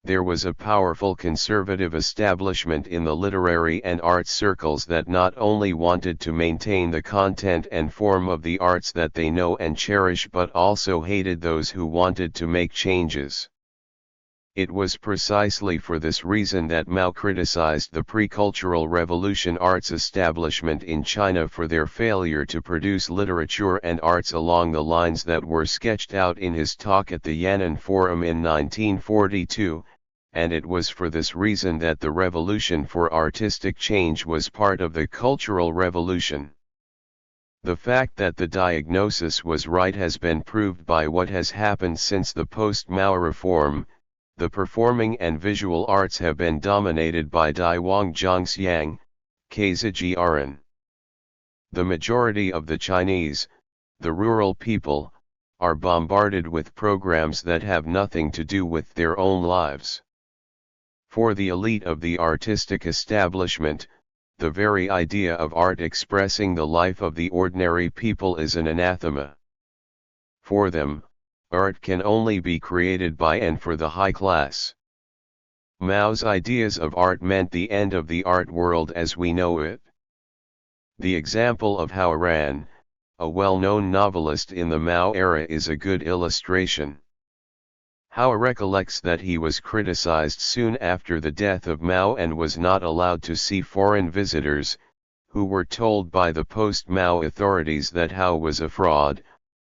A: There was a powerful conservative establishment in the literary and arts circles that not only wanted to maintain the content and form of the arts that they know and cherish, but also hated those who wanted to make changes. It was precisely for this reason that Mao criticized the pre-Cultural Revolution arts establishment in China for their failure to produce literature and arts along the lines that were sketched out in his talk at the Yan'an Forum in 1942, and it was for this reason that the revolution for artistic change was part of the Cultural Revolution. The fact that the diagnosis was right has been proved by what has happened since the post-Mao reform. The performing and visual arts have been dominated by Daiwang Zhangxiang, Kazhijiaran. The majority of the Chinese, the rural people, are bombarded with programs that have nothing to do with their own lives. For the elite of the artistic establishment, the very idea of art expressing the life of the ordinary people is an anathema. For them, art can only be created by and for the high class. Mao's ideas of art meant the end of the art world as we know it. The example of Hao Ran, a well-known novelist in the Mao era, is a good illustration. Hao recollects that he was criticized soon after the death of Mao and was not allowed to see foreign visitors, who were told by the post-Mao authorities that Hao was a fraud,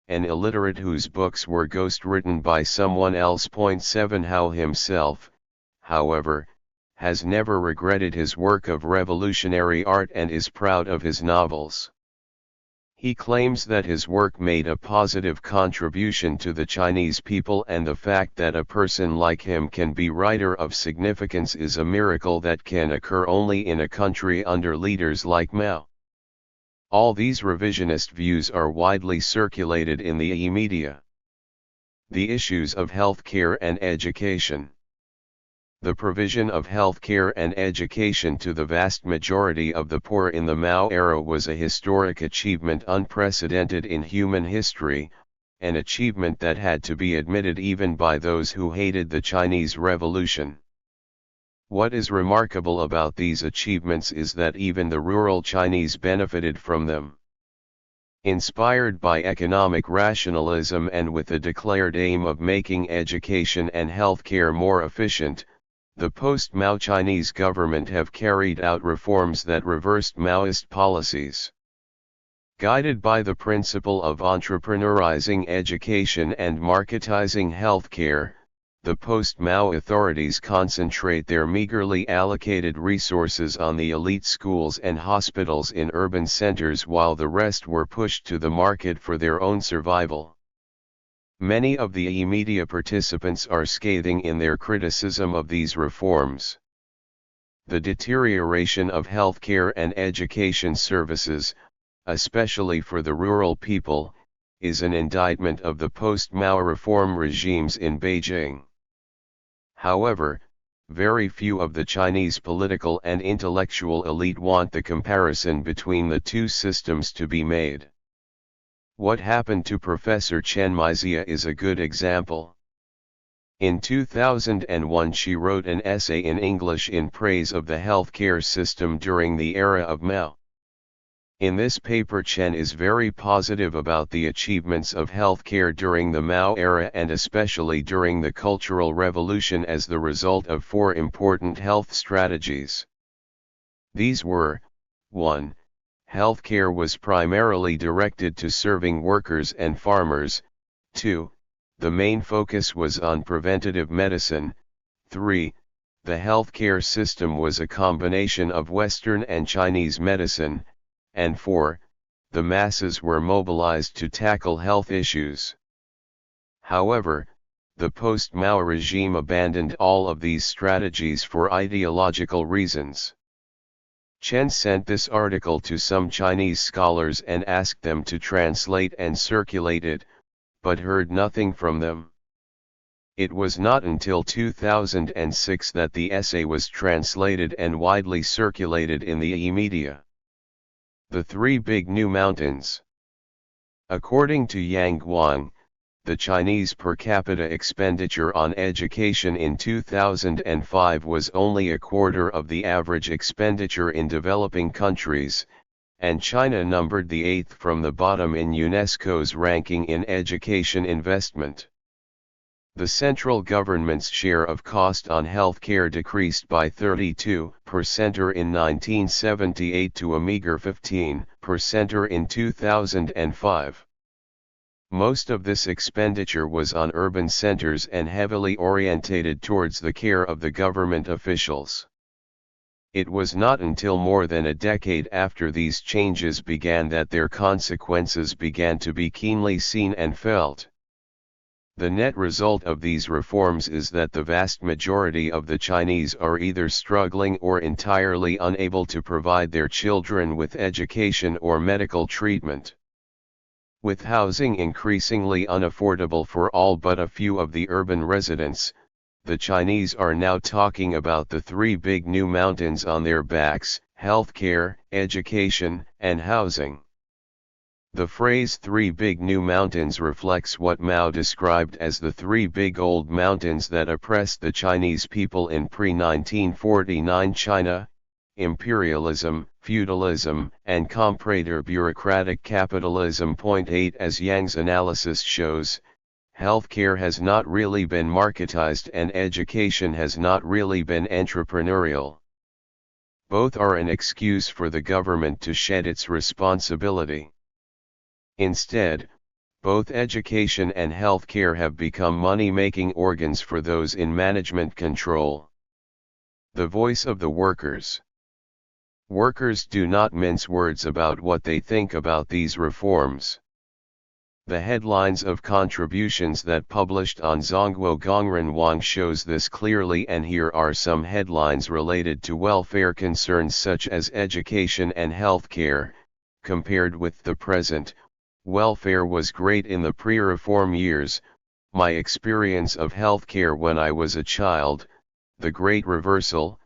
A: an illiterate whose books were ghost-written by someone else. 7 Hao himself, however, has never regretted his work of revolutionary art and is proud of his novels. He claims that his work made a positive contribution to the Chinese people, and the fact that a person like him can be writer of significance is a miracle that can occur only in a country under leaders like Mao. All these revisionist views are widely circulated in the media. The issues of healthcare and education. The provision of healthcare and education to the vast majority of the poor in the Mao era was a historic achievement unprecedented in human history, an achievement that had to be admitted even by those who hated the Chinese Revolution. What is remarkable about these achievements is that even the rural Chinese benefited from them. Inspired by economic rationalism and with the declared aim of making education and healthcare more efficient, the post-Mao Chinese government have carried out reforms that reversed Maoist policies. Guided by the principle of entrepreneurizing education and marketizing healthcare, the post-Mao authorities concentrate their meagerly allocated resources on the elite schools and hospitals in urban centers, while the rest were pushed to the market for their own survival. Many of the media participants are scathing in their criticism of these reforms. The deterioration of healthcare and education services, especially for the rural people, is an indictment of the post-Mao reform regimes in Beijing. However, very few of the Chinese political and intellectual elite want the comparison between the two systems to be made. What happened to Professor Chen Mizia is a good example. In 2001 she wrote an essay in English in praise of the healthcare system during the era of Mao. In this paper, Chen is very positive about the achievements of healthcare during the Mao era and especially during the Cultural Revolution as the result of 4 important health strategies. These were: 1. Healthcare was primarily directed to serving workers and farmers. 2. The main focus was on preventative medicine. 3. The healthcare system was a combination of Western and Chinese medicine. And 4. The masses were mobilized to tackle health issues. However, the post-Mao regime abandoned all of these strategies for ideological reasons. Chen sent this article to some Chinese scholars and asked them to translate and circulate it, but heard nothing from them. It was not until 2006 that the essay was translated and widely circulated in the e-media. The Three Big New Mountains. According to Yang Guang, the Chinese per capita expenditure on education in 2005 was only a quarter of the average expenditure in developing countries, and China numbered the 8th from the bottom in UNESCO's ranking in education investment. The central government's share of cost on healthcare decreased by 32% in 1978 to a meager 15% in 2005. Most of this expenditure was on urban centers and heavily orientated towards the care of the government officials. It was not until more than a decade after these changes began that their consequences began to be keenly seen and felt. The net result of these reforms is that the vast majority of the Chinese are either struggling or entirely unable to provide their children with education or medical treatment. With housing increasingly unaffordable for all but a few of the urban residents, the Chinese are now talking about the three big new mountains on their backs: healthcare, education, and housing. The phrase three big new mountains reflects what Mao described as the three big old mountains that oppressed the Chinese people in pre-1949 China: imperialism, feudalism, and comprador bureaucratic capitalism. Point 8. As Yang's analysis shows, healthcare has not really been marketized and education has not really been entrepreneurial. Both are an excuse for the government to shed its responsibility. Instead, both education and healthcare have become money-making organs for those in management control. The voice of the workers. Workers do not mince words about what they think about these reforms. The headlines of contributions that published on Zhongguo Gongren shows this clearly, and here are some headlines related to welfare concerns such as education and healthcare. Compared with the present, welfare was great in the pre-reform years. My experience of healthcare when I was a child, the Great Reversal,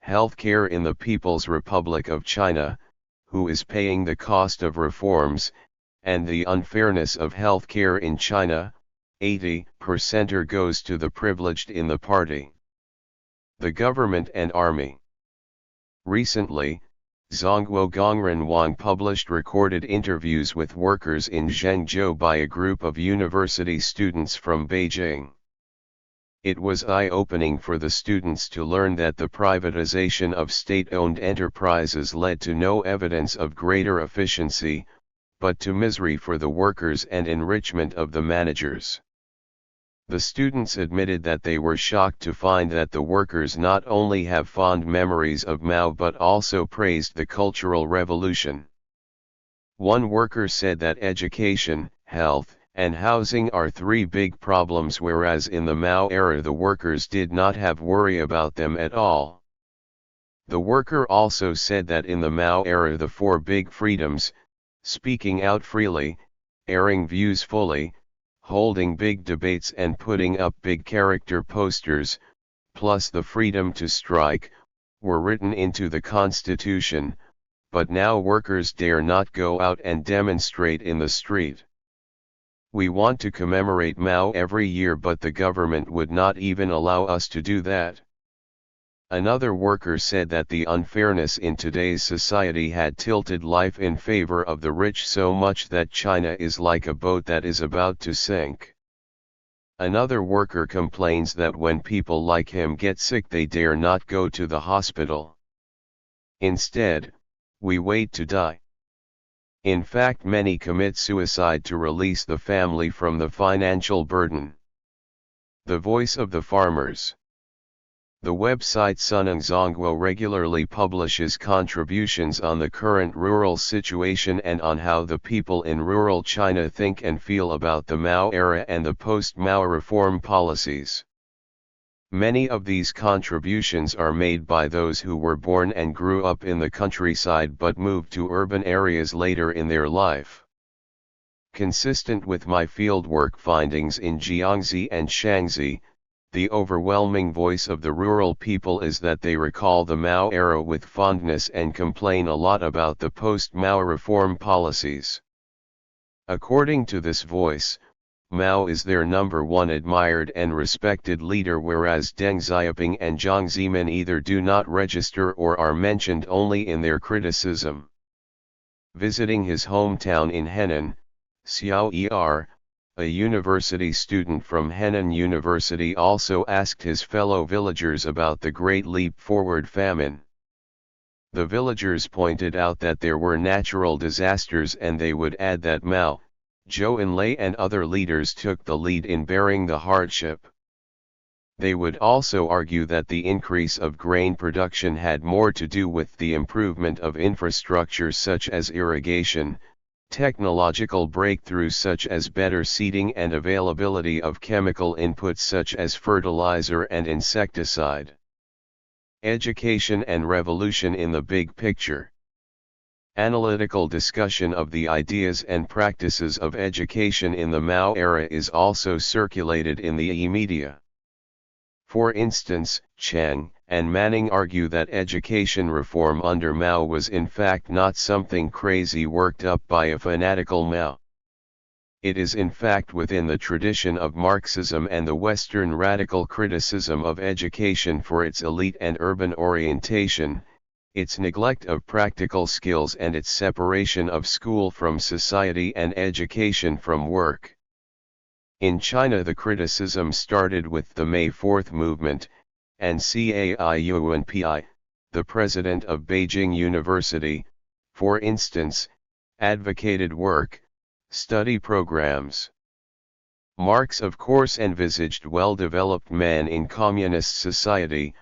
A: healthcare in the People's Republic of China, who is paying the cost of reforms, and the unfairness of healthcare in China, 80% goes to the privileged in the party. The government and army. Recently, Zhongguo Gongren published recorded interviews with workers in Zhengzhou by a group of university students from Beijing. It was eye-opening for the students to learn that the privatization of state-owned enterprises led to no evidence of greater efficiency, but to misery for the workers and enrichment of the managers. The students admitted that they were shocked to find that the workers not only have fond memories of Mao but also praised the Cultural Revolution. One worker said that education, health, and housing are three big problems, whereas in the Mao era the workers did not have worry about them at all. The worker also said that in the Mao era the four big freedoms, speaking out freely, airing views fully, holding big debates and putting up big character posters, plus the freedom to strike, were written into the constitution, but now workers dare not go out and demonstrate in the street. We want to commemorate Mao every year, but the government would not even allow us to do that. Another worker said that the unfairness in today's society had tilted life in favor of the rich so much that China is like a boat that is about to sink. Another worker complains that when people like him get sick they dare not go to the hospital. Instead, we wait to die. In fact, many commit suicide to release the family from the financial burden. The voice of the farmers. The website Suneng Zhongguo regularly publishes contributions on the current rural situation and on how the people in rural China think and feel about the Mao era and the post-Mao reform policies. Many of these contributions are made by those who were born and grew up in the countryside but moved to urban areas later in their life. Consistent with my fieldwork findings in Jiangxi and Shaanxi, the overwhelming voice of the rural people is that they recall the Mao era with fondness and complain a lot about the post-Mao reform policies. According to this voice, Mao is their number one admired and respected leader, whereas Deng Xiaoping and Jiang Zemin either do not register or are mentioned only in their criticism. Visiting his hometown in Henan, Xiao Er, a university student from Henan University, also asked his fellow villagers about the Great Leap Forward famine. The villagers pointed out that there were natural disasters, and they would add that Mao, Zhou Enlai and other leaders took the lead in bearing the hardship. They would also argue that the increase of grain production had more to do with the improvement of infrastructure such as irrigation, technological breakthroughs such as better seeding and availability of chemical inputs such as fertilizer and insecticide. Education and revolution in the big picture. Analytical discussion of the ideas and practices of education in the Mao era is also circulated in the media. For instance, Chang and Manning argue that education reform under Mao was in fact not something crazy worked up by a fanatical Mao. It is in fact within the tradition of Marxism and the Western radical criticism of education for its elite and urban orientation, its neglect of practical skills, and its separation of school from society and education from work. In China, the criticism started with the May 4th movement, and Cai Yuanpi, the president of Beijing University, for instance, advocated work-study programs. Marx of course envisaged well-developed man in communist society,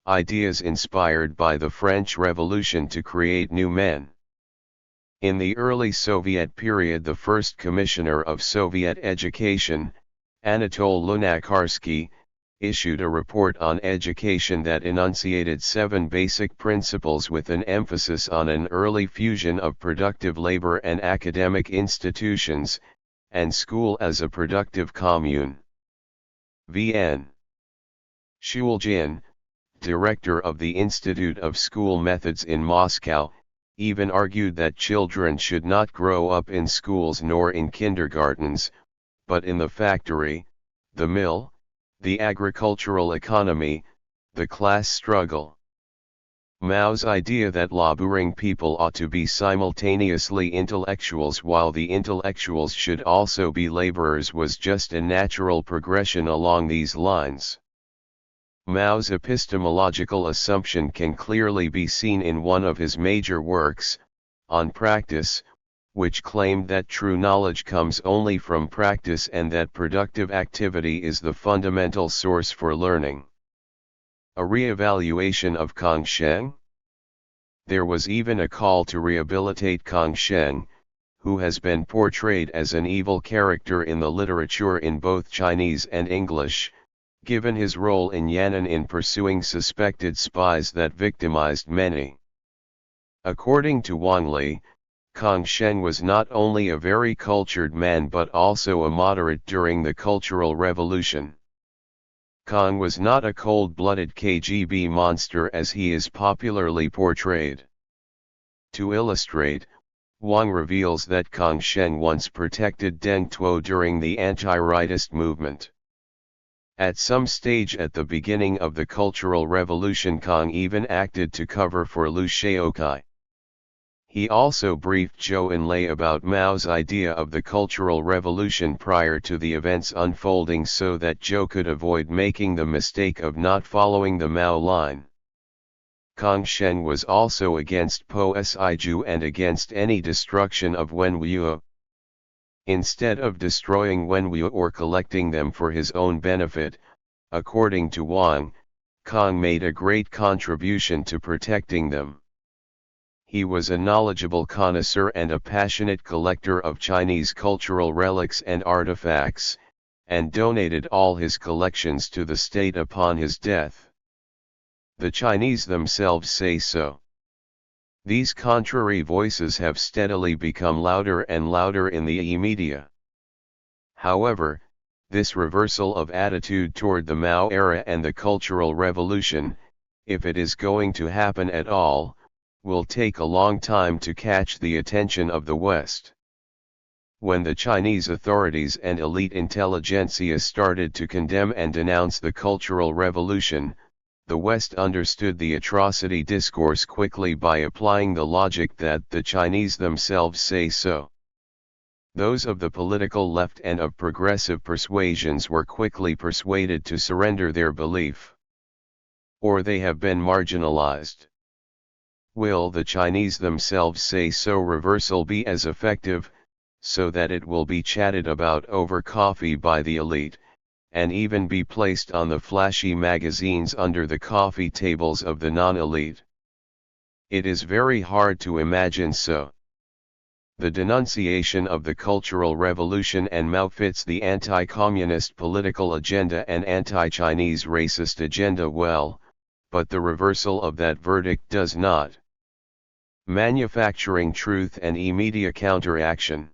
A: ideas inspired by the French Revolution to create new men. In the early Soviet period, the first commissioner of Soviet education, Anatol Lunacharsky, issued a report on education that enunciated 7 basic principles with an emphasis on an early fusion of productive labor and academic institutions, and school as a productive commune. V.N. Shulgin, director of the Institute of School Methods in Moscow, even argued that children should not grow up in schools nor in kindergartens, but in the factory, the mill, the agricultural economy, the class struggle. Mao's idea that laboring people ought to be simultaneously intellectuals while the intellectuals should also be laborers was just a natural progression along these lines. Mao's epistemological assumption can clearly be seen in one of his major works, On Practice, which claimed that true knowledge comes only from practice and that productive activity is the fundamental source for learning. A re-evaluation of Kang Sheng? There was even a call to rehabilitate Kang Sheng, who has been portrayed as an evil character in the literature in both Chinese and English, given his role in Yan'an in pursuing suspected spies that victimized many. According to Wang Li, Kang Sheng was not only a very cultured man but also a moderate during the Cultural Revolution. Kang was not a cold-blooded KGB monster as he is popularly portrayed. To illustrate, Wang reveals that Kang Sheng once protected Deng Tuo during the anti-rightist movement. At some stage at the beginning of the Cultural Revolution, Kang even acted to cover for Liu Shaokai. He also briefed Zhou Enlai about Mao's idea of the Cultural Revolution prior to the events unfolding so that Zhou could avoid making the mistake of not following the Mao line. Kang Sheng was also against Po Siju and against any destruction of Wenwu. Instead of destroying Wenwu or collecting them for his own benefit, according to Wang, Kang made a great contribution to protecting them. He was a knowledgeable connoisseur and a passionate collector of Chinese cultural relics and artifacts, and donated all his collections to the state upon his death. The Chinese themselves say so. These contrary voices have steadily become louder and louder in the media. However, This reversal of attitude toward the Mao era and the Cultural Revolution, if it is going to happen at all, will take a long time to catch the attention of the West. When the Chinese authorities and elite intelligentsia started to condemn and denounce the Cultural Revolution, the West understood the atrocity discourse quickly by applying the logic that the Chinese themselves say so. Those of the political left and of progressive persuasions were quickly persuaded to surrender their belief. Or they have been marginalized. Will the Chinese themselves say so reversal be as effective, so that it will be chatted about over coffee by the elite, and even be placed on the flashy magazines under the coffee tables of the non-elite? It is very hard to imagine so. The denunciation of the Cultural Revolution and Mao fits the anti-communist political agenda and anti-Chinese racist agenda well, but the reversal of that verdict does not. Manufacturing truth and e-media counteraction.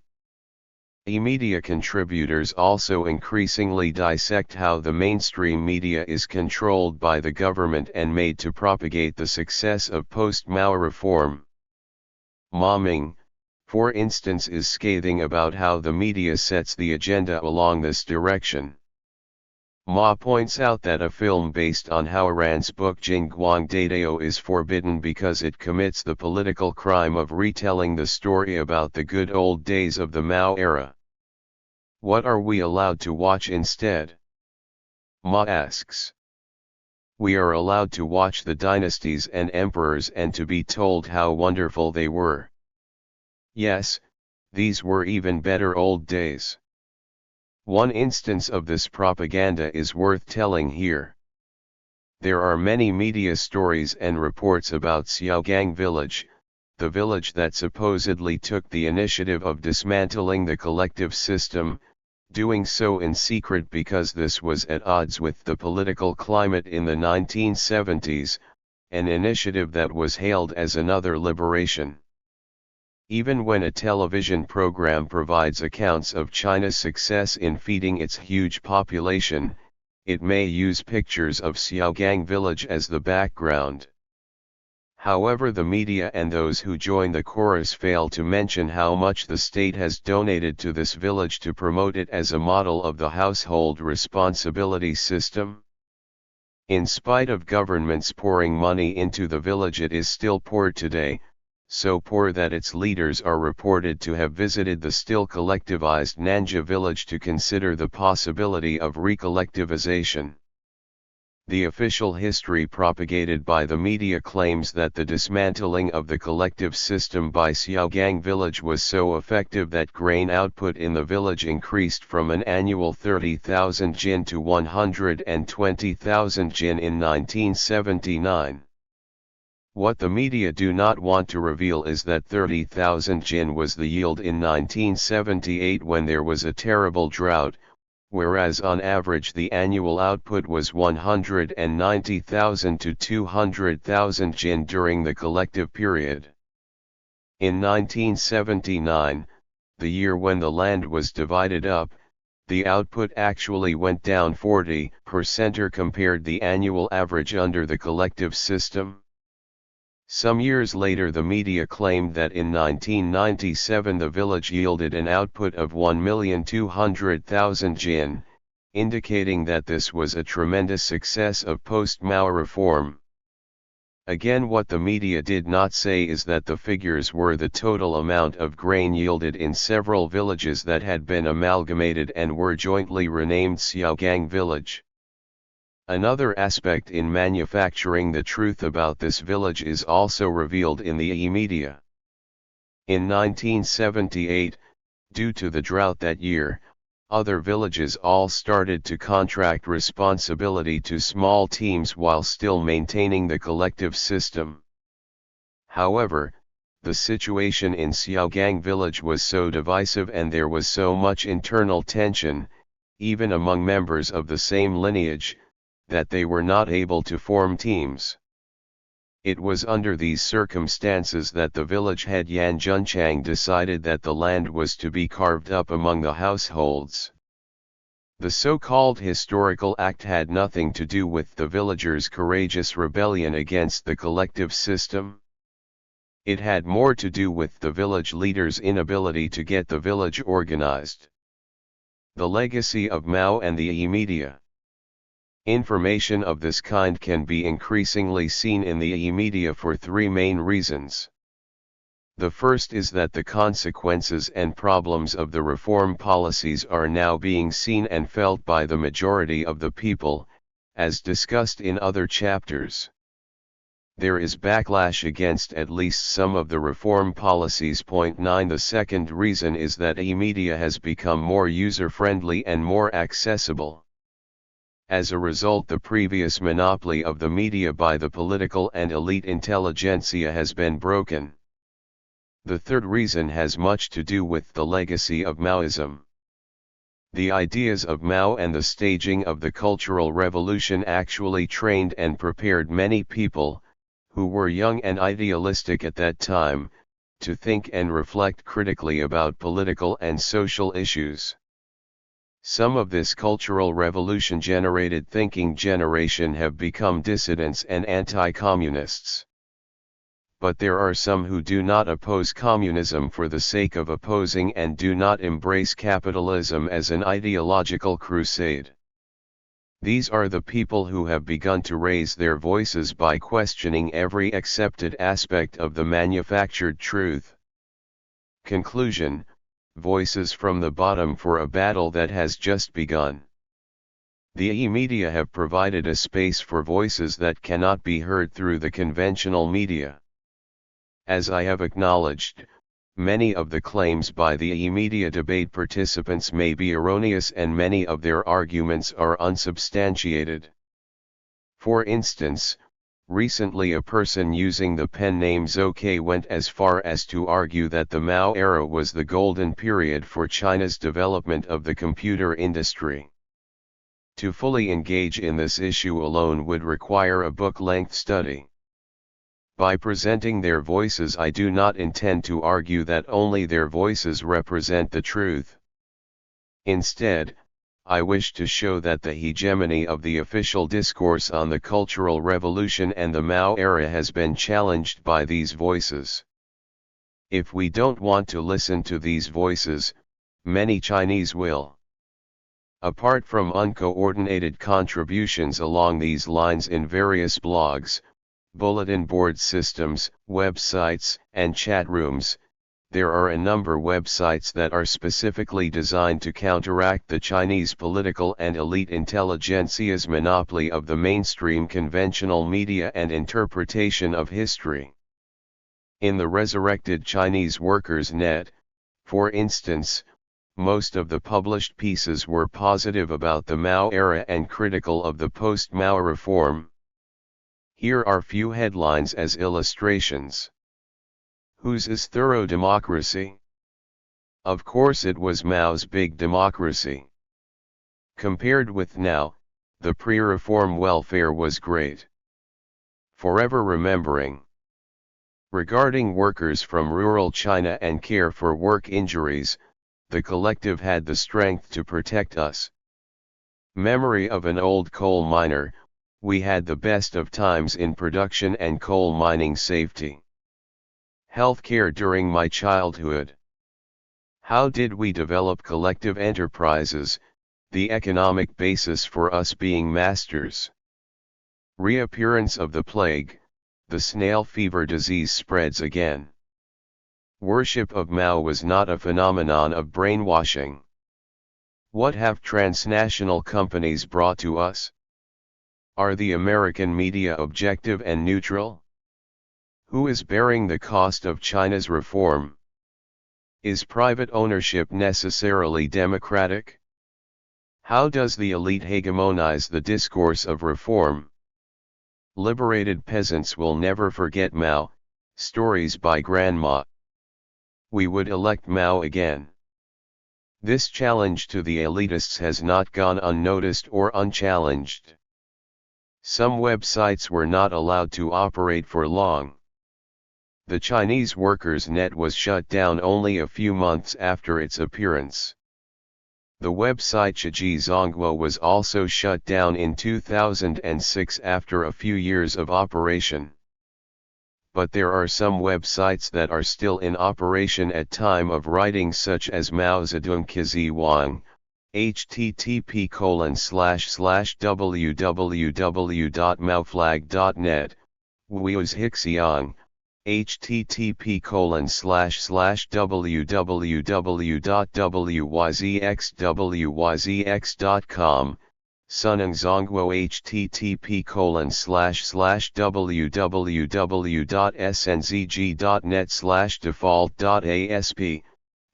A: E-media contributors also increasingly dissect how the mainstream media is controlled by the government and made to propagate the success of post-Mao reform. Ma Ming, for instance, is scathing about how the media sets the agenda along this direction. Ma points out that a film based on Hao Ran's book Jingguang Dadao is forbidden because it commits the political crime of retelling the story about the good old days of the Mao era. What are we allowed to watch instead? Ma asks. We are allowed to watch the dynasties and emperors and to be told how wonderful they were. Yes, these were even better old days. One instance of this propaganda is worth telling here. There are many media stories and reports about Xiaogang village, the village that supposedly took the initiative of dismantling the collective system, doing so in secret because this was at odds with the political climate in the 1970s, an initiative that was hailed as another liberation. Even when a television program provides accounts of China's success in feeding its huge population, it may use pictures of Xiaogang village as the background. However, the media and those who join the chorus fail to mention how much the state has donated to this village to promote it as a model of the household responsibility system. In spite of governments pouring money into the village, it is still poor today, so poor that its leaders are reported to have visited the still collectivized Nanja village to consider the possibility of recollectivization. The official history propagated by the media claims that the dismantling of the collective system by Xiaogang village was so effective that grain output in the village increased from an annual 30,000 jin to 120,000 jin in 1979. What the media do not want to reveal is that 30,000 jin was the yield in 1978 when there was a terrible drought, whereas on average the annual output was 190,000 to 200,000 jin during the collective period. In 1979, the year when the land was divided up, the output actually went down 40% or compared the annual average under the collective system. Some years later the media claimed that in 1997 the village yielded an output of 1,200,000 jin, indicating that this was a tremendous success of post-Mao reform. Again, what the media did not say is that the figures were the total amount of grain yielded in several villages that had been amalgamated and were jointly renamed Xiaogang village. Another aspect in manufacturing the truth about this village is also revealed in the e-media. In 1978, due to the drought that year, other villages all started to contract responsibility to small teams while still maintaining the collective system. However, the situation in Xiaogang village was so divisive and there was so much internal tension, even among members of the same lineage, that they were not able to form teams. It was under these circumstances that the village head Yan Junchang decided that the land was to be carved up among the households. The so-called historical act had nothing to do with the villagers' courageous rebellion against the collective system. It had more to do with the village leaders' inability to get the village organized. The legacy of Mao and the media. Information of this kind can be increasingly seen in the media for three main reasons. The first is that the consequences and problems of the reform policies are now being seen and felt by the majority of the people, as discussed in other chapters. There is backlash against at least some of the reform policies. Point 9. The second reason is that media has become more user-friendly and more accessible. As a result, the previous monopoly of the media by the political and elite intelligentsia has been broken. The third reason has much to do with the legacy of Maoism. The ideas of Mao and the staging of the Cultural Revolution actually trained and prepared many people, who were young and idealistic at that time, to think and reflect critically about political and social issues. Some of this Cultural Revolution-generated thinking generation have become dissidents and anti-communists. But there are some who do not oppose communism for the sake of opposing and do not embrace capitalism as an ideological crusade. These are the people who have begun to raise their voices by questioning every accepted aspect of the manufactured truth. Conclusion: voices from the bottom for a battle that has just begun. The media have provided a space for voices that cannot be heard through the conventional media. As I have acknowledged, many of the claims by the media debate participants may be erroneous and many of their arguments are unsubstantiated. For instance, recently a person using the pen name Zhou went as far as to argue that the Mao era was the golden period for China's development of the computer industry. To fully engage in this issue alone would require a book-length study. By presenting their voices, I do not intend to argue that only their voices represent the truth. Instead, I wish to show that the hegemony of the official discourse on the Cultural Revolution and the Mao era has been challenged by these voices. If we don't want to listen to these voices, many Chinese will. Apart from uncoordinated contributions along these lines in various blogs, bulletin board systems, websites, and chat rooms, there are a number of websites that are specifically designed to counteract the Chinese political and elite intelligentsia's monopoly of the mainstream conventional media and interpretation of history. In the resurrected Chinese Workers' Net, for instance, most of the published pieces were positive about the Mao era and critical of the post-Mao reform. Here are few headlines as illustrations. Whose is thorough democracy? Of course it was Mao's big democracy. Compared with now, the pre-reform welfare was great. Forever remembering. Regarding workers from rural China and care for work injuries, the collective had the strength to protect us. Memory of an old coal miner, we had the best of times in production and coal mining safety. Healthcare during my childhood. How did we develop collective enterprises, the economic basis for us being masters? Reappearance of the plague, the snail fever disease spreads again. Worship of Mao was not a phenomenon of brainwashing. What have transnational companies brought to us? Are the American media objective and neutral? Who is bearing the cost of China's reform? Is private ownership necessarily democratic? How does the elite hegemonize the discourse of reform? Liberated peasants will never forget Mao. Stories by Grandma. We would elect Mao again. This challenge to the elitists has not gone unnoticed or unchallenged. Some websites were not allowed to operate for long. The Chinese Workers' Net was shut down only a few months after its appearance. The website Chiji Zongguo was also shut down in 2006 after a few years of operation. But there are some websites that are still in operation at time of writing, such as Mao Zedong Kizi Wang, http://www.maoflag.net, Wu's Hixiang, http://www.wyzxwyzx.com, Suneng Zongguo http://www.snzg.net/default.asp,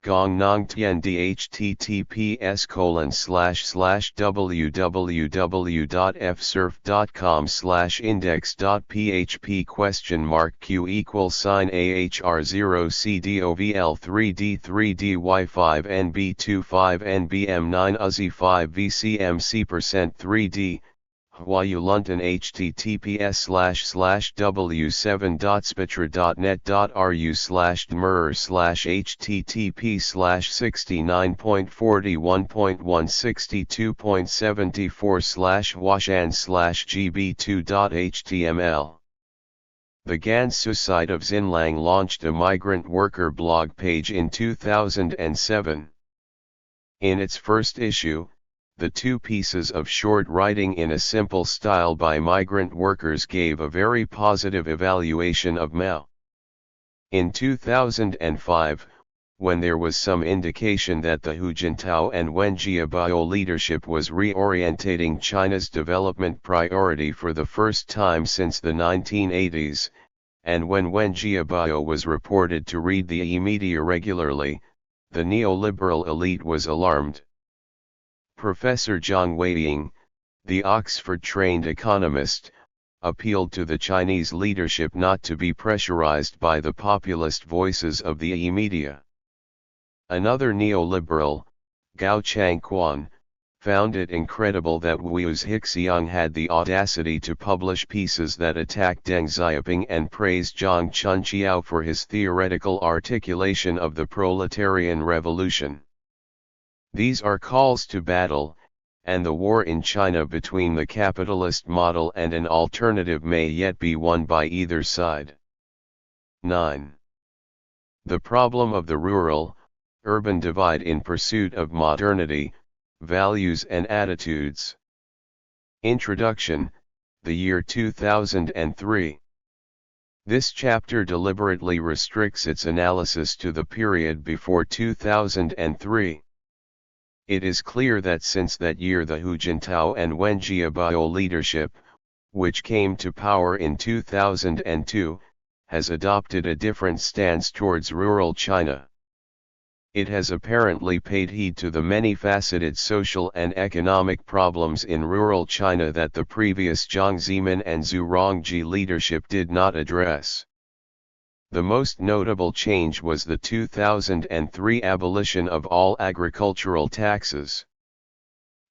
A: Gongnong Tiandi https://www.fsurf.com/index.php?? $3D3DY5NB25NBM9UZI5VCMC%3D, Huayu Lunton https://www.spitra.net.ru/http://69.41.62.74/washan/gb2.html. The Gansu site of Xinlang launched a migrant worker blog page in 2007. In its first issue, the two pieces of short writing in a simple style by migrant workers gave a very positive evaluation of Mao. In 2005, when there was some indication that the Hu Jintao and Wen Jiabao leadership was reorientating China's development priority for the first time since the 1980s, and when Wen Jiabao was reported to read the e-media regularly, the neoliberal elite was alarmed. Professor Zhang Weiying, the Oxford-trained economist, appealed to the Chinese leadership not to be pressurized by the populist voices of the e-media. Another neoliberal, Gao Changquan, found it incredible that Wu's Hixiang had the audacity to publish pieces that attacked Deng Xiaoping and praised Zhang Chunqiao for his theoretical articulation of the proletarian revolution. These are calls to battle, and the war in China between the capitalist model and an alternative may yet be won by either side. 9. The problem of the rural-urban divide in pursuit of modernity, values and attitudes. Introduction, the year 2003. This chapter deliberately restricts its analysis to the period before 2003. It is clear that since that year the Hu Jintao and Wen Jiabao leadership, which came to power in 2002, has adopted a different stance towards rural China. It has apparently paid heed to the many-faceted social and economic problems in rural China that the previous Jiang Zemin and Zhu Rongji leadership did not address. The most notable change was the 2003 abolition of all agricultural taxes.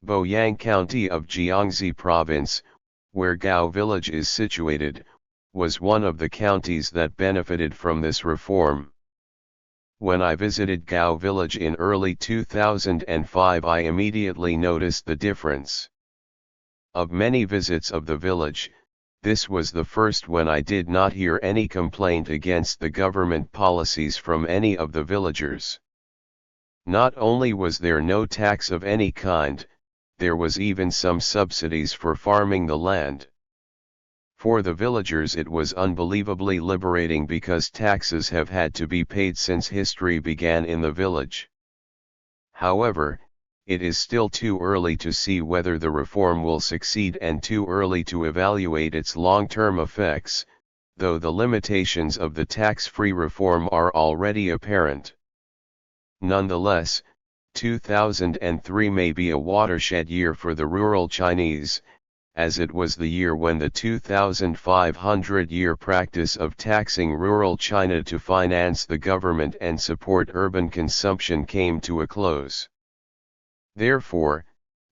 A: Boyang County of Jiangxi Province, where Gao Village is situated, was one of the counties that benefited from this reform. When I visited Gao Village in early 2005, I immediately noticed the difference. Of many visits of the village, this was the first when I did not hear any complaint against the government policies from any of the villagers. Not only was there no tax of any kind, there was even some subsidies for farming the land. For the villagers it was unbelievably liberating because taxes have had to be paid since history began in the village. However, it is still too early to see whether the reform will succeed and too early to evaluate its long-term effects, though the limitations of the tax-free reform are already apparent. Nonetheless, 2003 may be a watershed year for the rural Chinese, as it was the year when the 2,500-year practice of taxing rural China to finance the government and support urban consumption came to a close. Therefore,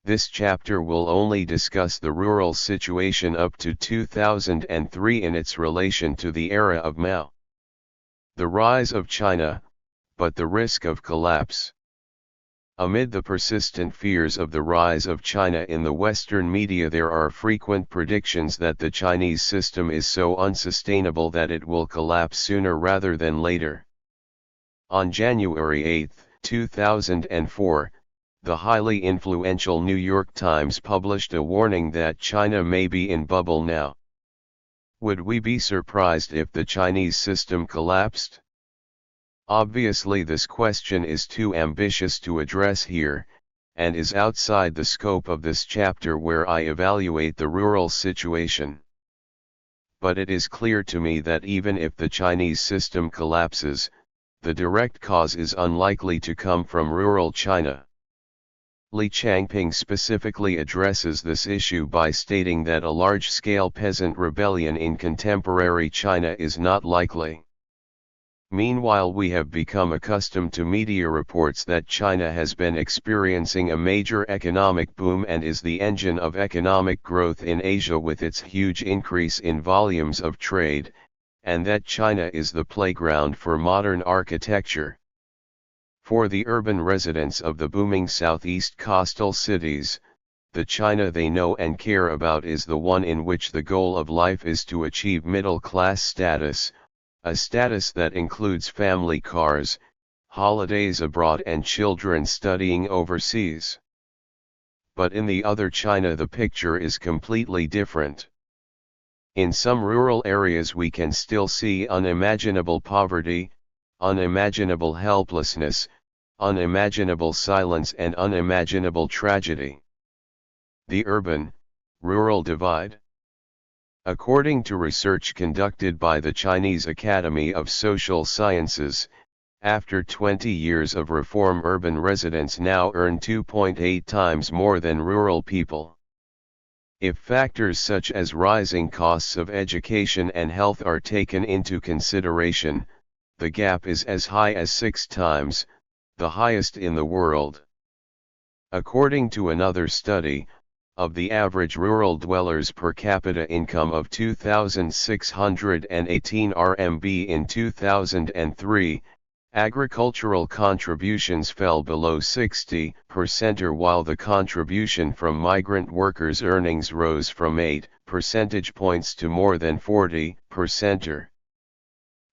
A: this chapter will only discuss the rural situation up to 2003 in its relation to the era of Mao. The rise of China, but the risk of collapse. Amid the persistent fears of the rise of China in the Western media, there are frequent predictions that the Chinese system is so unsustainable that it will collapse sooner rather than later. On January 8, 2004, the highly influential New York Times published a warning that China may be in bubble now. Would we be surprised if the Chinese system collapsed? Obviously, this question is too ambitious to address here, and is outside the scope of this chapter where I evaluate the rural situation. But it is clear to me that even if the Chinese system collapses, the direct cause is unlikely to come from rural China. Li Changping specifically addresses this issue by stating that a large-scale peasant rebellion in contemporary China is not likely. Meanwhile, we have become accustomed to media reports that China has been experiencing a major economic boom and is the engine of economic growth in Asia with its huge increase in volumes of trade, and that China is the playground for modern architecture. For the urban residents of the booming southeast coastal cities, the China they know and care about is the one in which the goal of life is to achieve middle-class status, a status that includes family cars, holidays abroad and children studying overseas. But in the other China the picture is completely different. In some rural areas we can still see unimaginable poverty, unimaginable helplessness, unimaginable silence and unimaginable tragedy. The urban-rural divide. According to research conducted by the Chinese Academy of Social Sciences, after 20 years of reform, urban residents now earn 2.8 times more than rural people. If factors such as rising costs of education and health are taken into consideration, the gap is as high as 6 times, the highest in the world. According to another study, of the average rural dwellers' per capita income of 2,618 RMB in 2003, agricultural contributions fell below 60%, while the contribution from migrant workers' earnings rose from 8 percentage points to more than 40%.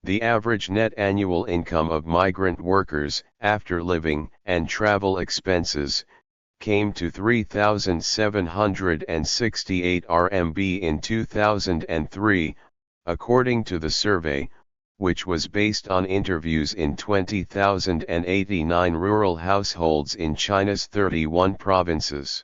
A: The average net annual income of migrant workers, after living and travel expenses, came to 3,768 RMB in 2003, according to the survey, which was based on interviews in 20,089 rural households in China's 31 provinces.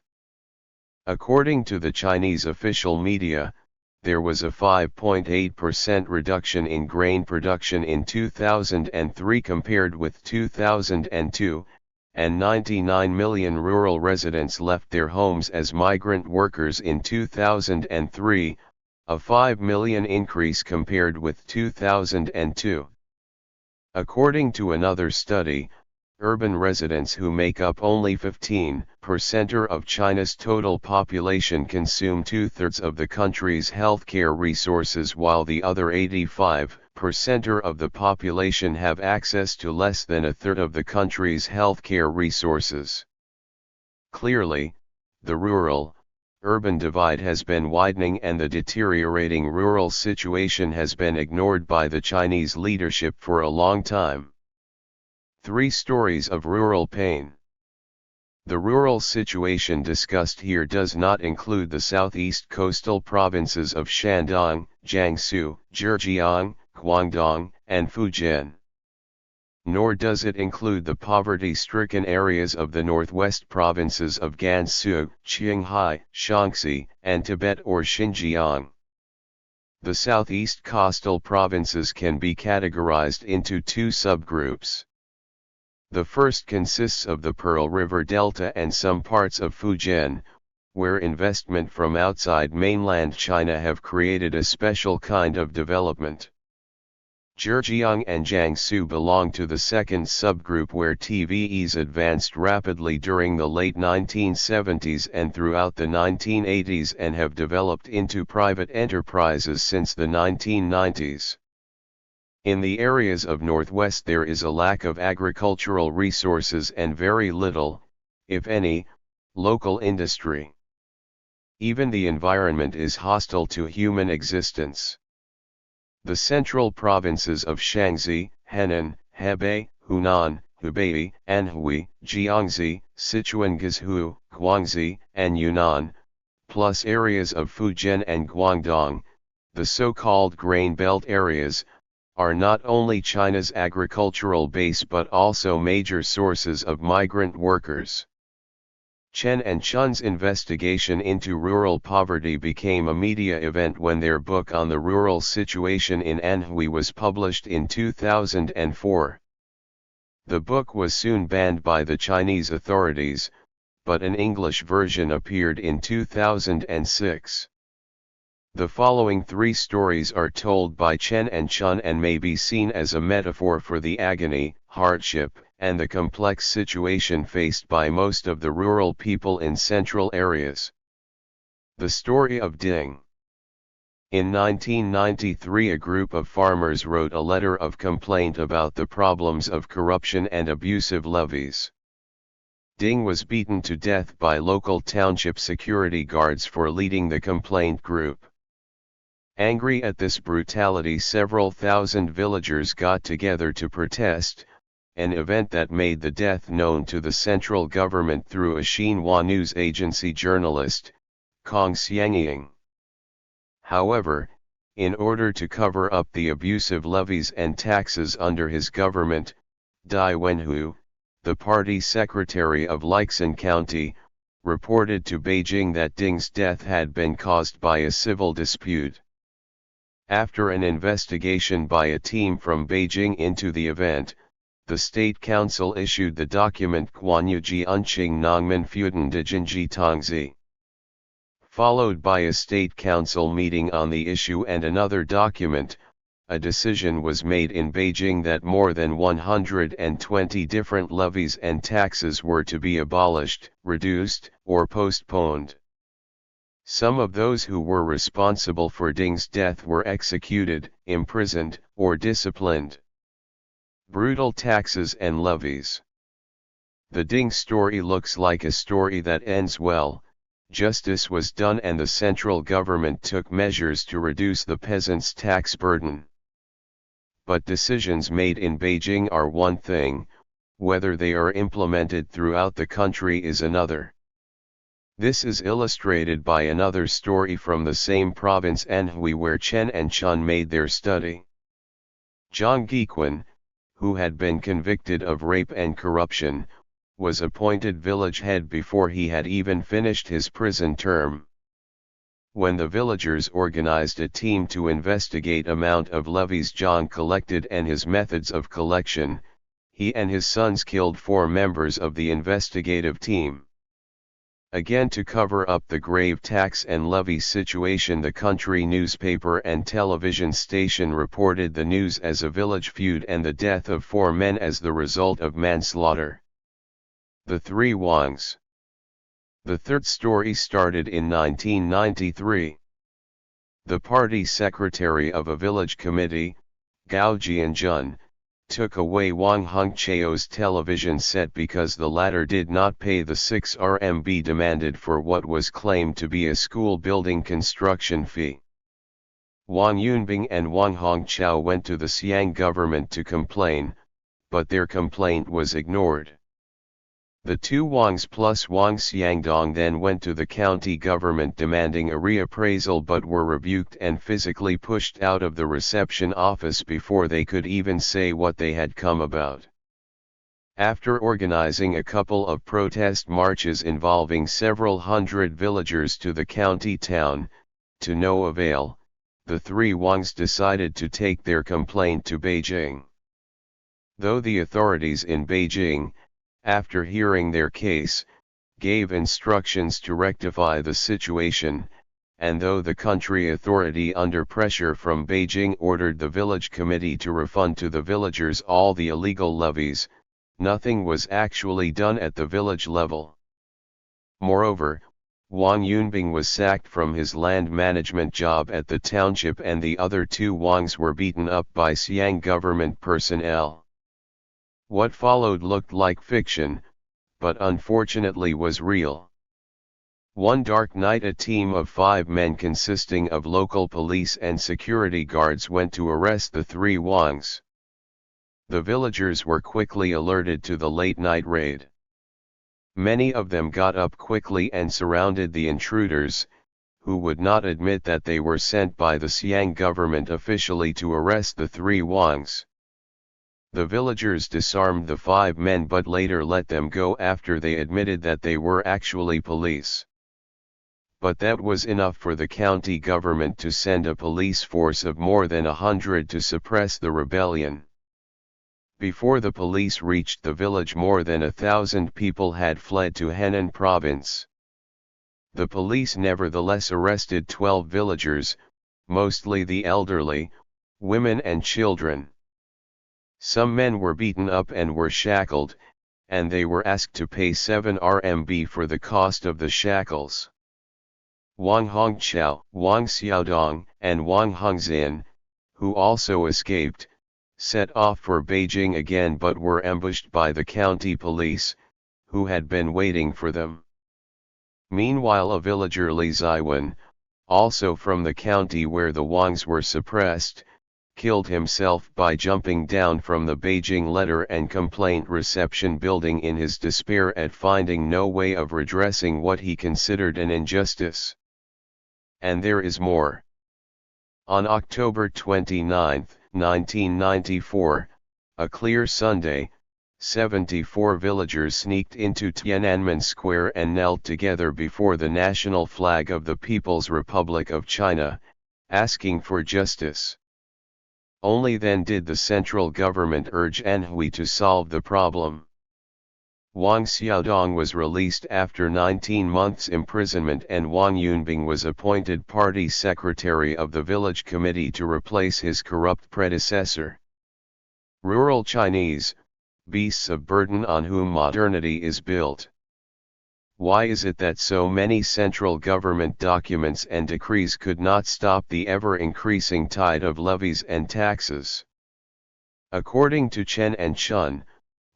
A: According to the Chinese official media, there was a 5.8% reduction in grain production in 2003 compared with 2002, and 99 million rural residents left their homes as migrant workers in 2003, a 5 million increase compared with 2002. According to another study, urban residents who make up only 15% of China's total population consume 2/3 of the country's healthcare resources, while the other 85% of the population have access to less than 1/3 of the country's healthcare resources. Clearly, the rural-urban divide has been widening, and the deteriorating rural situation has been ignored by the Chinese leadership for a long time. 3 stories of rural pain. The rural situation discussed here does not include the southeast coastal provinces of Shandong, Jiangsu, Zhejiang, Guangdong, and Fujian. Nor does it include the poverty-stricken areas of the northwest provinces of Gansu, Qinghai, Shaanxi, and Tibet or Xinjiang. The southeast coastal provinces can be categorized into 2 subgroups. The first consists of the Pearl River Delta and some parts of Fujian, where investment from outside mainland China have created a special kind of development. Zhejiang and Jiangsu belong to the second subgroup, where TVEs advanced rapidly during the late 1970s and throughout the 1980s and have developed into private enterprises since the 1990s. In the areas of Northwest there is a lack of agricultural resources and very little, if any, local industry. Even the environment is hostile to human existence. The central provinces of Shaanxi, Henan, Hebei, Hunan, Hubei, Anhui, Jiangxi, Sichuan, Guizhou, Guangxi, and Yunnan, plus areas of Fujian and Guangdong, the so-called grain belt areas, are not only China's agricultural base but also major sources of migrant workers. Chen and Chun's investigation into rural poverty became a media event when their book on the rural situation in Anhui was published in 2004. The book was soon banned by the Chinese authorities, but an English version appeared in 2006. The following three stories are told by Chen and Chun and may be seen as a metaphor for the agony, hardship, and the complex situation faced by most of the rural people in central areas. The story of Ding. In 1993, a group of farmers wrote a letter of complaint about the problems of corruption and abusive levies. Ding was beaten to death by local township security guards for leading the complaint group. Angry at this brutality, several thousand villagers got together to protest, an event that made the death known to the central government through a Xinhua news agency journalist, Kong Xiangying. However, in order to cover up the abusive levies and taxes under his government, Dai Wenhu, the party secretary of Leixin County, reported to Beijing that Ding's death had been caused by a civil dispute. After an investigation by a team from Beijing into the event, the State Council issued the document Quanyuji Unqing Nongmen Fuden de Jinji Tongzi. Followed by a State Council meeting on the issue and another document, a decision was made in Beijing that more than 120 different levies and taxes were to be abolished, reduced, or postponed. Some of those who were responsible for Ding's death were executed, imprisoned, or disciplined. Brutal taxes and levies. The Ding story looks like a story that ends well. Justice was done and the central government took measures to reduce the peasants' tax burden. But decisions made in Beijing are one thing, whether they are implemented throughout the country is another. This is illustrated by another story from the same province Anhui where Chen and Chun made their study. Zhang Gequan, who had been convicted of rape and corruption, was appointed village head before he had even finished his prison term. When the villagers organized a team to investigate amount of levies Zhang collected and his methods of collection, he and his sons killed 4 members of the investigative team. Again, to cover up the grave tax and levy situation, the country newspaper and television station reported the news as a village feud and the death of 4 men as the result of manslaughter. The 3 Wangs. The third story started in 1993. The party secretary of a village committee, Gao Jianjun, took away Wang Hongqiao's television set because the latter did not pay the 6 RMB demanded for what was claimed to be a school building construction fee. Wang Yunbing and Wang Hongqiao went to the Xiang government to complain, but their complaint was ignored. The 2 Wangs plus Wang Xiangdong then went to the county government demanding a reappraisal but were rebuked and physically pushed out of the reception office before they could even say what they had come about. After organizing a couple of protest marches involving several hundred villagers to the county town, to no avail, the 3 Wangs decided to take their complaint to Beijing. Though the authorities in Beijing, after hearing their case, gave instructions to rectify the situation, and though the country authority under pressure from Beijing ordered the village committee to refund to the villagers all the illegal levies, nothing was actually done at the village level. Moreover, Wang Yunbing was sacked from his land management job at the township and the other 2 Wangs were beaten up by Xiang government personnel. What followed looked like fiction, but unfortunately was real. One dark night a team of 5 men consisting of local police and security guards went to arrest the 3 Wangs. The villagers were quickly alerted to the late-night raid. Many of them got up quickly and surrounded the intruders, who would not admit that they were sent by the Siang government officially to arrest the 3 Wangs. The villagers disarmed the 5 men but later let them go after they admitted that they were actually police. But that was enough for the county government to send a police force of more than 100 to suppress the rebellion. Before the police reached the village, more than 1,000 people had fled to Henan province. The police nevertheless arrested 12 villagers, mostly the elderly, women and children. Some men were beaten up and were shackled, and they were asked to pay 7 RMB for the cost of the shackles. Wang Hongqiao, Wang Xiaodong, and Wang Hongzin, who also escaped, set off for Beijing again but were ambushed by the county police, who had been waiting for them. Meanwhile a villager Li Ziwen, also from the county where the Wangs were suppressed, killed himself by jumping down from the Beijing letter and complaint reception building in his despair at finding no way of redressing what he considered an injustice. And there is more. On October 29, 1994, a clear Sunday, 74 villagers sneaked into Tiananmen Square and knelt together before the national flag of the People's Republic of China, asking for justice. Only then did the central government urge Anhui to solve the problem. Wang Xiaodong was released after 19 months' imprisonment and Wang Yunbing was appointed party secretary of the village committee to replace his corrupt predecessor. Rural Chinese, beasts of burden on whom modernity is built. Why is it that so many central government documents and decrees could not stop the ever-increasing tide of levies and taxes? According to Chen and Chun,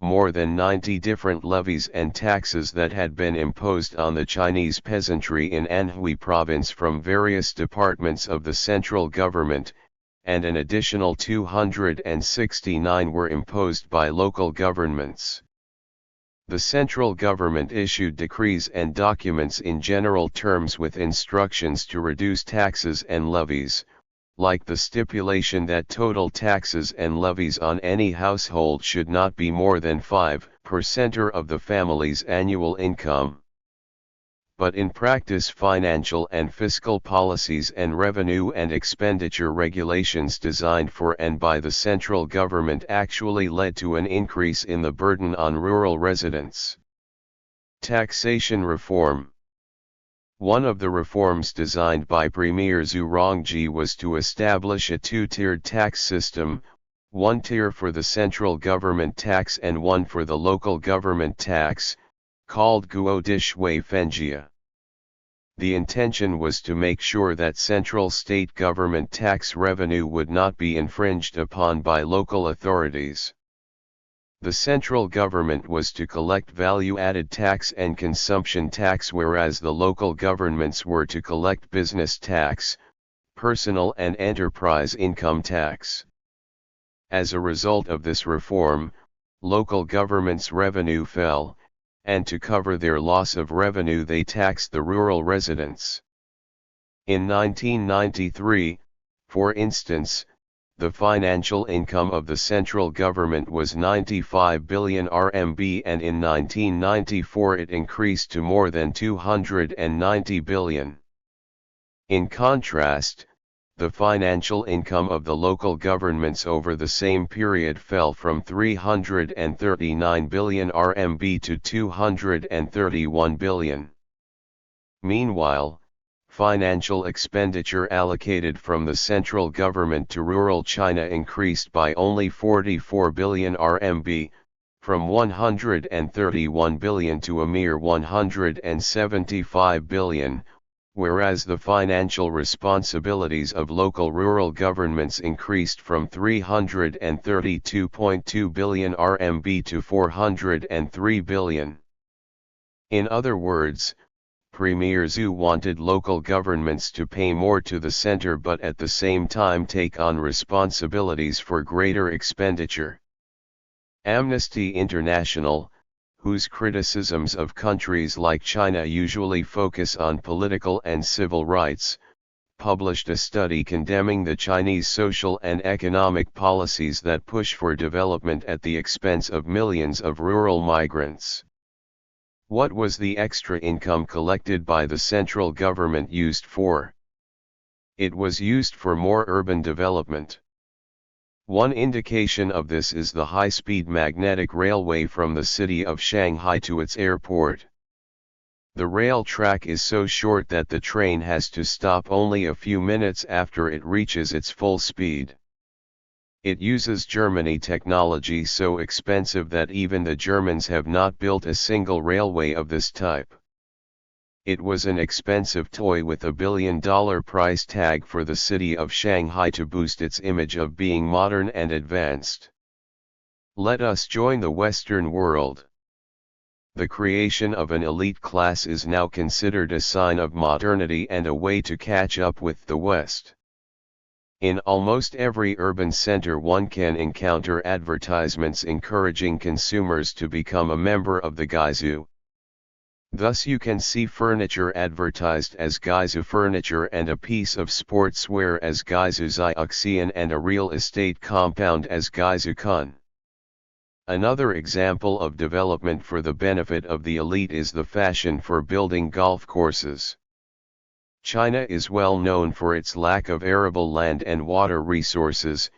A: more than 90 different levies and taxes that had been imposed on the Chinese peasantry in Anhui province from various departments of the central government, and an additional 269 were imposed by local governments. The central government issued decrees and documents in general terms with instructions to reduce taxes and levies, like the stipulation that total taxes and levies on any household should not be more than 5% of the family's annual income. But in practice, financial and fiscal policies and revenue and expenditure regulations designed for and by the central government actually led to an increase in the burden on rural residents. Taxation reform. One of the reforms designed by Premier Zhu Rongji was to establish a 2-tiered tax system, 1 tier for the central government tax and 1 for the local government tax, called Guo Di Shui Fengjia. The intention was to make sure that central state government tax revenue would not be infringed upon by local authorities. The central government was to collect value-added tax and consumption tax, whereas the local governments were to collect business tax, personal and enterprise income tax. As a result of this reform, local governments' revenue fell, and to cover their loss of revenue they taxed the rural residents. In 1993, for instance, the financial income of the central government was 95 billion RMB and in 1994 it increased to more than 290 billion. In contrast, the financial income of the local governments over the same period fell from 339 billion RMB to 231 billion. Meanwhile, financial expenditure allocated from the central government to rural China increased by only 44 billion RMB, from 131 billion to a mere 175 billion, whereas the financial responsibilities of local rural governments increased from 332.2 billion RMB to 403 billion. In other words, Premier Zhu wanted local governments to pay more to the center but at the same time take on responsibilities for greater expenditure. Amnesty International, whose criticisms of countries like China usually focus on political and civil rights, published a study condemning the Chinese social and economic policies that push for development at the expense of millions of rural migrants. What was the extra income collected by the central government used for? It was used for more urban development. One indication of this is the high-speed magnetic railway from the city of Shanghai to its airport. The rail track is so short that the train has to stop only a few minutes after it reaches its full speed. It uses Germany technology so expensive that even the Germans have not built a single railway of this type. It was an expensive toy with a $1 billion price tag for the city of Shanghai to boost its image of being modern and advanced. Let us join the Western world. The creation of an elite class is now considered a sign of modernity and a way to catch up with the West. In almost every urban center one can encounter advertisements encouraging consumers to become a member of the Gaizu. Thus you can see furniture advertised as Gaizu furniture and a piece of sportswear as Gaizu Xiaoxian and a real estate compound as Gaizu Kun. Another example of development for the benefit of the elite is the fashion for building golf courses. China is well known for its lack of arable land and water resources,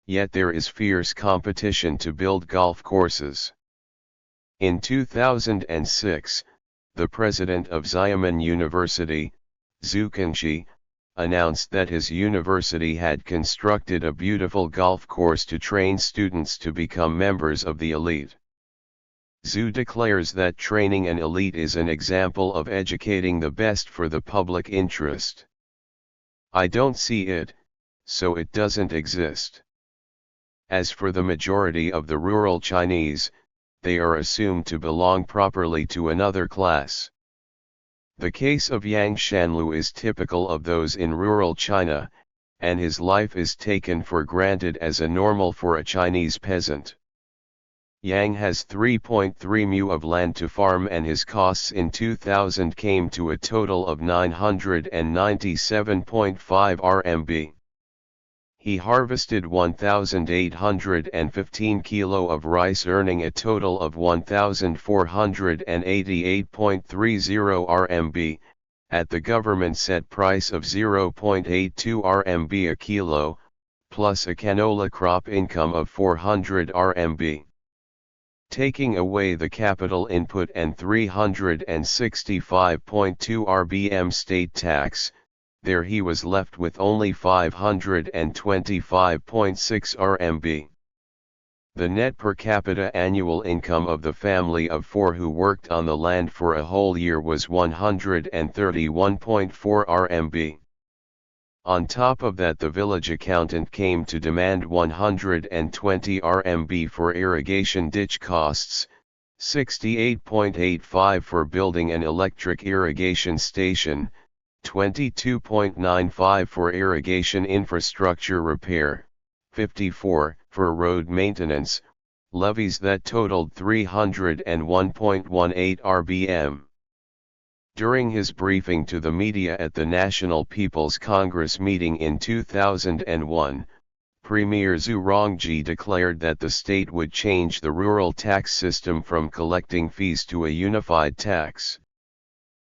A: yet there is fierce competition to build golf courses. In 2006, the president of Xiamen University, Zhu Kengshi, announced that his university had constructed a beautiful golf course to train students to become members of the elite. Zhu declares that training an elite is an example of educating the best for the public interest. I don't see it, so it doesn't exist. As for the majority of the rural Chinese, they are assumed to belong properly to another class. The case of Yang Shanlu is typical of those in rural China, and his life is taken for granted as a normal for a Chinese peasant. Yang has 3.3 mu of land to farm and his costs in 2000 came to a total of 997.5 RMB. He harvested 1,815 kilo of rice earning a total of 1,488.30 RMB, at the government set price of 0.82 RMB a kilo, plus a canola crop income of 400 RMB. Taking away the capital input and 365.2 RBM state tax, there he was left with only 525.6 RMB. The net per capita annual income of the family of four who worked on the land for a whole year was 131.4 RMB. On top of that, the village accountant came to demand 120 RMB for irrigation ditch costs, 68.85 for building an electric irrigation station, 22.95 for irrigation infrastructure repair, 54 for road maintenance, levies that totaled 301.18 RBM. During his briefing to the media at the National People's Congress meeting in 2001, Premier Zhu Rongji declared that the state would change the rural tax system from collecting fees to a unified tax.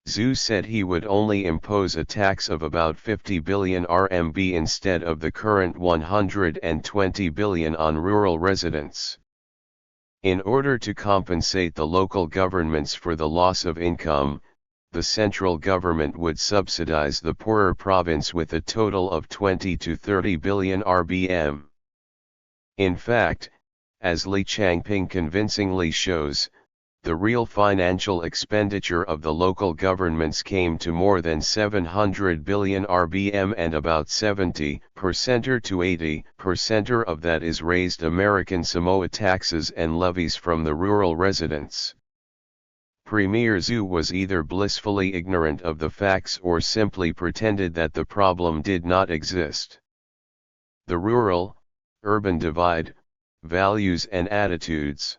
A: Zhu said he would only impose a tax of about 50 billion RMB instead of the current 120 billion on rural residents. In order to compensate the local governments for the loss of income, the central government would subsidize the poorer province with a total of 20 to 30 billion RBM. In fact, as Li Changping convincingly shows, the real financial expenditure of the local governments came to more than 700 billion RBM, and about 70% to 80% of that is raised American Samoa taxes and levies from the rural residents. Premier Zhu was either blissfully ignorant of the facts or simply pretended that the problem did not exist. The rural-urban divide, values and attitudes.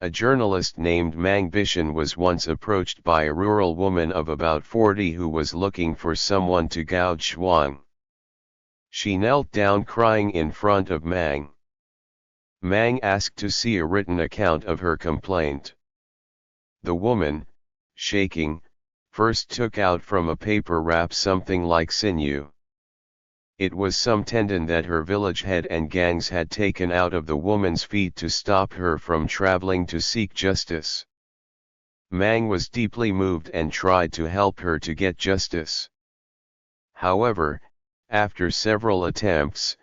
A: A journalist named Mang Bishan was once approached by a rural woman of about 40 who was looking for someone to gouge Shuang. She knelt down crying in front of Mang. Mang asked to see a written account of her complaint. The woman, shaking, first took out from a paper wrap something like sinew. It was some tendon that her village head and gangs had taken out of the woman's feet to stop her from traveling to seek justice. Mang was deeply moved and tried to help her to get justice. However, after several attempts,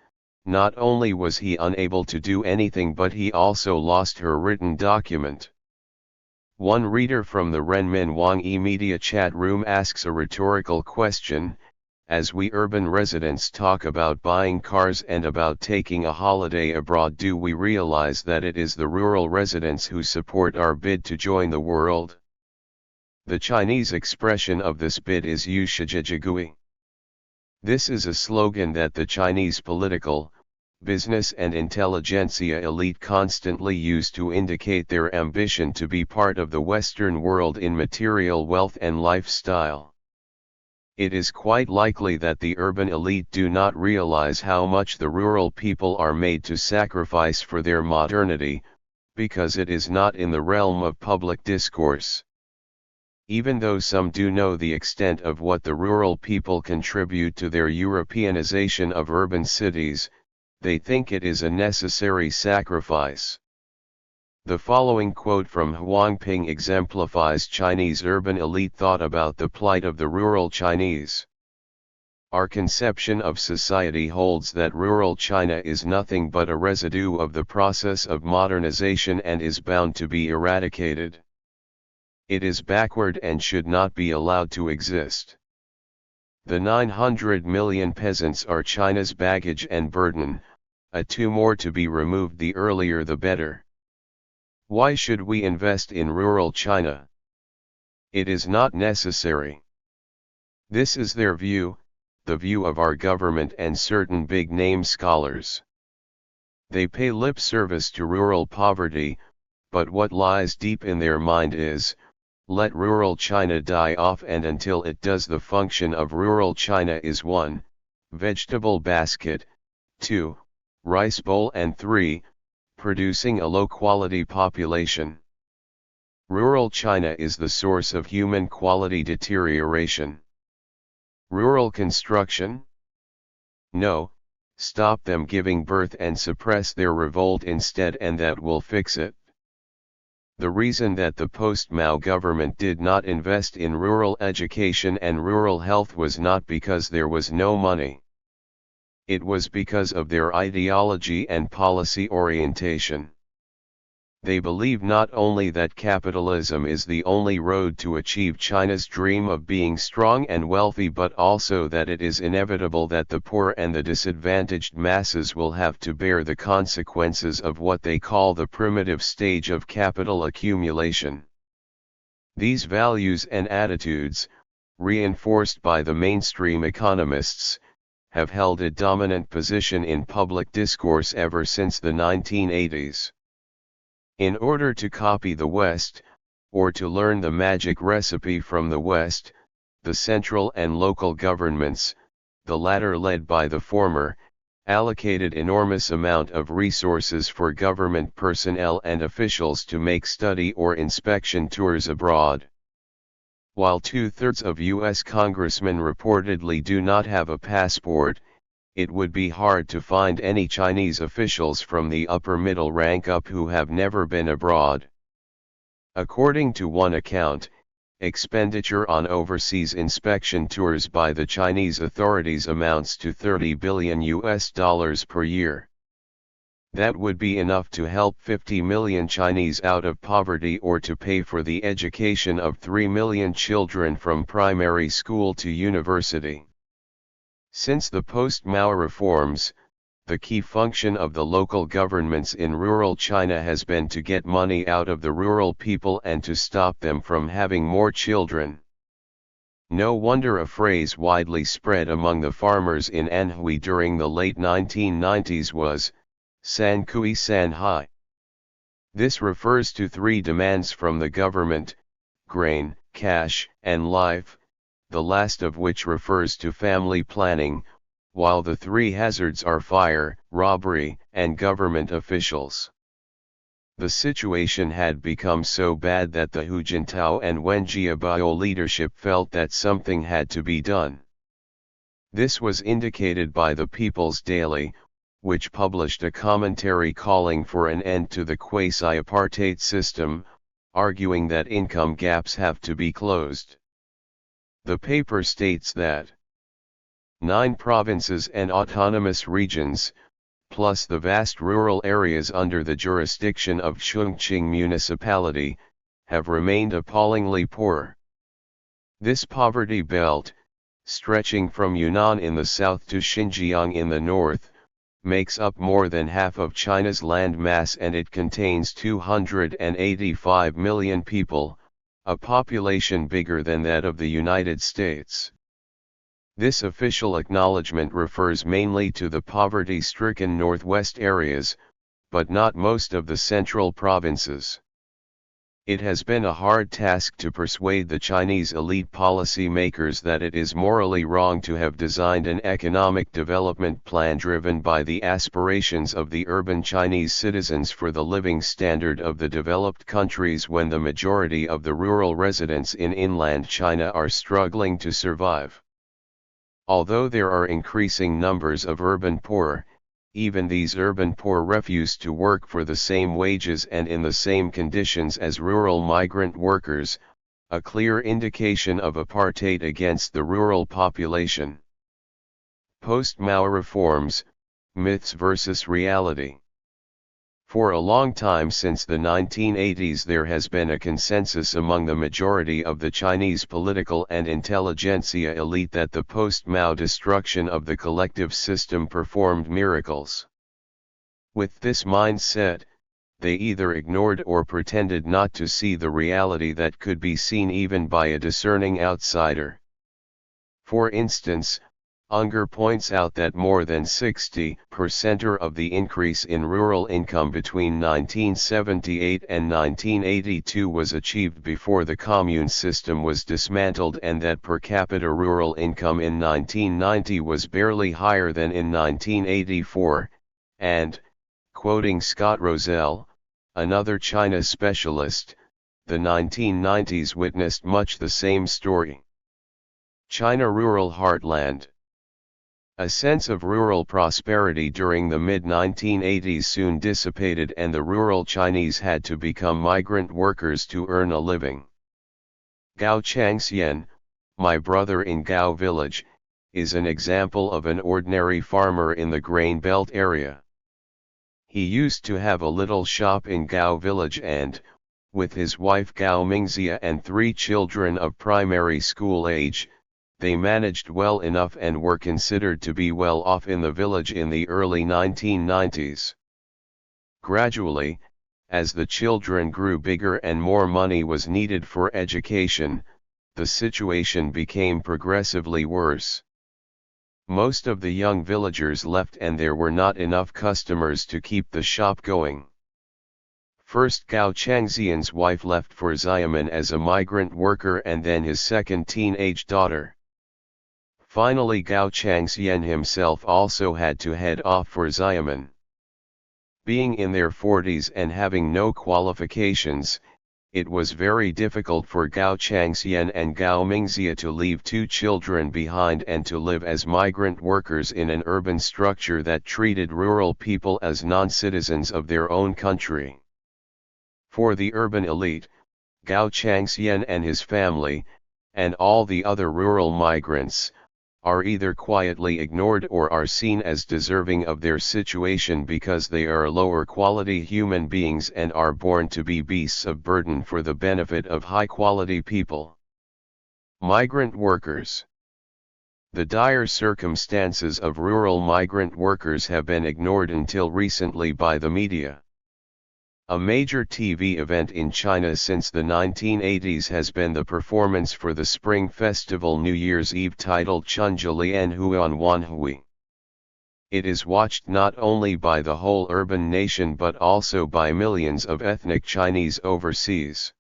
A: not only was he unable to do anything but he also lost her written document. One reader from the Renmin Wang e-media chat room asks a rhetorical question: as we urban residents talk about buying cars and about taking a holiday abroad, do we realize that it is the rural residents who support our bid to join the world? The Chinese expression of this bid is Yu Shijijigui. This is a slogan that the Chinese political, business and intelligentsia elite constantly use to indicate their ambition to be part of the Western world in material wealth and lifestyle. It is quite likely that the urban elite do not realize how much the rural people are made to sacrifice for their modernity, because it is not in the realm of public discourse. Even though some do know the extent of what the rural people contribute to their Europeanization of urban cities, they think it is a necessary sacrifice. The following quote from Huang Ping exemplifies Chinese urban elite thought about the plight of the rural Chinese. Our conception of society holds that rural China is nothing but a residue of the process of modernization and is bound to be eradicated. It is backward and should not be allowed to exist. The 900 million peasants are China's baggage and burden, a two more to be removed, the earlier the better. Why should we invest in rural China? It is not necessary. This is their view, the view of our government and certain big-name scholars. They pay lip service to rural poverty, but what lies deep in their mind is, let rural China die off, and until it does, the function of rural China is 1. Vegetable basket, 2. Rice bowl, and 3. Producing a low-quality population. Rural China is the source of human quality deterioration. Rural construction? No, stop them giving birth and suppress their revolt instead, and that will fix it. The reason that the post-Mao government did not invest in rural education and rural health was not because there was no money. It was because of their ideology and policy orientation. They believe not only that capitalism is the only road to achieve China's dream of being strong and wealthy, but also that it is inevitable that the poor and the disadvantaged masses will have to bear the consequences of what they call the primitive stage of capital accumulation. These values and attitudes, reinforced by the mainstream economists, have held a dominant position in public discourse ever since the 1980s. In order to copy the West, or to learn the magic recipe from the West, the central and local governments, the latter led by the former, allocated enormous amount of resources for government personnel and officials to make study or inspection tours abroad. While 2/3 of U.S. congressmen reportedly do not have a passport, it would be hard to find any Chinese officials from the upper middle rank up who have never been abroad. According to one account, expenditure on overseas inspection tours by the Chinese authorities amounts to $30 billion per year. That would be enough to help 50 million Chinese out of poverty or to pay for the education of 3 million children from primary school to university. Since the post-Mao reforms, the key function of the local governments in rural China has been to get money out of the rural people and to stop them from having more children. No wonder a phrase widely spread among the farmers in Anhui during the late 1990s was, "San Kui San Hai." This refers to three demands from the government: grain, cash, and life, the last of which refers to family planning, while the three hazards are fire, robbery, and government officials. The situation had become so bad that the Hu Jintao and Wen Jiabao leadership felt that something had to be done. This was indicated by the People's Daily, which published a commentary calling for an end to the quasi-apartheid system, arguing that income gaps have to be closed. The paper states that 9 provinces and autonomous regions, plus the vast rural areas under the jurisdiction of Chongqing municipality, have remained appallingly poor. This poverty belt, stretching from Yunnan in the south to Xinjiang in the north, makes up more than half of China's land mass, and it contains 285 million people, a population bigger than that of the United States. This official acknowledgement refers mainly to the poverty-stricken northwest areas, but not most of the central provinces. It has been a hard task to persuade the Chinese elite policy makers that it is morally wrong to have designed an economic development plan driven by the aspirations of the urban Chinese citizens for the living standard of the developed countries when the majority of the rural residents in inland China are struggling to survive. Although there are increasing numbers of urban poor, even these urban poor refuse to work for the same wages and in the same conditions as rural migrant workers, a clear indication of apartheid against the rural population. Post-Mao reforms, myths versus reality. For a long time since the 1980s there has been a consensus among the majority of the Chinese political and intelligentsia elite that the post-Mao destruction of the collective system performed miracles. With this mindset, they either ignored or pretended not to see the reality that could be seen even by a discerning outsider. For instance, Unger points out that more than 60% of the increase in rural income between 1978 and 1982 was achieved before the commune system was dismantled, and that per capita rural income in 1990 was barely higher than in 1984, and, quoting Scott Rosell, another China specialist, the 1990s witnessed much the same story. China Rural Heartland. A sense of rural prosperity during the mid-1980s soon dissipated, and the rural Chinese had to become migrant workers to earn a living. Gao Changxian, my brother in Gao village, is an example of an ordinary farmer in the grain belt area. He used to have a little shop in Gao village and, with his wife Gao Mingxia and 3 children of primary school age, they managed well enough and were considered to be well off in the village in the early 1990s. Gradually, as the children grew bigger and more money was needed for education, the situation became progressively worse. Most of the young villagers left and there were not enough customers to keep the shop going. First Gao Changxian's wife left for Xiamen as a migrant worker, and then his second teenage daughter. Finally Gao Changxian himself also had to head off for Xiamen. Being in their 40s and having no qualifications, it was very difficult for Gao Changxian and Gao Mingxia to leave 2 children behind and to live as migrant workers in an urban structure that treated rural people as non-citizens of their own country. For the urban elite, Gao Changxian and his family, and all the other rural migrants, are either quietly ignored or are seen as deserving of their situation because they are lower quality human beings and are born to be beasts of burden for the benefit of high quality people. Migrant workers. The dire circumstances of rural migrant workers have been ignored until recently by the media. A major TV event in China since the 1980s has been the performance for the Spring Festival New Year's Eve titled Chunja Lian Huan Wan Hui. It is watched not only by the whole urban nation but also by millions of ethnic Chinese overseas.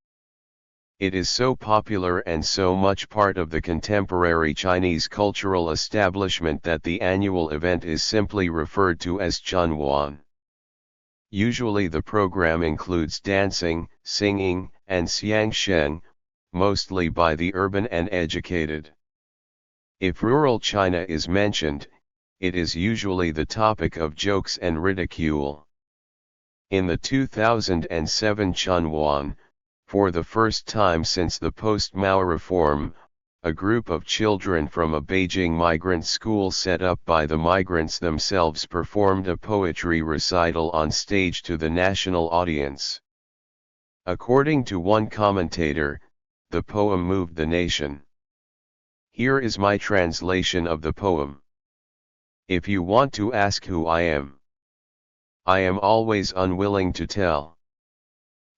A: It is so popular and so much part of the contemporary Chinese cultural establishment that the annual event is simply referred to as Chunwan. Usually the program includes dancing, singing, and xiangsheng, mostly by the urban and educated. If rural China is mentioned, it is usually the topic of jokes and ridicule. In the 2007 Chunwan, for the first time since the post-Mao reform, a group of children from a Beijing migrant school set up by the migrants themselves performed a poetry recital on stage to the national audience. According to one commentator, the poem moved the nation. Here is my translation of the poem. If you want to ask who I am always unwilling to tell.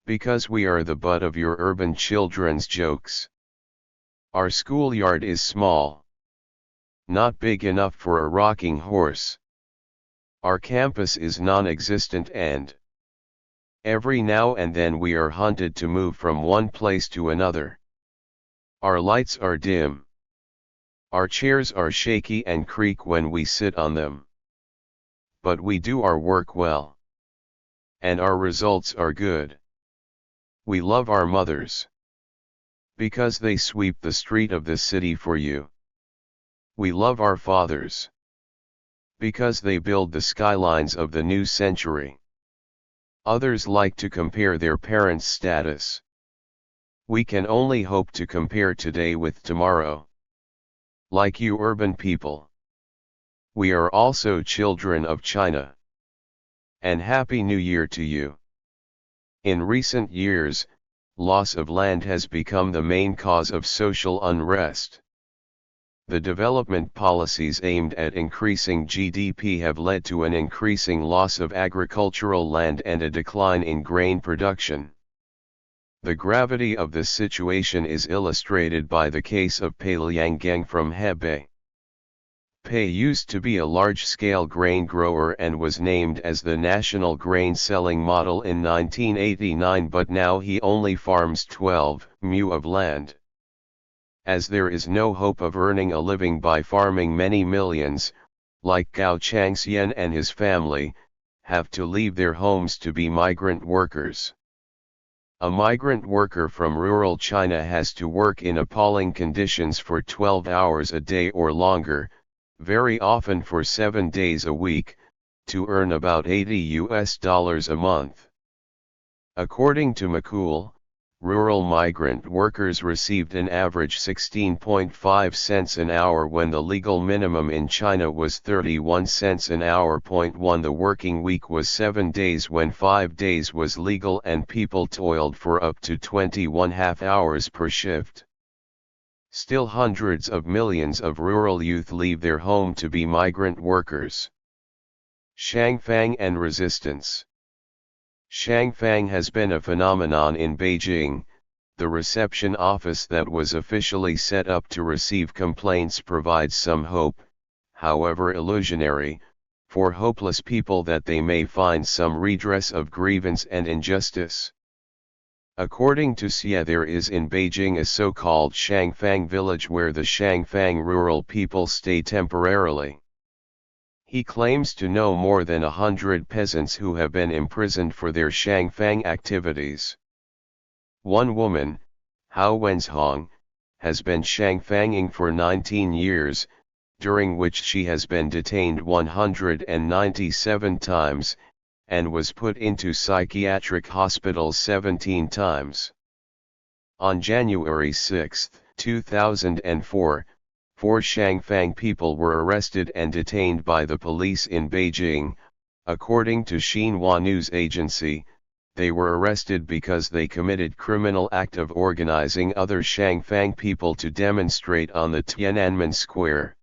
A: Because we are the butt of your urban children's jokes. Our schoolyard is small. Not big enough for a rocking horse. Our campus is non-existent and every now and then we are hunted to move from one place to another. Our lights are dim. Our chairs are shaky and creak when we sit on them. But we do our work well. And our results are good. We love our mothers. Because they sweep the street of the city for you. We love our fathers. Because they build the skylines of the new century. Others like to compare their parents' status. We can only hope to compare today with tomorrow. Like you urban people. We are also children of China. And Happy New Year to you. In recent years, loss of land has become the main cause of social unrest. The development policies aimed at increasing GDP have led to an increasing loss of agricultural land and a decline in grain production. The gravity of this situation is illustrated by the case of Pei Lianggang from Hebei. Pei used to be a large-scale grain grower and was named as the national grain selling model in 1989, but now he only farms 12 mu of land. As there is no hope of earning a living by farming, many millions, like Gao Changxian and his family, have to leave their homes to be migrant workers. A migrant worker from rural China has to work in appalling conditions for 12 hours a day or longer, very often for 7 days a week, to earn about $80 a month. According to McCool, rural migrant workers received an average 16.5 cents an hour when the legal minimum in China was 31 cents an hour. 1 The working week was 7 days when 5 days was legal and people toiled for up to 21.5 hours per shift. Still, hundreds of millions of rural youth leave their home to be migrant workers. Shangfang and resistance. Shangfang has been a phenomenon in Beijing. The reception office that was officially set up to receive complaints provides some hope, however illusionary, for hopeless people that they may find some redress of grievance and injustice. According to Xie, there is in Beijing a so-called Shangfang village where the Shangfang rural people stay temporarily. He claims to know more than 100 peasants who have been imprisoned for their Shangfang activities. One woman, Hao Wenzhong, has been Shangfanging for 19 years, during which she has been detained 197 times, and was put into psychiatric hospitals 17 times. On January 6, 2004, 4 Shangfang people were arrested and detained by the police in Beijing. According to Xinhua news agency, they were arrested because they committed criminal act of organizing other Shangfang people to demonstrate on the Tiananmen Square.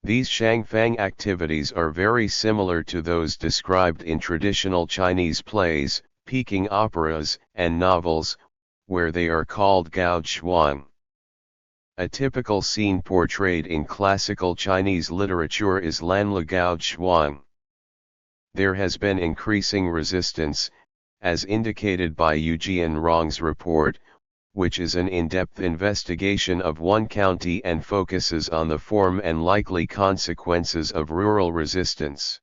A: These shangfang activities are very similar to those described in traditional Chinese plays, Peking operas, and novels, where they are called gao chuang. A typical scene portrayed in classical Chinese literature is Lanle gao chuang. There has been increasing resistance, as indicated by Yu Jianrong's report, which is an in-depth investigation of one county and focuses on the form and likely consequences of rural resistance.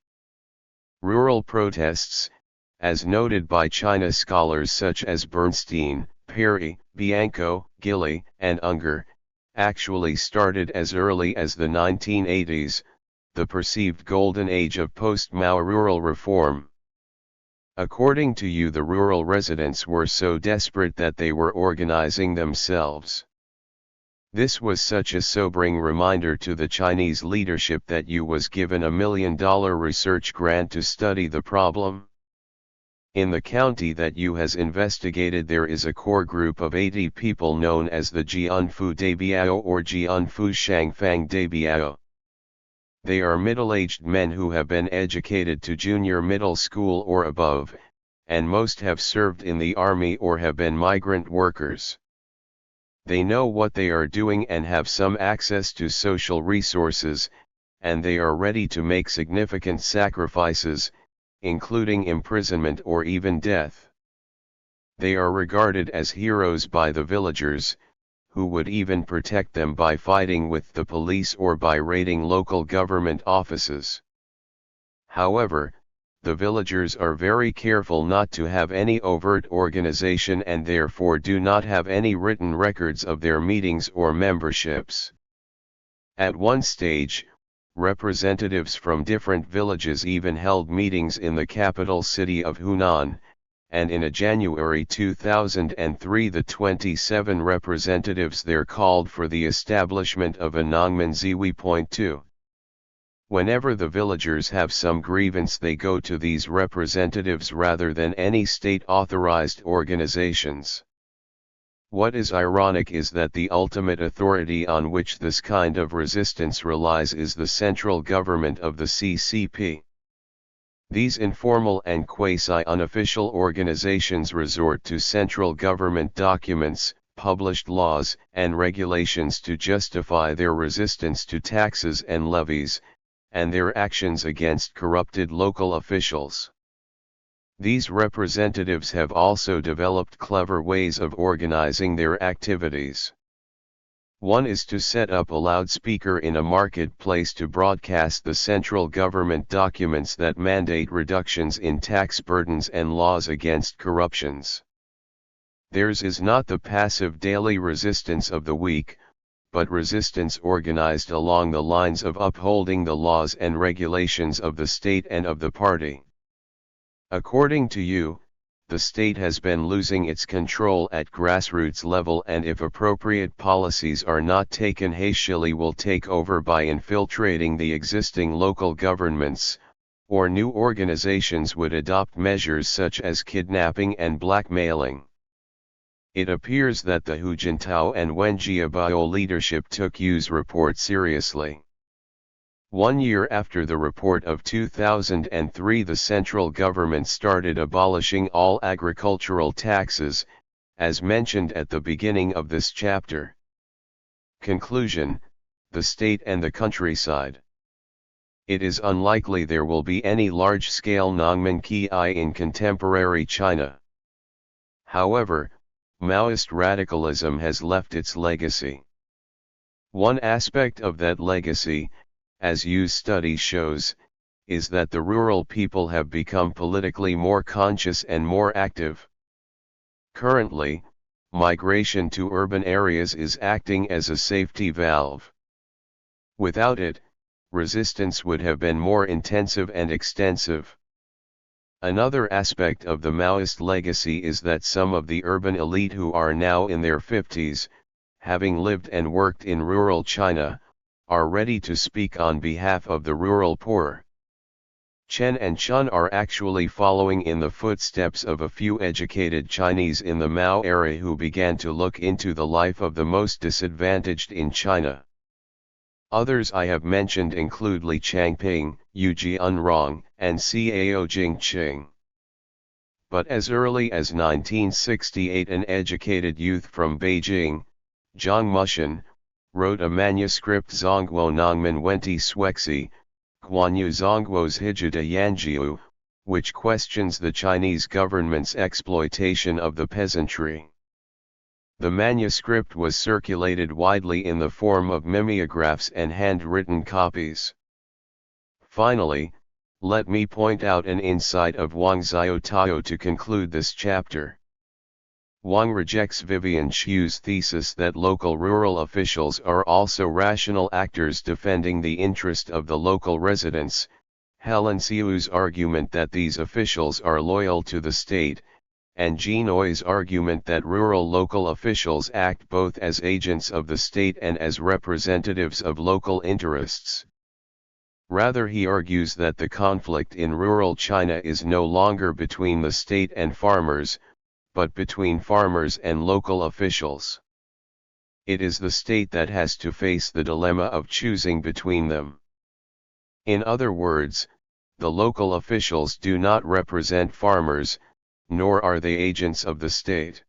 A: Rural protests, as noted by China scholars such as Bernstein, Perry, Bianco, Gilly, and Unger, actually started as early as the 1980s, the perceived golden age of post-Mao rural reform. According to Yu, the rural residents were so desperate that they were organizing themselves. This was such a sobering reminder to the Chinese leadership that Yu was given $1 million research grant to study the problem. In the county that Yu has investigated, there is a core group of 80 people known as the Jianfu Debiao or Jianfu Shangfang Debiao. They are middle-aged men who have been educated to junior middle school or above, and most have served in the army or have been migrant workers. They know what they are doing and have some access to social resources, and they are ready to make significant sacrifices, including imprisonment or even death. They are regarded as heroes by the villagers, who would even protect them by fighting with the police or by raiding local government offices. However, the villagers are very careful not to have any overt organization and therefore do not have any written records of their meetings or memberships. At one stage, representatives from different villages even held meetings in the capital city of Hunan, and in a January 2003 the 27 representatives there called for the establishment of a Nongman Ziwi.2. Whenever the villagers have some grievance, they go to these representatives rather than any state-authorized organizations. What is ironic is that the ultimate authority on which this kind of resistance relies is the central government of the CCP. These informal and quasi-unofficial organizations resort to central government documents, published laws and regulations to justify their resistance to taxes and levies, and their actions against corrupted local officials. These representatives have also developed clever ways of organizing their activities. One is to set up a loudspeaker in a marketplace to broadcast the central government documents that mandate reductions in tax burdens and laws against corruptions. Theirs is not the passive daily resistance of the weak, but resistance organized along the lines of upholding the laws and regulations of the state and of the party. According to Yu, the state has been losing its control at grassroots level, and if appropriate policies are not taken hastily will take over by infiltrating the existing local governments, or new organizations would adopt measures such as kidnapping and blackmailing. It appears that the Hu Jintao and Wen Jiabao leadership took Yu's report seriously. 1 year after the report of 2003, the central government started abolishing all agricultural taxes, as mentioned at the beginning of this chapter. Conclusion: the state and the countryside. It is unlikely there will be any large-scale Nongman Ki in contemporary China. However, Maoist radicalism has left its legacy. One aspect of that legacy, as Yu's study shows, is that the rural people have become politically more conscious and more active. Currently, migration to urban areas is acting as a safety valve. Without it, resistance would have been more intensive and extensive. Another aspect of the Maoist legacy is that some of the urban elite who are now in their 50s, having lived and worked in rural China, are ready to speak on behalf of the rural poor. Chen and Chun are actually following in the footsteps of a few educated Chinese in the Mao era who began to look into the life of the most disadvantaged in China. Others I have mentioned include Li Changping, Yu Jianrong, and Cao Jingqing. But as early as 1968 an educated youth from Beijing, Zhang Mushan, wrote a manuscript Zongguo Nongmen Wenti Swexi, Guanyu Zongguo's Hijida Yanjiu, which questions the Chinese government's exploitation of the peasantry. The manuscript was circulated widely in the form of mimeographs and handwritten copies. Finally, let me point out an insight of Wang Xiaotao to conclude this chapter. Wang rejects Vivian Xiu's thesis that local rural officials are also rational actors defending the interest of the local residents, Helen Xiu's argument that these officials are loyal to the state, and Jean Oi's argument that rural local officials act both as agents of the state and as representatives of local interests. Rather, he argues that the conflict in rural China is no longer between the state and farmers, but between farmers and local officials. It is the state that has to face the dilemma of choosing between them. In other words, the local officials do not represent farmers, nor are they agents of the state.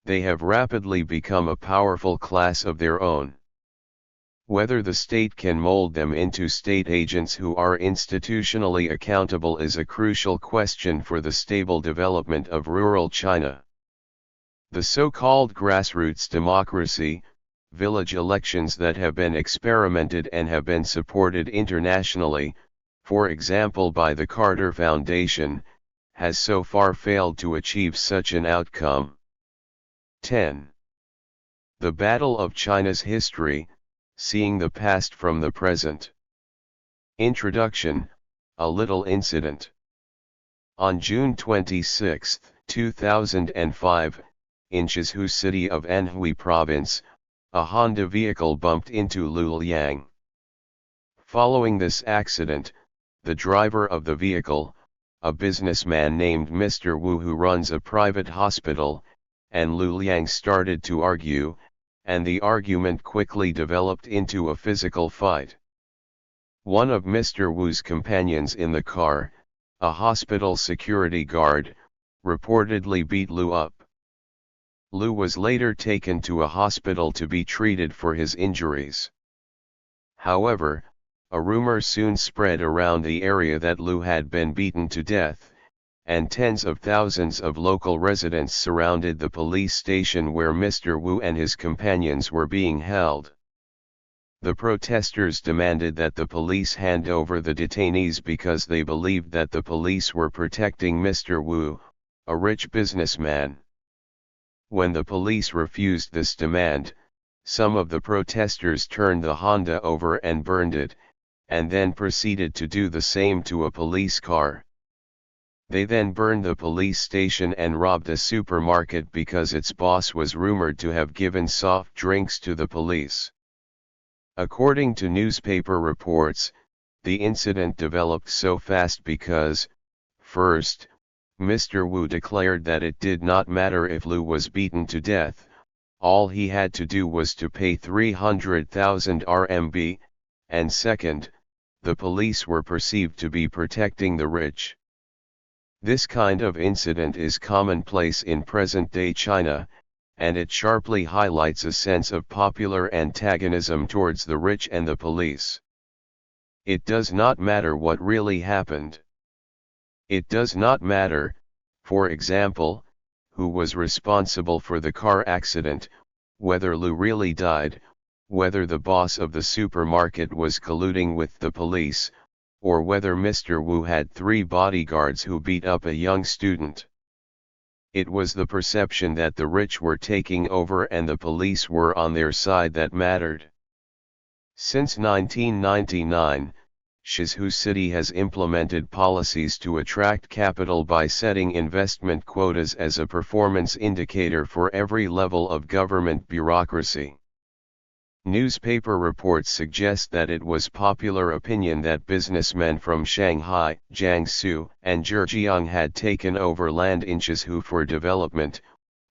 A: They have rapidly become a powerful class of their own. Whether the state can mold them into state agents who are institutionally accountable is a crucial question for the stable development of rural China. The so-called grassroots democracy, village elections that have been experimented and have been supported internationally, for example by the Carter Foundation, has so far failed to achieve such an outcome. 10. The Battle of China's History, Seeing the Past from the Present. Introduction, a little incident. On June 26, 2005, in Chizhou city of Anhui province, a Honda vehicle bumped into Luliang. Following this accident, the driver of the vehicle, a businessman named Mr. Wu who runs a private hospital, and Luliang started to argue, and the argument quickly developed into a physical fight. One of Mr. Wu's companions in the car, a hospital security guard, reportedly beat Lu up. Lu was later taken to a hospital to be treated for his injuries. However, a rumor soon spread around the area that Lu had been beaten to death, and tens of thousands of local residents surrounded the police station where Mr. Wu and his companions were being held. The protesters demanded that the police hand over the detainees because they believed that the police were protecting Mr. Wu, a rich businessman. When the police refused this demand, some of the protesters turned the Honda over and burned it, and then proceeded to do the same to a police car. They then burned the police station and robbed a supermarket because its boss was rumored to have given soft drinks to the police. According to newspaper reports, the incident developed so fast because, first, Mr. Wu declared that it did not matter if Lu was beaten to death, all he had to do was to pay 300,000 RMB, and second, the police were perceived to be protecting the rich. This kind of incident is commonplace in present-day China, and it sharply highlights a sense of popular antagonism towards the rich and the police. It does not matter what really happened. It does not matter, for example, who was responsible for the car accident, whether Lu really died, whether the boss of the supermarket was colluding with the police, or whether Mr. Wu had 3 bodyguards who beat up a young student. It was the perception that the rich were taking over and the police were on their side that mattered. Since 1999, Chizhou City has implemented policies to attract capital by setting investment quotas as a performance indicator for every level of government bureaucracy. Newspaper reports suggest that it was popular opinion that businessmen from Shanghai, Jiangsu, and Zhejiang had taken over land in Chizhou for development,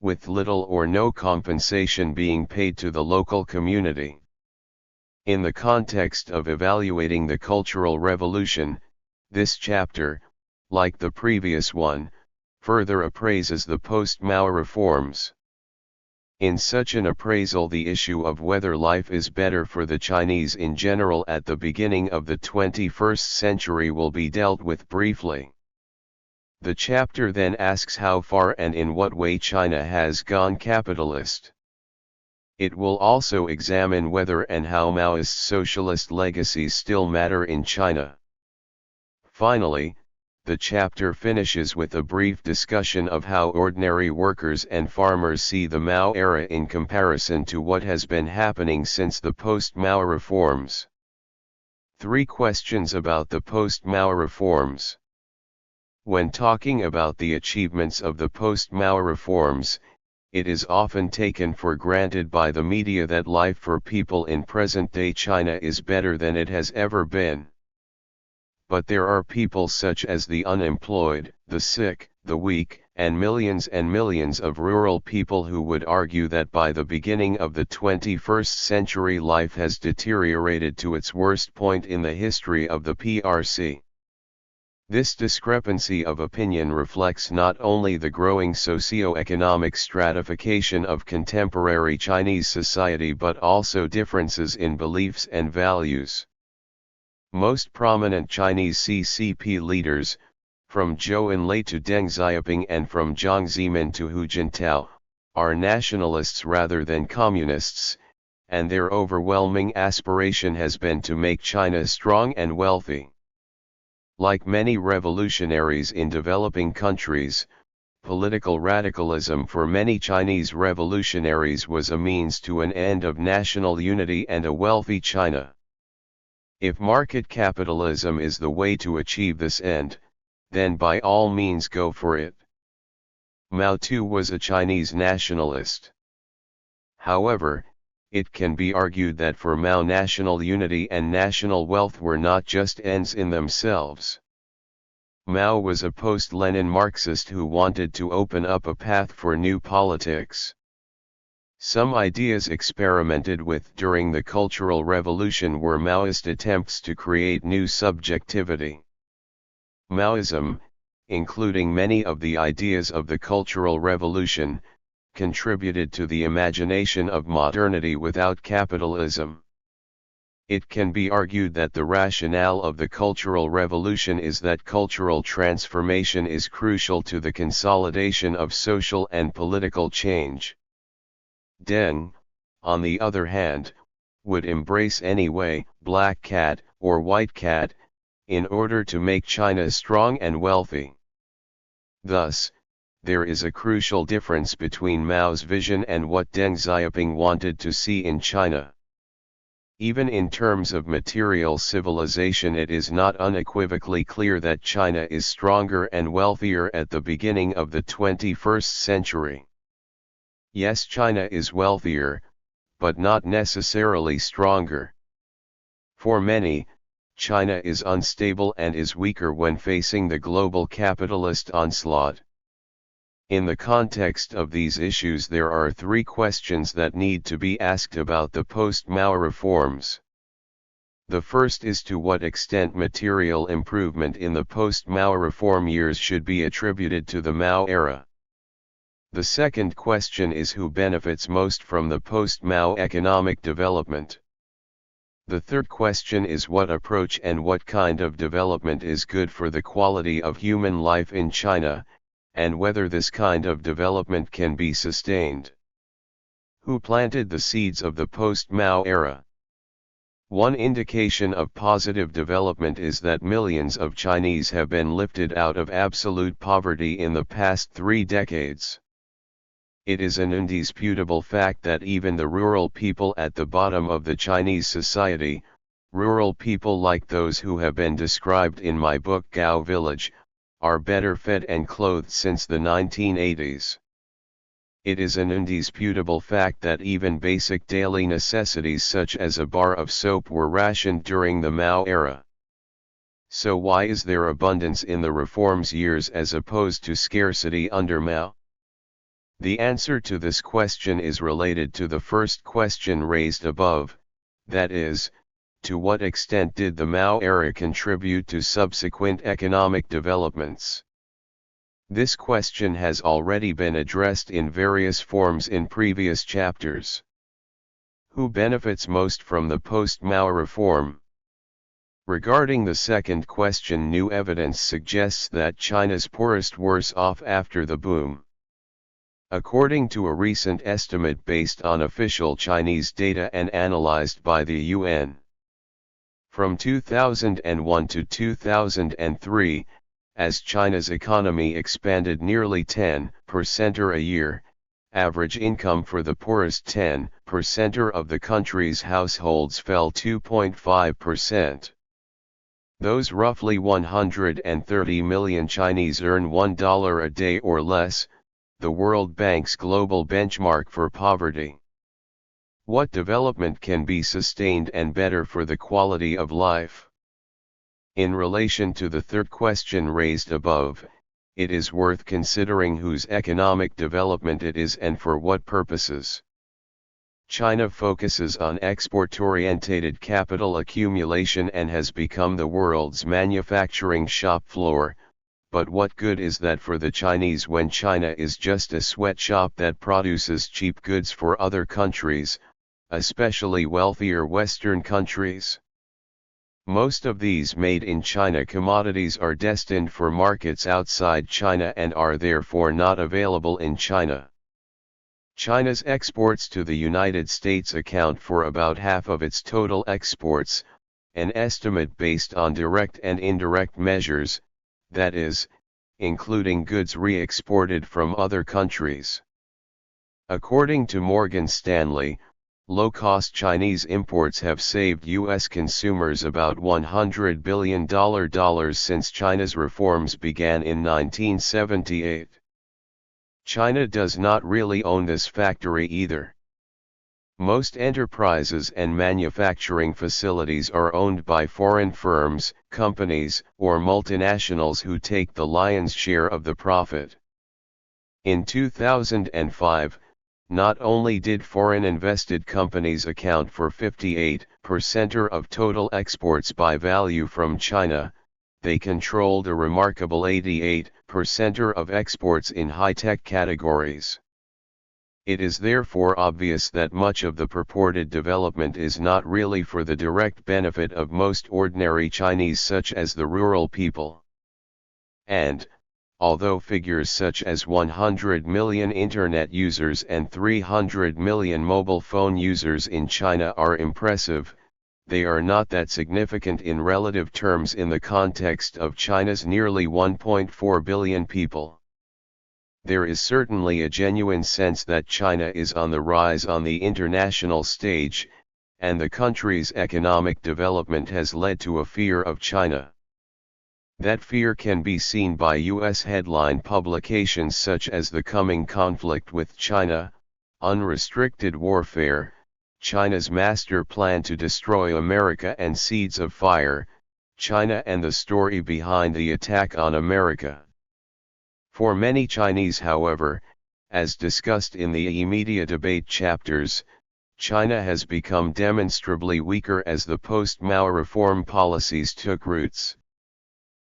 A: with little or no compensation being paid to the local community. In the context of evaluating the Cultural Revolution, this chapter, like the previous one, further appraises the post-Mao reforms. In such an appraisal, the issue of whether life is better for the Chinese in general at the beginning of the 21st century will be dealt with briefly. The chapter then asks how far and in what way China has gone capitalist. It will also examine whether and how Maoist socialist legacies still matter in China. Finally, the chapter finishes with a brief discussion of how ordinary workers and farmers see the Mao era in comparison to what has been happening since the post-Mao reforms. 3 questions about the post-Mao reforms. When talking about the achievements of the post-Mao reforms, it is often taken for granted by the media that life for people in present-day China is better than it has ever been. But there are people such as the unemployed, the sick, the weak, and millions of rural people who would argue that by the beginning of the 21st century life has deteriorated to its worst point in the history of the PRC. This discrepancy of opinion reflects not only the growing socio-economic stratification of contemporary Chinese society but also differences in beliefs and values. Most prominent Chinese CCP leaders, from Zhou Enlai to Deng Xiaoping and from Jiang Zemin to Hu Jintao, are nationalists rather than communists, and their overwhelming aspiration has been to make China strong and wealthy. Like many revolutionaries in developing countries, political radicalism for many Chinese revolutionaries was a means to an end of national unity and a wealthy China. If market capitalism is the way to achieve this end, then by all means go for it. Mao too was a Chinese nationalist. However, it can be argued that for Mao national unity and national wealth were not just ends in themselves. Mao was a post-Lenin Marxist who wanted to open up a path for new politics. Some ideas experimented with during the Cultural Revolution were Maoist attempts to create new subjectivity. Maoism, including many of the ideas of the Cultural Revolution, contributed to the imagination of modernity without capitalism. It can be argued that the rationale of the Cultural Revolution is that cultural transformation is crucial to the consolidation of social and political change. Deng, on the other hand, would embrace any way, black cat or white cat, in order to make China strong and wealthy. Thus, there is a crucial difference between Mao's vision and what Deng Xiaoping wanted to see in China. Even in terms of material civilization, it is not unequivocally clear that China is stronger and wealthier at the beginning of the 21st century. Yes, China is wealthier, but not necessarily stronger. For many, China is unstable and is weaker when facing the global capitalist onslaught. In the context of these issues, there are 3 questions that need to be asked about the post-Mao reforms. The first is to what extent material improvement in the post-Mao reform years should be attributed to the Mao era. The second question is who benefits most from the post-Mao economic development. The third question is what approach and what kind of development is good for the quality of human life in China, and whether this kind of development can be sustained. Who planted the seeds of the post-Mao era? One indication of positive development is that millions of Chinese have been lifted out of absolute poverty in the past 3 decades. It is an indisputable fact that even the rural people at the bottom of the Chinese society, rural people like those who have been described in my book Gao Village, are better fed and clothed since the 1980s. It is an indisputable fact that even basic daily necessities such as a bar of soap were rationed during the Mao era. So why is there abundance in the reforms years as opposed to scarcity under Mao? The answer to this question is related to the first question raised above. that is, to what extent did the Mao era contribute to subsequent economic developments? This question has already been addressed in various forms in previous chapters. Who benefits most from the post-Mao reform? Regarding the second question, new evidence suggests that China's poorest worse off after the boom. According to a recent estimate based on official Chinese data and analyzed by the UN, from 2001 to 2003, as China's economy expanded nearly 10% a year, average income for the poorest 10% of the country's households fell 2.5%. Those roughly 130 million Chinese earn $1 a day or less, the World Bank's global benchmark for poverty. What development can be sustained and better for the quality of life? In relation to the third question raised above, it is worth considering whose economic development it is and for what purposes. China focuses on export-oriented capital accumulation and has become the world's manufacturing shop floor, but what good is that for the Chinese when China is just a sweatshop that produces cheap goods for other countries, especially wealthier Western countries? Most of these made-in-China commodities are destined for markets outside China and are therefore not available in China. China's exports to the United States account for about half of its total exports, an estimate based on direct and indirect measures, that is, including goods re-exported from other countries. According to Morgan Stanley, low-cost Chinese imports have saved U.S. consumers about $100 billion since China's reforms began in 1978. China does not really own this factory either. Most enterprises and manufacturing facilities are owned by foreign firms, companies, or multinationals who take the lion's share of the profit. In 2005, not only did foreign invested companies account for 58% of total exports by value from China, they controlled a remarkable 88% of exports in high-tech categories. It is therefore obvious that much of the purported development is not really for the direct benefit of most ordinary Chinese such as the rural people. And, although figures such as 100 million internet users and 300 million mobile phone users in China are impressive, they are not that significant in relative terms in the context of China's nearly 1.4 billion people. There is certainly a genuine sense that China is on the rise on the international stage, and the country's economic development has led to a fear of China. That fear can be seen by U.S. headline publications such as The Coming Conflict with China, Unrestricted Warfare, China's Master Plan to Destroy America and Seeds of Fire, China and the Story Behind the Attack on America. For many Chinese, however, as discussed in the e-media debate chapters, China has become demonstrably weaker as the post-Mao reform policies took roots.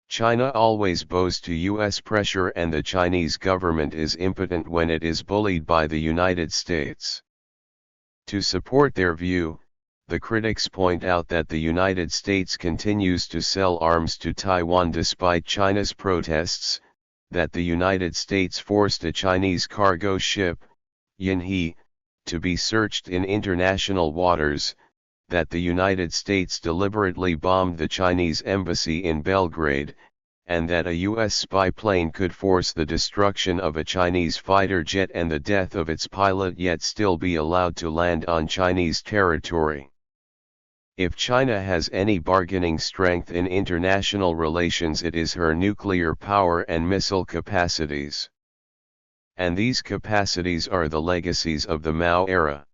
A: China always bows to U.S. pressure and the Chinese government is impotent when it is bullied by the United States. To support their view, the critics point out that the United States continues to sell arms to Taiwan despite China's protests, that the United States forced a Chinese cargo ship, Yanhe, to be searched in international waters, that the United States deliberately bombed the Chinese embassy in Belgrade, and that a U.S. spy plane could force the destruction of a Chinese fighter jet and the death of its pilot yet still be allowed to land on Chinese territory. If China has any bargaining strength in international relations, it is her nuclear power and missile capacities. And these capacities are the legacies of the Mao era.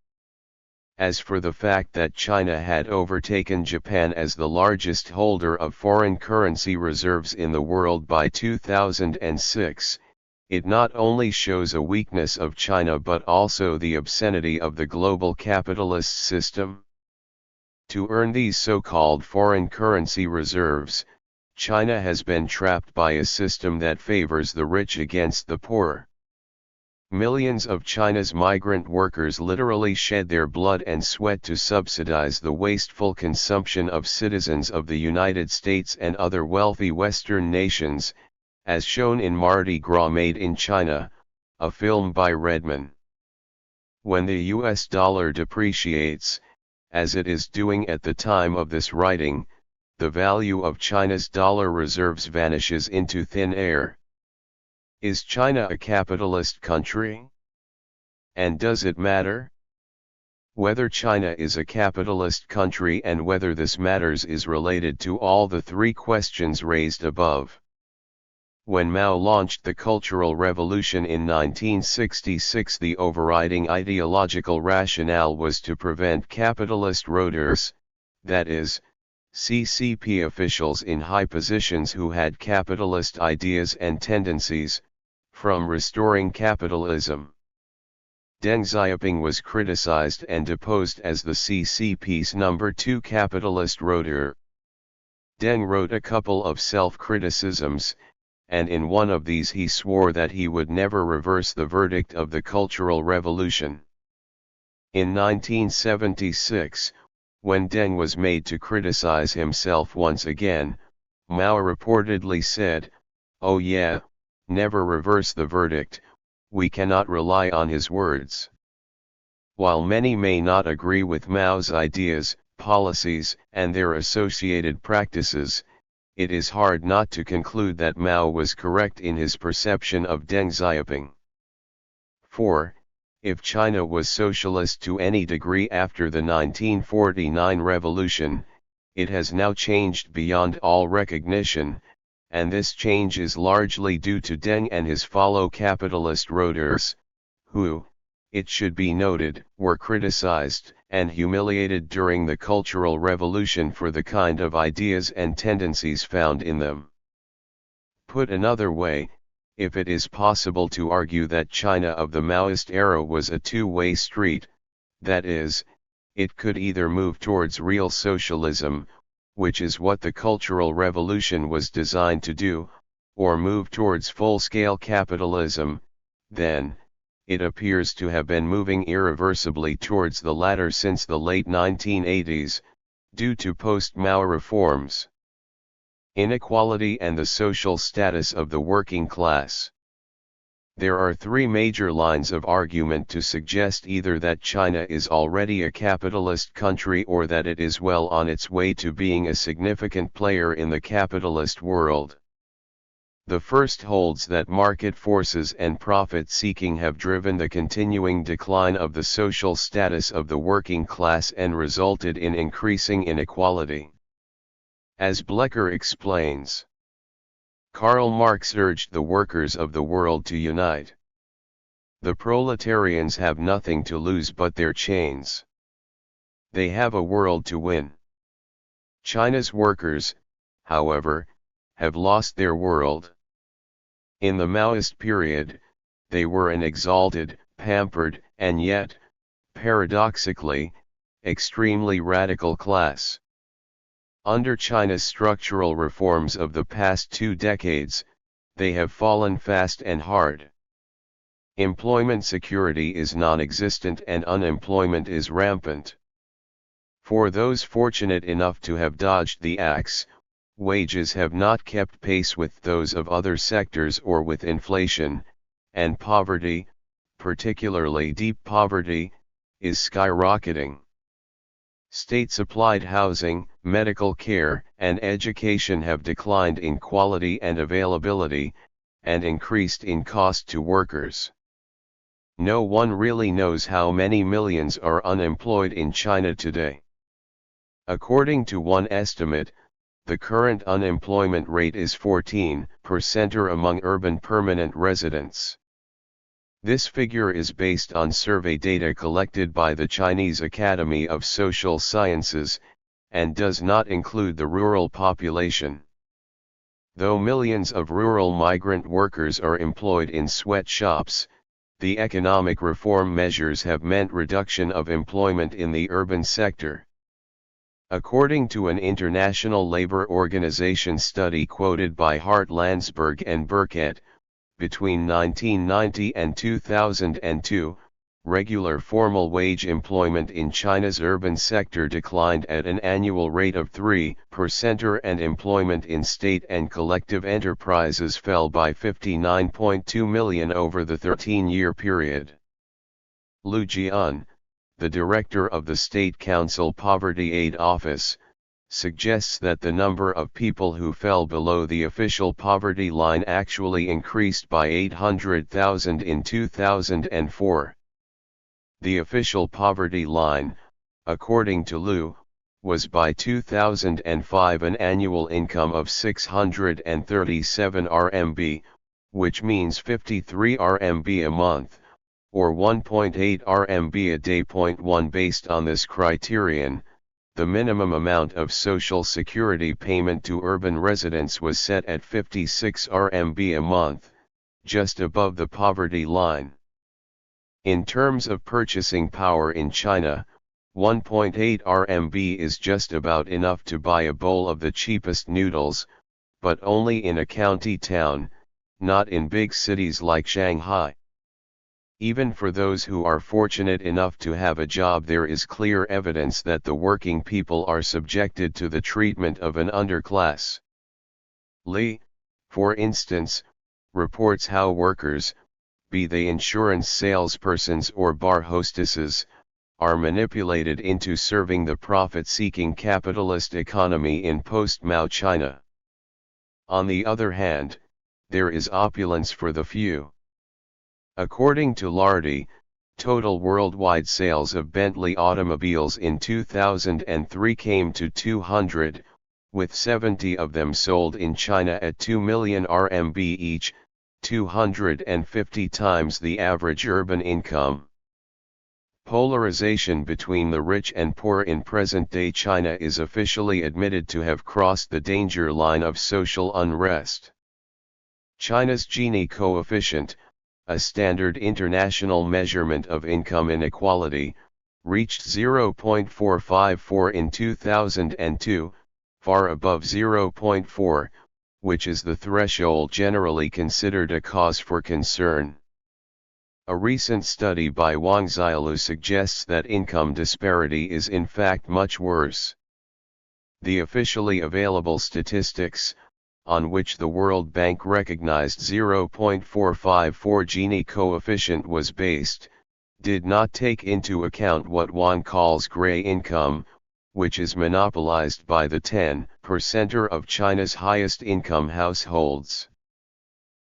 A: As for the fact that China had overtaken Japan as the largest holder of foreign currency reserves in the world by 2006, it not only shows a weakness of China but also the obscenity of the global capitalist system. To earn these so-called foreign currency reserves, China has been trapped by a system that favors the rich against the poor. Millions of China's migrant workers literally shed their blood and sweat to subsidize the wasteful consumption of citizens of the United States and other wealthy Western nations, as shown in Mardi Gras Made in China, a film by Redman. When the US dollar depreciates, as it is doing at the time of this writing, the value of China's dollar reserves vanishes into thin air. Is China a capitalist country? And does it matter? Whether China is a capitalist country and whether this matters is related to all the three questions raised above. When Mao launched the Cultural Revolution in 1966, the overriding ideological rationale was to prevent capitalist roaders, that is, CCP officials in high positions who had capitalist ideas and tendencies, from restoring capitalism. Deng Xiaoping was criticized and deposed as the CCP's number 2 capitalist roader. Deng wrote a couple of self-criticisms, and in one of these he swore that he would never reverse the verdict of the Cultural Revolution. In 1976, when Deng was made to criticize himself once again, Mao reportedly said, "Oh yeah, never reverse the verdict, we cannot rely on his words." While many may not agree with Mao's ideas, policies, and their associated practices, it is hard not to conclude that Mao was correct in his perception of Deng Xiaoping. 4. If China was socialist to any degree after the 1949 revolution, it has now changed beyond all recognition, and this change is largely due to Deng and his fellow capitalist roaders, who, it should be noted, were criticized and humiliated during the Cultural Revolution for the kind of ideas and tendencies found in them. Put another way, if it is possible to argue that China of the Maoist era was a two-way street, that is, it could either move towards real socialism, which is what the Cultural Revolution was designed to do, or move towards full-scale capitalism, then, it appears to have been moving irreversibly towards the latter since the late 1980s, due to post-Mao reforms. Inequality and the social status of the working class. There are three major lines of argument to suggest either that China is already a capitalist country or that it is well on its way to being a significant player in the capitalist world. The first holds that market forces and profit-seeking have driven the continuing decline of the social status of the working class and resulted in increasing inequality. As Blecher explains, Karl Marx urged the workers of the world to unite. The proletarians have nothing to lose but their chains. They have a world to win. China's workers, however, have lost their world. In the Maoist period, they were an exalted, pampered, and yet, paradoxically, extremely radical class. Under China's structural reforms of the past 2 decades, they have fallen fast and hard. Employment security is non-existent and unemployment is rampant. For those fortunate enough to have dodged the axe, wages have not kept pace with those of other sectors or with inflation, and poverty, particularly deep poverty, is skyrocketing. State-supplied housing, medical care, and education have declined in quality and availability, and increased in cost to workers. No one really knows how many millions are unemployed in China today. According to one estimate, the current unemployment rate is 14% among urban permanent residents. This figure is based on survey data collected by the Chinese Academy of Social Sciences, and does not include the rural population. Though millions of rural migrant workers are employed in sweatshops, the economic reform measures have meant reduction of employment in the urban sector. According to an International Labour Organization study quoted by Hart Landsberg and Burkett, between 1990 and 2002, regular formal wage employment in China's urban sector declined at an annual rate of 3%, and employment in state and collective enterprises fell by 59.2 million over the 13-year period. Lu Jian, the director of the State Council Poverty Aid Office, suggests that the number of people who fell below the official poverty line actually increased by 800,000 in 2004. The official poverty line, according to Lu, was by 2005 an annual income of 637 RMB, which means 53 RMB a month, or 1.8 RMB a day. 1 Based on this criterion, the minimum amount of social security payment to urban residents was set at 56 RMB a month, just above the poverty line. In terms of purchasing power in China, 1.8 RMB is just about enough to buy a bowl of the cheapest noodles, but only in a county town, not in big cities like Shanghai. Even for those who are fortunate enough to have a job, there is clear evidence that the working people are subjected to the treatment of an underclass. Li, for instance, reports how workers, be they insurance salespersons or bar hostesses, are manipulated into serving the profit-seeking capitalist economy in post-Mao China. On the other hand, there is opulence for the few. According to Lardy, total worldwide sales of Bentley automobiles in 2003 came to 200, with 70 of them sold in China at 2 million RMB each, 250 times the average urban income. Polarization between the rich and poor in present-day China is officially admitted to have crossed the danger line of social unrest. China's Gini coefficient, a standard international measurement of income inequality, reached 0.454 in 2002, far above 0.4, which is the threshold generally considered a cause for concern. A recent study by Wang Xiaolu suggests that income disparity is in fact much worse. The officially available statistics, on which the World Bank recognized 0.454 Gini coefficient was based, did not take into account what Wang calls gray income, which is monopolized by the 10% of China's highest income households.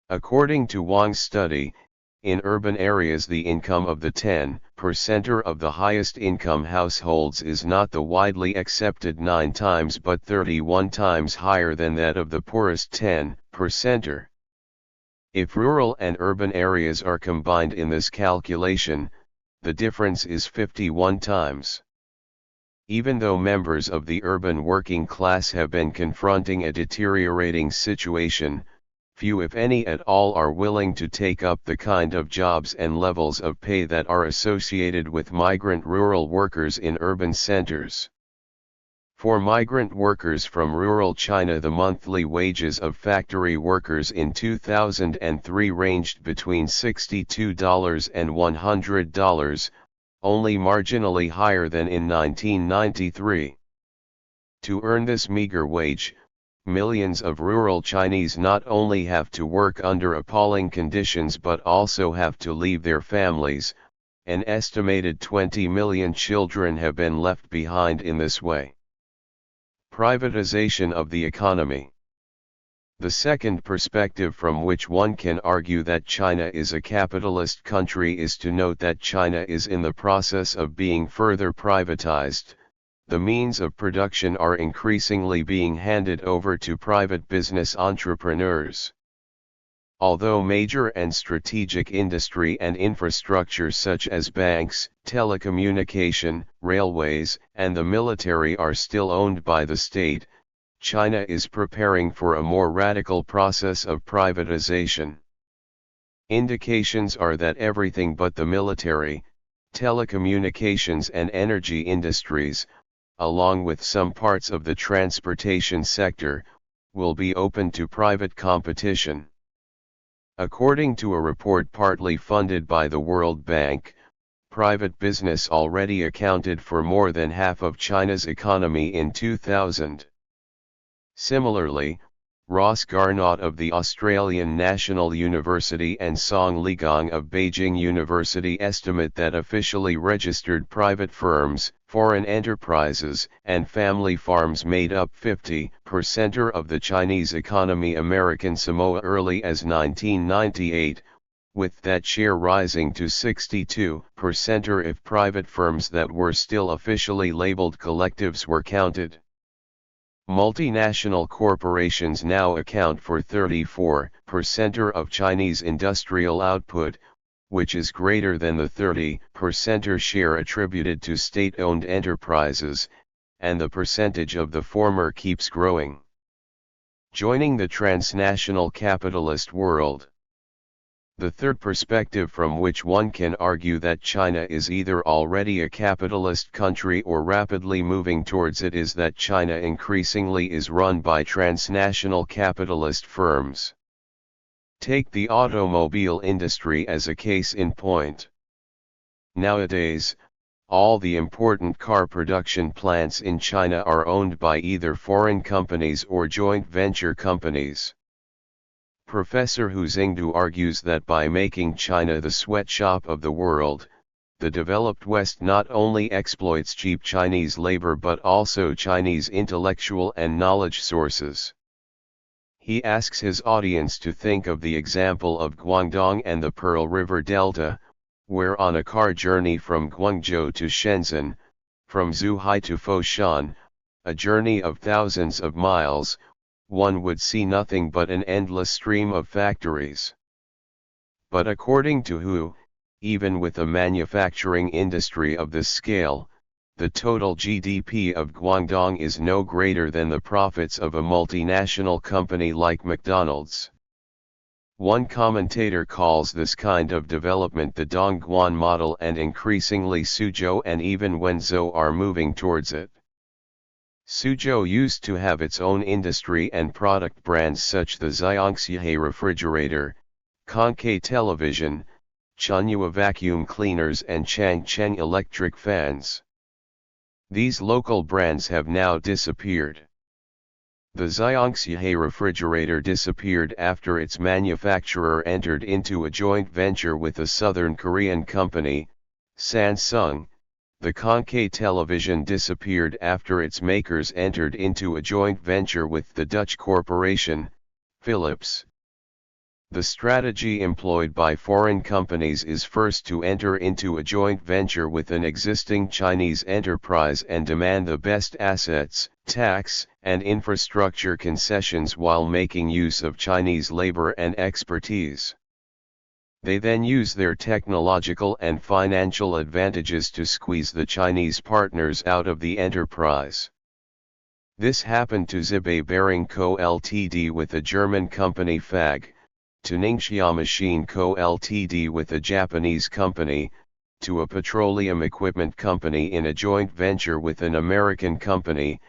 A: According to Wang's study, in urban areas the income of the 10% of the highest income households is not the widely accepted 9 times but 31 times higher than that of the poorest 10%. If rural and urban areas are combined in this calculation, the difference is 51 times. Even though members of the urban working class have been confronting a deteriorating situation, few if any at all are willing to take up the kind of jobs and levels of pay that are associated with migrant rural workers in urban centers. For migrant workers from rural China, the monthly wages of factory workers in 2003 ranged between $62 and $100, only marginally higher than in 1993. To earn this meager wage, millions of rural Chinese not only have to work under appalling conditions but also have to leave their families. An estimated 20 million children have been left behind in this way. Privatization of the economy. The second perspective from which one can argue that China is a capitalist country is to note that China is in the process of being further privatized. The means of production are increasingly being handed over to private business entrepreneurs. Although major and strategic industry and infrastructure such as banks, telecommunication, railways, and the military are still owned by the state, China is preparing for a more radical process of privatization. Indications are that everything but the military, telecommunications and energy industries, along with some parts of the transportation sector, will be open to private competition. According to a report partly funded by the World Bank, private business already accounted for more than half of China's economy in 2000. Similarly, Ross Garnot of the Australian National University and Song Ligang of Beijing University estimate that officially registered private firms, foreign enterprises, and family farms made up 50% of the Chinese economy American Samoa early as 1998, with that share rising to 62% if private firms that were still officially labeled collectives were counted. Multinational corporations now account for 34% of Chinese industrial output, which is greater than the 30% share attributed to state-owned enterprises, and the percentage of the former keeps growing. Joining the transnational capitalist world. The third perspective from which one can argue that China is either already a capitalist country or rapidly moving towards it is that China increasingly is run by transnational capitalist firms. Take the automobile industry as a case in point. Nowadays, all the important car production plants in China are owned by either foreign companies or joint venture companies. Professor Hu Xingdu argues that by making China the sweatshop of the world, the developed West not only exploits cheap Chinese labor but also Chinese intellectual and knowledge sources. He asks his audience to think of the example of Guangdong and the Pearl River Delta, where on a car journey from Guangzhou to Shenzhen, from Zhuhai to Foshan, a journey of thousands of miles, one would see nothing but an endless stream of factories. But according to Hu, even with a manufacturing industry of this scale, the total GDP of Guangdong is no greater than the profits of a multinational company like McDonald's. One commentator calls this kind of development the Dongguan model, and increasingly Suzhou and even Wenzhou are moving towards it. Suzhou used to have its own industry and product brands such the Xiangxie refrigerator, Conke television, Changhua vacuum cleaners and Changcheng electric fans. These local brands have now disappeared. The Xiangxie refrigerator disappeared after its manufacturer entered into a joint venture with a Southern Korean company, Samsung. The Conke television disappeared after its makers entered into a joint venture with the Dutch corporation, Philips. The strategy employed by foreign companies is first to enter into a joint venture with an existing Chinese enterprise and demand the best assets, tax, and infrastructure concessions while making use of Chinese labor and expertise. They then use their technological and financial advantages to squeeze the Chinese partners out of the enterprise. This happened to Zibei Bearing Co. Ltd. with a German company FAG, to Ningxia Machine Co. Ltd. with a Japanese company, to a petroleum equipment company in a joint venture with an American company,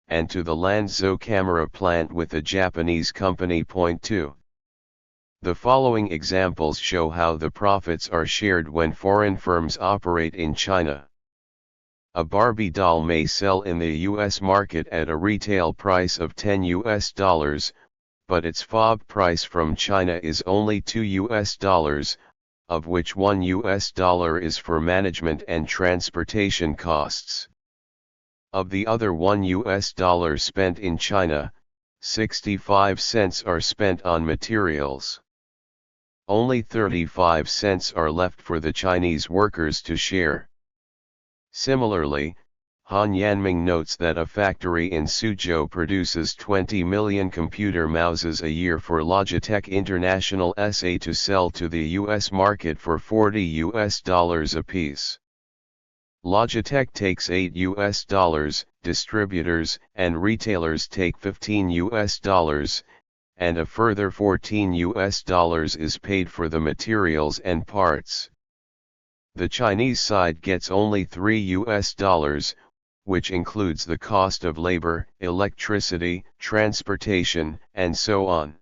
A: and to the Lanzhou camera plant with a Japanese company. Point 2. The following examples show how the profits are shared when foreign firms operate in China. A Barbie doll may sell in the US market at a retail price of $10, but its FOB price from China is only $2, of which $1 is for management and transportation costs. Of the other $1 spent in China, 65 cents are spent on materials. Only 35 cents are left for the Chinese workers to share. Similarly, Han Yanming notes that a factory in Suzhou produces 20 million computer mouses a year for Logitech International SA to sell to the US market for $40 apiece. Logitech takes $8, distributors and retailers take $15, and a further $14 is paid for the materials and parts. The Chinese side gets only $3, which includes the cost of labor, electricity, transportation, and so on.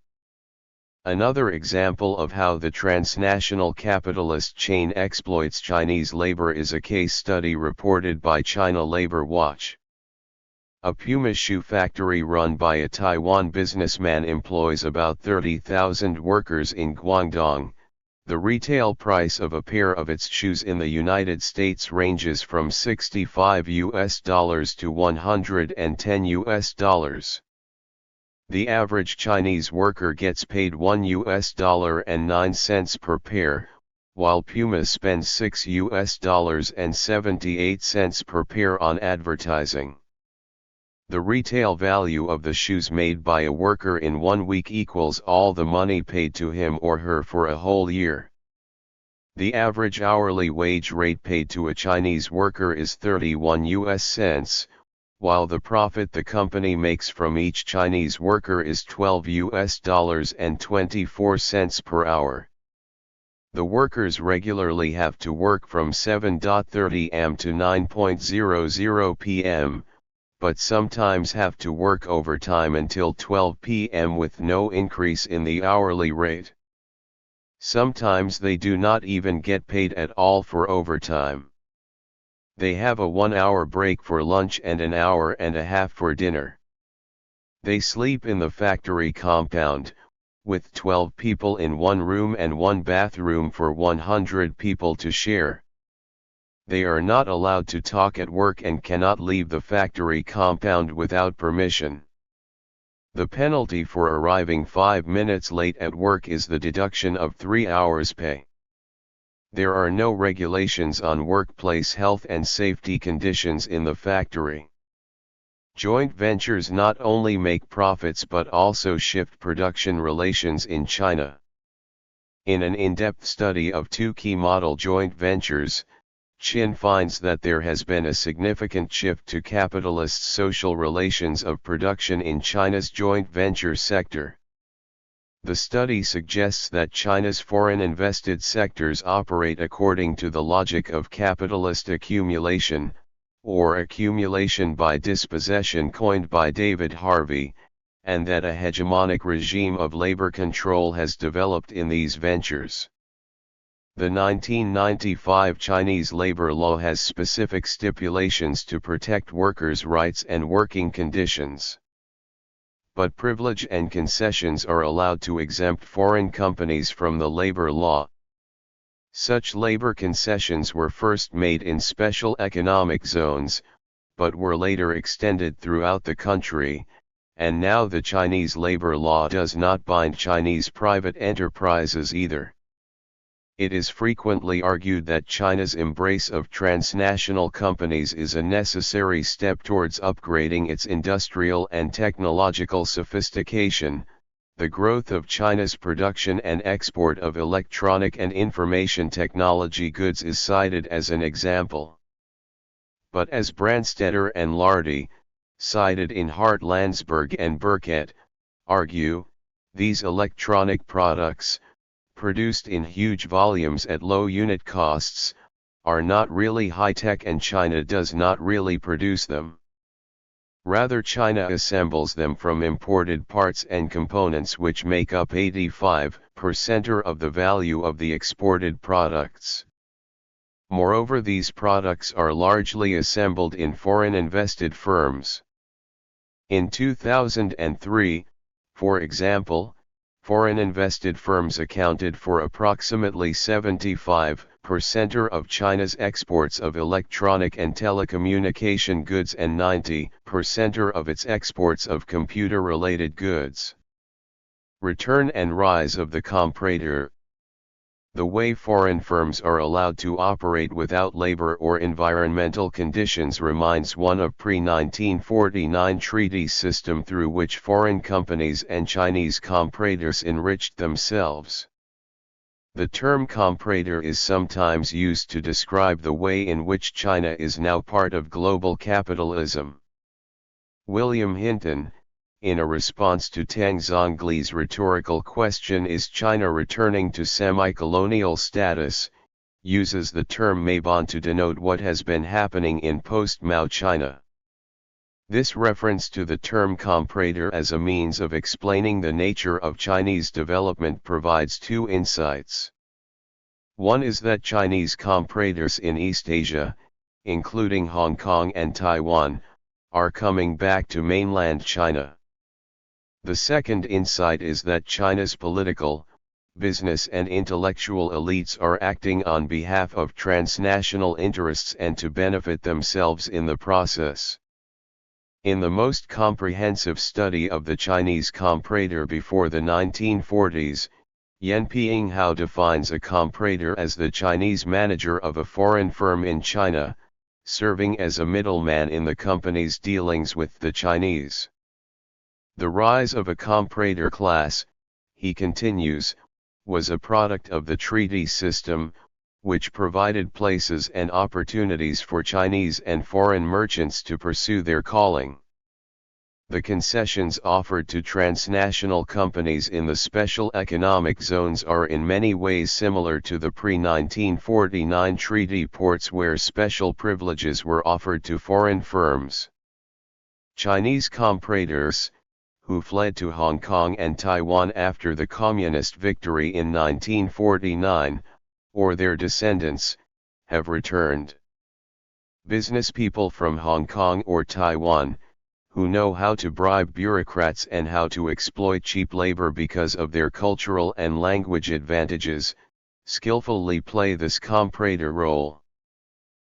A: Another example of how the transnational capitalist chain exploits Chinese labor is a case study reported by China Labor Watch. A Puma shoe factory run by a Taiwan businessman employs about 30,000 workers in Guangdong. The retail price of a pair of its shoes in the United States ranges from $65 to $110. The average Chinese worker gets paid $1.09 per pair, while Puma spends $6.78 per pair on advertising. The retail value of the shoes made by a worker in 1 week equals all the money paid to him or her for a whole year. The average hourly wage rate paid to a Chinese worker is 31 US cents, while the profit the company makes from each Chinese worker is $12.24 per hour. The workers regularly have to work from 7:30 am to 9:00 pm, but sometimes have to work overtime until 12 p.m. with no increase in the hourly rate. Sometimes they do not even get paid at all for overtime. They have a 1-hour break for lunch and an hour and a half for dinner. They sleep in the factory compound, with 12 people in one room and one bathroom for 100 people to share. They are not allowed to talk at work and cannot leave the factory compound without permission. The penalty for arriving 5 minutes late at work is the deduction of 3 hours' pay. There are no regulations on workplace health and safety conditions in the factory. Joint ventures not only make profits but also shift production relations in China. In an in-depth study of 2 key model joint ventures, Chin finds that there has been a significant shift to capitalist social relations of production in China's joint venture sector. The study suggests that China's foreign invested sectors operate according to the logic of capitalist accumulation, or accumulation by dispossession coined by David Harvey, and that a hegemonic regime of labor control has developed in these ventures. The 1995 Chinese labor law has specific stipulations to protect workers' rights and working conditions. But privilege and concessions are allowed to exempt foreign companies from the labor law. Such labor concessions were first made in special economic zones, but were later extended throughout the country, and now the Chinese labor law does not bind Chinese private enterprises either. It is frequently argued that China's embrace of transnational companies is a necessary step towards upgrading its industrial and technological sophistication. The growth of China's production and export of electronic and information technology goods is cited as an example. But as Brandstetter and Lardy, cited in Hart Landsberg and Burkett, argue, these electronic products, produced in huge volumes at low unit costs, are not really high-tech and China does not really produce them. Rather, China assembles them from imported parts and components which make up 85% of the value of the exported products. Moreover, these products are largely assembled in foreign invested firms. In 2003, for example, foreign invested firms accounted for approximately 75% of China's exports of electronic and telecommunication goods and 90% of its exports of computer-related goods. Return and rise of the comprador. The way foreign firms are allowed to operate without labor or environmental conditions reminds one of pre-1949 treaty system through which foreign companies and Chinese compradors enriched themselves. The term comprador is sometimes used to describe the way in which China is now part of global capitalism. William Hinton, in a response to Tang Zhongli's rhetorical question "Is China returning to semi-colonial status?" uses the term Maibon to denote what has been happening in post-Mao China. This reference to the term comprador as a means of explaining the nature of Chinese development provides two insights. One is that Chinese compradors in East Asia, including Hong Kong and Taiwan, are coming back to mainland China. The second insight is that China's political, business and intellectual elites are acting on behalf of transnational interests and to benefit themselves in the process. In the most comprehensive study of the Chinese comprador before the 1940s, Yan Pinghao defines a comprador as the Chinese manager of a foreign firm in China, serving as a middleman in the company's dealings with the Chinese. The rise of a comprador class, he continues, was a product of the treaty system, which provided places and opportunities for Chinese and foreign merchants to pursue their calling. The concessions offered to transnational companies in the special economic zones are in many ways similar to the pre-1949 treaty ports where special privileges were offered to foreign firms. Chinese compradors, who fled to Hong Kong and Taiwan after the communist victory in 1949, or their descendants, have returned. Businesspeople from Hong Kong or Taiwan, who know how to bribe bureaucrats and how to exploit cheap labor because of their cultural and language advantages, skillfully play this comprador role.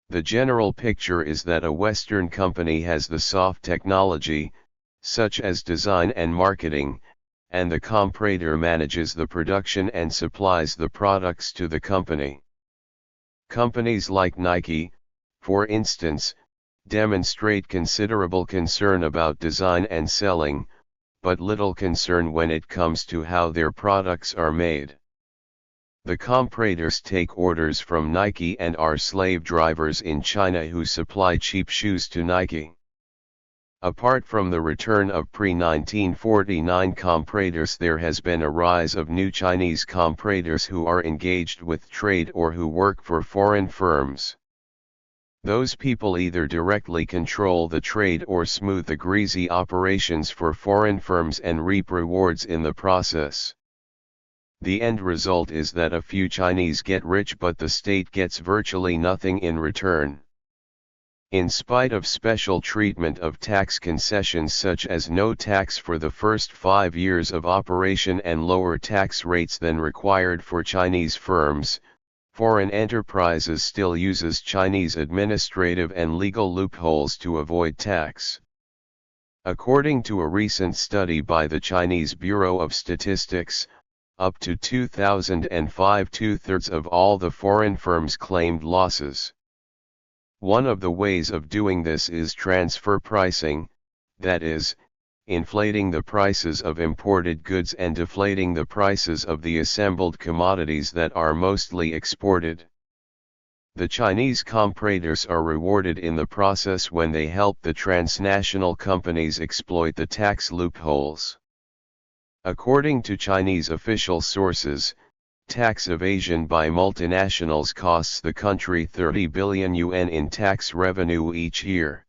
A: The general picture is that a Western company has the soft technology, such as design and marketing, and the comprador manages the production and supplies the products to the company. Companies like Nike, for instance, demonstrate considerable concern about design and selling, but little concern when it comes to how their products are made. The compradors take orders from Nike and are slave drivers in China who supply cheap shoes to Nike. Apart from the return of pre-1949 compradors, there has been a rise of new Chinese compradors who are engaged with trade or who work for foreign firms. Those people either directly control the trade or smooth the greasy operations for foreign firms and reap rewards in the process. The end result is that a few Chinese get rich but the state gets virtually nothing in return. In spite of special treatment of tax concessions such as no tax for the first 5 years of operation and lower tax rates than required for Chinese firms, foreign enterprises still uses Chinese administrative and legal loopholes to avoid tax. According to a recent study by the Chinese Bureau of Statistics, up to 2005 2/3 of all the foreign firms claimed losses. One of the ways of doing this is transfer pricing, that is, inflating the prices of imported goods and deflating the prices of the assembled commodities that are mostly exported. The Chinese compradors are rewarded in the process when they help the transnational companies exploit the tax loopholes. According to Chinese official sources, tax evasion by multinationals costs the country 30 billion yuan in tax revenue each year.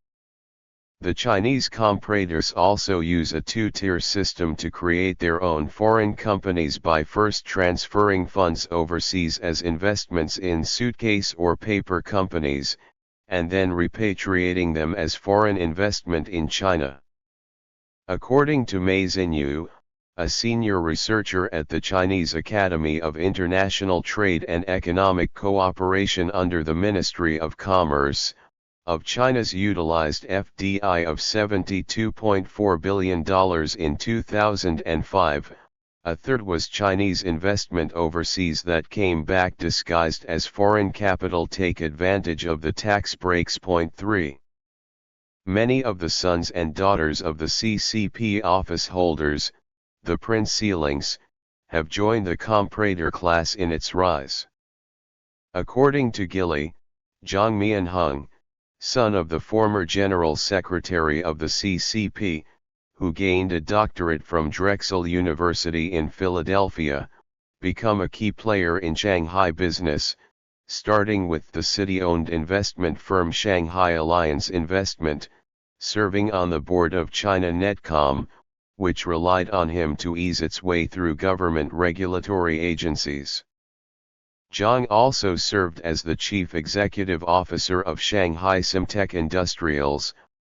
A: The Chinese compradors also use a two-tier system to create their own foreign companies by first transferring funds overseas as investments in suitcase or paper companies, and then repatriating them as foreign investment in China. According to Mei Xinyu, a senior researcher at the Chinese Academy of International Trade and Economic Cooperation under the Ministry of Commerce, of China's utilized FDI of $72.4 billion in 2005, a third was Chinese investment overseas that came back disguised as foreign capital take advantage of the tax breaks. 3. Many of the sons and daughters of the CCP office holders, the Prince Sealings, have joined the comprador class in its rise. According to Gili, Zhang Mianheng, son of the former General Secretary of the CCP, who gained a doctorate from Drexel University in Philadelphia, become a key player in Shanghai business, starting with the city-owned investment firm Shanghai Alliance Investment, serving on the board of China Netcom, which relied on him to ease its way through government regulatory agencies. Zhang also served as the chief executive officer of Shanghai Simtech Industrials,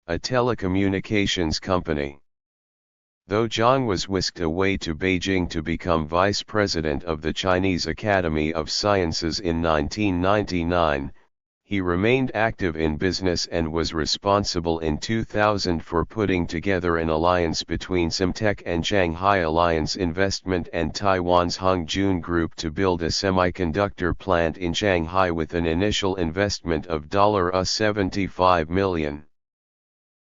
A: a telecommunications company. Though Zhang was whisked away to Beijing to become vice president of the Chinese Academy of Sciences in 1999, he remained active in business and was responsible in 2000 for putting together an alliance between Simtech and Shanghai Alliance Investment and Taiwan's Hongjun Group to build a semiconductor plant in Shanghai with an initial investment of $75 million.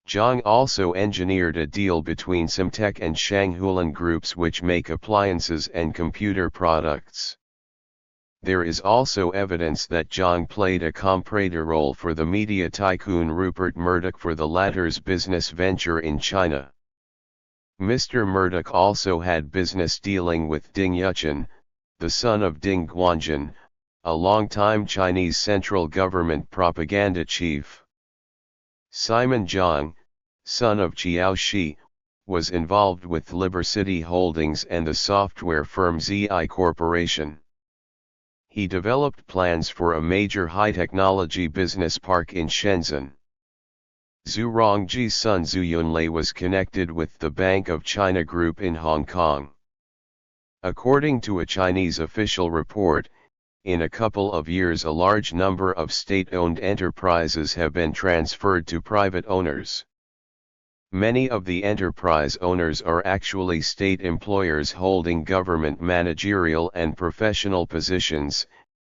A: Zhang also engineered a deal between Simtech and Shanghulan Groups which make appliances and computer products. There is also evidence that Zhang played a comprador role for the media tycoon Rupert Murdoch for the latter's business venture in China. Mr. Murdoch also had business dealing with Ding Yuqian, the son of Ding Guanjun, a longtime Chinese central government propaganda chief. Simon Zhang, son of Qiao Shi, was involved with Libercity Holdings and the software firm ZI Corporation. He developed plans for a major high-technology business park in Shenzhen. Zhu Rongji's son Zhu Yunlei was connected with the Bank of China Group in Hong Kong. According to a Chinese official report, in a couple of years a large number of state-owned enterprises have been transferred to private owners. Many of the enterprise owners are actually state employers holding government managerial and professional positions,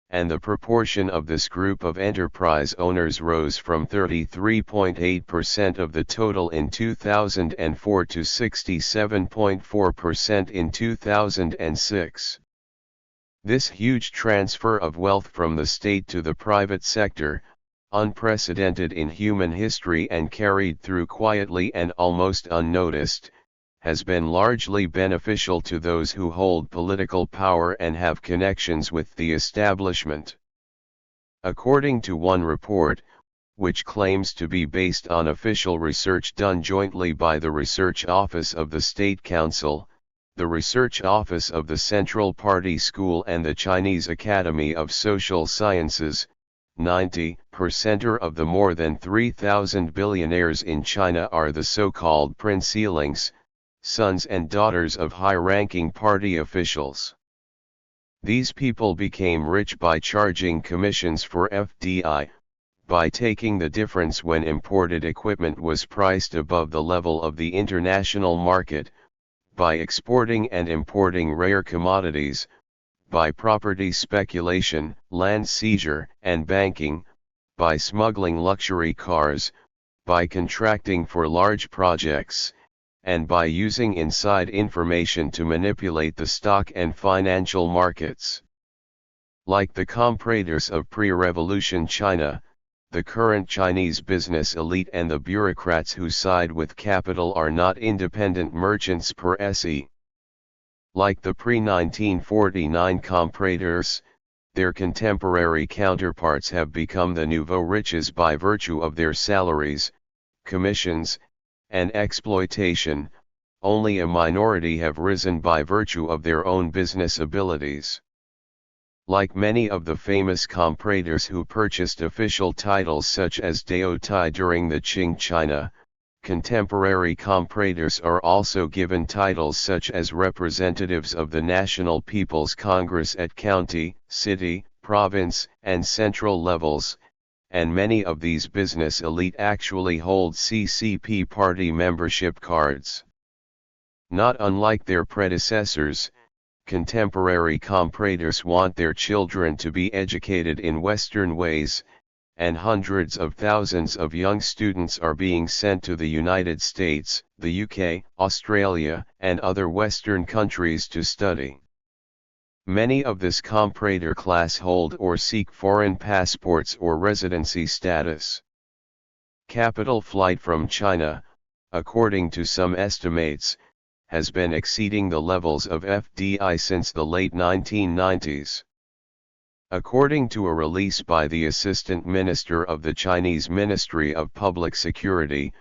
A: and the proportion of this group of enterprise owners rose from 33.8% of the total in 2004 to 67.4% in 2006. This huge transfer of wealth from the state to the private sector, unprecedented in human history and carried through quietly and almost unnoticed, has been largely beneficial to those who hold political power and have connections with the establishment. According to one report, which claims to be based on official research done jointly by the Research Office of the State Council, the Research Office of the Central Party School and the Chinese Academy of Social Sciences, 90% of the more than 3,000 billionaires in China are the so-called princelings, sons and daughters of high-ranking party officials. These people became rich by charging commissions for FDI, by taking the difference when imported equipment was priced above the level of the international market, by exporting and importing rare commodities, by property speculation, land seizure and banking, by smuggling luxury cars, by contracting for large projects, and by using inside information to manipulate the stock and financial markets. Like the compradors of pre-revolution China, the current Chinese business elite and the bureaucrats who side with capital are not independent merchants per se. Like the pre-1949 compradors, their contemporary counterparts have become the nouveau riches by virtue of their salaries, commissions, and exploitation. Only a minority have risen by virtue of their own business abilities. Like many of the famous compradors who purchased official titles such as Daotai during the Qing China, contemporary compradors are also given titles such as representatives of the National People's Congress at county, city, province, and central levels, and many of these business elite actually hold CCP party membership cards. Not unlike their predecessors, contemporary compradors want their children to be educated in Western ways, and hundreds of thousands of young students are being sent to the United States, the UK, Australia, and other Western countries to study. Many of this comprador class hold or seek foreign passports or residency status. Capital flight from China, according to some estimates, has been exceeding the levels of FDI since the late 1990s. According to a release by the Assistant Minister of the Chinese Ministry of Public Security,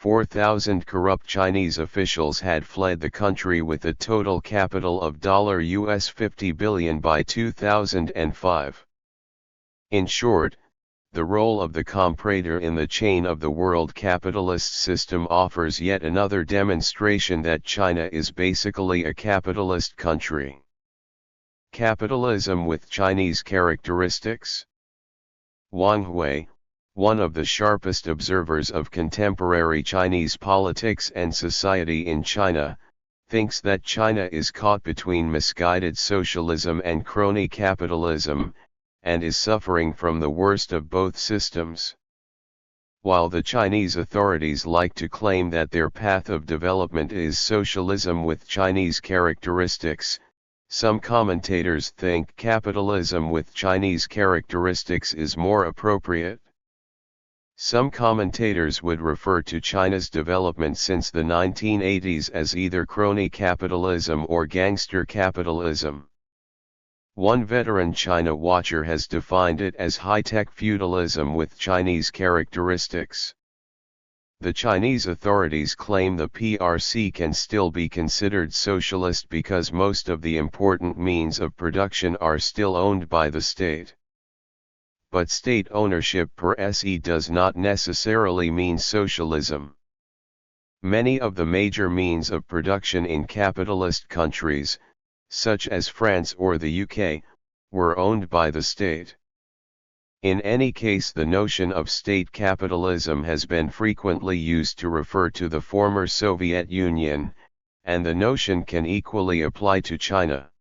A: 4,000 corrupt Chinese officials had fled the country with a total capital of US $50 billion by 2005. In short, the role of the comprador in the chain of the world capitalist system offers yet another demonstration that China is basically a capitalist country. Capitalism with Chinese characteristics? Wang Hui, one of the sharpest observers of contemporary Chinese politics and society in China, thinks that China is caught between misguided socialism and crony capitalism, and is suffering from the worst of both systems. While the Chinese authorities like to claim that their path of development is socialism with Chinese characteristics, some commentators think capitalism with Chinese characteristics is more appropriate. Some commentators would refer to China's development since the 1980s as either crony capitalism or gangster capitalism. One veteran China watcher has defined it as high-tech feudalism with Chinese characteristics. The Chinese authorities claim the PRC can still be considered socialist because most of the important means of production are still owned by the state. But state ownership per se does not necessarily mean socialism. Many of the major means of production in capitalist countries, such as France or the UK, were owned by the state. In any case, the notion of state capitalism has been frequently used to refer to the former Soviet Union, and the notion can equally apply to China.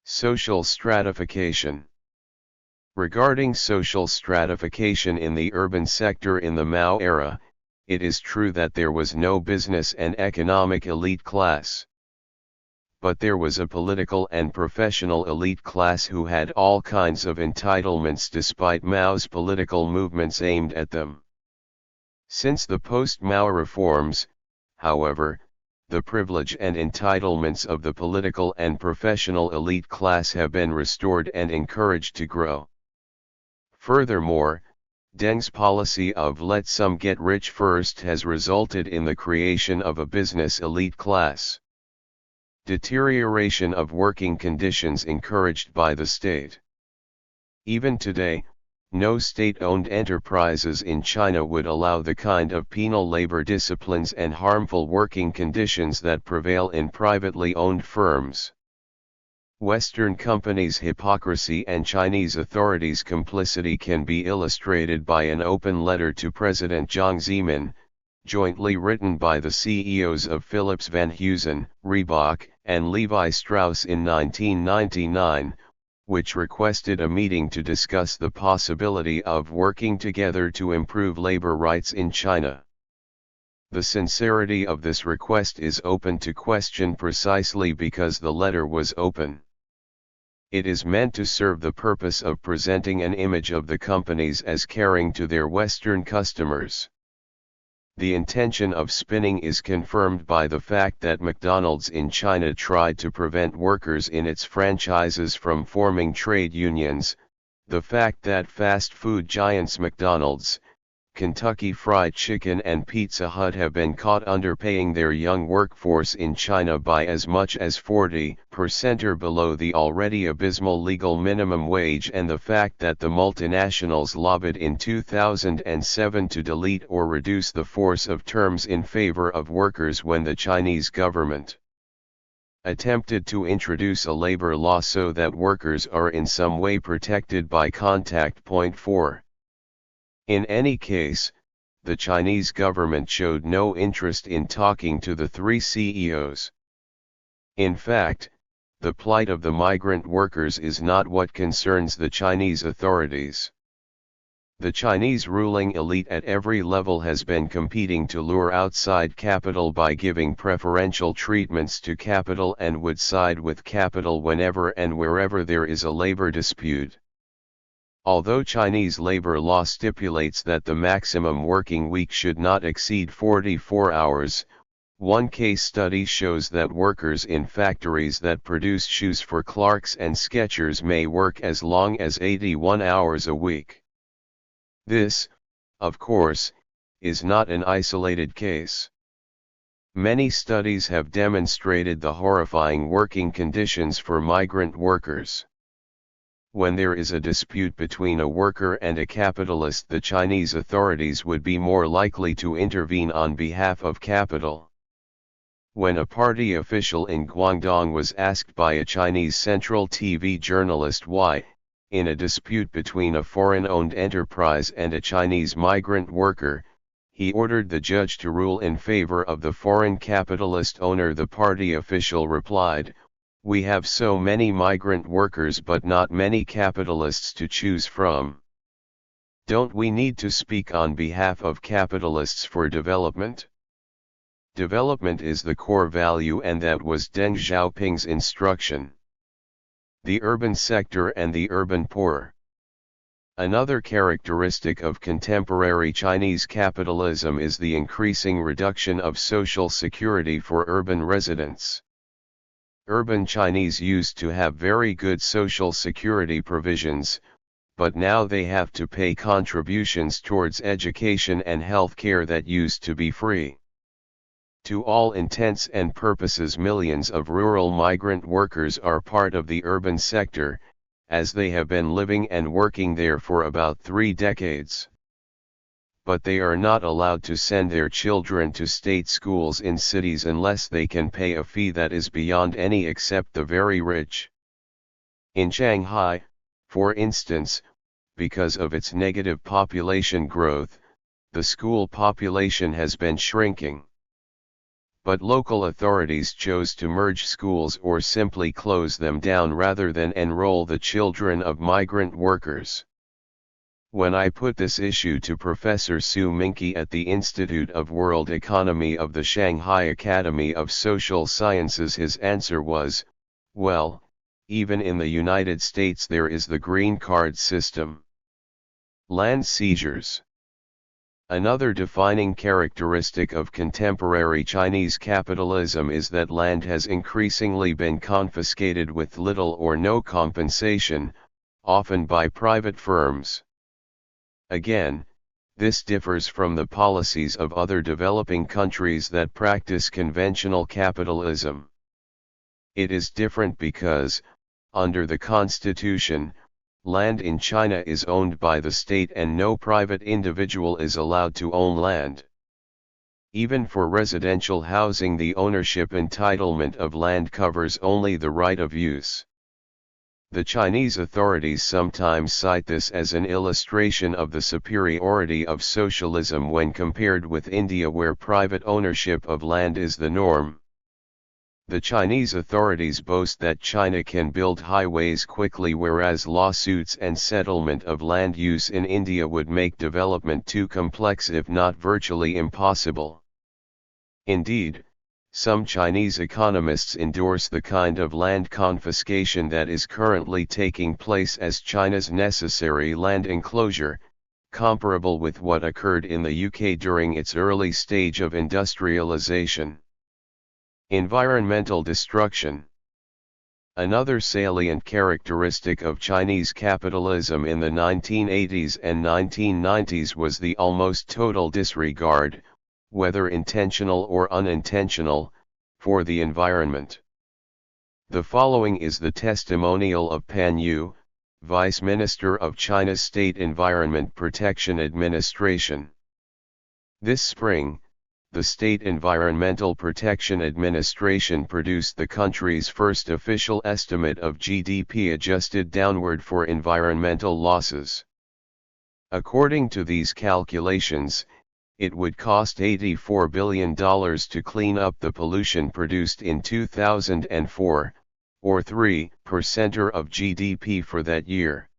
A: Social stratification. Regarding social stratification in the urban sector in the Mao era, it is true that there was no business and economic elite class. But there was a political and professional elite class who had all kinds of entitlements despite Mao's political movements aimed at them. Since the post-Mao reforms, however, the privilege and entitlements of the political and professional elite class have been restored and encouraged to grow. Furthermore, Deng's policy of let some get rich first has resulted in the creation of a business elite class. Deterioration of working conditions encouraged by the state. Even today, no state-owned enterprises in China would allow the kind of penal labor disciplines and harmful working conditions that prevail in privately owned firms. Western companies' hypocrisy and Chinese authorities' complicity can be illustrated by an open letter to President Jiang Zemin, jointly written by the CEOs of Philips Van Heusen, Reebok, and Levi Strauss in 1999, which requested a meeting to discuss the possibility of working together to improve labor rights in China. The sincerity of this request is open to question precisely because the letter was open. It is meant to serve the purpose of presenting an image of the companies as caring to their Western customers. The intention of spinning is confirmed by the fact that McDonald's in China tried to prevent workers in its franchises from forming trade unions, the fact that fast food giants McDonald's, Kentucky Fried Chicken and Pizza Hut have been caught underpaying their young workforce in China by as much as 40% or below the already abysmal legal minimum wage, and the fact that the multinationals lobbied in 2007 to delete or reduce the force of terms in favor of workers when the Chinese government attempted to introduce a labor law so that workers are in some way protected by Contact Point 4. In any case, the Chinese government showed no interest in talking to the three CEOs. In fact, the plight of the migrant workers is not what concerns the Chinese authorities. The Chinese ruling elite at every level has been competing to lure outside capital by giving preferential treatments to capital and would side with capital whenever and wherever there is a labor dispute. Although Chinese labor law stipulates that the maximum working week should not exceed 44 hours, one case study shows that workers in factories that produce shoes for Clarks and Skechers may work as long as 81 hours a week. This, of course, is not an isolated case. Many studies have demonstrated the horrifying working conditions for migrant workers. When there is a dispute between a worker and a capitalist, the Chinese authorities would be more likely to intervene on behalf of capital. When a party official in Guangdong was asked by a Chinese Central TV journalist why, in a dispute between a foreign-owned enterprise and a Chinese migrant worker, he ordered the judge to rule in favor of the foreign capitalist owner, the party official replied, "We have so many migrant workers but not many capitalists to choose from. Don't we need to speak on behalf of capitalists for development? Development is the core value, and that was Deng Xiaoping's instruction." The urban sector and the urban poor. Another characteristic of contemporary Chinese capitalism is the increasing reduction of social security for urban residents. Urban Chinese used to have very good social security provisions, but now they have to pay contributions towards education and health care that used to be free. To all intents and purposes, millions of rural migrant workers are part of the urban sector, as they have been living and working there for about 3 decades. But they are not allowed to send their children to state schools in cities unless they can pay a fee that is beyond any except the very rich. In Shanghai, for instance, because of its negative population growth, the school population has been shrinking. But local authorities chose to merge schools or simply close them down rather than enroll the children of migrant workers. When I put this issue to Professor Su Minqi at the Institute of World Economy of the Shanghai Academy of Social Sciences, his answer was, well, even in the United States there is the green card system. Land seizures. Another defining characteristic of contemporary Chinese capitalism is that land has increasingly been confiscated with little or no compensation, often by private firms. Again, this differs from the policies of other developing countries that practice conventional capitalism. It is different because, under the Constitution, land in China is owned by the state and no private individual is allowed to own land. Even for residential housing, the ownership entitlement of land covers only the right of use. The Chinese authorities sometimes cite this as an illustration of the superiority of socialism when compared with India, where private ownership of land is the norm. The Chinese authorities boast that China can build highways quickly, whereas lawsuits and settlement of land use in India would make development too complex, if not virtually impossible. Indeed, some Chinese economists endorse the kind of land confiscation that is currently taking place as China's necessary land enclosure, comparable with what occurred in the UK during its early stage of industrialization. Environmental destruction. Another salient characteristic of Chinese capitalism in the 1980s and 1990s was the almost total disregard, whether intentional or unintentional, for the environment. The following is the testimonial of Pan Yu, Vice Minister of China's State Environment Protection Administration. This spring, the State Environmental Protection Administration produced the country's first official estimate of GDP adjusted downward for environmental losses. According to these calculations, it would cost $84 billion to clean up the pollution produced in 2004, or 3% of GDP for that year.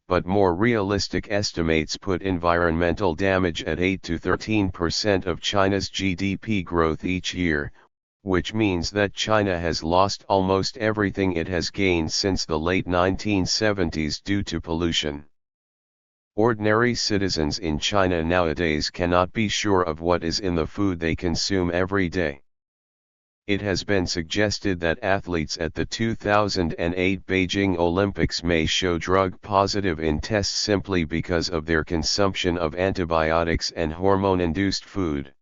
A: But more realistic estimates put environmental damage at 8 to 13% of China's GDP growth each year, which means that China has lost almost everything it has gained since the late 1970s due to pollution. Ordinary citizens in China nowadays cannot be sure of what is in the food they consume every day. It has been suggested that athletes at the 2008 Beijing Olympics may show drug positive in tests simply because of their consumption of antibiotics and hormone-induced food.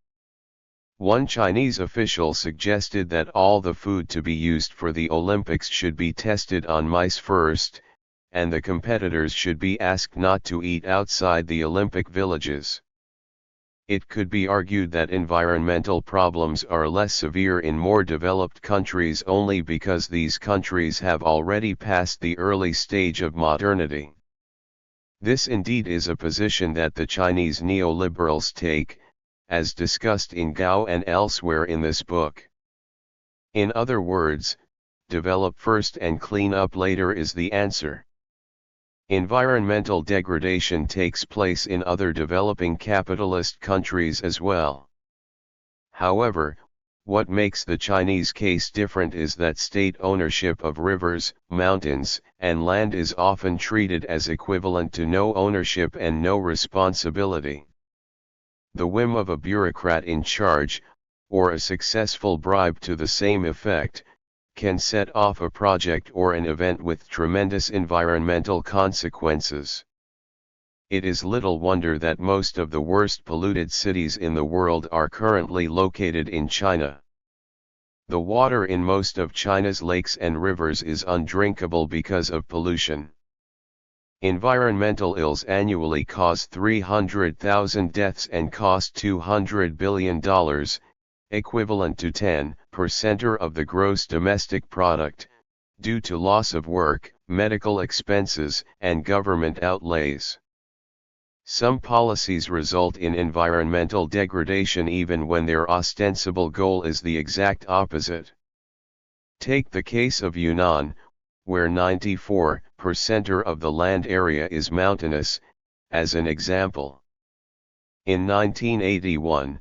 A: One Chinese official suggested that all the food to be used for the Olympics should be tested on mice first, and the competitors should be asked not to eat outside the Olympic villages. It could be argued that environmental problems are less severe in more developed countries only because these countries have already passed the early stage of modernity. This indeed is a position that the Chinese neoliberals take, as discussed in Gao and elsewhere in this book. In other words, develop first and clean up later is the answer. Environmental degradation takes place in other developing capitalist countries as well. However, what makes the Chinese case different is that state ownership of rivers, mountains, and land is often treated as equivalent to no ownership and no responsibility. The whim of a bureaucrat in charge, or a successful bribe to the same effect, can set off a project or an event with tremendous environmental consequences. It is little wonder that most of the worst polluted cities in the world are currently located in China. The water in most of China's lakes and rivers is undrinkable because of pollution. Environmental ills annually cause 300,000 deaths and cost $200 billion, equivalent to 10% of the gross domestic product, due to loss of work, medical expenses, and government outlays. Some policies result in environmental degradation even when their ostensible goal is the exact opposite. Take the case of Yunnan, where 94% of the land area is mountainous, as an example. In 1981,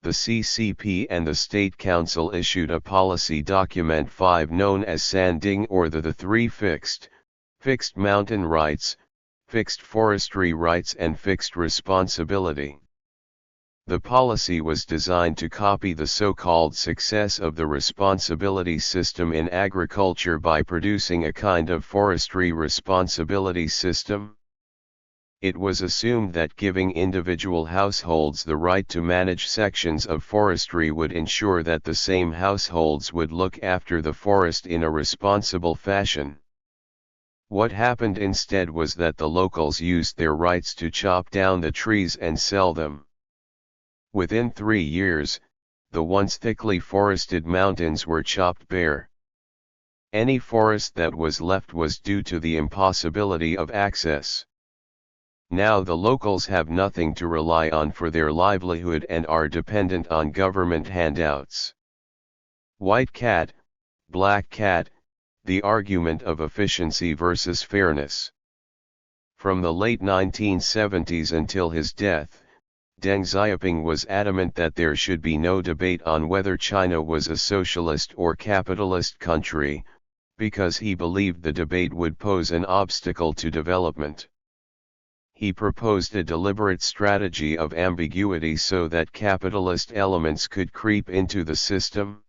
A: the CCP and the State Council issued a policy document 5 known as Sanding, or the three fixed mountain rights, fixed forestry rights and fixed responsibility. The policy was designed to copy the so-called success of the responsibility system in agriculture by producing a kind of forestry responsibility system. It was assumed that giving individual households the right to manage sections of forestry would ensure that the same households would look after the forest in a responsible fashion. What happened instead was that the locals used their rights to chop down the trees and sell them. Within 3 years, the once thickly forested mountains were chopped bare. Any forest that was left was due to the impossibility of access. Now the locals have nothing to rely on for their livelihood and are dependent on government handouts. White cat, black cat, the argument of efficiency versus fairness. From the late 1970s until his death, Deng Xiaoping was adamant that there should be no debate on whether China was a socialist or capitalist country, because he believed the debate would pose an obstacle to development. He proposed a deliberate strategy of ambiguity so that capitalist elements could creep into the system.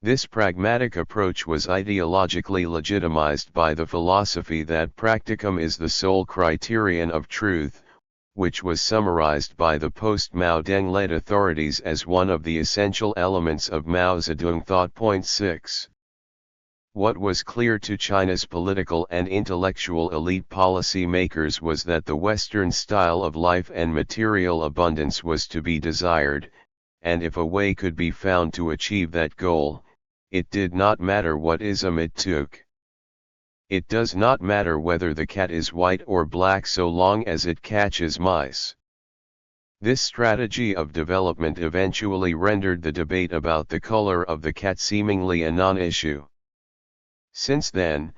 A: This pragmatic approach was ideologically legitimized by the philosophy that practicum is the sole criterion of truth, which was summarized by the post-Mao Deng-led authorities as one of the essential elements of Mao Zedong thought. 6. What was clear to China's political and intellectual elite policy makers was that the Western style of life and material abundance was to be desired, and if a way could be found to achieve that goal, it did not matter what ism it took. It does not matter whether the cat is white or black so long as it catches mice. This strategy of development eventually rendered the debate about the color of the cat seemingly a non-issue. Since then,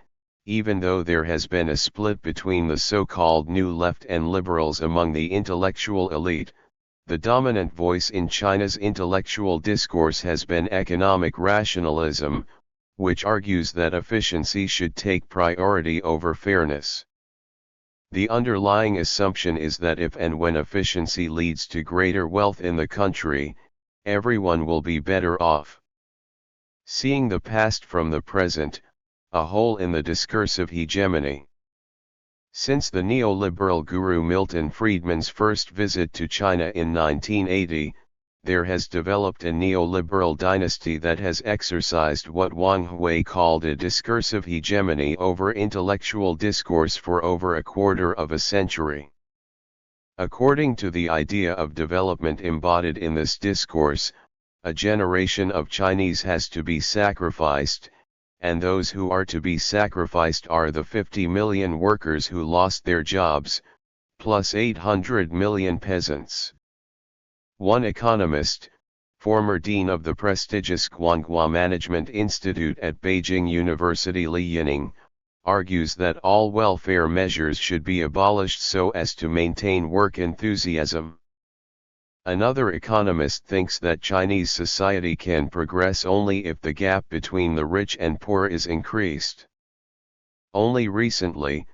A: even though there has been a split between the so-called New Left and liberals among the intellectual elite, the dominant voice in China's intellectual discourse has been economic rationalism, which argues that efficiency should take priority over fairness. The underlying assumption is that if and when efficiency leads to greater wealth in the country, everyone will be better off. Seeing the past from the present, a hole in the discursive hegemony. Since the neoliberal guru Milton Friedman's first visit to China in 1980, there has developed a neoliberal dynasty that has exercised what Wang Hui called a discursive hegemony over intellectual discourse for over a quarter of a century. According to the idea of development embodied in this discourse, a generation of Chinese has to be sacrificed, and those who are to be sacrificed are the 50 million workers who lost their jobs, plus 800 million peasants. One economist, former dean of the prestigious Guanghua Management Institute at Beijing University Li Yining, argues that all welfare measures should be abolished so as to maintain work enthusiasm. Another economist thinks that Chinese society can progress only if the gap between the rich and poor is increased. Only recently,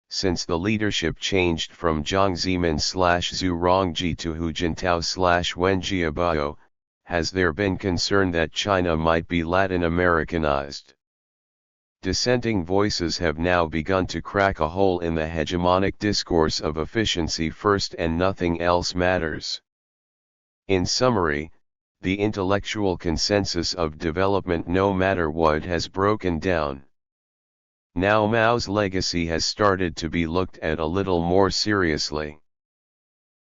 A: since the leadership changed from Jiang Zemin/Zhu Rongji to Hu Jintao/Wen Jiabao, has there been concern that China might be Latin Americanized. Dissenting voices have now begun to crack a hole in the hegemonic discourse of efficiency first and nothing else matters. In summary, the intellectual consensus of development no matter what has broken down. Now Mao's legacy has started to be looked at a little more seriously.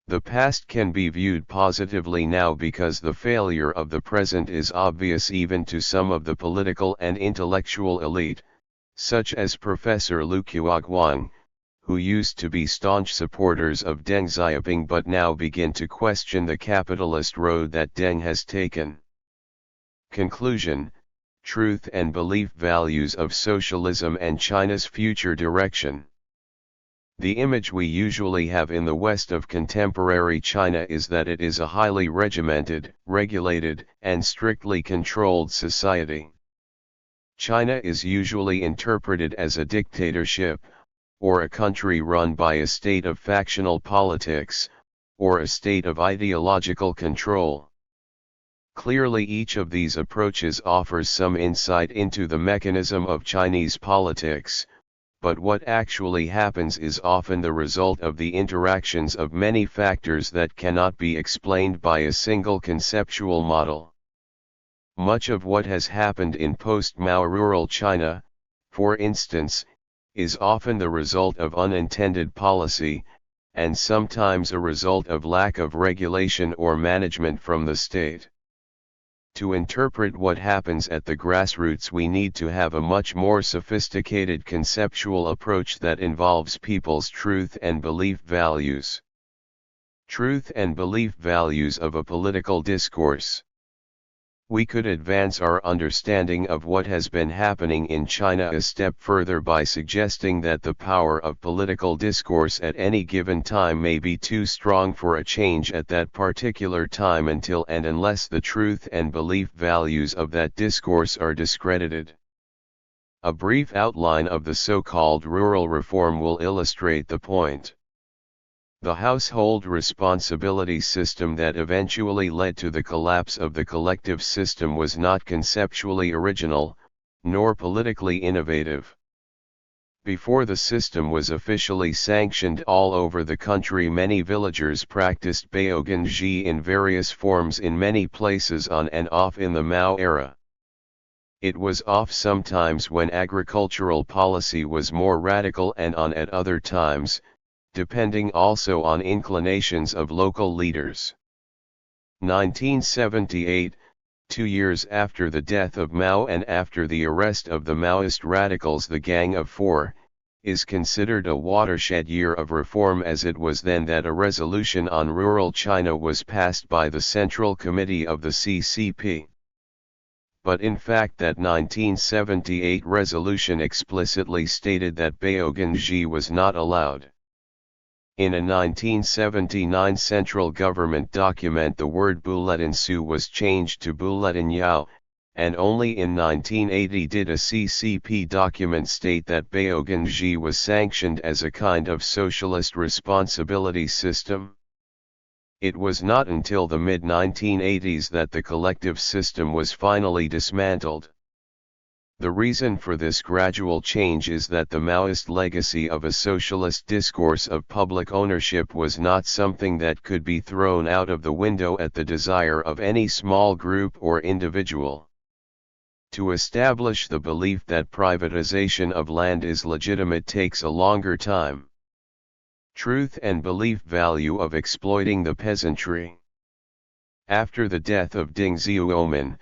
A: The past can be viewed positively now because the failure of the present is obvious even to some of the political and intellectual elite, such as Professor Liu Qiaoguang, who used to be staunch supporters of Deng Xiaoping but now begin to question the capitalist road that Deng has taken. Conclusion: Truth and Belief Values of Socialism and China's Future Direction. The image we usually have in the West of contemporary China is that it is a highly regimented, regulated, and strictly controlled society. China is usually interpreted as a dictatorship, or a country run by a state of factional politics, or a state of ideological control. Clearly each of these approaches offers some insight into the mechanism of Chinese politics, but what actually happens is often the result of the interactions of many factors that cannot be explained by a single conceptual model. Much of what has happened in post-Mao rural China, for instance, is often the result of unintended policy, and sometimes a result of lack of regulation or management from the state. To interpret what happens at the grassroots, we need to have a much more sophisticated conceptual approach that involves people's truth and belief values. Truth and belief values of a political discourse. We could advance our understanding of what has been happening in China a step further by suggesting that the power of political discourse at any given time may be too strong for a change at that particular time until and unless the truth and belief values of that discourse are discredited. A brief outline of the so-called rural reform will illustrate the point. The household responsibility system that eventually led to the collapse of the collective system was not conceptually original, nor politically innovative. Before the system was officially sanctioned all over the country, many villagers practiced Baoganji in various forms in many places on and off in the Mao era. It was off sometimes when agricultural policy was more radical and on at other times, depending also on inclinations of local leaders. 1978, 2 years after the death of Mao and after the arrest of the Maoist radicals, the Gang of Four, is considered a watershed year of reform, as it was then that a resolution on rural China was passed by the Central Committee of the CCP. But in fact that 1978 resolution explicitly stated that Baoganji was not allowed. In a 1979 central government document, the word Bulletin Su was changed to Bulletin Yao, and only in 1980 did a CCP document state that Baoganji was sanctioned as a kind of socialist responsibility system. It was not until the mid-1980s that the collective system was finally dismantled. The reason for this gradual change is that the Maoist legacy of a socialist discourse of public ownership was not something that could be thrown out of the window at the desire of any small group or individual. To establish the belief that privatization of land is legitimate takes a longer time. Truth and belief value of exploiting the peasantry. After the death of Ding Xiaomin,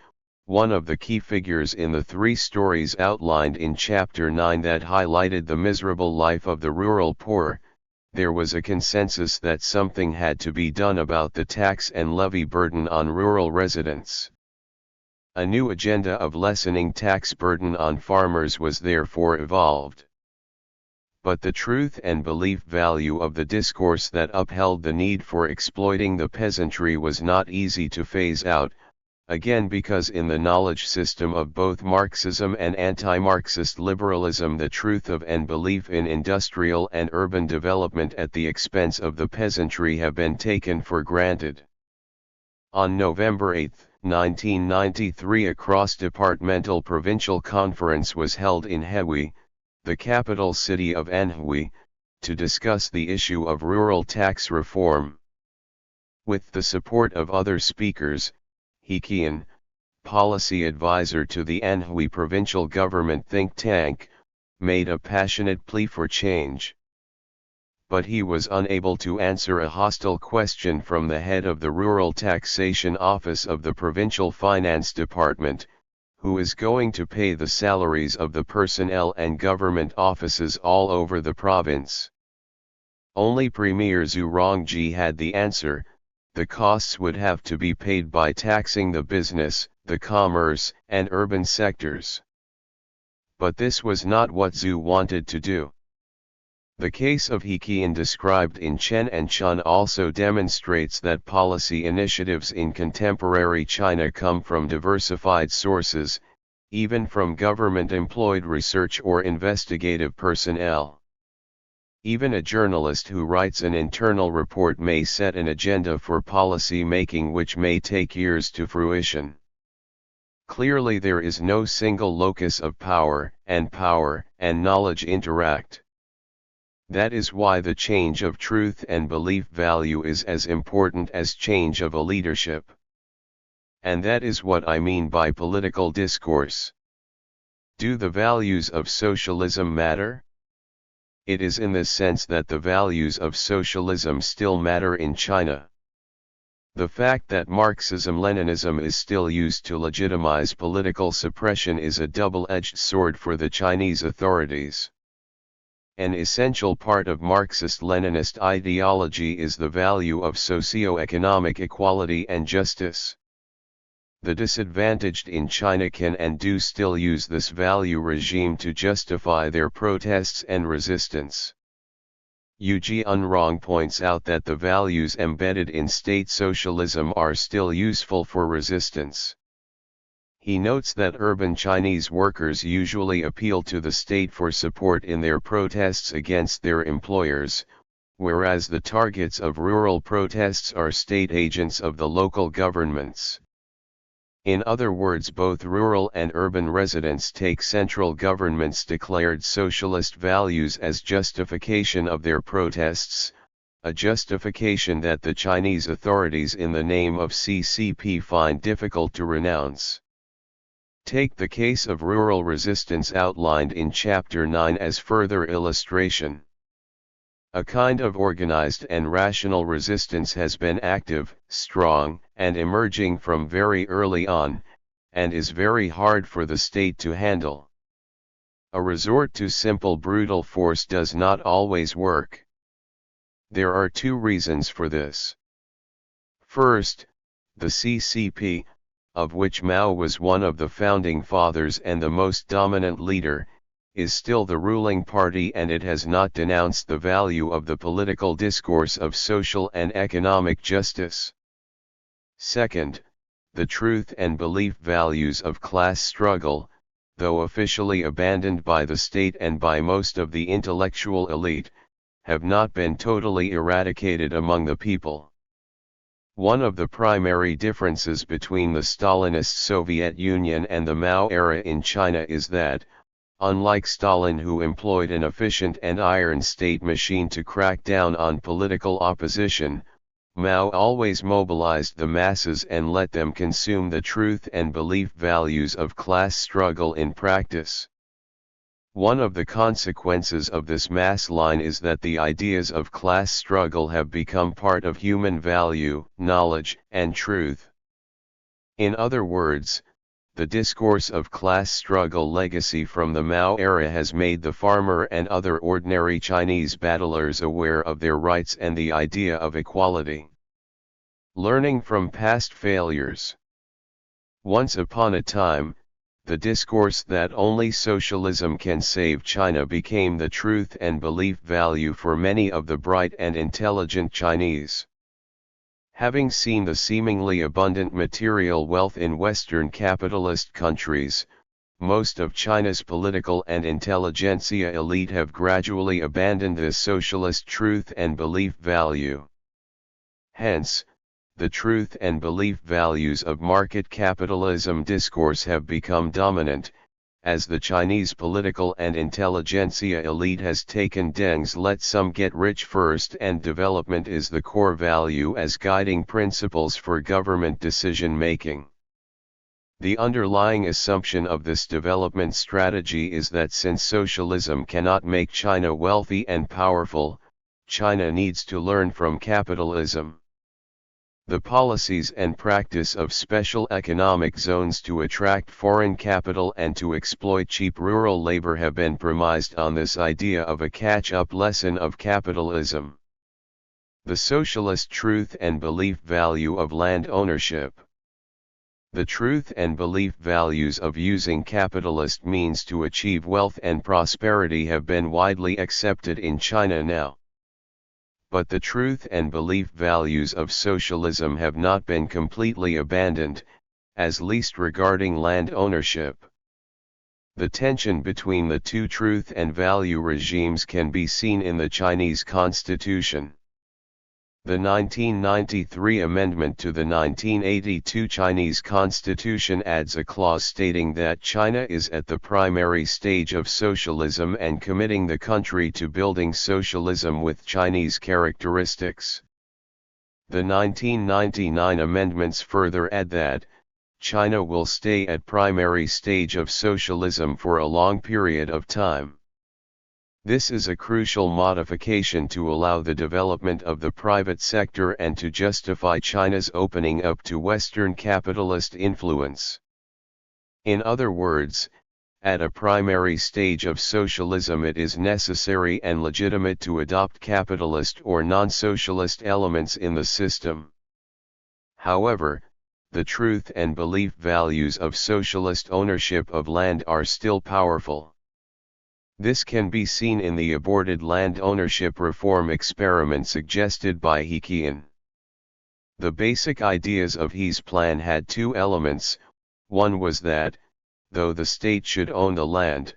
A: one of the key figures in the 3 stories outlined in Chapter 9 that highlighted the miserable life of the rural poor, there was a consensus that something had to be done about the tax and levy burden on rural residents. A new agenda of lessening tax burden on farmers was therefore evolved. But the truth and belief value of the discourse that upheld the need for exploiting the peasantry was not easy to phase out, again because in the knowledge system of both Marxism and anti-Marxist liberalism the truth of and belief in industrial and urban development at the expense of the peasantry have been taken for granted. On November 8, 1993 a cross-departmental provincial conference was held in Hehui, the capital city of Anhui, to discuss the issue of rural tax reform. With the support of other speakers, He Qian, policy advisor to the Anhui provincial government think tank, made a passionate plea for change. But he was unable to answer a hostile question from the head of the Rural Taxation Office of the Provincial Finance Department, who is going to pay the salaries of the personnel and government offices all over the province. Only Premier Zhu Rongji had the answer: the costs would have to be paid by taxing the business, the commerce, and urban sectors. But this was not what Zhu wanted to do. The case of He Qian described in Chen and Chun also demonstrates that policy initiatives in contemporary China come from diversified sources, even from government-employed research or investigative personnel. Even a journalist who writes an internal report may set an agenda for policy making which may take years to fruition. Clearly there is no single locus of power and knowledge interact. That is why the change of truth and belief value is as important as change of a leadership. And that is what I mean by political discourse. Do the values of socialism matter? It is in this sense that the values of socialism still matter in China. The fact that Marxism-Leninism is still used to legitimize political suppression is a double-edged sword for the Chinese authorities. An essential part of Marxist-Leninist ideology is the value of socio-economic equality and justice. The disadvantaged in China can and do still use this value regime to justify their protests and resistance. Yu Jianrong points out that the values embedded in state socialism are still useful for resistance. He notes that urban Chinese workers usually appeal to the state for support in their protests against their employers, whereas the targets of rural protests are state agents of the local governments. In other words, both rural and urban residents take central government's declared socialist values as justification of their protests, a justification that the Chinese authorities in the name of CCP find difficult to renounce. Take the case of rural resistance outlined in Chapter 9 as further illustration. A kind of organized and rational resistance has been active, strong, and emerging from very early on, and is very hard for the state to handle. A resort to simple brutal force does not always work. There are 2 reasons for this. First, the CCP, of which Mao was one of the founding fathers and the most dominant leader, is still the ruling party, and it has not denounced the value of the political discourse of social and economic justice. Second, the truth and belief values of class struggle, though officially abandoned by the state and by most of the intellectual elite, have not been totally eradicated among the people. One of the primary differences between the Stalinist Soviet Union and the Mao era in China is that, unlike Stalin, who employed an efficient and iron state machine to crack down on political opposition, Mao always mobilized the masses and let them consume the truth and belief values of class struggle in practice. One of the consequences of this mass line is that the ideas of class struggle have become part of human value, knowledge, and truth. In other words, the discourse of class struggle legacy from the Mao era has made the farmer and other ordinary Chinese battlers aware of their rights and the idea of equality. Learning from past failures. Once upon a time, the discourse that only socialism can save China became the truth and belief value for many of the bright and intelligent Chinese. Having seen the seemingly abundant material wealth in Western capitalist countries, most of China's political and intelligentsia elite have gradually abandoned this socialist truth and belief value. Hence, the truth and belief values of market capitalism discourse have become dominant, as the Chinese political and intelligentsia elite has taken Deng's let some get rich first and development is the core value as guiding principles for government decision-making. The underlying assumption of this development strategy is that since socialism cannot make China wealthy and powerful, China needs to learn from capitalism. The policies and practice of special economic zones to attract foreign capital and to exploit cheap rural labor have been premised on this idea of a catch-up lesson of capitalism. The socialist truth and belief value of land ownership. The truth and belief values of using capitalist means to achieve wealth and prosperity have been widely accepted in China now. But the truth and belief values of socialism have not been completely abandoned, at least regarding land ownership. The tension between the two truth and value regimes can be seen in the Chinese constitution. The 1993 amendment to the 1982 Chinese constitution adds a clause stating that China is at the primary stage of socialism and committing the country to building socialism with Chinese characteristics. The 1999 amendments further add that China will stay at primary stage of socialism for a long period of time. This is a crucial modification to allow the development of the private sector and to justify China's opening up to Western capitalist influence. In other words, at a primary stage of socialism it is necessary and legitimate to adopt capitalist or non-socialist elements in the system. However, the truth and belief values of socialist ownership of land are still powerful. This can be seen in the aborted land ownership reform experiment suggested by He Qian. The basic ideas of his plan had two elements. One was that, though the state should own the land,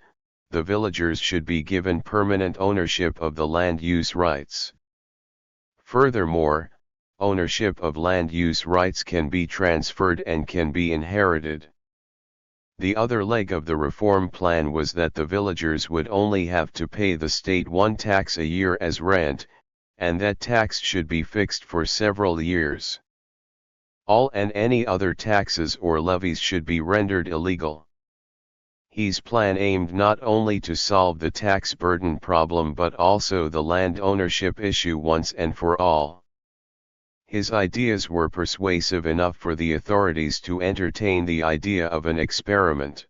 A: the villagers should be given permanent ownership of the land use rights. Furthermore, ownership of land use rights can be transferred and can be inherited. The other leg of the reform plan was that the villagers would only have to pay the state one tax a year as rent, and that tax should be fixed for several years. All and any other taxes or levies should be rendered illegal. His plan aimed not only to solve the tax burden problem but also the land ownership issue once and for all. His ideas were persuasive enough for the authorities to entertain the idea of an experiment.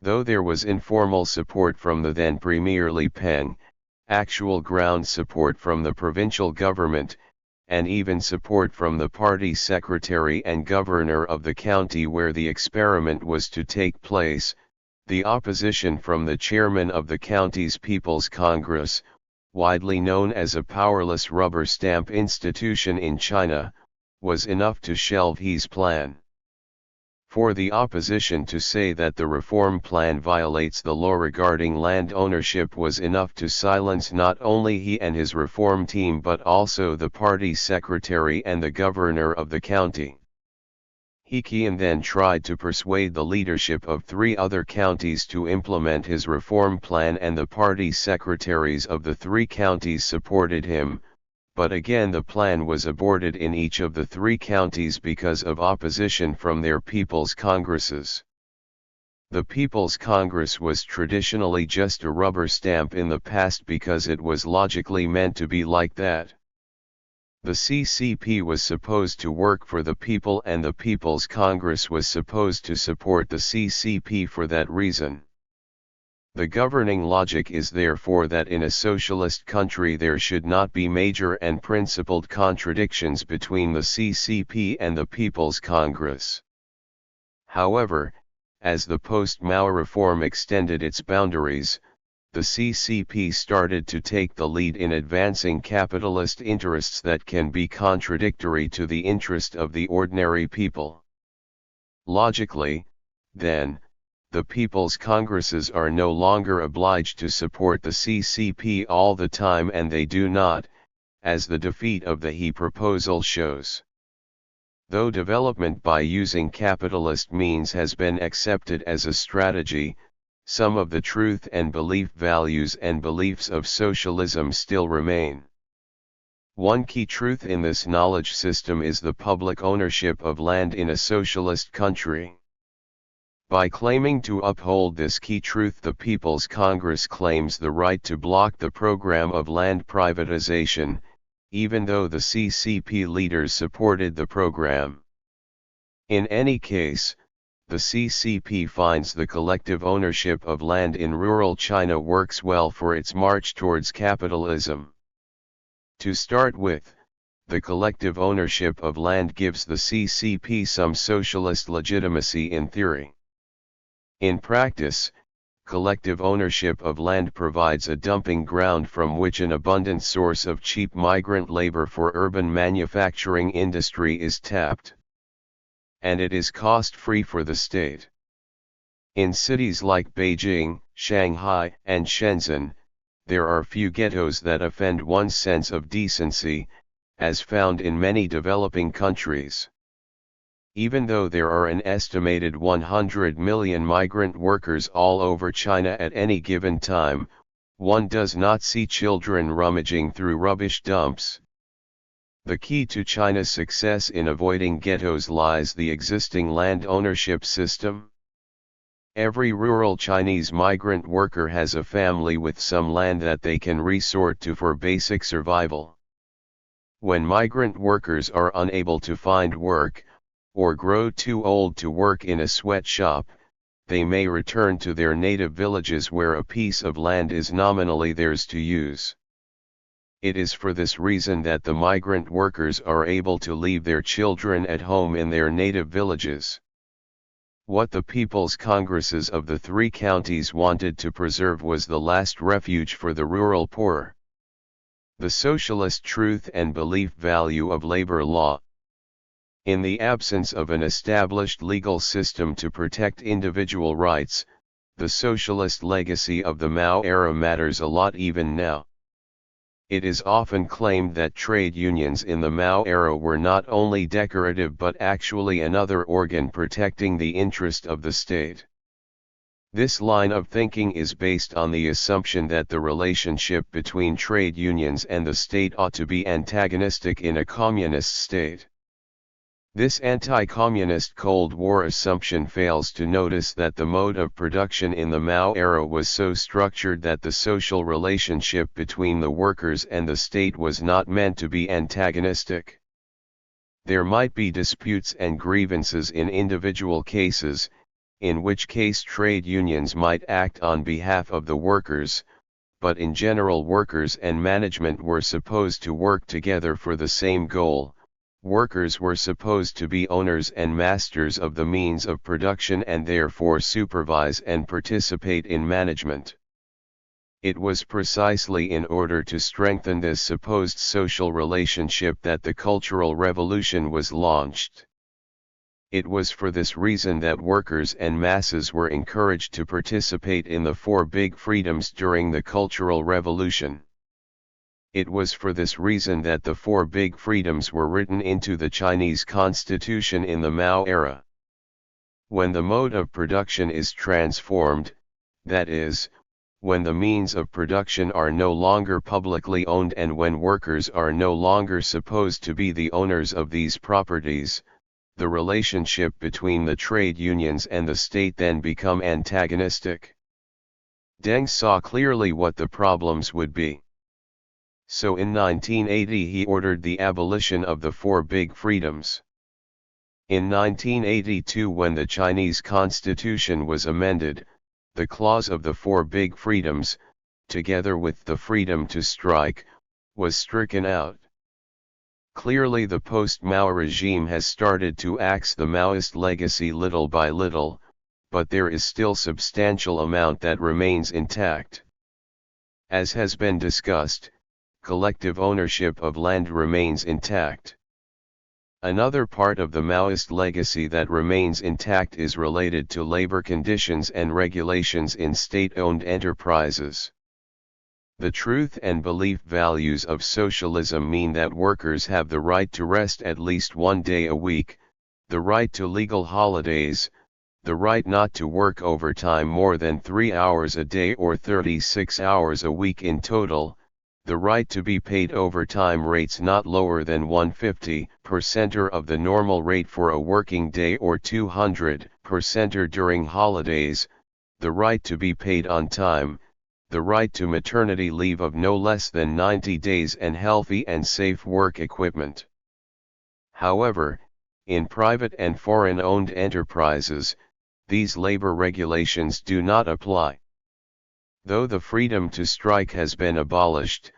A: Though there was informal support from the then Premier Li Peng, actual ground support from the provincial government, and even support from the party secretary and governor of the county where the experiment was to take place, the opposition from the chairman of the county's People's Congress, widely known as a powerless rubber stamp institution in China, was enough to shelve his plan. For the opposition to say that the reform plan violates the law regarding land ownership was enough to silence not only he and his reform team but also the party secretary and the governor of the county. He then tried to persuade the leadership of 3 other counties to implement his reform plan, and the party secretaries of the 3 counties supported him, but again the plan was aborted in each of the 3 counties because of opposition from their people's congresses. The People's Congress was traditionally just a rubber stamp in the past because it was logically meant to be like that. The CCP was supposed to work for the people and the People's Congress was supposed to support the CCP for that reason. The governing logic is therefore that in a socialist country there should not be major and principled contradictions between the CCP and the People's Congress. However, as the post-Mao reform extended its boundaries, the CCP started to take the lead in advancing capitalist interests that can be contradictory to the interest of the ordinary people. Logically, then, the People's Congresses are no longer obliged to support the CCP all the time, and they do not, as the defeat of the He proposal shows. Though development by using capitalist means has been accepted as a strategy, some of the truth and belief values and beliefs of socialism still remain. One key truth in this knowledge system is the public ownership of land in a socialist country. By claiming to uphold this key truth, the People's Congress claims the right to block the program of land privatization, even though the CCP leaders supported the program. In any case, the CCP finds the collective ownership of land in rural China works well for its march towards capitalism. To start with, the collective ownership of land gives the CCP some socialist legitimacy in theory. In practice, collective ownership of land provides a dumping ground from which an abundant source of cheap migrant labor for urban manufacturing industry is tapped. And it is cost-free for the state. In cities like Beijing, Shanghai, and Shenzhen, there are few ghettos that offend one's sense of decency, as found in many developing countries. Even though there are an estimated 100 million migrant workers all over China at any given time, one does not see children rummaging through rubbish dumps. The key to China's success in avoiding ghettos lies the existing land ownership system. Every rural Chinese migrant worker has a family with some land that they can resort to for basic survival. When migrant workers are unable to find work, or grow too old to work in a sweatshop, they may return to their native villages where a piece of land is nominally theirs to use. It is for this reason that the migrant workers are able to leave their children at home in their native villages. What the People's Congresses of the 3 counties wanted to preserve was the last refuge for the rural poor. The socialist truth and belief value of labor law. In the absence of an established legal system to protect individual rights, the socialist legacy of the Mao era matters a lot even now. It is often claimed that trade unions in the Mao era were not only decorative but actually another organ protecting the interest of the state. This line of thinking is based on the assumption that the relationship between trade unions and the state ought to be antagonistic in a communist state. This anti-communist Cold War assumption fails to notice that the mode of production in the Mao era was so structured that the social relationship between the workers and the state was not meant to be antagonistic. There might be disputes and grievances in individual cases, in which case trade unions might act on behalf of the workers, but in general workers and management were supposed to work together for the same goal. Workers were supposed to be owners and masters of the means of production and therefore supervise and participate in management. It was precisely in order to strengthen this supposed social relationship that the Cultural Revolution was launched. It was for this reason that workers and masses were encouraged to participate in the four big freedoms during the Cultural Revolution. It was for this reason that the four big freedoms were written into the Chinese constitution in the Mao era. When the mode of production is transformed, that is, when the means of production are no longer publicly owned and when workers are no longer supposed to be the owners of these properties, the relationship between the trade unions and the state then become antagonistic. Deng saw clearly what the problems would be. So in 1980 he ordered the abolition of the four big freedoms. In 1982 when the Chinese constitution was amended, the clause of the four big freedoms, together with the freedom to strike, was stricken out. Clearly the post-Mao regime has started to axe the Maoist legacy little by little, but there is still substantial amount that remains intact. As has been discussed, collective ownership of land remains intact. Another part of the Maoist legacy that remains intact is related to labor conditions and regulations in state-owned enterprises. The truth and belief values of socialism mean that workers have the right to rest at least one day a week, the right to legal holidays, the right not to work overtime more than 3 hours a day or 36 hours a week in total, the right to be paid overtime rates not lower than 150% of the normal rate for a working day or 200% during holidays, the right to be paid on time, the right to maternity leave of no less than 90 days and healthy and safe work equipment. However, in private and foreign-owned enterprises, these labor regulations do not apply. Though the freedom to strike has been abolished,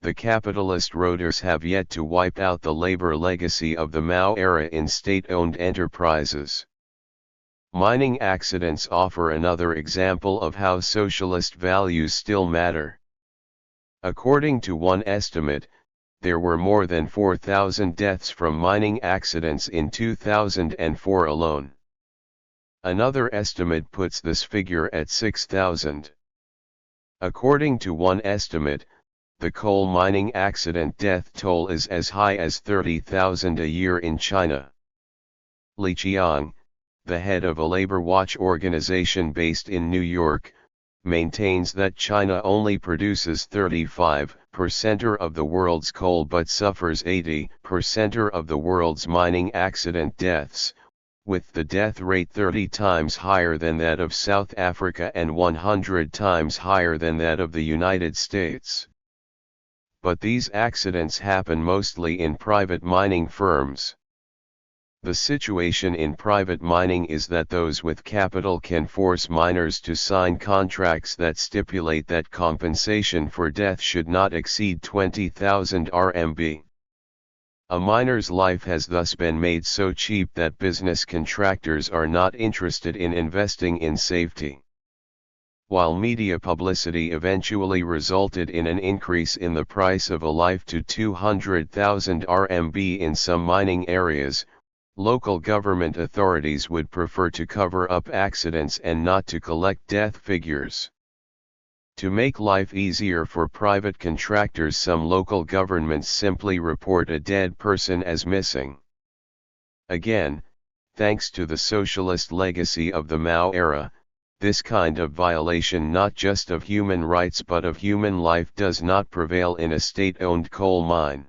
A: the capitalist roaders have yet to wipe out the labor legacy of the Mao era in state-owned enterprises. Mining accidents offer another example of how socialist values still matter. According to one estimate, there were more than 4,000 deaths from mining accidents in 2004 alone. Another estimate puts this figure at 6,000. According to one estimate, the coal mining accident death toll is as high as 30,000 a year in China. Li Qiang, the head of a labor watch organization based in New York, maintains that China only produces 35% of the world's coal but suffers 80% of the world's mining accident deaths, with the death rate 30 times higher than that of South Africa and 100 times higher than that of the United States. But these accidents happen mostly in private mining firms. The situation in private mining is that those with capital can force miners to sign contracts that stipulate that compensation for death should not exceed 20,000 RMB. A miner's life has thus been made so cheap that business contractors are not interested in investing in safety. While media publicity eventually resulted in an increase in the price of a life to 200,000 RMB in some mining areas, local government authorities would prefer to cover up accidents and not to collect death figures. To make life easier for private contractors, some local governments simply report a dead person as missing. Again, thanks to the socialist legacy of the Mao era, this kind of violation not just of human rights but of human life does not prevail in a state-owned coal mine.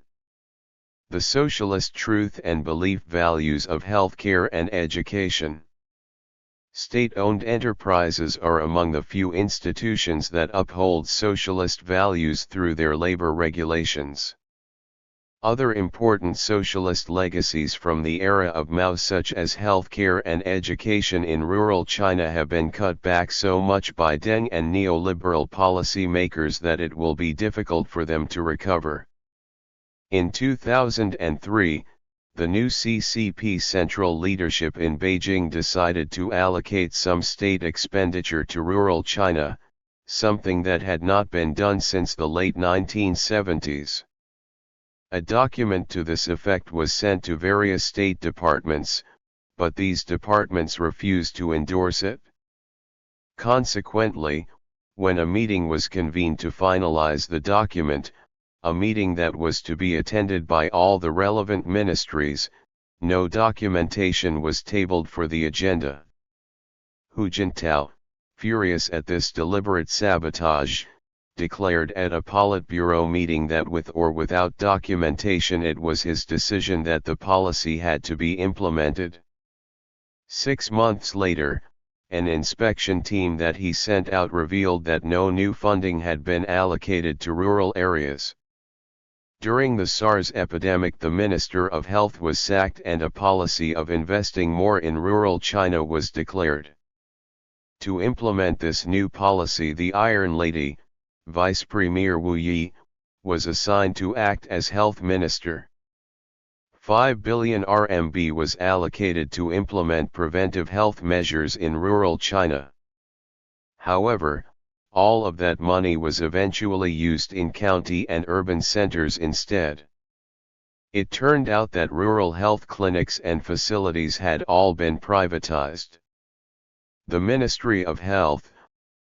A: The socialist truth and belief values of healthcare and education. State-owned enterprises are among the few institutions that uphold socialist values through their labor regulations. Other important socialist legacies from the era of Mao, such as healthcare and education in rural China, have been cut back so much by Deng and neoliberal policy makers that it will be difficult for them to recover. In 2003, the new CCP central leadership in Beijing decided to allocate some state expenditure to rural China, something that had not been done since the late 1970s. A document to this effect was sent to various state departments, but these departments refused to endorse it. Consequently, when a meeting was convened to finalize the document, a meeting that was to be attended by all the relevant ministries, no documentation was tabled for the agenda. Hu Jintao, furious at this deliberate sabotage, declared at a Politburo meeting that with or without documentation it was his decision that the policy had to be implemented. 6 months later, an inspection team that he sent out revealed that no new funding had been allocated to rural areas. During the SARS epidemic, the Minister of Health was sacked and a policy of investing more in rural China was declared. To implement this new policy, the Iron Lady, Vice Premier Wu Yi, was assigned to act as Health Minister. 5 billion RMB was allocated to implement preventive health measures in rural China. However, all of that money was eventually used in county and urban centers instead. It turned out that rural health clinics and facilities had all been privatized. The Ministry of Health,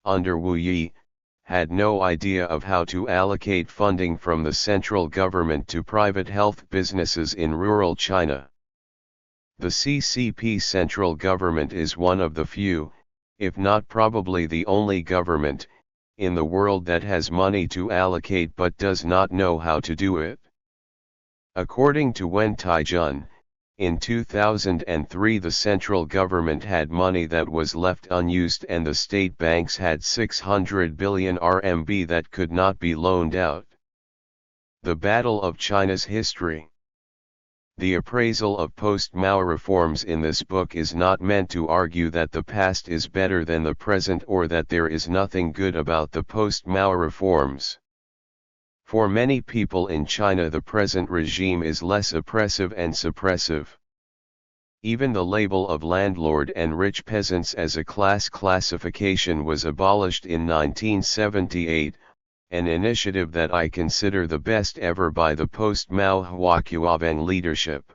A: under Wu Yi, had no idea of how to allocate funding from the central government to private health businesses in rural China. The CCP central government is one of the few, if not probably the only government, in the world that has money to allocate but does not know how to do it. According to Wen Taijun, in 2003 the central government had money that was left unused and the state banks had 600 billion RMB that could not be loaned out. The Battle of China's History. The appraisal of post-Mao reforms in this book is not meant to argue that the past is better than the present or that there is nothing good about the post-Mao reforms. For many people in China, the present regime is less oppressive and suppressive. Even the label of landlord and rich peasants as a class classification was abolished in 1978, an initiative that I consider the best ever by the post-Mao Huaqiabang leadership.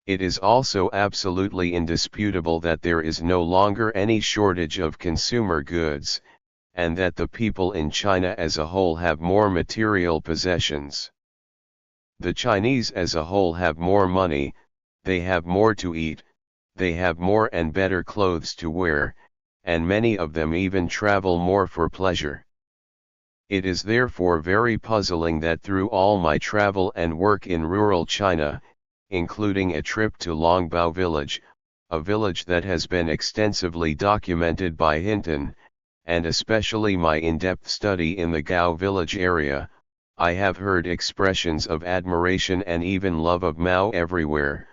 A: It is also absolutely indisputable that there is no longer any shortage of consumer goods, and that the people in China as a whole have more material possessions. The Chinese as a whole have more money, they have more to eat, they have more and better clothes to wear, and many of them even travel more for pleasure. It is therefore very puzzling that through all my travel and work in rural China, including a trip to Longbao village, a village that has been extensively documented by Hinton, and especially my in-depth study in the Gao village area, I have heard expressions of admiration and even love of Mao everywhere,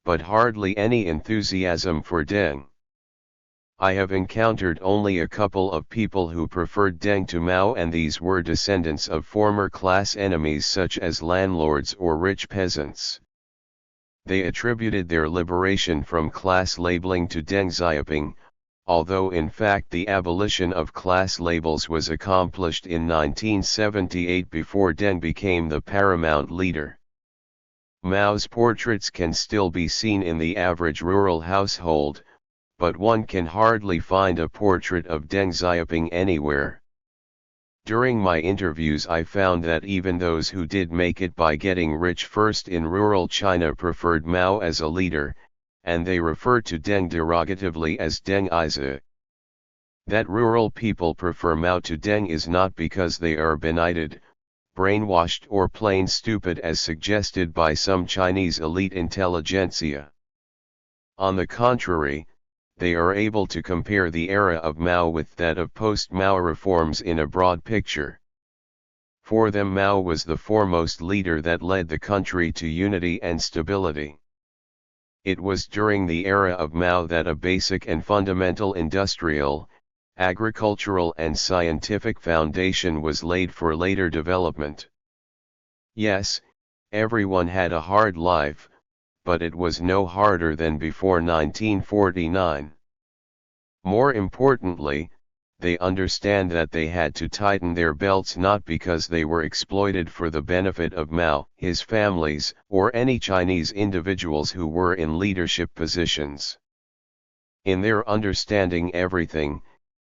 A: but hardly any enthusiasm for Deng. I have encountered only a couple of people who preferred Deng to Mao, and these were descendants of former class enemies such as landlords or rich peasants. They attributed their liberation from class labeling to Deng Xiaoping, although in fact the abolition of class labels was accomplished in 1978 before Deng became the paramount leader. Mao's portraits can still be seen in the average rural household, but one can hardly find a portrait of Deng Xiaoping anywhere. During my interviews I found that even those who did make it by getting rich first in rural China preferred Mao as a leader, and they refer to Deng derogatively as Deng Isa. That rural people prefer Mao to Deng is not because they are benighted, brainwashed or plain stupid as suggested by some Chinese elite intelligentsia. On the contrary, they are able to compare the era of Mao with that of post-Mao reforms in a broad picture. For them Mao was the foremost leader that led the country to unity and stability. It was during the era of Mao that a basic and fundamental industrial, agricultural and scientific foundation was laid for later development. Yes, everyone had a hard life, but it was no harder than before 1949. More importantly, they understand that they had to tighten their belts not because they were exploited for the benefit of Mao, his families, or any Chinese individuals who were in leadership positions. In their understanding, everything,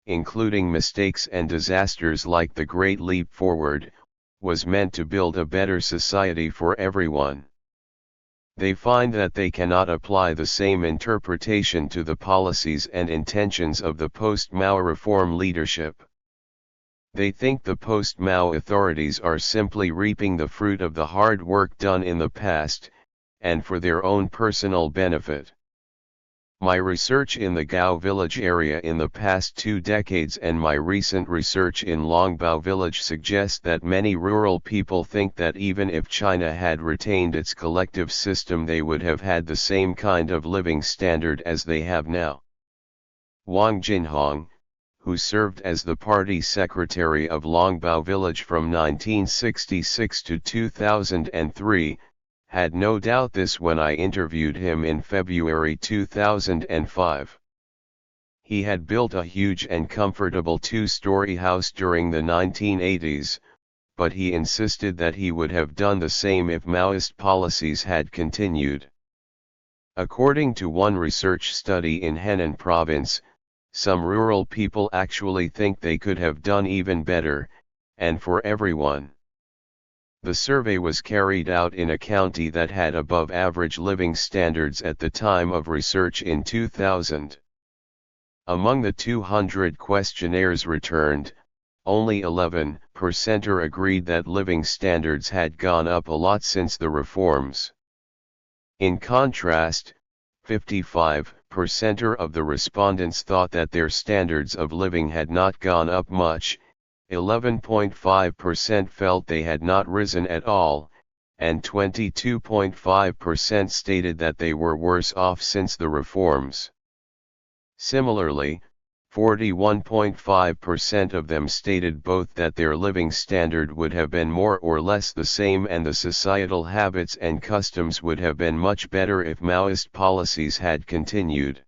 A: including mistakes and disasters like the Great Leap Forward, was meant to build a better society for everyone. They find that they cannot apply the same interpretation to the policies and intentions of the post-Mao reform leadership. They think the post-Mao authorities are simply reaping the fruit of the hard work done in the past, and for their own personal benefit. My research in the Gao village area in the past 2 decades and my recent research in Longbao village suggest that many rural people think that even if China had retained its collective system, they would have had the same kind of living standard as they have now. Wang Jinhong, who served as the party secretary of Longbao village from 1966 to 2003, had no doubt this when I interviewed him in February 2005. He had built a huge and comfortable 2-story house during the 1980s, but he insisted that he would have done the same if Maoist policies had continued. According to one research study in Henan province, some rural people actually think they could have done even better, and for everyone. The survey was carried out in a county that had above-average living standards at the time of research in 2000. Among the 200 questionnaires returned, only 11% agreed that living standards had gone up a lot since the reforms. In contrast, 55% of the respondents thought that their standards of living had not gone up much, 11.5% felt they had not risen at all, and 22.5% stated that they were worse off since the reforms. Similarly, 41.5% of them stated both that their living standard would have been more or less the same and the societal habits and customs would have been much better if Maoist policies had continued.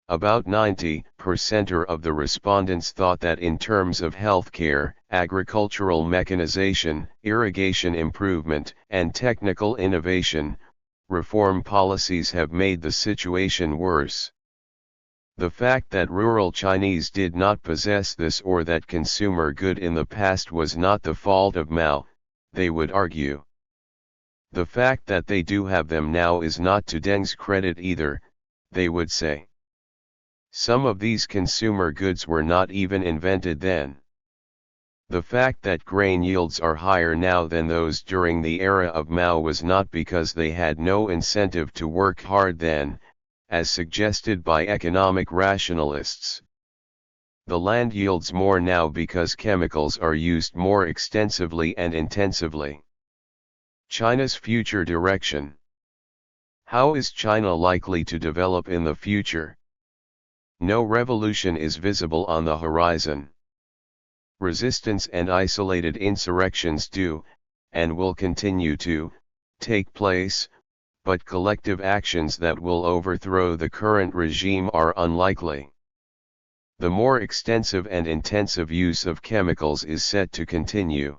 A: About 90% of the respondents thought that in terms of healthcare, agricultural mechanization, irrigation improvement, and technical innovation, reform policies have made the situation worse. The fact that rural Chinese did not possess this or that consumer good in the past was not the fault of Mao, they would argue. The fact that they do have them now is not to Deng's credit either, they would say. Some of these consumer goods were not even invented then. The fact that grain yields are higher now than those during the era of Mao was not because they had no incentive to work hard then, as suggested by economic rationalists. The land yields more now because chemicals are used more extensively and intensively. China's future direction. How is China likely to develop in the future? No revolution is visible on the horizon. Resistance and isolated insurrections do, and will continue to, take place, but collective actions that will overthrow the current regime are unlikely. The more extensive and intensive use of chemicals is set to continue.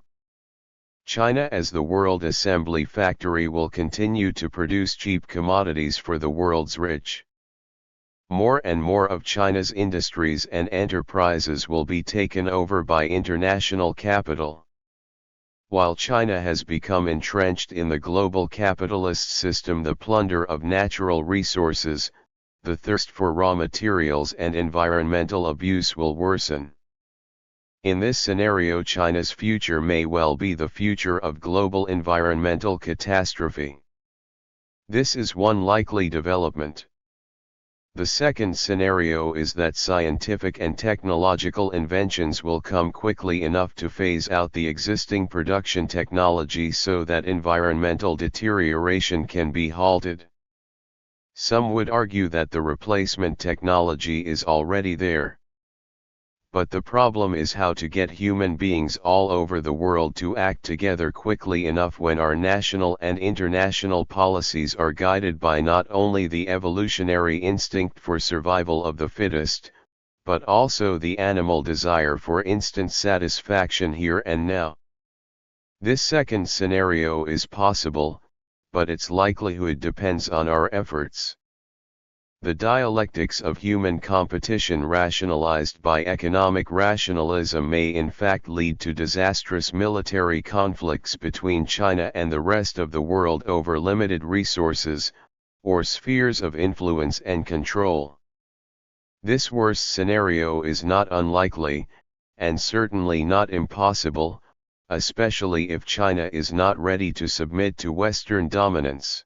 A: China as the world assembly factory will continue to produce cheap commodities for the world's rich. More and more of China's industries and enterprises will be taken over by international capital. While China has become entrenched in the global capitalist system, the plunder of natural resources, the thirst for raw materials and environmental abuse will worsen. In this scenario, China's future may well be the future of global environmental catastrophe. This is one likely development. The second scenario is that scientific and technological inventions will come quickly enough to phase out the existing production technology so that environmental deterioration can be halted. Some would argue that the replacement technology is already there. But the problem is how to get human beings all over the world to act together quickly enough when our national and international policies are guided by not only the evolutionary instinct for survival of the fittest, but also the animal desire for instant satisfaction here and now. This second scenario is possible, but its likelihood depends on our efforts. The dialectics of human competition rationalized by economic rationalism may in fact lead to disastrous military conflicts between China and the rest of the world over limited resources, or spheres of influence and control. This worst scenario is not unlikely, and certainly not impossible, especially if China is not ready to submit to Western dominance.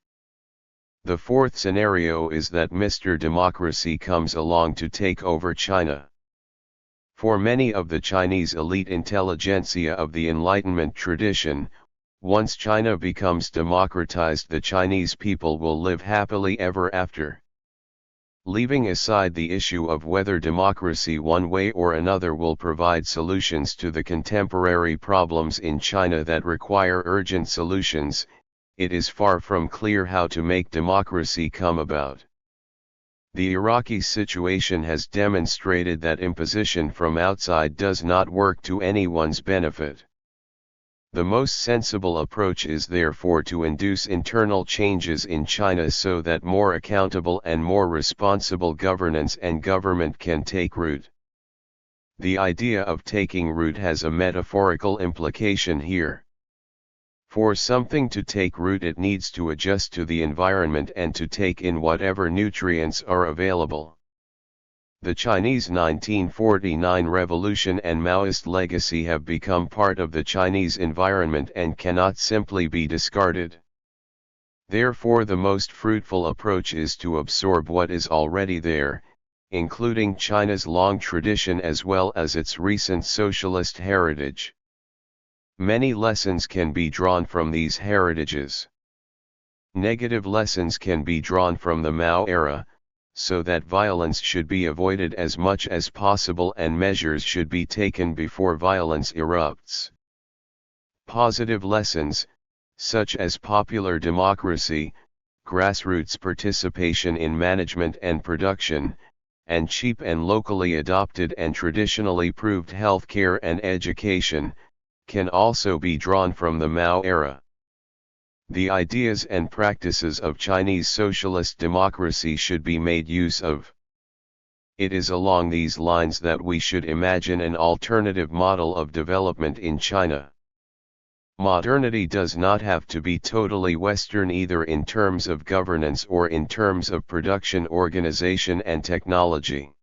A: The fourth scenario is that Mr. Democracy comes along to take over China. For many of the Chinese elite intelligentsia of the Enlightenment tradition, once China becomes democratized, the Chinese people will live happily ever after. Leaving aside the issue of whether democracy one way or another will provide solutions to the contemporary problems in China that require urgent solutions, it is far from clear how to make democracy come about. The Iraqi situation has demonstrated that imposition from outside does not work to anyone's benefit. The most sensible approach is therefore to induce internal changes in China so that more accountable and more responsible governance and government can take root. The idea of taking root has a metaphorical implication here. For something to take root, it needs to adjust to the environment and to take in whatever nutrients are available. The Chinese 1949 revolution and Maoist legacy have become part of the Chinese environment and cannot simply be discarded. Therefore, the most fruitful approach is to absorb what is already there, including China's long tradition as well as its recent socialist heritage. Many lessons can be drawn from these heritages. Negative lessons can be drawn from the Mao era, so that violence should be avoided as much as possible and measures should be taken before violence erupts. Positive lessons, such as popular democracy, grassroots participation in management and production, and cheap and locally adopted and traditionally proved healthcare and education, can also be drawn from the Mao era. The ideas and practices of Chinese socialist democracy should be made use of. It is along these lines that we should imagine an alternative model of development in China. Modernity does not have to be totally Western either in terms of governance or in terms of production organization and technology.